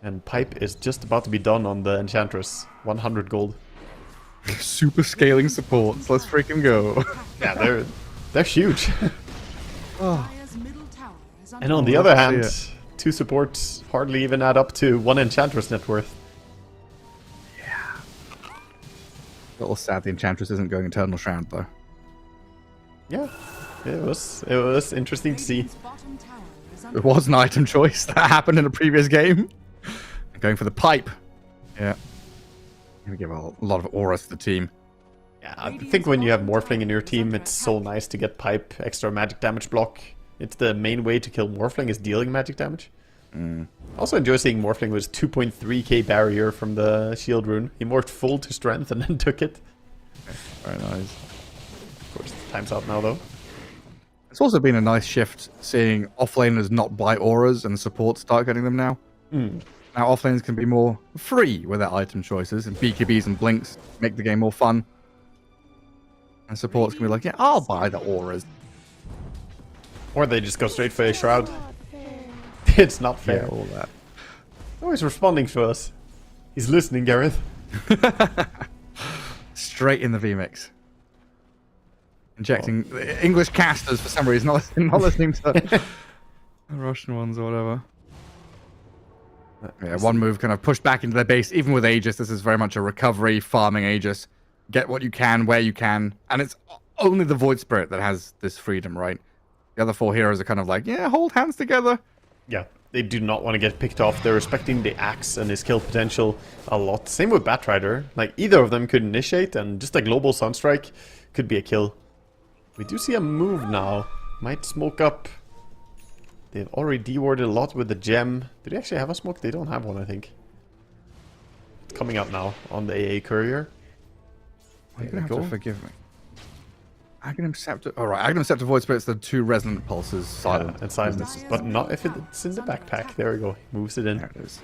And Pipe is just about to be done on the Enchantress. 100 gold. Super scaling supports. Let's freaking go. Yeah, they're huge. Dire's middle tower is under And on the other hand, 2 supports hardly even add up to 1 Enchantress net worth. A little sad the Enchantress isn't going Eternal Shroud, though. Yeah, it was interesting to see. Radiant's bottom tower is under It was an item choice that happened in a previous game. Going for the pipe. Yeah. Gonna give a lot of auras to the team. Yeah, I think when you have Morphling in your team, it's so nice to get Pipe extra magic damage block. It's the main way to kill Morphling is dealing magic damage. Also enjoy seeing Morphling with 2.3k barrier from the shield rune. He morphed full to strength and then took it. Very nice. Of course, time's out now though. It's also been a nice shift seeing offlaners not buy auras and supports start getting them now. Now offlaners can be more free with their item choices, and BKBs and blinks make the game more fun. And supports can be like, yeah, I'll buy the auras. Or they just go straight for a shroud. It's not fair. Yeah, all that. Oh, he's responding to us. He's listening, Gareth. Straight in the VMix. Injecting English casters for some reason, not listening to the Russian ones or whatever. Yeah, one move kind of pushed back into their base. Even with Aegis, this is very much a recovery, farming Aegis. Get what you can, where you can. And it's only the Void Spirit that has this freedom, right? The other 4 heroes are kind of like, yeah, hold hands together. Yeah, they do not want to get picked off. They're respecting the Axe and his kill potential a lot. Same with Batrider. Like, either of them could initiate, and just a global Sunstrike could be a kill. We do see a move now. Might smoke up. They've already dewarded a lot with the gem. Do they actually have a smoke? They don't have one, I think. It's coming up now on the AA Courier. You're gonna have to forgive me. Aghanim Scepter. Alright, Aghanim Scepter Void Spirit's the 2 resonant pulses. Silent. Yeah, and silence. But not if it's in the backpack. There we go. He moves it in. There it is.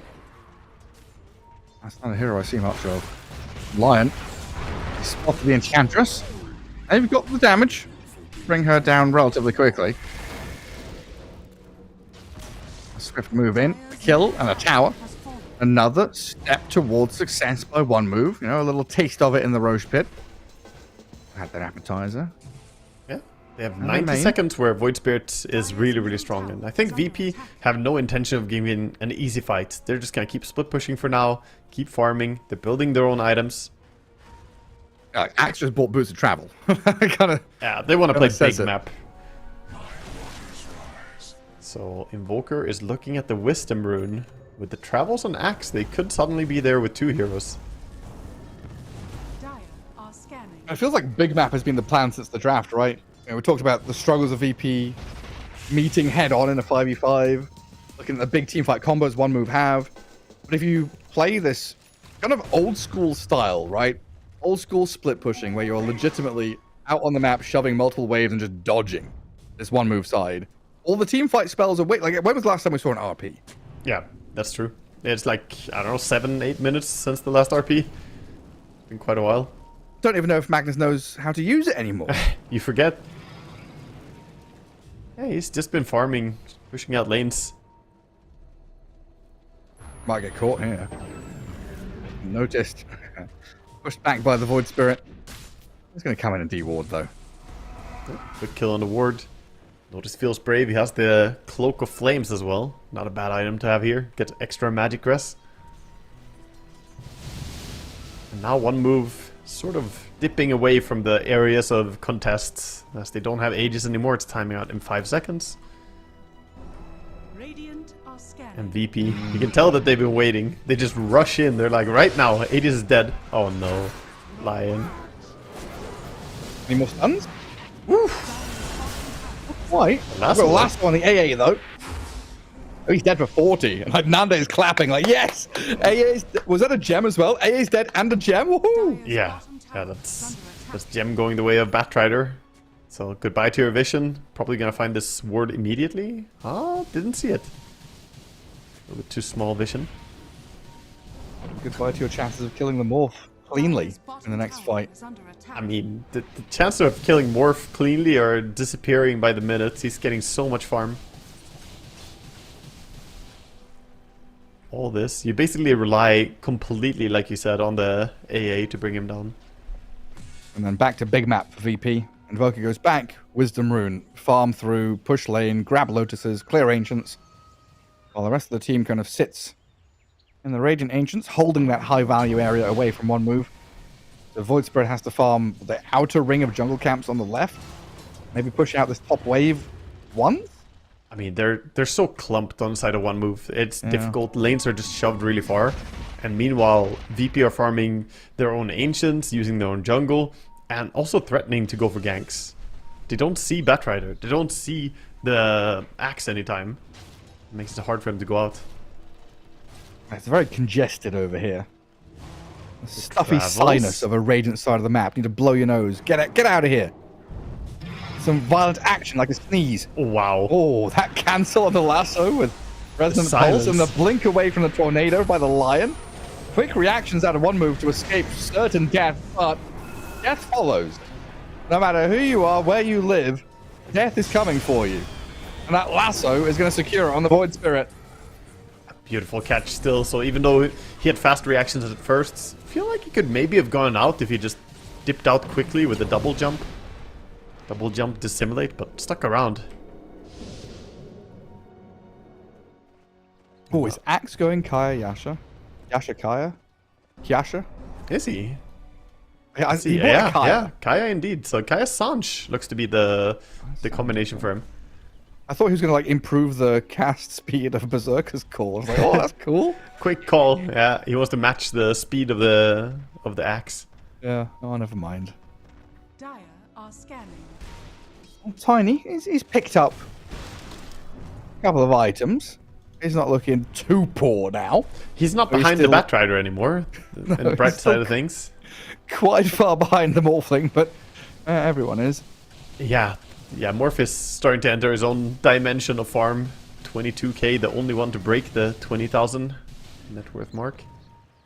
That's not a hero I see much of. Lion. He spotted the Enchantress. And you've got the damage. Bring her down relatively quickly. A swift move in. A kill and a tower. Another step towards success by 1 move. You know, a little taste of it in the Roche Pit. Had that appetizer. Yeah, they have 90 seconds where Void Spirit is really, really strong. And I think VP have no intention of giving an easy fight. They're just going to keep split pushing for now. Keep farming. They're building their own items. Axe just bought Boots of Travel. Kinda, yeah, they want to play big it. map. So Invoker is looking at the Wisdom Rune. With the Travels on Axe, they could suddenly be there with 2 heroes. Dire are scanning. It feels like big map has been the plan since the draft, right? You know, we talked about the struggles of VP meeting head on in a 5v5, looking at the big team fight combos 1 move have. But if you play this kind of old school style, right? Old school split pushing where you're legitimately out on the map shoving multiple waves and just dodging this 1 move side. All the team fight spells are like, when was the last time we saw an RP? Yeah, that's true. It's like, I don't know, 7-8 minutes since the last RP. Been quite a while. Don't even know if Magnus knows how to use it anymore. You forget. Yeah, he's just been farming, pushing out lanes. Might get caught here. Noticed. Pushed back by the Void Spirit. He's going to come in and de-ward though. Good kill on the ward. Notice feels brave. He has the Cloak of Flames as well. Not a bad item to have here. Get extra magic res. And now 1 move, sort of dipping away from the areas of contests. As they don't have ages anymore, it's timing out in 5 seconds. Radiant are scanning. And VP, you can tell that they've been waiting. They just rush in. They're like, right now, Aegis is dead. Oh no. Lion. Any more stuns? Oof. Why? Last one on the AA though. Oh, he's dead for 40. And like Nande's clapping like, yes! AA's was that a gem as well? AA's dead and a gem? Woohoo! Yeah, that's gem going the way of Batrider. So goodbye to your vision. Probably gonna find this ward immediately. Ah, didn't see it. A little bit too small vision. Goodbye to your chances of killing the Morph cleanly in the next fight. I mean, the chances of killing Morph cleanly are disappearing by the minute. He's getting so much farm. All this, you basically rely completely, like you said, on the AA to bring him down. And then back to big map for VP. Invoker goes back, Wisdom Rune, farm through, push lane, grab Lotuses, clear Ancients. While the rest of the team kind of sits in the Radiant Ancients, holding that high value area away from 1 move. The Void Spirit has to farm the outer ring of jungle camps on the left. Maybe push out this top wave once? I mean, they're so clumped on the side of 1 move. It's difficult. Lanes are just shoved really far. And meanwhile, VP are farming their own Ancients, using their own jungle, and also threatening to go for ganks. They don't see Batrider. They don't see the Axe anytime. It makes it hard for them to go out. It's very congested over here. The stuffy Travels. sinus of a Radiant side of the map. You need to blow your nose. Get out of here. Some violent action like a sneeze. Oh, wow. Oh, that cancel on the lasso with Resonant Pulse and the blink away from the tornado by the Lion. Quick reactions out of 1 move to escape certain death, but death follows. No matter who you are, where you live, death is coming for you. And that lasso is going to secure it on the Void Spirit. Beautiful catch still. So even though he had fast reactions at first, I feel like he could maybe have gone out if he just dipped out quickly with a double jump. Double jump, dissimulate, but stuck around. Oh, is Axe going Kaya Yasha? Yasha Kaya? Yasha? Is he? Yeah, Is he? Yeah, Kaya indeed. So Kaya Sanj looks to be the combination for him. I thought he was gonna like improve the cast speed of Berserker's Call. I was like, oh, that's cool. Quick call. Yeah, he wants to match the speed of the axe. Yeah. Oh, never mind. Dire are scanning. Oh, Tiny, he's picked up a couple of items. He's not looking too poor now. He's not But he's behind still- the Batrider anymore. No, in the bright he's still side of things. Quite far behind the Morphling, but everyone is. Yeah. Yeah, Morph is starting to enter his own dimension of farm. 22k, the only one to break the 20,000 net worth mark.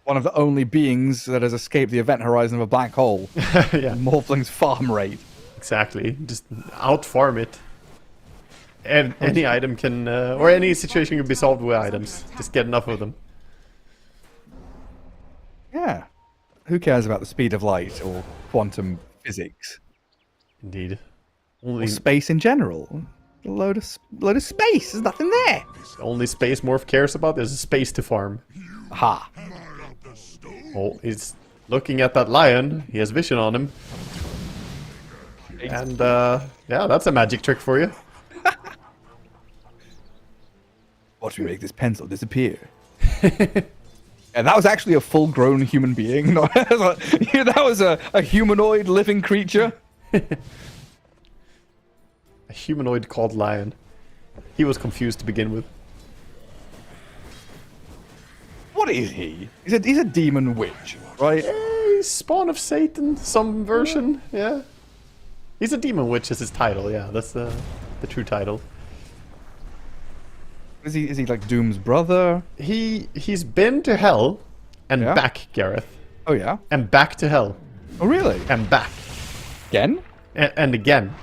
One of the only beings that has escaped the event horizon of a black hole. Yeah, Morphling's farm rate. exactly. Just out farm it. And any item can, or any situation can be solved with items. Just get enough of them. Yeah. Who cares about the speed of light or quantum physics? Indeed. Only Or space in general? A load of space. There's nothing there. only space Morph cares about is a space to farm. Aha. Oh, he's looking at that lion. He has vision on him. And yeah, that's a magic trick for you. Watch me make this pencil disappear. And that was actually a full-grown human being. That was a humanoid living creature. A humanoid called lion. He was confused to begin with. What is he? He's a demon witch, right? He's spawn of Satan, some version. Yeah. He's a demon witch is his title. Yeah, that's the true title. Is he like Doom's brother? He's been to hell and Yeah. back, Gareth. Oh yeah. And back to hell. Oh really? And back. Again? And again.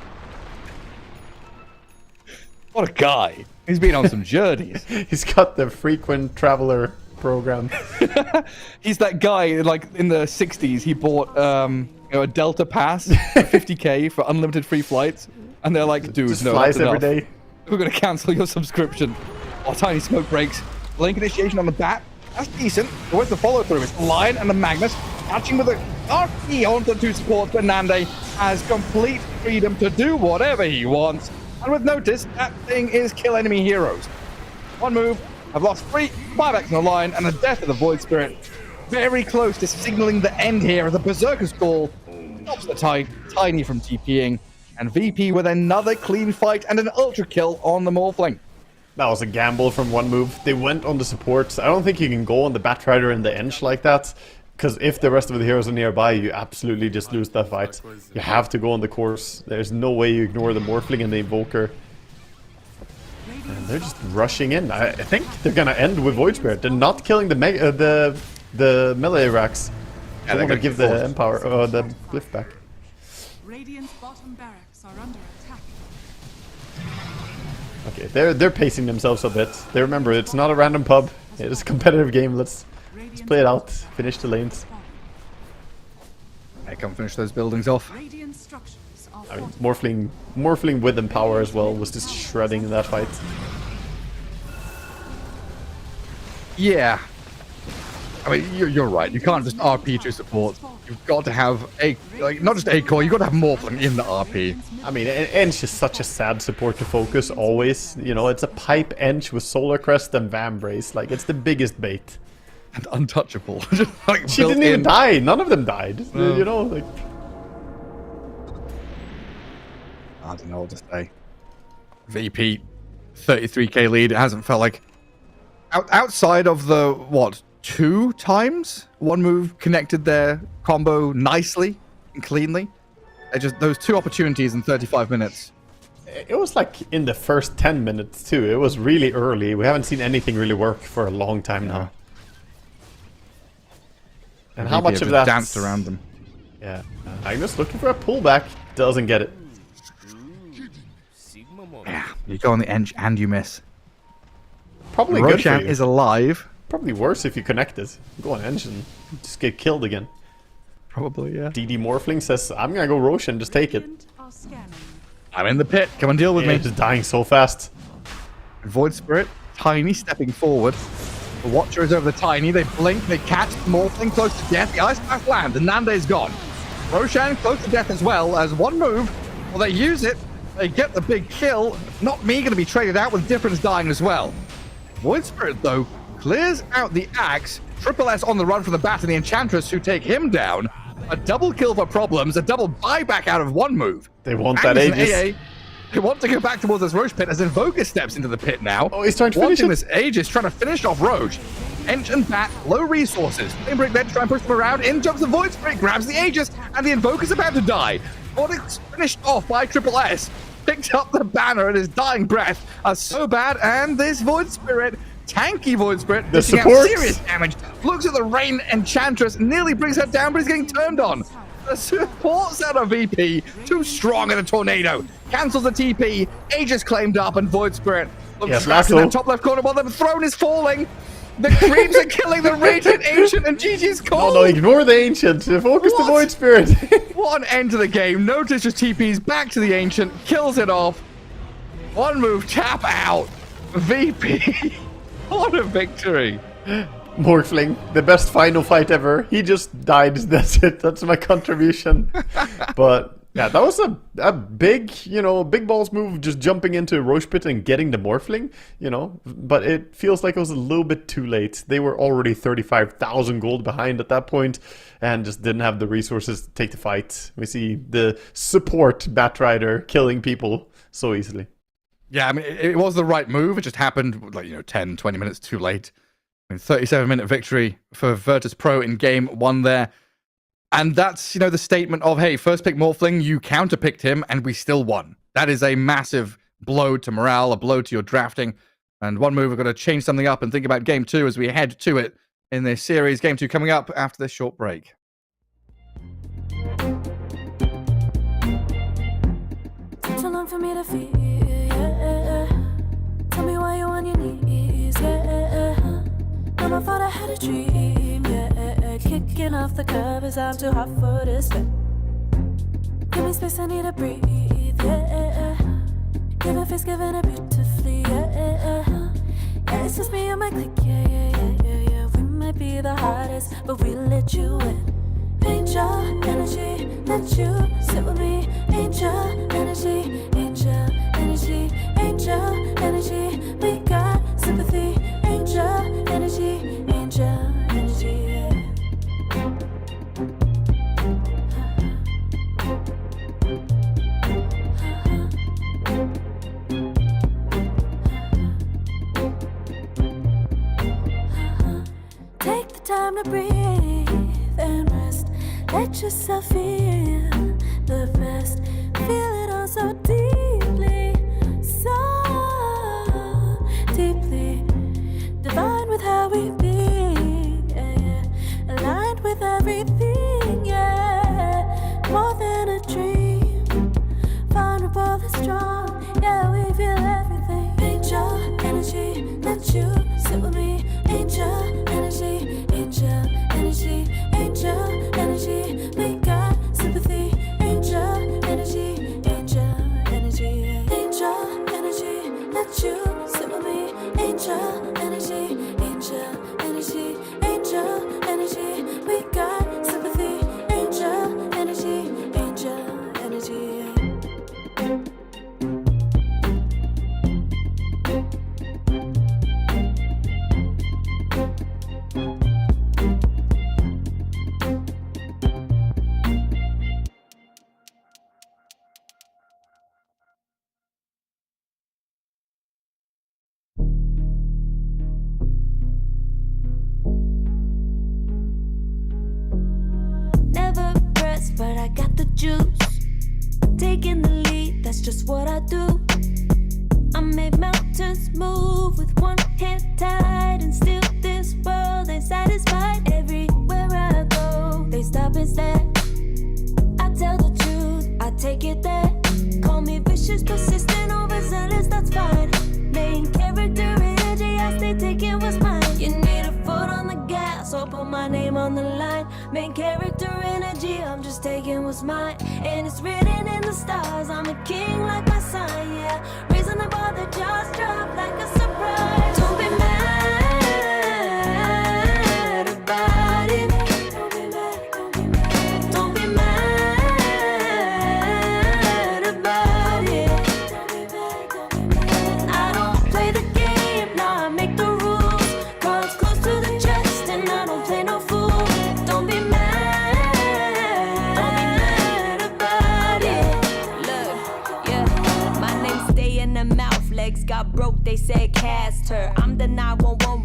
What a guy. He's been on some journeys. He's got the frequent traveler program. He's that guy, like, in the 60s, he bought, a Delta pass for 50k for unlimited free flights. And they're like, dude, Just no, flies that's every enough. day. We're going to cancel your subscription. Oh, tiny smoke breaks. Blink initiation on the bat. That's decent. But where's the follow-through? It's the Lion and the Magnus. Catching with the RP onto two supports, but Nande has complete freedom to do whatever he wants. And with notice, that thing is kill enemy heroes. One move. I've lost 3, 5x on the line, and the death of the Void Spirit. Very close to signaling the end here as the Berserker's Call stops the Tiny from TPing. And VP with another clean fight and an ultra kill on the Morphling. That was a gamble from one move. They went on the supports. I don't think you can go on the Batrider and the Eng like that. Because if the rest of the heroes are nearby, you absolutely just lose that fight. You have to go on the course. There's no way you ignore the Morphling and the Invoker. And they're just rushing in. I think they're gonna end with Void Spirit. They're not killing the melee racks. Yeah, They're gonna give the forced. Empower, the Glyph back. Radiant's bottom barracks are under attack. Okay, they're pacing themselves a bit. They remember it's not a random pub. It's a competitive game. Let's play it out. Finish the lanes. I can finish those buildings off. Radiant structures are I mean, fortified. Morphling with Empower as well was just shredding that fight. Yeah. I mean, you're right. You can't just RP to support. You've got to have not just a core. You've got to have Morphling in the RP. I mean, Ench is such a sad support to focus always. You know, it's a pipe Ench with Solar Crest and Vambrace. Like, it's the biggest bait. And untouchable. Just, like, She built didn't even in. die. None of them died. You know, like... I don't know what to say. VP, 33k lead. It hasn't felt like... Outside of the, 2 times? One move connected their combo nicely and cleanly. Those 2 opportunities in 35 minutes. It was like in the first 10 minutes too. It was really early. We haven't seen anything really work for a long time now. And how much of that danced around them? Yeah, I'm just looking for a pullback. Doesn't get it. Yeah, you go on the edge and you miss. Probably good for Roshan you. is alive. Probably worse if you connect it. Go on engine, just get killed again. Probably, yeah. DD Morphling says, "I'm gonna go Roshan, just take it." Radiant are scanning. I'm in the pit. Come and deal with Yeah, me. just dying so fast. Void Spirit, Tiny stepping forward. The Watcher is over the Tiny. They blink, they catch the Morphling close to death. The Ice Path lands, and Nande is gone. Roshan close to death as well as one move. Well, they use it. They get the big kill. Not me going to be traded out with Difference dying as well. Void Spirit, though, clears out the Axe. Triple S on the run from the Bat and the Enchantress who take him down. A double kill for Problems, a double buyback out of one move. They want that Angus and Aegis. AA, they want to go back towards this Roche pit as Invoker steps into the pit now. Oh, he's trying to finish Wanting it. this Aegis, trying to finish off Roche. Ench and Bat, low resources. Flamebreak there to try and push them around. In jumps the Void Spirit, grabs the Aegis, and the Invoker's about to die. Onyx finished off by Triple S. Picks up the banner and his dying breath are so bad, and this Void Spirit, tanky Void Spirit, dishing out serious damage. Looks at the Rain Enchantress, nearly brings her down, but he's getting turned on. The supports out of VP, too strong in a tornado. Cancels the TP, Aegis claimed up, and Void Spirit looks trapped in that top left corner while the throne is falling. The creeps are killing the Radiant Ancient, and GG's call. Oh no, ignore the Ancient. Focus the Void Spirit. What an end to the game. Notice just TPs back to the Ancient, kills it off. One move, tap out. VP. What a victory. Morphling, the best final fight ever. He just died. That's it. That's my contribution. But yeah, that was a big, big balls move, just jumping into Roche Pit and getting the Morphling, But it feels like it was a little bit too late. They were already 35,000 gold behind at that point and just didn't have the resources to take the fight. We see the support Batrider killing people so easily. Yeah, I mean, it was the right move. It just happened, 10, 20 minutes too late. 37-minute victory for Virtus Pro in game 1 there. And that's, the statement of, hey, first pick Morphling, you counter-picked him, and we still won. That is a massive blow to morale, a blow to your drafting. And one move, we're going to change something up and think about game 2 as we head to it in this series. Game 2 coming up after this short break. Too long for me to feel, yeah. Tell me why you on your knees, yeah. Never thought I had a dream, yeah. Kicking off the covers, I'm too hot for this bed. Give me space, I need to breathe, yeah. Give a face, giving it beautifully, yeah. Yeah, it's just me and my clique, yeah. We might be the hottest, but we let you in. Angel energy, let you sit with me. Angel energy, angel energy, angel energy. We got sympathy. Angel energy, angel energy. Take the time to breathe and rest. Let yourself feel the best. Feel it all so deeply, so deeply. Divine with how we be, yeah. Aligned with everything, yeah. More than a dream. Vulnerable and strong, yeah. We feel everything. Angel energy, let you sit with me. Angel energy, angel energy, angel energy. We got sympathy. Angel energy, angel energy, angel energy. Let you sit with me. Angel energy, angel energy, angel energy. We got sympathy. Angel energy, angel energy. Never pressed, but I got the juice. Taking the lead, that's just what I do. I made mountains move with one hand tied, and still this world ain't satisfied. Everywhere I go, they stop and stare. I tell the truth, I take it there. Call me vicious, persistent, overzealous, that's fine. Main character energy, I stay taking what's mine. You need a foot on the gas, or put my name on the line. Main character energy, I'm just taking what's mine. And it's written in the stars, I'm a king like my sign, yeah. Reason the bar, the jaws drop like a surprise. Don't be mad about it. Don't be mad, don't be mad. Don't be mad about it.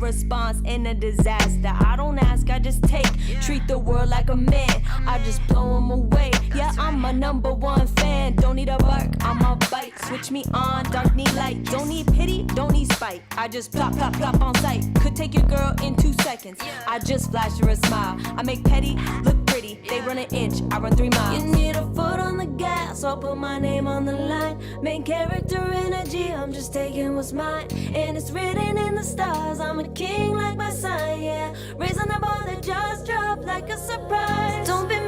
response in a disaster. I don't ask, I just take. Treat the world like a man, I just blow him away. Yeah, I'm my #1 fan. Don't need a bark, I'm a bite. Switch me on, dark need light. Don't need pity, don't need spite. I just plop, plop, plop on sight. Could take your girl in 2 seconds. I just flash her a smile. I make petty look pretty. They run an inch, I run 3 miles. You need a foot on the gas, I'll put my name on the line. Main character energy, I'm just taking what's mine. And it's written in the stars, I'm a king like my sign, yeah. Raising the bar that just dropped like a surprise. Don't be mad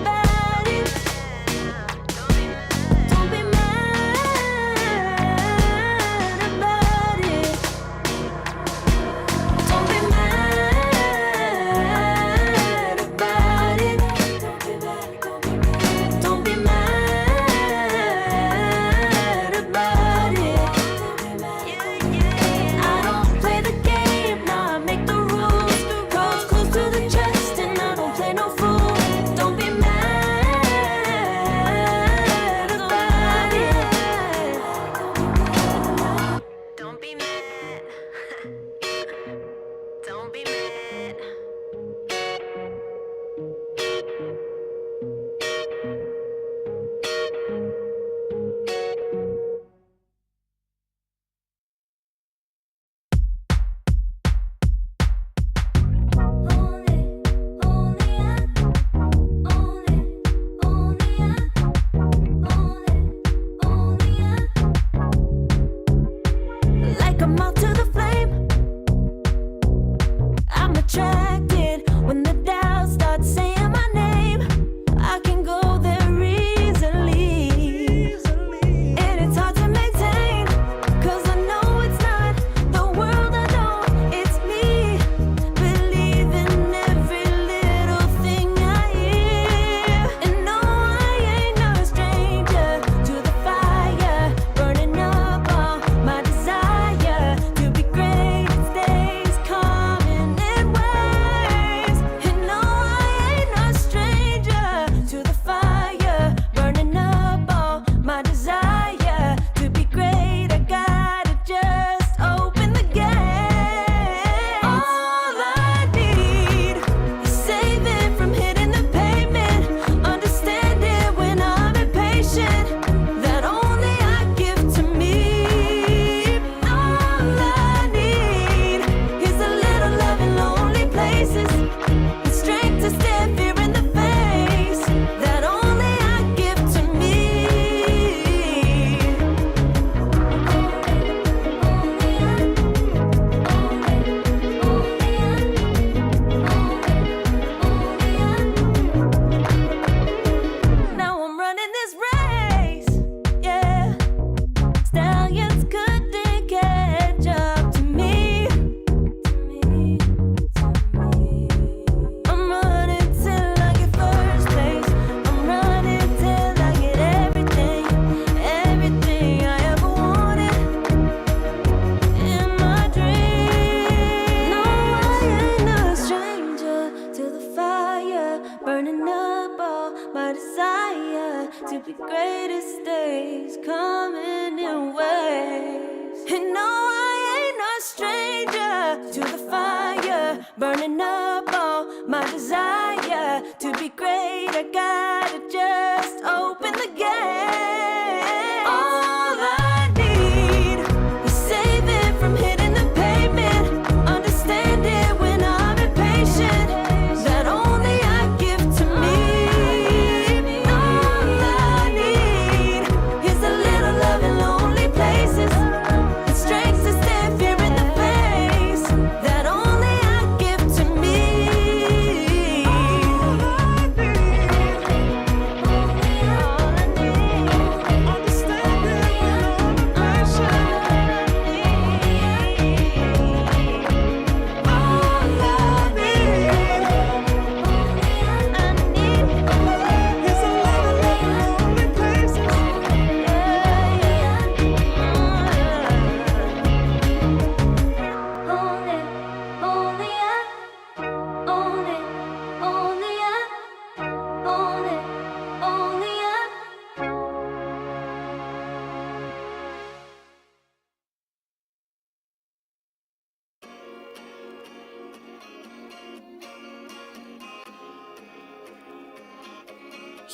about it. Don't be mad about it. Don't be mad about it. Don't be mad about it. I don't play the game, nah, I make the rules. Cards close to the chest and I don't play no fool. Don't be mad about it. Don't be mad. Don't be mad. Like a moth to the flame, I'm attracted when the doubts start saying my name. I can go there easily, and it's hard to maintain, 'cause I know it's not the world I know, it's me. Believe in every little thing I hear, and no, I ain't no stranger to the fire, burning up all my desire to be great. It stays coming in waves, and no, I ain't no stranger to the fire, burning up all my desire to be great. I gotta just open the gate. All I need is saving from hitting the pavement, understanding when I'm impatient, that only I give to me. All I need is a little love in lonely places, the strength to stare fear in the face, that only I give to me. Now I'm running this race, yeah. Stallions couldn't catch up to me. I'm running till I get first place. I'm running till I get everything, everything I ever wanted in my dream. No, I ain't a stranger to the fire, burning up all my desire to be greatest days coming in waves. And no, I ain't no stranger to the fire, burning up all my desire to be great. I gotta just open the gate. All I need is saving from hitting the pavement, understanding when I'm impatient, that only I give to me. All I need is a little love in lonely places, the strength to stand fear in the face, that only I give to me. All I need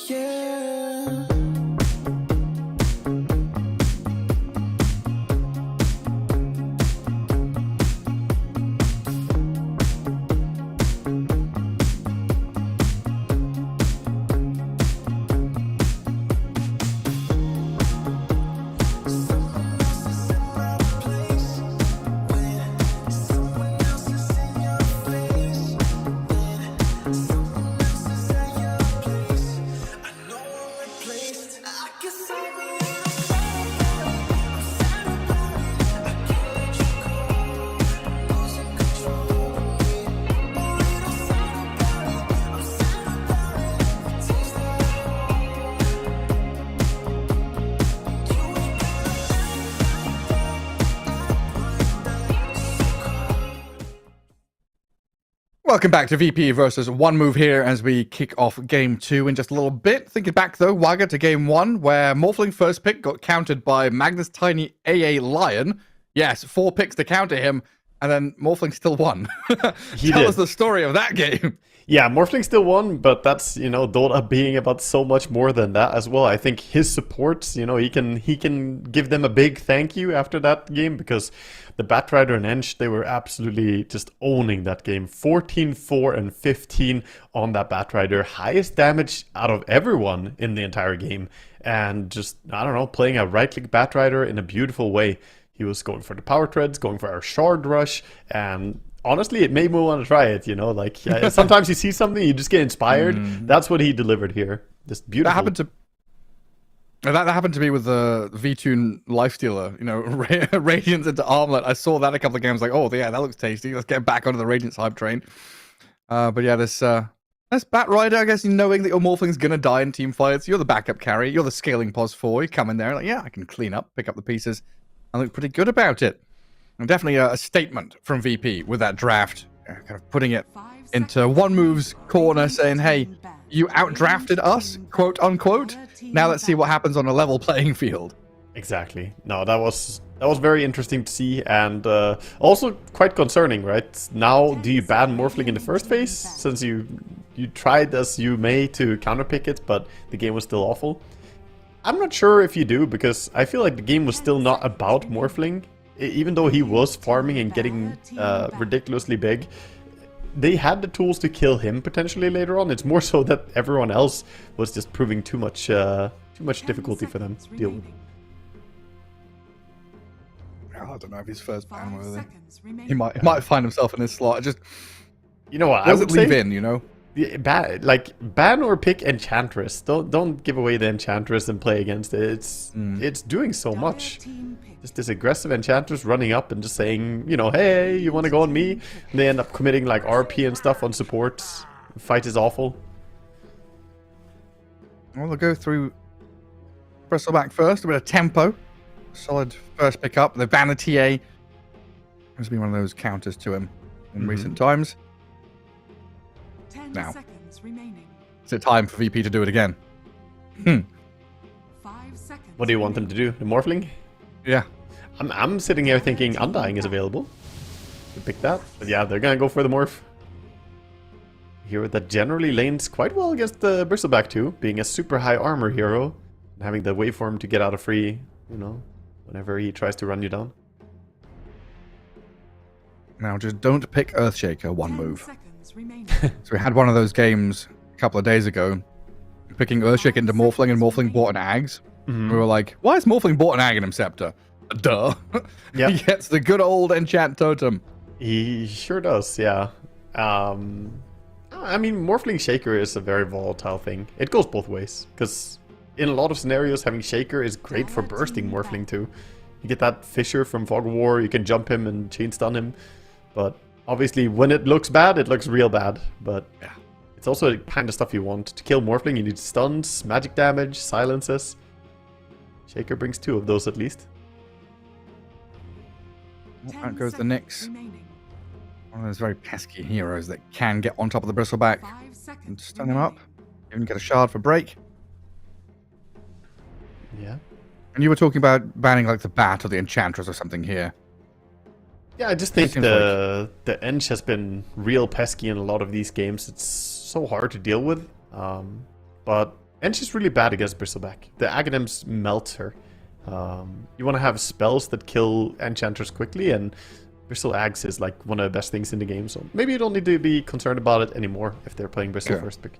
yeah. Welcome back to VP versus One Move here as we kick off game 2 in just a little bit. Thinking back though, Wagga, to game 1 where Morphling first pick got countered by Magnus Tiny AA Lion. Yes, 4 picks to counter him, and then Morphling still won. Tell us the story of that game. Yeah, Morphling still won, but that's, Dota being about so much more than that as well. I think his supports, he can give them a big thank you after that game, because the Batrider and Ench, they were absolutely just owning that game. 14, 4, and 15 on that Batrider. Highest damage out of everyone in the entire game. And just, I don't know, playing a right-click Batrider in a beautiful way. He was going for the power treads, going for our shard rush, and honestly, it made me want to try it, like sometimes you see something, you just get inspired. That's what he delivered here. Just beautiful. That happened to me with the V-Tune Lifestealer, Radiance into Armlet. I saw that a couple of games, like, oh yeah, that looks tasty. Let's get back onto the Radiance hype train. But yeah, this Batrider, I guess, knowing that your Morphling's gonna die in team fights, you're the backup carry, you're the scaling pos 4, you come in there, like, yeah, I can clean up, pick up the pieces, and look pretty good about it. And definitely a statement from VP with that draft, kind of putting it into One Move's corner, saying, hey, you outdrafted us, quote unquote. Now let's see what happens on a level playing field. Exactly. No, that was very interesting to see, and also quite concerning, right? Now, do you ban Morphling in the first phase, since you tried as you may to counterpick it, but the game was still awful? I'm not sure if you do, because I feel like the game was still not about Morphling. Even though he was farming and getting ridiculously big, they had the tools to kill him potentially later on. It's more so that everyone else was just proving too much difficulty for them to deal with. I don't know if he's first ban, whether he might find himself in this slot. Just, what I would leave say, in, ban or pick Enchantress. Don't give away the Enchantress and play against it. It's doing so much. Just this aggressive Enchantress running up and just saying, hey, you want to go on me? And they end up committing like RP and stuff on support. The fight is awful. Well, they'll go through Bristleback first, a bit of tempo. Solid first pick up. They ban the TA. There's been one of those counters to him in recent times. 10 Now, seconds remaining. is it time for VP to do it again? 5 seconds. What do you want them to do? The Morphling? Yeah. I'm sitting here thinking Undying is available. You pick that. But yeah, they're gonna go for the Morph. Hero that generally lanes quite well against the Bristleback too, being a super high armor hero. And having the waveform to get out of free, whenever he tries to run you down. Now, just don't pick Earthshaker One Move. Seconds remaining. So we had one of those games a couple of days ago, picking Earthshaker into Morphling, and Morphling bought an Ags. We were like, why is Morphling bought an Ag in him Scepter? Duh. Yep. He gets the good old Enchant Totem. He sure does, yeah. I mean, Morphling Shaker is a very volatile thing. It goes both ways, because in a lot of scenarios, having Shaker is great for bursting Morphling too. You get that Fissure from Fog of War, you can jump him and chain stun him. But obviously, when it looks bad, it looks real bad. But yeah, it's also the kind of stuff you want. To kill Morphling, you need stuns, magic damage, silences. Shaker brings 2 of those at least. Well, out goes the Nyx. One of those very pesky heroes that can get on top of the Bristleback and stun him up. Even get a shard for break. Yeah. And you were talking about banning like the Bat or the Enchantress or something here. Yeah, I just think the Ench has been real pesky in a lot of these games. It's so hard to deal with. But And she's really bad against Bristleback. The Aghanim's melt her. You want to have spells that kill enchanters quickly, and Bristle Ags is like one of the best things in the game. So maybe you don't need to be concerned about it anymore if they're playing Bristle first pick.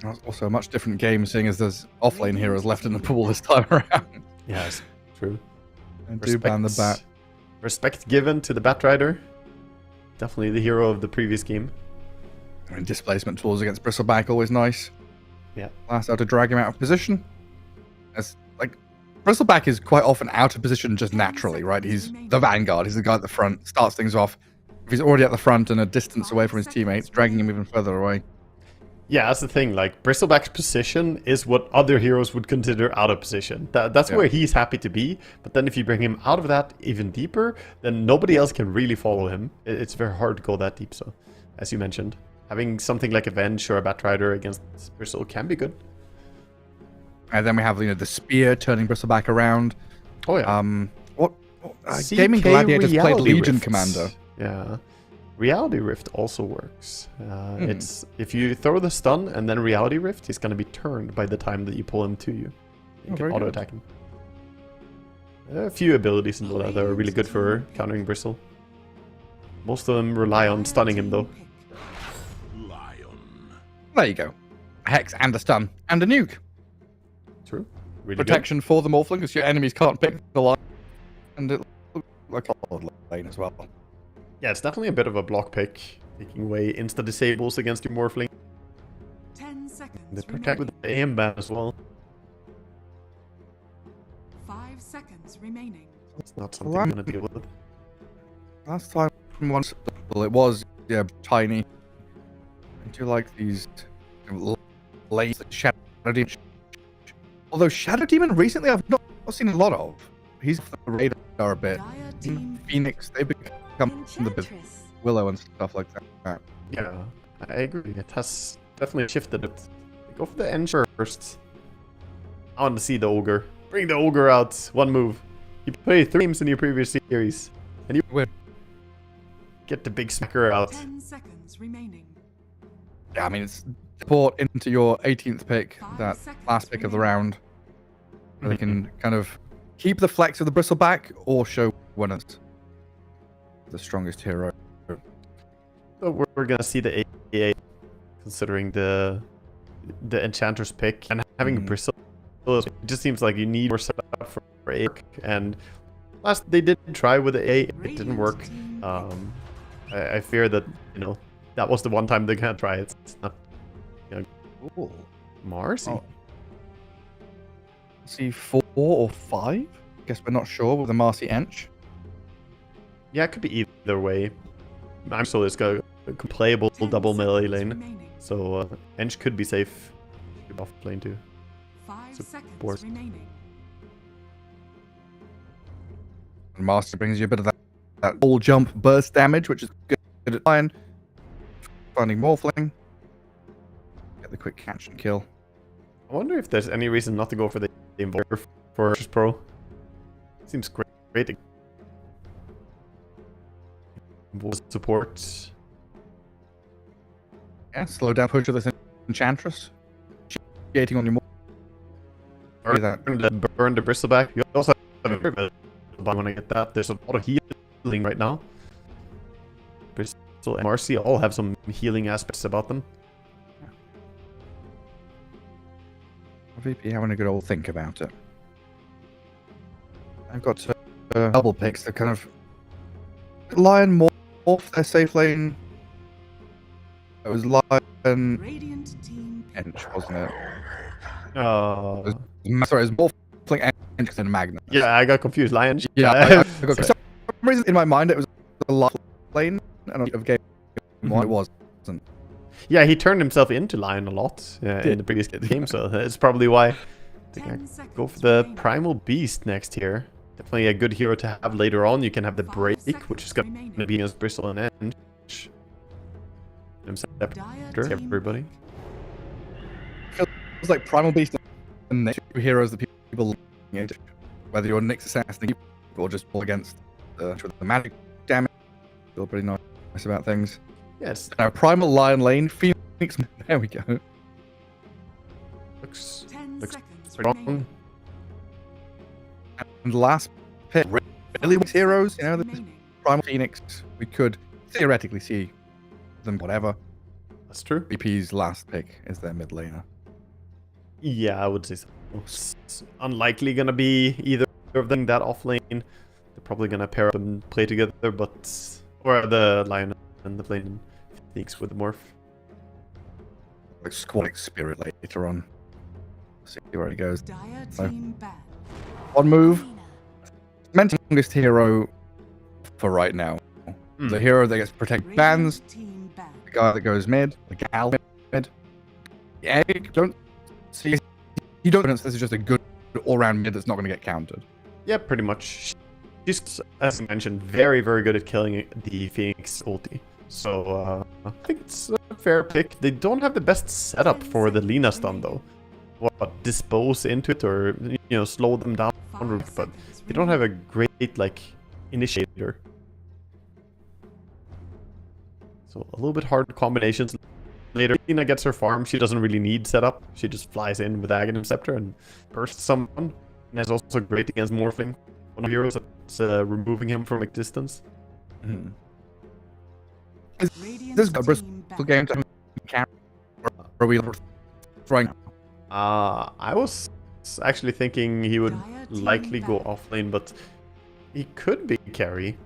That's also a much different game, seeing as there's offlane heroes left in the pool this time around. Yes, true. And do ban the bat. Respect given to the Batrider. Definitely the hero of the previous game. I mean, displacement tools against Bristleback, always nice. Yeah. Last out to drag him out of position. As like, Bristleback is quite often out of position just naturally, right? He's the vanguard. He's the guy at the front, starts things off. If he's already at the front and a distance away from his teammates, dragging him even further away. Yeah, that's the thing. Like, Bristleback's position is what other heroes would consider out of position. That's where he's happy to be. But then if you bring him out of that even deeper, then nobody else can really follow him. It's very hard to go that deep. So, as you mentioned, having something like Avenge or a Batrider against Bristle can be good. And then we have, the spear turning Bristleback around. Oh yeah. Gaming Gladiators played Legion Rifts. Commander. Yeah. Reality Rift also works. It's if you throw the stun and then Reality Rift, he's going to be turned by the time that you pull him to you. You can auto attack him. A few abilities in Dota that are really good for countering Bristle. Most of them rely on stunning him though. There you go. A Hex and a stun and a nuke. True. Really Protection for the Morphling because your enemies can't pick the line. And it looks like a lane as well. Yeah, it's definitely a bit of a block pick. Taking away insta-disables against your Morphling. 10 seconds. They protect with the AM ban as well. 5 seconds remaining. It's not something I'm going to deal with. Last time once it was tiny. I do like these lanes that Shadow Demon. Although Shadow Demon recently I've not seen a lot of. He's off the radar a bit. Phoenix, they become the bit Willow and stuff like that. Yeah, I agree. It has definitely shifted it. Go for the end first. I want to see the Ogre. Bring the Ogre out. One move. You played 3 games in your previous series. And you get the big smacker out. 10 seconds remaining. Yeah, I mean, it's port into your 18th pick, that last pick of the round. Where they can kind of keep the flex of the Bristleback or show winners. The strongest hero. So we're gonna see the AA considering the Enchanter's pick and having Bristle. It just seems like you need more setup for A. And last they did try with the A, it didn't work. I fear that that was the one time they can't try it. It's not. Ooh. Marcy. Oh. See 4 or 5? Guess we're not sure with the Marcy Ench. Yeah, it could be either way. I'm still it's got a playable double melee lane, so Ench could be safe. Off lane too. 5 seconds Support. remaining. And Master brings you a bit of that all jump burst damage, which is good at fine. Finding Morphling. Get the quick catch and kill. I wonder if there's any reason not to go for the Invoker for Pro. Seems great. Support. Yeah, slow down push of this Enchantress. Gating on your Burn the Bristleback. You also have a bit when I get that. There's a lot of healing right now. Bristle and Marcy all have some healing aspects about them. VP having a good old think about it. I've got double picks that kind of Lion morph their safe lane. It was Lion Radiant team Ench, wasn't it? Sorry, it was Morphling Ench and Magna. Yeah, I got confused. Lion. Yeah, for some reason in my mind it was a Lion lane, and of game one it wasn't. Yeah, he turned himself into Lion a lot in the previous game, so that's probably why. Go for the Primal Beast next here. Definitely a good hero to have later on. You can have the Break, which is going to be against Bristle and Ench. Everybody. It's like Primal Beast and Nyx, two heroes that people whether you're Nyx Assassin or just pull against the magic damage. Feel pretty nice about things. Yes. Now, Primal Lion Lane, Phoenix There we go. Looks 10 looks seconds pretty remaining. strong. And the last pick, really with heroes, you know, the Remaining. Primal Phoenix, we could theoretically see them, whatever. That's true. VP's last pick is their mid laner. Yeah, I would say so. It's unlikely gonna be either of them that off lane. They're probably gonna pair up and play together, but or the Lion and the Flame Phoenix with the morph. Like Squalic Spirit later on. See where it goes. Dire So, team ban. one move. Strongest hero for right now. The hero that gets protect bans, Radiant team ban. the guy that goes mid, the gal mid. Yeah, don't see. You don't. This is just a good all-round mid that's not going to get countered. Yeah, pretty much. She's, as I mentioned, very, very good at killing the Phoenix ulti. So I think it's a fair pick. They don't have the best setup for the Lina stun though. What, dispose into it or slow them down, but they don't have a great like initiator. So a little bit hard combinations. Later, Lina gets her farm. She doesn't really need setup. She just flies in with Aghanim Scepter and bursts someone. And is also great against Morphling. One of the heroes that's removing him from a distance. Mm-hmm. Radiant This is a team Bristol ban. game to camera. Are we throwing? I was actually thinking he would Dire team likely go ban. off lane, but he could be carry.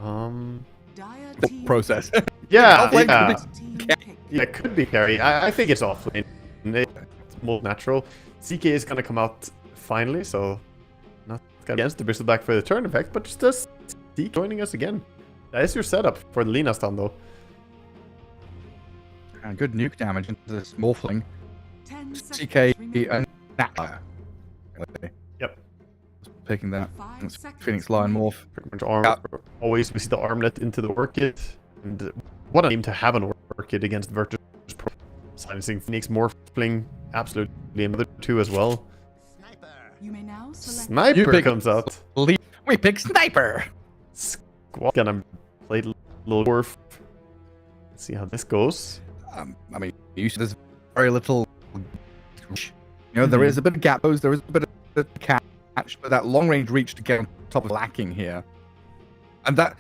Dire team Process. Yeah, Offlane yeah, could team pick. yeah, could be carry. I think it's off lane. It's more natural. CK is gonna come out finally, so not against the Bristleback for the turn effect, but just CK joining us again. That is your setup for the Lina stun though. Good nuke damage into this Morphling. 10 seconds CK remaining. and Napa. Yep. Picking that. 5 That's seconds Phoenix Lion remaining. Morph. Pretty much arm. Always we see the armlet into the Orchid. And what a name to have an Orchid against Virtus Pro. Silencing Phoenix Morphling. Absolutely another two as well. You may now select Sniper You pick- comes out. We pick Sniper! Squad gonna play a little dwarf. Let's see how this goes. I mean, there's very little. There is a bit of gap, there is a bit of catch, but that long range reach to get on top of lacking here. And that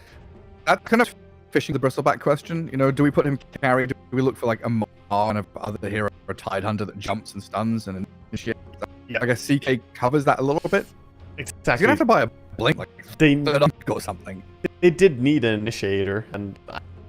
kind of fishing the Bristleback question. Do we put him carry? Do we look for like a Mar of other hero or a Tide Hunter that jumps and stuns and initiates? Yeah. I guess CK covers that a little bit. You're Exactly. gonna have to buy a blink, like They third up or something. did need an initiator, and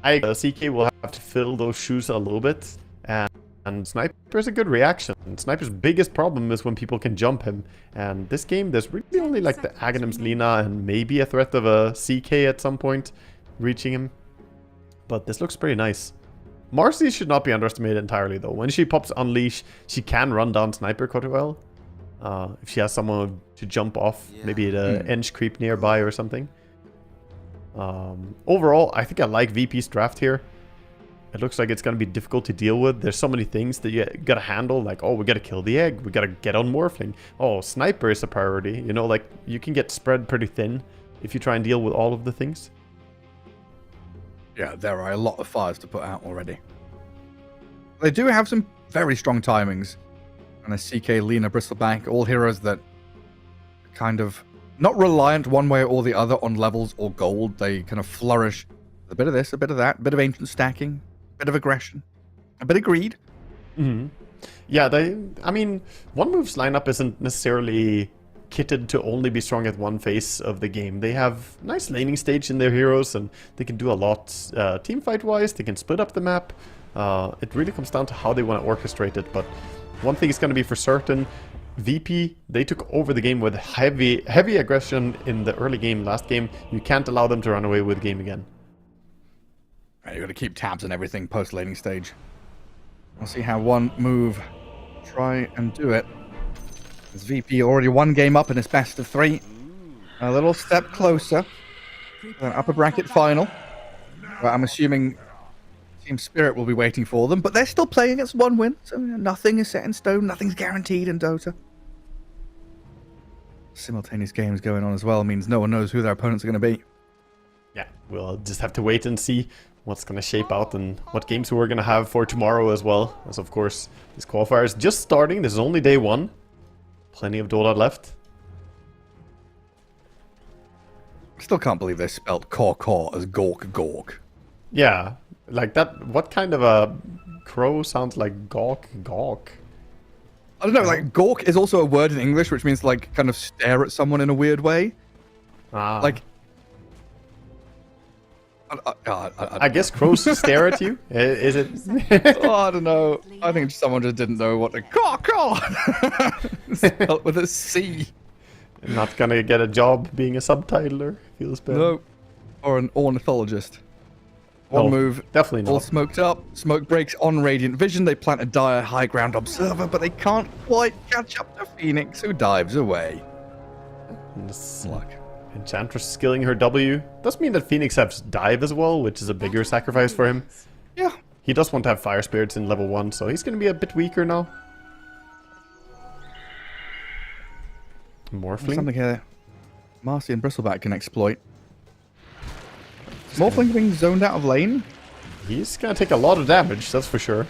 CK will have to fill those shoes a little bit. And Sniper's a good reaction. Sniper's biggest problem is when people can jump him. And this game, there's really only like the Aghanim's Lina and maybe a threat of a CK at some point reaching him. But this looks pretty nice. Marcy should not be underestimated entirely though. When she pops Unleash, she can run down Sniper quite well. If she has someone to jump off, maybe the Ench creep nearby or something. Overall, I think I like VP's draft here. It looks like it's going to be difficult to deal with. There's so many things that you got to handle. Like, oh, we got to kill the egg. We got to get on Morphling. Oh, Sniper is a priority. Like, you can get spread pretty thin if you try and deal with all of the things. Yeah, there are a lot of fires to put out already. They do have some very strong timings. And a CK, Lina, Bristleback, all heroes that are kind of not reliant one way or the other on levels or gold. They kind of flourish. A bit of this, a bit of that, a bit of ancient stacking, a bit of aggression, a bit of greed. Mm-hmm. Yeah, One Move's lineup isn't necessarily kitted to only be strong at one phase of the game. They have nice laning stage in their heroes, and they can do a lot team fight-wise. They can split up the map. It really comes down to how they want to orchestrate it, but one thing is going to be for certain. VP, they took over the game with heavy aggression in the early game, last game. You can't allow them to run away with the game again. Right, you got to keep tabs on everything post laning stage. We'll see how One Move try and do it. As VP already one game up in his best of 3. A little step closer to an upper bracket final. But I'm assuming Team Spirit will be waiting for them, but they're still playing against one win, so nothing is set in stone, nothing's guaranteed in Dota. Simultaneous games going on as well means no one knows who their opponents are going to be. Yeah, we'll just have to wait and see what's going to shape out and what games we're going to have for tomorrow as well. As of course, this qualifier is just starting. This is only day 1. Plenty of Dota left. Still can't believe they spelled caw as gawk. Yeah, like that. What kind of a crow sounds like gawk? I don't know, like gawk is also a word in English which means like kind of stare at someone in a weird way. Ah. Like, I guess crows stare at you. Is it? oh, I don't know. I think someone just didn't know what the caw spelled with a C. Not gonna get a job being a subtitler. Feels bad. No, or an ornithologist. One move, definitely all not. smoked up. Smoke breaks on Radiant Vision. They plant a dire high ground observer, but they can't quite catch up to Phoenix, who dives away. Luck. Enchantress skilling her W. Does mean that Phoenix has dive as well, which is a bigger sacrifice for him. Yeah. He does want to have fire spirits in level 1, so he's going to be a bit weaker now. Morphling. Something here Marcy and Bristleback can exploit. Morphling being zoned out of lane. He's going to take a lot of damage, that's for sure.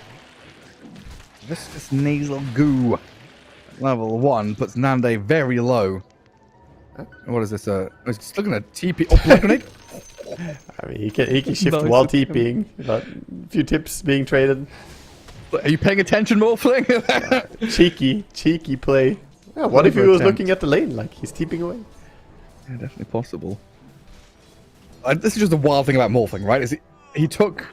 This nasal goo. Level 1 puts Nande very low. What is this? It's still gonna TP. Oh, blood grenade. I mean, he can shift Nice. while TPing. A few tips being traded. Are you paying attention, Morphling? cheeky play. Yeah, what if he was looking at the lane, like he's TPing away? Yeah, definitely possible. This is just the wild thing about Morphling, right? Is he took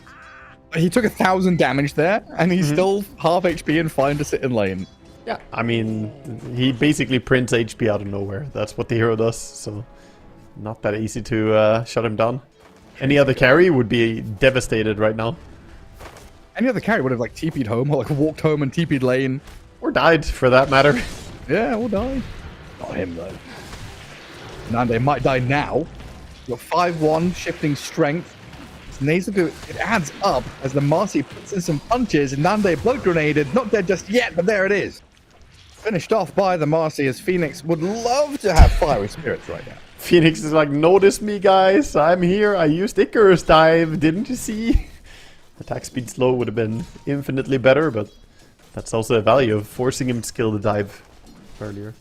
1,000 damage there, and he's still half HP and fine to sit in lane. Yeah, I mean, he basically prints HP out of nowhere. That's what the hero does, so not that easy to shut him down. Any other carry would be devastated right now. Any other carry would have like TP'd home, or like walked home and TP'd lane. Or died, for that matter. Yeah, we'll die. Not him, though. Nande might die now. You've got 5-1, shifting strength. Nazuku, it adds up as the Marcy puts in some punches, and Nande blood grenaded. Not dead just yet, but there it is. Finished off by the Marcy, as Phoenix would love to have fiery spirits right now. Phoenix is like, notice me, guys. I'm here. I used Icarus dive. Didn't you see? Attack speed slow would have been infinitely better, but that's also the value of forcing him to skill the dive earlier.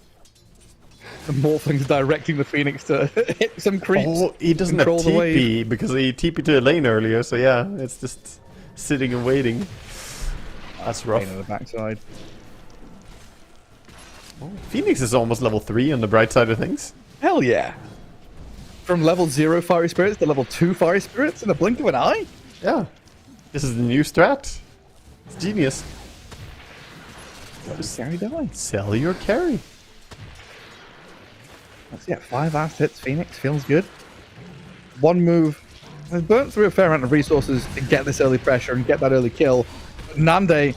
The Morphling's directing the Phoenix to hit some creeps. Oh, he doesn't have TP because he TP'd to the lane earlier, so yeah, it's just sitting and waiting. That's rough. On the backside. Oh, Phoenix is almost level 3 on the bright side of things. Hell yeah. From level 0 fiery spirits to level 2 fiery spirits in the blink of an eye? Yeah. This is the new strat. It's genius. Just carry die. Sell your carry. That's 5 last hits. Phoenix feels good. One move. Has burnt through a fair amount of resources to get this early pressure and get that early kill. But Nande,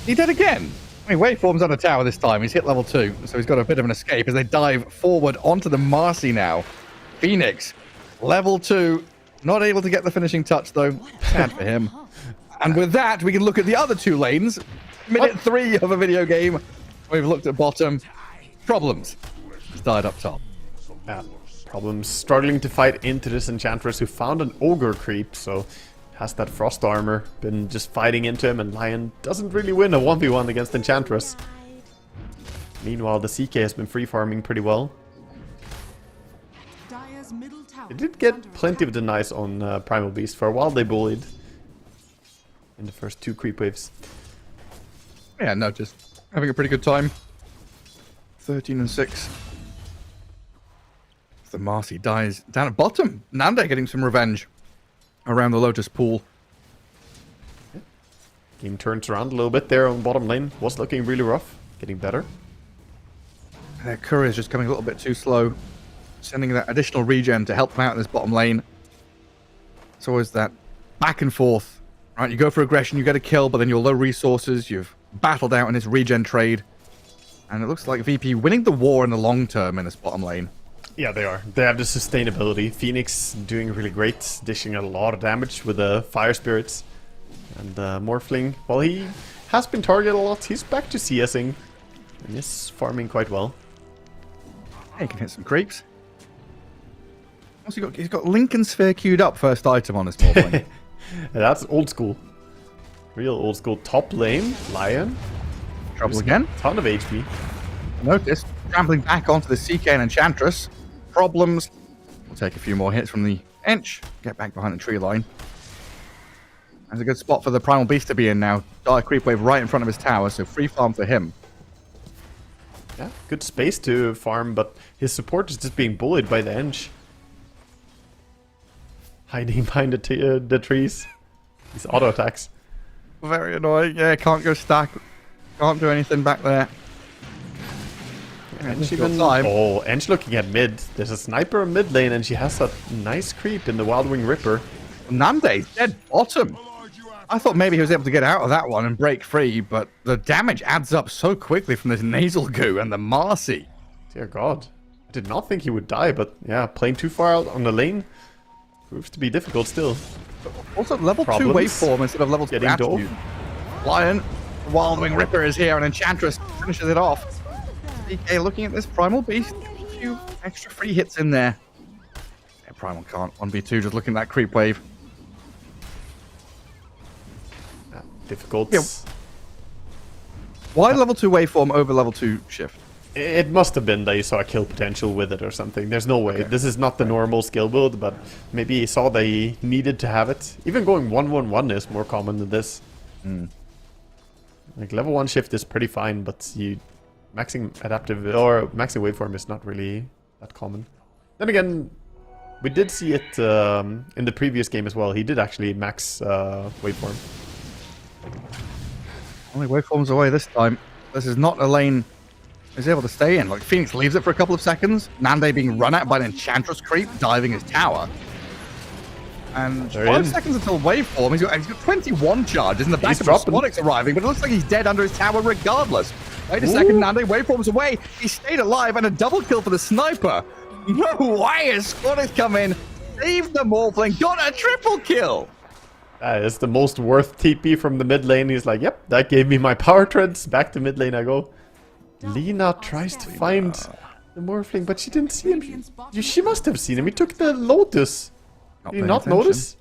he did again. I mean, Waveform's on a tower this time. He's hit level 2, so he's got a bit of an escape as they dive forward onto the Marcy now. Phoenix, level 2. Not able to get the finishing touch, though. Sad for him. And with that, we can look at the other 2 lanes. Minute 3 of a video game. We've looked at bottom. Problems. He's died up top. Yeah. Problems struggling to fight into this Enchantress who found an Ogre creep, so has that Frost armor. Been just fighting into him, and Lion doesn't really win a 1v1 against Enchantress. Meanwhile, the CK has been free farming pretty well. Dire's middle tower They did is get under plenty of attack. denies on Primal Beast. For a while they bullied in the first 2 creep waves. Yeah, no, just having a pretty good time. 13 and 6. The Marcy dies down at bottom. Nande getting some revenge around the Lotus pool. Game turns around a little bit there on bottom lane. Was looking really rough. Getting better. Their courier is just coming a little bit too slow. Sending that additional regen to help them out in this bottom lane. It's always that back and forth. Right, you go for aggression, you get a kill, but then you're low resources. You've battled out in this regen trade. And it looks like VP winning the war in the long term in this bottom lane. Yeah, they are. They have the sustainability. Phoenix doing really great, dishing a lot of damage with the Fire Spirits. And Morphling, well, he has been targeted a lot. He's back to CSing. And is farming quite well. Hey, he can hit some creeps. Also, he's got Lincoln Sphere queued up, first item on his Morphling. That's old school. Real old school. Top lane, Lion. Trouble again. Ton of HP. Notice, trampling back onto the CK and Enchantress. Problems. We'll take a few more hits from the Ench. Get back behind the tree line. There's a good spot for the Primal Beast to be in now. Dark Creep Wave right in front of his tower, so free farm for him. Yeah, good space to farm, but his support is just being bullied by the Ench. Hiding behind the trees. These auto attacks. Very annoying. Yeah, can't go stack. Can't do anything back there. Ench even... Oh, Ench looking at mid. There's a sniper in mid lane, and she has that nice creep in the Wild Wing Ripper. Nande, dead bottom. I thought maybe he was able to get out of that one and break free, but the damage adds up so quickly from this nasal goo and the Marcy. Dear God. I did not think he would die, but yeah, playing too far out on the lane proves to be difficult still. Also, level 2 waveform instead of level 2 attribute. Lion, the Wild Wing Ripper is here, and Enchantress finishes it off. DK looking at this Primal Beast. A few extra free hits in there. Yeah, Primal can't 1v2, just looking at that creep wave. Difficult. Yeah. Why level 2 waveform over level 2 shift? It must have been that you saw a kill potential with it or something. There's no way. Okay. This is not the normal skill build, but maybe he saw they needed to have it. Even going 1-1-1 is more common than this. Like level 1 shift is pretty fine, but you maxing adaptive or maxing waveform is not really that common. Then again, we did see it in the previous game as well. He did actually max waveform. Only waveforms away this time. This is not a lane he's able to stay in. Like, Phoenix leaves it for a couple of seconds. Nande being run at by an Enchantress creep, diving his tower. And 5 seconds until waveform. He's got 21 charges in the back of Squadix arriving, but it looks like he's dead under his tower regardless. Wait a second, Nande, waveform's away. He stayed alive, and a double kill for the sniper. No way has Squadix come in, saved the Morphling, got a triple kill. That is the most worth TP from the mid lane. He's like, yep, that gave me my power treads. Back to mid lane I go. Lina tries to find the Morphling, but she didn't see him. She must have seen him. He took the Lotus. Did you not notice?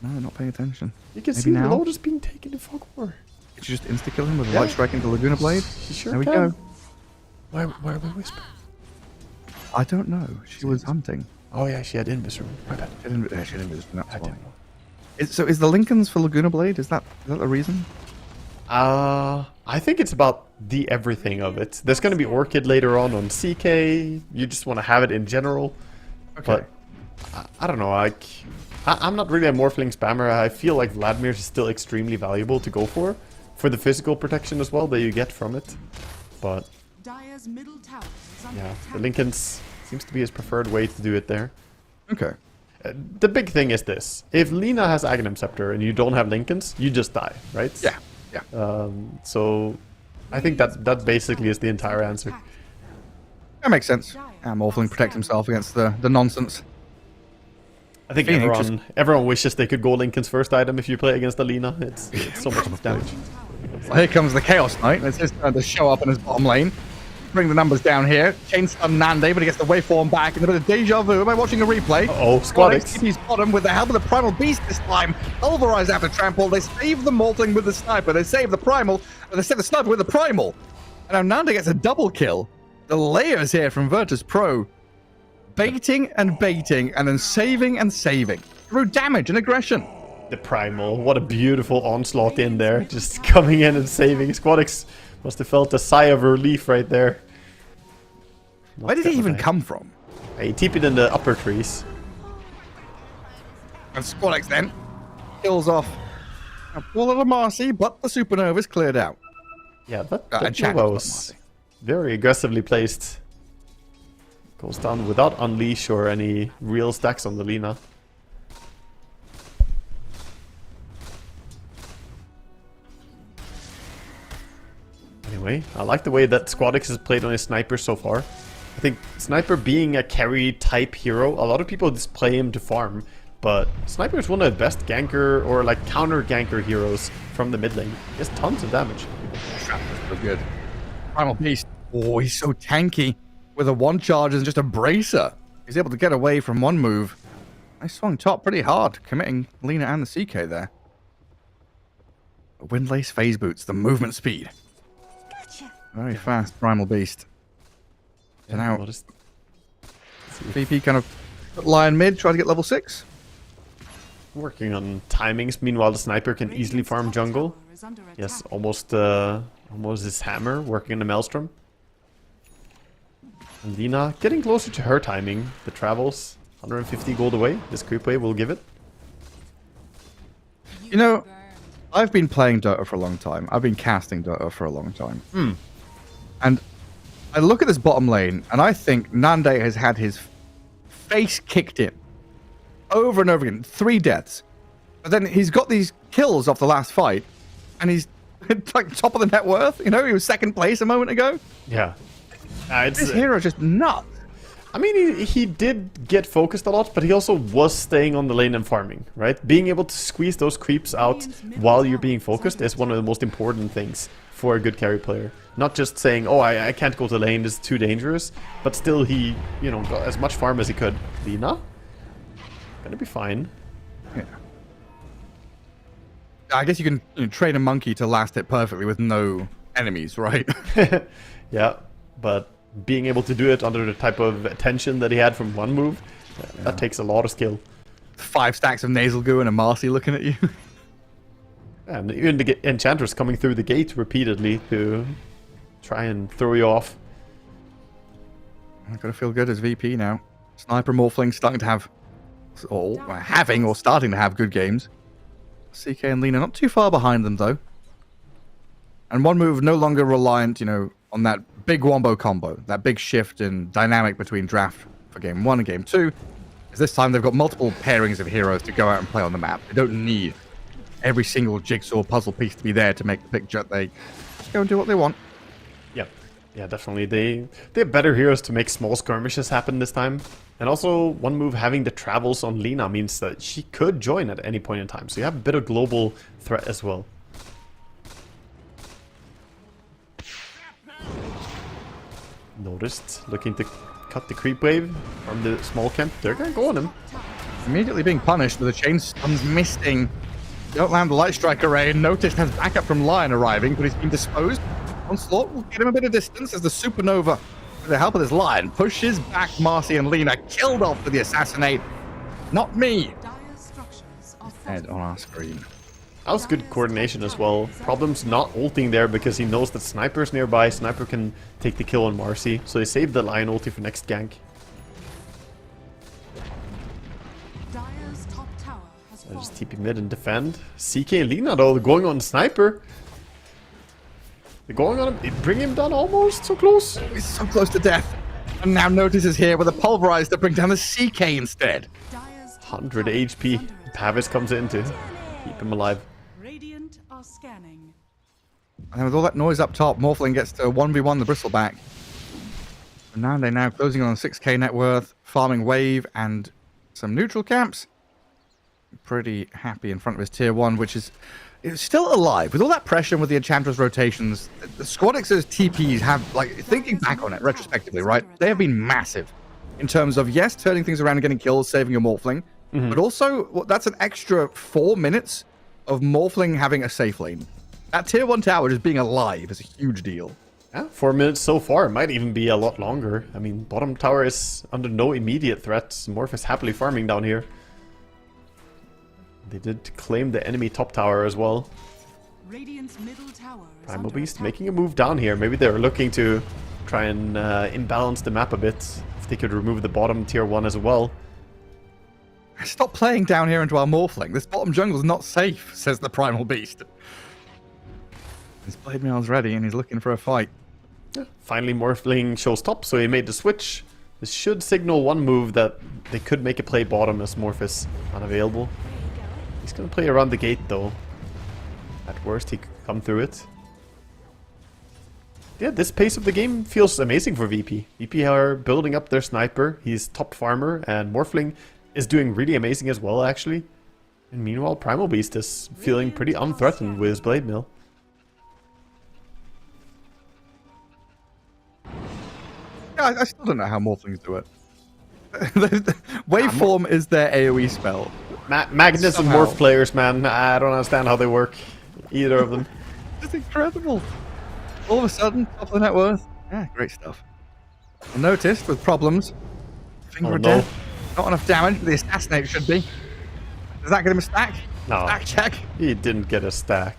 No, not paying attention. You can see the Lotus being taken to Fog War. Did you just insta-kill him with a light strike into Laguna Blade? She sure there we can. go. Why are we whispering? I don't know. She was hunting. Oh yeah, she had Invis room. My bad. She had Invis room. I didn't know. So is the Lincolns for Laguna Blade? Is that the reason? I think it's about the everything of it. There's going to be Orchid later on CK. You just want to have it in general. Okay. But I don't know. I'm not really a Morphling spammer. I feel like Vladimir's is still extremely valuable to go for the physical protection as well that you get from it. But yeah, the Lincolns seems to be his preferred way to do it there. Okay. The big thing is this. If Lina has Aghanim Scepter and you don't have Lincolns, you just die, right? Yeah, yeah. So I think that basically is the entire answer. That makes sense. Morphling protects himself against the nonsense. I think everyone wishes they could go Lincoln's first item if you play against the Lina. It's so much damage. Well, here comes the Chaos Knight. It's his turn to show up in his bottom lane. Bring the numbers down here. Chain stun Nande, but he gets the waveform back. And a bit of deja vu. Am I watching a replay? Squadix. He's bottom with the help of the Primal Beast this time. Pulverized after trample. They save the Morphling with the sniper. They save the Primal. They save the sniper with the Primal. And now Nande gets a double kill. The layers here from Virtus Pro. Baiting and baiting, and then saving and saving. Through damage and aggression. The Primal. What a beautiful onslaught in there. Just coming in and saving. Squadix must have felt a sigh of relief right there. Where did he even come from? He TP'd in the upper trees. And Squadix then kills off a full of the Marcy, but the Supernova's cleared out. Yeah, that Nova was very aggressively placed. Goes down without Unleash or any real stacks on the Lina. Anyway, I like the way that Squadix has played on his Sniper so far. I think Sniper being a carry type hero, a lot of people just play him to farm, but Sniper is one of the best ganker or like counter ganker heroes from the mid lane. He has tons of damage. So good. Primal Beast. Oh, he's so tanky. With a one charge and just a bracer. He's able to get away from one move. I swung top pretty hard, committing Lina and the CK there. Windlace phase boots, the movement speed. Very fast, Primal Beast. So now, VP kind of Lion mid, try to get level 6. Working on timings. Meanwhile, the sniper can easily farm jungle. Yes, almost his hammer working in the Maelstrom. And Lina getting closer to her timing. The travels 150 gold away. This creep wave will give it. You know, I've been playing Dota for a long time. I've been casting Dota for a long time. And I look at this bottom lane, and I think Nande has had his face kicked in over and over again. 3 deaths. But then he's got these kills off the last fight, and he's like top of the net worth. You know, he was 2nd place a moment ago. Yeah. This hero is just nuts. I mean, he did get focused a lot, but he also was staying on the lane and farming, right? Being able to squeeze those creeps out while you're being focused is one of the most important things for a good carry player. Not just saying, oh, I can't go to lane, this is too dangerous, but still he, you know, got as much farm as he could. Lina? Gonna be fine. Yeah. I guess you can train a monkey to last it perfectly with no enemies, right? Yeah, but being able to do it under the type of attention that he had from one move, that takes a lot of skill. 5 stacks of nasal goo and a Marcy looking at you. And even the Enchantress coming through the gate repeatedly to try and throw you off. I've got to feel good as VP now. Sniper Morphling starting to have, or starting to have good games. CK and Lina not too far behind them though. And one move no longer reliant, you know, on that big wombo combo, that big shift in dynamic between draft for game 1 and game 2. Is this time they've got multiple pairings of heroes to go out and play on the map. They don't need every single jigsaw puzzle piece to be there to make the picture. They just go and do what they want. Yep. Yeah, definitely. They have better heroes to make small skirmishes happen this time. And also, one move having the travels on Lina means that she could join at any point in time. So you have a bit of global threat as well. Noticed, looking to cut the creep wave from the small camp. They're gonna go on him. Immediately being punished with a chain stuns misting. Don't land the light strike array. Noticed has backup from Lion arriving, but he's been disposed. Onslaught will get him a bit of distance as the Supernova, with the help of this Lion, pushes back Marcy and Lina, killed off with the assassinate. Not me. Head on our screen. That was good coordination as well. Problem's not ulting there because he knows that Sniper's nearby. Sniper can take the kill on Marcy, so they saved the Lion ulti for next gank. I just TP mid and defend. CK and Lina though, they're going on Sniper. They're going on him. Bring him down almost. So close. He's so close to death. And now Notice is here with a pulverize to bring down the CK instead. 100 HP. Pavis comes in to keep him alive. Radiant are scanning. And with all that noise up top, Morphling gets to 1v1 the Bristleback. And now they're now closing on 6k net worth, farming wave and some neutral camps. Pretty happy in front of his tier 1, which is still alive. With all that pressure and with the Enchantress rotations, the Squadix's TPs have, like, thinking back on it retrospectively, right? They have been massive in terms of, yes, turning things around and getting kills, saving your Morphling, but also that's an extra 4 minutes of Morphling having a safe lane. That tier 1 tower just being alive is a huge deal. Yeah, 4 minutes so far. It might even be a lot longer. I mean, bottom tower is under no immediate threat. Morph is happily farming down here. They did claim the enemy top tower as well. Radiant's middle tower is Primal Beast making a move down here. Maybe they're looking to try and imbalance the map a bit. If they could remove the bottom tier 1 as well. Stop playing down here into our Morphling. This bottom jungle is not safe, says the Primal Beast. His blade mail's ready and he's looking for a fight. Yeah, finally Morphling shows top, so he made the switch. This should signal one move that they could make a play bottom as Morph is unavailable. He's gonna play around the gate though. At worst, he could come through it. Yeah, this pace of the game feels amazing for VP. VP are building up their sniper. He's top farmer, and Morphling is doing really amazing as well, actually. And meanwhile, Primal Beast is feeling pretty unthreatened with his blade mill. Yeah, I still don't know how Morphlings do it. Waveform is their AoE spell. Magnus and Somehow. Morph players, man. I don't understand how they work. Either of them. It's incredible. All of a sudden, top of the net worth. Yeah, great stuff. I noticed with problems. Finger Oh, of no. death. Not enough damage. The assassinate should be. Does that get him a stack? No. Stack check. He didn't get a stack.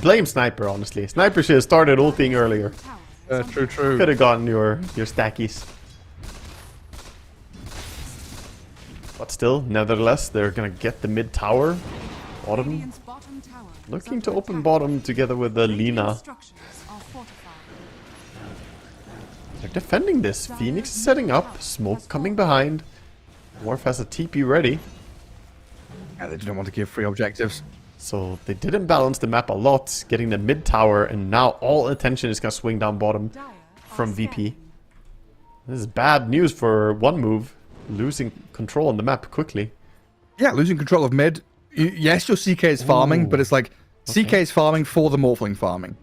Blame Sniper, honestly. Sniper should have started ulting earlier. True. Could have gotten your stackies. But still, nevertheless, they're gonna get the mid tower. Bottom. Radiant's bottom tower is Looking under to open attack. bottom together with the Radiant Lina. structures are fortified. They're defending this. Phoenix is setting up. Smoke coming behind. Morph has a TP ready. Yeah, they didn't want to give free objectives. So they did imbalance the map a lot, getting the mid tower, and now all attention is gonna swing down bottom Dire from are VP. scanning. This is bad news for one move, losing control on the map quickly. Yeah, losing control of mid. Yes, your CK is farming, Ooh. but it's like CK is farming for the Morphling farming.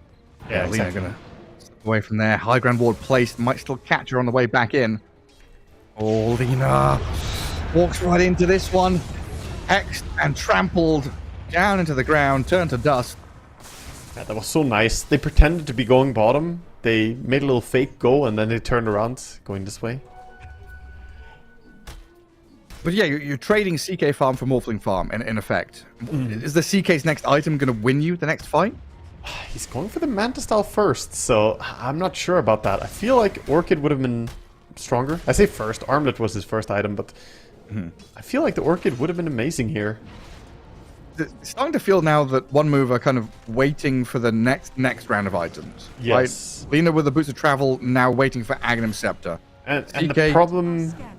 Yeah, Lina exactly. gonna step away from there. High ground ward placed. Might still catch her on the way back in. Oh, Lina walks right into this one. Hexed and trampled down into the ground, turned to dust. Yeah, that was so nice. They pretended to be going bottom. They made a little fake go, and then they turned around, going this way. But yeah, you're trading CK farm for Morphling farm, in effect. Is the CK's next item going to win you the next fight? He's going for the Manta style first, so I'm not sure about that. I feel like Orchid would have been stronger. I say first. Armlet was his first item, but I feel like the Orchid would have been amazing here. It's starting to feel now that one move are kind of waiting for the next round of items. Yes. Right? Lina with the Boots of Travel now waiting for Aghanim Scepter. And CK the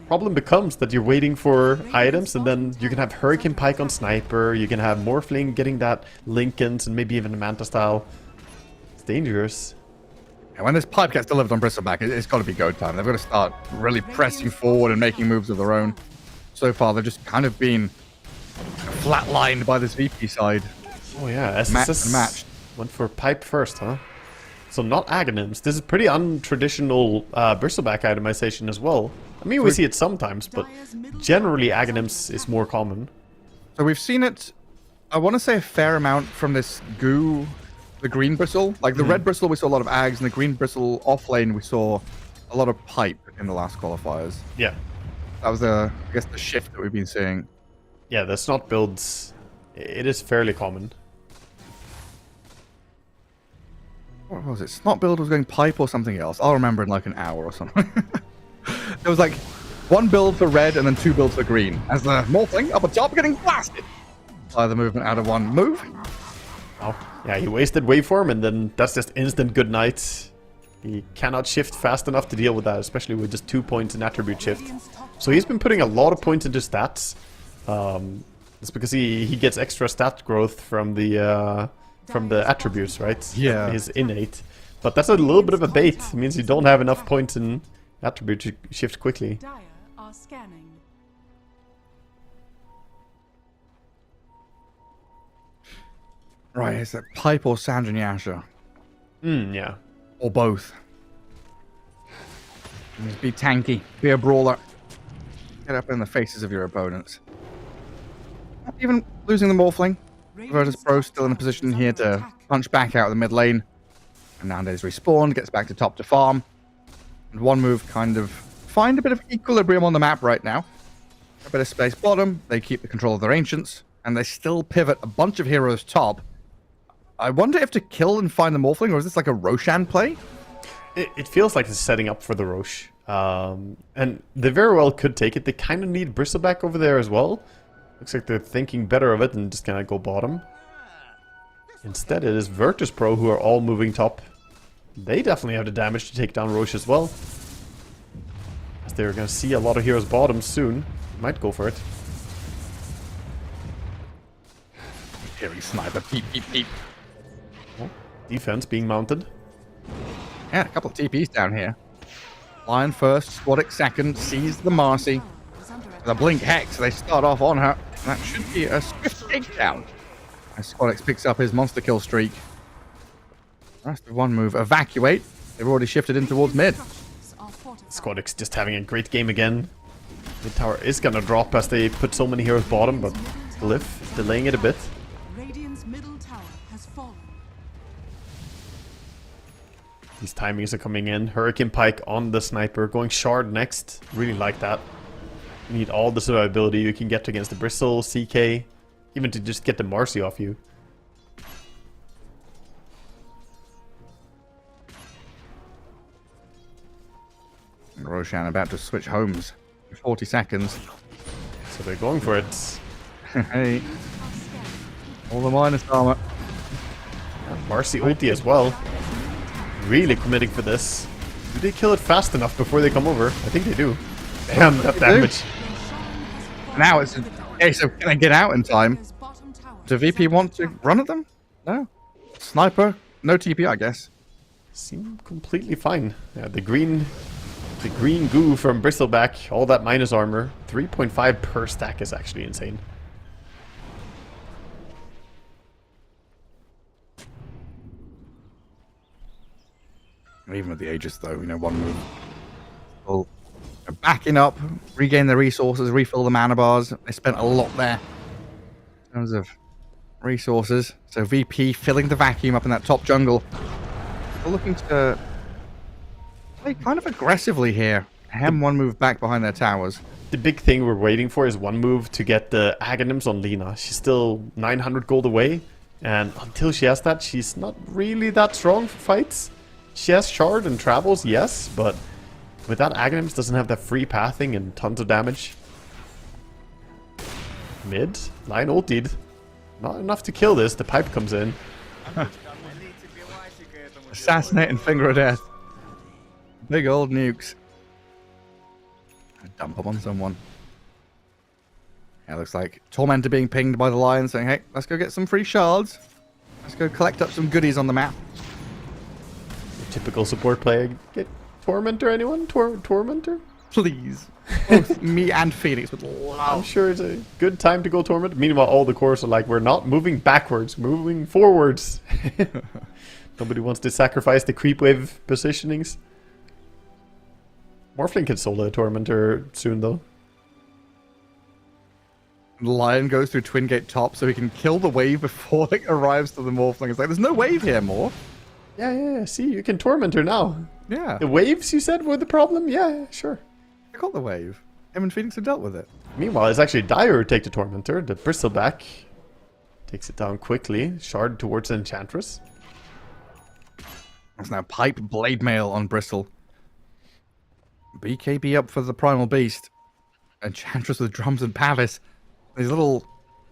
problem becomes that you're waiting for items, and then you can have Hurricane Pike on Sniper, you can have Morphling getting that Lincolns, and maybe even a Manta style. It's dangerous. And when this pipe gets delivered on Bristleback, it's got to be go time. They've got to start really pressing forward and making moves of their own. So far, they've just kind of been flatlined by this VP side. Oh yeah, Matched SSS and matched. went for Pipe first, huh? So not Aghanims. This is pretty untraditional Bristleback itemization as well. I mean, we see it sometimes, but generally Aghanims is more common. So we've seen it, I want to say a fair amount from this goo, the green bristle. Like the red bristle, we saw a lot of Ags, and the green bristle off lane, we saw a lot of pipe in the last qualifiers. Yeah. That was I guess, the shift that we've been seeing. Yeah, the Snot builds, it is fairly common. What was it? Snot build was going pipe or something else. I'll remember in like an hour or something. There was like one build for red and then two builds for green. As the Morphling up on top getting blasted by the movement out of one move. Oh, yeah, he wasted waveform, and then that's just instant good night. He cannot shift fast enough to deal with that, especially with just 2 points in attribute shift. So he's been putting a lot of points into stats. It's because he gets extra stat growth from the attributes, right? Yeah. His innate. But that's a little bit of a bait. It means you don't have enough points in attribute to shift quickly. Dire are scanning. Right, is it pipe or Sandra Yasha? Yeah. Or both? Just be tanky. Be a brawler. Get up in the faces of your opponents. Not even losing the Morphling. Virtus Pro still in a position here to punch back out of the mid lane. And nowadays respawned, gets back to top to farm. And one move kind of find a bit of equilibrium on the map right now. A bit of space bottom. They keep the control of their ancients. And they still pivot a bunch of heroes top. I wonder if to kill and find the Morphling, or is this like a Roshan play? It feels like it's setting up for the Roche. And they very well could take it. They kind of need Bristleback over there as well. Looks like they're thinking better of it and just gonna go bottom. Instead, it is Virtus Pro who are all moving top. They definitely have the damage to take down Roche as well. As they're gonna see a lot of heroes bottom soon. Might go for it. Hearing sniper, peep, peep, peep. Oh, defense being mounted. Yeah, a couple of TPs down here. Lion first, Squadic second, sees the Marcy. The Blink Hex, they start off on her. That should be a swift takedown. As Squadix picks up his monster kill streak. Rest of one move, evacuate. They've already shifted in towards mid. Squadix just having a great game again. Mid tower is gonna drop as they put so many heroes bottom, but Glyph is delaying it a bit. Radiant's middle tower has fallen. These timings are coming in. Hurricane Pike on the sniper, going Shard next. Really like that. You need all the survivability you can get against the Bristle, CK, even to just get the Marcy off you. Roshan about to switch homes. 40 seconds. So they're going for it. Hey. All the minus armor. Marcy ulti as well. Really committing for this. Do they kill it fast enough before they come over? I think they do. Damn, that damage. Now it's a case of can I get out in time? Do VP want to run at them? No. Sniper, no TP, I guess. Seem completely fine. Yeah, the green goo from Bristleback, all that minus armor. 3.5 per stack is actually insane. Even with the Aegis, though, you know, one move. Well, backing up, regain the resources, refill the mana bars. They spent a lot there in terms of resources. So VP filling the vacuum up in that top jungle. We're looking to play kind of aggressively here. Hem one move back behind their towers. The big thing we're waiting for is one move to get the Aghanims on Lina. She's still 900 gold away. And until she has that, she's not really that strong for fights. She has Shard and travels, yes, but with that Aghanims doesn't have that free pathing and tons of damage. Mid, line ultied. Not enough to kill this, the pipe comes in. Assassinate and finger of death. Big old nukes. Dump them on someone. Yeah, looks like Tormentor being pinged by the Lion saying, hey, let's go get some free shards. Let's go collect up some goodies on the map. Typical support player. Get Tormentor, anyone? Tormentor? Please. Both me and Phoenix would love. I'm sure it's a good time to go Torment. Meanwhile, all the cores are like, we're not moving backwards, moving forwards. Nobody wants to sacrifice the creep wave positionings. Morphling can solo a Tormentor soon, though. Lion goes through Twin Gate top so he can kill the wave before it arrives to the Morphling. It's like, there's no wave here, Morph. Yeah. See, you can torment her now. Yeah. The waves, you said, were the problem? Yeah, sure. I got the wave. Him and Phoenix have dealt with it. Meanwhile, it's actually Dire who take the Tormentor. The Bristleback takes it down quickly. Shard towards the Enchantress. That's now Pipe Blade Mail on Bristle. BKB up for the Primal Beast. Enchantress with drums and Pavis. These little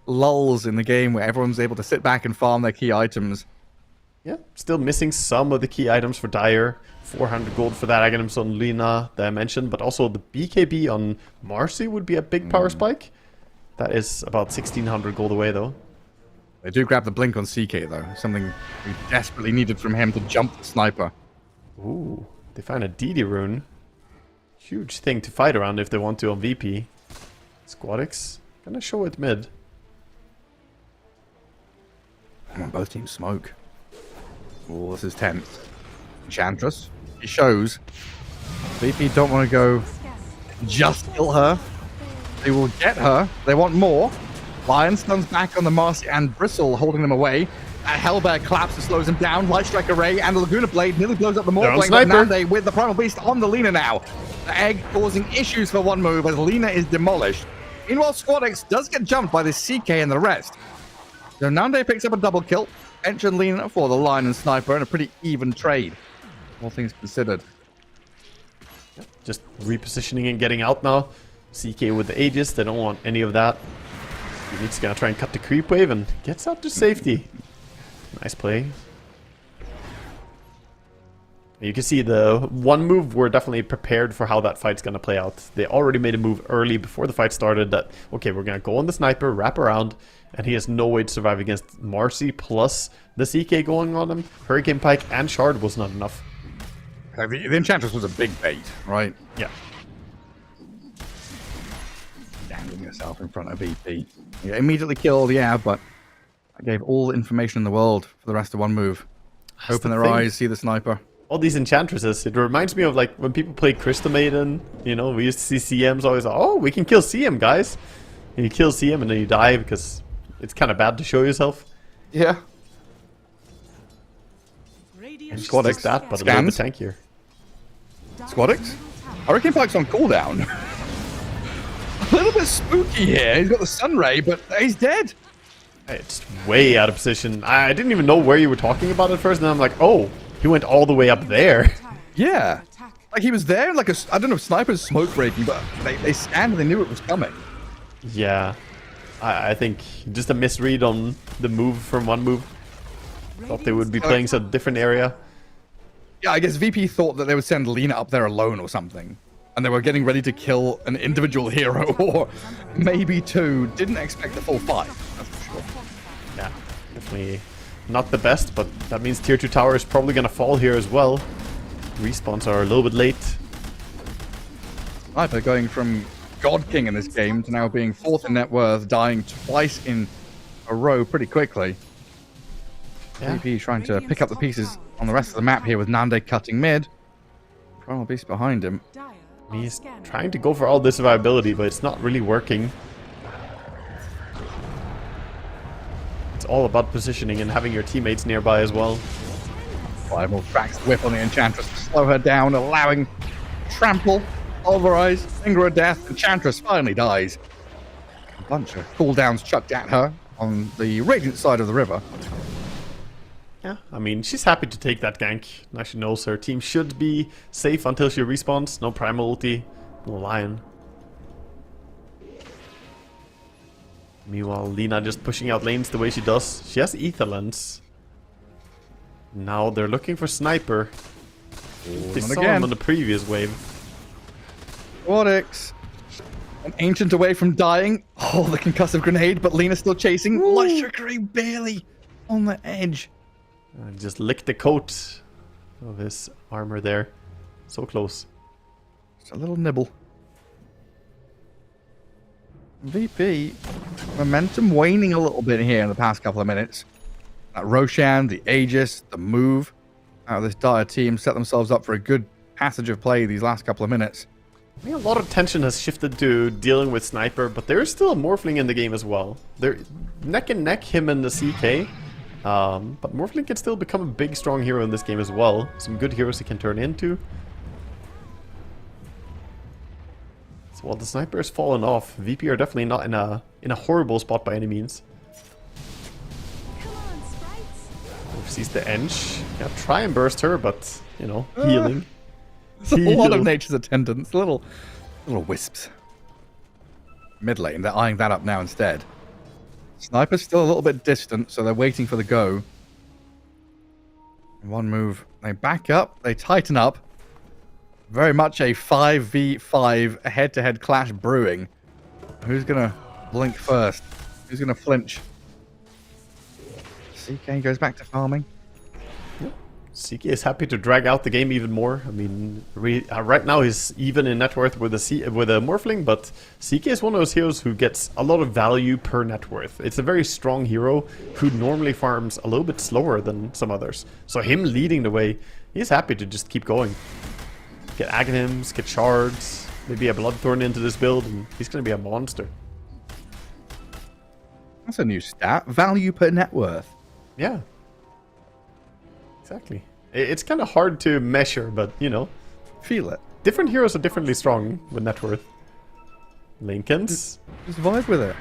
lulls in the game where everyone's able to sit back and farm their key items. Yeah, still missing some of the key items for Dire. 400 gold for that Aghanims on Lina that I mentioned, but also the BKB on Marcy would be a big power spike. That is about 1600 gold away, though. They do grab the blink on CK, though. Something we desperately needed from him to jump the sniper. Ooh, they find a DD rune. Huge thing to fight around if they want to on VP. Squadix, gonna show it mid. Come on, both teams smoke. Oh, this is tense. Enchantress, he shows. VP don't want to go just kill her. They will get her. They want more. Lion stuns back on the Marcy and Bristle, holding them away. That Hellbear collapses, slows him down. Light Strike Array and the Laguna Blade nearly blows up the Morphling. But Nande with the Primal Beast on the Lina now. The egg causing issues for one move as Lina is demolished. Meanwhile, Squadix does get jumped by the CK and the rest. So Nande picks up a double kill. Ench and Lina for the Lion and Sniper, and a pretty even trade. All things considered. Just repositioning and getting out now. CK with the Aegis, they don't want any of that. He's gonna try and cut the creep wave and gets out to safety. Nice play. You can see the one move, we're definitely prepared for how that fight's gonna play out. They already made a move early before the fight started that, okay, we're gonna go on the Sniper, wrap around, and he has no way to survive against Marcy plus the CK going on him. Hurricane Pike and Shard was not enough. The Enchantress was a big bait, right? Yeah. Dangling yourself in front of VP. You get immediately killed, yeah, but I gave all the information in the world for the rest of one move. Open their eyes, see the Sniper. all these enchantresses. It reminds me of like when people play Crystal Maiden. You know, we used to see CMs always. Oh, we can kill CM, guys. And you kill CM and then you die because it's kind of bad to show yourself. Yeah. Squad X that, but a little bit tankier. Squadix? Hurricane Pike's on cooldown. A little bit spooky here. He's got the Sunray, but he's dead. It's way out of position. I didn't even know where you were talking about at first, and then I'm like, oh, he went all the way up there. Yeah. Like he was there, like I don't know, snipers smoke breaking, but they scanned and they knew it was coming. Yeah. I think just a misread on the move from one move. Thought they would be playing some different area. Yeah, I guess VP thought that they would send Lina up there alone or something. And they were getting ready to kill an individual hero or maybe two. Didn't expect the full fight, that's for sure. Yeah, definitely not the best, but that means tier 2 tower is probably going to fall here as well. Respawns are a little bit late. Sniper going from God King in this game to now being 4th in net worth, dying twice in a row pretty quickly. Yeah. VP trying to pick up the pieces on the rest of the map here with Nande cutting mid. Primal Beast behind him. He's trying to go for all the survivability, but it's not really working. It's all about positioning and having your teammates nearby as well. Primal tracks the whip on the Enchantress to slow her down, allowing trample, pulverize, finger of death. Enchantress finally dies. A bunch of cooldowns chucked at her on the Radiant side of the river. Yeah, I mean, she's happy to take that gank. Now she knows her team should be safe until she respawns. No primal ulti, no lion. Meanwhile, Lina just pushing out lanes the way she does. She has Ether Lens. Now they're looking for Sniper. They saw him on the previous wave. Quadix. An Ancient away from dying. Oh, the concussive grenade, but Lina's still chasing. Light Trickery barely on the edge. Just licked the coat of his armor there. So close. Just a little nibble. VP, momentum waning a little bit here in the past couple of minutes. That Roshan, the Aegis, the move out of this dire team set themselves up for a good passage of play these last couple of minutes. I think a lot of tension has shifted to dealing with Sniper, but there is still a Morphling in the game as well. They're neck and neck, him and the CK. But Morphling can still become a big, strong hero in this game as well. Some good heroes he can turn into. So while the Sniper has fallen off, VP are definitely not in a horrible spot by any means. Sees the Ench. Yeah, try and burst her, but, you know, healing. It's a lot of nature's attendants. Little wisps. Mid lane, they're eyeing that up now instead. Sniper's still a little bit distant, so they're waiting for the go. One move. They back up. They tighten up. Very much a 5v5 head-to-head clash brewing. Who's going to blink first? Who's going to flinch? CK goes back to farming. CK is happy to drag out the game even more. I mean, right now he's even in net worth with a Morphling, but CK is one of those heroes who gets a lot of value per net worth. It's a very strong hero who normally farms a little bit slower than some others. So him leading the way, he's happy to just keep going. Get Aghanims, get Shards, maybe a Bloodthorn into this build, and he's going to be a monster. That's a new stat. Value per net worth. Yeah. Exactly. It's kind of hard to measure, but, you know. Feel it. Different heroes are differently strong with net worth. Lincoln's. Just vibe with it.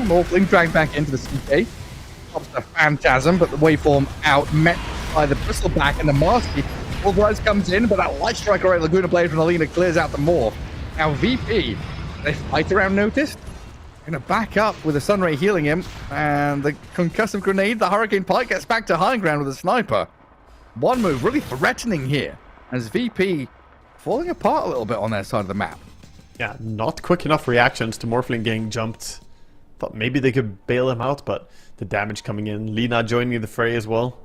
Morphling dragged back into the CK. Pops the Phantasm, but the waveform out, met by the Bristleback and the Marsky. Pulverize comes in, but that Light Striker right Laguna Blade from Alina clears out the morph. Now VP, they fight around noticed. Gonna back up with the Sunray healing him, and the concussive grenade, the Hurricane Pike gets back to high ground with a sniper. One move really threatening here, as VP falling apart a little bit on their side of the map. Yeah, not quick enough reactions to Morphling getting jumped. Thought maybe they could bail him out, but the damage coming in. Lina joining the fray as well.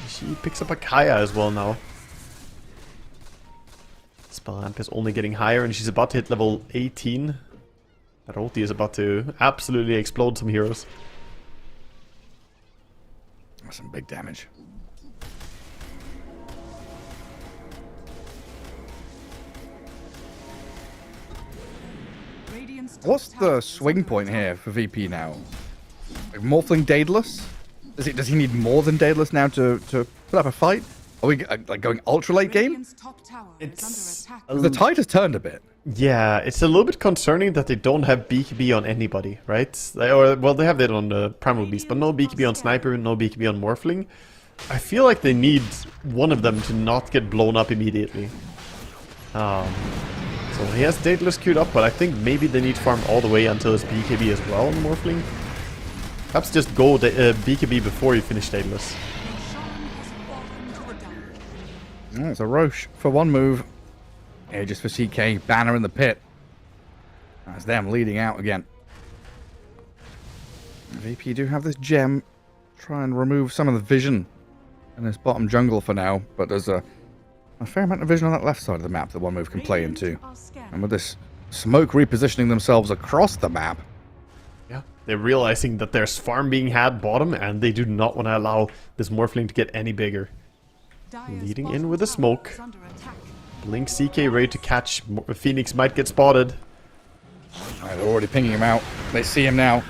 She picks up a Kaya as well now. Spell Amp is only getting higher, and she's about to hit level 18. That ulti is about to absolutely explode some heroes. Some big damage. Radiant's top What's tower the is swing under point attack. here for VP now? Like Morphling Daedalus? Does he need more than Daedalus now to put up a fight? Are we like going ultra late game? Radiant's top tower It's is under attack. The tide has turned a bit. Yeah, it's a little bit concerning that they don't have BKB on anybody, right? They have that on the Primal Beast, but no BKB on Sniper, no BKB on Morphling. I feel like they need one of them to not get blown up immediately. So he has Daedalus queued up, but I think maybe they need to farm all the way until his BKB as well on Morphling. Perhaps just go BKB before you finish Daedalus. It's a Roche for one move. Aegis for CK, banner in the pit. That's them leading out again. VP do have this gem. Try and remove some of the vision in this bottom jungle for now, but there's a fair amount of vision on that left side of the map that one move can play into. And with this smoke repositioning themselves across the map. Yeah, they're realizing that there's farm being had bottom, and they do not want to allow this Morphling to get any bigger. Leading in with a smoke. Blink CK ready to catch. Phoenix might get spotted. They're already pinging him out. They see him now.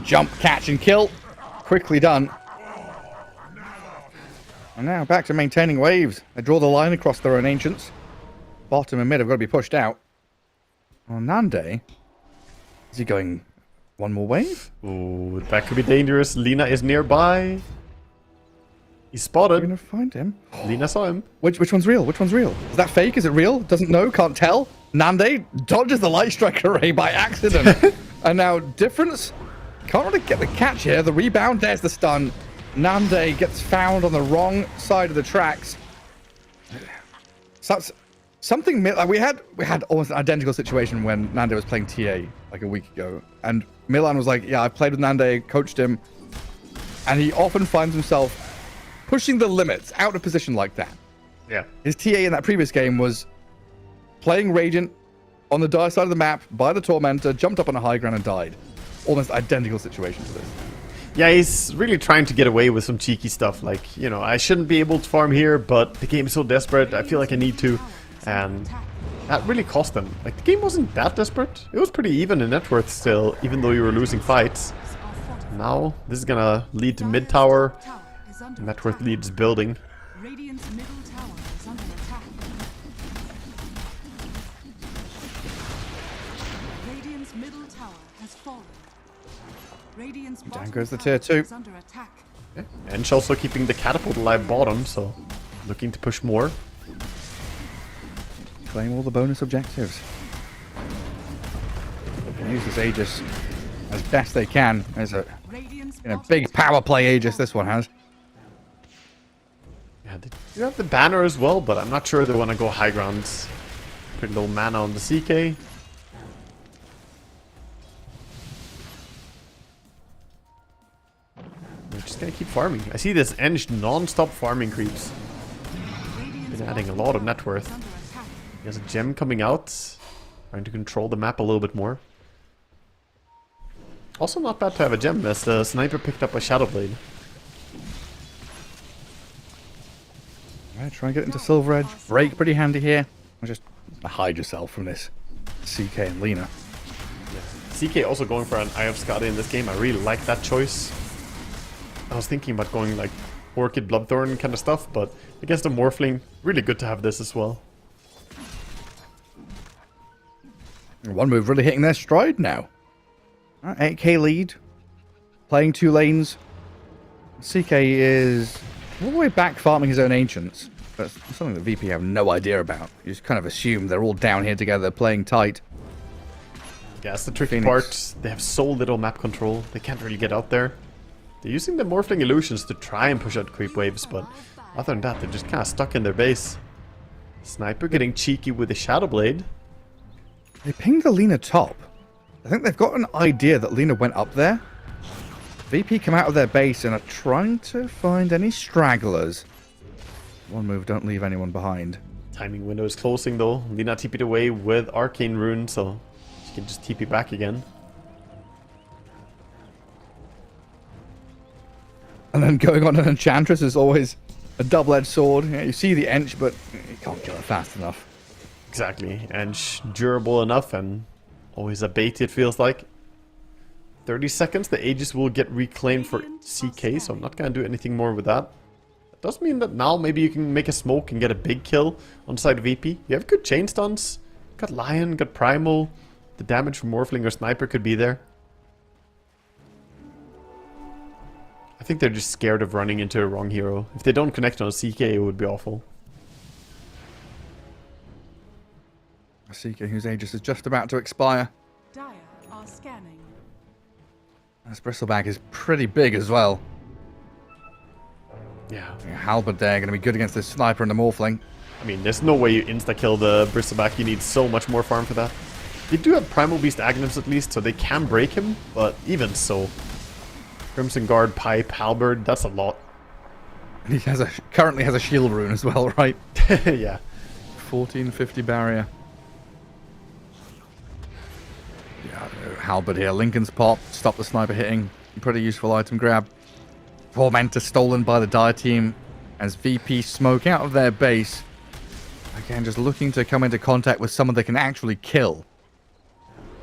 Jump, catch, and kill. Quickly done. And now back to maintaining waves. They draw the line across their own ancients. Bottom and mid have got to be pushed out. Well, Nande. Is he going one more wave? Ooh, that could be dangerous. Lina is nearby. He's spotted. We're gonna find him. Lina saw him. Which one's real? Which one's real? Is that fake? Is it real? Doesn't know? Can't tell? Nande dodges the light strike array by accident. And now difference. Can't really get the catch here. The rebound. There's the stun. Nande gets found on the wrong side of the tracks. So that's something we had almost an identical situation when Nande was playing TA like a week ago, and Milan was like, "Yeah, I've played with Nande, coached him, and he often finds himself pushing the limits out of position like that." Yeah. His TA in that previous game was playing Radiant on the dire side of the map by the Tormentor, jumped up on a high ground and died. Almost identical situation to this. Yeah, he's really trying to get away with some cheeky stuff. Like, you know, I shouldn't be able to farm here, but the game is so desperate, I feel like I need to. And that really cost them. Like, the game wasn't that desperate. It was pretty even in net worth still, even though you were losing fights. Now, this is gonna lead to mid tower. Net worth leads building. Radiant's middle tower is under attack. Radiant's middle tower has fallen. Radiant's Down goes the tier 2. is under attack. Okay. And she's also keeping the catapult alive bottom, so looking to push more. Claim all the bonus objectives. Can use this Aegis as best they can. There's a big power play Aegis this one has. Yeah, they do have the banner as well, but I'm not sure they want to go high grounds. Pretty low mana on the CK. They're just gonna keep farming. I see this Eng non-stop farming creeps. Been adding a lot of net worth. He has a gem coming out. Trying to control the map a little bit more. Also not bad to have a gem, as the sniper picked up a Shadow Blade. Alright, try and get into Silver Edge. Break pretty handy here. Just hide yourself from this CK and Lina. Yeah. CK also going for an Eye of Skadi in this game. I really like that choice. I was thinking about going like Orchid Bloodthorn kind of stuff, but against the Morphling, really good to have this as well. One move really hitting their stride now. 8k lead. Playing 2 lanes. CK is all the way back farming his own ancients. That's something that VP have no idea about. You just kind of assume they're all down here together playing tight. Yeah, that's the tricky Phoenix. part. They have so little map control. They can't really get out there. They're using the Morphling illusions to try and push out creep waves, but other than that, they're just kind of stuck in their base. Sniper getting cheeky with the Shadow Blade. They pinged the Lina top. I think they've got an idea that Lina went up there. VP come out of their base and are trying to find any stragglers. One move, don't leave anyone behind. Timing window is closing though. Lina TP'd away with Arcane Rune, so she can just TP back again. And then going on an Enchantress is always a double-edged sword. Yeah, you see the Ench, but you can't kill it fast enough. Exactly, and durable enough and Always a bait, it feels like. 30 seconds, the Aegis will get reclaimed for CK, so I'm not gonna do anything more with that. It does mean that now maybe you can make a smoke and get a big kill on the side of VP. You have good chain stuns. Got Lion, got Primal. The damage from Morphling or Sniper could be there. I think they're just scared of running into a wrong hero. If they don't connect on a CK, it would be awful. A CK whose Aegis is just about to expire. Dire are scanning. This Bristleback is pretty big as well. Yeah. Halberd there going to be good against this Sniper and the Morphling. I mean, there's no way you insta-kill the Bristleback. You need so much more farm for that. They do have Primal Beast Aghanim's at least, so they can break him, but even so. Crimson Guard, Pipe, Halberd, that's a lot. He currently has a shield rune as well, right? Yeah. 1450 barrier. Yeah, Halberd here. Lincoln's pop. Stop the Sniper hitting. Pretty useful item grab. Tormentor stolen by the Dire team as VP smoke out of their base. Again, just looking to come into contact with someone they can actually kill.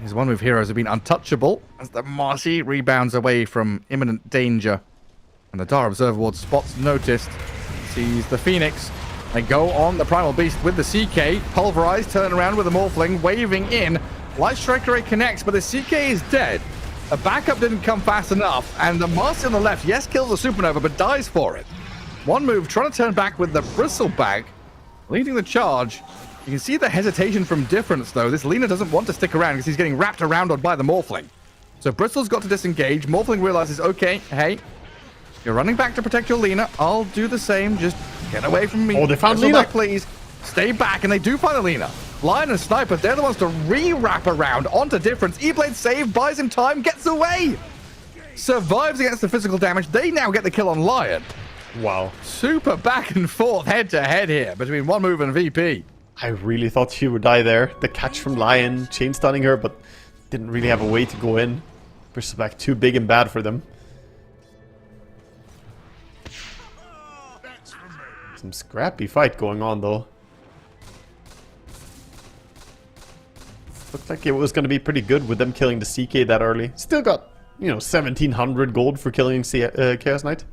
His one-move heroes have been untouchable as the Marcy rebounds away from imminent danger. And the Dire Observer Ward spots noticed. Sees the Phoenix. They go on the Primal Beast with the CK. Pulverized, turn around with the Morphling, waving in. Light Striker Ray connects, but the CK is dead. A backup didn't come fast enough, and the Marcy on the left, yes, kills the Supernova, but dies for it. One move, trying to turn back with the Bristleback, leading the charge. You can see the hesitation from Difference, though. This Lina doesn't want to stick around because he's getting wrapped around on by the Morphling. So Bristle's got to disengage. Morphling realizes, okay, hey, you're running back to protect your Lina. I'll do the same. Just get away from me. Oh, they found Lina. Please. Stay back, and they do find the Lina. Lion and Sniper, they're the ones to re-wrap around onto Difference. E-Blade save, buys him time, gets away. Survives against the physical damage. They now get the kill on Lion. Wow. Super back and forth, head-to-head here between One Move and VP. I really thought she would die there. The catch from Lion, chain stunning her, but didn't really have a way to go in. Bristleback too big and bad for them. Some scrappy fight going on, though. Looked like it was going to be pretty good with them killing the CK that early. Still got, 1700 gold for killing Chaos Knight.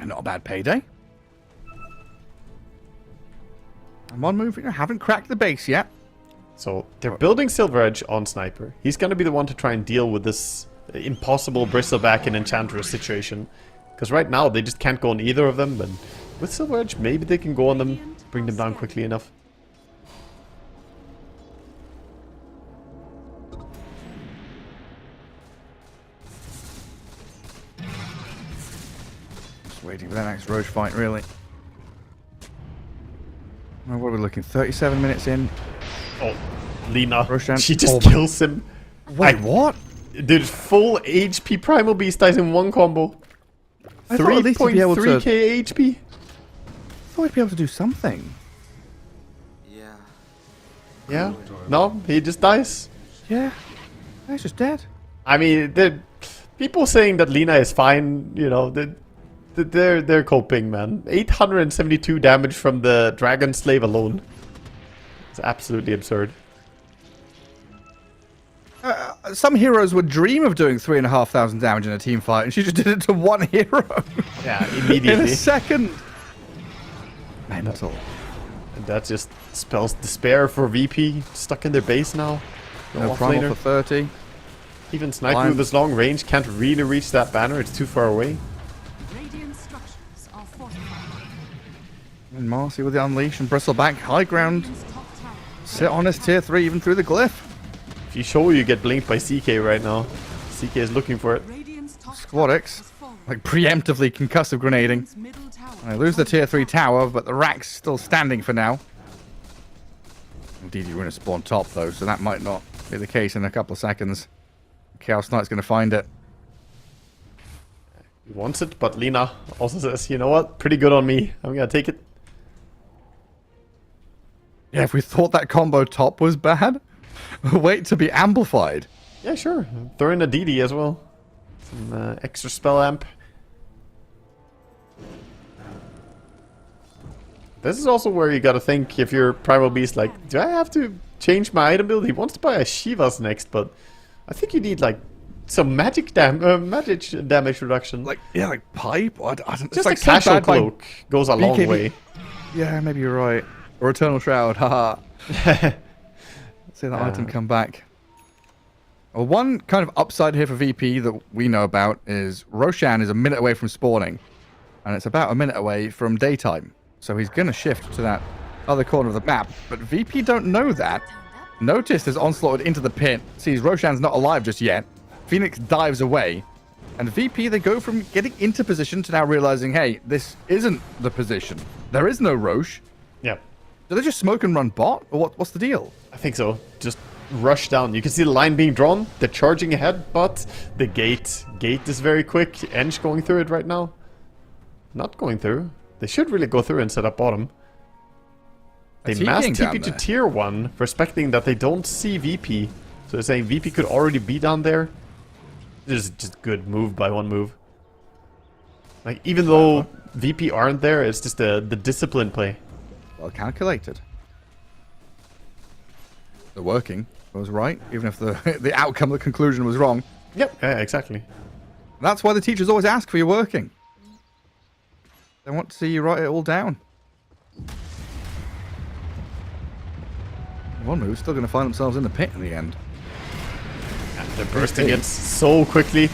Not a bad payday. And One Move, haven't cracked the base yet. So they're building Silver Edge on Sniper. He's going to be the one to try and deal with this impossible Bristleback and Enchantress situation. Because right now they just can't go on either of them. But with Silver Edge, maybe they can go on them, bring them down quickly enough. Just waiting for that next Roche fight, really. Well, what are we looking? 37 minutes in. Oh, Lina. Roshan. She just kills him. Wait, what? Dude, full HP Primal Beast dies in one combo. I thought at least he'd be able to... 3k HP. I thought he'd be able to do something. Yeah? No, he just dies. Yeah. He's just dead. I mean, people saying that Lina is fine, they're coping, man. 872 damage from the Dragon Slave alone. It's absolutely absurd. Some heroes would dream of doing 3,500 damage in a team fight, and she just did it to one hero. Yeah, immediately. In a second. Mental. And that just spells despair for VP. Stuck in their base now. No Primal for 30. Even Sniper with this long range can't really reach that banner. It's too far away. Radiant structures are fortified. And Marcy with the Unleash and Bristleback. High ground. Radiant's top tower Sit on his tier 3 even through the glyph. If you show you get blinked by CK right now. CK is looking for it. Radiant's top Squad tower X. has fallen. Like preemptively concussive grenading. Radiant's middle tower They lose the tier 3 tower, but the rack's still standing for now. Indeed, you're going to spawn top though, so that might not be the case in a couple of seconds. Chaos Knight's going to find it. He wants it, but Lina also says, you know what? Pretty good on me. I'm going to take it. Yeah, if we thought that combo top was bad, wait to be amplified. Yeah, sure. Throw in a DD as well. Some extra spell amp. This is also where you gotta think if you're Primal Beast, like, do I have to change my item build? He wants to buy a Shiva's next, but I think you need like some magic damage reduction. Like, yeah, like pipe? I don't, Just like a casual bad by cloak goes a long BKB. way. Yeah, maybe you're right. Or Eternal Shroud, haha. See that item come back. Well, one kind of upside here for VP that we know about is Roshan is a minute away from spawning. And it's about a minute away from daytime. So he's going to shift to that other corner of the map. But VP don't know that. Notice is onslaughted into the pit. Sees Roshan's not alive just yet. Phoenix dives away. And VP, they go from getting into position to now realizing, hey, this isn't the position. There is no Rosh. Yeah. Do they just smoke and run bot? Or what's the deal? I think so. Just rush down. You can see the line being drawn. They're charging ahead, but the gate is very quick. Eng going through it right now. Not going through. They should really go through and set up bottom. They mass TP to tier 1, respecting that they don't see VP. So they're saying VP could already be down there. This is just good move by one move. Like, even though VP aren't there, it's just the discipline play. Well calculated. The working was right, even if the outcome, the conclusion was wrong. Yep, yeah, exactly. That's why the teachers always ask for your working. They want to see you write it all down. One move's still going to find themselves in the pit in the end. And they're bursting it so quickly.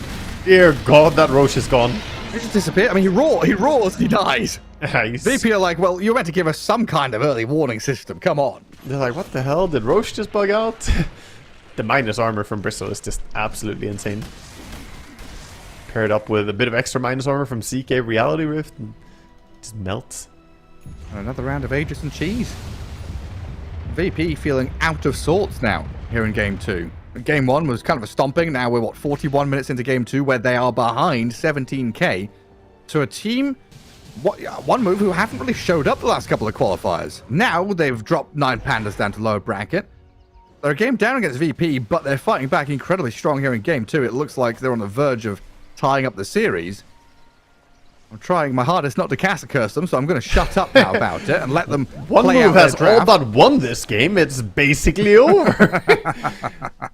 Dear God, that Roche is gone. He just disappeared. I mean, he roars, he dies. Nice. VP are like, well, you're meant to give us some kind of early warning system. Come on. They're like, what the hell? Did Roche just bug out? The minus armor from Bristol is just absolutely insane. Paired up with a bit of extra minus armor from CK Reality Rift. And just melts. And another round of Aegis and Cheese. VP feeling out of sorts now here in Game 2. Game 1 was kind of a stomping. Now we're, 41 minutes into Game 2 where they are behind 17k to a team, one move who haven't really showed up the last couple of qualifiers. Now they've dropped 9 Pandas down to lower bracket. They're a game down against VP, but they're fighting back incredibly strong here in Game 2. It looks like they're on the verge of tying up the series. I'm trying my hardest not to cast a curse them, so I'm going to shut up now about it and let them One play move out has their all draft. but won this game. It's basically over.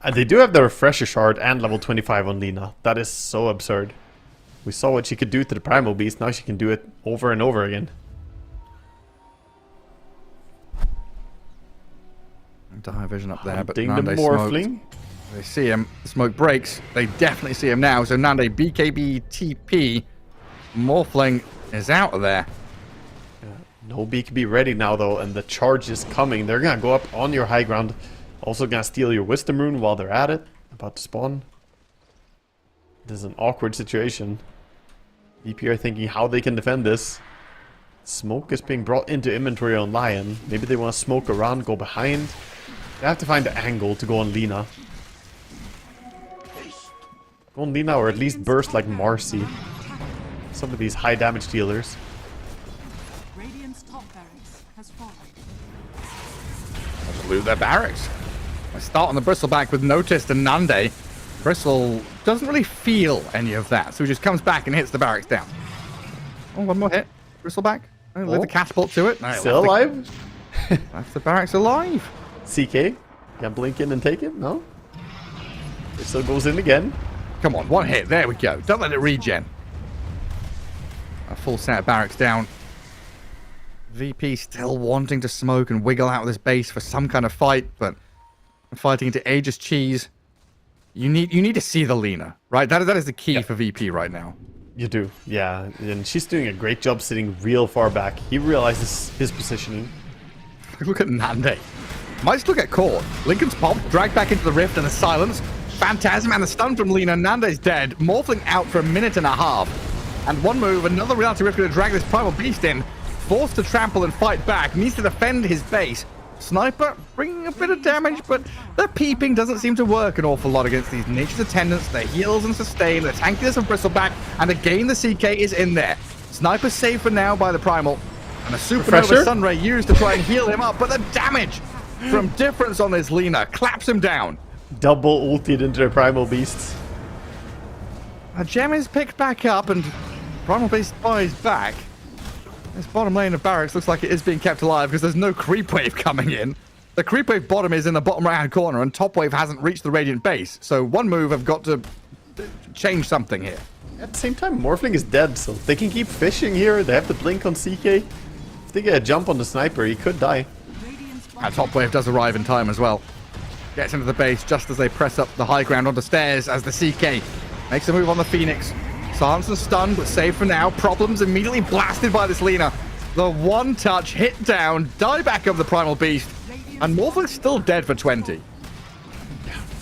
And they do have the Refresher Shard and level 25 on Lina. That is so absurd. We saw what she could do to the Primal Beast. Now she can do it over and over again. Dire vision up there, but Hunting the Nande Morphling. smoked. They see him. The smoke breaks. They definitely see him now. So Nande, BKB, TP. Morphling is out of there. No BKB ready now, though, and the charge is coming. They're going to go up on your high ground. Also going to steal your Wisdom Rune while they're at it. About to spawn. This is an awkward situation. VP are thinking how they can defend this. Smoke is being brought into inventory on Lion. Maybe they want to smoke around, go behind. They have to find the angle to go on Lina. Go on Lina or at least burst like Marcy. Some of these high damage dealers. Radiant's top barracks has fallen. Let's loot their barracks. I start on the Bristleback with Noticed and Nande. Bristle doesn't really feel any of that, so he just comes back and hits the barracks down. Oh, one more hit. Bristleback. Oh, leave the catapult to it. No, Still alive? Left the barracks alive. CK? Can blink in and take it? No? It still goes in again. Come on, one hit. There we go. Don't let it regen. A full set of barracks down. VP still wanting to smoke and wiggle out of this base for some kind of fight, but fighting into Aegis Cheese. You need to see the Lina, right? That is the key for VP right now. You do, yeah. And she's doing a great job sitting real far back. He realizes his positioning. Look at Nande. Might just look at Core. Lincoln's popped, dragged back into the rift and the silence. Phantasm and the stun from Lina. Nande's dead. Morphling out for a minute and a half. And one move, another Reality Rift going to drag this Primal Beast in. Forced to trample and fight back. Needs to defend his base. Sniper bringing a bit of damage, but the peeping doesn't seem to work an awful lot against these Nature's Attendants. The heals and sustain, the tankiness of Bristleback, and again the CK is in there. Sniper saved for now by the Primal. And a Supernova Sunray used to try and heal him up, but the damage from Difference on this Lina claps him down. Double ulted into the Primal Beast. A gem is picked back up and Primal Beast buys back. This bottom lane of barracks looks like it is being kept alive because there's no creep wave coming in. The creep wave bottom is in the bottom right-hand corner, and top wave hasn't reached the Radiant base. So one move have got to change something here. At the same time, Morphling is dead, so they can keep fishing here. They have the blink on CK. If they get a jump on the sniper, he could die. And top wave does arrive in time as well. Gets into the base just as they press up the high ground onto stairs as the CK makes a move on the Phoenix. Silence's stunned, but safe for now. Problems immediately blasted by this Lina. The one touch, hit down, dieback of the Primal Beast, and Morphling's still dead for 20.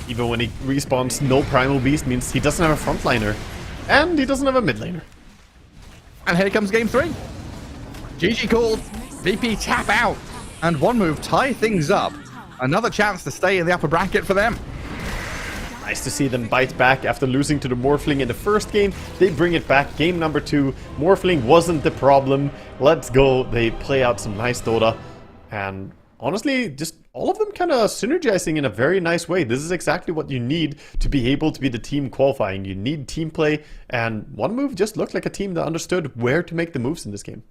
Even when he respawns, no Primal Beast means he doesn't have a frontliner. And he doesn't have a mid laner. And here comes game 3. GG called. VP tap out. And one move tie things up. Another chance to stay in the upper bracket for them. Nice to see them bite back after losing to the Morphling in the first game. They bring it back. Game number 2. Morphling wasn't the problem. Let's go. They play out some nice Dota. And honestly, just all of them kind of synergizing in a very nice way. This is exactly what you need to be able to be the team qualifying. You need team play. And one move just looked like a team that understood where to make the moves in this game.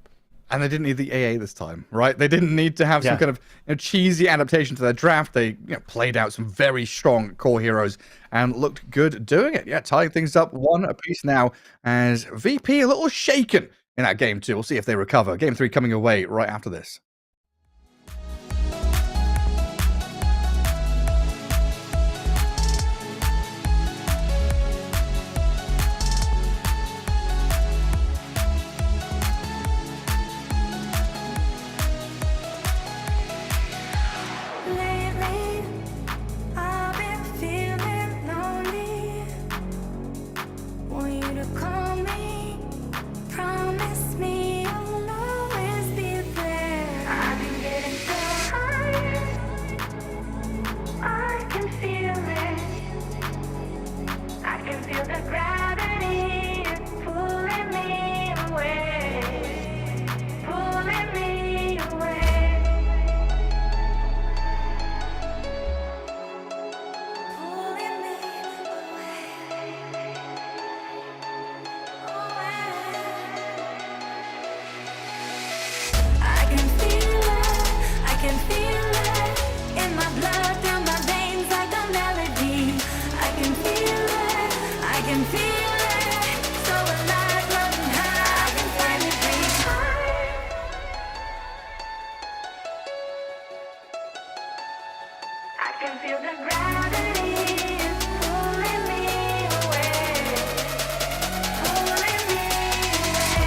And they didn't need the AA this time, right? They didn't need to have some kind of cheesy adaptation to their draft. They played out some very strong core heroes and looked good doing it. Yeah, tying things up 1 apiece now as VP a little shaken in that game 2. We'll see if they recover. Game 3 coming away right after this. Lately, I've been feeling lonely. Want you to call me, promise me you'll always be there. I've been getting so high, I can feel it. I can feel the gravity pulling me away, pulling me away. Pulling me I can feel it in my blood, down my veins like a melody. I can feel it, so alive, running high. I can finally breathe. I can feel the gravity pulling me away, pulling me away.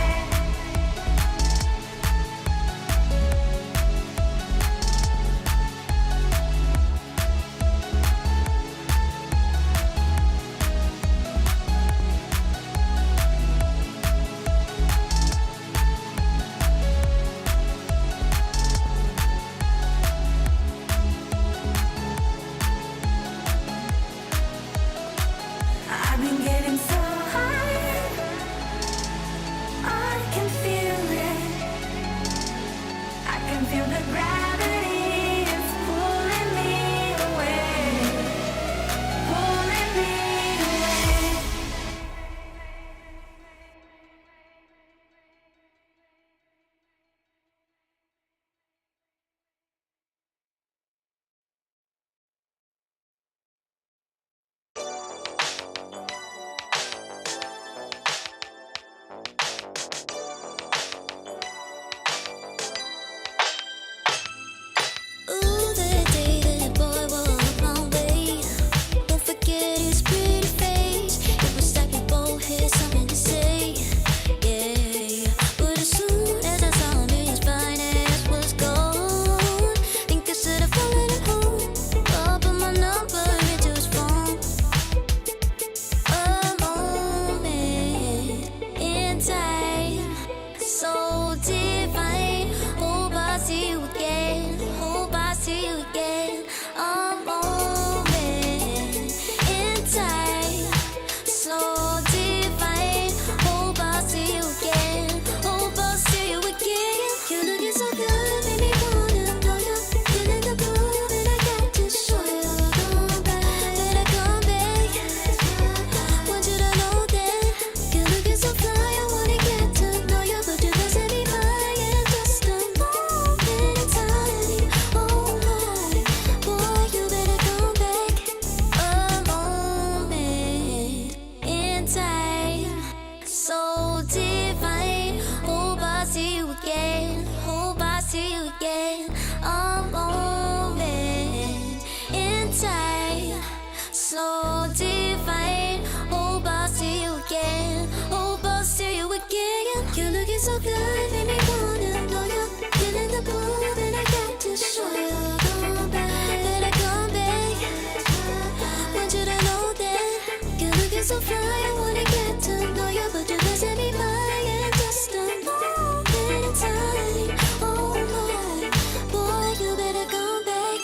I wanna get to know you, but you're losing me by in just a moment in time. Oh my, boy, you better come back.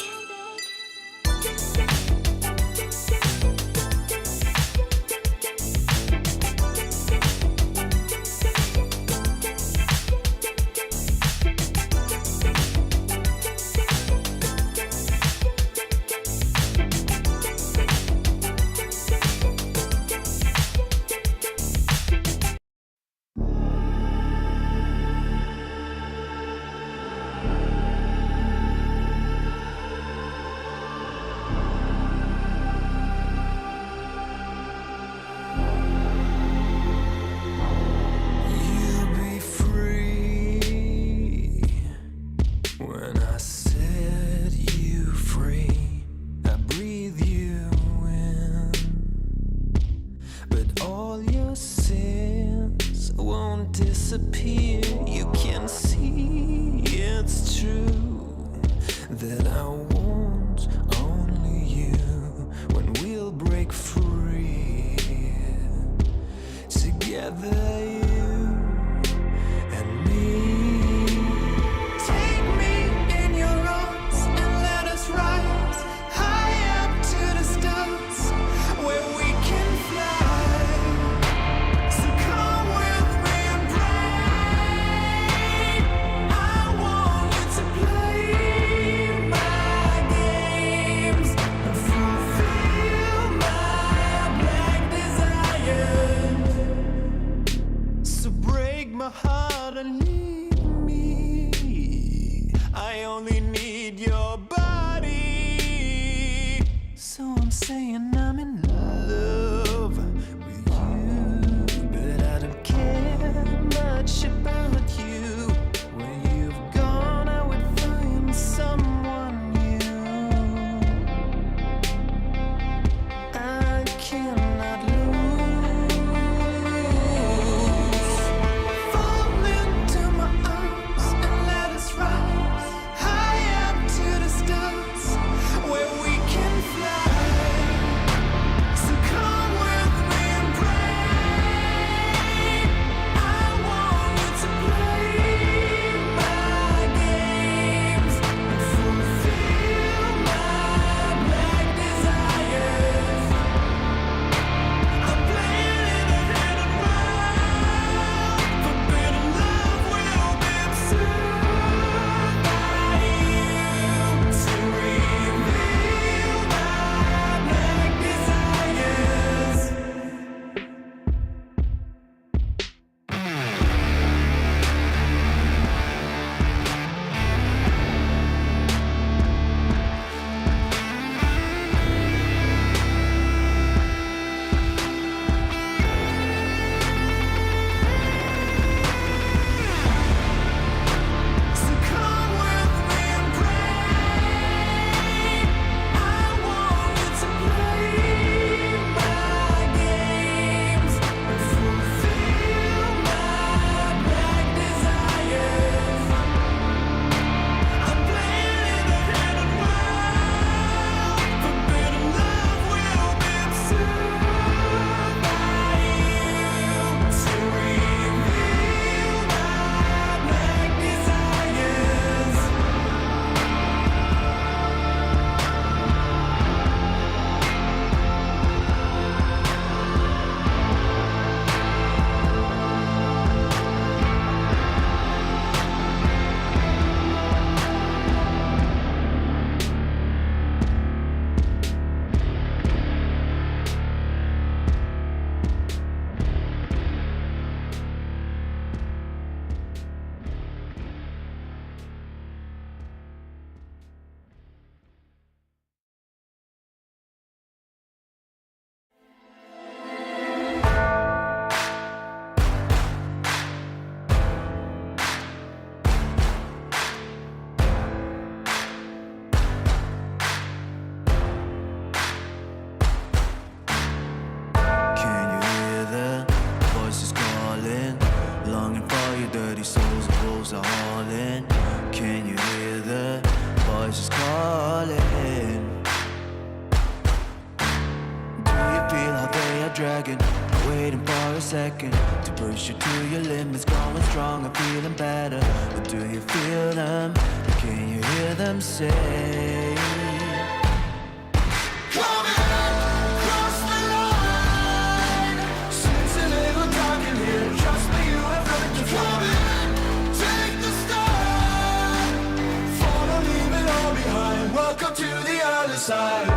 You'll be free when I set you free. I breathe you in, but all your sins won't disappear. You can see it's true that I want only you when we'll break free. Together, you and me. Take me in your arms and let us rise high up to the stars where we can fly. So come with me and pray. I want you to play my games and fulfill my black desires. waiting for a second to push you to your limits, going strong and feeling better. But do you feel them? Can you hear them say? Welcome to the other side.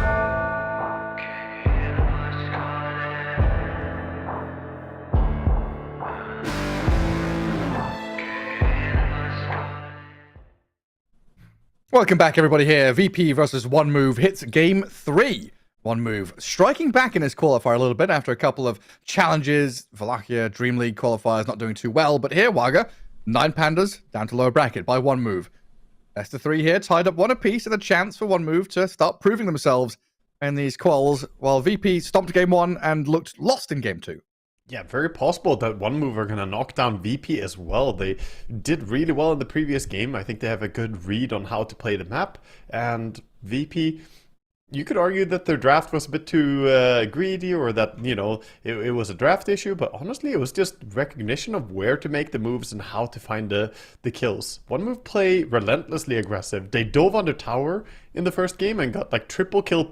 Welcome back, everybody. Here, VP versus One Move hits game 3. One Move striking back in his qualifier a little bit after a couple of challenges. Wallachia Dream League qualifiers not doing too well, but here Waga, 9 pandas down to lower bracket by One Move. Best of 3 here, tied up 1 apiece, and a chance for One Move to start proving themselves in these quals, while VP stomped game 1 and looked lost in game 2. Yeah, very possible that One Move are going to knock down VP as well. They did really well in the previous game. I think they have a good read on how to play the map. And VP, you could argue that their draft was a bit too greedy, or that, you know, it was a draft issue. But honestly, it was just recognition of where to make the moves and how to find the kills. One Move play relentlessly aggressive. They dove under tower in the first game and got like triple kill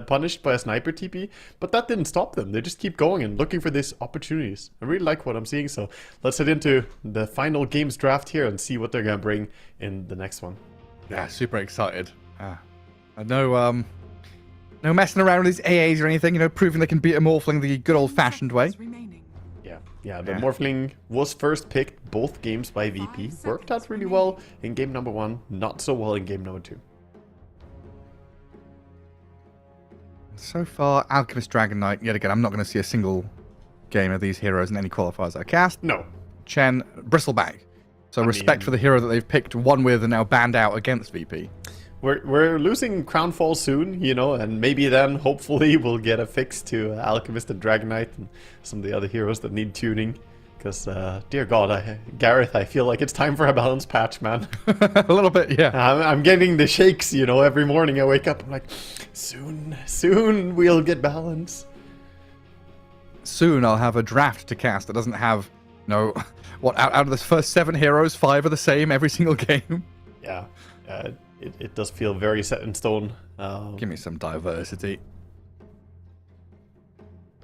punished by a sniper TP. But that didn't stop them. They just keep going and looking for these opportunities. I really like what I'm seeing. So let's head into the final games draft here and see what they're going to bring in the next one. Yeah, super excited. I know, no messing around with these AAs or anything, you know, proving they can beat a Morphling the good old-fashioned way. Yeah, the Morphling was first picked both games by VP. Worked out really well in game number 1, not so well in game number 2. So far, Alchemist Dragon Knight, yet again, I'm not going to see a single game of these heroes in any qualifiers I cast. No. Chen, Bristleback. So respect for the hero that they've picked one with and now banned out against VP. We're losing Crownfall soon, you know, and maybe then, hopefully, we'll get a fix to Alchemist and Dragon Knight and some of the other heroes that need tuning. Because, dear God, Gareth, I feel like it's time for a balance patch, man. A little bit, yeah. I'm getting the shakes, you know, every morning I wake up, I'm like, soon we'll get balance. Soon I'll have a draft to cast that doesn't have, you know, what, out of the first 7 heroes, 5 are the same every single game. Yeah, it does feel very set in stone. Give me some diversity.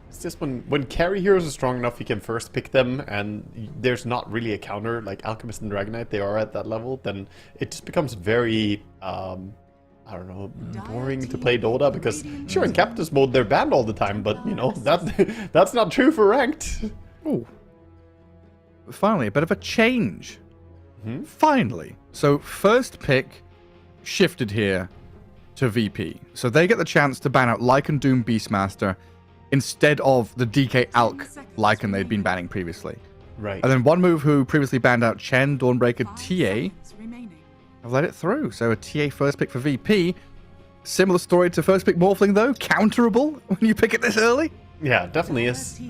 It's just when carry heroes are strong enough, you can first pick them, and there's not really a counter like Alchemist and Dragon Knight. They are at that level. Then it just becomes very, I don't know, boring to play Dota, because sure, in Captain's mode they're banned all the time, but you know that's not true for ranked. Oh, finally a bit of a change. Finally, so first pick shifted here to VP, so they get the chance to ban out Lycan Doom Beastmaster instead of the DK Alk Lycan they'd been banning previously. Right. And then One Move, who previously banned out Chen, Dawnbreaker, TA, have let it through. So a TA first pick for VP. Similar story to first pick Morphling, though. Counterable when you pick it this early. Yeah, definitely is.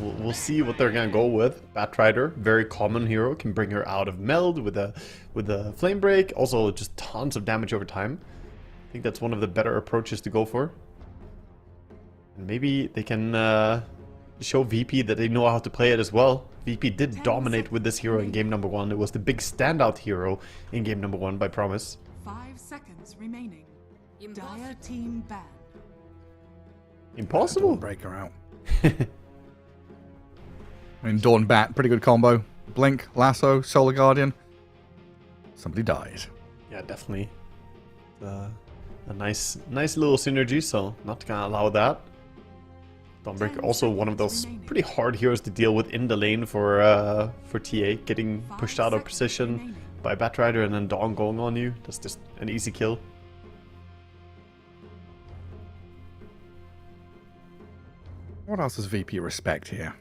We'll see what they're gonna go with. Batrider, very common hero, can bring her out of meld with a flame break. Also, just tons of damage over time. I think that's one of the better approaches to go for. And maybe they can show VP that they know how to play it as well. VP did dominate with this hero in game number 1. It was the big standout hero in game number 1 by promise. 5 seconds remaining. Dire team ban. Impossible. Dawnbreaker out. I mean, Dawn Bat, pretty good combo. Blink, Lasso, Solar Guardian. Somebody dies. Yeah, definitely. A nice little synergy, so not gonna allow that. Dawnbreaker also one of those pretty hard heroes to deal with in the lane for TA, getting pushed out of position by Batrider and then Dawn going on you. That's just an easy kill. What else does VP respect here?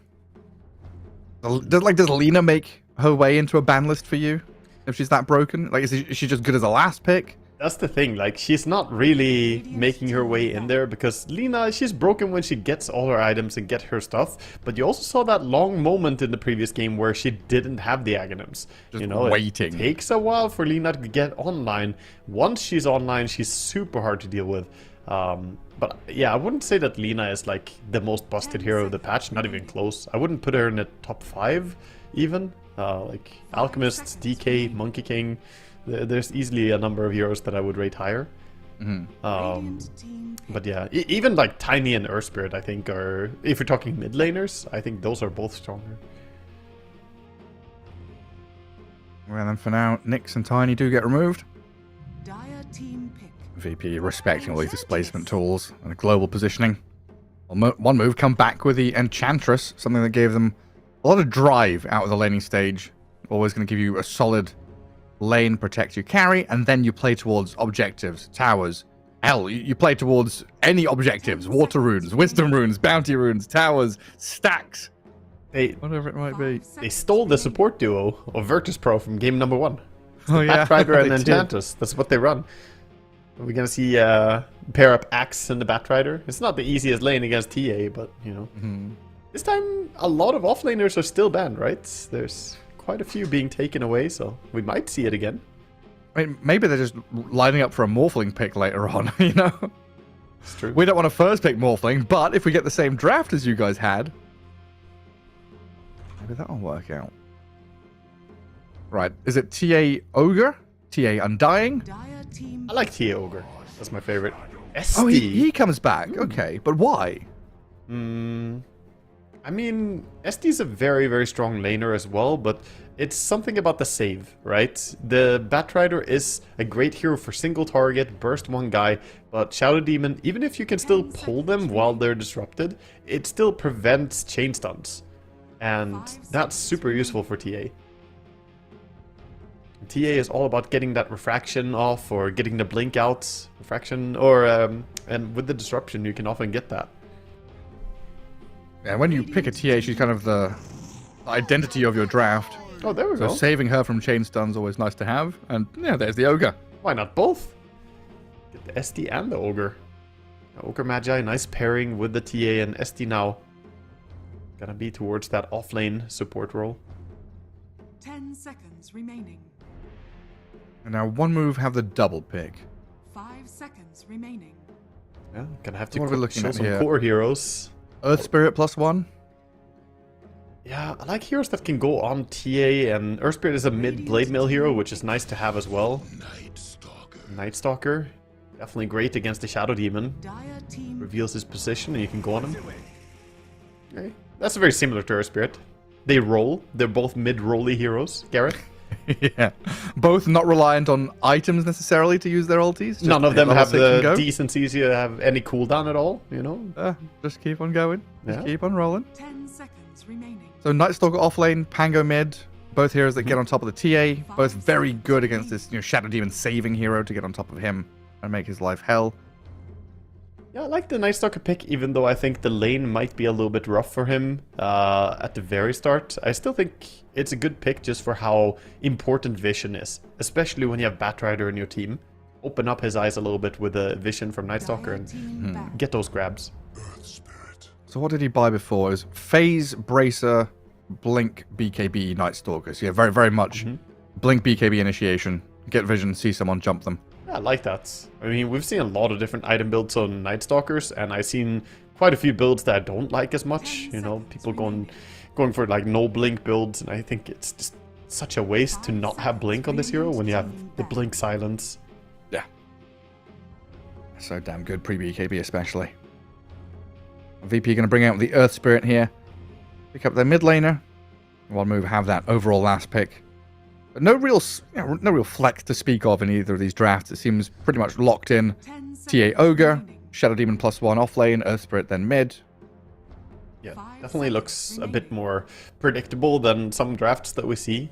Does Lena make her way into a ban list for you? If she's that broken? Like, is she just good as a last pick? That's the thing, like, she's not really making her way in there, because Lena, she's broken when she gets all her items and get her stuff, but you also saw that long moment in the previous game where she didn't have the Aghanims. Just you know, waiting. It takes a while for Lena to get online. Once she's online, she's super hard to deal with. But yeah, I wouldn't say that Lina is like the most busted hero of the patch, not even close. I wouldn't put her in the top 5 even. Like Alchemist, DK, Monkey King, there's easily a number of heroes that I would rate higher. But yeah, even like Tiny and Earth Spirit, I think, are, if you're talking mid laners, I think those are both stronger. Well, then for now, Nyx and Tiny do get removed. Dire team pick. VP respecting all these displacement tools and global positioning. One move, come back with the Enchantress, something that gave them a lot of drive out of the laning stage. Always going to give you a solid lane, protect your carry, and then you play towards objectives, towers. Hell, you play towards any objectives, water runes, wisdom runes, bounty runes, towers, stacks. Whatever it might be. They stole the support duo of Virtus Pro from game number 1. Oh yeah, Batrider and they Enchantress. That's what they run. Are we gonna see pair up Axe and the Batrider? It's not the easiest lane against TA, but you know. This time a lot of offlaners are still banned, right? There's quite a few being taken away, so we might see it again. I mean, maybe they're just lining up for a Morphling pick later on, you know? It's true. We don't want to first pick Morphling, but if we get the same draft as you guys had, maybe that'll work out. Right, is it TA Ogre? TA Undying? Dire team. I like TA Ogre. That's my favorite. SD. Oh, he comes back. Okay, but why? I mean, SD is a very, very strong laner as well, but it's something about the save, right? The Batrider is a great hero for single target, burst one guy, but Shadow Demon, even if you can still pull them while they're disrupted, it still prevents chain stuns. And that's super useful for TA. TA is all about getting that refraction off or getting the blink out, refraction, or and with the disruption you can often get that. Yeah, when you pick a TA, she's kind of the identity of your draft. Oh, there we So go. saving her from chain stuns always nice to have. And yeah, there's the Ogre. Why not both? Get the SD and the Ogre. Ogre Magi, nice pairing with the TA, and SD now gonna be towards that offlane support role. 10 seconds remaining. And now one move have the double pick. 5 seconds remaining. Yeah, gonna have to What are we looking show at some here? core heroes. Earth Spirit +1. Yeah, I like heroes that can go on TA, and Earth Spirit is a mid blade mill hero, which is nice to have as well. Night Stalker, definitely great against the Shadow Demon. Dire team. Reveals his position and you can go on him. Okay. That's very similar to Earth Spirit. They roll. They're both mid-rolly heroes. Gareth? Yeah. Both not reliant on items necessarily to use their ultis. Just None of them have levels they can the go. decency to have any cooldown at all, you know? Just keep on going. Just Yeah. keep on rolling. 10 seconds remaining. So Night Stalker offlane, Pango mid. Both heroes that get on top of the TA. Both very good against this Shadow Demon saving hero to get on top of him and make his life hell. Yeah, I like the Night Stalker pick, even though I think the lane might be a little bit rough for him at the very start. I still think it's a good pick just for how important vision is, especially when you have Batrider in your team. Open up his eyes a little bit with the vision from Night Stalker and get those grabs. So what did he buy before? It was Phase, Bracer, Blink, BKB, Night Stalker. So yeah, very, very much Blink, BKB initiation. Get vision, see someone, jump them. Yeah, I like that. I mean, we've seen a lot of different item builds on Night Stalkers, and I've seen quite a few builds that I don't like as much. You know, people going for like no blink builds, and I think it's just such a waste to not have blink on this hero when you have the blink silence. Yeah. So damn good pre-BKB especially. VP going to bring out the Earth Spirit here. Pick up their mid laner. One move have that overall last pick. But no real flex to speak of in either of these drafts. It seems pretty much locked in. TA Ogre, Shadow Demon +1 off lane, Earth Spirit then mid. Yeah, definitely looks a bit more predictable than some drafts that we see.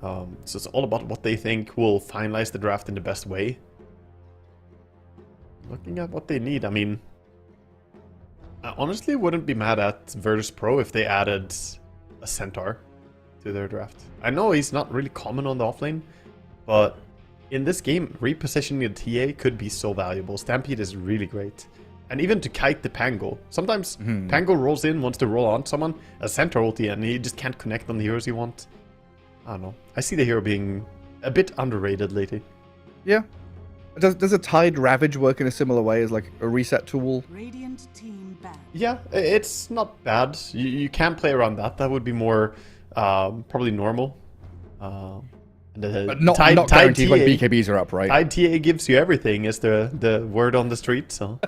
So it's all about what they think will finalize the draft in the best way. Looking at what they need, I mean, I honestly wouldn't be mad at Virtus Pro if they added a Centaur to their draft. I know he's not really common on the offlane, but in this game, repositioning the TA could be so valuable. Stampede is really great. And even to kite the Pango. Sometimes Pango rolls in, wants to roll on someone, a Centaur ulti, and he just can't connect on the heroes you want. I don't know. I see the hero being a bit underrated lately. Yeah. Does a Tide Ravage work in a similar way as like a reset tool? Radiant team banned. Yeah, it's not bad. You can play around that. That would be more probably normal. But not guaranteed when BKBs are up, right? Tide TA gives you everything is the word on the street, so.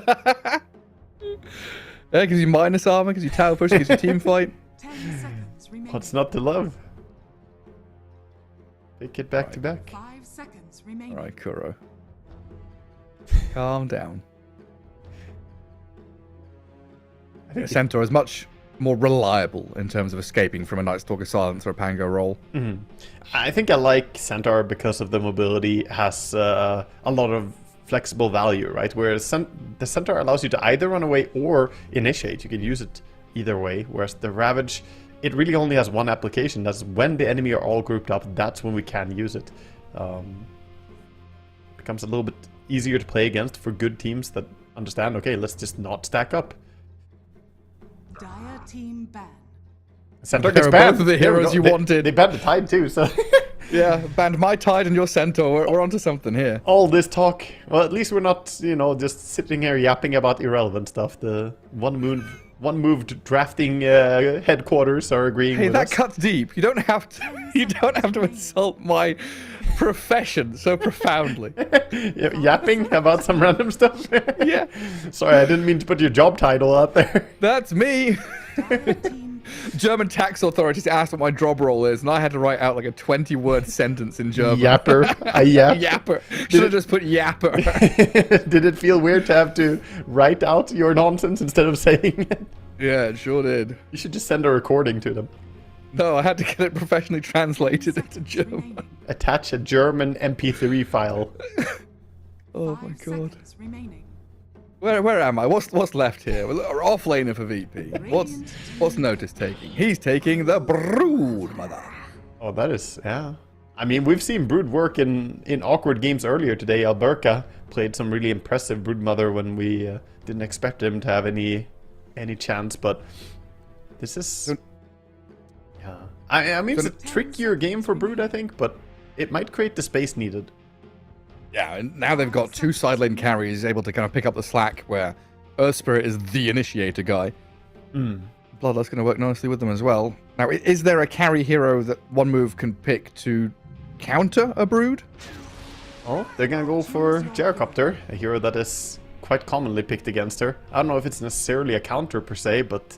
Yeah, gives you minus armor, gives you tower push, gives you team fight. 10 seconds remaining. What's not to love? Pick it back to back. 5 seconds remaining. Alright, Kuro. Calm down. Centaur is much more reliable in terms of escaping from a Night Stalker Silence or a Pango roll. I think I like Centaur because of the mobility. It has a lot of flexible value, right? Whereas the Centaur allows you to either run away or initiate. You can use it either way. Whereas the Ravage, it really only has one application. That's when the enemy are all grouped up. That's when we can use it. Becomes a little bit easier to play against for good teams that understand, okay, let's just not stack up. Dire team ban. Centaur They gets were banned. both of the There we heroes go. you wanted. They banned the Tide too, so... Yeah, banned my Tide and your Centaur. We're onto something here. All this talk. Well, at least we're not, you know, just sitting here yapping about irrelevant stuff. The one moved drafting headquarters are agreeing Hey, with that us. cuts deep. You don't have to. You don't have to insult my profession so profoundly. Yapping about some random stuff. Yeah, Sorry, I didn't mean to put your job title out there. that's me. Dire team German tax authorities asked what my job role is, and I had to write out like a 20-word sentence in German. Yapper. A yap. Yapper. Should have just put yapper. Did it feel weird to have to write out your nonsense instead of saying it? Yeah, it sure did. You should just send a recording to them. No, I had to get it professionally translated into German. remaining. Attach a German MP3 file. Oh 5 my god. seconds remaining. Where am I? What's left here? We're off laner for VP. What's Notice taking? He's taking the Brood, mother. Oh, that is, yeah. I mean, we've seen Brood work in awkward games earlier today. Alberca played some really impressive Brood Mother when we didn't expect him to have any chance, but this is... Yeah. I mean, it's a trickier game for Brood, I think, but it might create the space needed. Yeah, and now they've got two side lane carries able to kind of pick up the slack where Earth Spirit is the initiator guy. Bloodlust's going to work nicely with them as well. Now, is there a carry hero that one move can pick to counter a Brood? Oh, they're gonna go for Gyrocopter, a hero that is quite commonly picked against her. I don't know if it's necessarily a counter per se, but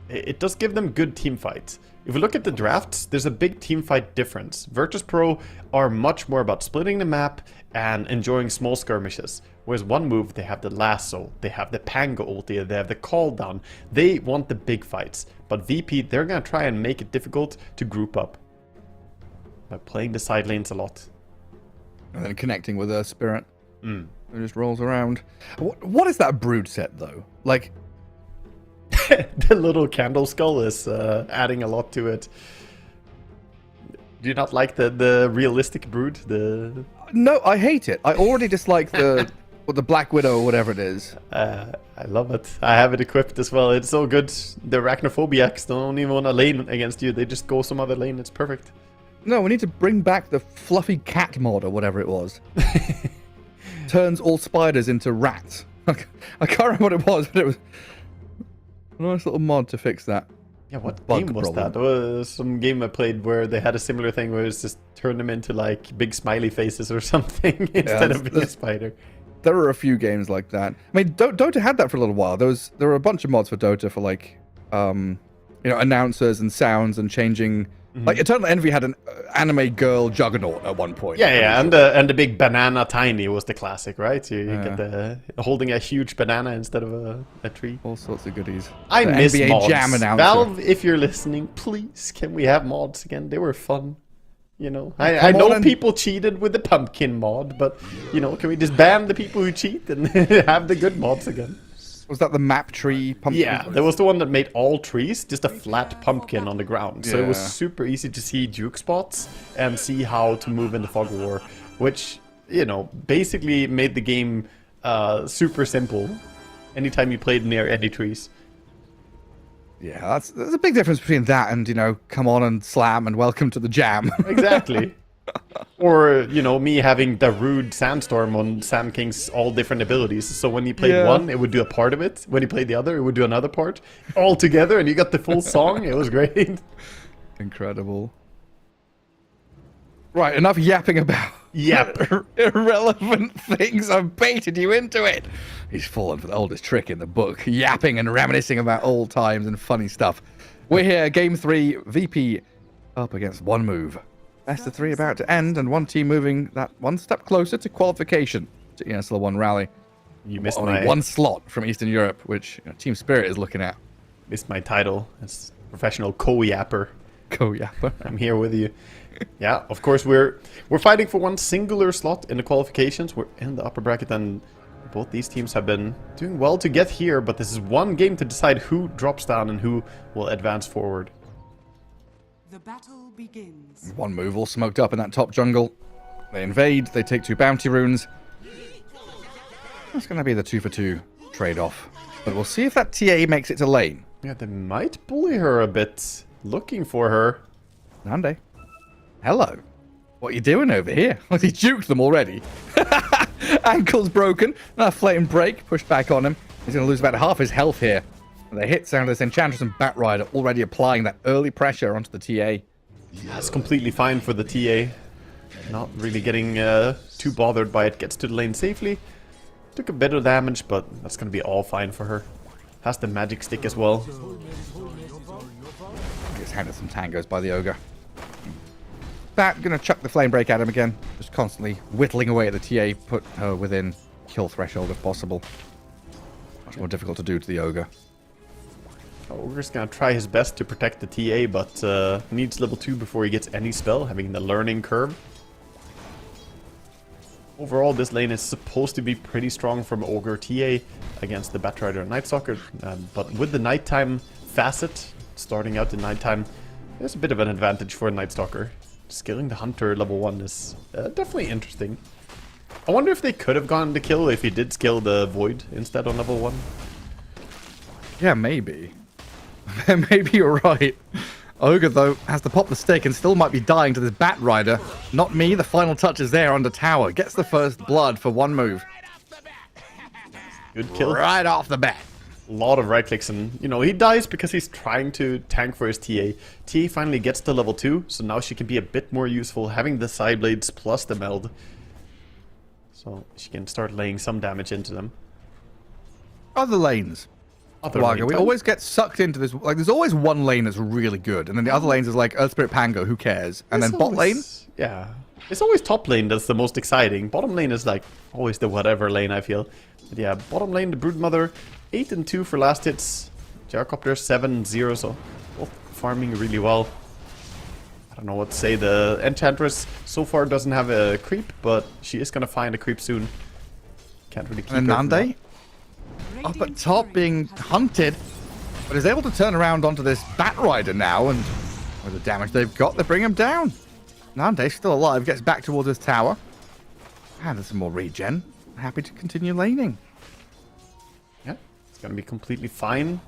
it does give them good team fights. If we look at the drafts, there's a big team fight difference. Virtus Pro are much more about splitting the map and enjoying small skirmishes. Whereas one move, they have the lasso, they have the Pango ulti, they have the call down. They want the big fights. But VP, they're gonna try and make it difficult to group up by playing the side lanes a lot. And then connecting with Earth Spirit. It just rolls around. What is that Brood set, though? Like... The little candle skull is adding a lot to it. Do you not like the realistic Brood? No, I hate it. I already dislike the Black Widow or whatever it is. I love it. I have it equipped as well. It's so good. The Arachnophobiacs don't even want to lane against you. They just go some other lane. It's perfect. No, we need to bring back the fluffy cat mod or whatever it was. Turns all spiders into rats. I can't remember what it was, but it was a nice little mod to fix that. Yeah, what Bug game was problem. that? There was some game I played where they had a similar thing where it's just turn them into like big smiley faces or something instead of being a spider. There were a few games like that. I mean, Dota had that for a little while. There were a bunch of mods for Dota for like, announcers and sounds and changing. Like Eternal Envy had an anime girl juggernaut at one point. Yeah, and the big banana tiny was the classic, right? You get the holding a huge banana instead of a tree. All sorts of goodies. I The miss NBA mods. Jam announcer. Valve, if you're listening, please can we have mods again? They were fun. You know, I Come know on and- people cheated with the pumpkin mod, but you know, can we just ban the people who cheat and have the good mods again? Was that the map tree pumpkin? Yeah, there was the one that made all trees just a flat pumpkin on the ground. So it was Yeah. super easy to see juke spots and see how to move in the fog war, which, you know, basically made the game super simple anytime you played near any trees. Yeah, there's a big difference between that and, come on and slam and welcome to the jam. Exactly. Or, you know, me having the rude Sandstorm on Sand King's all different abilities. So when you played one, it would do a part of it. When you played the other, it would do another part. All together, and you got the full song. It was great. Incredible. Right, enough yapping about irrelevant things. I've baited you into it. He's fallen for the oldest trick in the book, yapping and reminiscing about old times and funny stuff. We're here, Game 3, VP up against One Move. Best of 3 about to end, and one team moving that one step closer to qualification to ESL One Raleigh. You missed only one slot from Eastern Europe, which Team Spirit is looking at. Missed my title as professional co-yapper. Co-yapper. I'm here with you. Yeah, of course we're fighting for one singular slot in the qualifications. We're in the upper bracket, and both these teams have been doing well to get here, but this is one game to decide who drops down and who will advance forward. The battle begins. One Move all smoked up in that top jungle. They invade, they take 2 bounty runes. That's going to be the 2-for-2 trade-off. But we'll see if that TA makes it to lane. Yeah, they might bully her a bit. Looking for her. Nande. Hello. What you doing over here? Well, he juked them already. Ankle's broken. Now flame break. Push back on him. He's going to lose about half his health here. And the hit sound of this Enchantress and Batrider already applying that early pressure onto the TA. That's completely fine for the TA. Not really getting too bothered by it. Gets to the lane safely. Took a bit of damage, but that's going to be all fine for her. Has the magic stick as well. Gets handed some tangos by the Ogre. That gonna chuck the flame break at him again. Just constantly whittling away at the TA. Put her within kill threshold if possible. Much more difficult to do to the Ogre. Ogre's gonna try his best to protect the TA, but needs level 2 before he gets any spell, having the learning curve. Overall, this lane is supposed to be pretty strong from Ogre TA against the Batrider and Night Stalker, but with the nighttime facet, starting out in nighttime, there's a bit of an advantage for a Night Stalker. Skilling the Hunter level 1 is definitely interesting. I wonder if they could have gone to kill if he did skill the Void instead on level 1. Yeah, maybe. Maybe you're right. Ogre, though, has to pop the stick and still might be dying to this Batrider. Not me, the final touch is there under tower. Gets the first blood for One Move. Good kill. Right off the bat. A lot of right clicks, and you know, he dies because he's trying to tank for his TA. TA finally gets to level 2, so now she can be a bit more useful, having the side blades plus the meld. So she can start laying some damage into them. Other lanes. We always get sucked into this. Like, there's always one lane that's really good, and then the other lanes is like Earth Spirit Pango, who cares? And then bot lane? Yeah. It's always top lane that's the most exciting. Bottom lane is like always the whatever lane, I feel. But yeah, bottom lane, the Broodmother, 8 and 2 for last hits. Gyrocopter 7 and 0, so both farming really well. I don't know what to say. The Enchantress so far doesn't have a creep, but she is gonna find a creep soon. Can't really keep her. And Nande up at top being hunted, but is able to turn around onto this Batrider now, and with the damage they've got, they bring him down. Nande still alive, gets back towards his tower. And there's some more regen. Happy to continue laning. Yeah, it's gonna be completely fine.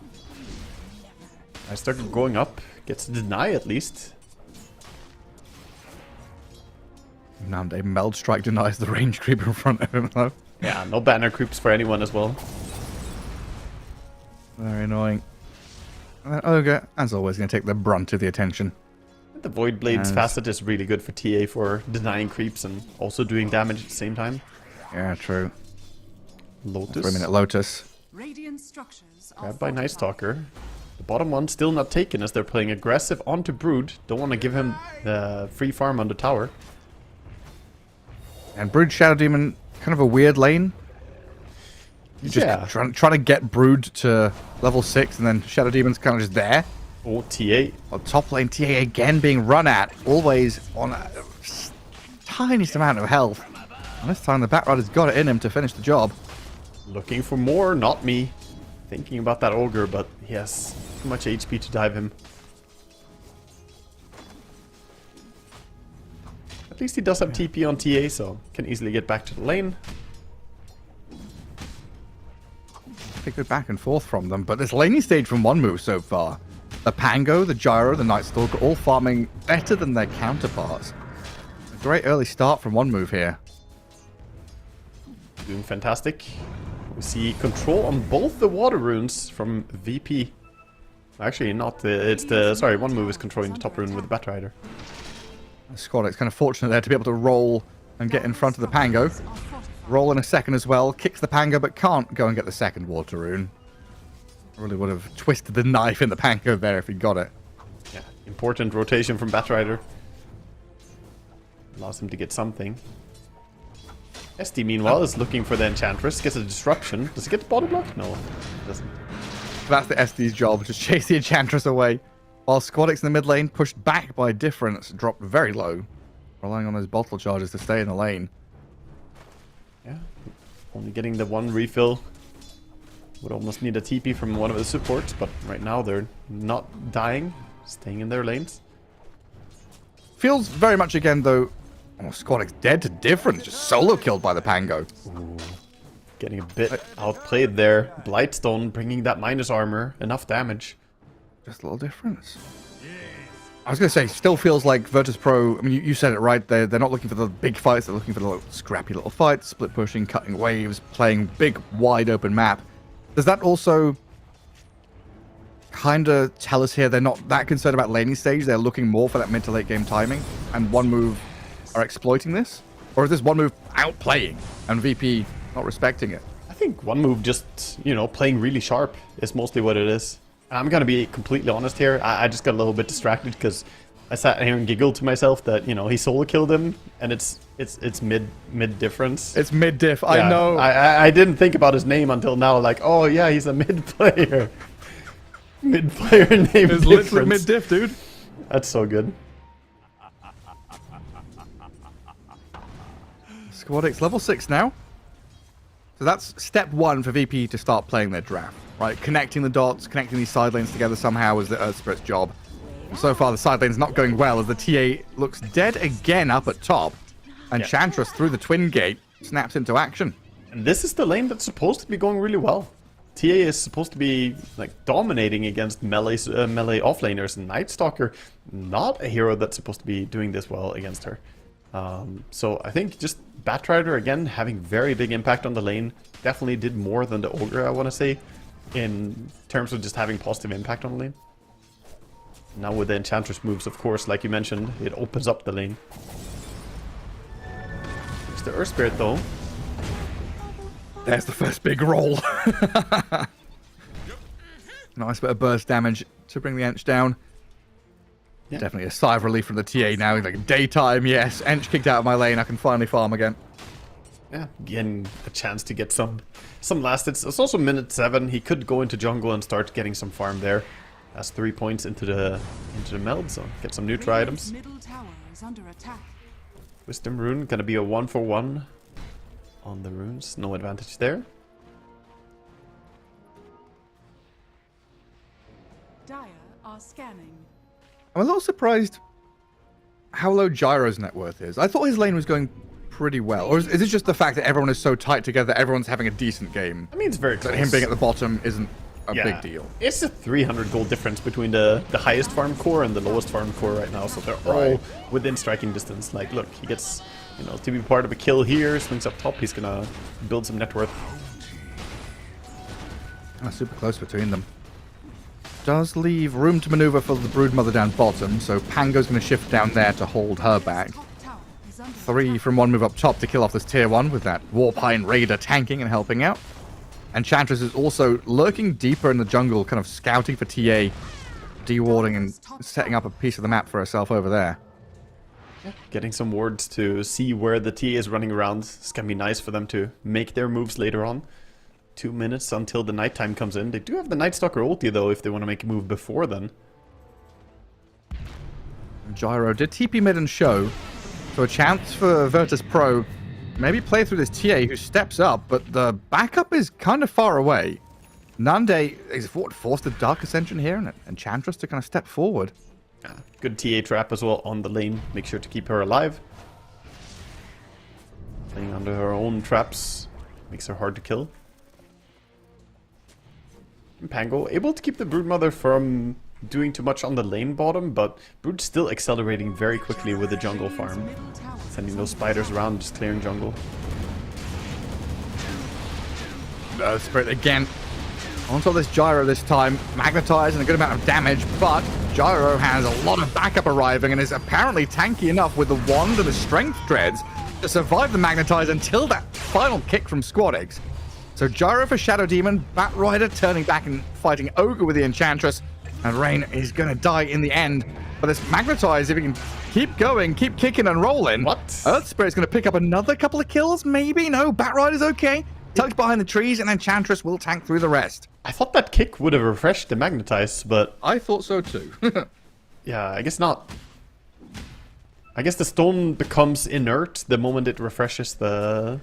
I started going up, gets to deny at least. Nande Meld Strike denies the range creep in front of him though. Yeah, no banner creeps for anyone as well. Very annoying. And then Ogre, as always, going to take the brunt of the attention. The Void Blades facet is really good for TA for denying creeps and also doing damage at the same time. Yeah, true. Lotus. 3-minute Lotus. Radiant structures are Grabbed by Night Stalker. The bottom one still not taken as they're playing aggressive onto Brood. Don't want to give him the free farm on the tower. And Brood Shadow Demon, kind of a weird lane. You just trying to get Brood to level 6 and then Shadow Demon's kind of just there. Oh, TA. Well, top lane TA again being run at, always on a tiniest amount of health. And this time the Batrider's got it in him to finish the job. Looking for more, not me. Thinking about that Ogre, but he has too much HP to dive him. At least he does have TP on TA, so can easily get back to the lane. Pretty good back and forth from them, but this laning stage from One Move so far. The Pango, the Gyro, the Night Stalker, all farming better than their counterparts. Great early start from One Move here. Doing fantastic. We see control on both the water runes from VP. Actually, not the... It's the... Sorry, One Move is controlling the top rune with the Batrider. Squadix kind of fortunate there to be able to roll and get in front of the Pango. Roll in a second as well. Kicks the Pango, but can't go and get the second water rune. Really would have twisted the knife in the Pango there if he got it. Yeah, important rotation from Batrider. Allows him to get something. SD, meanwhile, is looking for the Enchantress. Gets a disruption. Does he get the body block? No, it doesn't. That's the SD's job, just chase the Enchantress away. While Squadix in the mid lane, pushed back by Difference, dropped very low. Relying on those bottle charges to stay in the lane. Yeah, only getting the one refill. Would almost need a TP from one of the supports, but right now they're not dying. Staying in their lanes. Feels very much again, though... Oh, Squadix dead to Difference, just solo killed by the Pango. Ooh, getting a bit outplayed there. Blightstone bringing that minus armor. Enough damage. Just a little difference. I was going to say, still feels like Virtus Pro... I mean, you said it right. They're not looking for the big fights. They're looking for the little, scrappy little fights. Split pushing, cutting waves, playing big, wide open map. Does that also kind of tell us here they're not that concerned about laning stage? They're looking more for that mid to late game timing? And One Move are exploiting this? Or is this One Move outplaying and VP not respecting it? I think One Move just, you know, playing really sharp is mostly what it is. I'm going to be completely honest here. I just got a little bit distracted because I sat here and giggled to myself that, you know, he solo killed him and it's mid difference. It's mid diff, Yeah, I know. I didn't think about his name until now, like, oh yeah, he's a mid player. Mid player named It's literally Difference. mid diff, dude. That's so good. Squadix level 6 now. So that's step 1 for VP to start playing their draft, right? Connecting the dots, connecting these side lanes together somehow is the Earth Spirit's job. And so far the side lane's not going well as the TA looks dead again up at top. And Yeah. Enchantress through the twin gate snaps into action. And this is the lane that's supposed to be going really well. TA is supposed to be like dominating against melee offlaners, and Night Stalker, not a hero that's supposed to be doing this well against her. So I think just Batrider again having very big impact on the lane. Definitely did more than the Ogre, I want to say, in terms of just having positive impact on the lane. Now with the Enchantress moves, of course, like you mentioned, it opens up the lane. There's the Earth Spirit though. There's the first big roll. Nice bit of burst damage to bring the Ench down. Yeah. Definitely a sigh of relief from the TA now. Like, daytime, yes. Ench kicked out of my lane. I can finally farm again. Yeah, getting a chance to get some last hits. It's also minute 7. He could go into jungle and start getting some farm there. That's 3 points into the meld, so get some neutral items. Middle tower is under attack. Wisdom rune gonna be a 1-for-1 on the runes. No advantage there. Dire are scanning. I'm a little surprised how low Gyro's net worth is. I thought his lane was going pretty well. Or is it just the fact that everyone is so tight together, everyone's having a decent game? I mean, it's very That close. him being at the bottom isn't a big deal. It's a 300 gold difference between the highest farm core and the lowest farm core right now, so they're all within striking distance. Like, look, he gets, you know, to be part of a kill here, swings up top, he's gonna build some net worth. Super close between them. Does leave room to maneuver for the Broodmother down bottom, so Pango's going to shift down there to hold her back. Top tower is under 3 from One Move up top to kill off this tier 1 with that Warpine Raider tanking and helping out. Enchantress is also lurking deeper in the jungle, kind of scouting for TA, dewarding and setting up a piece of the map for herself over there. Getting some wards to see where the TA is running around. It's gonna be nice for them to make their moves later on. 2 minutes until the nighttime comes in. They do have the Night Stalker ulti though, if they want to make a move before then. Gyro did TP mid and show, so a chance for Virtus Pro maybe play through this TA who steps up, but the backup is kind of far away. Nande is forced the Dark Ascension here, and Enchantress to kind of step forward. Good TA trap as well on the lane. Make sure to keep her alive. Playing under her own traps makes her hard to kill. And Pango able to keep the Broodmother from doing too much on the lane bottom, but Brood's still accelerating very quickly with the jungle farm. middle tower. Sending those spiders around, just clearing jungle. Spirit again. On top of this Gyro this time, magnetizing a good amount of damage, but Gyro has a lot of backup arriving and is apparently tanky enough with the wand and the strength dreads to survive the magnetize until that final kick from Squad Eggs. So Gyro for Shadow Demon, Bat Rider turning back and fighting Ogre with the Enchantress, and Rain is going to die in the end. But this magnetize, if he can keep going, keep kicking and rolling, What? Earth Spirit's going to pick up another couple of kills, maybe? No, Bat Rider's okay. Tucked behind the trees, and Enchantress will tank through the rest. I thought that kick would have refreshed the magnetize, but I thought so too. yeah, I guess not. I guess the stone becomes inert the moment it refreshes the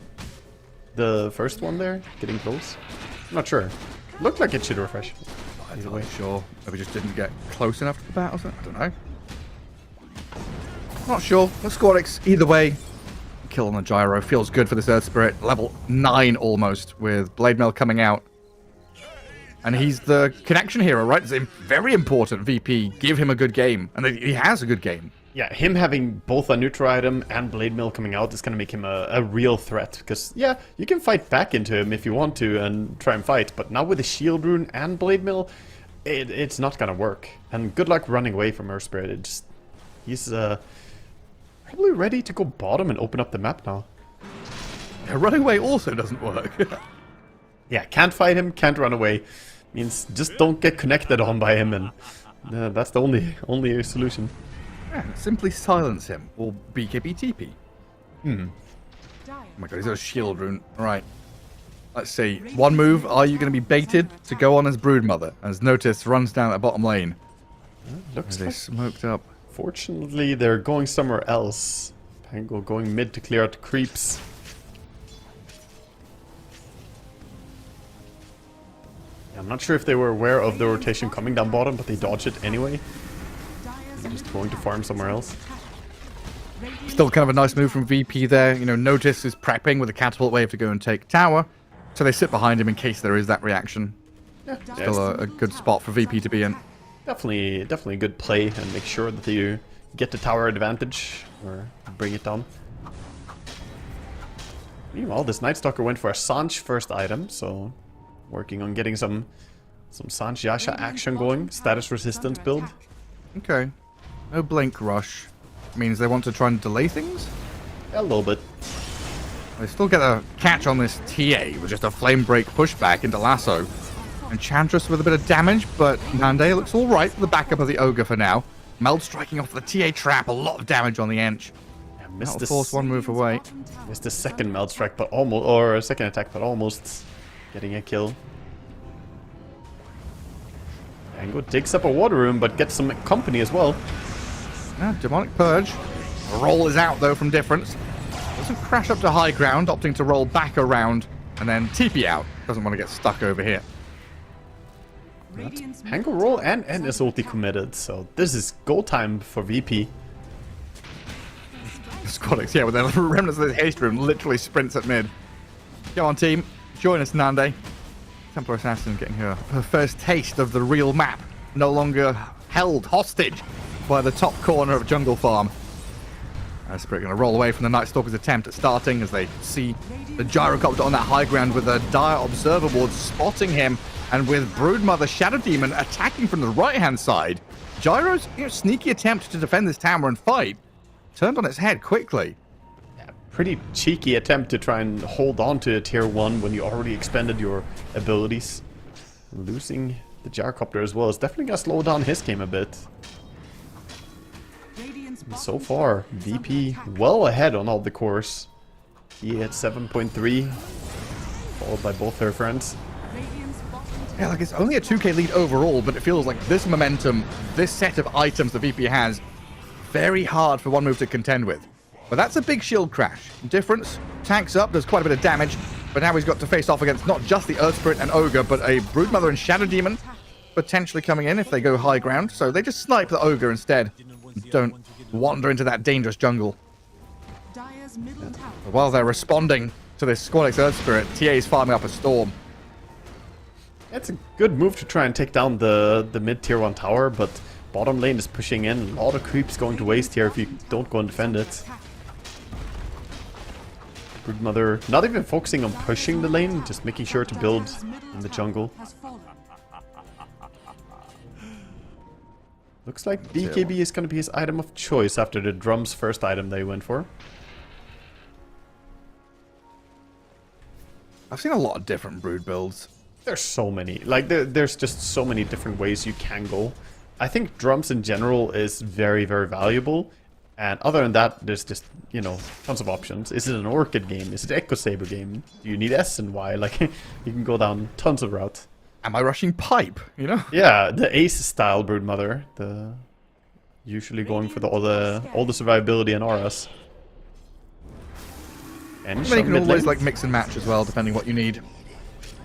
first one there, getting close. I'm not sure. Looked like it should refresh. I'm not sure. Maybe just didn't get close enough to the battle. I don't know. Not sure. Let's Squad X either way. Kill on the Gyro feels good for this Earth Spirit. Level 9 almost, with Blade Mail coming out. And he's the connection hero, right? It's very important. VP, give him a good game. And he has a good game. Yeah, him having both a neutral item and Blade Mail coming out is going to make him a real threat. Because, yeah, you can fight back into him if you want to and try and fight. But now with the Shield Rune and Blade Mail, it's not going to work. And good luck running away from Earth Spirit. He's probably ready to go bottom and open up the map now. Yeah, running away also doesn't work. Yeah, can't fight him, can't run away. Means just don't get connected on by him, and that's the only solution. Yeah, simply silence him, or BKB-TP. Hmm. Oh my god, he's got a Shield Rune. Right. Let's see. One move, are you going to be baited to go on as Broodmother? As Notice runs down that bottom lane. Looks They like, smoked up. fortunately, they're going somewhere else. Pango going mid to clear out the creeps. I'm not sure if they were aware of the rotation coming down bottom, but they dodged it anyway. They're just going to farm somewhere else. Still kind of a nice move from VP there. You know, Notice is prepping with a catapult wave to go and take tower. So they sit behind him in case there is that reaction. Yeah, Still a good spot for VP to be in. definitely a good play, and make sure that you get the tower advantage or bring it down. Meanwhile, this Night Stalker went for a Sanch first item, so working on getting some Sanch Yasha action going. Status resistance build. Okay. No Blink Rush. Means they want to try and delay things? A little bit. They still get a catch on this TA with just a Flame Break pushback into Lasso. Enchantress with a bit of damage, but Nande looks alright with the backup of the Ogre for now. Meld striking off the TA trap, a lot of damage on the Ench. Yeah, missed That'll this, force one move away. missed the second Meld Strike, but almost, or a second attack, but almost getting a kill. Ango digs up a water room, but gets some company as well. Demonic Purge. The roll is out though from Difference. Doesn't crash up to high ground, opting to roll back around and then TP out. Doesn't want to get stuck over here. Ango roll and is ulti committed, so this is go time for VP. Squadix, yeah, with the remnants of this haste room, literally sprints at mid. Go on, team. Join us, Nande. Templar Assassin getting her first taste of the real map. No longer held hostage by the top corner of Jungle Farm. Spirit going to roll away from the Night Stalker's attempt at starting as they see the Gyrocopter on that high ground with a dire Observer Ward spotting him, and with Broodmother Shadow Demon attacking from the right-hand side. Gyro's sneaky attempt to defend this tower and fight turned on its head quickly. Yeah, pretty cheeky attempt to try and hold on to a tier 1 when you already expended your abilities. Losing the Gyrocopter as well is definitely going to slow down his game a bit. And so far, VP well ahead on all the cores. He at 7.3, followed by both her friends. Yeah, like it's only a 2k lead overall, but it feels like this momentum, this set of items the VP has, very hard for one move to contend with. But that's a big shield crash. Difference, tanks up, does quite a bit of damage, but now he's got to face off against not just the Earth Spirit and Ogre, but a Broodmother and Shadow Demon potentially coming in if they go high ground. So they just snipe the Ogre instead. Don't wander into that dangerous jungle. While they're responding to this Squadix Earth Spirit, TA is farming up a storm. It's a good move to try and take down the mid tier 1 tower, but bottom lane is pushing in. A lot of creeps going to waste here if you don't go and defend it. Broodmother not even focusing on pushing the lane, just making sure to build in the jungle. Looks like BKB is going to be his item of choice after the drum's first item they went for. I've seen a lot of different Brood builds. There's so many. Like, there's just so many different ways you can go. I think drums in general is very, very valuable. And other than that, there's just, you know, tons of options. Is it an Orchid game? Is it Echo Saber game? Do you need S and Y? Like, you can go down tons of routes. Am I rushing pipe, you know? Yeah, the Ace style Broodmother. Usually going for all the survivability and auras. And you can always like mix and match as well, depending what you need.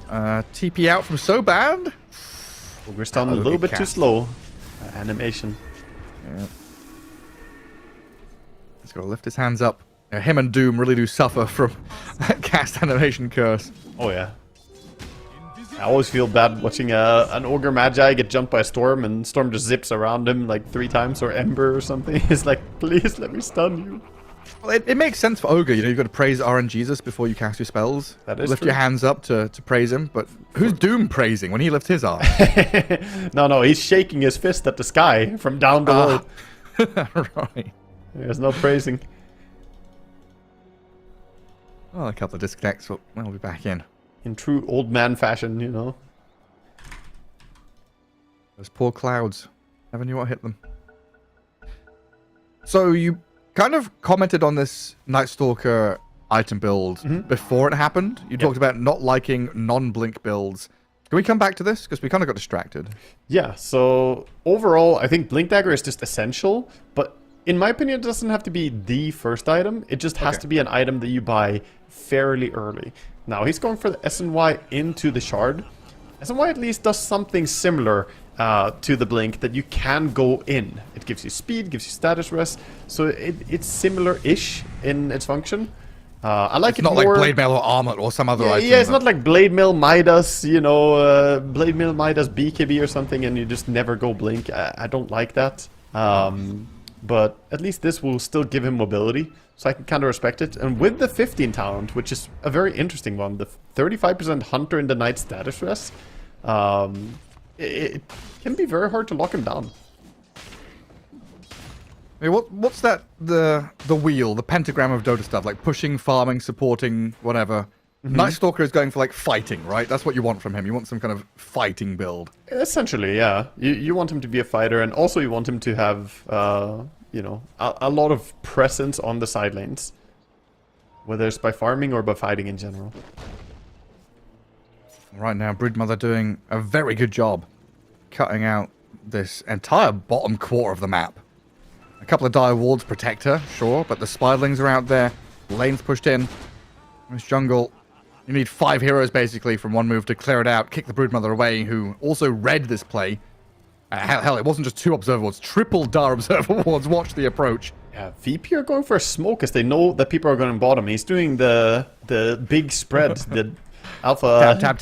TP out from so bad. Ogre's down a little bit too slow. Animation. Yeah. He's got to lift his hands up. Yeah, him and Doom really do suffer from that cast animation curse. Oh yeah. I always feel bad watching an Ogre Magi get jumped by a Storm and Storm just zips around him like 3 times, or Ember or something. It's like, please let me stun you. Well, it makes sense for Ogre, you know, you've got to praise RNGesus before you cast your spells. That is Lift true. your hands up to praise him, but who's Doom praising when he lifts his arm? No, he's shaking his fist at the sky from down below. Right. There's no praising. Well, a couple of disconnects, but we'll be back in. In true old man fashion, you know. Those poor clouds. Never knew what hit them. So you kind of commented on this Night Stalker item build before it happened. You talked about not liking non-blink builds. Can we come back to this? Because we kind of got distracted. Yeah, so overall, I think Blink Dagger is just essential, but in my opinion, it doesn't have to be the first item. It just has to be an item that you buy fairly early. Now, he's going for the SNY into the Shard. SNY at least does something similar to the Blink, that you can go in. It gives you speed, gives you status rest, so it's similar-ish in its function. I like it's not more... like Blade Mail or Armor or some other item. Yeah, it's not like Blade Mail Midas, you know, Blade Mail Midas BKB or something, and you just never go Blink. I don't like that. But at least this will still give him mobility, so I can kind of respect it. And with the 15 talent, which is a very interesting one, the 35% Hunter in the Night status rest, it can be very hard to lock him down. I mean, what's that, the wheel, the pentagram of Dota stuff, like pushing, farming, supporting, whatever. Night Stalker is going for like fighting, right? That's what you want from him. You want some kind of fighting build. Essentially, yeah. You want him to be a fighter, and also you want him to have, you know, a lot of presence on the side lanes. Whether it's by farming or by fighting in general. Right now, Broodmother doing a very good job cutting out this entire bottom quarter of the map. A couple of dire wards protect her, sure, but the Spiderlings are out there. Lane's pushed in. This jungle, you need 5 heroes basically from one move to clear it out, kick the Broodmother away, who also read this play. Hell, it wasn't just 2 Observer wards, triple dire Observer wards. Watch the approach. Yeah, VP are going for a smoke as they know that people are going to bottom. He's doing the big spread, the alpha... Tap.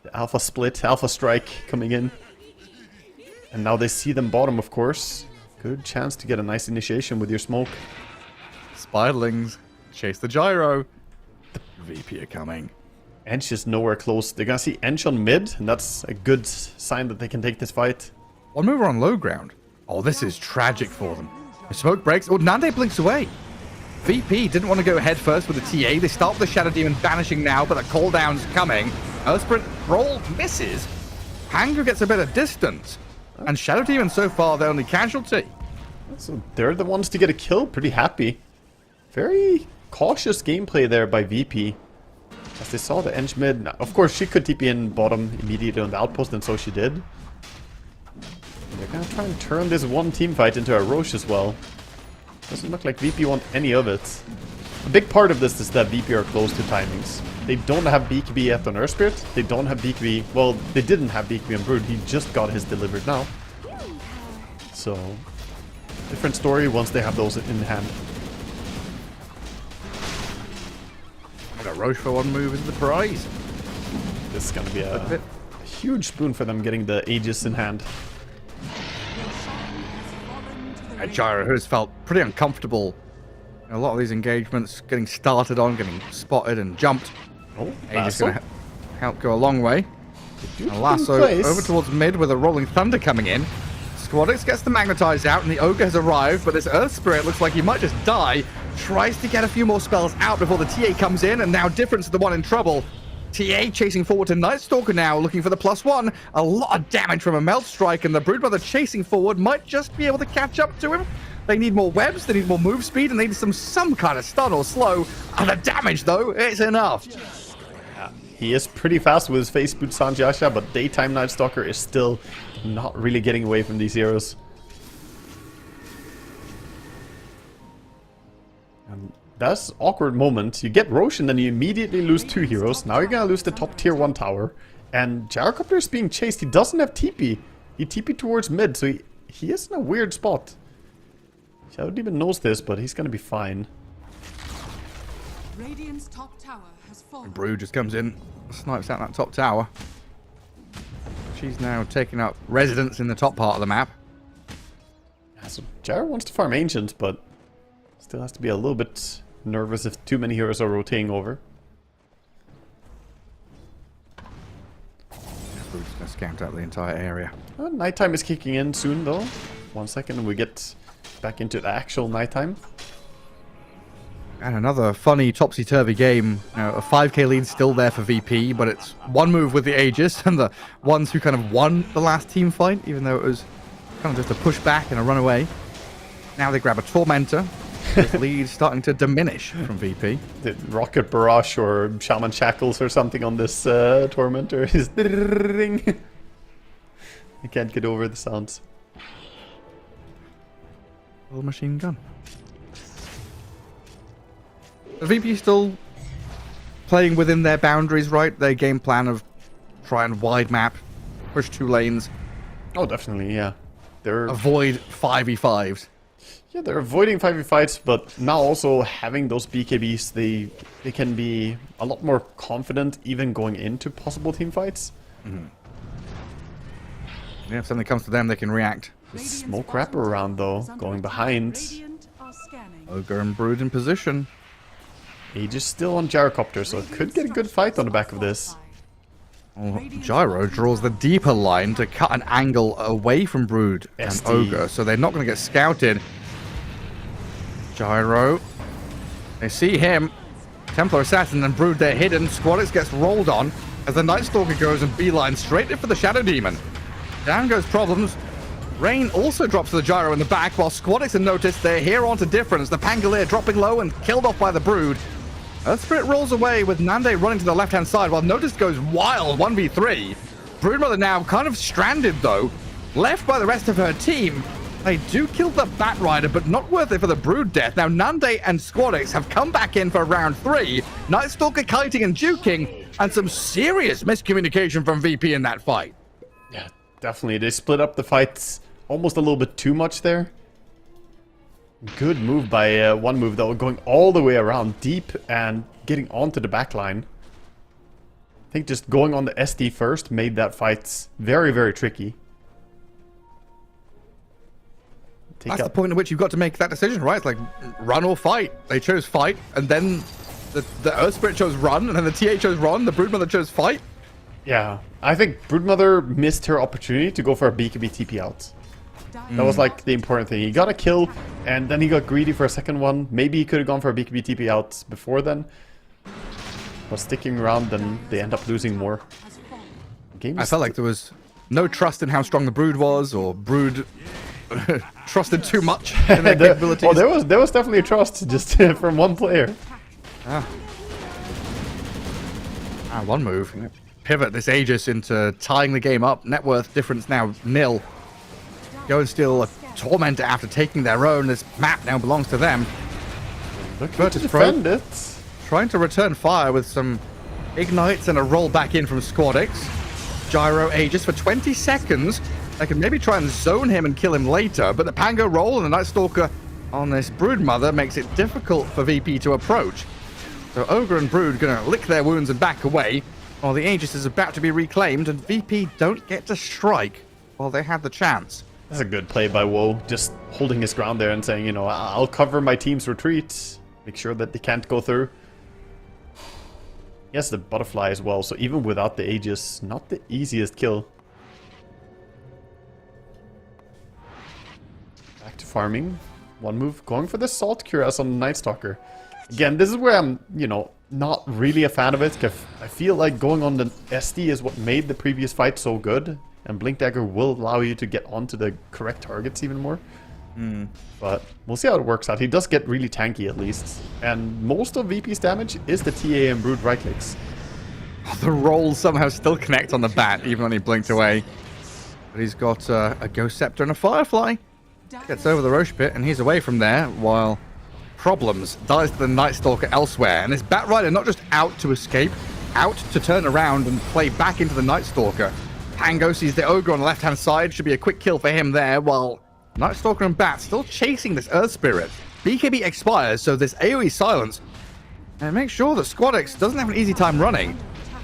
The alpha split, alpha strike coming in. And now they see them bottom, of course. Good chance to get a nice initiation with your smoke. Spiderlings, chase the gyro. The VP are coming. Ench is nowhere close. They're gonna see Ench on mid, and that's a good sign that they can take this fight. One mover on low ground. Oh, this is tragic for them. The smoke breaks. Oh, Nande blinks away. VP didn't want to go head first with the TA. They start with the Shadow Demon vanishing now, but the call down's coming. Earthsprint roll misses. Hanger gets a bit of distance. And Shadow Demon so far the only casualty. So they're the ones to get a kill. Pretty happy. Very cautious gameplay there by VP. As they saw the Ench mid. Now, of course, she could TP in bottom immediately on the outpost, and so she did. And they're gonna try and turn this one team fight into a Roche as well. Doesn't look like VP want any of it. A big part of this is that VP are close to timings. They don't have BKB yet on Earthspirit. They don't have BKB. Well, they didn't have BKB on Brood. He just got his delivered now. So, different story once they have those in hand. A Roche for one move is the prize. This is gonna be a huge spoon for them getting the Aegis in hand. Gyro, who's felt pretty uncomfortable A lot of these engagements getting started on, getting spotted and jumped. Oh, Aegis going to help go a long way. And Lasso over towards mid with a Rolling Thunder coming in. Squadix gets the Magnetized out, and the Ogre has arrived, but this Earth Spirit looks like he might just die. Tries to get a few more spells out before the TA comes in, and now Difference is the one in trouble. TA chasing forward to Nightstalker now, looking for the +1. A lot of damage from a Melt Strike, and the Broodmother chasing forward might just be able to catch up to him. They need more webs, they need more move speed, and they need some kind of stun or slow. And the damage, though, is enough. Yeah, he is pretty fast with his Face Boot Sanjiasha, but Daytime Nightstalker is still not really getting away from these heroes. And that's an awkward moment. You get Roshan, then you immediately lose 2 heroes. Now you're gonna lose the top tier 1 tower. And Gyrocopter is being chased. He doesn't have TP. He TP towards mid, so he is in a weird spot. Shadow Demon knows this, but he's gonna be fine. Radiant's top tower has fallen. Brood just comes in, snipes out that top tower. She's now taking up residence in the top part of the map. Yeah, so Gyro wants to farm Ancients, but still has to be a little bit nervous if too many heroes are rotating over. Brood's gonna scout out the entire area. Nighttime is kicking in soon, though. 1 second and we get back into the actual nighttime. And another funny topsy-turvy game. You know, a 5k lead still there for VP, but it's one move with the Aegis and the ones who kind of won the last team fight, even though it was kind of just a push back and a runaway. Now they grab a Tormentor. This lead starting to diminish from VP. The Rocket Barrage or Shaman Shackles or something on this Tormentor is ring. I can't get over the sounds. Little machine gun. The VP still playing within their boundaries, right? Their game plan of try and wide map, push 2 lanes. Oh, definitely, yeah. They're avoid 5v5s. Yeah, they're avoiding 5v5s, but now also having those BKBs, they can be a lot more confident even going into possible team fights. Mm-hmm. Yeah, if something comes to them, they can react. Smoke wrapper around though, going behind. Ogre and Brood in position. Aegis still on Gyrocopter, so it could get a good fight on the back of this. Well, Gyro draws the deeper line to cut an angle away from Brood and Ogre, so they're not going to get scouted. Gyro, they see him. Templar Assassin and Brood, they're hidden. Squadix gets rolled on as the Nightstalker goes and beeline straight in for the Shadow Demon. Down goes Problems. Rain also drops to the Gyro in the back, while Squadix and Notice, they're here onto Difference. The Pangolier dropping low and killed off by the Brood. Earth Spirit rolls away with Nande running to the left-hand side, while Notice goes wild 1v3. Broodmother now kind of stranded, though, left by the rest of her team. They do kill the Bat Rider, but not worth it for the Brood death. Now, Nande and Squadix have come back in for round 3. Nightstalker kiting and juking, and some serious miscommunication from VP in that fight. Yeah, definitely. They split up the fights almost a little bit too much there. Good move by one move, though, going all the way around deep and getting onto the back line. I think just going on the SD first made that fight very, very tricky. That's the point at which you've got to make that decision, right? It's like run or fight. They chose fight, and then the Earth Spirit chose run, and then the TA chose run, the Broodmother chose fight. Yeah, I think Broodmother missed her opportunity to go for a BKB TP out. That was like the important thing. He got a kill, and then he got greedy for a second one. Maybe he could have gone for a BKB TP out before then. But sticking around, then they end up losing more. I felt like there was no trust in how strong the Brood was, or Brood trusted too much in their capabilities. Oh, there was definitely a trust just from one player. One move. Pivot this Aegis into tying the game up. Net worth difference now 0. Go and steal a Tormentor after taking their own. This map now belongs to them. Looking to defend it. Trying to return fire with some ignites and a roll back in from Squadix. Gyro Aegis for 20 seconds. They can maybe try and zone him and kill him later, but the Pango roll and the Nightstalker on this Broodmother makes it difficult for VP to approach. So Ogre and Brood gonna lick their wounds and back away, while the Aegis is about to be reclaimed, and VP don't get to strike while they have the chance. That's a good play by Woe, just holding his ground there and saying, you know, I'll cover my team's retreat, make sure that they can't go through. He has the butterfly as well, so even without the Aegis, not the easiest kill. Back to farming. One move, going for the Salt Cuirass on the Night Stalker. Again, this is where I'm, you know, not really a fan of it, because I feel like going on the SD is what made the previous fight so good. And Blink Dagger will allow you to get onto the correct targets even more. But we'll see how it works out. He does get really tanky at least. And most of VP's damage is the TA and Brood right clicks. The rolls somehow still connect on the bat, even when he blinked away. But he's got a Ghost Scepter and a Firefly. Gets over the Roche Pit, and he's away from there, while Problems dies to the Night Stalker elsewhere. And this Bat Rider not just out to escape, out to turn around and play back into the Night Stalker. Pango sees the Ogre on the left-hand side. Should be a quick kill for him there, while Night Stalker and Bat still chasing this Earth Spirit. BKB expires, so this AoE silence. And make sure that Squadix doesn't have an easy time running.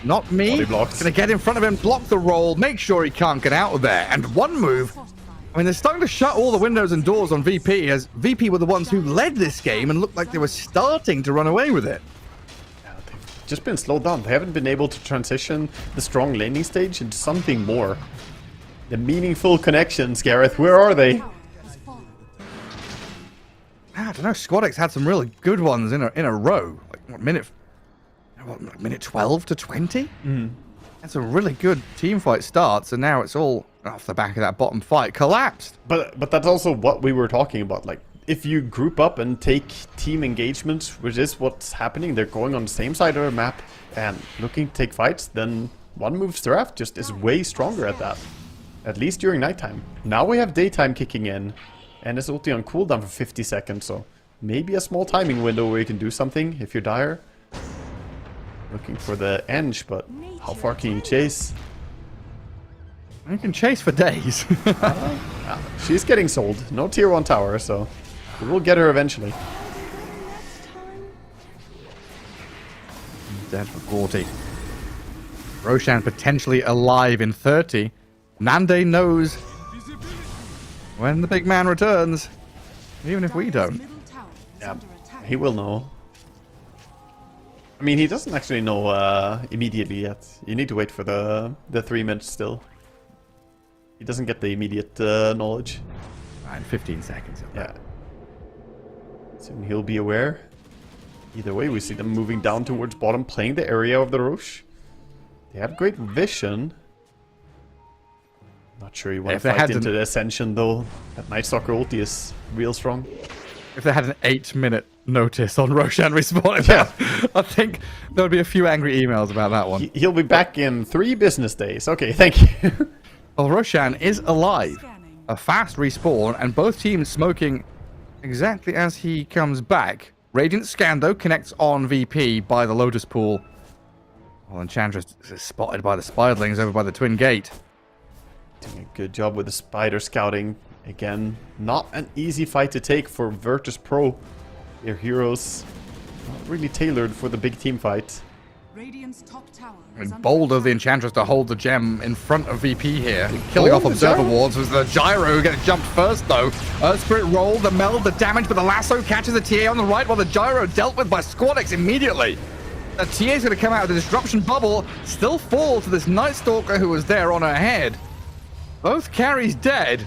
Not me. Gonna get in front of him, block the roll, make sure he can't get out of there. And one move. I mean, they're starting to shut all the windows and doors on VP, as VP were the ones who led this game and looked like they were starting to run away with it. Just been slowed down. They haven't been able to transition the strong laning stage into something more. The meaningful connections, Gareth, where are they? I don't know. Squadix had some really good ones in a row. Like what, minute 12 to 20? That's a really good team fight starts, and now it's all off the back of that bottom fight collapsed. But that's also what we were talking about. Like, if you group up and take team engagement, which is what's happening, they're going on the same side of the map and looking to take fights, then One Move's draft just is way stronger at that. At least during nighttime. Now we have daytime kicking in, and it's ulti on cooldown for 50 seconds, so maybe a small timing window where you can do something if you're dire. Looking for the Eng, but how far can you chase? You can chase for days. She's getting sold. No tier 1 tower, so we will get her eventually. Dead for 40. Roshan potentially alive in 30. Nande knows when the big man returns, even if we don't. Yeah, he will know. I mean, he doesn't actually know immediately yet. You need to wait for the 3 minutes still. He doesn't get the immediate knowledge. Right, 15 seconds. Yeah. Soon he'll be aware. Either way, we see them moving down towards bottom, playing the area of the Roche. They have great vision. Not sure you want to fight into the Ascension, though. That Night Stalker ulti is real strong. If they had an 8-minute notice on Roshan respawning, yeah. I think there would be a few angry emails about that one. He'll be back in 3 business days. Okay, thank you. Well, Roshan is alive. A fast respawn, and both teams smoking exactly as he comes back. Radiant Scando connects on VP by the Lotus Pool. Well, Enchantress is spotted by the Spiderlings over by the Twin Gate. Doing a good job with the Spider scouting. Again, not an easy fight to take for Virtus Pro. Their heroes not really tailored for the big team fight. Radiant's top tower Bold of the Enchantress to hold the gem in front of VP here. Killing off Observer Wards was the Gyro who gets jumped first though. Earth Spirit rolled, the meld, the damage, but the lasso catches the TA on the right while the Gyro dealt with by Squadix immediately. The TA's going to come out of the disruption bubble, still fall to this Night Stalker who was there on her head. Both carries dead.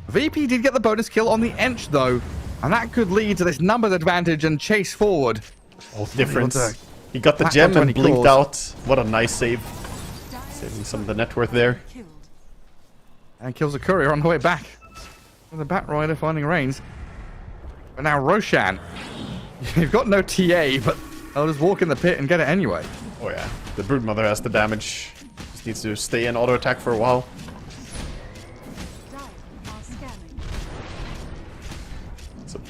VP did get the bonus kill on the Ench though, and that could lead to this numbers advantage and chase forward. Oh, difference. He got the gem and blinked out. What a nice save. Saving some of the net worth there. And kills a courier on the way back. With the Bat Rider finding Reigns. But now Roshan. You've got no TA, but I'll just walk in the pit and get it anyway. Oh yeah. The Broodmother has the damage. Just needs to stay in auto attack for a while. So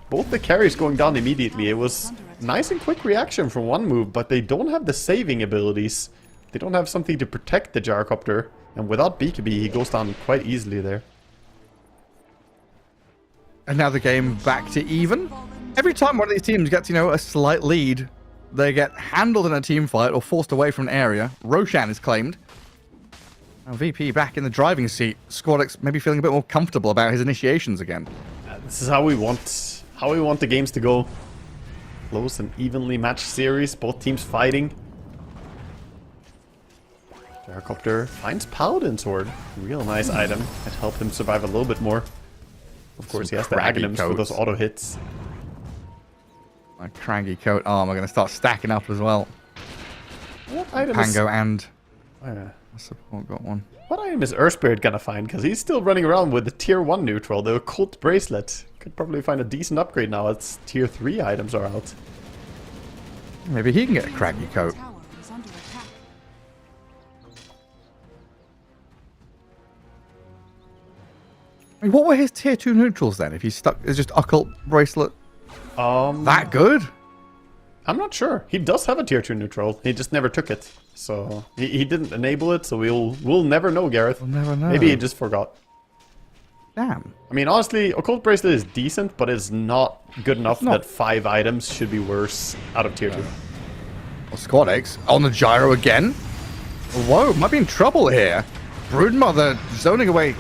both the carries going down immediately. It was nice and quick reaction from One Move, but they don't have the saving abilities. They don't have something to protect the Gyrocopter. And without BKB, he goes down quite easily there. And now the game back to even. Every time one of these teams gets, a slight lead, they get handled in a team fight or forced away from an area. Roshan is claimed. Now VP back in the driving seat. Squadix maybe feeling a bit more comfortable about his initiations again. This is how we want the games to go. Close and evenly matched series, both teams fighting. Gyrocopter finds Paladin Sword. Real nice item. It helped him survive a little bit more. Of course, he has the Aghanims for those auto hits. My Craggy Coat armor going to start stacking up as well. What item Pango and is... support got one. What item is Earthspirit gonna find? Because he's still running around with the tier 1 neutral, the occult bracelet. Could probably find a decent upgrade now as tier 3 items are out. Maybe he can get a Craggy Coat. Tower is under attack. I mean, what were his tier 2 neutrals then? If he's stuck, it's just occult bracelet. That good? I'm not sure. He does have a tier 2 neutral. He just never took it. So he didn't enable it, so we'll never know, Gareth. We'll never know. Maybe he just forgot. Damn. I mean, honestly, Occult Bracelet is decent, but it's not good enough that 5 items should be worse out of tier 2. Well, Squadix on the gyro again. Whoa, might be in trouble here. Broodmother zoning away.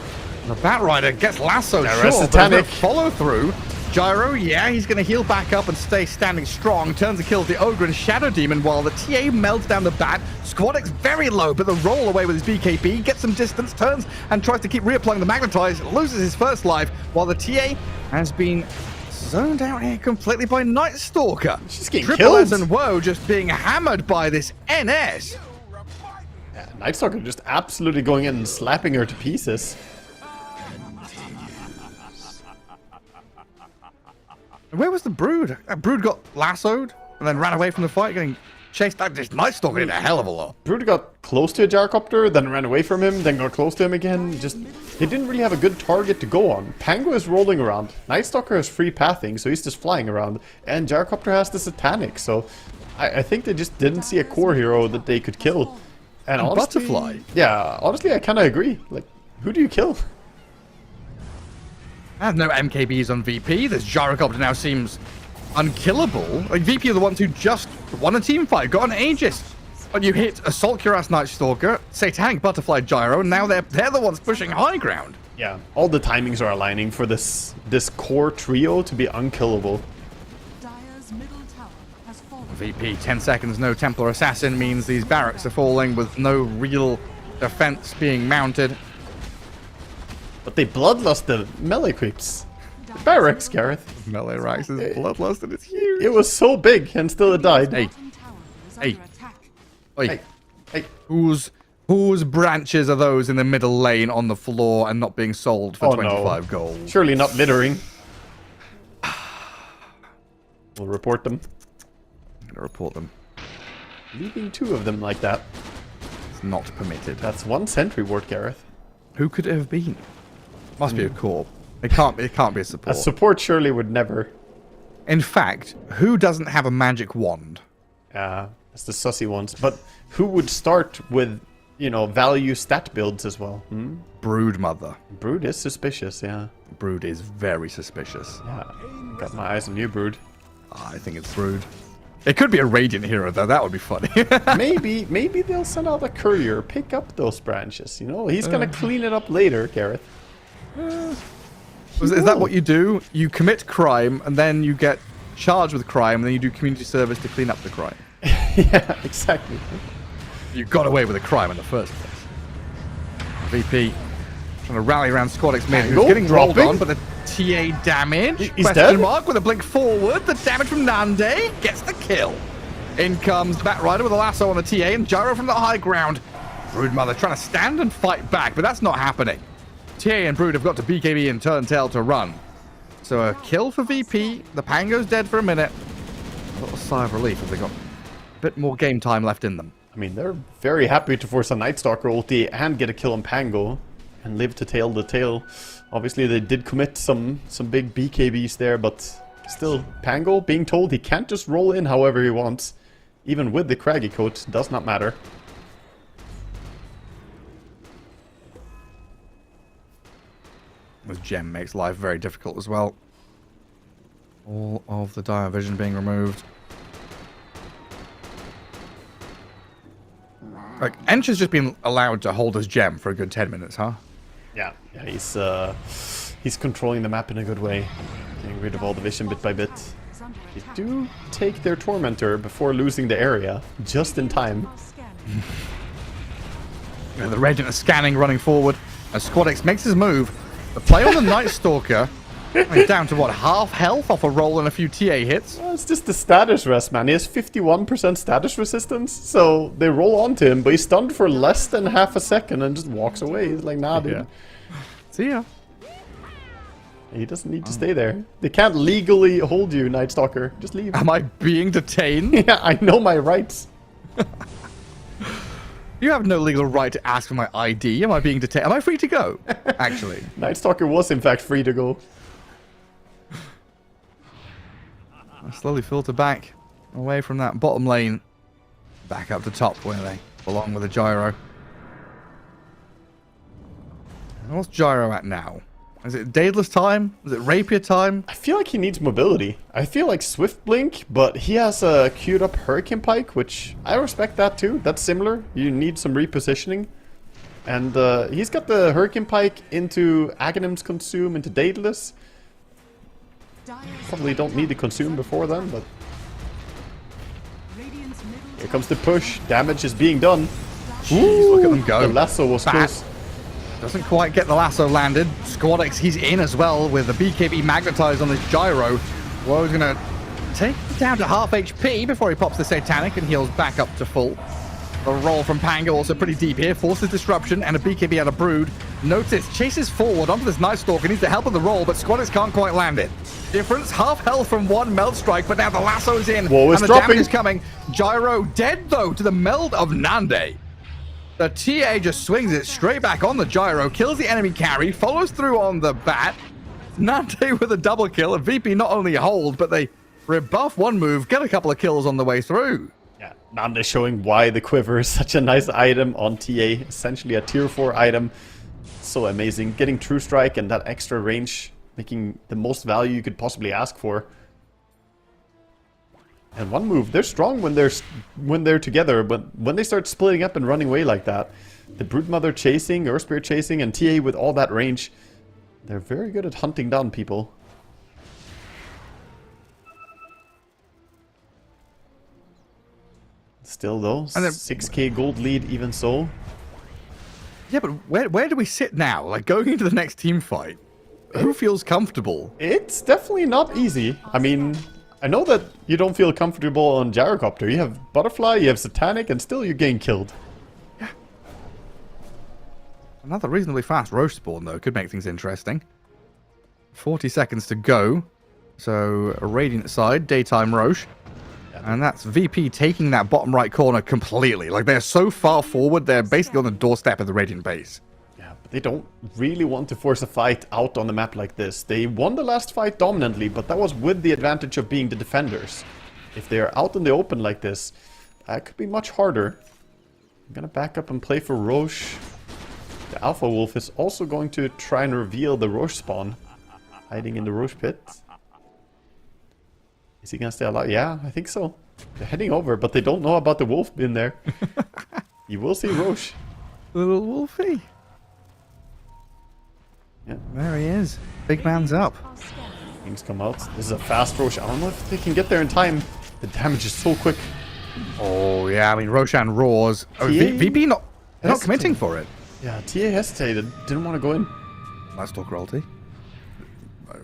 The Batrider gets lassoed short, but a follow through. Gyro, yeah, he's going to heal back up and stay standing strong. Turns and kills the Ogre and Shadow Demon while the TA melts down the bat. Squadix very low, but the roll away with his BKB. Gets some distance, turns and tries to keep reapplying the Magnetize. Loses his first life while the TA has been zoned out here completely by Night Stalker. She's getting Triple killed. S and Woe just being hammered by this NS. Yeah, Night Stalker just absolutely going in and slapping her to pieces. Where was the Brood? Brood got lassoed and then ran away from the fight, getting chased back. This Night Stalker did a hell of a lot. Brood got close to a Gyrocopter, then ran away from him, then got close to him again. Just, he didn't really have a good target to go on. Pango is rolling around. Night Stalker has free pathing, so he's just flying around. And Gyrocopter has the Satanic, so I think they just didn't see a core hero that they could kill. And honestly, Butterfly. Yeah, honestly, I kind of agree. Like, who do you kill? There's no MKBs on VP. This Gyrocopter now seems unkillable. Like, VP are the ones who just won a team fight, got an Aegis. But you hit Assault Cuirass Night Stalker, Satanic Butterfly Gyro, and now they're the ones pushing high ground. Yeah, all the timings are aligning for this core trio to be unkillable. Dire's middle tower has fallen. VP, 10 seconds, no Templar Assassin means these barracks are falling with no real defense being mounted. But they bloodlust the melee creeps. The barracks, Gareth. Melee Rax is bloodlust and it's huge. It was so big and still it died. Hey. Bottom tower is Hey. under attack. Oi. Hey. Whose branches are those in the middle lane on the floor and not being sold for 25 gold? Surely not littering. We'll report them. I'm gonna report them. Leaving 2 of them like that. It's not permitted. That's 1 sentry ward, Gareth. Who could it have been? Must be a corp. It can't be a A support. support surely would never. In fact, who doesn't have a magic wand? That's the sussy ones. But who would start with, you know, value stat builds as well? Broodmother. Brood is suspicious, yeah. Brood is very suspicious. Yeah. Got my eyes on you, Brood. I think it's Brood. It could be a Radiant hero, though. That would be funny. maybe they'll send out a courier, pick up those branches. You know, he's gonna clean it up later, Gareth. Is that what you do? You commit crime, and then you get charged with crime, and then you do community service to clean up the crime. Yeah, exactly. You got away with a crime in the first place. VP trying to rally around Squadix mid, who's Angle, getting rolled dropping. on, but the TA damage. He's Question dead? mark with a blink forward. The damage from Nande gets the kill. In comes Batrider with a lasso on the TA and Gyro from the high ground. Broodmother trying to stand and fight back, but that's not happening. TA and Brood have got to BKB and turn tail to run. So a kill for VP. The Pango's dead for a minute. A little sigh of relief as they got a bit more game time left in them. I mean, they're very happy to force a Night Stalker ulti and get a kill on Pango and live to tail the tail. Obviously, they did commit some big BKBs there, but still, Pango being told he can't just roll in however he wants, even with the Craggy Coat, does not matter. This gem makes life very difficult as well. All of the dire vision being removed. Like, Ench has just been allowed to hold his gem for a good 10 minutes, huh? Yeah, he's controlling the map in a good way. Getting rid of all the vision bit by bit. They do take their Tormentor before losing the area, just in time. Yeah, the Radiant is scanning, running forward. As Squadix makes his move. The play on the Night Stalker. He's down to, what, half health off a roll and a few TA hits? Well, it's just the status rest, man. He has 51% status resistance, so they roll onto him, but he's stunned for less than half a second and just walks away. He's like, nah, dude. Yeah. See ya. He doesn't need to stay there. They can't legally hold you, Night Stalker. Just leave. Am I being detained? Yeah, I know my rights. You have no legal right to ask for my ID. Am I being detained? Am I free to go? Actually. Night Stalker was, in fact, free to go. I slowly filter back away from that bottom lane. Back up to top where they belong with the gyro. And what's gyro at now? Is it Daedalus time? Is it Rapier time? I feel like he needs mobility. I feel like Swift Blink, but he has a queued up Hurricane Pike, which I respect that too. That's similar. You need some repositioning. And he's got the Hurricane Pike into Aghanim's Consume, into Daedalus. Probably don't need to consume before then, but... Here comes the push. Damage is being done. Jeez, look at them go. The lasso was close. Doesn't quite get the lasso landed. Squadix, he's in as well with the BKB magnetized on this gyro. Woe's going to take it down to half HP before he pops the Satanic and heals back up to full. The roll from Panga also pretty deep here. Forces disruption and a BKB out of Brood. Notice, chases forward onto this Night Stalker. Needs the help of the roll, but Squadix can't quite land it. Difference, half health from one Meld Strike, but now the lasso's in. Whoa, it's and the dropping. damage is coming. Gyro dead, though, to the Meld of Nande. The TA just swings it straight back on the gyro, kills the enemy carry, follows through on the bat. Nante with a double kill. A VP not only hold, but they rebuff one move, get a couple of kills on the way through. Yeah, Nande showing why the Quiver is such a nice item on TA. Essentially a tier 4 item. So amazing. Getting True Strike and that extra range, making the most value you could possibly ask for. And one move, they're strong when they're together, but when they start splitting up and running away like that, the Broodmother chasing, Earthspear chasing, and TA with all that range, they're very good at hunting down people. Still though, 6k gold lead even so. Yeah, but where do we sit now? Like, going into the next team fight, who feels comfortable? It's definitely not easy. I mean, I know that you don't feel comfortable on Gyrocopter. You have Butterfly, you have Satanic, and still you're getting killed. Yeah. Another reasonably fast Roche spawn, though, could make things interesting. 40 seconds to go. So, a Radiant side, daytime Roche. And that's VP taking that bottom right corner completely. Like, they're so far forward, they're basically on the doorstep of the Radiant base. Yeah, but they don't really want to force a fight out on the map like this. They won the last fight dominantly, but that was with the advantage of being the defenders. If they're out in the open like this, that could be much harder. I'm gonna back up and play for Roche. The Alpha Wolf is also going to try and reveal the Roche spawn. Hiding in the Roche pit. Is he gonna stay alive? Yeah, I think so. They're heading over, but they don't know about the wolf in there. You will see Roche. Little Wolfie. Yeah. There he is. Big man's up. Things come out. This is a fast Roche. I don't know if they can get there in time. The damage is so quick. Oh, yeah, I mean, Roshan roars. Oh, VP not committing for it. Yeah, TA hesitated. Didn't want to go in. Nice talk, royalty.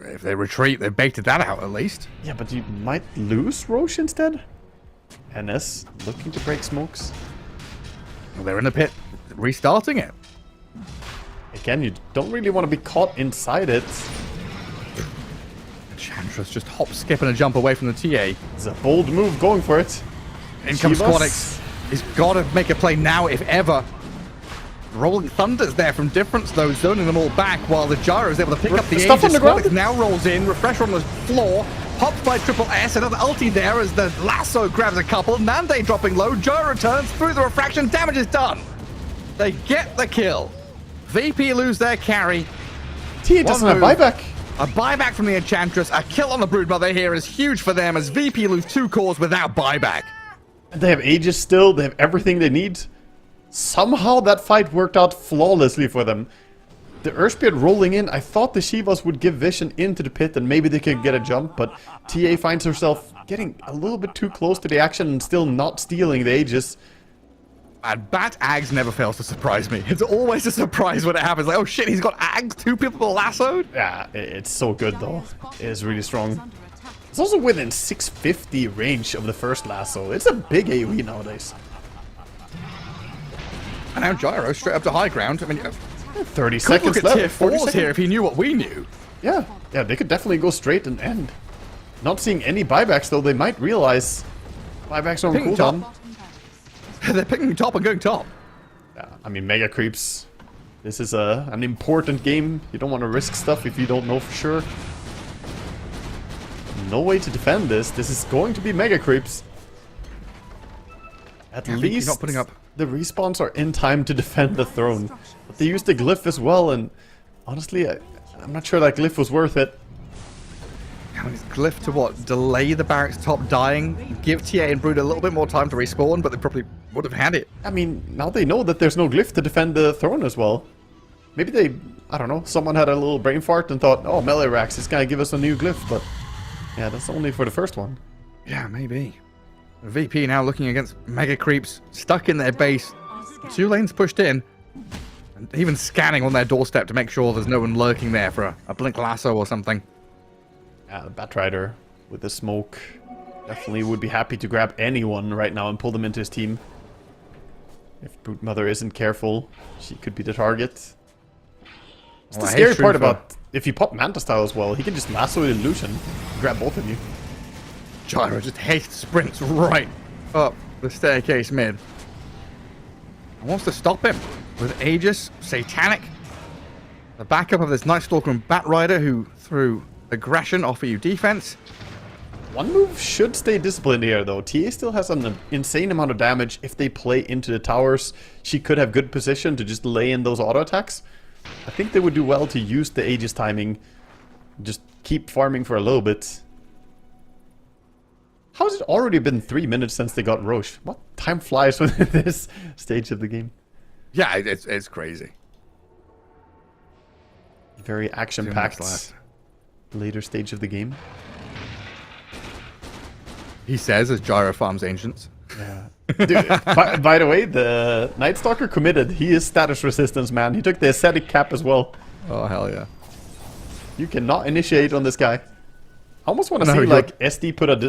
If they retreat, they've baited that out at least. Yeah, but you might lose Roche instead. NS looking to break smokes. Well, they're in the pit, restarting it. Again, you don't really want to be caught inside it. Enchantress just hop, skip, and a jump away from the TA. It's a bold move going for it. In comes Squadix. He's got to make a play now, if ever. Rolling Thunder's there from difference, though, zoning them all back, while the gyro is able to pick up the stuff on the ground. Now rolls in, refresher on the floor, popped by Triple S, another ulti there as the lasso grabs a couple, Nande dropping low, gyro turns through the refraction, damage is done. They get the kill. VP lose their carry. T doesn't have buyback. A buyback from the Enchantress, a kill on the Broodmother here is huge for them as VP lose 2 cores without buyback. And they have Aegis still, they have everything they need. Somehow that fight worked out flawlessly for them. The Earthspirit rolling in, I thought the Shivas would give vision into the pit and maybe they could get a jump, but TA finds herself getting a little bit too close to the action and still not stealing the Aegis. And Bat Ags never fails to surprise me. It's always a surprise when it happens. Like, oh shit, he's got Ags, 2 people lassoed? Yeah, it's so good though. It is really strong. It's also within 650 range of the first lasso. It's a big AoE nowadays. And now Gyro straight up to high ground. I mean, 30 seconds look at left. tier 4s here if he knew what we knew. Yeah, they could definitely go straight and end. Not seeing any buybacks though, they might realize buybacks are on cooldown. They're picking top and going top. Yeah, I mean, mega creeps. This is an important game. You don't want to risk stuff if you don't know for sure. No way to defend this. This is going to be mega creeps. At least not putting up. The respawns are in time to defend the throne. But they used the glyph as well, and honestly, I'm not sure that glyph was worth it. I mean, it's glyph to what? Delay the barracks top dying, give TA and Brood a little bit more time to respawn, but they probably would have had it. I mean, now they know that there's no glyph to defend the throne as well. Maybe they, I don't know, someone had a little brain fart and thought, oh, Melee Rax is gonna give us a new glyph, but yeah, that's only for the first one. Yeah, maybe. VP now looking against mega creeps, stuck in their base, 2 lanes pushed in, and even scanning on their doorstep to make sure there's no one lurking there for a blink lasso or something. Yeah, the Batrider with the smoke definitely would be happy to grab anyone right now and pull them into his team. If Broodmother isn't careful, she could be the target. It's the scary part about if you pop Manta Style as well, he can just lasso the illusion, grab both of you. Gyro just haste sprints right up the staircase mid. And wants to stop him with Aegis, Satanic. The backup of this Night Stalker and Batrider who, through aggression, offer you defense. One move should stay disciplined here though. TA still has an insane amount of damage. If they play into the towers, she could have good position to just lay in those auto attacks. I think they would do well to use the Aegis timing. Just keep farming for a little bit. How has it already been 3 minutes since they got Roche? What? Time flies within this stage of the game. Yeah, it's crazy. Very action-packed later stage of the game. He says as Gyro farms Ancients. Yeah. Dude, by the way, the Night Stalker committed. He is status resistance, man. He took the ascetic cap as well. Oh, hell yeah. You cannot initiate on this guy. I almost want to see, like, SD put an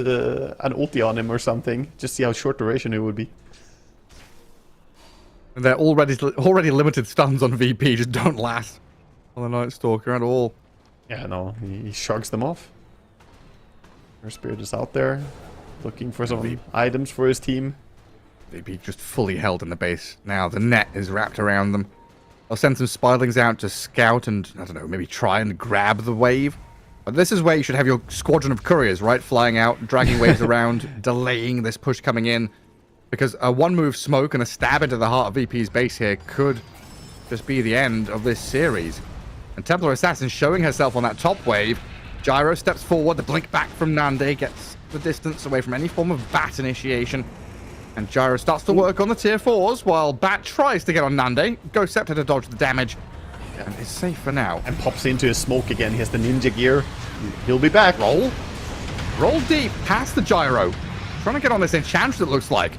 ulti on him or something. Just see how short duration it would be. And they're already limited stuns on VP. Just don't last on the Night Stalker at all. Yeah, no. He shrugs them off. Her Spirit is out there. Looking for some items for his team. VP just fully held in the base. Now the net is wrapped around them. I'll send some Spirelings out to scout and, I don't know, maybe try and grab the wave. But this is where you should have your squadron of couriers, right? Flying out, dragging waves around, delaying this push coming in. Because a one-move smoke and a stab into the heart of VP's base here could just be the end of this series. And Templar Assassin showing herself on that top wave. Gyro steps forward, the blink back from Nande gets the distance away from any form of bat initiation. And Gyro starts to work on the tier 4s while Bat tries to get on Nande. Ghost Scepter to dodge the damage. And is safe for now. And pops into his smoke again. He has the ninja gear. He'll be back. Roll deep past the Gyro. Trying to get on this Enchantress, it looks like.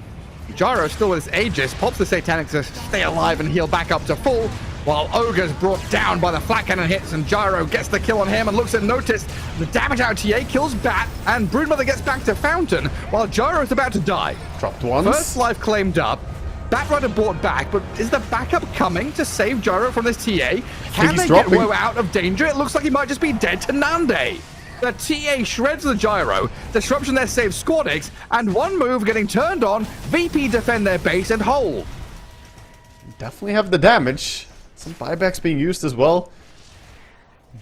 Gyro still with his Aegis. Pops the Satanic to stay alive and heal back up to full. While Ogre's brought down by the flat cannon hits and Gyro gets the kill on him and looks at Notice. The damage out TA kills Bat and Broodmother gets back to Fountain while Gyro is about to die. Dropped once. First life claimed up. Batrider brought back, but is the backup coming to save Gyro from this TA? Can they get Woe out of danger? It looks like he might just be dead to Nande. The TA shreds the Gyro, disruption there saves Squadix, and one move getting turned on, VP defend their base and hold. Definitely have the damage. Some buybacks being used as well.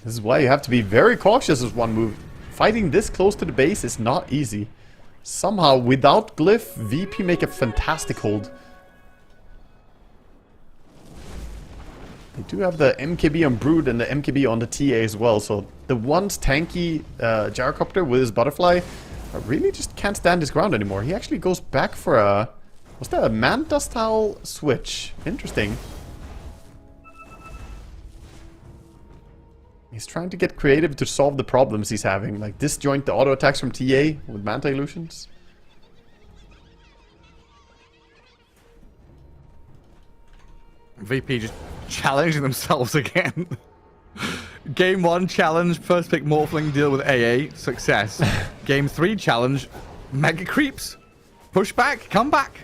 This is why you have to be very cautious as one move. Fighting this close to the base is not easy. Somehow, without Glyph, VP make a fantastic hold. They do have the MKB on Brood and the MKB on the TA as well, so the once tanky Gyrocopter with his butterfly really just can't stand his ground anymore. He actually goes back for a Was that a Manta style switch? Interesting. He's trying to get creative to solve the problems he's having. Like disjoint the auto attacks from TA with Manta illusions. VP just challenging themselves again. Game 1 challenge, first pick Morphling, deal with AA, success. Game 3 challenge, Mega Creeps, push back, come back.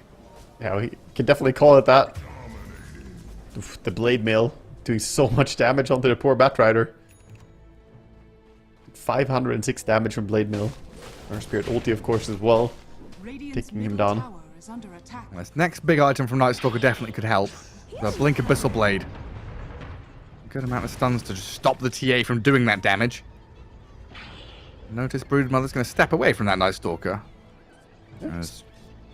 Yeah, we can definitely call it that. Oof, the Blade Mail doing so much damage onto the poor Batrider. 506 damage from Blade Mail. Our Spirit ulti, of course, as well. Taking him down. This next big item from Night Stalker definitely could help. The Blink Abyssal Blade. Good amount of stuns to just stop the TA from doing that damage. Notice Broodmother's going to step away from that Night Stalker. Yes.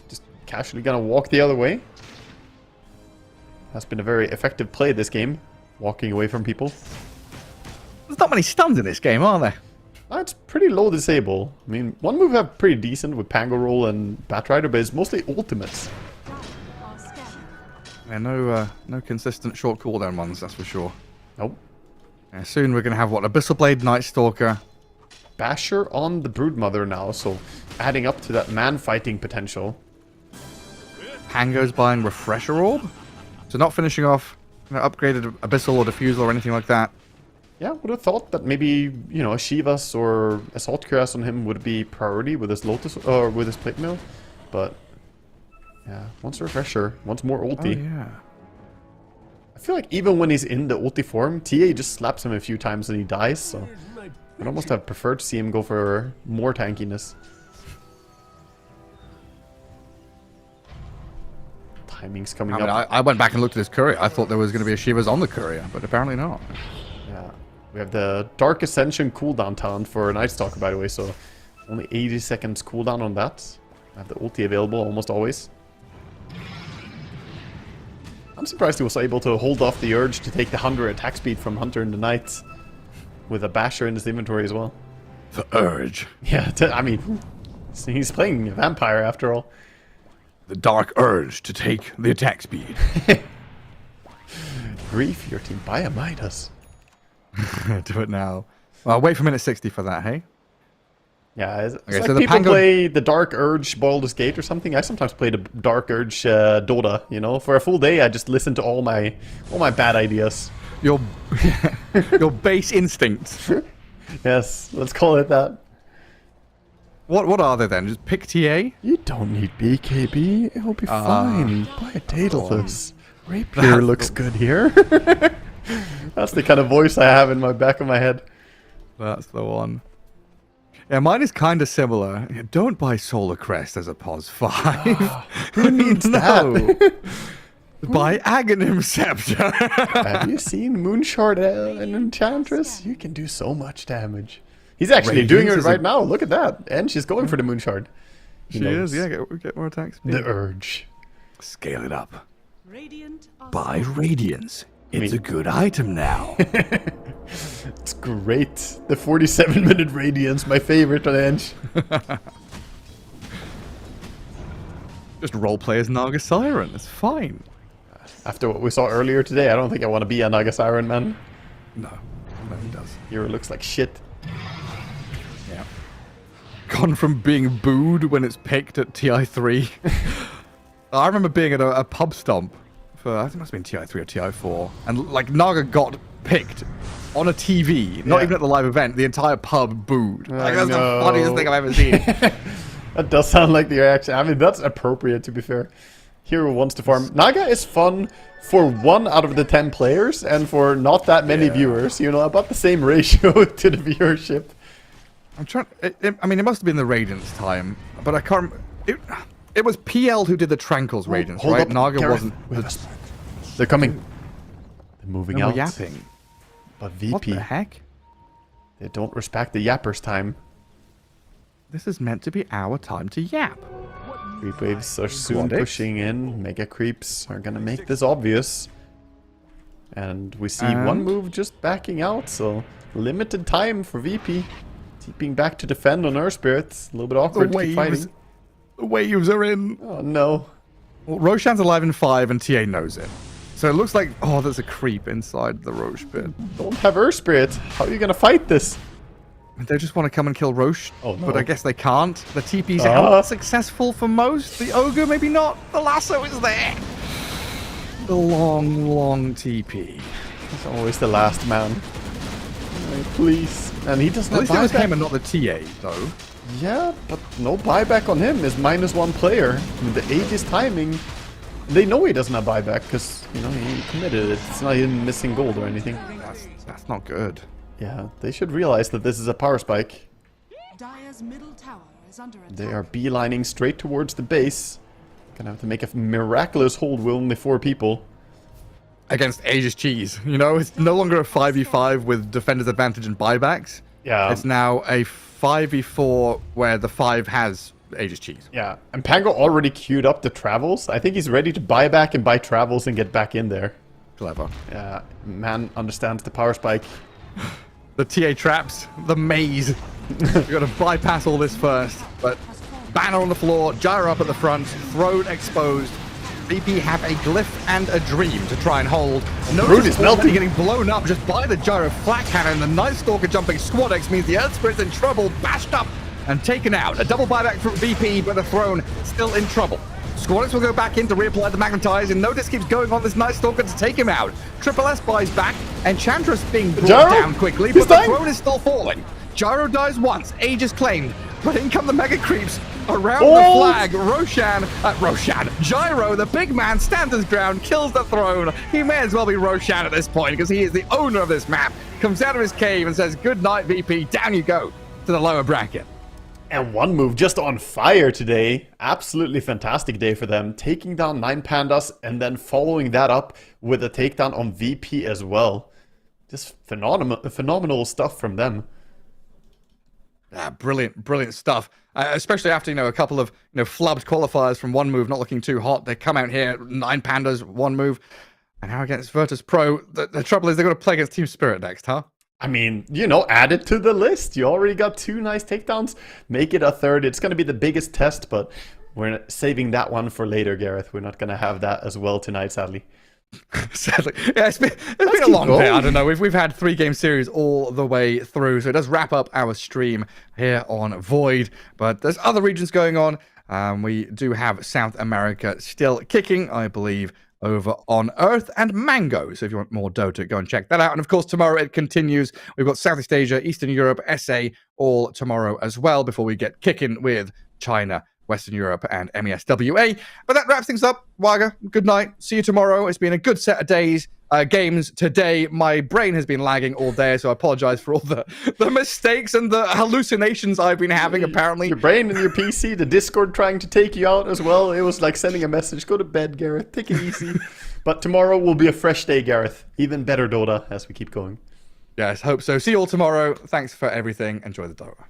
Just casually gonna walk the other way. That's been a very effective play this game. Walking away from people. There's not many stuns in this game, are there? It's pretty low disable. I mean, one move have pretty decent with Pango Roll and Batrider, but it's mostly ultimates. Yeah, no consistent short cooldown ones, that's for sure. Nope. Yeah, soon we're going to have, what, Abyssal Blade, Night Stalker. Basher on the Broodmother now, so adding up to that man-fighting potential. Pango's buying Refresher Orb. So not finishing off upgraded Abyssal or Diffusal or anything like that. Yeah, would have thought that maybe, you know, a Shivas or Assault Cuirass on him would be priority with his Lotus, or with his Plate Mill. But, yeah, once Refresher, once more ulti. Oh, yeah. I feel like even when he's in the ulti form, TA just slaps him a few times and he dies, so I'd almost have preferred to see him go for more tankiness. Timing's coming up. I went back and looked at his courier. I thought there was going to be a Shivas on the courier, but apparently not. Yeah. We have the Dark Ascension cooldown talent for Night Stalker, by the way, so only 80 seconds cooldown on that. I have the ulti available almost always. I'm surprised he was able to hold off the urge to take the 100 attack speed from Hunter in the Night with a Basher in his inventory as well. The urge. Yeah, I mean, he's playing a vampire after all. The dark urge to take the attack speed. Grief, your team buy a Midas. Do it now. Well, wait for minute 60 for that, hey? Yeah, it's Okay, like so the people Pango... play the Dark Urge Baldur's Gate or something. I sometimes play the Dark Urge Dota, you know? For a full day, I just listen to all my bad ideas. Your base instincts. Yes, let's call it that. What are they then? Just pick TA? You don't need BKB. It'll be fine. Buy a Daedalus. Rapier looks good here. That's the kind of voice I have in my back of my head. That's the one. Yeah, mine is kind of similar. Don't buy Solar Crest as a POS 5. Who needs that? Buy Aghanim Scepter. Have you seen Moonshard and Enchantress? You can do so much damage. He's actually doing it right now. Look at that. And she's going for the Moonshard. She is, yeah. Get more attack speed. The Urge. Scale it up. Radiant are Buy Radiance. It's a good item now. It's great. The 47-minute Radiance, my favorite on Edge. Just roleplay as Naga Siren. It's fine. After what we saw earlier today, I don't think I want to be a Naga Siren, man. No one does. Hero looks like shit. Yeah. Gone from being booed when it's picked at TI3. I remember being at a pub stomp for, I think it must have been TI3 or TI4, and like Naga got picked on a TV, not even at the live event. The entire pub booed. Like that's the funniest thing I've ever seen. That does sound like the reaction. I mean, that's appropriate, to be fair. Hero wants to farm. Naga is fun for 1 out of the 10 players and for not that many viewers. You know, about the same ratio to the viewership. I'm trying. I mean, it must have been the Radiance time, but I can't. It was PL who did the Tranquils Radiance, Hold right? up, Naga Gareth. wasn't. They're coming. They're moving No, out. we're yapping. But VP, What the heck? they don't respect the yappers' time. This is meant to be our time to yap. Creep waves are soon Aquatics. pushing in. Mega creeps are gonna make this obvious. And we see one move just backing out, so limited time for VP. Keeping back to defend on Earth Spirits. A little bit awkward to keep fighting. The waves are in. Oh no. Well, Roshan's alive in 5 and TA knows it. So it looks like, oh, there's a creep inside the Roche pit. Don't have Earth Spirit. How are you gonna fight this? They just want to come and kill Roche, Oh, no. but I guess they can't. The TP's out successful for most. The Ogre, maybe not. The Lasso is there. The long TP. It's always the last man. Please. And he doesn't At have least it was buyback. him and not the TA, though. Yeah, but no buyback on him is -1 player. I mean, the Aegis timing, they know he doesn't have buyback because, you know, he committed it. It's not even missing gold or anything. That's not good. Yeah, they should realize that this is a power spike. Dire's middle tower is under attack. They are beelining straight towards the base. Gonna have to make a miraculous hold with only 4 people. Against Aegis Cheese. You know, it's no longer a 5v5 with defender's advantage and buybacks. Yeah. It's now a 5v4 where the 5 has Aegis Cheese. Yeah, and Pango already queued up the travels. I think he's ready to buy back and buy travels and get back in there. Clever. Yeah, man understands the power spike. The TA traps, the maze. We've got to bypass all this first. But banner on the floor, gyro up at the front, throne exposed. VP have a glyph and a dream to try and hold. Brood is melting. Getting blown up just by the gyro flat cannon. The Night Stalker jumping Squad X means the Earth Spirit's in trouble, bashed up and taken out. A double buyback from VP, but the throne still in trouble. Squad X will go back in to reapply the magnetize, and Notice keeps going on this Night Stalker to take him out. Triple S buys back, Enchantress being brought Gyro? down quickly, He's but the dying. throne is still falling. Gyro dies once, Aegis claimed, but in come the mega creeps around Oh! the flag. Roshan, Gyro, the big man, stands his ground, kills the throne. He may as well be Roshan at this point because he is the owner of this map. Comes out of his cave and says, "Good night, VP. Down you go to the lower bracket." And One Move just on fire today. Absolutely fantastic day for them. Taking down 9 Pandas and then following that up with a takedown on VP as well. Just phenomenal stuff from them. Yeah, brilliant stuff. Especially after, a couple of, flubbed qualifiers from One Move not looking too hot. They come out here, 9 Pandas, One Move. And now against Virtus Pro, the trouble is they've got to play against Team Spirit next, huh? I mean, add it to the list. You already got 2 nice takedowns. Make it a third. It's going to be the biggest test, but we're saving that one for later, Gareth. We're not going to have that as well tonight, sadly. Sadly. Yeah, it's been a long day. I don't know. We've had 3-game series all the way through, so it does wrap up our stream here on Void. But there's other regions going on. We do have South America still kicking, I believe, over on Earth and Mango. So if you want more Dota, go and check that out. And of course, tomorrow it continues. We've got Southeast Asia, Eastern Europe, SA all tomorrow as well before we get kicking with China, Western Europe, and MESWA. But that wraps things up. Waga, good night. See you tomorrow. It's been a good set of games today. My brain has been lagging all day, so I apologize for all the mistakes and the hallucinations I've been having, apparently. Your brain and your PC, the Discord trying to take you out as well. It was like sending a message. Go to bed, Gareth. Take it easy. But tomorrow will be a fresh day, Gareth. Even better Dota as we keep going. Yes, hope so. See you all tomorrow. Thanks for everything. Enjoy the Dota.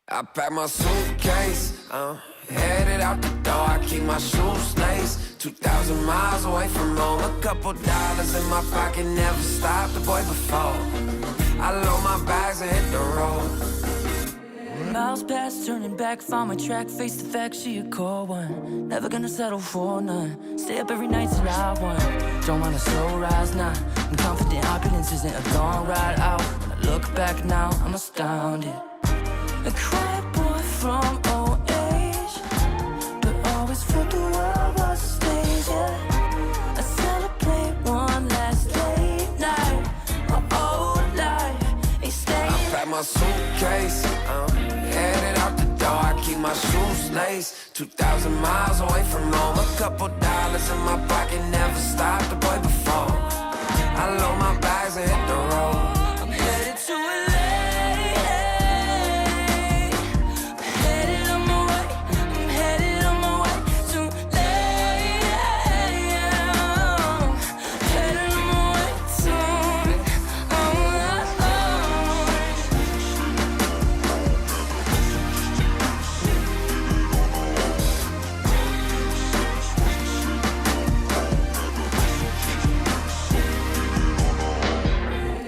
I pack my suitcase, headed out the door. I keep my shoes laced. 2,000 miles away from home. A couple dollars in my pocket, never stopped the boy before. I load my bags and hit the road. Miles past, turning back, found my track, face the fact, she a cold one. Never gonna settle for none. Stay up every night till I won. Don't want a slow rise now. I'm confident, opulence isn't a long ride out. When I look back now, I'm astounded. A quiet boy from old age, but always felt the world was a stage, yeah. I celebrate one last late night. My old life ain't staying. I pack my suitcase, headed out the door. I keep my shoes laced. 2,000 miles away from home. A couple dollars in my pocket, never stopped the boy before. I load my bags and hit the road. I'm headed to LA. Headed on my way. I'm headed on my way to LA. Headed on my way to.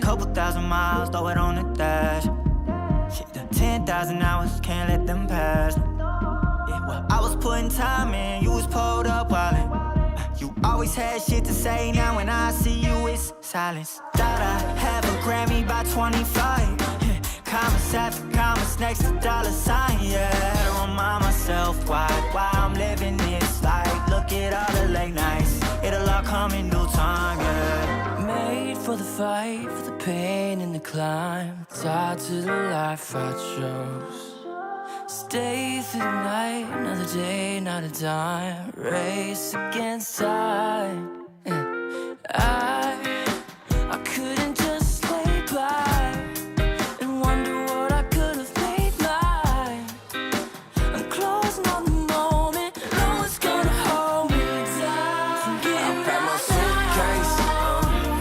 Couple thousand miles, throw it on the dash. Shit, the 10,000 hours, can't let them pass. Yeah, well, I was putting time in, you was pulled up wildin'. You always had shit to say, now when I see you, it's silence. Thought I have a Grammy by 25. Commas after commas next to dollar sign, yeah. Had to remind myself why I'm living this life. Look at all the late nights, it'll all come in due time, yeah. Made for the fight, for the pain and the climb. Tied to the life I chose. Stay through the night, another day, not a dime. Race against time. I couldn't just lay by and wonder what I could have made mine. I'm closing on the moment, no one's gonna hold me down. I pack my suitcase,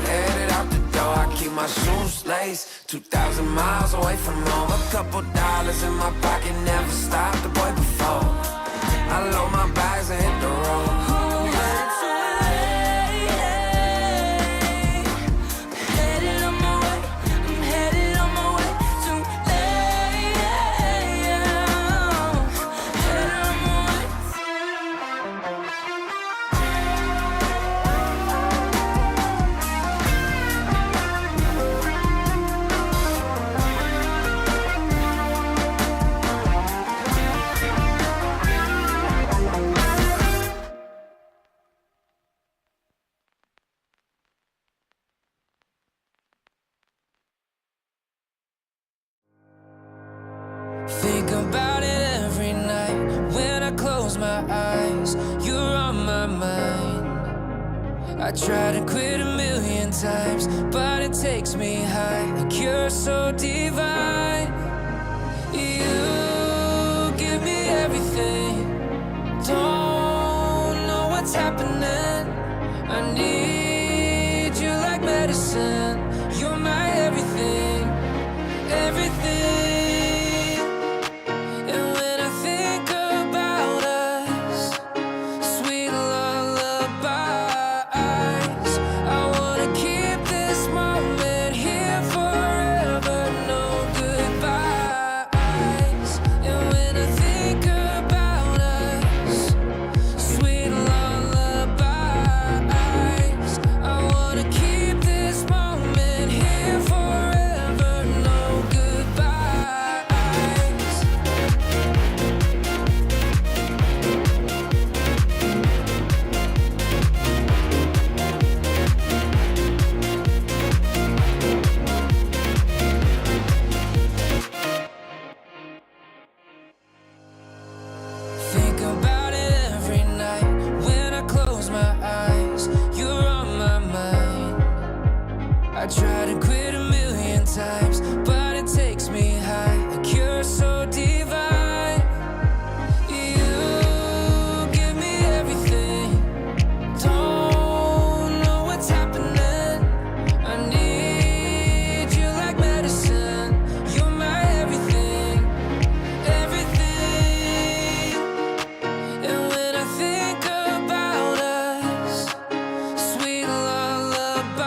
headed out the door. I keep my shoes laced. 2,000 miles away from home. A couple dollars in my pocket, never stopped the boy before. I load my bags and hit the road. Think about it every night when I close my eyes. You're on my mind. I try to quit a million times, but it takes me high. Like you're so divine. You give me everything. Don't know what's happening. I need you like medicine. You're my everything, everything. I try to quit a million times, but it takes me high. Like you're so divine. You give me everything. Don't know what's happening. I need you like medicine. You're my everything, everything. And when I think about us, sweet lullabies,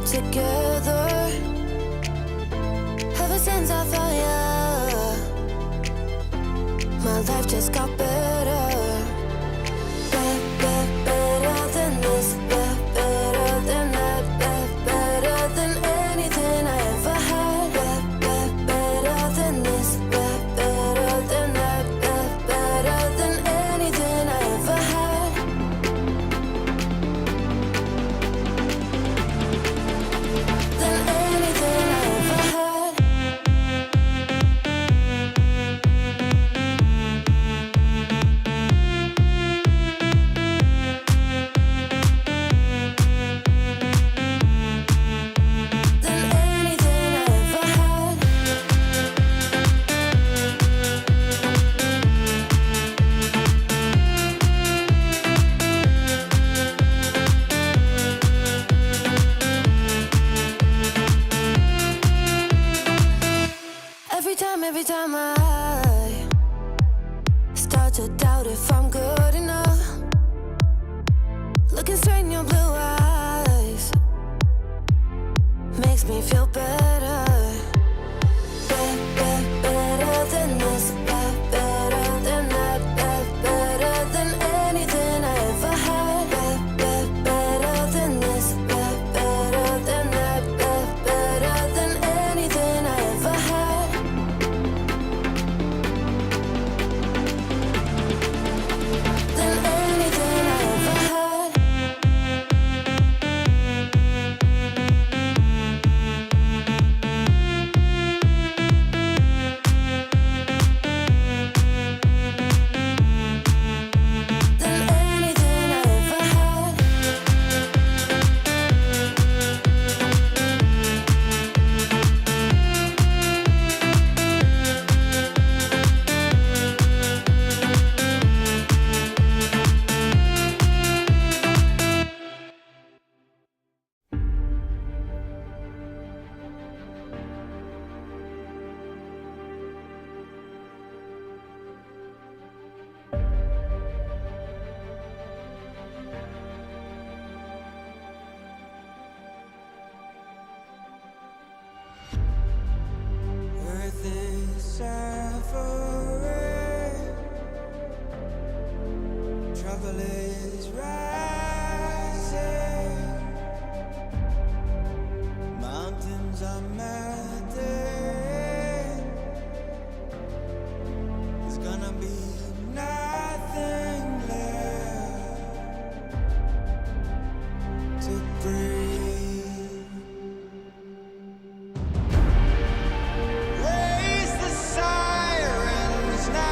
together. Ever since I found you, my life just got better. Better than this, better than that, better than anything I ever had. Better than this, better than that, better than anything I ever had. Than anything I ever had. Than anything I ever had. Every time I start to doubt if I'm good enough, looking straight in your blue eyes makes me feel better. Better than this, better than that, better than anything I ever had. Better than this, better than that, better than anything I ever had. Than anything I ever had. Than anything I ever had. Earth is suffering, trouble is rising, mountains are melting, there's gonna be nothing left to breathe. Raise the sirens now.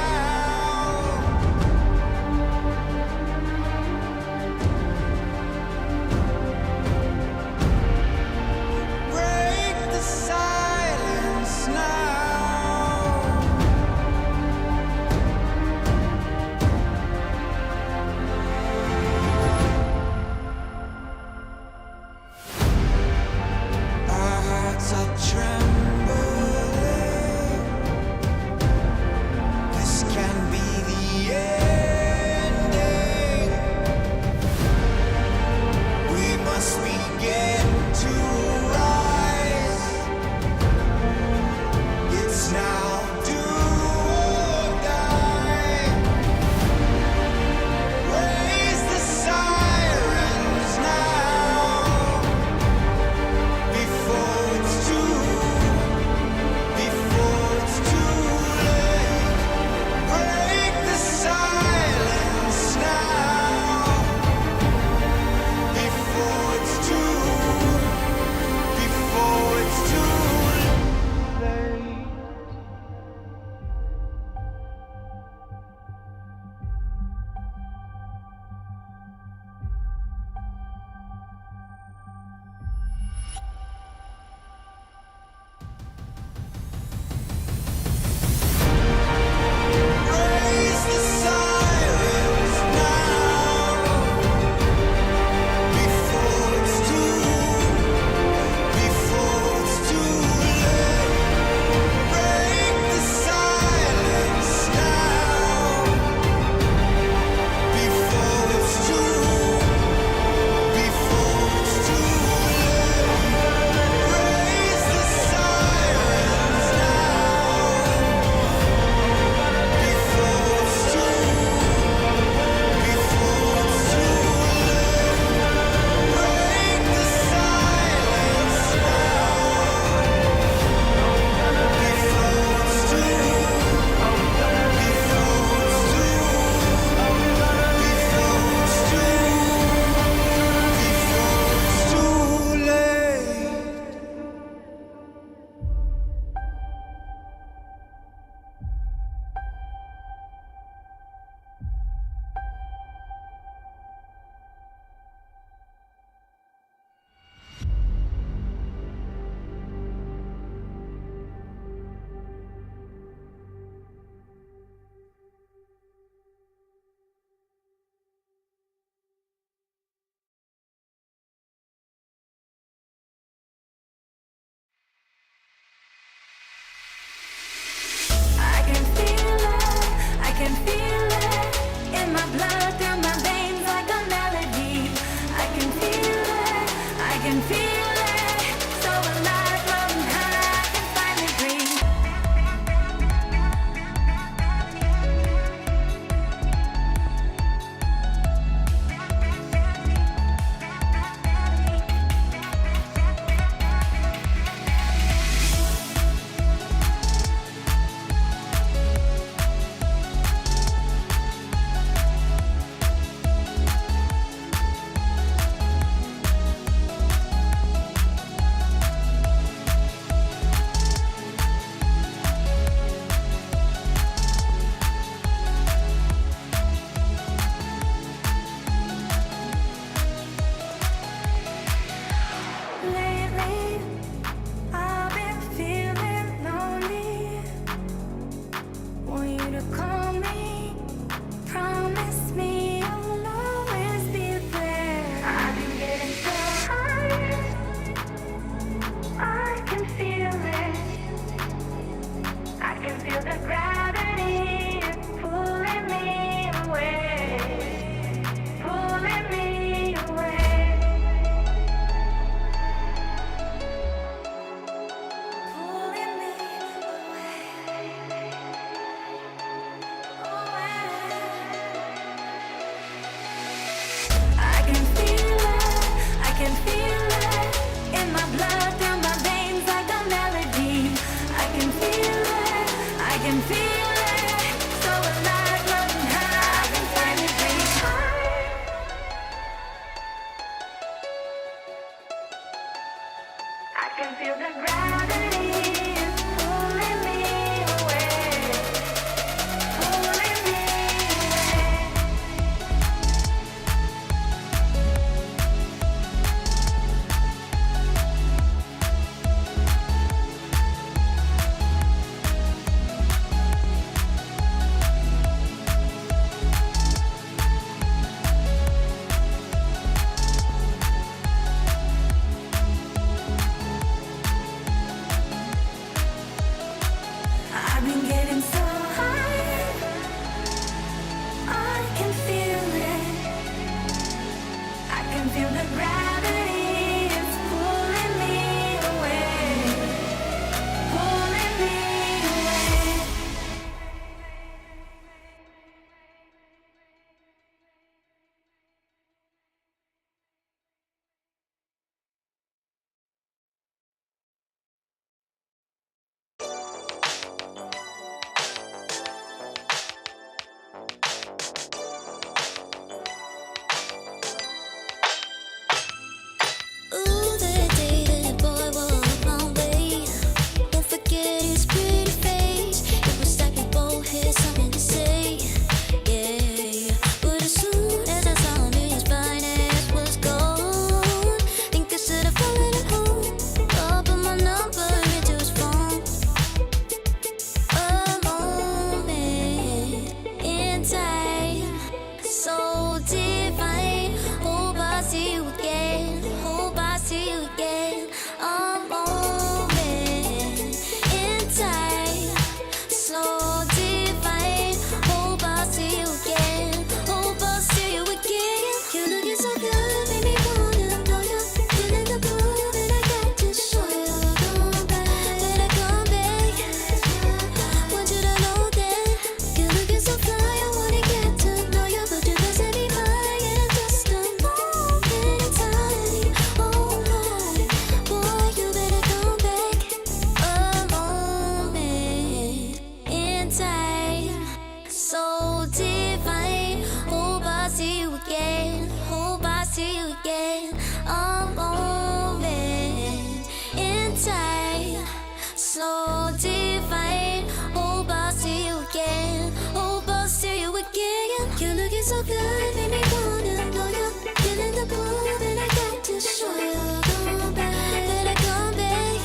so good, made me wanna know you. Feeling the pull that I got to show you. Come back, better come back.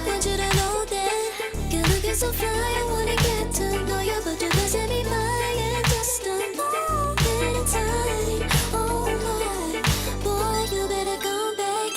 Want you to know that you're looking so fly. I wanna get to know you, but you guys have me mine in just a moment in time. Oh my, boy, you better come back.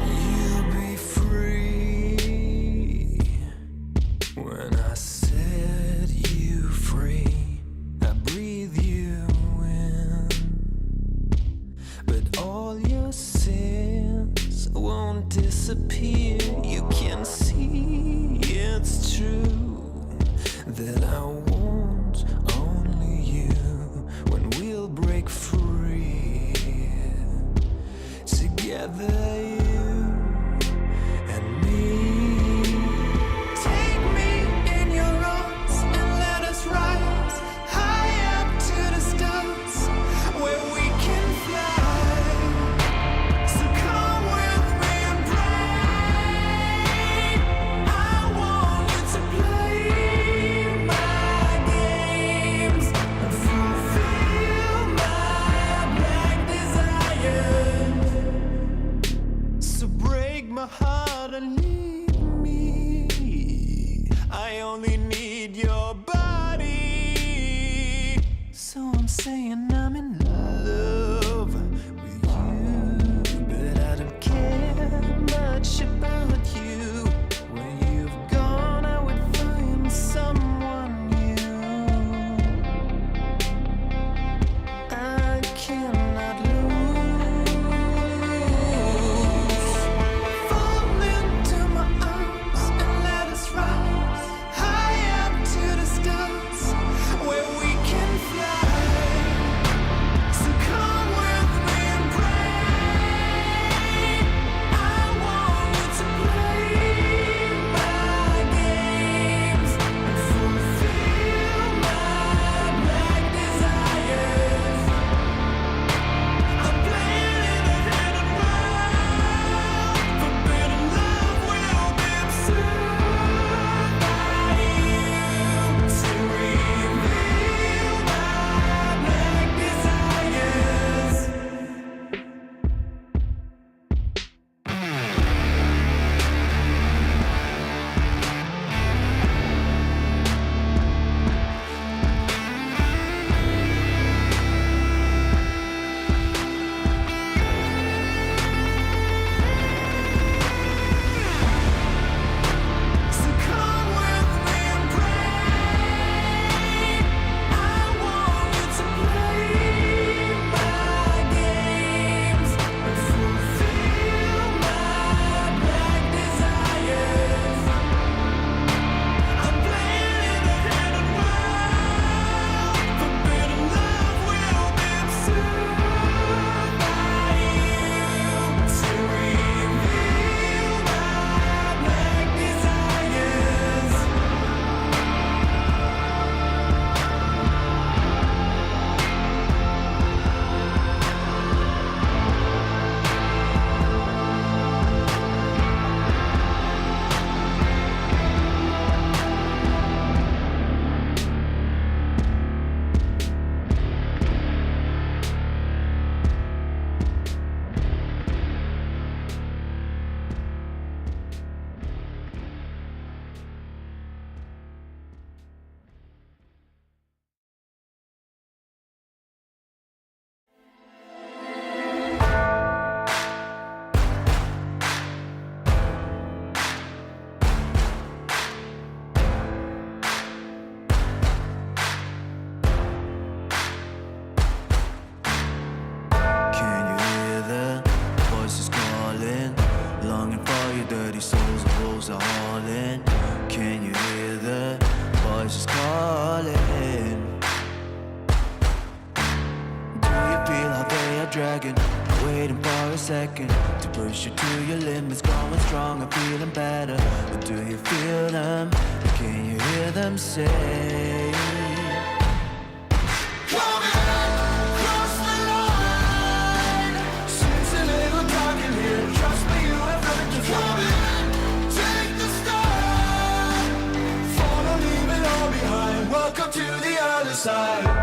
You'll be free when I set you free. I breathe you in, but all your sins won't disappear. You can see it's true that I want only you when we'll break free. Together, you and me. Take me in your arms and let us rise high up to the stars where we can fly. So come with me and pray. I want you to play my games and fulfill my black desires. So break my heart and leave me. I only need your body. So I'm saying I'm in love with you, but I don't care much about you. When you've gone, I would find someone new. I cannot lose. Fall into my arms and let us rise high up to the stars where we can fly. dirty souls and wolves are hauling. Can you hear the voices calling? Do you feel how they are dragging, waiting for a second to push you to your limits, going strong and feeling better? But do you feel them? Can you hear them say? Welcome to the other side.